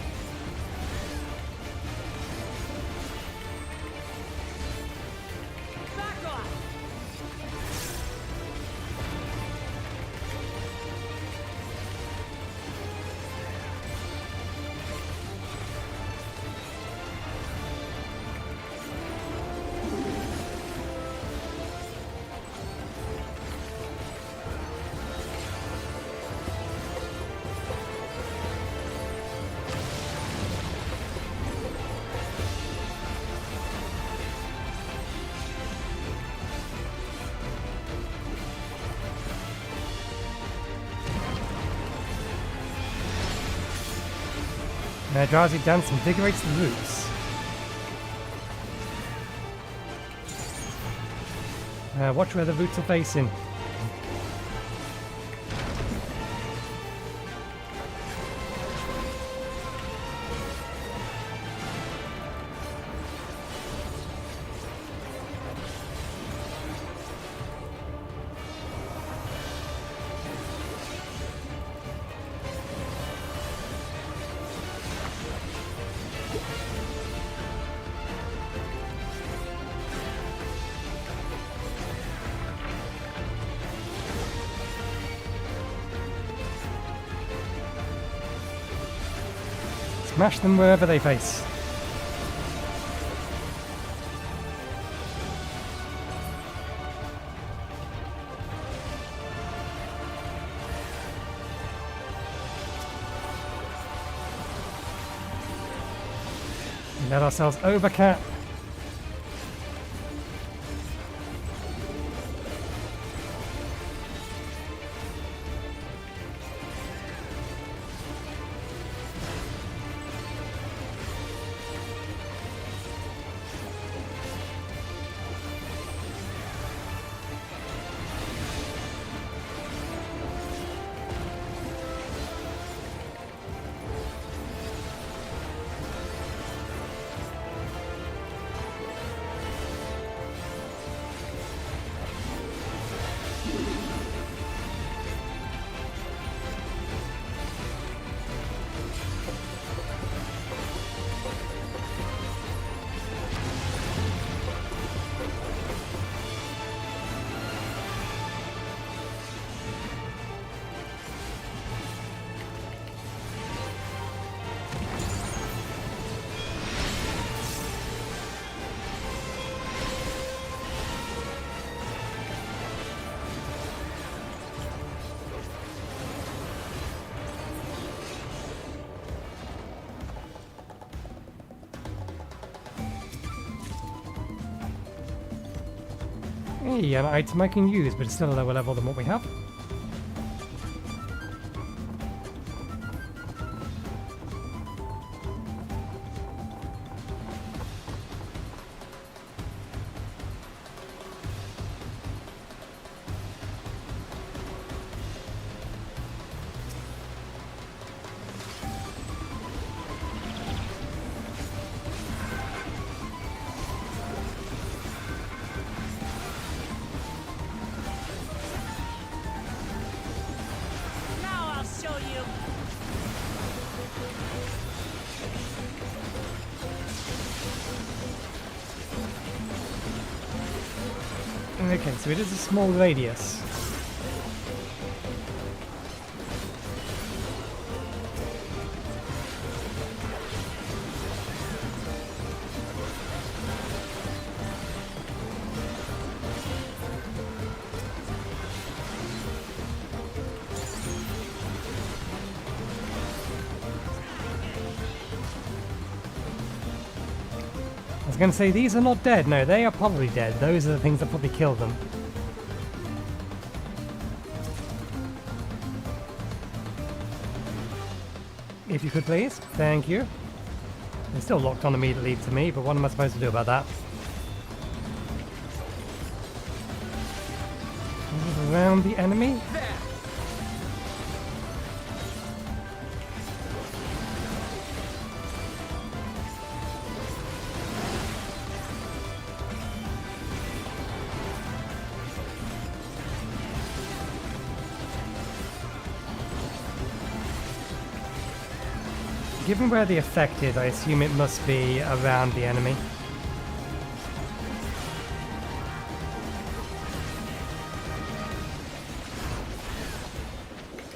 Drowsy dance invigorates the roots. Watch where the roots are facing. Smash them wherever they face. Let ourselves overcap. Hey, an item I can use, but it's still a lower level than what we have. Okay, so it is a small radius. I was going to say, these are not dead. No, they are probably dead. Those are the things that probably killed them. If you could, please. Thank you. They're still locked on immediately to me, but what am I supposed to do about that? Move around the enemy. Given where the effect is, I assume it must be around the enemy.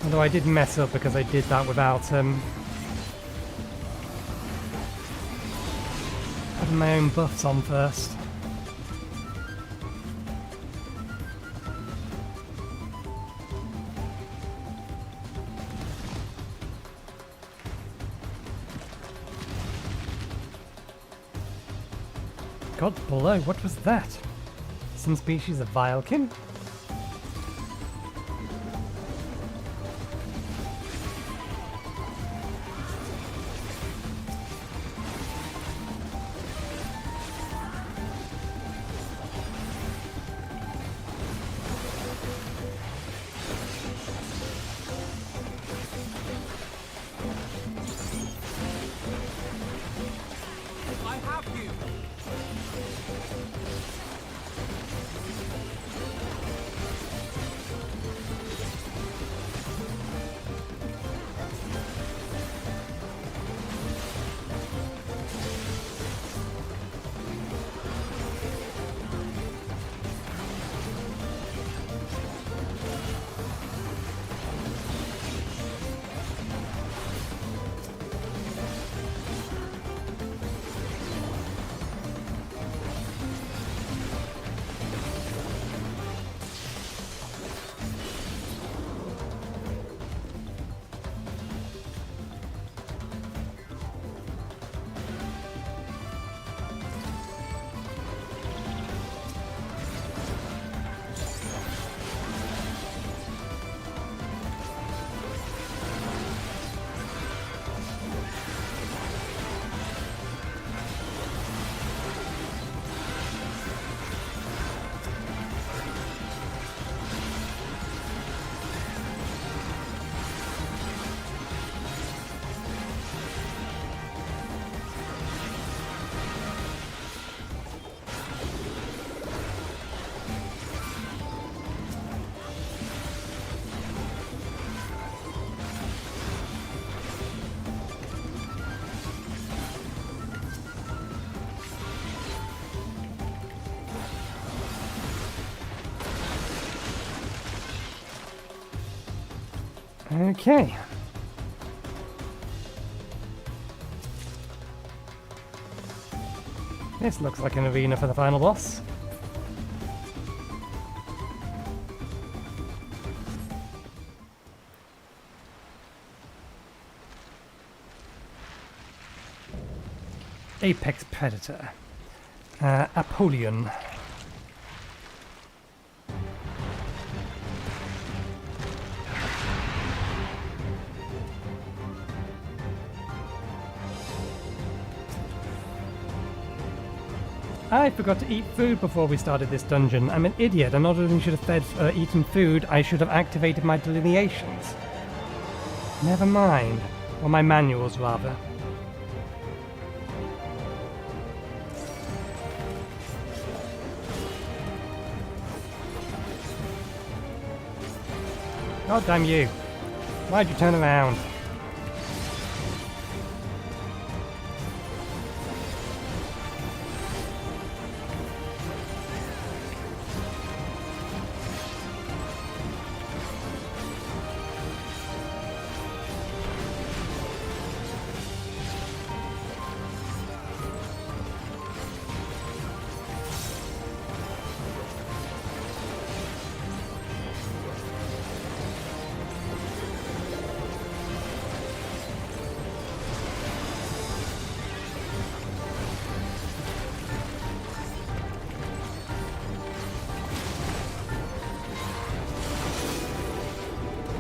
Although I did mess up because I did that without having my own buffs on first. God below, what was that? Some species of vilekin? Okay. This looks like an arena for the final boss. Apex Predator. Apollyon. I forgot to eat food before we started this dungeon. I'm an idiot. I not only should have eaten food, I should have activated my delineations. Never mind. Or my manuals, rather. God damn you. Why'd you turn around?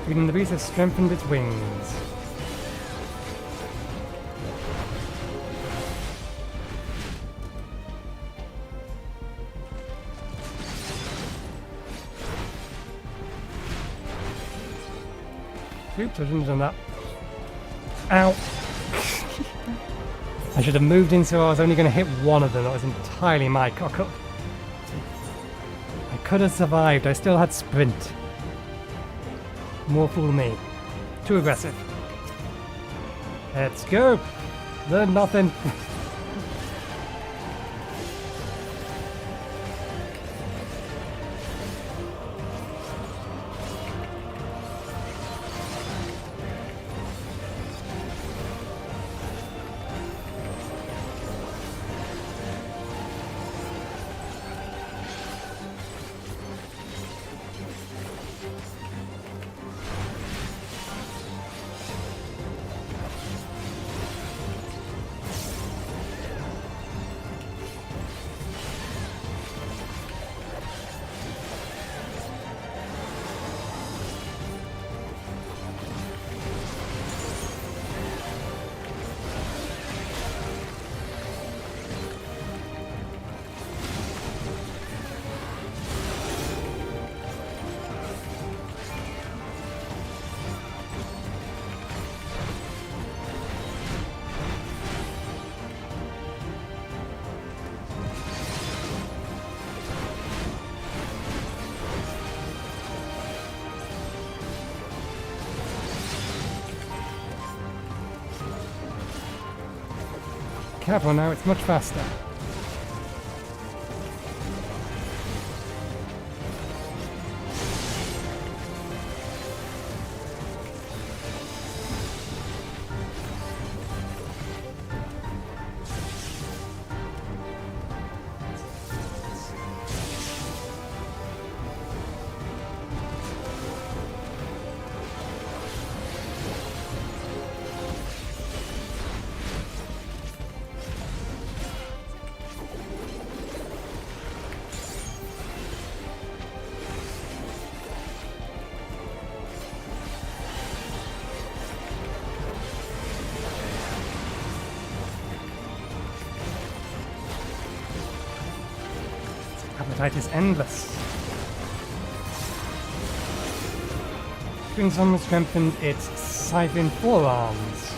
Reading the beast has strengthened its wings. Oops, I shouldn't have done that. Ow! I should have moved in so I was only going to hit one of them. That was entirely my cock-up. I could have survived. I still had sprint. More fool me. Too aggressive. Let's go. Learn nothing. Careful now, it's much faster. Appetite is endless. Spring Sun strengthened its siphon forearms.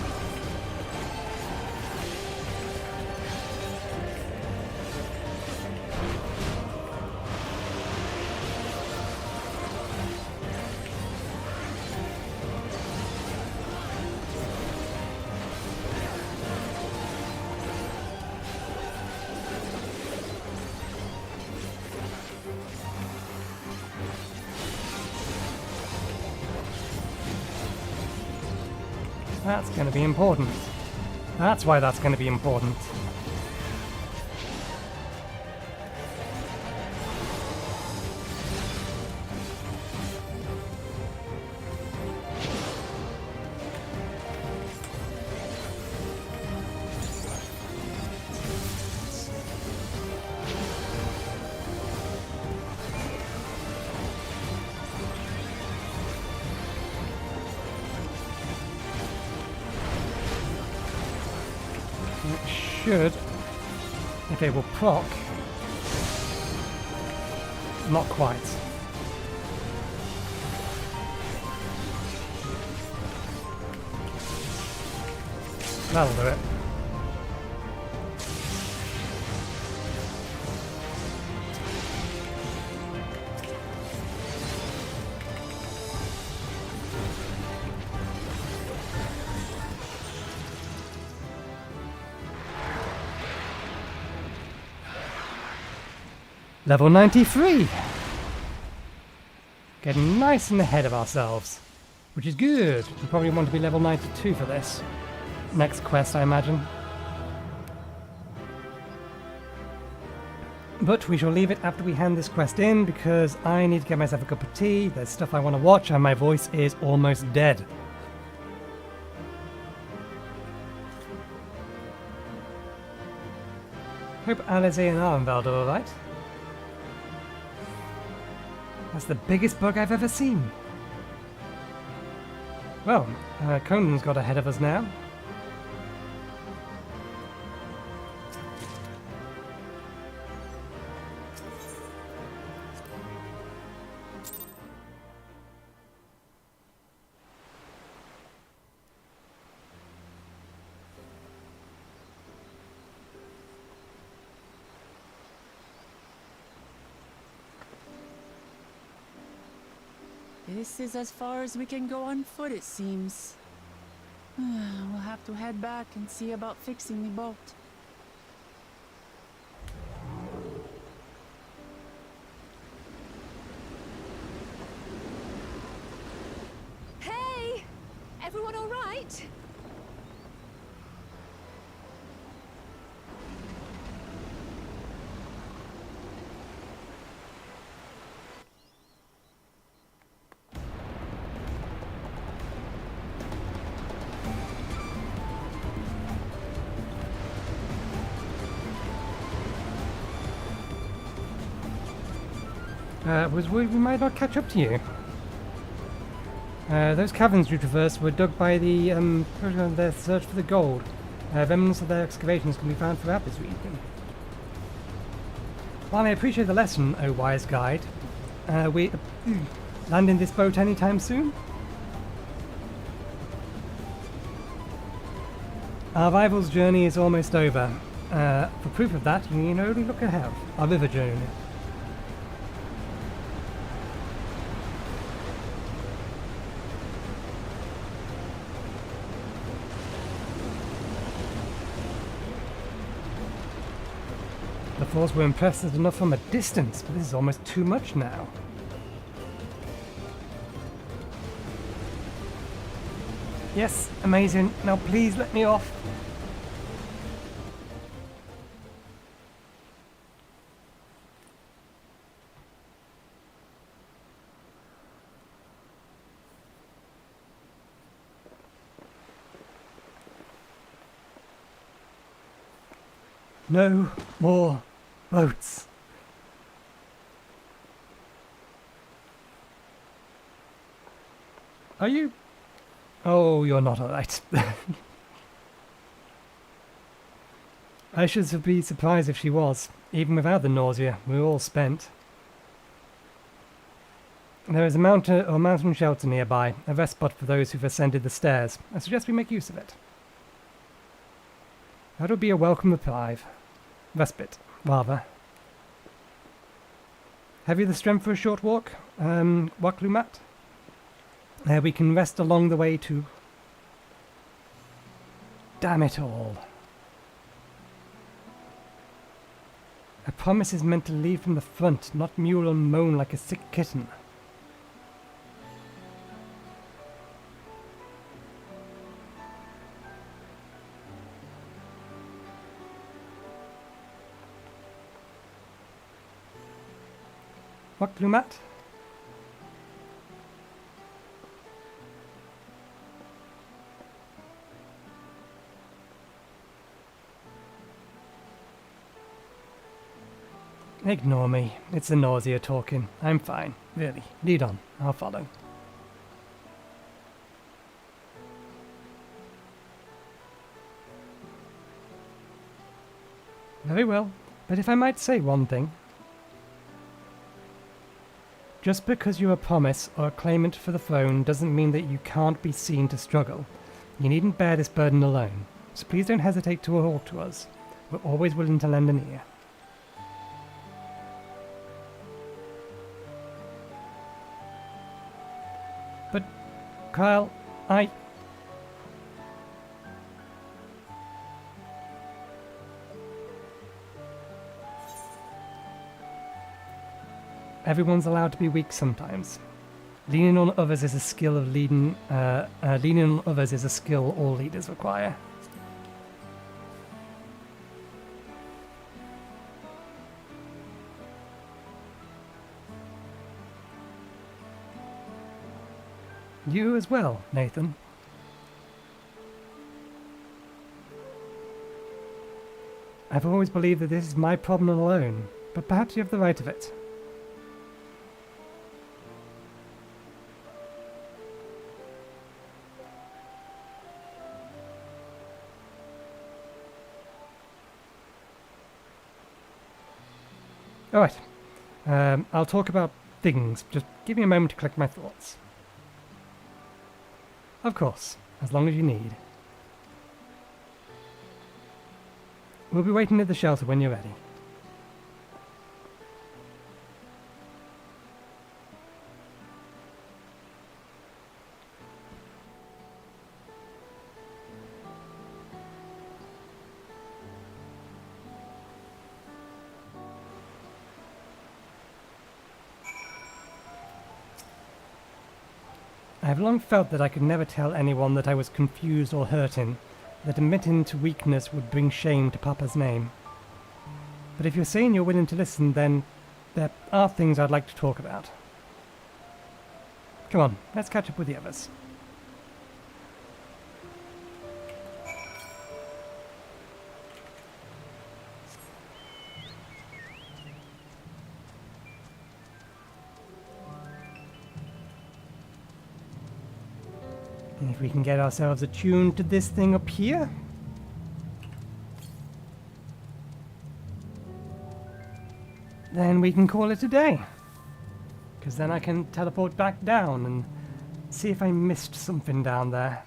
That's going to be important. That's why that's going to be important. Should, if they will proc, not quite. That'll do it. Level 93! Getting nice and ahead of ourselves, which is good. We probably want to be level 92 for this. Next quest, I imagine. But we shall leave it after we hand this quest in, because I need to get myself a cup of tea, there's stuff I want to watch, and my voice is almost dead. Hope Alize and Arnvald are alright. That's the biggest bug I've ever seen. Well, Conan's got ahead of us now. This is as far as we can go on foot, it seems. We'll have to head back and see about fixing the boat. Hey! Everyone all right? Was we might not catch up to you. Those caverns you traversed were dug by the their search for the gold. Remnants of their excavations can be found throughout this region. While I appreciate the lesson, O wise guide, we land in this boat anytime soon? Our rival's journey is almost over. For proof of that, you need only look ahead. Our river journey. The Force were impressed enough from a distance, but this is almost too much now. Yes, amazing. Now please let me off. No more boats. Are you? Oh, you're not alright. I should be surprised if she was. Even without the nausea, we're all spent. There is a mountain shelter nearby, a rest spot for those who've ascended the stairs. I suggest we make use of it. That would be a welcome reprieve. Respite, rather. Have you the strength for a short walk, Wuk Lamat? We can rest along the way to... Damn it all. A promise is meant to lead from the front, not mewl and moan like a sick kitten. Wuk Lamat? Ignore me. It's the nausea talking. I'm fine. Really. Lead on. I'll follow. Very well. But if I might say one thing. Just because you're a promise or a claimant for the throne doesn't mean that you can't be seen to struggle. You needn't bear this burden alone. So please don't hesitate to talk to us. We're always willing to lend an ear. But, Kyle, Everyone's allowed to be weak sometimes. Leaning on others is a skill of leading on others is a skill all leaders require. You as well, Nathan. I've always believed that this is my problem alone, but perhaps you have the right of it. Alright, I'll talk about things. Just give me a moment to collect my thoughts. Of course, as long as you need. We'll be waiting at the shelter when you're ready. I have long felt that I could never tell anyone that I was confused or hurting, that admitting to weakness would bring shame to Papa's name. But if you're saying you're willing to listen, then there are things I'd like to talk about. Come on, let's catch up with the others. If we can get ourselves attuned to this thing up here. Then we can call it a day. Because then I can teleport back down and see if I missed something down there.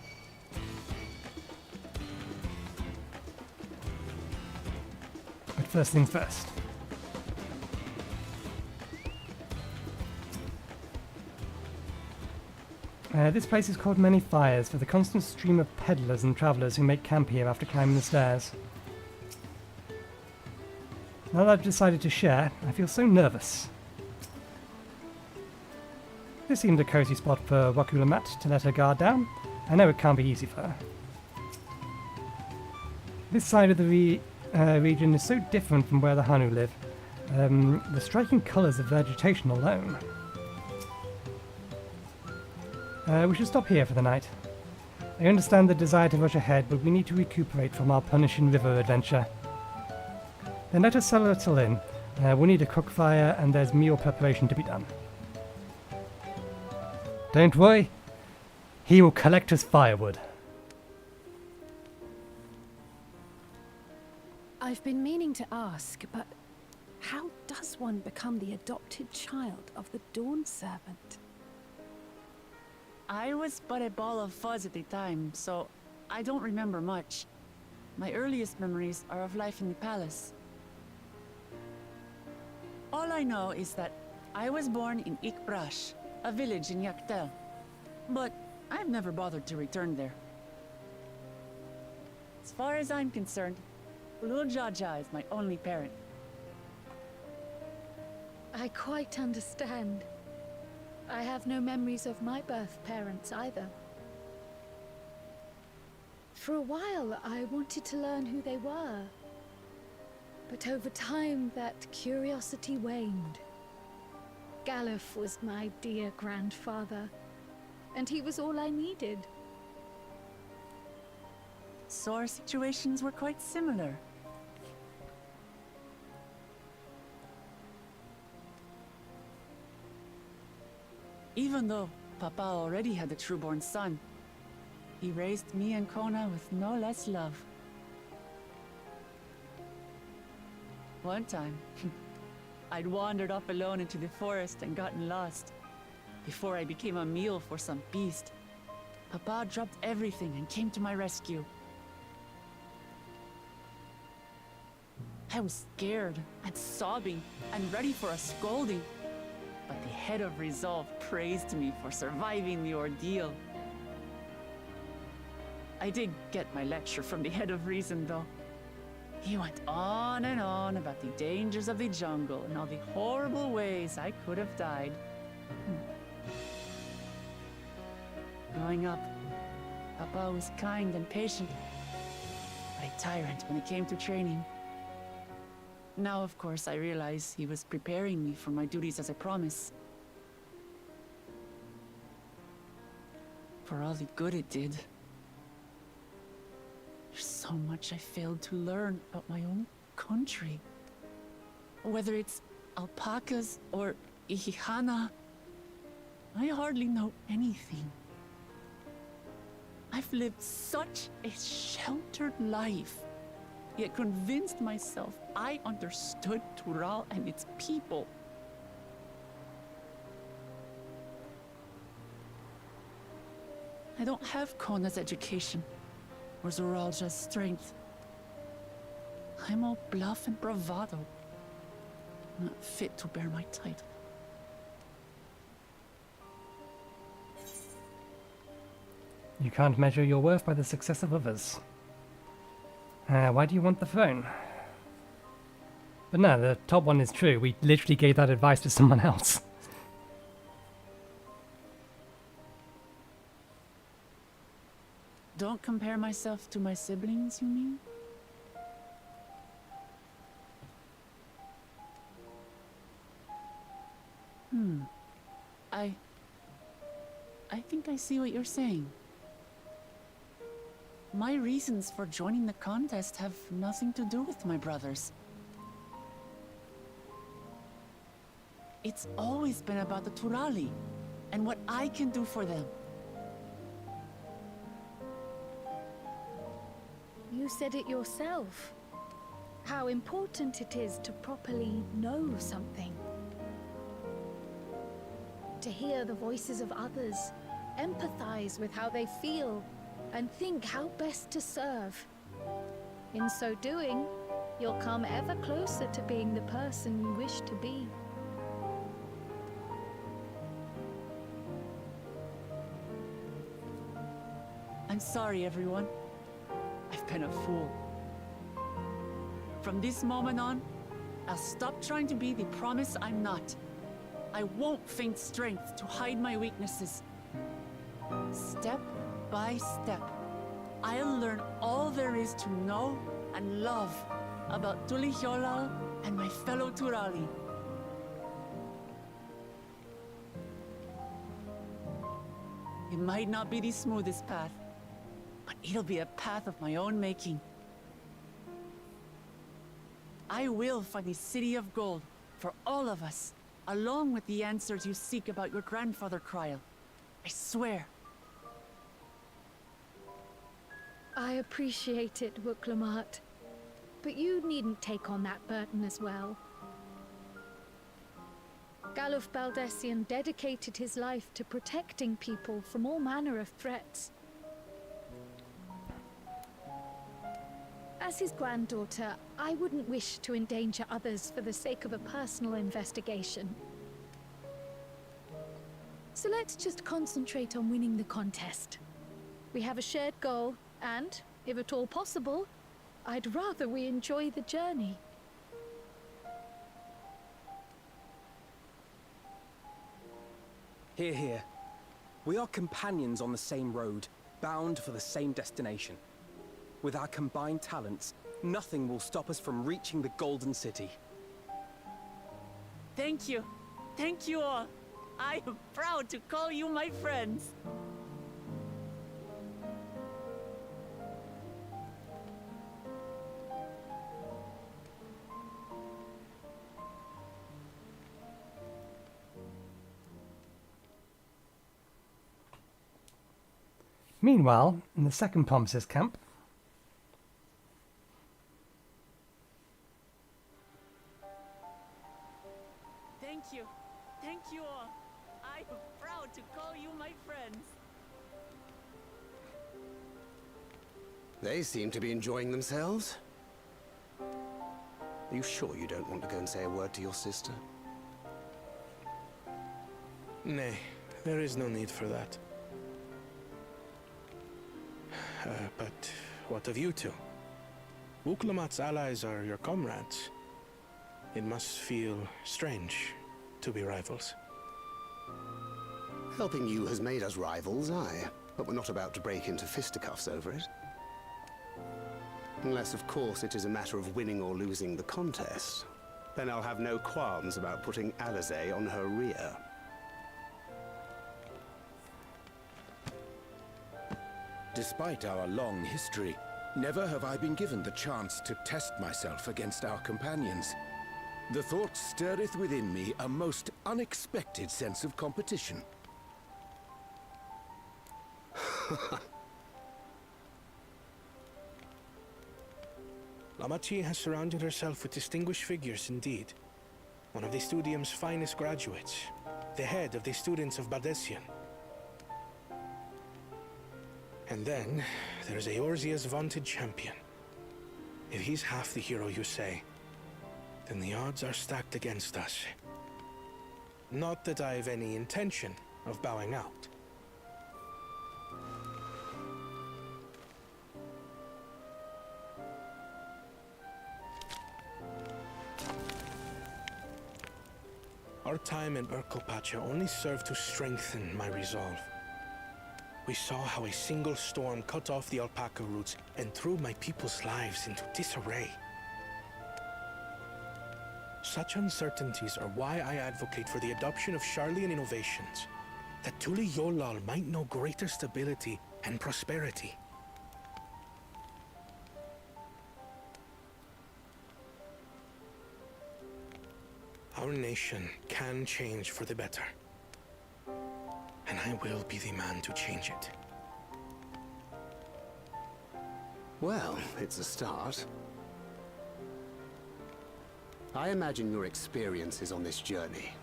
But first things first. This place is called Many Fires for the constant stream of peddlers and travellers who make camp here after climbing the stairs. Now that I've decided to share, I feel so nervous. This seemed a cozy spot for Wuk Lamat to let her guard down. I know it can't be easy for her. This side of the region is so different from where the Hanu live. The striking colours of vegetation alone. We should stop here for the night. I understand the desire to rush ahead, but we need to recuperate from our punishing river adventure. Then let us settle a little in. We'll need a cook fire, and there's meal preparation to be done. Don't worry. He will collect us firewood. I've been meaning to ask, but how does one become the adopted child of the Dawn Servant? I was but a ball of fuzz at the time, so I don't remember much. My earliest memories are of life in the palace. All I know is that I was born in Urqopacha, a village in Yaktel. But I've never bothered to return there. As far as I'm concerned, Lul Jaja is my only parent. I quite understand. I have no memories of my birth parents either. For a while, I wanted to learn who they were. But over time, that curiosity waned. Galuf was my dear grandfather, and he was all I needed. So our situations were quite similar. Even though Papa already had a trueborn son, he raised me and Kona with no less love. One time, I'd wandered off alone into the forest and gotten lost. Before I became a meal for some beast, Papa dropped everything and came to my rescue. I was scared and sobbing and ready for a scolding, but the head of resolve praised me for surviving the ordeal. I did get my lecture from the head of reason, though. He went on and on about the dangers of the jungle and all the horrible ways I could have died. Growing up, Papa was kind and patient, but a tyrant when it came to training. Now, of course, I realize he was preparing me for my duties as a promise. For all the good it did. There's so much I failed to learn about my own country. Whether it's alpacas or Ihihana, I hardly know anything. I've lived such a sheltered life, yet convinced myself I understood Tural and its people. I don't have Kona's education, or Zoralja's strength. I'm all bluff and bravado, not fit to bear my title. You can't measure your worth by the success of others. Why do you want the phone? But no, the top one is true. We literally gave that advice to someone else. Don't compare myself to my siblings, you mean? I think I see what you're saying. My reasons for joining the contest have nothing to do with my brothers. It's always been about the Turali and what I can do for them. You said it yourself. How important it is to properly know something. To hear the voices of others, empathize with how they feel, and think how best to serve. In so doing, you'll come ever closer to being the person you wish to be. I'm sorry, everyone. I've been a fool. From this moment on, I'll stop trying to be the promise I'm not. I won't feign strength to hide my weaknesses. Step by step, I'll learn all there is to know and love about Tuliyollal and my fellow Turali. It might not be the smoothest path, but it'll be a path of my own making. I will find the City of Gold for all of us, along with the answers you seek about your grandfather, Kryl. I swear. I appreciate it, Wuk Lamat, but you needn't take on that burden as well. Galuf Baldessian dedicated his life to protecting people from all manner of threats. As his granddaughter, I wouldn't wish to endanger others for the sake of a personal investigation. So let's just concentrate on winning the contest. We have a shared goal, and, if at all possible, I'd rather we enjoy the journey. Hear, hear. We are companions on the same road, bound for the same destination. With our combined talents, nothing will stop us from reaching the Golden City. Thank you. Thank you all. I am proud to call you my friends. Meanwhile, in the second promises camp, Thank you all. I am proud to call you my friends. They seem to be enjoying themselves. Are you sure you don't want to go and say a word to your sister? Nay, there is no need for that. But what of you two? Wuk Lamat's allies are your comrades. It must feel strange to be rivals. Helping you has made us rivals, aye. But we're not about to break into fisticuffs over it. Unless, of course, it is a matter of winning or losing the contest. Then I'll have no qualms about putting Alizé on her rear. Despite our long history, never have I been given the chance to test myself against our companions. The thought stirreth within me a most unexpected sense of competition. Lamachi has surrounded herself with distinguished figures indeed. One of the Studium's finest graduates, the head of the students of Bardessian. And then, there's Eorzea's vaunted champion. If he's half the hero you say, then the odds are stacked against us. Not that I've any intention of bowing out. Our time in Urqopacha only served to strengthen my resolve. We saw how a single storm cut off the alpaca roots and threw my people's lives into disarray. Such uncertainties are why I advocate for the adoption of Sharlayan innovations, that Tuliyollal might know greater stability and prosperity. Our nation can change for the better. And I will be the man to change it. Well, it's a start. I imagine your experiences on this journey,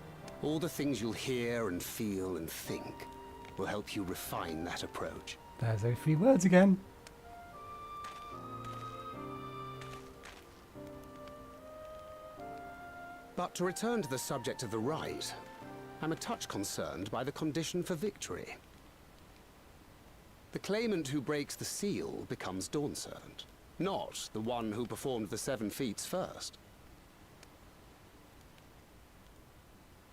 all the things you'll hear and feel and think, will help you refine that approach. There's those 3 words again. But to return to the subject of the rite, I'm a touch concerned by the condition for victory. The claimant who breaks the seal becomes Dawn Servant, not the one who performed the 7 feats first.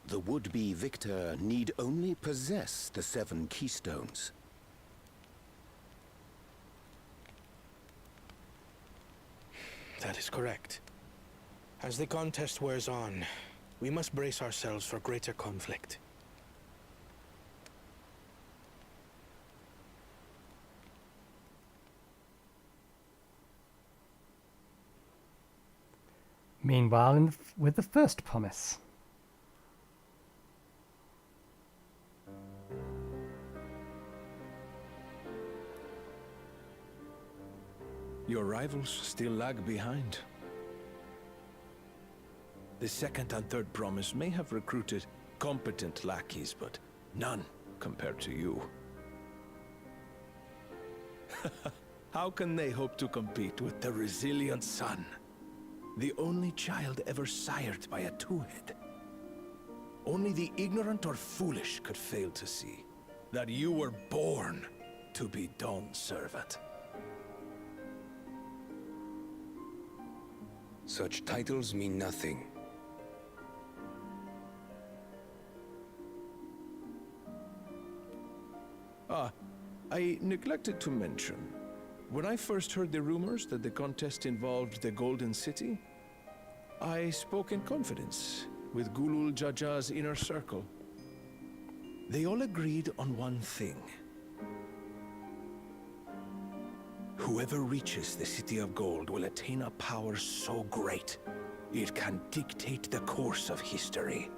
The would-be victor need only possess the 7 keystones. That is correct. As the contest wears on, we must brace ourselves for greater conflict. Meanwhile, with the first promise. Your rivals still lag behind. The second and third promise may have recruited competent lackeys, but none compared to you. How can they hope to compete with the resilient son? The only child ever sired by a two-head. Only the ignorant or foolish could fail to see that you were born to be Dawn Servant. Such titles mean nothing. I neglected to mention, when I first heard the rumors that the contest involved the Golden City, I spoke in confidence, with Gulul Jaja's inner circle. They all agreed on one thing. Whoever reaches the City of Gold will attain a power so great, it can dictate the course of history.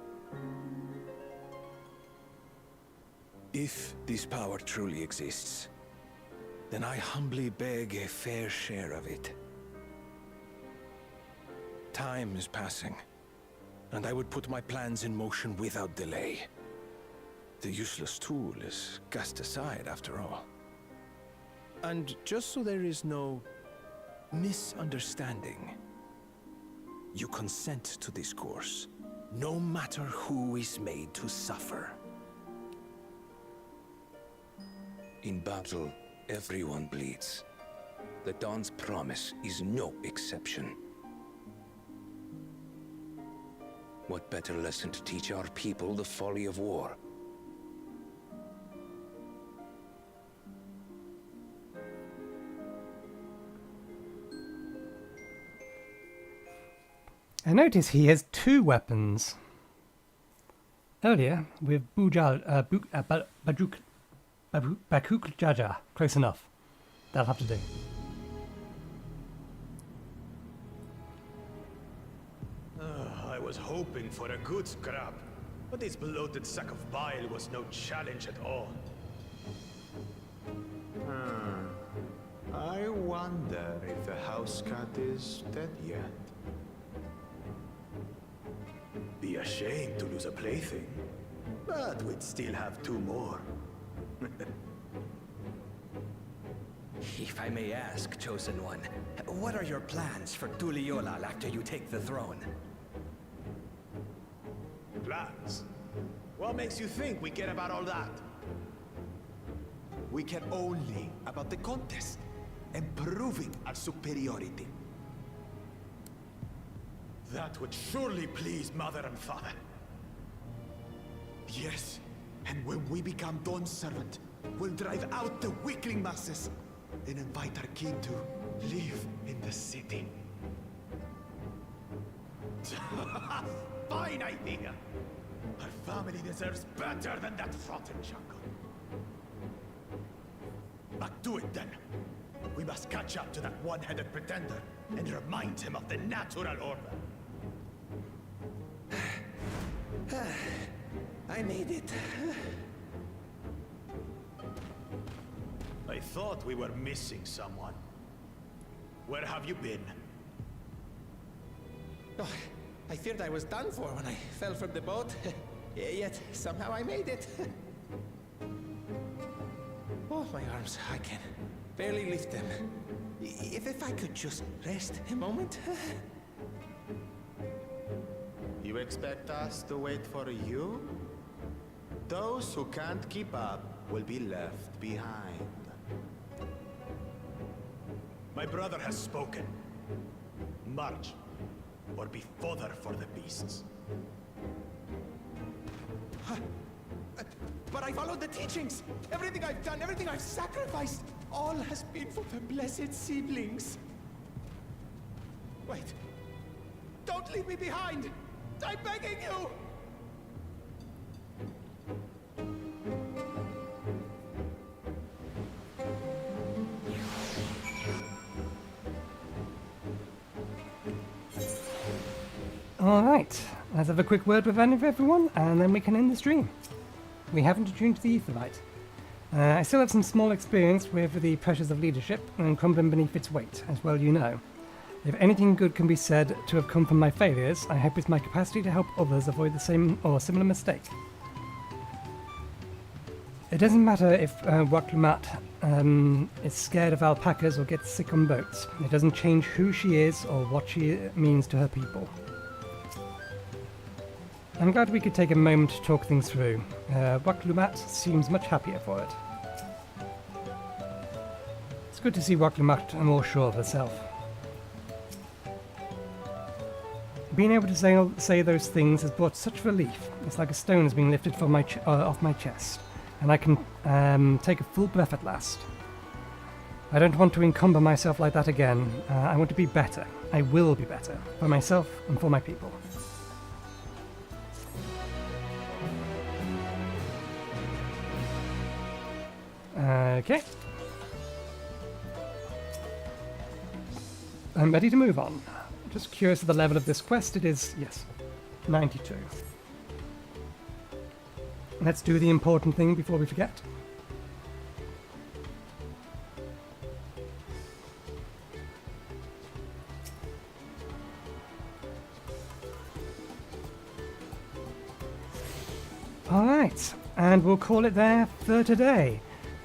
If this power truly exists, then I humbly beg a fair share of it. Time is passing, and I would put my plans in motion without delay. The useless tool is cast aside after all. And just so there is no misunderstanding, you consent to this course, no matter who is made to suffer. In battle, everyone bleeds. The Dawn's promise is no exception. What better lesson to teach our people the folly of war? I notice he has 2 weapons. Earlier, with Bakuk Jaja. Close enough. That'll have to do. I was hoping for a good scrap, but this bloated sack of bile was no challenge at all. I wonder if the house cat is dead yet. Be ashamed to lose a plaything, but we'd still have 2 more. If I may ask, Chosen One, what are your plans for Tuliyollal after you take the throne? Plans? What makes you think we care about all that? We care only about the contest and proving our superiority. That would surely please Mother and Father. Yes, and when we become Dawn's servant, we'll drive out the weakling masses and invite our king to live in the city. Fine idea! Our family deserves better than that rotten jungle. But do it then. We must catch up to that one-headed pretender and remind him of the natural order. I made it. I thought we were missing someone. Where have you been? Oh, I feared I was done for when I fell from the boat. Yet somehow I made it. Oh, my arms, I can barely lift them. If I could just rest a moment. You expect us to wait for you? Those who can't keep up will be left behind. My brother has spoken. March, or be fodder for the beasts. But I followed the teachings. Everything I've done, everything I've sacrificed, all has been for the blessed seedlings. Wait. Don't leave me behind! I'm begging you! Alright, let's have a quick word with everyone, and then we can end the stream. We haven't attuned to the Aetherite. I still have some small experience with the pressures of leadership, and crumbling beneath its weight, as well you know. If anything good can be said to have come from my failures, I hope it's my capacity to help others avoid the same or similar mistake. It doesn't matter if Wuk Lamat is scared of alpacas or gets sick on boats. It doesn't change who she is or what she means to her people. I'm glad we could take a moment to talk things through. Wuk Lamat seems much happier for it. It's good to see Wuk Lamat more sure of herself. Being able to say those things has brought such relief. It's like a stone has been lifted from off my chest, and I can take a full breath at last. I don't want to encumber myself like that again. I want to be better. I will be better, for myself and for my people. Okay. I'm ready to move on. Just curious of the level of this quest. It is, yes, 92. Let's do the important thing before we forget. Alright, and we'll call it there for today.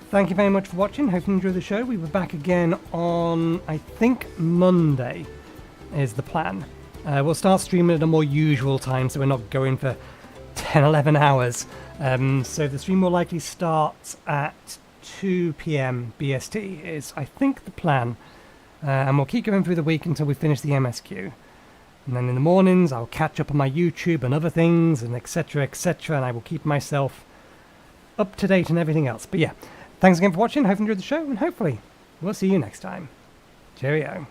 Thank you very much for watching. Hope you enjoyed the show. We were back again on, I think, Monday is the plan. We'll start streaming at a more usual time, so we're not going for 10-11 hours. So the stream will likely start at 2 PM BST is, I think, the plan. And we'll keep going through the week until we finish the MSQ. And then in the mornings, I'll catch up on my YouTube and other things, and etc, and I will keep myself up to date and everything else. But yeah, thanks again for watching. Hope you enjoyed the show, and hopefully we'll see you next time. Cheerio.